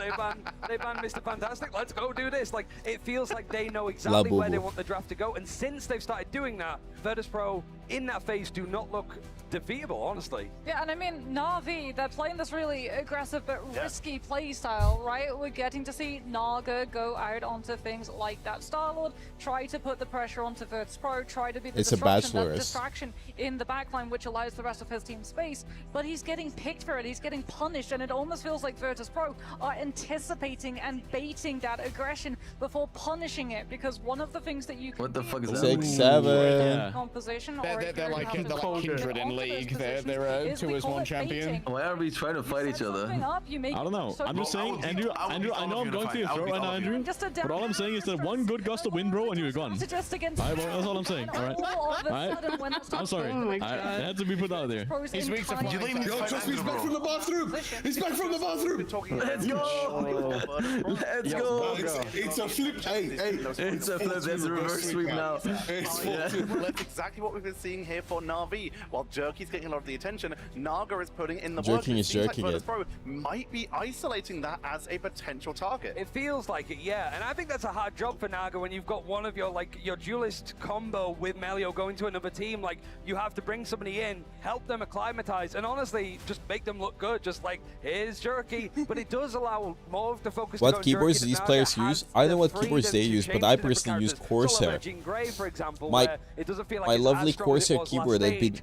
they banned Mr. Fantastic. Let's go do this. Like, it feels like they know exactly where they want the draft to go. And since they've started doing that, Virtus Pro in that phase do not look defeatable, honestly. Yeah, and I mean, Na'Vi, they're playing this really aggressive but risky play style, right? We're getting to see Naga go out onto things like that Star-Lord, try to put the pressure onto Virtus Pro, try to be the distraction in the backline, which allows the rest of his team space, but he's getting picked for it, he's getting punished, and it almost feels like Virtus Pro are anticipating and baiting that aggression before punishing it, because one of the things that you can What the fuck is that? 6 7. Composition, they're like Kindred in League. They're 2-1 champion. Why are we trying to fight each other? I don't know. I'm just saying, Andrew, I know I'm going for your throat right now, Andrew. But all I'm saying is that one good gust of wind, bro, and you're gone. Alright, well, that's all I'm saying. Alright? I'm sorry. It had to be put out there. He's weak to fight. Yo, trust me, he's back from the bathroom. He's back from the bathroom. Let's go. Let's go. It's a flip. Hey. It's a flip. There's a reverse sweep now. Well, that's exactly what we've been seeing here for Na'Vi. While Jerky's getting a lot of the attention, Naga is putting in the work. Jerking is jerking like Virtus Pro might be isolating that as a potential target. It feels like it, yeah. And I think that's a hard job for Naga when you've got one of your, like, your duelist combo with Melio going to another team. Like, you have to bring somebody in, help them acclimatize, and honestly, just make them look good. Just like, here's Jerky. But it does allow more of the focus What keyboards these players use? I don't know what keyboards they use, but I personally use Corsair. My lovely Corsair keyboard I've been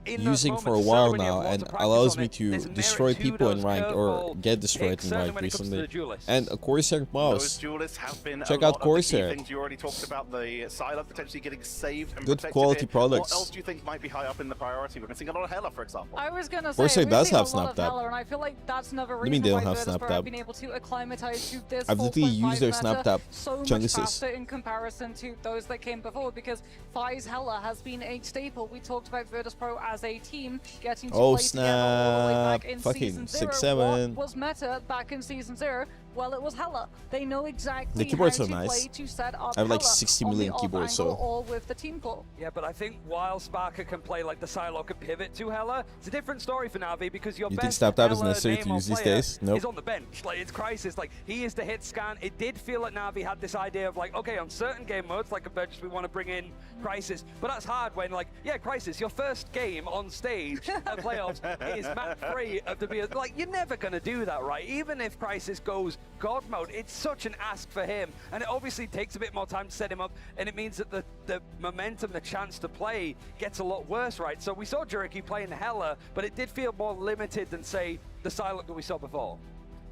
using for a while now, and allows me to destroy people in ranked or get destroyed in ranked recently. And a Corsair mouse. Check out Corsair. You already talked about the Psylocke potentially getting saved and Good quality products. What else do you think might be high up in the priority? We're seeing a lot of Hela, for example. I was gonna say, Corsair does have Snap Tap. And I feel like that's another What do you mean reason they don't why have Virtus Snap Pro Tap? have been able to acclimatize to this I've literally 4.5 used their meta Snap Tap so much chunguses. faster in comparison to those that came before, because Fi's Hela has been a staple. We talked about Virtus Pro as a team getting to play together all the way back in Fucking Season 0. 6 7. What was meta back in Season 0? Well, it was Hella. They know exactly The keyboard's how so to nice. play to set up I have like Hella 60 on the million off keyboards, angle so or with the team call. Yeah, but I think while Sparker can play like the Psylocke and pivot to Hella, it's a different story for Navi because your you think best Stab Tap is Hella necessary to name use or these player days? Nope. is on the bench. Like, it's Crisis. Like, he is the hit scan. It did feel like Navi had this idea of like, okay, on certain game modes, like Convergence, we want to bring in Crisis. But that's hard when, like, yeah, Crisis, your first game on stage at playoffs is map 3 of the BS. Like, you're never going to do that, right? Even if Crisis goes God mode, it's such an ask for him. And it obviously takes a bit more time to set him up, and it means that the momentum, the chance to play gets a lot worse, right? So we saw Jerky playing Hella, but it did feel more limited than, say, the Psylocke that we saw before.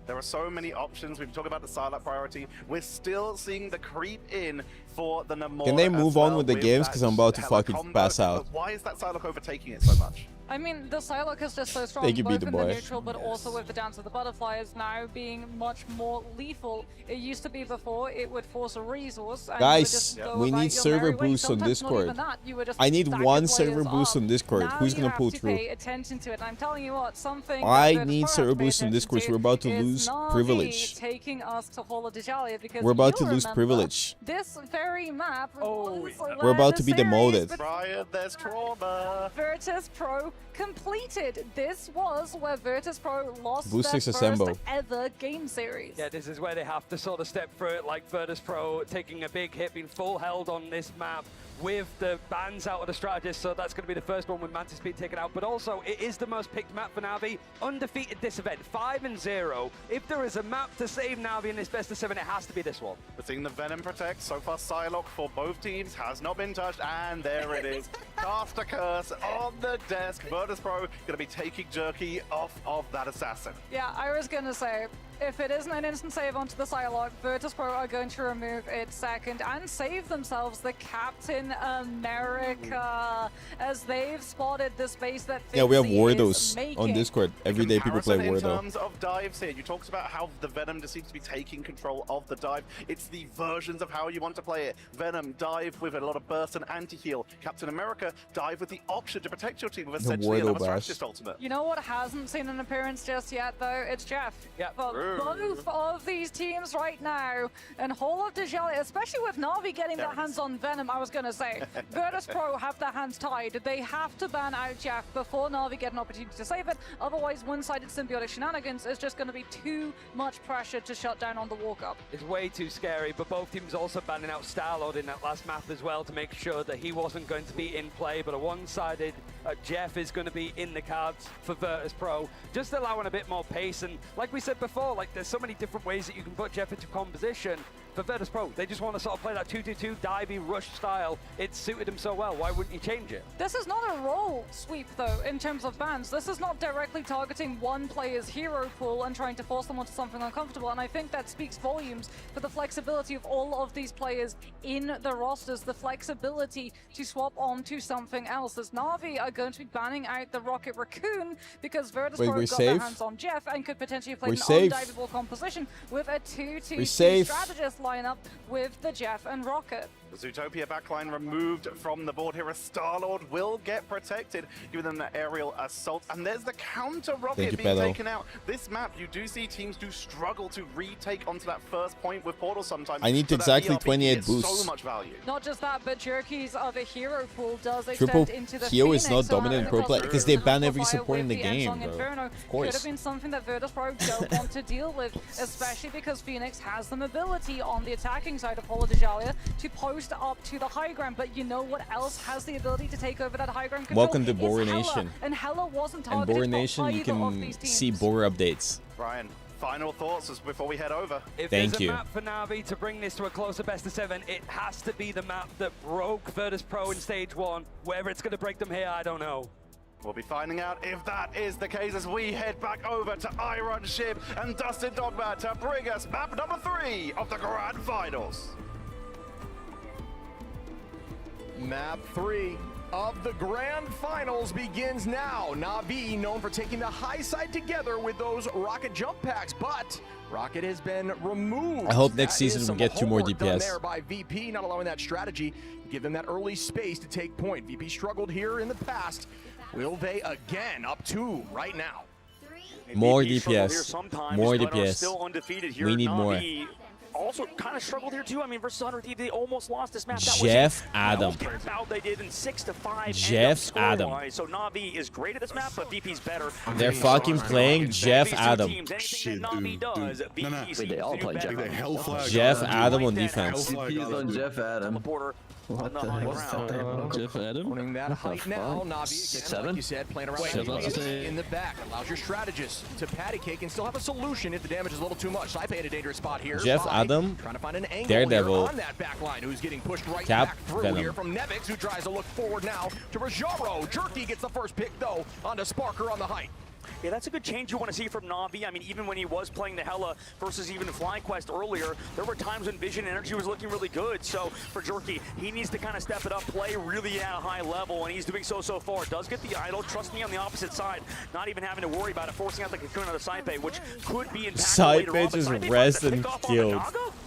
There are so many options. We've talked about the Psylocke priority. We're still seeing the creep in for the Namor. Can they move on with the games? Because I'm about to fucking pass out. But why is that Psylocke overtaking it so much? I mean, the Psylocke is just so strong, Thank you, both Be the in Boy. the neutral, but also with the Dance of the Butterflies now being much more lethal. It used to be before, it would force a resource. And Guys, you would just go we about need your server merry way. boosts on Sometimes not Discord. even that, you would just I need stack one your server players boost up. on Discord. Now Who's gonna pull you have to through? pay attention to it. And I'm telling you what, something I that need Pro server has to pay boosts on attention Discord. to We're about to is lose Na'Vi privilege. taking us to Hall of Dejalia because We're about to you'll lose remember privilege. This very map was We're about to be series demoted. Brian, there's trauma. Virtus Pro completed. This was where Virtus Pro lost Boost their 6 first assemble. ever game series. Yeah, this is where they have to sort of step through it, like Virtus Pro taking a big hit, being full held on this map with the bans out of the strategist, so that's going to be the first one with Mantis Speed taken out. But also, it is the most picked map for Navi. Undefeated this event, 5-0. If there is a map to save Navi in this best of 7, it has to be this one. We're seeing the Venom protect. So far, Psylocke for both teams has not been touched, and there it is. Cast a curse on the desk. Virtus Pro going to be taking Jerky off of that assassin. Yeah, I was going to say, if it isn't an instant save onto the Psylocke, Virtus Pro are going to remove its second and save themselves the Captain America, as they've spotted the space that Yeah, we have Finzi is Wardos on making. Discord. Every day people play Comparison in Wardo. terms of dives here, you talked about how the Venom just seems to be taking control of the dive. It's the versions of how you want to play it. Venom, dive with a lot of burst and anti-heal. Captain America, dive with the option to protect your team with essentially Wardo another bash. strategist ultimate. You know what hasn't seen an appearance just yet, though? It's Jeff. Yeah. For both of these teams right now, and Hall of Dejalia, especially with Na'Vi getting their hands on Venom, I was going to say, Virtus Pro have their hands tied. They have to ban out Jeff before Na'Vi get an opportunity to save it. Otherwise, one-sided symbiotic shenanigans is just going to be too much pressure to shut down on the walk-up. It's way too scary, but both teams also banning out Starlord in that last map as well to make sure that he wasn't going to be in play, but a one-sided Jeff is going to be in the cards for Virtus Pro, just allowing a bit more pace. And like we said before, like there's so many different ways that you can put Jeff into composition. For Virtus Pro, they just want to sort of play that 2-2-2 divey rush style. It suited them so well. Why wouldn't you change it? This is not a role sweep, though, in terms of bans. This is not directly targeting one player's hero pool and trying to force them onto something uncomfortable. And I think that speaks volumes for the flexibility of all of these players in the rosters, the flexibility to swap on to something else. As Na'Vi are going to be banning out the Rocket Raccoon because Virtus Pro got their hands on Jeff and could potentially play an undiveable composition with a 2-2-2 strategist lineup with the Jeff and Rocket. The Zootopia backline removed from the board here. A Star-Lord will get protected, giving them that aerial assault. And there's the counter rocket being taken out. This map, you do see teams do struggle to retake onto that first point with Portal sometimes. I need exactly 28 boosts. So much value. Not just that, but Jerky's other hero pool does Triple extend into the Hero Phoenix, is not so dominant in pro play because they ban every support in the game, bro. Of could course. have been something that Virtus Pro don't want to deal with, especially because Phoenix has the mobility on the attacking side of Hall of Dejalia to post up to the high ground. But you know what else has the ability to take over that high ground control? Welcome to Bogur Hella. Nation. And Hella wasn't And targeted Bogur Nation, you can see Bogur updates. Brian, final thoughts as before we head over. If Thank there's you. a map for Navi to bring this to a closer best of 7, it has to be the map that broke Virtus Pro in stage 1. Whether it's going to break them here, I don't know. We'll be finding out if that is the case as we head back over to Iron Ship and Dustin Dogman to bring us map number 3 of the Grand Finals. Map 3 of the Grand Finals begins now. Na'Vi known for taking the high side together with those Rocket jump packs, but Rocket has been removed. I hope next That season is we some get 2 more homework done DPS. there by VP, not allowing that strategy, give them that early space to take point. VP struggled here in the past. Will they again? Up 2 right now. More VP struggled here DPS. sometimes, More but are DPS. still undefeated here. We need more. Na'Vi also kind of struggled here too. I mean, versus 100, they almost lost this map. That Jeff was Adam. They did in 6-5. Jeff Adam. So Na'Vi is great at this map, but VP's better. They're fucking playing Jeff Adam. Shit, dude. Wait, they all play Jeff Adam. Jeff Adam on defense. He's on Jeff Adam. What the hell? Jeff Adam? Owning that height now. Na'Vi, again, like you said, playing around in the back. Allows your strategist to patty cake and still have a solution if the damage is a little too much. Saipe in a dangerous spot here. Jeff Adam, trying to find an angle Daredevil, here on that back line, who's getting pushed right Cap back through Venom. here from Nevix, who tries to look forward now to Rajaro. Jerky gets the first pick, though, onto Sparker on the height. Yeah, that's a good change you want to see from Na'Vi. I mean, even when he was playing the Hela versus even FlyQuest earlier, there were times when Vision Energy was looking really good. So for Jerky, he needs to kind of step it up, play really at a high level, and he's doing so far. Does get the idol. Trust me, on the opposite side, not even having to worry about it, forcing out the Cocoon out of Saipe, which could be impactful later on. Saipe just rest and killed.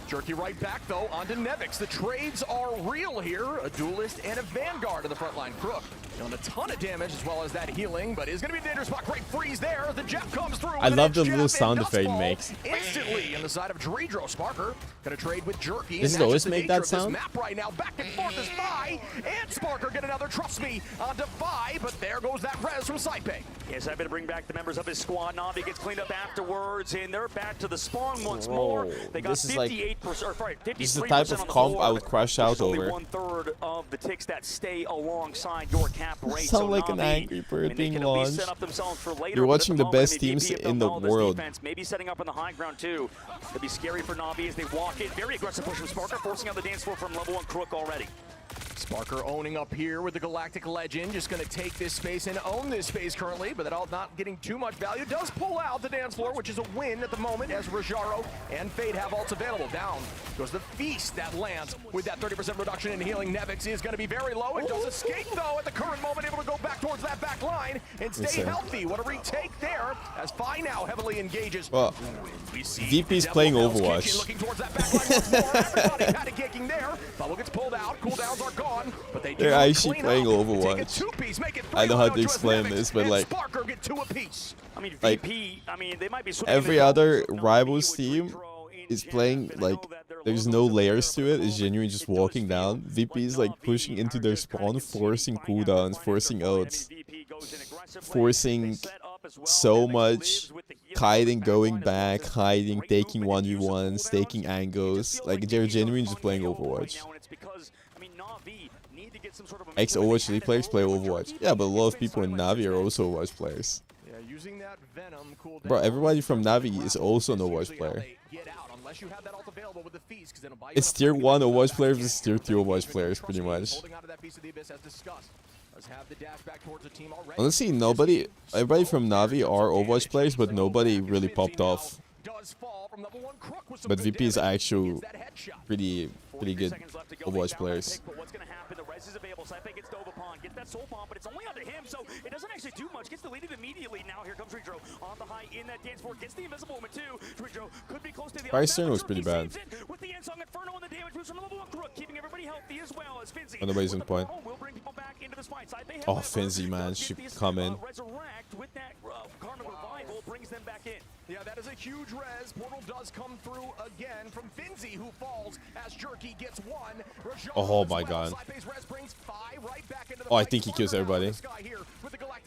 Jerky right back, though, onto Nevix. The trades are real here. A duelist and a Vanguard in the front line. Crook doing a ton of damage as well as that healing, but is going to be a dangerous spot. Great freeze there. The Jeff comes through. I love the little sound effect he makes. Instantly in the side of Dredro. Sparker going to trade with Jerky. Does it always make that sound? Map right now. Back and forth is Fi, and Sparker get another trust me onto Fi, but there goes that res from Saipe. Yes, Saipe to bring back the members of his squad. Na'Vi gets cleaned up afterwards, and they're back to the spawn once more. They got 58%, or sorry, 53% this is the type of comp I would crash out over. Only 1/3 of the ticks that stay alongside your cap rate. Sound like an angry bird being launched. You're watching the best teams in the world. Maybe setting up on the high ground too. It'll be scary for Na'Vi as they walk in. Very aggressive push from Sparker, forcing out the dance floor from level 1 Crook already. Sparker owning up here with the Galactic Legend, just going to take this space and own this space currently, but that all not getting too much value. Does pull out the dance floor, which is a win at the moment, as Rajaro and Fade have ults available. Down goes the Feast that lands with that 30% reduction in healing. Nevix is going to be very low. It does escape, though, at the current moment, able to go back towards that back line and stay healthy. What a retake there, as Fi now heavily engages. Well, VP's playing Overwatch. Looking towards that back line once more. Everybody patty caking there. Bubble gets pulled out. Cooldowns are gone. But they're actually playing Overwatch. I know how to explain this, but like they might be every other rivals team is playing like there's no layers to it. It's genuinely just walking down. VP is like pushing into their spawn, forcing cooldowns, forcing ults, forcing so much hiding, going back, hiding, taking 1v1s, taking angles. Like they're genuinely just playing Overwatch. Ex-Overwatch League players play Overwatch. Yeah, but a lot of people in Na'Vi are also Overwatch players. Bro, everybody from Na'Vi is also an Overwatch player. It's tier 1 Overwatch players versus tier 2 Overwatch players, pretty much. Honestly, everybody from Na'Vi are Overwatch players, but nobody really popped off. But VP is actually pretty good Overwatch players. Saipe gets dove upon, gets that soul bomb, but it's only onto him, so it doesn't actually do much. Gets deleted immediately. Now here comes Dredro on the high in that dance floor. Gets the invisible moment too. Dredro could be close to the Price turn was pretty bad. With the Ensong Inferno and the damage boost from level 1 Crook, keeping everybody healthy as well as Finzi. Oh, nobody's on point. Oh, Finzi, man, should come in. Resurrect with that Garment Revival brings them back in. Yeah, that is a huge res. Portal does come through again from Finzi, who falls as Jerky gets one. Oh my god. Oh, I think he kills everybody.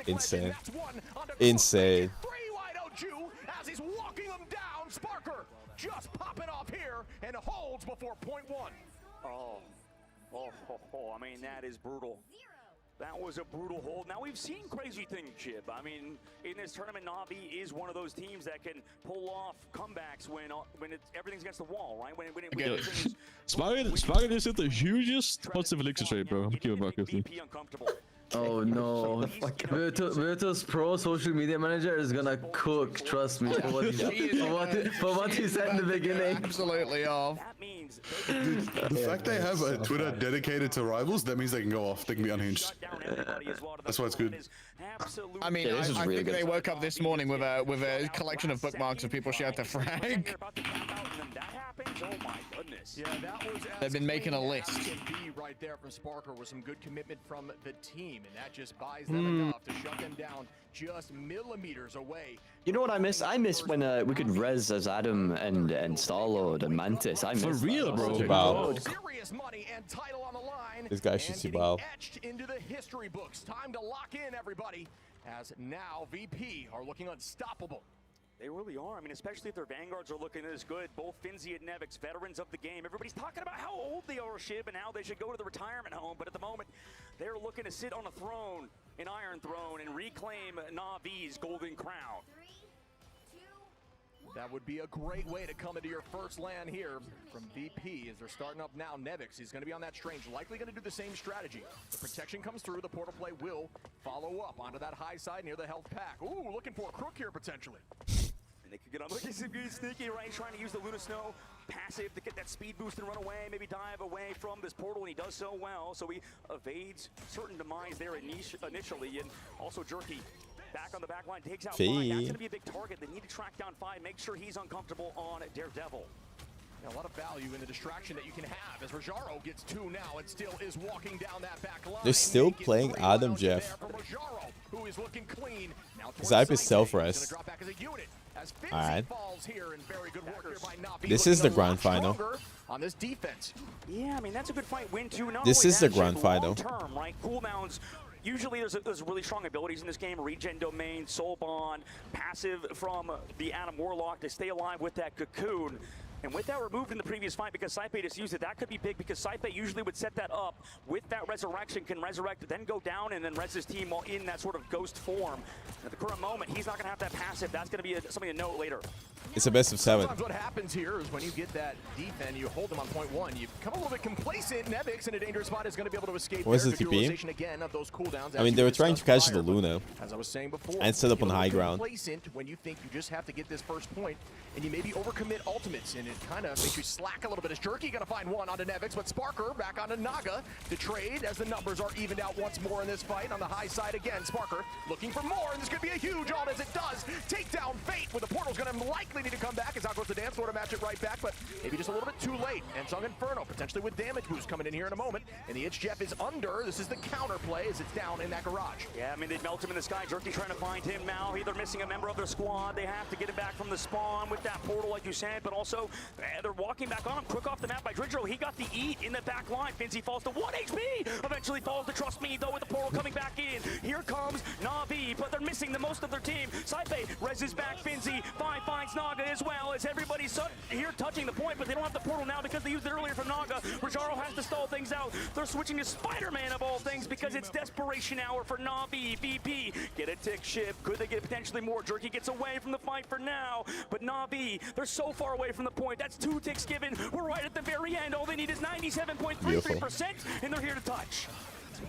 Insane. Insane. As he's walking them down, Sparker just popping off here and holds before point 1. I mean, that is brutal. That was a brutal hold. Now we've seen crazy things, Chip. I mean, in this tournament, Na'Vi is one of those teams that can pull off comebacks when everything's against the wall, right? Sparker just hit the hugest positive elixir trade, bro. I'm giving back with you. Oh no. Virtus Pro social media manager is gonna cook, trust me, for what he said in the beginning. Absolutely off. Dude, the fact they have a Twitter dedicated to rivals, that means they can go off. They can be unhinged. That's why it's good. I mean, I think they woke up this morning with a collection of bookmarks of people shouting to frag. that happens, oh my goodness. Yeah, that was They've been making a list. Right there from Sparker with some good commitment from the team, and that just buys them enough to shut them down just millimeters away. You know what I miss? I miss when we could res as Adam and Starlord and Mantis. I miss For real, that. bro. Wow. Serious money and title on the line. This guy should see wow. Etched into the history books. Time to lock in, everybody, as now VP are looking unstoppable. They really are. I mean, especially if their vanguards are looking this good. Both Finzi and Nevix, veterans of the game. Everybody's talking about how old they are, Shib, and how they should go to the retirement home. But at the moment, they're looking to sit on a throne, an Iron Throne, and reclaim Na'Vi's golden crown. That would be a great way to come into your first LAN here from VP as they're starting up now. Nevix is going to be on that strange, likely going to do the same strategy. The protection comes through, the portal play will follow up onto that high side near the health pack. Ooh, looking for a crook here potentially. And they could get on. Look, he's sneaky, right? Trying to use the Luna Snow passive to get that speed boost and run away, maybe dive away from this portal, and he does so well. So he evades certain demise there initially, and also Jerky back on the back line, takes out 5. That's going to be a big target. They need to track down 5, make sure he's uncomfortable on Daredevil. A lot of value in the distraction that you can have as Rajaro gets 2 now and still is walking down that back line. They're still playing Adam Jeff. Who is looking clean. Zype is self-res. Alright. This is the grand final. On this defense. Yeah, I mean, that's a good fight. Win 2. This is the grand final. Term, right? Cooldowns. Usually there's really strong abilities in this game. Regen Domain, Soul Bond, passive from the Adam Warlock to stay alive with that cocoon. And with that removed in the previous fight because Saipe just used it, that could be big because Saipe usually would set that up with that resurrection, can resurrect, then go down and then res his team while in that sort of ghost form. At the current moment, he's not going to have that passive. That's going to be something to note later. It's a best of 7. Sometimes what happens here is when you get that defend, you hold them on point 1, you become a little bit complacent. Nevix in a dangerous spot is going to be able to escape. What is the TP? Again of those cooldowns. I mean, they were trying to catch the Luna. As I was saying before, and set up on high ground. Complacent when you think you just have to get this first point, and you maybe overcommit ultimates, and it kind of makes you slack a little bit. As Jerky going to find one onto Nevix, but Sparker back onto Naga to trade as the numbers are evened out once more in this fight. On the high side again, Sparker looking for more, and this could be a huge ult as it does take down Fate, where the portal's going to likely need to come back as out goes the dance floor to match it right back, but maybe just a little bit too late. And Sung Inferno potentially with damage boost coming in here in a moment, and the Itch Jeff is under. This is the counter play as it's down in that garage. Yeah, I mean, they melt him in the sky. Jerky trying to find him now. They're missing a member of their squad. They have to get him back from the spawn with that portal, like you said, but also they're walking back on him. Quick off the map by Dridro. He got the eat in the back line. Finzi falls to 1 HP. Eventually falls to Trust Me, though, with the portal coming back in. Here comes Na'Vi, but they're missing the most of their team. Saipe reses back Finzi. 5 finds Naga as well, as everybody's here touching the point, but they don't have the portal now because they used it earlier from Naga. Rajaro has to stall things out. They're switching to Spider-Man of all things because it's desperation hour for Na'Vi. VP get a tick ship. Could they get potentially more? Jerky gets away from the fight for now, but Na'Vi, they're so far away from the point. That's 2 ticks given. We're right at the very end. All they need is 97.33%, and they're here to touch.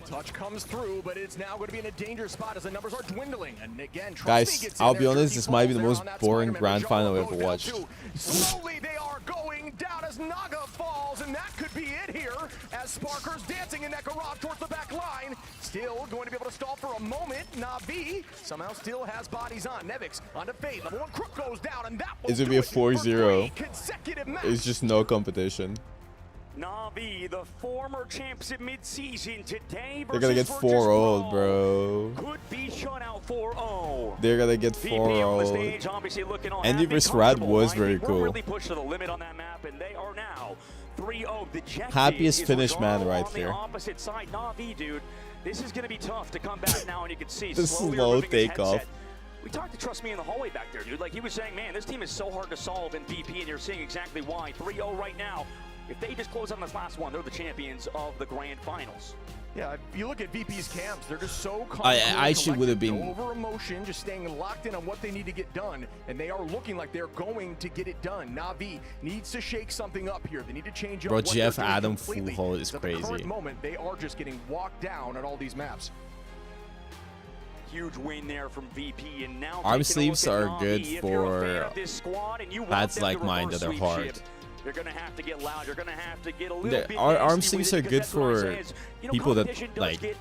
Touch comes through, but it's now going to be in a dangerous spot as the numbers are dwindling. And again, guys, I'll be honest, this might be the most boring grand final I've ever watched. Slowly they are going down as Naga falls, and that could be it here as Sparker's dancing in that garage towards the back line. Still going to be able to stall for a moment. Na'Vi somehow still has bodies on. Nevix onto Fate. Level 1 crook goes down, and that will it's gonna be a 4-0. It's just no competition. Na'Vi, the former champs at mid-season today. They're gonna get 4-0, bro. Could be shut out 4-0. They're gonna get 4-0. Andy vs Rad was very cool. Really pushed to the limit on that map, and they are now 3-0. Happiest finish man right on there. The opposite side, Na'Vi, dude. This is gonna be tough to come back now, and you can see the slow takeoff. We talked to Trust Me in the hallway back there, dude. Like, he was saying, man, this team is so hard to solve in VP, and you're seeing exactly why. 3-0 right now. If they just close on this last one, they're the champions of the grand finals. Yeah, if you look at VP's camps, they're just so I actually would have been over emotion, just staying locked in on what they need to get done, and they are looking like they're going to get it done. Na'Vi needs to shake something up here. They need to change up. Bro, what Jeff Adam full hole is At crazy. the current moment, they are just getting walked down at all these maps. Huge win there from VP, and now arm sleeves are good for lads like mine that are hard. You're gonna have to get loud. You're gonna have to get a little bit. Arm sleeves are good for people that like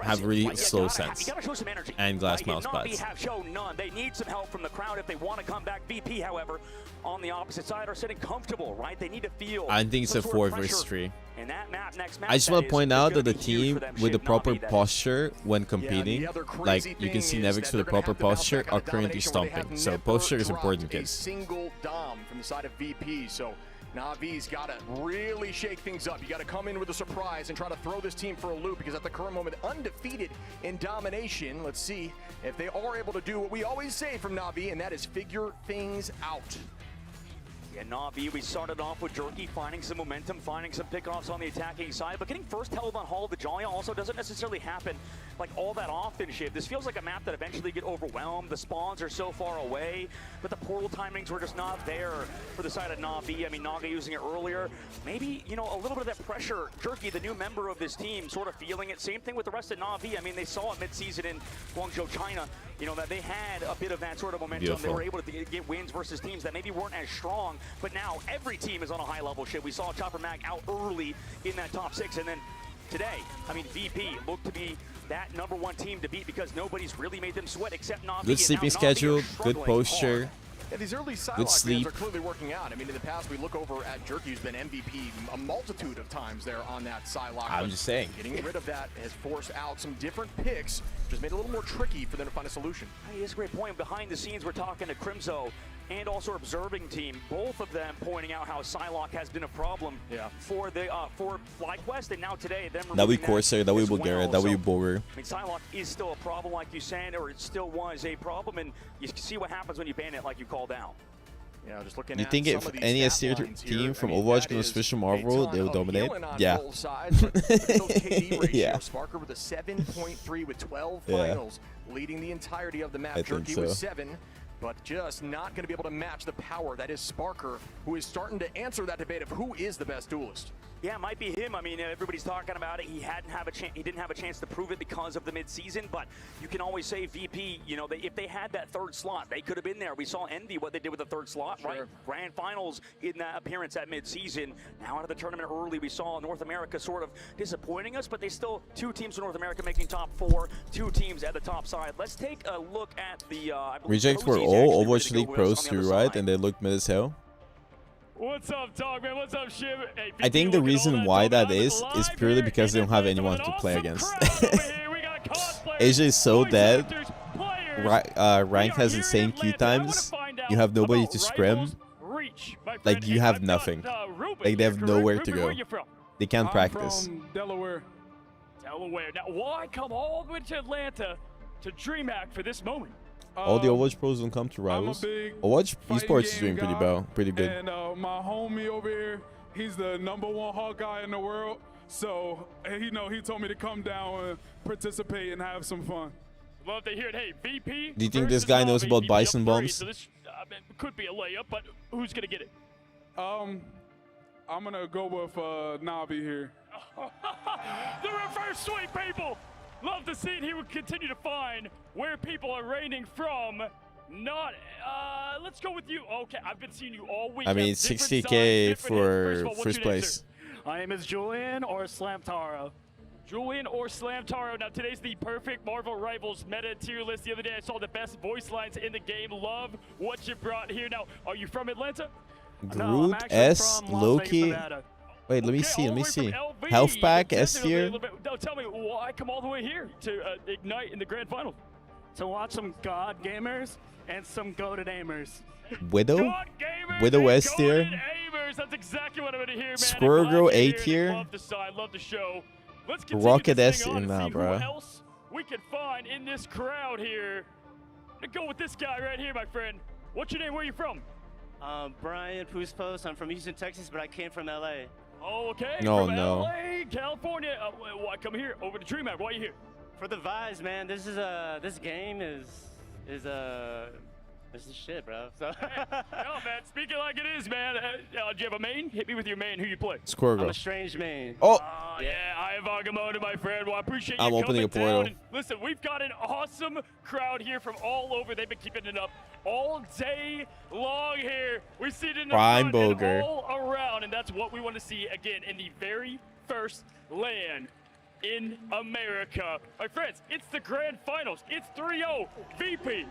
have really slow You sense gotta show some energy. and glass mouse Na'Vi pads. have shown none. They need some help from the crowd if they want to come back. VP, however, on the opposite side are sitting comfortable, right? They need to feel. I think it's a some 4 sort of versus pressure. 3. And that map, next map I just want to point out that the is gonna be huge team for them. with the Shit, proper Na'Vi, that is. posture when competing, like you can see Nevix with the proper posture, are currently stomping. So posture is important, A kids. single dom from the side of VP, so Na'Vi's got to really shake things up. You got to come in with a surprise and try to throw this team for a loop, because at the current moment, undefeated in domination. Let's see if they are able to do what we always say from Na'Vi, and that is figure things out. Yeah, Na'Vi, we started off with Jerky finding some momentum, finding some pickoffs on the attacking side, but getting first held on Hall of the Jolly also doesn't necessarily happen like all that often, Shiv. This feels like a map that eventually get overwhelmed. The spawns are so far away, but the portal timings were just not there for the side of Na'Vi. I mean, Naga using it earlier. Maybe, you know, a little bit of that pressure. Jerky, the new member of this team, sort of feeling it. Same thing with the rest of Na'Vi. I mean, they saw it mid-season in Guangzhou, China, you know, that they had a bit of that sort of momentum. Beautiful. They were able to get wins versus teams that maybe weren't as strong, but now every team is on a high level. Shit, we saw Chopper Mag out early in that top 6, and then today, I mean, VP looked to be that #1 team to beat because nobody's really made them sweat except Na'Vi. Good sleeping schedule, good posture. Yeah, these early Good Psylocke sleep. are clearly working out. I mean, in the past, we look over at Jerky, who's been MVP a multitude of times there on that Psylocke. I'm but just saying. Getting rid of that has forced out some different picks, which has made it a little more tricky for them to find a solution. Hey, that's a great point. Behind the scenes, we're talking to Crimzo and also Observing Team, both of them pointing out how Psylocke has been a problem for the for FlyQuest, and now today them That we removing Corsair, that we as Bulgaria, well. that we So, Bogur. I mean, Psylocke is still a problem, like you said, or it still was a problem, and you see what happens when you ban it, like you called out. Yeah, just looking You at think some if of these any stat S-tier lines team here, from I mean, Overwatch that can is switch from a Marvel, ton they will of dominate? healing on Yeah. both sides, but look at those KD ratios. Yeah. Sparker with a 7.3 with 12 Yeah. finals, leading the entirety of the map. I think Jerky with so. 7, but just not going to be able to match the power that is Sparker, who is starting to answer that debate of who is the best duelist. Yeah, it might be him. I mean, everybody's talking about it. He didn't have a chance to prove it because of the mid-season, but you can always say VP, you know, if they had that third slot, they could have been there. We saw Envy, what they did with the third slot, right? Grand finals in that appearance at mid-season. Now out of the tournament early, we saw North America sort of disappointing us, but they still, 2 teams in North America making top 4, 2 teams at the top side. Let's take a look at the, I believe Rejects were Rosie's all actually Overwatch ready League to go pros with us on the too, other right? side. And they looked mid as hell. What's up, dog, man? What's up, Shiv? Hey, I think the reason why that is purely because they don't have anyone to play against. Asia is so dead. Ranked has insane queue times. You have nobody to scrim. Like, you have nothing. Like, they have nowhere to go. They can't practice. From Delaware. Delaware. Now, why come all the way to Atlanta to DreamHack for this moment? All the Overwatch pros don't come to Rivals. Overwatch esports is doing pretty good. And my homie over here, he's the #1 Hawkeye in the world. So, he told me to come down and participate and have some fun. Love to hear it. Hey, VP. Do you think this guy knows about Bison bombs? So this could be a layup, but who's gonna get it? I'm gonna go with Na'Vi here. The reverse sweep, people. Love to see it. He would continue to find where people are reigning from. Not, let's go with you. Okay, I've been seeing you all week. I mean, 60K for first place. I am as Julian or Slamtaro. Julian or Slamtaro. Now, today's the perfect Marvel Rivals meta tier list. The other day, I saw the best voice lines in the game. Love what you brought here. Now, are you from Atlanta? Groot, S, Loki. Wait, let me see. Health pack, S tier. No, tell me why come all the way here to Ignite in the grand final? To watch some God gamers and some goated aimers. Widow? Widow S tier. That's exactly what I'm gonna hear, man. Squirrel Girl A tier. Love the side, love the show. Let's continue Rocket this S thing on in and now, see bro. who else we can find in this crowd here. Let's go with this guy right here, my friend. What's your name? Where are you from? Brian Puspos. I'm from Houston, Texas, but I came from LA. Oh, okay. No, from no. LA, California. Why come here? Over to DreamHack. Why are you here? For the vibes, man. This game is shit, bro. So No, man. Speak it like it is, man. Do you have a main? Hit me with your main. Who you play? Squirrel I'm Girl. a strange main. Oh. Yeah, I have Agamotto, my friend. Well, I appreciate you I'm coming opening a portal. down. And listen, we've got an awesome crowd here from all over. They've been keeping it up all day long here. We see it in the Prime front and Bogur. all around, and that's what we want to see again in the very first LAN. in America. My friends, it's the grand finals. It's 3-0 VP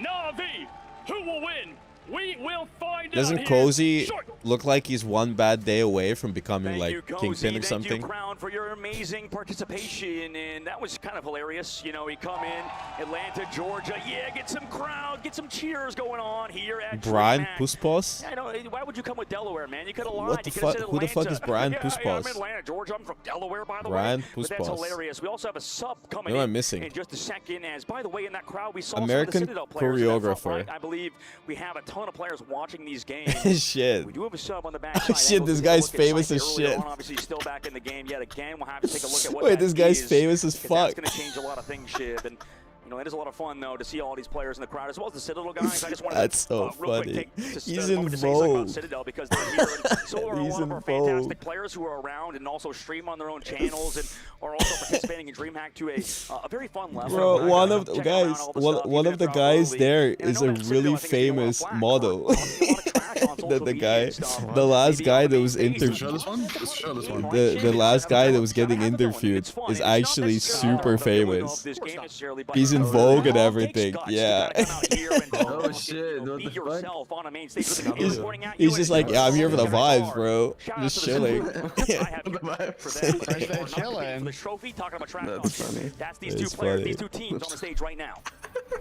Na'Vi. Who will win? We will find out. Doesn't Cozy look like he's one bad day away from becoming like Kingpin or something? Thank you, Crown, for your amazing participation, and that was kind of hilarious. You know, he come in, Atlanta, Georgia, yeah, get some crowd, get some cheers going on here at Brian Puspos? I know. Why would you come with Delaware, man? You could have lied. What the fuck? Who the fuck is Brian Puspos? Yeah, I'm in Atlanta, Georgia. I'm from Delaware, by the Brian way. But that's Puspos. hilarious. We also have a sub coming Who am I in missing? just a second. As by the way, in that crowd, we saw American some of the Citadel players choreographer. right? I believe we have a ton of players watching these games. Shit. We do have a sub on the back. Shit, this guy's famous as shit. Obviously, still back in the game yet again. We'll have to take a look at what Wait, this guy's famous as That's fuck. going to change a lot of things, Shiv. And you know, it is a lot of fun though to see all these players in the crowd, as well as the Citadel guys. I just wanted That's to, so real funny. quick take He's a in moment to say something about Vogue. Citadel because they're here. And so are He's one in of our Vogue. fantastic players who are around and also stream on their own channels and are also participating in DreamHack to a very fun level. Bro, one of the guys, one of the guys there is a really famous model. The last guy that was interviewed, the last guy that was getting interviewed is actually super famous. He's in Vogue and everything. Yeah. Oh shit! What the fuck? He's just like, yeah, I'm here for the vibes, bro. Just chilling. That's funny. That's these two players, these two teams on the stage right now.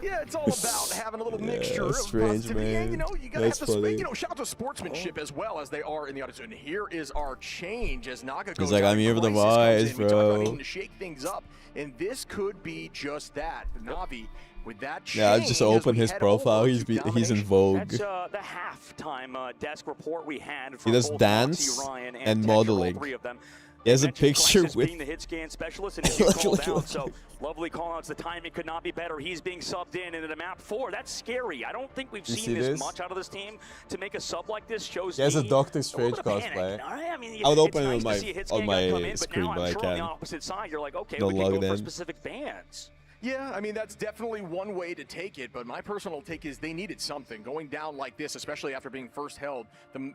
Yeah, it's all about having a little mixture of strange, positivity. And, you know, you gotta That's have to funny. speak. You know, shout out to sportsmanship as well as they are in the audience. And here is our change as Naga goes He's like, out, I'm here for the Crisis comes in. vibes, We talk about bro. needing to shake things up, and this could be just that. The Navi with that change. Yeah, I just opened his profile. He's in Vogue. That's the halftime desk report we had. He does both dance Foxy, Ryan, and Texture, modeling. all three of them. He has a Mentioned picture Crisis with. being the hit scan specialist, and he's called out. So lovely call outs. The timing could not be better. He's being subbed in into the map 4. That's scary. I don't think we've You seen see this this? much out of this team to make a sub like this. Shows He has a me Doctor a Strange little bit of cosplay. panic. All right, I mean, I would it's open it nice on to see a hit my scan guy come in, screen, now but I I'm sure on the can't. opposite side, you're like, okay, No we can go login for in. specific bands. Yeah, I mean, that's definitely one way to take it, but my personal take is they needed something. Going down like this, especially after being first held,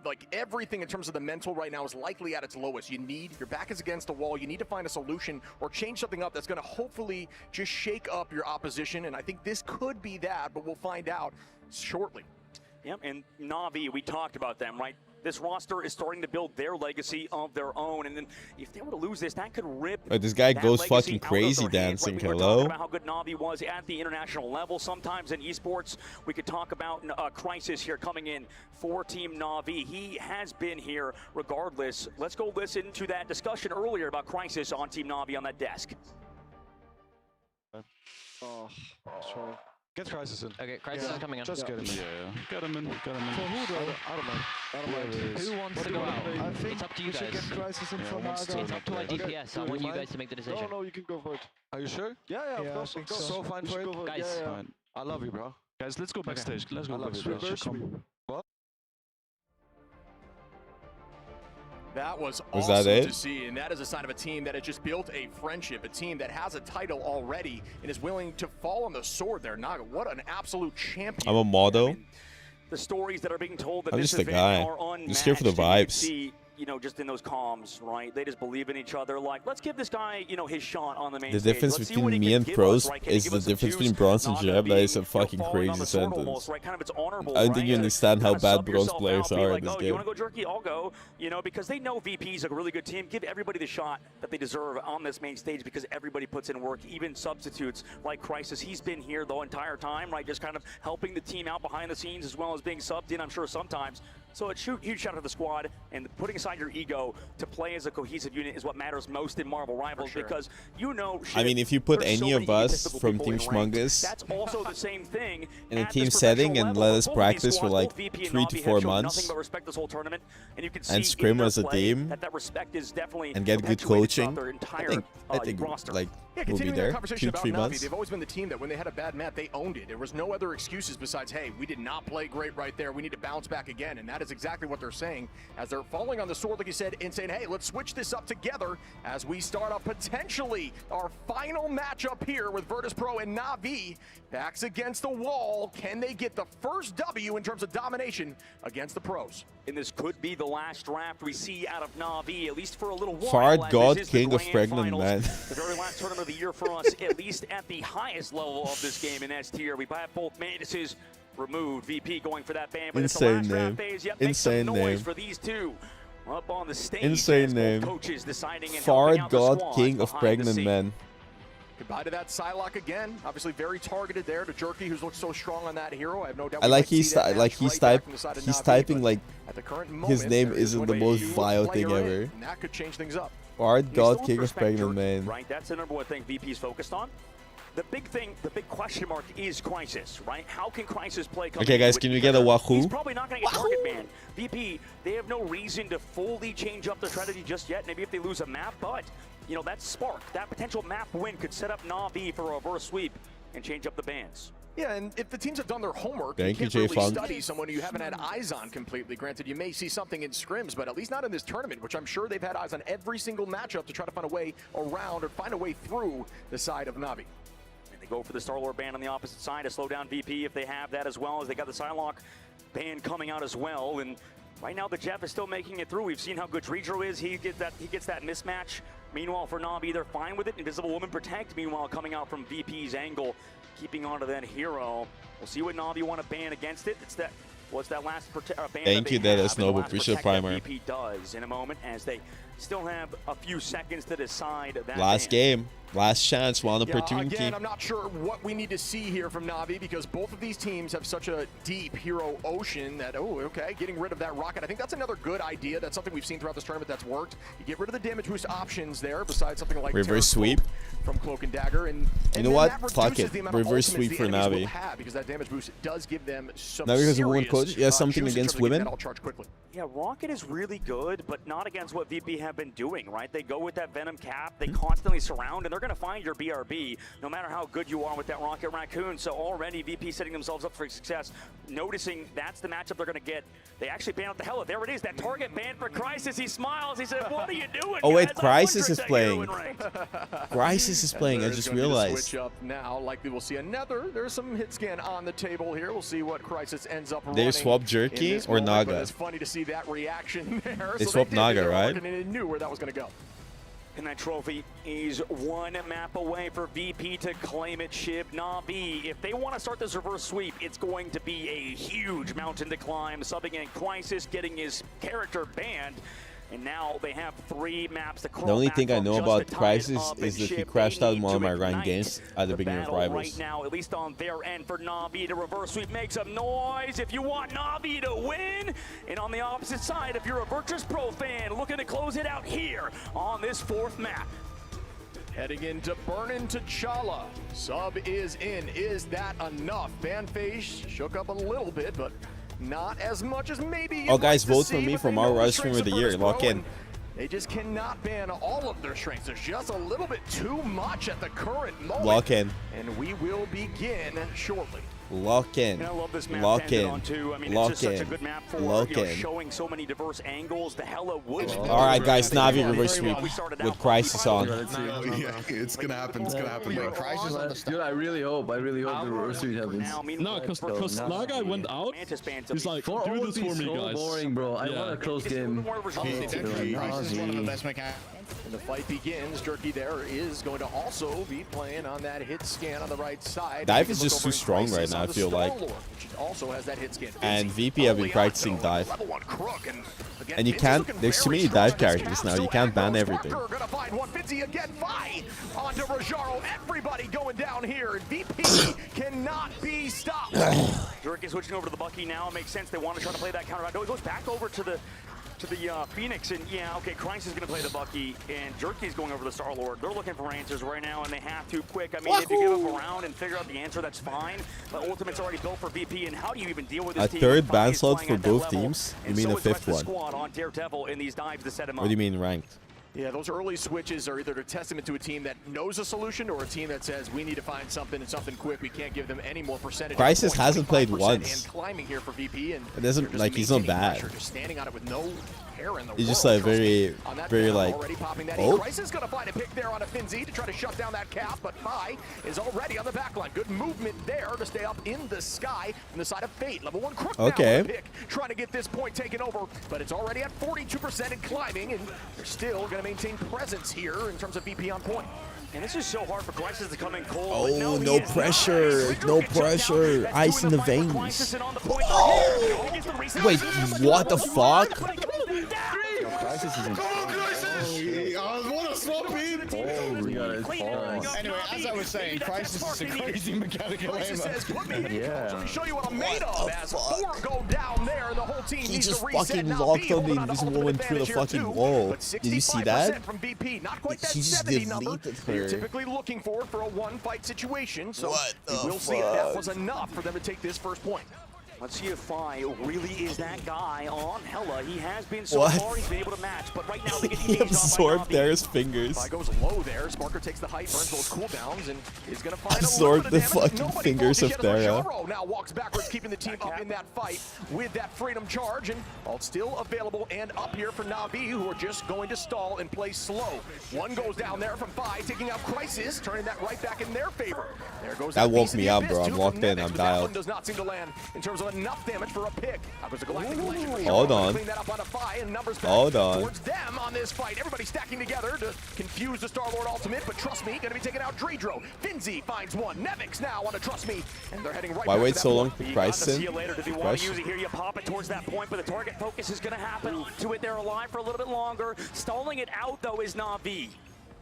like everything in terms of the mental right now is likely at its lowest. Your back is against the wall, you need to find a solution or change something up that's going to hopefully just shake up your opposition, and I think this could be that, but we'll find out shortly. Yep, and Na'Vi, we talked about them, right? This roster is starting to build their legacy of their own, and then if they were to lose this, that could rip. Oh, this guy that goes legacy fucking out of crazy their hands, dancing. right? We were Hello? talking about how good Na'Vi was at the international level. Sometimes in esports, we could talk about Crisis here coming in for Team Na'Vi. He has been here regardless. Let's go listen to that discussion earlier about Crisis on Team Na'Vi on that desk. Oh, sorry. Get Crisis in. Okay, Crisis is coming in. Just get him in. Yeah, get him in. Get him in. For who, though? I don't mind. I don't mind. Who wants to go out? I think It's up to you we should guys. get Crisis in Yeah, for who wants Naga. It's up to our Okay. DPS. I Do want you you guys mind? to make the decision. No, you can go for it. Are you sure? Yeah, Yeah, of I course. think Of course. so. Fine We for should it. go for it. Guys. Yeah, yeah. Fine. I love you, bro. Guys, let's go backstage. Let's go I love you, backstage. bro. Come. What? That was Was awesome that it? to see, and that is a sign of a team that has just built a friendship, a team that has a title already and is willing to fall on the sword there. Naga, what an absolute champion. I'm a model. The stories that are being told that I'm this just a event guy. are I'm unmatched. just here for the and you can vibes. see, you know, just in those comms, right? They just believe in each other. Like, let's give this guy, you know, his shot on the main The stage. difference Let's see what between he me can and give pros us, right? Can he is give the us some difference juice? between bronze and Naga gem. That being, is a fucking falling on crazy the sword sentence. almost, right? Kind of it's honorable, I don't think right? you To understand how kinda bad sub bronze yourself players out, be are in like, this oh, game. You want to go jerky? I'll go. You know, because they know VP is a really good team. Give everybody the shot that they deserve on this main stage because everybody puts in work, even substitutes like Crisis. He's been here the entire time, right? Just kind of helping the team out behind the scenes as well as being subbed in, I'm sure, sometimes. So a huge shout out to the squad, and putting aside your ego to play as a cohesive unit is what matters most in Marvel Rivals because you know. I mean, if you put there's so any many of us egotistical from people Team in ranks. Schmungus That's also the same thing in a at team this setting professional and level. let us Both of these practice for squads, like both VP and 3 to Na'Vi 4 have shown months nothing but respect this whole tournament, and you can and see scrim in their as a play team that respect is definitely and get good perpetuated coaching. throughout their entire I think roster. like Yeah, we'll be continuing there that conversation 2-3 about Na'Vi, months. they've always been the team that when they had a bad map, they owned it. There was no other excuses besides, hey, we did not play great right there. We need to bounce back again, and that that is exactly what they're saying, as they're falling on the sword, like you said, and saying, hey, let's switch this up together as we start up potentially our final matchup here with Virtus Pro and Na'Vi. Backs against the wall. Can they get the first W in terms of domination against the pros? And this could be the last draft we see out of Na'Vi, at least for a little while. Fard as God, this is the king of grand pregnant finals, men. The very last tournament of the year for us, at least at the highest level of this game in S tier. We have both Mantises removed. VP going for that ban, but Insane it's the last name. draft phase. Yep, Insane make some noise name. for these two up on the stage. Insane as both name. coaches deciding and helping Fard out the God, squad king of behind the pregnant scene. men. Goodbye to that Psylocke again. Obviously very targeted there to Jerky, who's looked so strong on that hero. I have no doubt. I like he's typing like his name isn't the most vile thing ever. That could change things up. Fard God, king of pregnant men. Right, that's the number one thing VP's focused on. The big thing, the big question mark is Crisis, right? How can Crisis play? Okay, guys, can we get a Wahoo? He's probably not going to get target banned. VP, they have no reason to fully change up their strategy just yet. Maybe if they lose a map, but you know that spark, that potential map win could set up Na'Vi for a reverse sweep and change up the bans. Yeah, and if the teams have done their homework, Thank you you, can't Jay really Funk. study someone who you haven't had eyes on completely. Granted, you may see something in scrims, but at least not in this tournament, which I'm sure they've had eyes on every single matchup to try to find a way around or find a way through the side of Na'Vi. They go for the Star-Lord ban on the opposite side to slow down VP if they have that, as well as they got the Psylocke ban coming out as well. And right now the Jeff is still making it through. We've seen how good Dredro is. He gets that mismatch. Meanwhile for Na'Vi, they're fine with it. Invisible Woman protect. Meanwhile coming out from VP's angle, keeping onto that hero. We'll see what Na'Vi want to ban against it. It's that last ban. Thank you, that is noble. Appreciate primer. VP does in a moment as they still have a few seconds to decide that Last game. Last chance, one opportunity. Again, I'm not sure what we need to see here from Na'Vi because both of these teams have such a deep hero ocean that, getting rid of that rocket. I think that's another good idea. That's something we've seen throughout this tournament that's worked. You get rid of the damage boost options there besides something like reverse sweep from Cloak and Dagger. And you know what? Fuck it. Reverse sweep for Na'Vi. Because that damage boost does give them some now because of woman coach, yeah, something against women. Yeah, Rocket is really good, but not against what VP have been doing, right? They go with that Venom cap, they constantly surround, and they're going to find your BRB, no matter how good you are with that Rocket Raccoon. So already VP setting themselves up for success, noticing that's the matchup they're going to get. They actually ban out the Hella. There it is, that target ban for Crisis. He smiles, he said, what are you doing, Oh wait, guys? Crisis is playing. Crisis is playing, I just realized. Switch up now, likely we'll see another. There's some hit scan on the table here. We'll see what Crisis ends up running. They swap Jerky or moment, Naga? but it's funny to see that reaction there. They so swap did Naga, their right? work, and they knew where that was going to go. And that trophy is one map away for VP to claim it, Shib. Na'Vi, if they want to start this reverse sweep, it's going to be a huge mountain to climb. Subbing in Crisis, getting his character banned. And now they have 3 maps to crawl. The only back thing I from know just about to tie it Crisis up is and that he Shib, crashed they out in need one of to my ranked ignite games at the beginning of battle Rivals. right now, at least on their end for Na'Vi to reverse sweep. Make some noise if you want Na'Vi to win. And on the opposite side, if you're a Virtus Pro fan looking to close it out here on this 4th map. Heading into Burnin' T'Challa. Sub is in. Is that enough? Ban phase shook up a little bit, but not as much as maybe. Oh, guys, vote for me for Mario Rise Streamer of the Year. Lock in. They just cannot ban all of their strengths. There's just a little bit too much at the current moment. Lock in. And we will begin shortly. Lock in. And I love this map Lock to end in. on too. I mean, Lock it's just in. such a good map for Lock in. showing so many diverse angles. The Hella would. All right, guys, Na'Vi reverse sweep with Crisis on. Yeah, it's gonna happen. It's gonna happen. Bro. Dude, I really hope the reverse sweep happens. No, because Naga went out. He's like, do this for me, so guys. boring, bro. I Yeah. want a close game. And the fight begins. Jerky there is going to also be playing on that hit scan on the right side. Dive is just too strong right now, I feel like. Which also has that hit scan. And VP have been practicing dive. And you can't, there's too many dive characters now, you can't ban everything. Gonna find one. Fitzy again, Vi onto Rajaro. Everybody going down here. And VP cannot be stopped. Jerky switching over to the Bucky now. It makes sense. They want to try to play that counter. No, he goes back over to the Phoenix, and yeah, okay, Crisis is going to play the Bucky, and Jerky's going over the Star-Lord. They're looking for answers right now, and they have to quick. I mean, if you give up a round and figure out the answer, that's fine, but Ultimate's already built for VP, and how do you even deal with this team? A third ban slot for both teams? You mean a 5th one? Squad on Daredevil in these dives to set him What do you mean ranked? Yeah, those early switches are either a testament to a team that knows a solution or a team that says we need to find something and something quick. We can't give them any more percentage. Crisis hasn't played once. And climbing here for VP, and it doesn't like he's not bad. Pressure, just standing on it with no hair in the he's just like very like. Oh, Crisis gonna find a pick there on a Finzi to try to shut down that cap, but Fi is already on the back line. Good movement there to stay up in the sky from the side of Fate. Level 1 Crook now on the pick, trying to get this point taken over, but it's already at 42% and climbing, and they're still gonna maintain presence here in terms of VP on point. And this is so hard for Crisis to come in cold. Oh, no pressure. No pressure. Ice in the veins. Oh. Wait, what the fuck? Crisis is in. What a swap in! Anyway, as I was saying, Crisis is a crazy mechanical aimer. Yeah. Let me show you what I'm made of. As 4 go down there, and the whole team He needs just to reset. fucking Now locked B on the holding on to invisible ultimate one through the advantage here fucking too, wall. but Did you see that? From VP. Not quite that He just 70 number deleted that you're her. typically looking for a one-fight situation. So What the we'll see if that fuck? was enough for them to take this first point. Let's see if Fi really is that guy on Hella. He has been so What? far, he's been able to match, but right now they get He engaged absorbed on Dara's fingers. Fi goes low there. Sparker takes the height, burns those cooldowns, and is going to find Absorbed a the little bit of damage. fucking Nobody fingers falls. of Yet Dara. now walks backwards, keeping the team up in that fight with that freedom charge, and all still available and up here for Na'Vi, who are just going to stall and play slow. One goes down there from Fi, taking out Crisis, turning that right back in their favor. There goes That woke piece of me the up, abyss, bro. I'm two locked from in. Nevix, I'm but that one dialed. does not seem to land in terms of enough damage for a pick. That was a Galactic Legend. Hold on. Clean that up on a Fi, and numbers back Hold on. towards them on this fight. Everybody stacking together to confuse the Star-Lord ultimate, but trust me, gonna be taking out Dreedro. Finzi finds one. Nevix now on a trust me, and they're heading right Why back wait to so that long point. for Price See in? you later. Did you want to use it here? You pop it towards that point, but the target focus is going to happen to it. They're alive for a little bit longer. Stalling it out, though, is Na'Vi.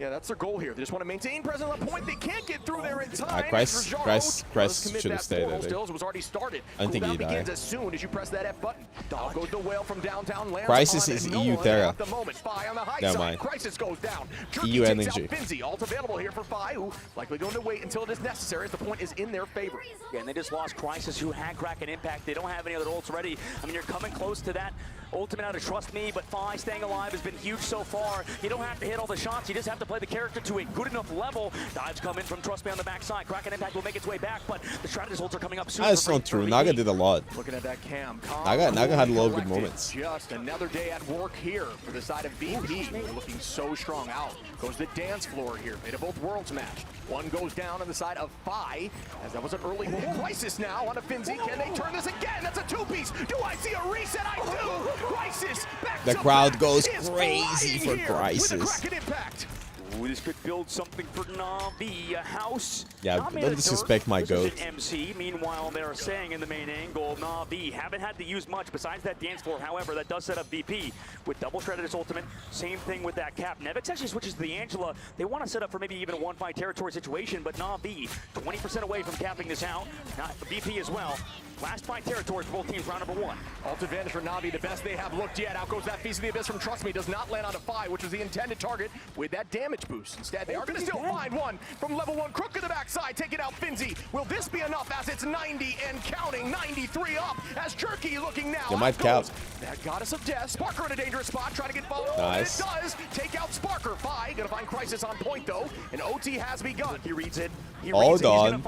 Yeah, that's their goal here. They just want to maintain presence on the point. They can't get through there in time. Christ should have stayed, I think. It was already started. I think he Cooldown begins died. as soon as you press that F button. Down goes the whale from downtown. Lands Crisis on is no EU one Thera. at the moment. Fi on the high Never side. mind. Crisis goes down. Jerky EU takes out energy. Finzi. Alt available here for Fi, who likely going to wait until it is necessary as the point is in their favor. Yeah, and they just lost Crisis, who had Crack and Impact. They don't have any other ults ready. I mean, you're coming close to that ultimate out of Trust Me, but Fi staying alive has been huge so far. You don't have to hit all the shots. You just have to play the character to a good enough level. Dives come in from Trust Me on the backside. Crack and Impact will make its way back, but the strategist ults are coming up soon. That's not true. Naga did a lot. Looking at that cam. Naga had a lot of good Collected. moments. Just another day at work here for the side of VP. They're looking so strong. Out goes the dance floor here. Fate of both worlds match. One goes down on the side of Fi, as that was an early Crisis now on a Finzi. Can they turn this again? That's a two-piece. Do I see a reset? I do. Crisis back The to crowd back goes is crazy flying for here Crisis. with a Kraken impact. Ooh, this could build something for Na'Vi. A house. Yeah, not made don't of disrespect dirt. my This goat. is an MC. Meanwhile, they're saying in the main angle, Na'Vi haven't had to use much besides that dance floor. However, that does set up VP with double shredded its ultimate. Same thing with that cap. Nevix actually switches to the Angela. They want to set up for maybe even a one-fight territory situation, but Na'Vi 20% away from capping this out. Not VP as well. Last fight territory for both teams, round number 1. Alt advantage for Na'Vi, the best they have looked yet. Out goes that Feast of the Abyss from Trust Me. Does not land on a Fi, which was the intended target with that damage boost. Instead, they are going to still find one from level 1. Crook to the backside, taking out Finzi. Will this be enough as it's 90 and counting? 93 up as Jerky looking now. They might Out goes cap. that Goddess of Death. Sparker in a dangerous spot, trying to get followed. Nice. And it does take out Sparker. Fi going to find Crisis on point, though. And OT has begun. He reads it. Hold on.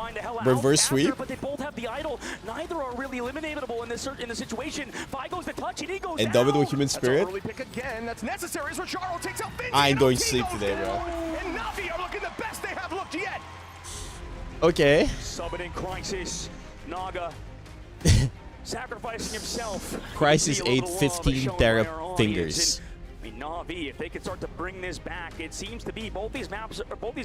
Reverse sweep. But they both have the idol. Neither are really eliminatable in this situation. Fi goes to touch, and he goes And down. double with human spirit. That's an early pick again. That's necessary as Racharo takes out Finzi. I ain't and going OT to sleep goes today, bro. down. And Na'Vi are looking the best they have looked yet. Okay. Subbing in Crisis. Naga sacrificing himself. Crisis See a little 8, love 15 shown Dara by our audience. fingers. And, I mean, Na'Vi, if they can start to bring this back, it seems to be both these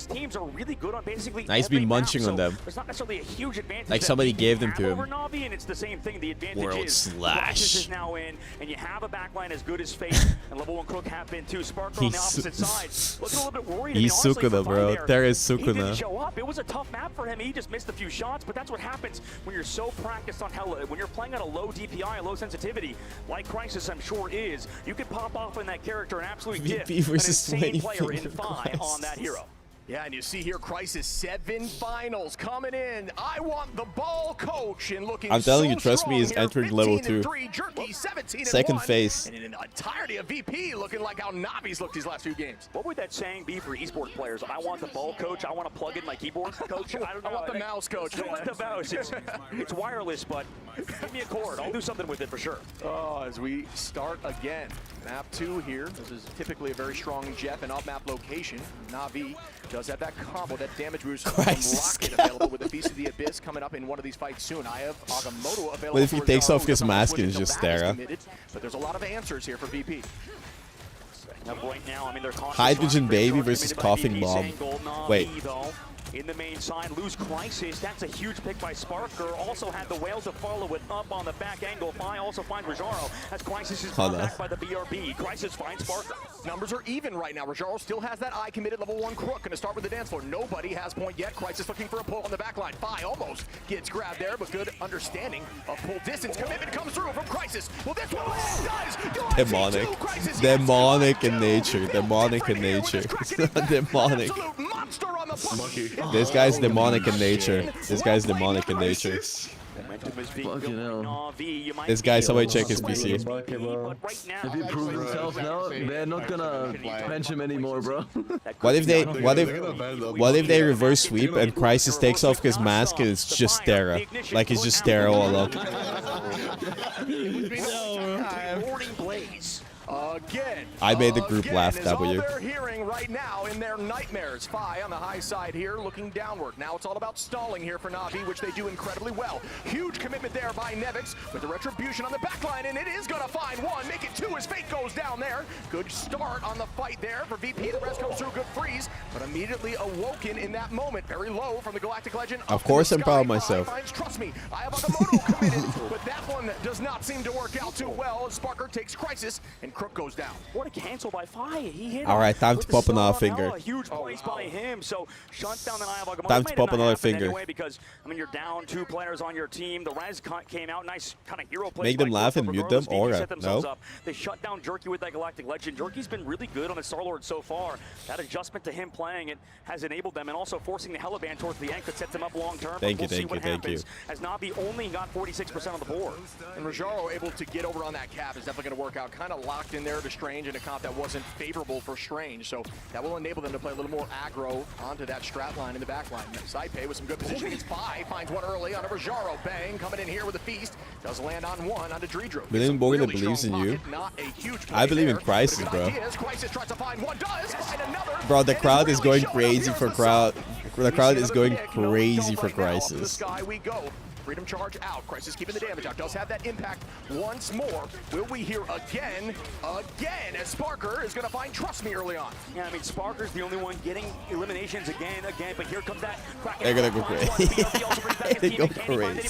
teams are really good on basically Nice every been munching map, on so them. There's not necessarily a huge advantage. Like that somebody VP gave them have to him. over Na'Vi, and it's the same thing. The advantage World is slash. Crisis is now in, and you have a backline as good as Fate, and level 1 Crook have been too. Sparker on the opposite side. Looking a little bit worried. He's I mean, honestly, Sukuna, for Fi bro. There is He didn't Sukuna. show up. It was a tough map for him. He just missed a few shots, but that's what happens when you're so practiced on Hella. When you're playing at a low DPI, a low sensitivity, like Crisis I'm sure is, you can pop off in that character an absolute gift. VP versus an insane 20 player in finger Fi on that hero. Yeah, and you see here, Crisis 7 finals coming in. I want the ball, coach, and looking. I'm telling so you, trust me, he's strong here, entering level 2. 15-3, Jerky 17-1, Second phase. and in an entirety of VP, looking like how Navi's looked these last few games. What would that saying be for esports players? I want the ball, coach. I want to plug in my keyboard, coach. I don't know. I want the mouse, coach. I want the mouse. It's wireless, but give me a cord. I'll do something with it for sure. Oh, as we start again. Map 2 here. This is typically a very strong Jeff and off-map location. Navi does have that combo, that damage boost from Rocket available with the Feast of the Abyss coming up in one of these fights soon. I have Agamotto available. What if he takes off his mask and is just Stera? But there's a lot of answers here for VP. Right now, I mean, they're Hydrogen Baby versus Coughing Bomb. Wait. In the main side, lose Crisis. That's a huge pick by Sparker. Also had the Whale to follow it up on the back angle. Fi also finds Rajaro as Crisis is brought back by the BRB. Crisis finds Sparker. Numbers are even right now. Rajaro still has that eye committed level 1 crook. Gonna start with the dance floor. Nobody has point yet. Crisis looking for a pull on the back line. Fi almost gets grabbed there, but good understanding of pull distance. Commitment comes through from Crisis. Well, this one does. Demonic. Demonic in nature. Demonic in nature. Demonic. This guy's demonic in nature. This guy's demonic in nature. Fucking hell. This guy, somebody check his PC. If he proves himself now, they're not gonna bench him anymore, bro. What if they reverse sweep and Crisis takes off his mask and it's just Stera? Like it's just Stera all along. Again. I made the group laugh, W. They're hearing right now in their nightmares. Fi on the high side here, looking downward. Now it's all about stalling here for Navi, which they do incredibly well. Huge commitment there by Nevix with the retribution on the back line, and it is gonna find one, make it 2 as Fate goes down there. Good start on the fight there for VP. The rest comes through, good freeze, but immediately awoken in that moment. Very low from the Galactic Legend. Of course I'm proud of myself. Trust me, I have Agamotto committed, but that one does not seem to work out too well. Sparker takes Crisis, and Crook goes down. What a cancel by Fi. He hit All right, time to pop another finger. A huge place by him, so shuts down the Eye of Agamotto. Time to pop another finger. Anyway, because I mean, you're down 2 players on your team. The Res came out, nice kind of hero play. Make them laugh and mute them, or no? Up. They shut down Jerky with that Galactic Legend. Jerky's been really good on the Star-Lord so far. That adjustment to him playing it has enabled them, and also forcing the Hellaband towards the end could set them up long term. Thank you. As Navi only got 46% on the board. And Rajaro able to get over on that cap is definitely going to work out. Kind of locked in there to Strange in a comp that wasn't favorable for Strange, so that will enable them to play a little more aggro onto that strat line in the back line. Saipei with some good positioning. It's Fi finds one early on a Rajaro. Bang, coming in here with a feast. Does land on one onto Dreedro. Believe in Bogur that believes in you. I believe in Crisis, bro. Bro, the crowd is going crazy for The crowd is going crazy for Crisis. Freedom charge out. Crisis keeping the damage out. Does have that impact once more. Will we hear again as Sparker is going to find Trust Me early on. Yeah, I mean, Sparker's the only one getting eliminations again, but here comes that. They're going to go crazy. They go crazy.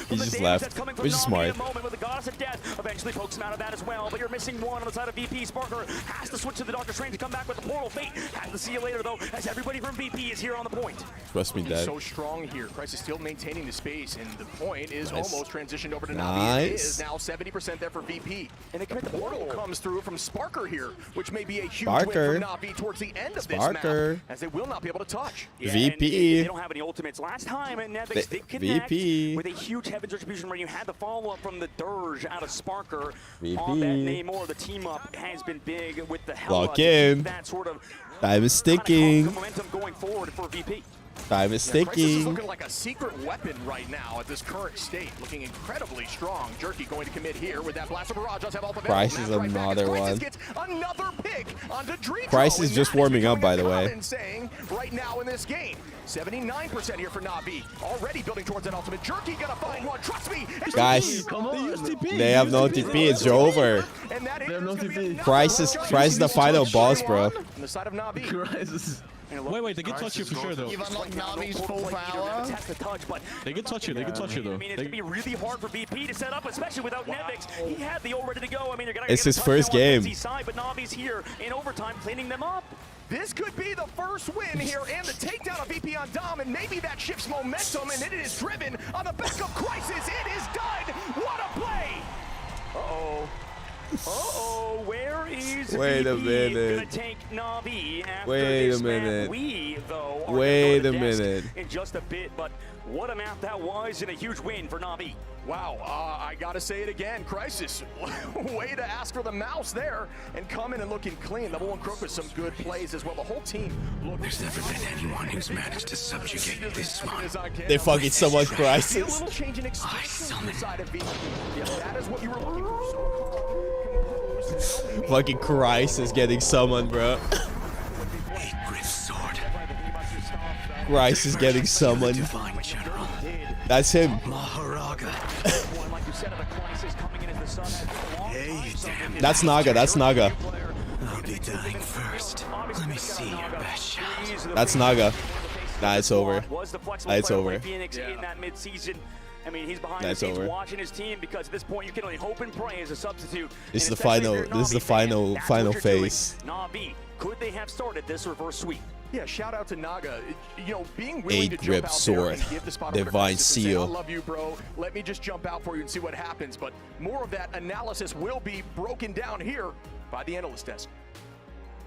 He just left, which is smart. With the Goddess of Death eventually pokes him out of that as well, but you're missing one on the side of VP. Sparker has to switch to the Doctor Strange to come back with the portal. Fate has to see you later, though, as everybody from VP is here on the point. Trust me, Dad. So strong here. Crisis still maintaining the space, and the point is almost transitioned over to Navi. Nice. It is now 70% there for VP. And the portal comes through from Sparker here, which may be a huge win for Navi towards the end of this map, as they will not be able to touch. Yeah, VP. They don't have any ultimates. Last time at Nevix, they connect with a huge Heaven's Retribution where you had the follow-up from the Dirge out of Sparker. On that Namor, the team-up has been big with the Hella. Lock in. That sort of time is sticking. Momentum going forward for VP. Time is Crisis is sticking. looking like a secret weapon right now at this current state, looking incredibly strong. Jerky going to commit here with that Blast of Barrage. Does have all the Crisis another one. Another pick onto Dreedro. Crisis just warming up, by the way. Saying right now in this game, 79% here for Navi. Already building towards that ultimate. Jerky gonna find one. Trust me. Guys, they have no TP. It's over. They have no TP. Crisis the final boss, bro. On the side of Navi. Crisis. Wait, they can touch you for sure, though. You've unlocked Navi's full power. They can touch you, though. I mean, it's going to be really hard for VP to set up, especially without Nevix. He had the ult ready to go. I mean, you're going to it's his first game. Side, but Navi's here in overtime cleaning them up. This could be the first win here and the takedown of VP on Dom, and maybe that shifts momentum, and it is driven on the back of Crisis. It is done. What a play. Uh-oh. Uh-oh, where is Wait a VP minute. gonna take Na'Vi after Wait this a map? minute. We, though, are Wait gonna go to a the desk minute. in just a bit, but what a map that was and a huge win for Na'Vi. Wow, I gotta say it again, Crisis. Way to ask for the mouse there and come in and looking clean. Level 1 Crook with some good plays as well. The whole team looked. There's never been anyone who's managed to subjugate this one. They fucking someone See a Crisis. little change in expression inside of VP. Yeah, that is what you were looking for. So calm, Fucking Crisis getting summoned, bro. Crisis getting summoned. That's him. That's Naga. That's Naga. I'll be dying first. Let me see your best shot. That's Naga. Nah, it's over. Nah, it's over. Phoenix in that midseason. I mean, he's behind That's the scenes over. watching his team because at this point you can only hope and pray as a substitute. This is And the final. especially if you're This is the Na'Vi fan, final. that's Final what you're doing. phase. Na'Vi, could they have started this reverse sweep? Yeah, shout out to Naga. You know, being willing to Eight jump grip out there sword. and give the spot over to Divine Crisis and say, seal. I love you, bro. Let me just jump out for you and see what happens. But more of that analysis will be broken down here by the analyst desk.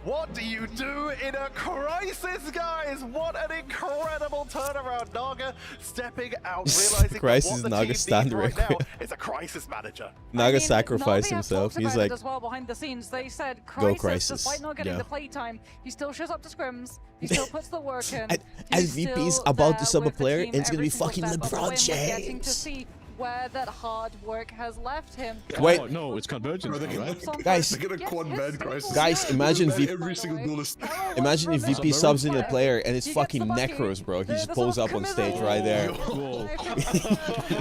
What do you do in a crisis, guys? What an incredible turnaround. Naga stepping out, realizing Crisis that is what the Naga team needs stand right real now quick. is a crisis manager. Naga sacrificed Na'Vi have himself. talked He's about like, it as well behind the scenes. They said Go Crisis, Crisis. despite not getting Yeah. the playtime, he still shows up to scrims. He still puts the work in. and he's VP's still about to there sub a with the player, team and it's gonna be every single fucking step of the way, LeBron and we're getting to James. see where that hard work has left him. Wait. Oh, no, it's convergence, right? Guys, They're gonna quad ban Crisis. Guys, imagine VP. VP. Every single duelist. Imagine if VP subs in a player and it's fucking Necros, bro. He just pulls up on stage right there.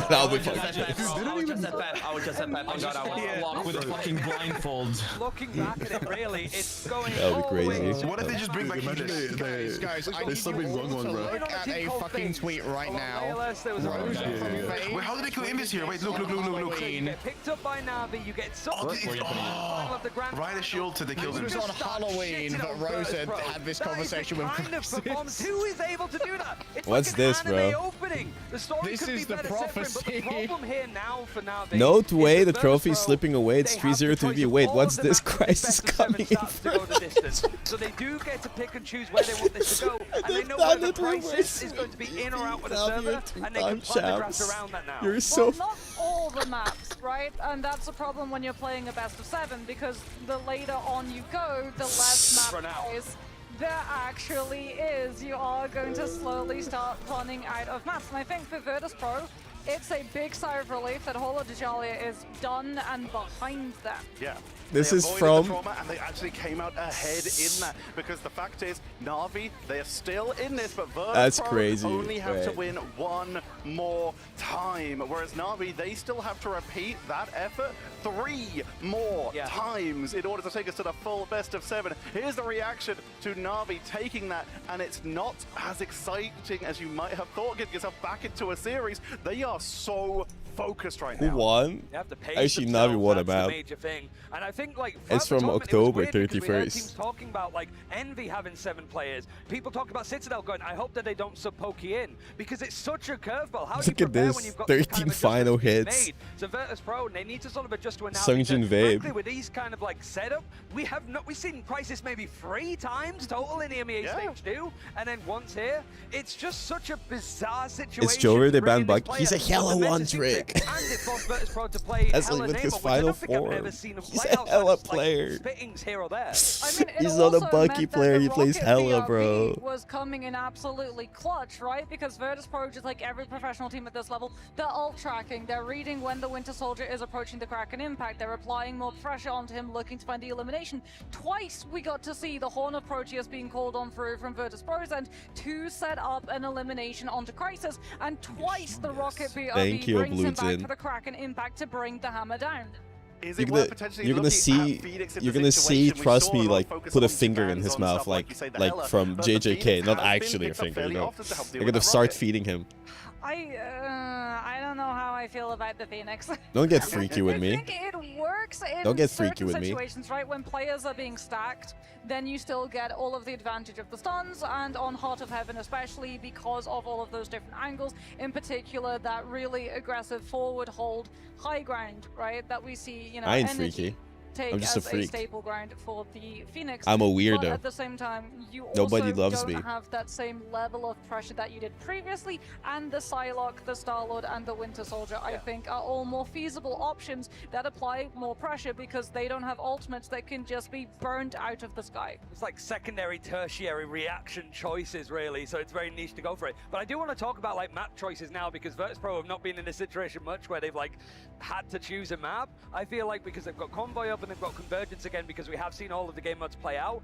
That'll be fucking. I was just at that. Oh god, I walk with a fucking blindfold. Looking back at it, really, it's going That would be crazy. always- What if they just bring back Guys, I they need subbing you all wrong one, to bro. look at a fucking tweet right now. There was a Wait, how did they kill Invis here? Wait, look. You get picked up by Na'Vi, you get sucked into the final of the grand Rider shield to the kill This was on Halloween, but Rosa had this conversation with kind of performance. Who is able to do that? It's What's like an this, anime bro? Opening. The story This could is be the better set for him, but the prophecy. problem here now for Na'Vi No is way, that the trophy's Virtus.pro, slipping away. It's they have the 3-0 to choice V. of Wait, all what's of the this? matches Crisis best of 7 coming in starts to go the distance. So they do get to pick and choose where they want this to go, and they know where the crisis is going to be in or out with the server, and they can plan the draft around that now. You're so. Well, not all the maps, right? And that's a problem when you're playing a best of 7, because the later on you go, the less map plays there actually is. You are going to slowly start running out of maps. And I think for Virtus.pro, it's a big sigh of relief that Holo Dejalia is done and behind them. Yeah. This They is avoided from- the trauma, and they actually came out ahead in that, because the fact is, Na'Vi, they are still in this, but That's Virtus.pro crazy, only have to right. win one more time, whereas Na'Vi, they still have to repeat that effort 3 more times in order to take us to the full best of 7. Here's the reaction to Na'Vi taking that, and it's not as exciting as you might have thought, getting yourself back into a series. They are so focused right now. Who won? They have to pace Actually, themselves, Navi won a that's the map. major thing. And I think like It's throughout from the tournament, it was October weird because we heard 31st. teams talking about like Envy having 7 players. People talk about Citadel going, I hope that they don't sub Pokey in, because it's such a curveball. How do you Look at prepare this, when you've got 13 these kind of final adjustments hits. made? So Virtus.pro, they need to sort of adjust to a now. Sungjin Vabe. Frankly, with these kind of like setup, we've seen Crisis maybe 3 times total in the EMEA stage 2, and then once here. It's just such a bizarre situation. It's Jover, they banned bringing this Bucky. He's a player hella with the one messaging trick. pick, and it forced Virtus.pro to play That's hella like with name, his which I final don't think I've form. ever seen him He's play a outside hella of, like, player. spittings here or there. I mean, it He's not a also Bucky meant that player, the he plays Rocket hella, BRB bro. was coming in absolutely clutch, right? Because Virtus.pro, just like every professional team at this level, they're alt tracking, they're reading when the Winter Soldier is approaching the Kraken impact, they're applying more pressure onto him, looking to find the elimination. Twice we got to see the Horn of Proteus being called on through from Virtus.pro's end to set up an elimination onto Crisis, and twice the Rocket BRB Thank you, brings him back Blutin. for the Kraken impact to bring the hammer down. Is You're it gonna, worth potentially you're gonna looking see, at Phoenix in you're the gonna see, situation? We trust saw me, a lot of like focus put a on finger in bans his on mouth, stuff like you say, the like Hela, from but the JJK, Phoenix not has been actually a picked up finger, fairly no. often to help deal You're with gonna that start rocket. feeding him. I don't know how I feel about the Phoenix. Don't get freaky with me. I think it works in Don't get certain freaky with me. situations, right? When players are being stacked, then you still get all of the advantage of the stuns, and on Heart of Heaven especially because of all of those different angles, in particular that really aggressive forward hold high ground, right? That we see, you know, I ain't energy freaky. take I'm just as a freak. staple ground for the Phoenix. I'm a But weirdo. at the same time, you Nobody also loves don't me. have that same level of pressure that you did previously, and the Psylocke, the Star-Lord, and the Winter Soldier, I think, are all more feasible options that apply more pressure because they don't have ultimates that can just be burned out of the sky. It's like secondary, tertiary reaction choices, really, so it's very niche to go for it. But I do want to talk about like map choices now, because Virtus.pro have not been in a situation much where they've like had to choose a map. I feel like because they've got Convoy up and they've got Convergence again, because we have seen all of the game modes play out,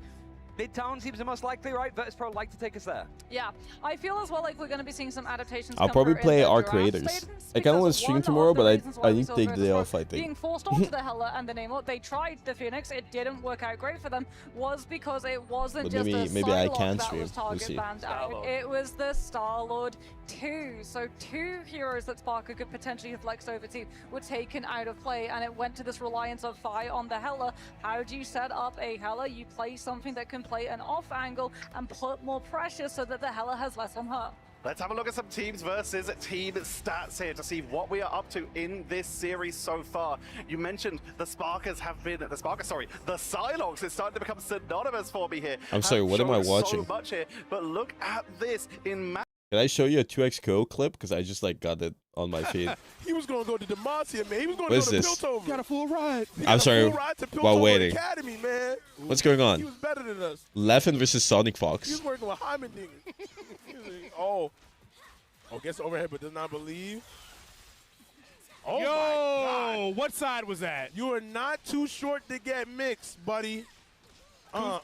Midtown seems the most likely, right? Virtus.pro like to take us there. Yeah, I feel as well like we're going to be seeing some adaptations. I'll come probably through in play the our draft creators. statements, I kind of because want to stream one tomorrow, of the but reasons why I we need saw to take the day Virtus.pro off, I think. being forced onto the Hela and the Namor, they tried the Phoenix, it didn't work out great for them, was because it wasn't But just maybe I Psylocke can that stream. was We'll target see. banned out. It was the Star-Lord 2. So 2 heroes that Sparker could potentially have flexed over to were taken out of play, and it went to this reliance of Fi on the Hela. How do you set up a Hela? You play something that can play an off angle and put more pressure so that the Hela has less on her. Let's have a look at some teams versus team stats here to see what we are up to in this series so far. You mentioned the Sparkers have been, the Psylocks is starting to become synonymous for me here. I'm sorry, what am I watching? So much here, but look at this in match. Can I show you a 2xKO clip? Because I just like got it on my feed. He was going to go to Demacia, man. He was going What to go is to this? Piltover. Got a full ride. I'm sorry, while waiting. Academy, man. What's going on? He was better than us. Leffen versus Sonic He Fox. was working with Heimendinger. Oh, gets overhead but does not believe. Oh my God. What side was that? You are not too short to get mixed, buddy. Okay.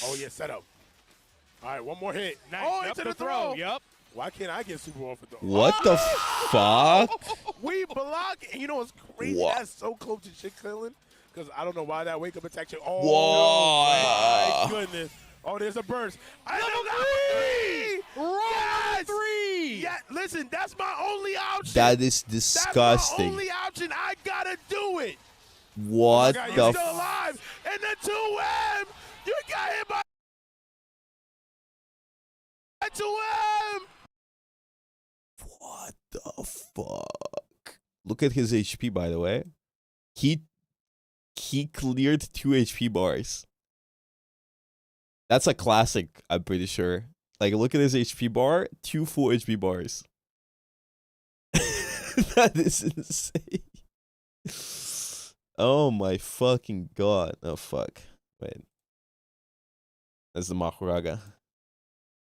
Oh yeah, set up. All right, one more hit. Nice. Oh, Yep, into the the throw. throw. Yep. Why can't I get Super Bowl for throw? What the fuck? We block. And you know what's crazy? What? That's so close to shit killing. Because I don't know why that wake up attack. Oh, Whoa. my goodness. Oh, there's a burst. I know that 3. Yes. Yeah, listen, that's my only option. That is disgusting. That's my only option. I gotta do it. What Oh, the you're still alive. And the 2M. You got hit by 2M. What the fuck? Look at his HP, by the way. He cleared 2 HP bars. That's a classic, I'm pretty sure. Like, look at his HP bar, 2 full HP bars. That is insane. Oh my fucking god. Oh fuck. Wait. That's the Mahuraga.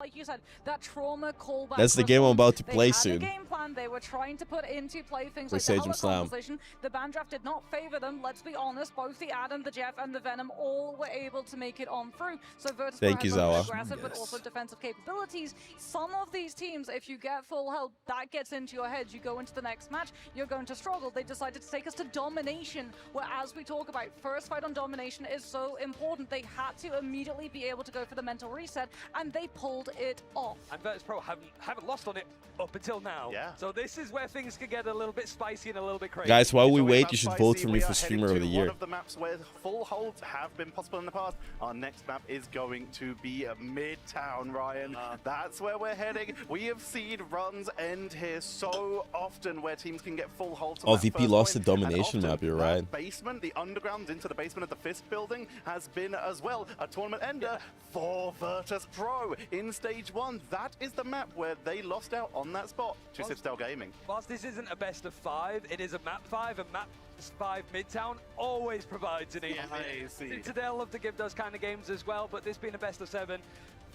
Like you said, that trauma callback. That's the game I'm about to play they soon. had a game plan. They were trying to put into play things With like Sage the and Hela Slam. composition. The ban draft did not favor them. Let's be honest. Both the Adam, the Jeff, and the Venom all were able to make it on through. So Virtus Thank you, has both Zawa. aggressive but also defensive capabilities. Some of these teams, if you get full health, that gets into your head. You go into the next match, you're going to struggle. They decided to take us to domination, where as we talk about, first fight on domination is so important. They had to immediately be able to go for the mental reset, and they pulled it off. And Virtus.pro haven't lost on it up until now. Yeah. So this is where things can get a little bit spicy and a little bit crazy. Guys, while we Talking wait, about you should spicy, vote for me we for are Streamer heading of the to Year. One of the maps where full holds have been possible in the past. Our next map is going to be Midtown, Ryan. That's where we're heading. We have seen runs end here so often where teams can get full holds. Oh, VP lost the domination and map, you're that right. Basement, the underground into the basement of the Fisk building has been as well a tournament ender for Virtus.pro in stage 1. That is the map where they lost out on that spot to Citadel Gaming. Whilst this isn't a best of 5, it is a map 5, and map 5 Midtown always provides an easy. Citadel love to give those kind of games as well, but this being a best of 7,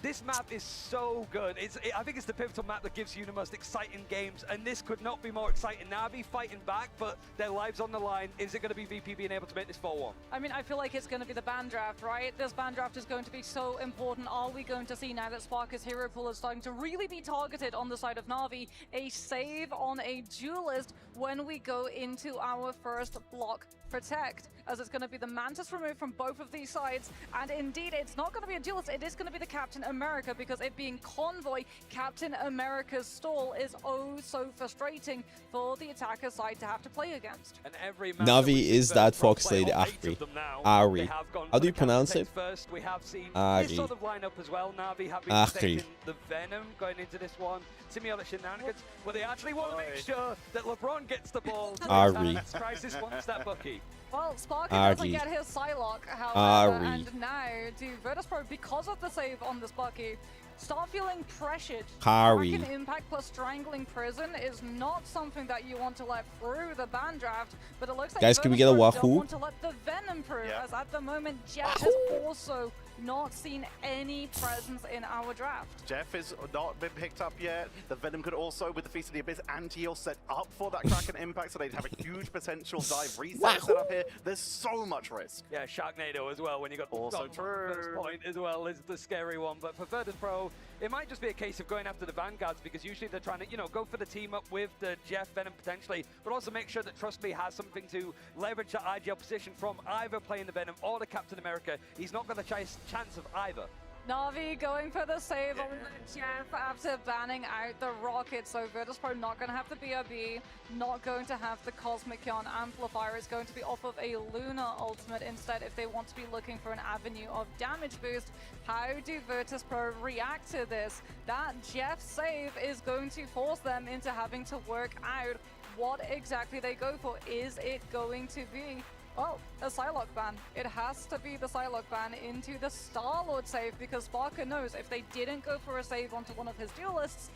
this map is so good. I think it's the pivotal map that gives you the most exciting games, and this could not be more exciting. Navi fighting back, but their lives on the line. Is it going to be VP being able to make this 4-1? I mean, I feel like it's going to be the ban draft, right? This ban draft is going to be so important. Are we going to see, now that Sparker's hero pool is starting to really be targeted on the side of Navi, a save on a duelist when we go into our first block protect, as it's going to be the Mantis removed from both of these sides, and indeed it's not going to be a duelist, it is going to be the captain America, because it being Convoy, Captain America's stall is oh so frustrating for the attacker side to have to play against. And every Navi is that fox lady Ahri. Ahri. How do you pronounce it? First, we have seen Ahri. this sort of lineup as well. Navi have been Ahri. taking the Venom going into this one. Simulated shenanigans, but they actually want to make sure that LeBron gets the ball. Ahri. Crisis wants that Bucky. Well, Sparky Ahri. doesn't get his Psylocke, however, Ahri. and now do Virtus.pro, because of the save on this Bucky, start feeling pressured. Ahri. Kraken Impact plus Strangling Prison is not something that you want to let through the ban draft, but it looks like Guys, can we get a Virtus.pro don't Wahoo? want to let the Venom through, as at the moment Jeff has also not seen any presence in our draft. Jeff has not been picked up yet. The Venom could also, with the Feast of the Abyss anti-heal set up for that Kraken Impact, so they'd have a huge potential dive reset set up here. There's so much risk. Yeah, Sharknado as well, when you got Also first point as well is the scary one. But for Virtus.pro, it might just be a case of going after the Vanguards, because usually they're trying to, you know, go for the team up with the Jeff Venom potentially, but also make sure that Trust Me has something to leverage that IGL position from, either playing the Venom or the Captain America. He's not got a chance of either. Navi going for the save on Jeff after banning out the rocket, so Virtus.pro not going to have the BRB, not going to have the Cosmic Yarn Amplifier, is going to be off of a Luna ultimate instead if they want to be looking for an avenue of damage boost. How do Virtus.pro react to this? That Jeff save is going to force them into having to work out what exactly they go for. Is it going to be well, a Psylocke ban. It has to be the Psylocke ban into the Star-Lord save, because Sparker knows if they didn't go for a save onto one of his duelists,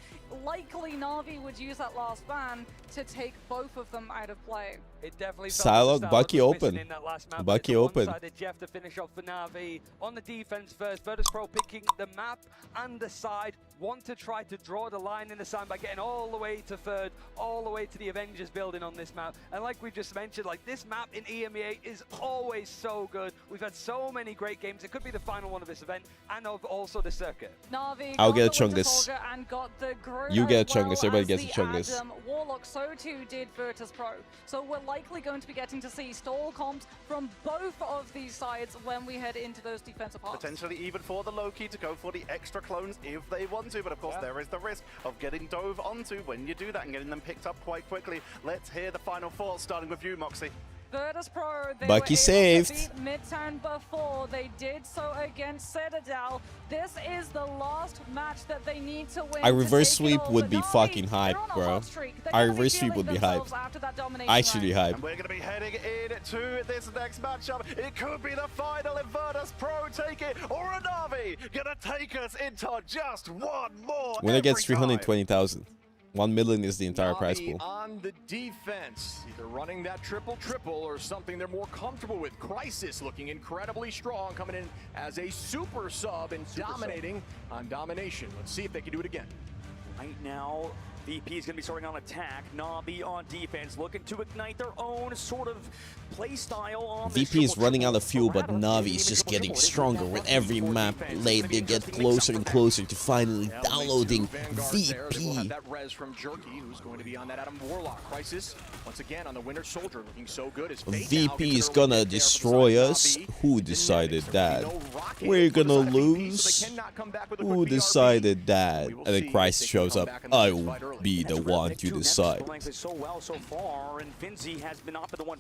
likely Navi would use that last ban to take both of them out of play. It definitely Psylocke, Bucky open. Bucky open. Jeff to finish off for Navi. On the defense first, Virtus.pro picking the map and the side. Want to try to draw the line in the sand by getting all the way to third, all the way to the Avengers building on this map. And like we just mentioned, like this map in EMEA is always so good. We've had so many great games. It could be the final one of this event and of also the circuit. Navi I'll get a Chungus. and got the You get a well Chungus. Everybody as gets a the Chungus. Adam Warlock, so too did Virtus.pro. So we're likely going to be getting to see stall comps from both of these sides when we head into those defensive halves. Potentially even for the Loki to go for the extra clones if they want to, but of course there is the risk of getting dove onto when you do that and getting them picked up quite quickly. Let's hear the final thoughts, starting with you, Moxie. Virtus.pro, they Bucky were saved. able to beat Midtown before. They did so against Citadel. This is the last match that they need to win. I reverse sweep would be fucking hype, bro. I reverse sweep would be hype. Actually hype. And we're going to be heading into this next matchup. It could be the final if Virtus.pro take it, or a Navi going to take us into just one more. Winner gets every time. 320,000. 1 million is the entire prize pool. On the defense, either running that triple or something they're more comfortable with. Crisis looking incredibly strong, coming in as a super sub and dominating on domination. Let's see if they can do it again. Right now, VP is going to be starting on attack. Navi on defense, looking to ignite their own sort of play style on this VP is running out of fuel, but Navi is just getting stronger with every map late. They get closer and closer to finally downloading VP. That res from Jerky, who's going to be on that Adam Warlock. Crisis once again on the Winter Soldier, looking so good. VP is gonna destroy us. Who decided that? We're gonna lose. Who decided that? And then Christ shows up. I will be the one to decide.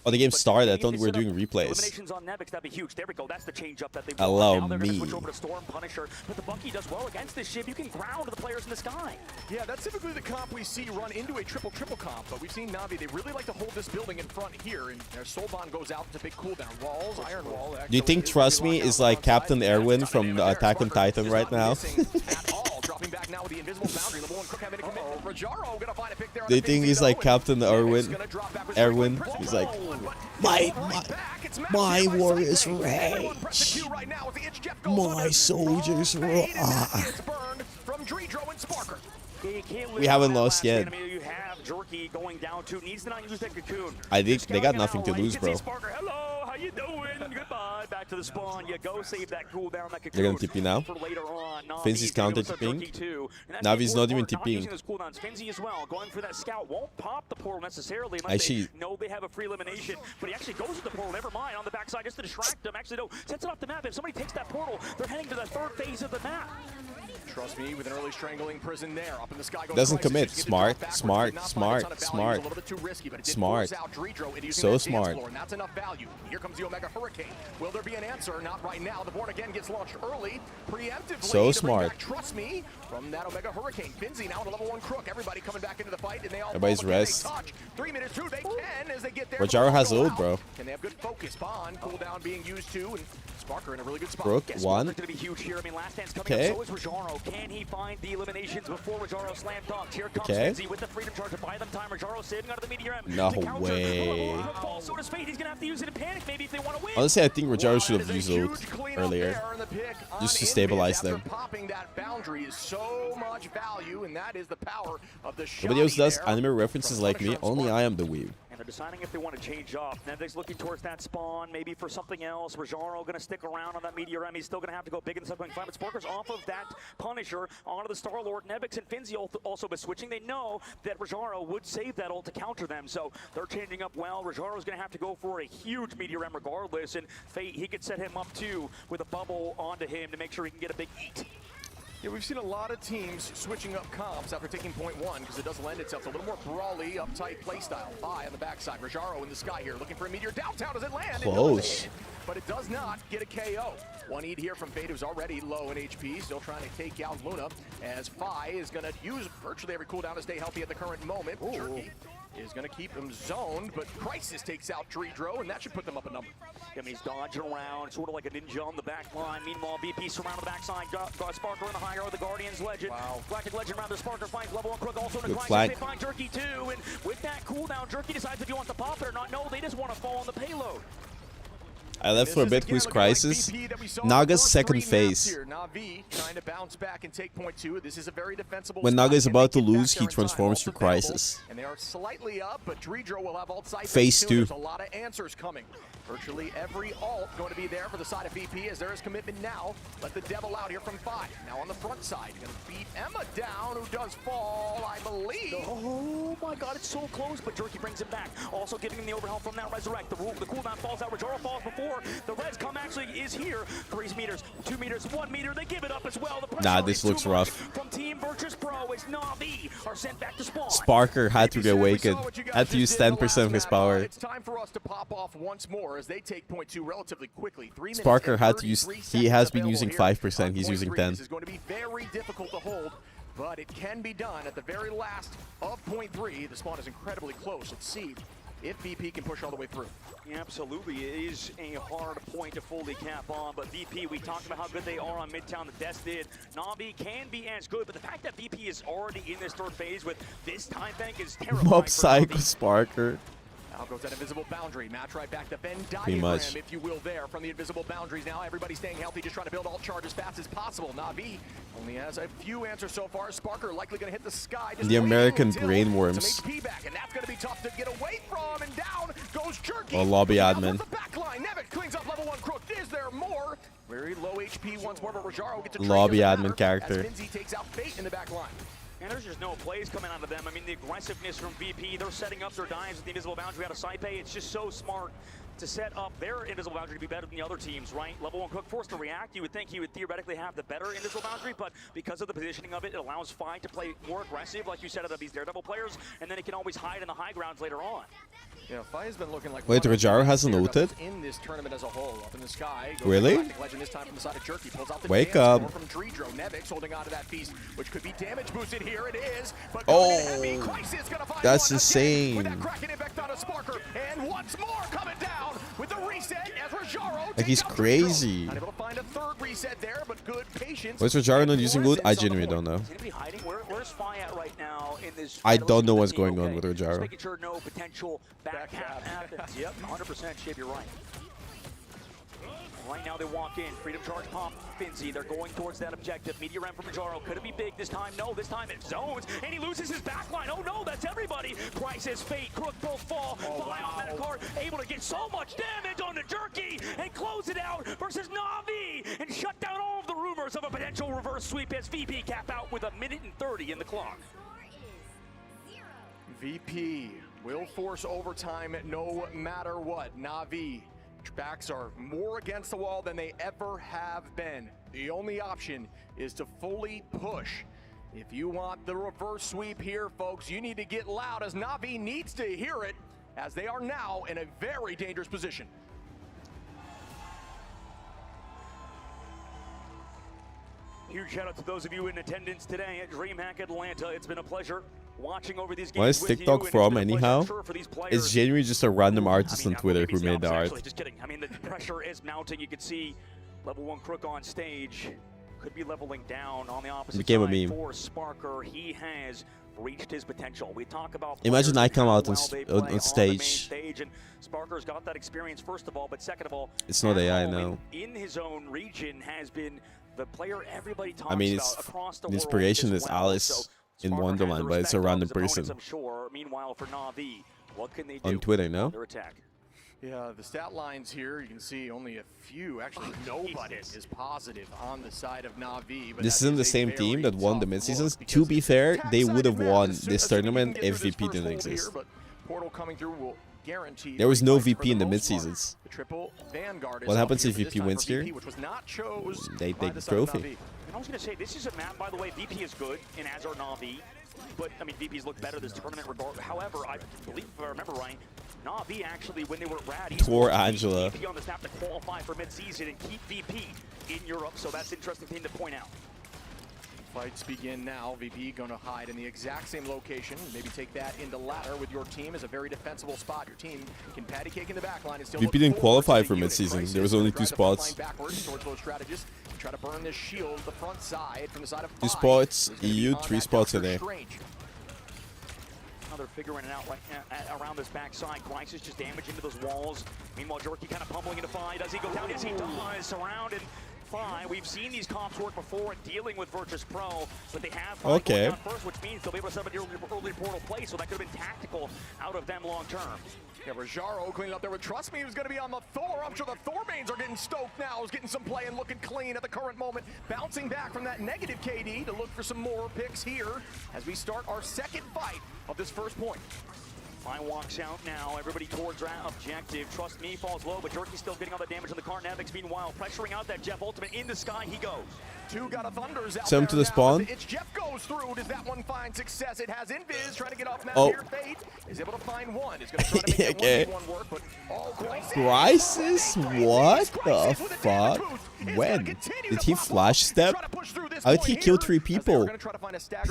Oh, the game started. I thought we were doing replays. Allow me. But the Bucky does well against this ship. You can ground the players in the sky. Yeah, that's typically the comp we see run into a triple comp, but we've seen Navi, they really like to hold this building in front here, and their Soulbond goes out to big cooldown. Walls, Iron Wall. Do you think Trust Me is like Captain Erwin from Attack on Titan right now? Dropping back now with the invisible boundary. Level 1 Crook having to commit. Rajaro gonna find a pick there. Do you think he's like Captain Erwin? He's like, my warriors rage. My soldiers roar. We haven't lost yet. You have Jerky going down to, needs to not use that cocoon. I think they got nothing to lose, bro. Hello, how you doing? Goodbye. Back to the spawn. You go save that cooldown, that cocoon. They're gonna TP now. Finzy's counter TPing. Navi's not even TPing. Finzy as well, going for that scout. Won't pop the portal necessarily unless they know they have a free elimination. But he actually goes to the portal. Never mind. On the backside just to distract them. Actually, no. Sets it off the map. If somebody takes that portal, they're heading to the third phase of the map. Trust me, with an early strangling prison there. Up in the sky goes Doesn't Crisis. commit. Just get the Smart, drop backwards, smart, did not find a smart, ton of value. smart. It was a little bit too risky, but it did Smart. force out Dredro into using So that smart. dance floor, and that's enough value. Here comes the Omega Hurricane. Will there be an answer? Not right now. The board again gets launched early, preemptively. So to bring smart. back Trust Me from that Omega Hurricane. Finzi now in a level 1 crook. Everybody coming back into the fight, and they all Everybody's fall, but can they rest. touch? 3 minutes through, they can as they get there. Rojaro has ult, bro. Can they have good focus? Bond, cooldown being used too, and Sparker in a really good spot. Brook, Yes, one. Sparker's Going to be huge here. I mean, last stand's coming Okay. up. So is Rojaro. Can he find the eliminations before Rojaro slam dunks? Here comes Okay. Finzi with the freedom charge to buy them time. Rojaro saving out of the meteor M. No to counter. way. Fall, so does Fate. He's going to have to use it in panic maybe if they want to win. Honestly, I think Rojaro should have used ult earlier. Just to stabilize them. Popping that boundary is so much value, and that is the power of the shot. Nobody else does anime references like me. Only I am the weeb. And they're deciding if they want to change up. Nevic's looking towards that spawn, maybe for something else. Rojaro going to stick around on that Meteor M. He's still going to have to go big in the subcoming fight, but Sparker's off of that Punisher onto the Star-Lord. Nevix and Finzi also been switching. They know that Rojaro would save that ult to counter them, so they're changing up well. Rojaro's going to have to go for a huge Meteor M regardless, and Fate, he could set him up too with a bubble onto him to make sure he can get a big eat. Yeah, we've seen a lot of teams switching up comps after taking point 1 because it does lend itself to a little more brawly, uptight playstyle. Eye on the backside. Rojaro in the sky here, looking for a meteor downtown. Does it land? Close. It does, but it does not get a KO. One eat here from Fate, who's already low in HP, still trying to take out Luna, as Fi is going to use virtually every cooldown to stay healthy at the current moment. Jerky is going to keep him zoned, but Crisis takes out Dredro, and that should put them up a number. I mean, he's dodging around, sort of like a ninja on the back line. Meanwhile, VP surrounded the backside. Got Sparker in the high road, the Guardians legend. Wow. Galactic legend around the Sparker finds level 1 crook also in the Good Crisis. flag. They find Jerky too, and with that cooldown, Jerky decides if he wants to pop it or not. No, they just want to fall on the payload. I left for a bit with Crisis. Naga's second phase. Na'Vi trying to bounce back and take point 2. This is a very defensible When spot. Naga is Can about they to get back lose, there he in time? transforms Ults to available, Crisis. And they are slightly up, but Dredro will have ult sight. Phase soon. 2. There's a lot of answers coming. Virtually every ult going to be there for the side of VP as there is commitment now. Let the devil out here from 5. Now on the front side, going to beat Emma down, who does fall, I believe. Oh my god, it's so close, but Jerky brings him back. Also giving him the overhelp from that Resurrect. The cooldown falls out. Rojaro falls before. The res come actually is here. 3 meters, 2 meters, 1 meter. They give it up as well. The Nah, this looks rough. From Team Virtus Pro as Na'Vi are sent back to spawn. Sparker had to reawaken. Had to use 10% of his power. It's time for us to pop off once more as they take point 2 relatively quickly. 3 minutes Sparker and had to use. 33 He has seconds been using available here. 5%. He's Point using 3. 10. This is going to be very difficult to hold, but it can be done at the very last of point 3. The spawn is incredibly close. Let's see if VP can push all the way through. Yeah, absolutely. It is a hard point to fully cap on, but VP, we talked about how good they are on Midtown. The Death did. Na'Vi can be as good, but the fact that VP is already in this third phase with this time bank is terrifying. Mob for Psycho Na'Vi. Sparker. Now goes that invisible boundary. Match right back to Venn Pretty diagram, much. if you will, there from the invisible boundaries. Now everybody staying healthy, just trying to build all charge as fast as possible. Na'Vi only has a few answers so far. Sparker likely going to hit the sky. Just The American waiting brain until worms. some HP back, and that's going to be tough to get away from. And down goes Jerky. Oh, lobby Now admin. the back line. Nevik cleans up level 1 crook. Is there more? Very low HP once more, but Rojaro gets a trade. Lobby Doesn't admin matter, character. as Finzi takes out Fate in the back line. And there's just no plays coming out of them. I mean, the aggressiveness from VP, they're setting up their dives with the invisible boundary out of Saipe. It's just so smart to set up their invisible boundary to be better than the other teams, right? Level 1 Cook forced to react. You would think he would theoretically have the better invisible boundary, but because of the positioning of it, it allows Fi to play more aggressive, like you said, out of these Daredevil players, and then he can always hide in the high grounds later on. Yeah, Fi has been looking like Wait, one of the Rojaro best hasn't Daredevils ulted? in this tournament as a whole. Up in the sky. Goes Really? the Galactic Legend this time from the side of Jerky. Pulls out the Wake dance up. score from Dredro. Nevix holding on to that piece, which could be damage boosted. Here it is. But Oh, Crisis gonna find that's one insane. With that Kraken impact on a Sparker, and once more coming down with the reset as Rojaro Like he's takes out crazy. Dredro. Not able to find a third reset there, but good patience. Where's Rojaro not using ult? I Forces on the genuinely don't board. know. Is he gonna be hiding? Where's Fi at right now in this? I fight? don't know what's Okay. going on with Just Rojaro. making sure no potential back half happens. Yep, 100% Shib, you're right. Right now they walk in. Freedom charge pump. Finzi, they're going towards that objective. Meteor M from Rojaro. Could it be big this time? No, this time it zones. And he loses his backline. Oh no, that's everybody. Crisis, Fate, Crook both fall. Fly on that card. Able to get so much damage on the Jerky and close it out versus Na'Vi and shut down all of the rumors of a potential reverse sweep as VP cap out with 1:30 in the clock. VP will force overtime no matter what. Na'Vi Backs are more against the wall than they ever have been. The only option is to fully push. If you want the reverse sweep here, folks, you need to get loud, as Na'Vi needs to hear it, as they are now in a very dangerous position. Huge shout out to those of you in attendance today at DreamHack Atlanta. It's been a pleasure watching over these games. What is TikTok from anyhow? It's genuinely just a random artist on Twitter who made the art. Just kidding. I mean, the pressure is mounting. You can see level 1 Crook on stage. Could be leveling down on the opposite Became a side meme. for Sparker. He has reached his potential. We talk about Imagine I come out on on stage. and Sparker's got that experience first of all, but second of all, It's not AI now. in his own region has been the player everybody talks I mean, about it's across the the world inspiration as is well. Alice So in Sparker Wonderland, has but it's the a respect of random his opponents, person I'm sure. Meanwhile, for Na'Vi, what can they do on Twitter, no? Their attack. Yeah, the stat lines here, you can see only a few, actually nobody is positive on the side of Na'Vi. But This that isn't is the a same very team that won the tough mid-seasons. look To be fair, because they would have attack-sided won maps, this as soon as we tournament can if get through this VP first didn't hold exist. here, but Portal coming through will guarantee There was no a fight VP in for the most part. mid-seasons. The triple Vanguard is What up happens here, if but this VP time wins for here? VP, which was not chose They by take the the side of trophy. Na'Vi. And I was going to say, this is a map, by the way, VP is good, and as are Na'Vi. But, I mean, VP's looked better this tournament regardless. However, I believe, if I remember right, Na'Vi actually, when they were at Rad, Poor Angela. VP on the snap to qualify for mid-season and keep VP in Europe, so that's an interesting thing to point out. Fights begin now. VP going to hide in the exact same location. Maybe take that into ladder with your team is a very defensible spot. Your team can patty cake in the back line and still VP look didn't forward qualify to for the mid-season. unit There was crisis. only Drive 2 the front spots. line backwards towards those strategists. Try to burn this shield the front side from the side of 2 5. spots, Who's gonna be EU, on 3 that spots Dr. today. Strange. Now they're figuring it out right around this backside. Crisis just damage into those walls. Meanwhile, Jerky kind of pummeling into Fi. Does he go down? Yes, he does. Surrounded Fi. We've seen these comps work before in dealing with Virtus Pro, but they have Fi Okay. going down first, which means they'll be able to set up an early portal play, so that could have been tactical out of them long term. Yeah, Rajaro cleaning up there with Trust Me, who's going to be on the Thor. I'm sure the Thor mains are getting stoked now. He's getting some play and looking clean at the current moment. Bouncing back from that negative KD to look for some more picks here as we start our second fight of this first point. Fi walks out now. Everybody towards that objective. Trust Me falls low, but Jerky's still getting all the damage on the car. Navix, meanwhile, pressuring out that Jeff Ultimate in the sky. He goes. Two got a Thunders out Send him there to the now. spawn. It's Jeff goes through. Does that one find success? It has Invis trying to get off map Oh. here. Fate is able to find one. It's going to try to make Okay. that 1v1 work, but Crisis? What the fuck? When? Did he flash step? How did he kill 3 people?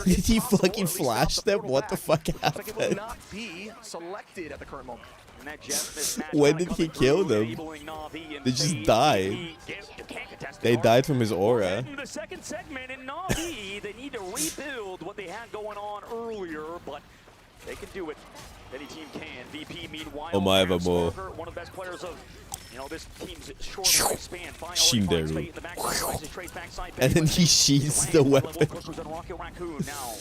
Did he fucking flash step? What the fuck It will happened? not be selected at the current moment. And that Jeff mismatch When kinda did he coming kill through, them? enabling Na'Vi and They just Fade. died. You can't contest They it. died from his aura. In the second segment, in Na'Vi, they need to rebuild what they had going on earlier, but they can do it. Any team can. VP, meanwhile, Oh my, Aaron Vamo. Sparker, one of the best players of, you know, this team's short lifespan. Shinderu. And And then he sheathes the weapon. Now,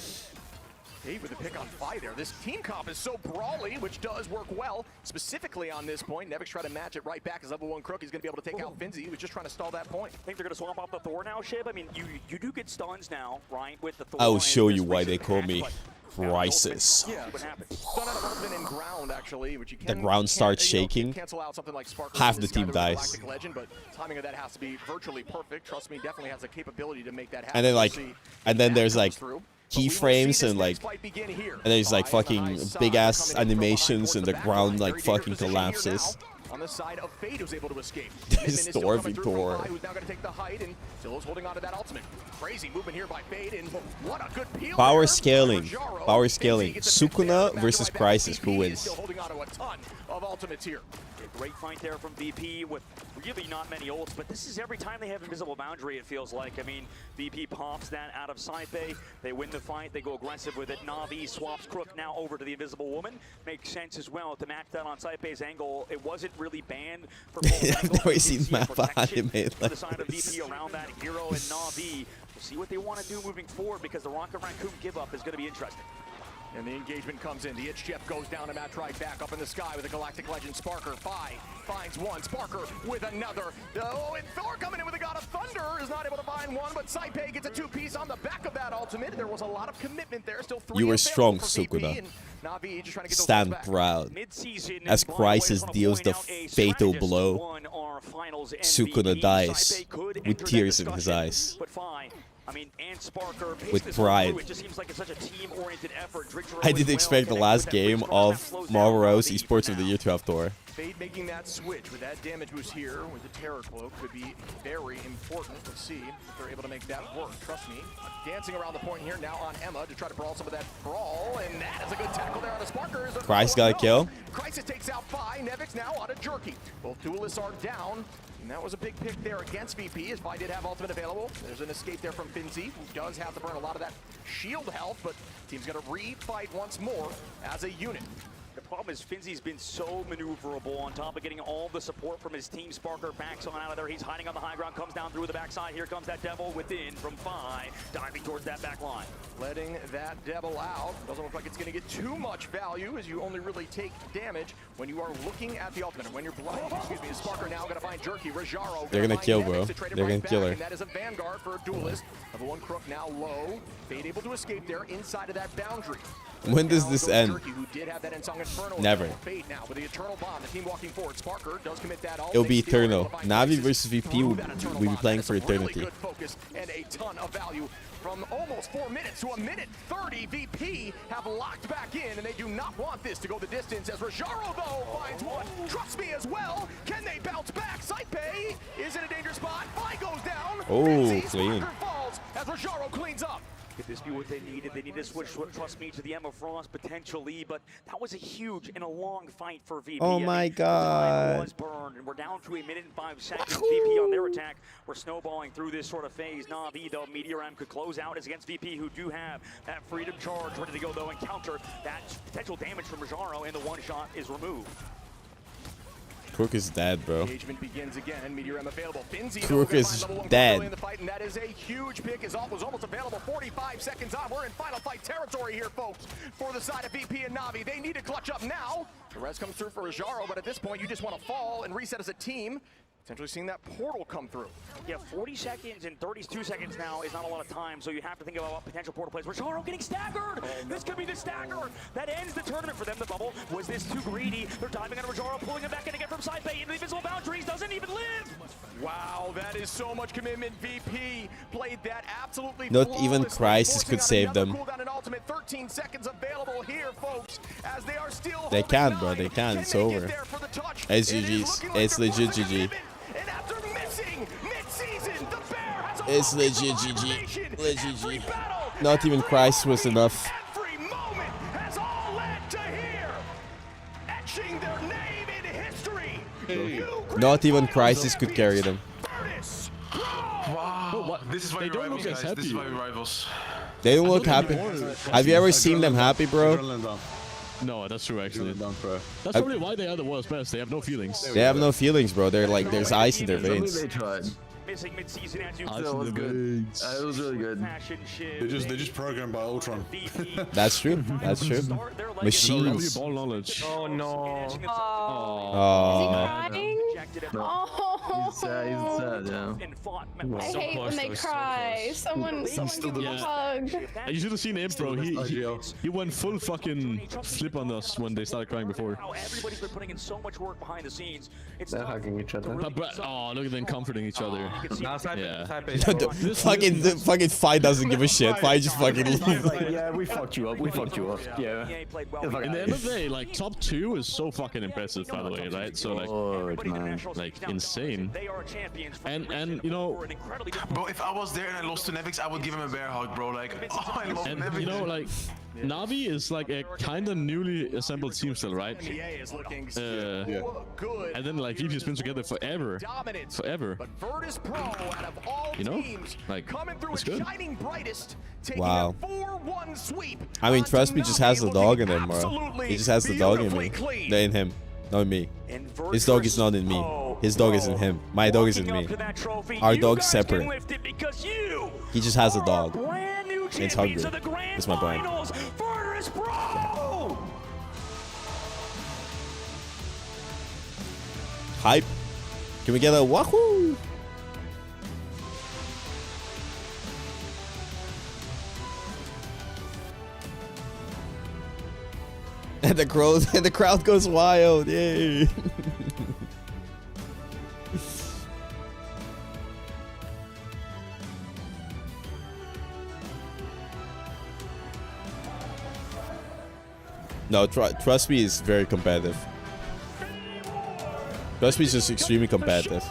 Dave with the pick on Fi there. This team comp is so brawly, which does work well, specifically on this point. Nevix tried to match it right back as level 1 Crook. He's going to be able to take out Finzi. He was just trying to stall that point. I think they're going to swap off the Thor now, Shib. I mean, you do get stuns now, right, with the Thor. I will and show this you why recent they call patch, me but Crisis. Yeah, what happens? Stun out of Ultimate in ground, actually, which you The can, ground starts you know, shaking. cancel out something like Sparker. Half This the team guy that was a dies. Galactic Legend, but timing of that has to be virtually perfect. Trust me, definitely has the capability to make that happen. And then We'll like, see and then if there's that like comes through. But we will see keyframes this and like, next fight begin here. and there's like Fi on the high fucking side, big ass coming in from behind animations towards and the back ground line. like Very dangerous fucking position here collapses. now. On the side of Fade, who's able to escape. This Midman is still Thor coming through v from Thor. Fi, who's now going to take the height, and Zillow's holding on to that ultimate. Crazy movement here by Fade, and what a good peel Power there. scaling. Rajaro. Power Finzi scaling. gets a pick there, Sukuna back versus to back. Crisis. Who VP is wins? still holding on to a ton of ultimates here. Great fight there from VP with really not many ults, but this is every time they have Invisible Boundary, it feels like. I mean, VP pops that out of Saipe. They win the fight. They go aggressive with it. Na'Vi swaps Crook now over to the Invisible Woman. Makes sense as well to match that on Saipe's angle. It wasn't really banned for both I've angles. never You seen see map protection anime to like the side of this. VP around that hero and Na'Vi. We'll see what they want to do moving forward because the Rocket Raccoon give up is going to be interesting. And the engagement comes in. The Itch Jeff goes down, and Matt right back up in the sky with a Galactic Legend. Sparker, Fi finds one. Sparker with another. Oh, and Thor coming in with a God of Thunder is not able to find one, but Saipe gets a 2-piece on the back of that ultimate. There was a lot of commitment there. Still 3 You were available strong, for VP, Sukuna. and Na'Vi just trying to get those stand back. proud Mid-season, as Brian Crisis Williams on a deals the point, a fatal strategist blow. won our finals Sukuna MVP. dies Saibei could with enter that tears in his discussion, eyes. But fine. I mean, and Sparker With paced this one pride. through. It just seems like it's such a team-oriented effort. I didn't expect the last game of Marlboro's Esports of the Year to have Thor. Fade making that switch with that damage boost here with the Terror Cloak could be very important to see if they're able to make that work. Trust me. Dancing around the point here now on Emma to try to brawl some of that brawl, and that is a good tackle there on the Sparkers. Christ got a kill. Crisis takes out Vi. Nevix now on a Jerky. Both duelists are down. And that was a big pick there against VP, as Vi did have ultimate available. There's an escape there from Finzi, who does have to burn a lot of that shield health, but team's gonna re-fight once more as a unit. The problem is Finzi's been so maneuverable on top of getting all the support from his team. Sparker backs on out of there. He's hiding on the high ground, comes down through the backside. Here comes that Devil within from Vi, diving towards that back line. Letting that Devil out. Doesn't look like it's going to get too much value, as you only really take damage when you are looking at the ultimate. And when you're blind, excuse me, Sparker now going to find Jerky. Rajaro. They're gonna kill, bro. They're gonna kill her. And that is a Vanguard for a duelist. Level 1 Crook now low. Fade able to escape there inside of that boundary. When does this end? Never. It'll be eternal. Na'Vi versus VP will be playing for eternity. And a ton of value from almost 4 minutes to 1:30. VP have locked back in, and they do not want this to go the distance. As Rajaro though finds one. Trust me as well. Can they bounce back? Saibei is in a dangerous spot. Vi goes down. Oh, clean. Falls as Rajaro cleans up. Could this be what they needed? They need to switch, trust me, to the Emma Frost potentially, but that was a huge and a long fight for VP. Oh my God. The time was burned, and we're down to 1 minute and 5 seconds. VP on their attack. We're snowballing through this sort of phase. Na'Vi, though, Meteor M could close out as against VP, who do have that freedom charge ready to go, though, and counter that potential damage from Rajaro, and the one shot is removed. Crook is dead, bro. Engagement begins again. Meteor M available. Finzi Crook is dead. in the fight, and that is a huge pick. His ult was almost available. 45 seconds on. We're in final fight territory here, folks. For the side of VP and Na'Vi, they need to clutch up now. The res comes through for Rajaro, but at this point, you just want to fall and reset as a team. Potentially seeing that portal come through. Yeah, 40 seconds and 32 seconds now is not a lot of time, so you have to think about what potential portal plays. Rajaro getting staggered! This could be the stagger that ends the tournament for them. The bubble, was this too greedy? They're diving on Rajaro, pulling it back in again from Saibei into the invisible boundaries, doesn't even live! Wow, that is so much commitment. VP played that absolutely Not even Crisis could save them. Cooldown and ultimate, 13 seconds available here, folks, as they are still They can, bro. They can. It's over. It's GG's. It's legit GG. And after missing mid-season, the Bear has a It's legit GG. Legit GG. Not even Crisis was enough. every moment has all led to here. Etching their name in history. Not even Crisis could carry them. Wow. This is why we rivals, guys. This is why we rivals. They don't look happy. Have you ever seen them happy, bro? No, that's true actually. That's probably why they are the world's best. They have no feelings. They have no feelings, bro. They're like, there's ice in their veins. They tried. Missing mid-season as you That was good. It was really good. They're just programmed by Ultron. That's true. That's true. Machines. Ball knowledge. Oh no. Oh. Oh. He's sad, yeah. I hate when they cry. Someone give me a hug. You should have seen him, bro. He went full fucking flip on us when they started crying before. Everybody's been putting in so much work behind the scenes. They're hugging each other. Oh, look at them comforting each other. Yeah. The fucking Fi doesn't give a shit. Fi just fucking Yeah, we fucked you up. We fucked you up. Yeah. In the end of the day, like top 2 is so fucking impressive, by the way, right? So like insane. And you know, Bro, if I was there and I lost to Nevix, I would give him a bear hug, bro. Like, oh, I love and Nevix. you know, like Na'Vi is like a kind of newly assembled team still, right? And then like VP has been together forever. You know, like it's good. Wow. I mean, trust me, just has the dog in him, bro. He just has the dog in me. In him, not in me. His dog is not in me. His dog is in him. My dog is in me. Our dog's separate. He just has a dog. And it's hungry. That's my plan. Hype. Can we get a wahoo? And the crowd goes wild. Yay. No, trust me, it's very competitive. Trust me, it's just extremely competitive.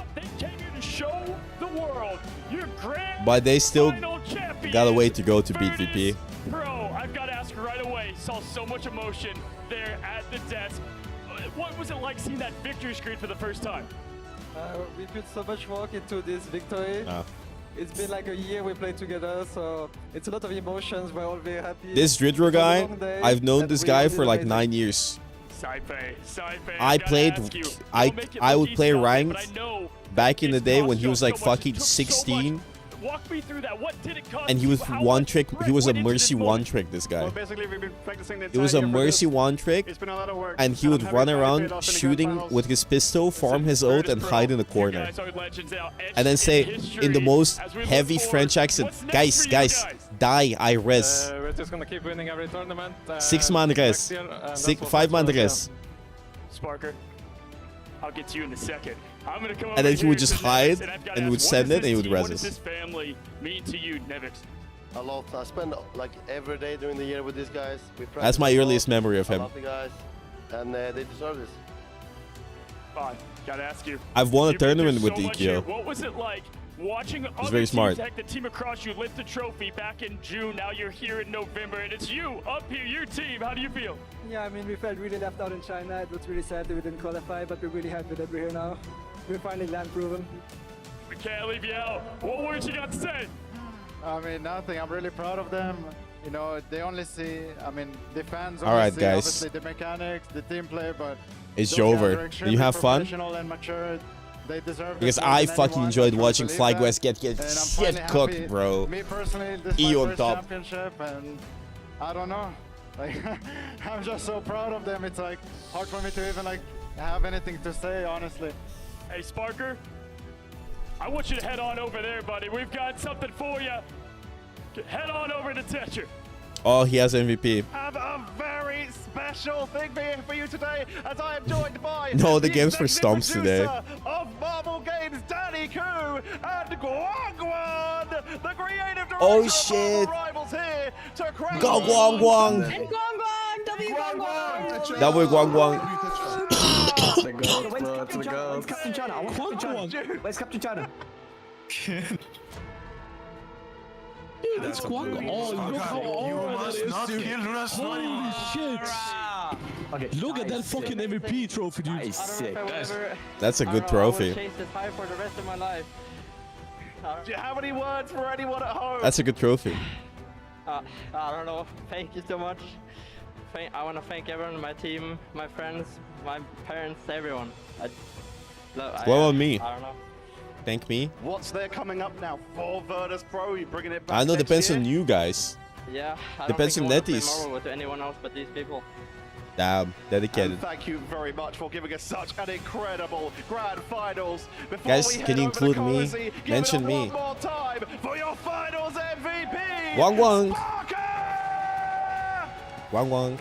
But they still got a way to go to beat VP. Bro, I've got to ask right away. Saw so much emotion there at the desk. What was it like seeing that victory screen for the first time? We put so much work into this victory. It's been like a year we played together, so it's a lot of emotions. We're all very happy. This Dridro guy, I've known this guy for like 9 years. I would play ranked back in the day when he was like fucking 16. Walk me through that. What did it cost? And he was one trick. He was a mercy one trick. This guy. Well, basically, we've been practicing the It was a mercy one trick, It's been a lot of work. and he would run around shooting with his pistol, farm his ult, and hide in the corner. And then say in the most heavy French accent, guys, die, I res. We're just gonna keep winning every tournament. 6-man res. 5-man res. Sparker, I'll get to you in a second. I'm gonna come And then he would just hide and would send it and he would res What does this us. family mean to you, Nevix? A lot. I spend like every day during the year with these guys. We That's my earliest memory of I him. love the guys, and they deserve this. Fine, gotta ask you. I've won a You've been tournament through with so much here. DQ. What was it like watching other very teams smart. like the team across you lift the trophy back in June? Now you're here in November, and it's you up here, your team. How do you feel? Yeah, I mean, we felt really left out in China. It was really sad that we didn't qualify, but we're really happy that we're here now. We're finally land proven. We can't leave you out. What words you got to say? I mean, nothing. I'm really proud of them. You know, they only see, I mean, the fans All only right, see guys. obviously the mechanics, the team play, but It's those guys over. are You extremely have fun? professional and mature. They deserve Because this more I than fucking anyone. enjoyed I watching truly believe FlyQuest that. get And I'm shit finally cooked, happy. bro. Me personally, this is E my on first top. championship, and I don't know. Like, I'm just so proud of them. It's like hard for me to even like have anything to say, honestly. Hey, Sparker, I want you to head on over there, buddy. We've got something for you. Head on over to Tetcher. Oh, he has MVP. Have a very special thing here for you today, as I am joined by No, the game's for stomps today. of Marvel Games, Danny Koo, and Guangguan, the creative director Oh, of shit. Marvel Rivals here to create Go Guangguang. And Guangguang! W Guangguang! Double Guangguang. It's the goat, bro. It's the Where's goat. Captain China? I want Captain China. Where's Captain China? That's Guang. Oh, look how aura that is, dude. Holy shit. Okay. Look at that fucking MVP trophy, dude. That is sick. That's a good trophy. Chase this high for the rest of my life. Do you have any words for anyone at home? That's a good trophy. I don't know. Thank you so much. I want to thank everyone, my team, my friends, my parents, everyone. What about me? I don't know. Thank me. What's there coming up now for Virtus Pro? You bringing it back? I know, next depends year? on you guys. Yeah, I Depends don't on think I wanna Netties. play Marvel with anyone else but these people. Damn, dedicated. And thank you very much for giving us such an incredible grand finals. Before Guys, we can head you over to include me? Cozy, give Mention it up me. one more time for your finals MVP. Wang Wang. Sparker! Wang Wang.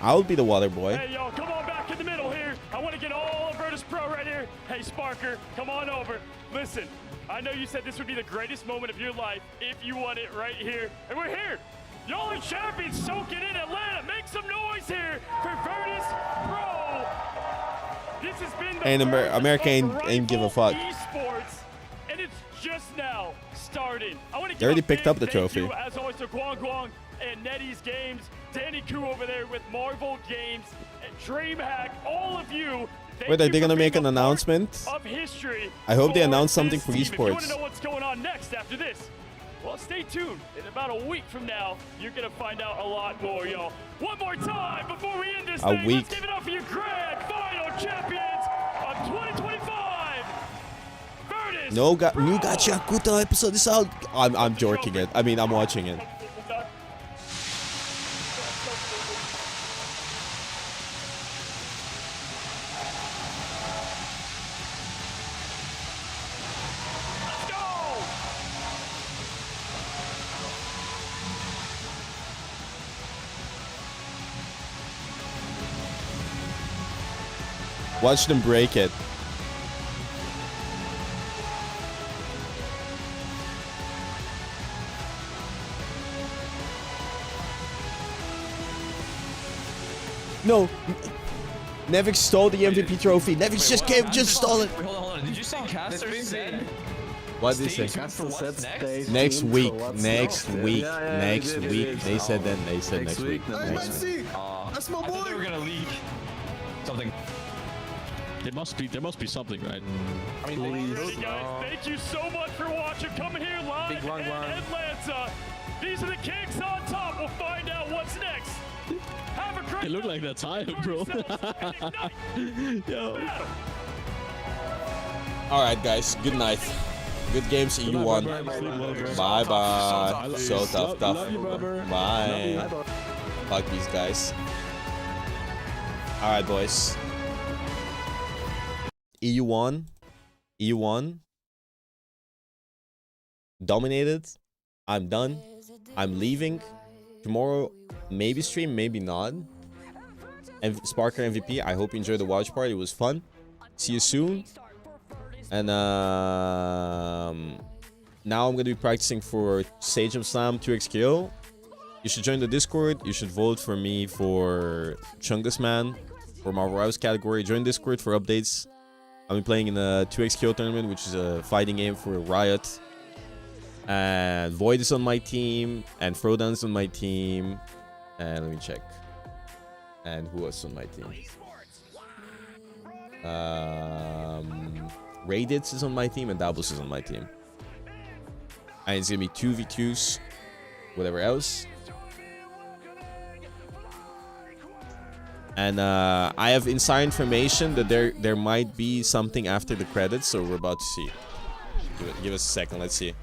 I'll be the water boy. Hey, y'all, come on back in the middle here. I want to get all of Virtus Pro right here. Hey, Sparker, come on over. Listen, I know you said this would be the greatest moment of your life if you won it right here. And we're here. Y'all are champions. Soak it in, Atlanta. Make some noise here for Virtus Pro. This has been the And birth America of ain't give a fuck. Esports, and it's just now starting. I want to They already picked up the trophy. You, as always, to Guang and Nettie's Games, Danny Koo over there with Marvel Games, and DreamHack, all of you. Wait, are they gonna make an announcement? Of history. I hope they for announce something this for team. If you want esports. to know what's going on next after this, well, stay tuned. In about a week from now, you're gonna find out a lot more, y'all. One more time before we end this A thing. week. Let's give it up for your grand final champions of 2025. Virtus No, new Gacha Kuta episode is out. I'm jorking it. I mean, I'm watching it. Watch them break it. No. Nevix stole the MVP trophy. Nevix just stole it. Wait, hold on. Did you say Caster said? What did they say? Next week. Next week. Next week. They said then. They said next week. Next week. That's my boy. I thought they were gonna leak something. There must be something, right? I mean, alrighty, guys, thank you so much for watching. Coming here live in Atlanta. These are the kicks on top. We'll find out what's next. Have a great. They look like they're tired, bro. Yo. All right, guys. Good night. Good game. See you won. Bye bye. So tough. Love you, brother. Bye. Fuck these guys. All right, boys. EU won. EU won. Dominated. I'm done. I'm leaving. Tomorrow, maybe stream, maybe not. And Sparker MVP, I hope you enjoyed the watch party. It was fun. See you soon. And now I'm going to be practicing for Sage of Slam 2x kill. You should join the Discord. You should vote for me for Chungus Man for Marvel Rivals category. Join Discord for updates. I'll be playing in a 2x kill tournament, which is a fighting game for Riot. And Void is on my team. And Frodan is on my team. And let me check. And who else on my team? Raditz is on my team. And Dabus is on my team. And it's going to be 2v2s. Whatever else. And I have inside information that there might be something after the credits. So we're about to see. Give us a second. Let's see.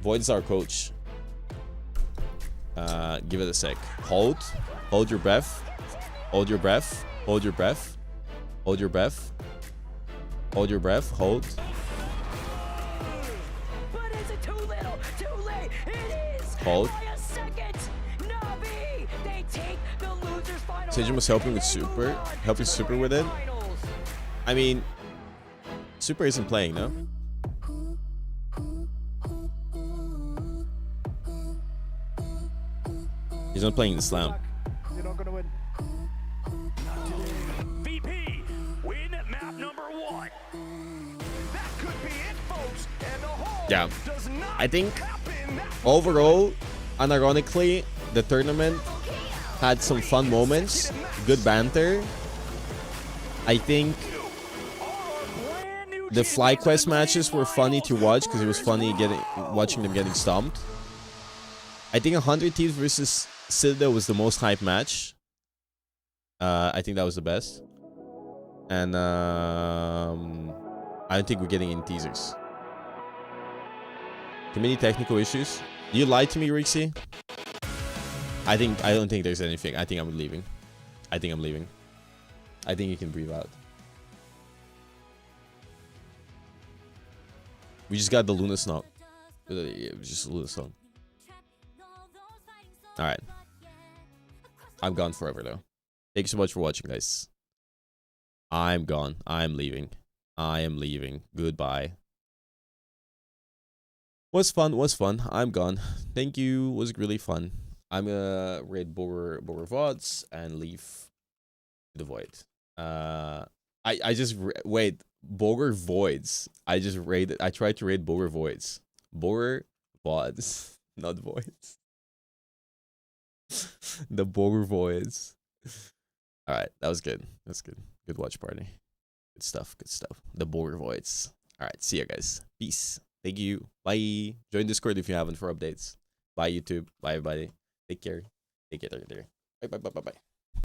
Void is our coach. Give it a sec. Hold your breath. Hold your breath. Hold your breath. Hold your breath. Hold your breath. Hold. Hold. Sajin was helping with Super. Helping Super with it. I mean, Super isn't playing, no? He's not playing the slam. You're not gonna win. VP, win map number 1. That could be it, folks. And the whole Yeah. I think overall, unironically, the tournament had some fun moments, good banter. I think the FlyQuest matches were funny to watch because it was funny watching them getting stomped. I think 100 Thieves versus Citadel was the most hype match. I think that was the best. And I don't think we're getting any teasers. Too many technical issues. You lied to me, Rixie. I don't think there's anything. I think I'm leaving. I think I'm leaving. I think you can breathe out. We just got the Luna Snog. Yeah, just Luna Snog. Alright. I'm gone forever though. Thank you so much for watching, guys. I'm gone. I'm leaving. I am leaving. Goodbye. Was fun. Was fun. I'm gone. Thank you. Was really fun. I'm gonna raid Bogur VODs and leave the Void. I just wait. Bogur Voids. I tried to raid Bogur Voids. Bogur VODs, not Voids. The Bogur Voids. All right, that was good. That's good. Good watch party. Good stuff. Good stuff. The Bogur Voids. All right, see you guys. Peace. Thank you. Bye. Join Discord if you haven't for updates. Bye YouTube. Bye everybody. Take care. Take care. Bye bye bye bye bye.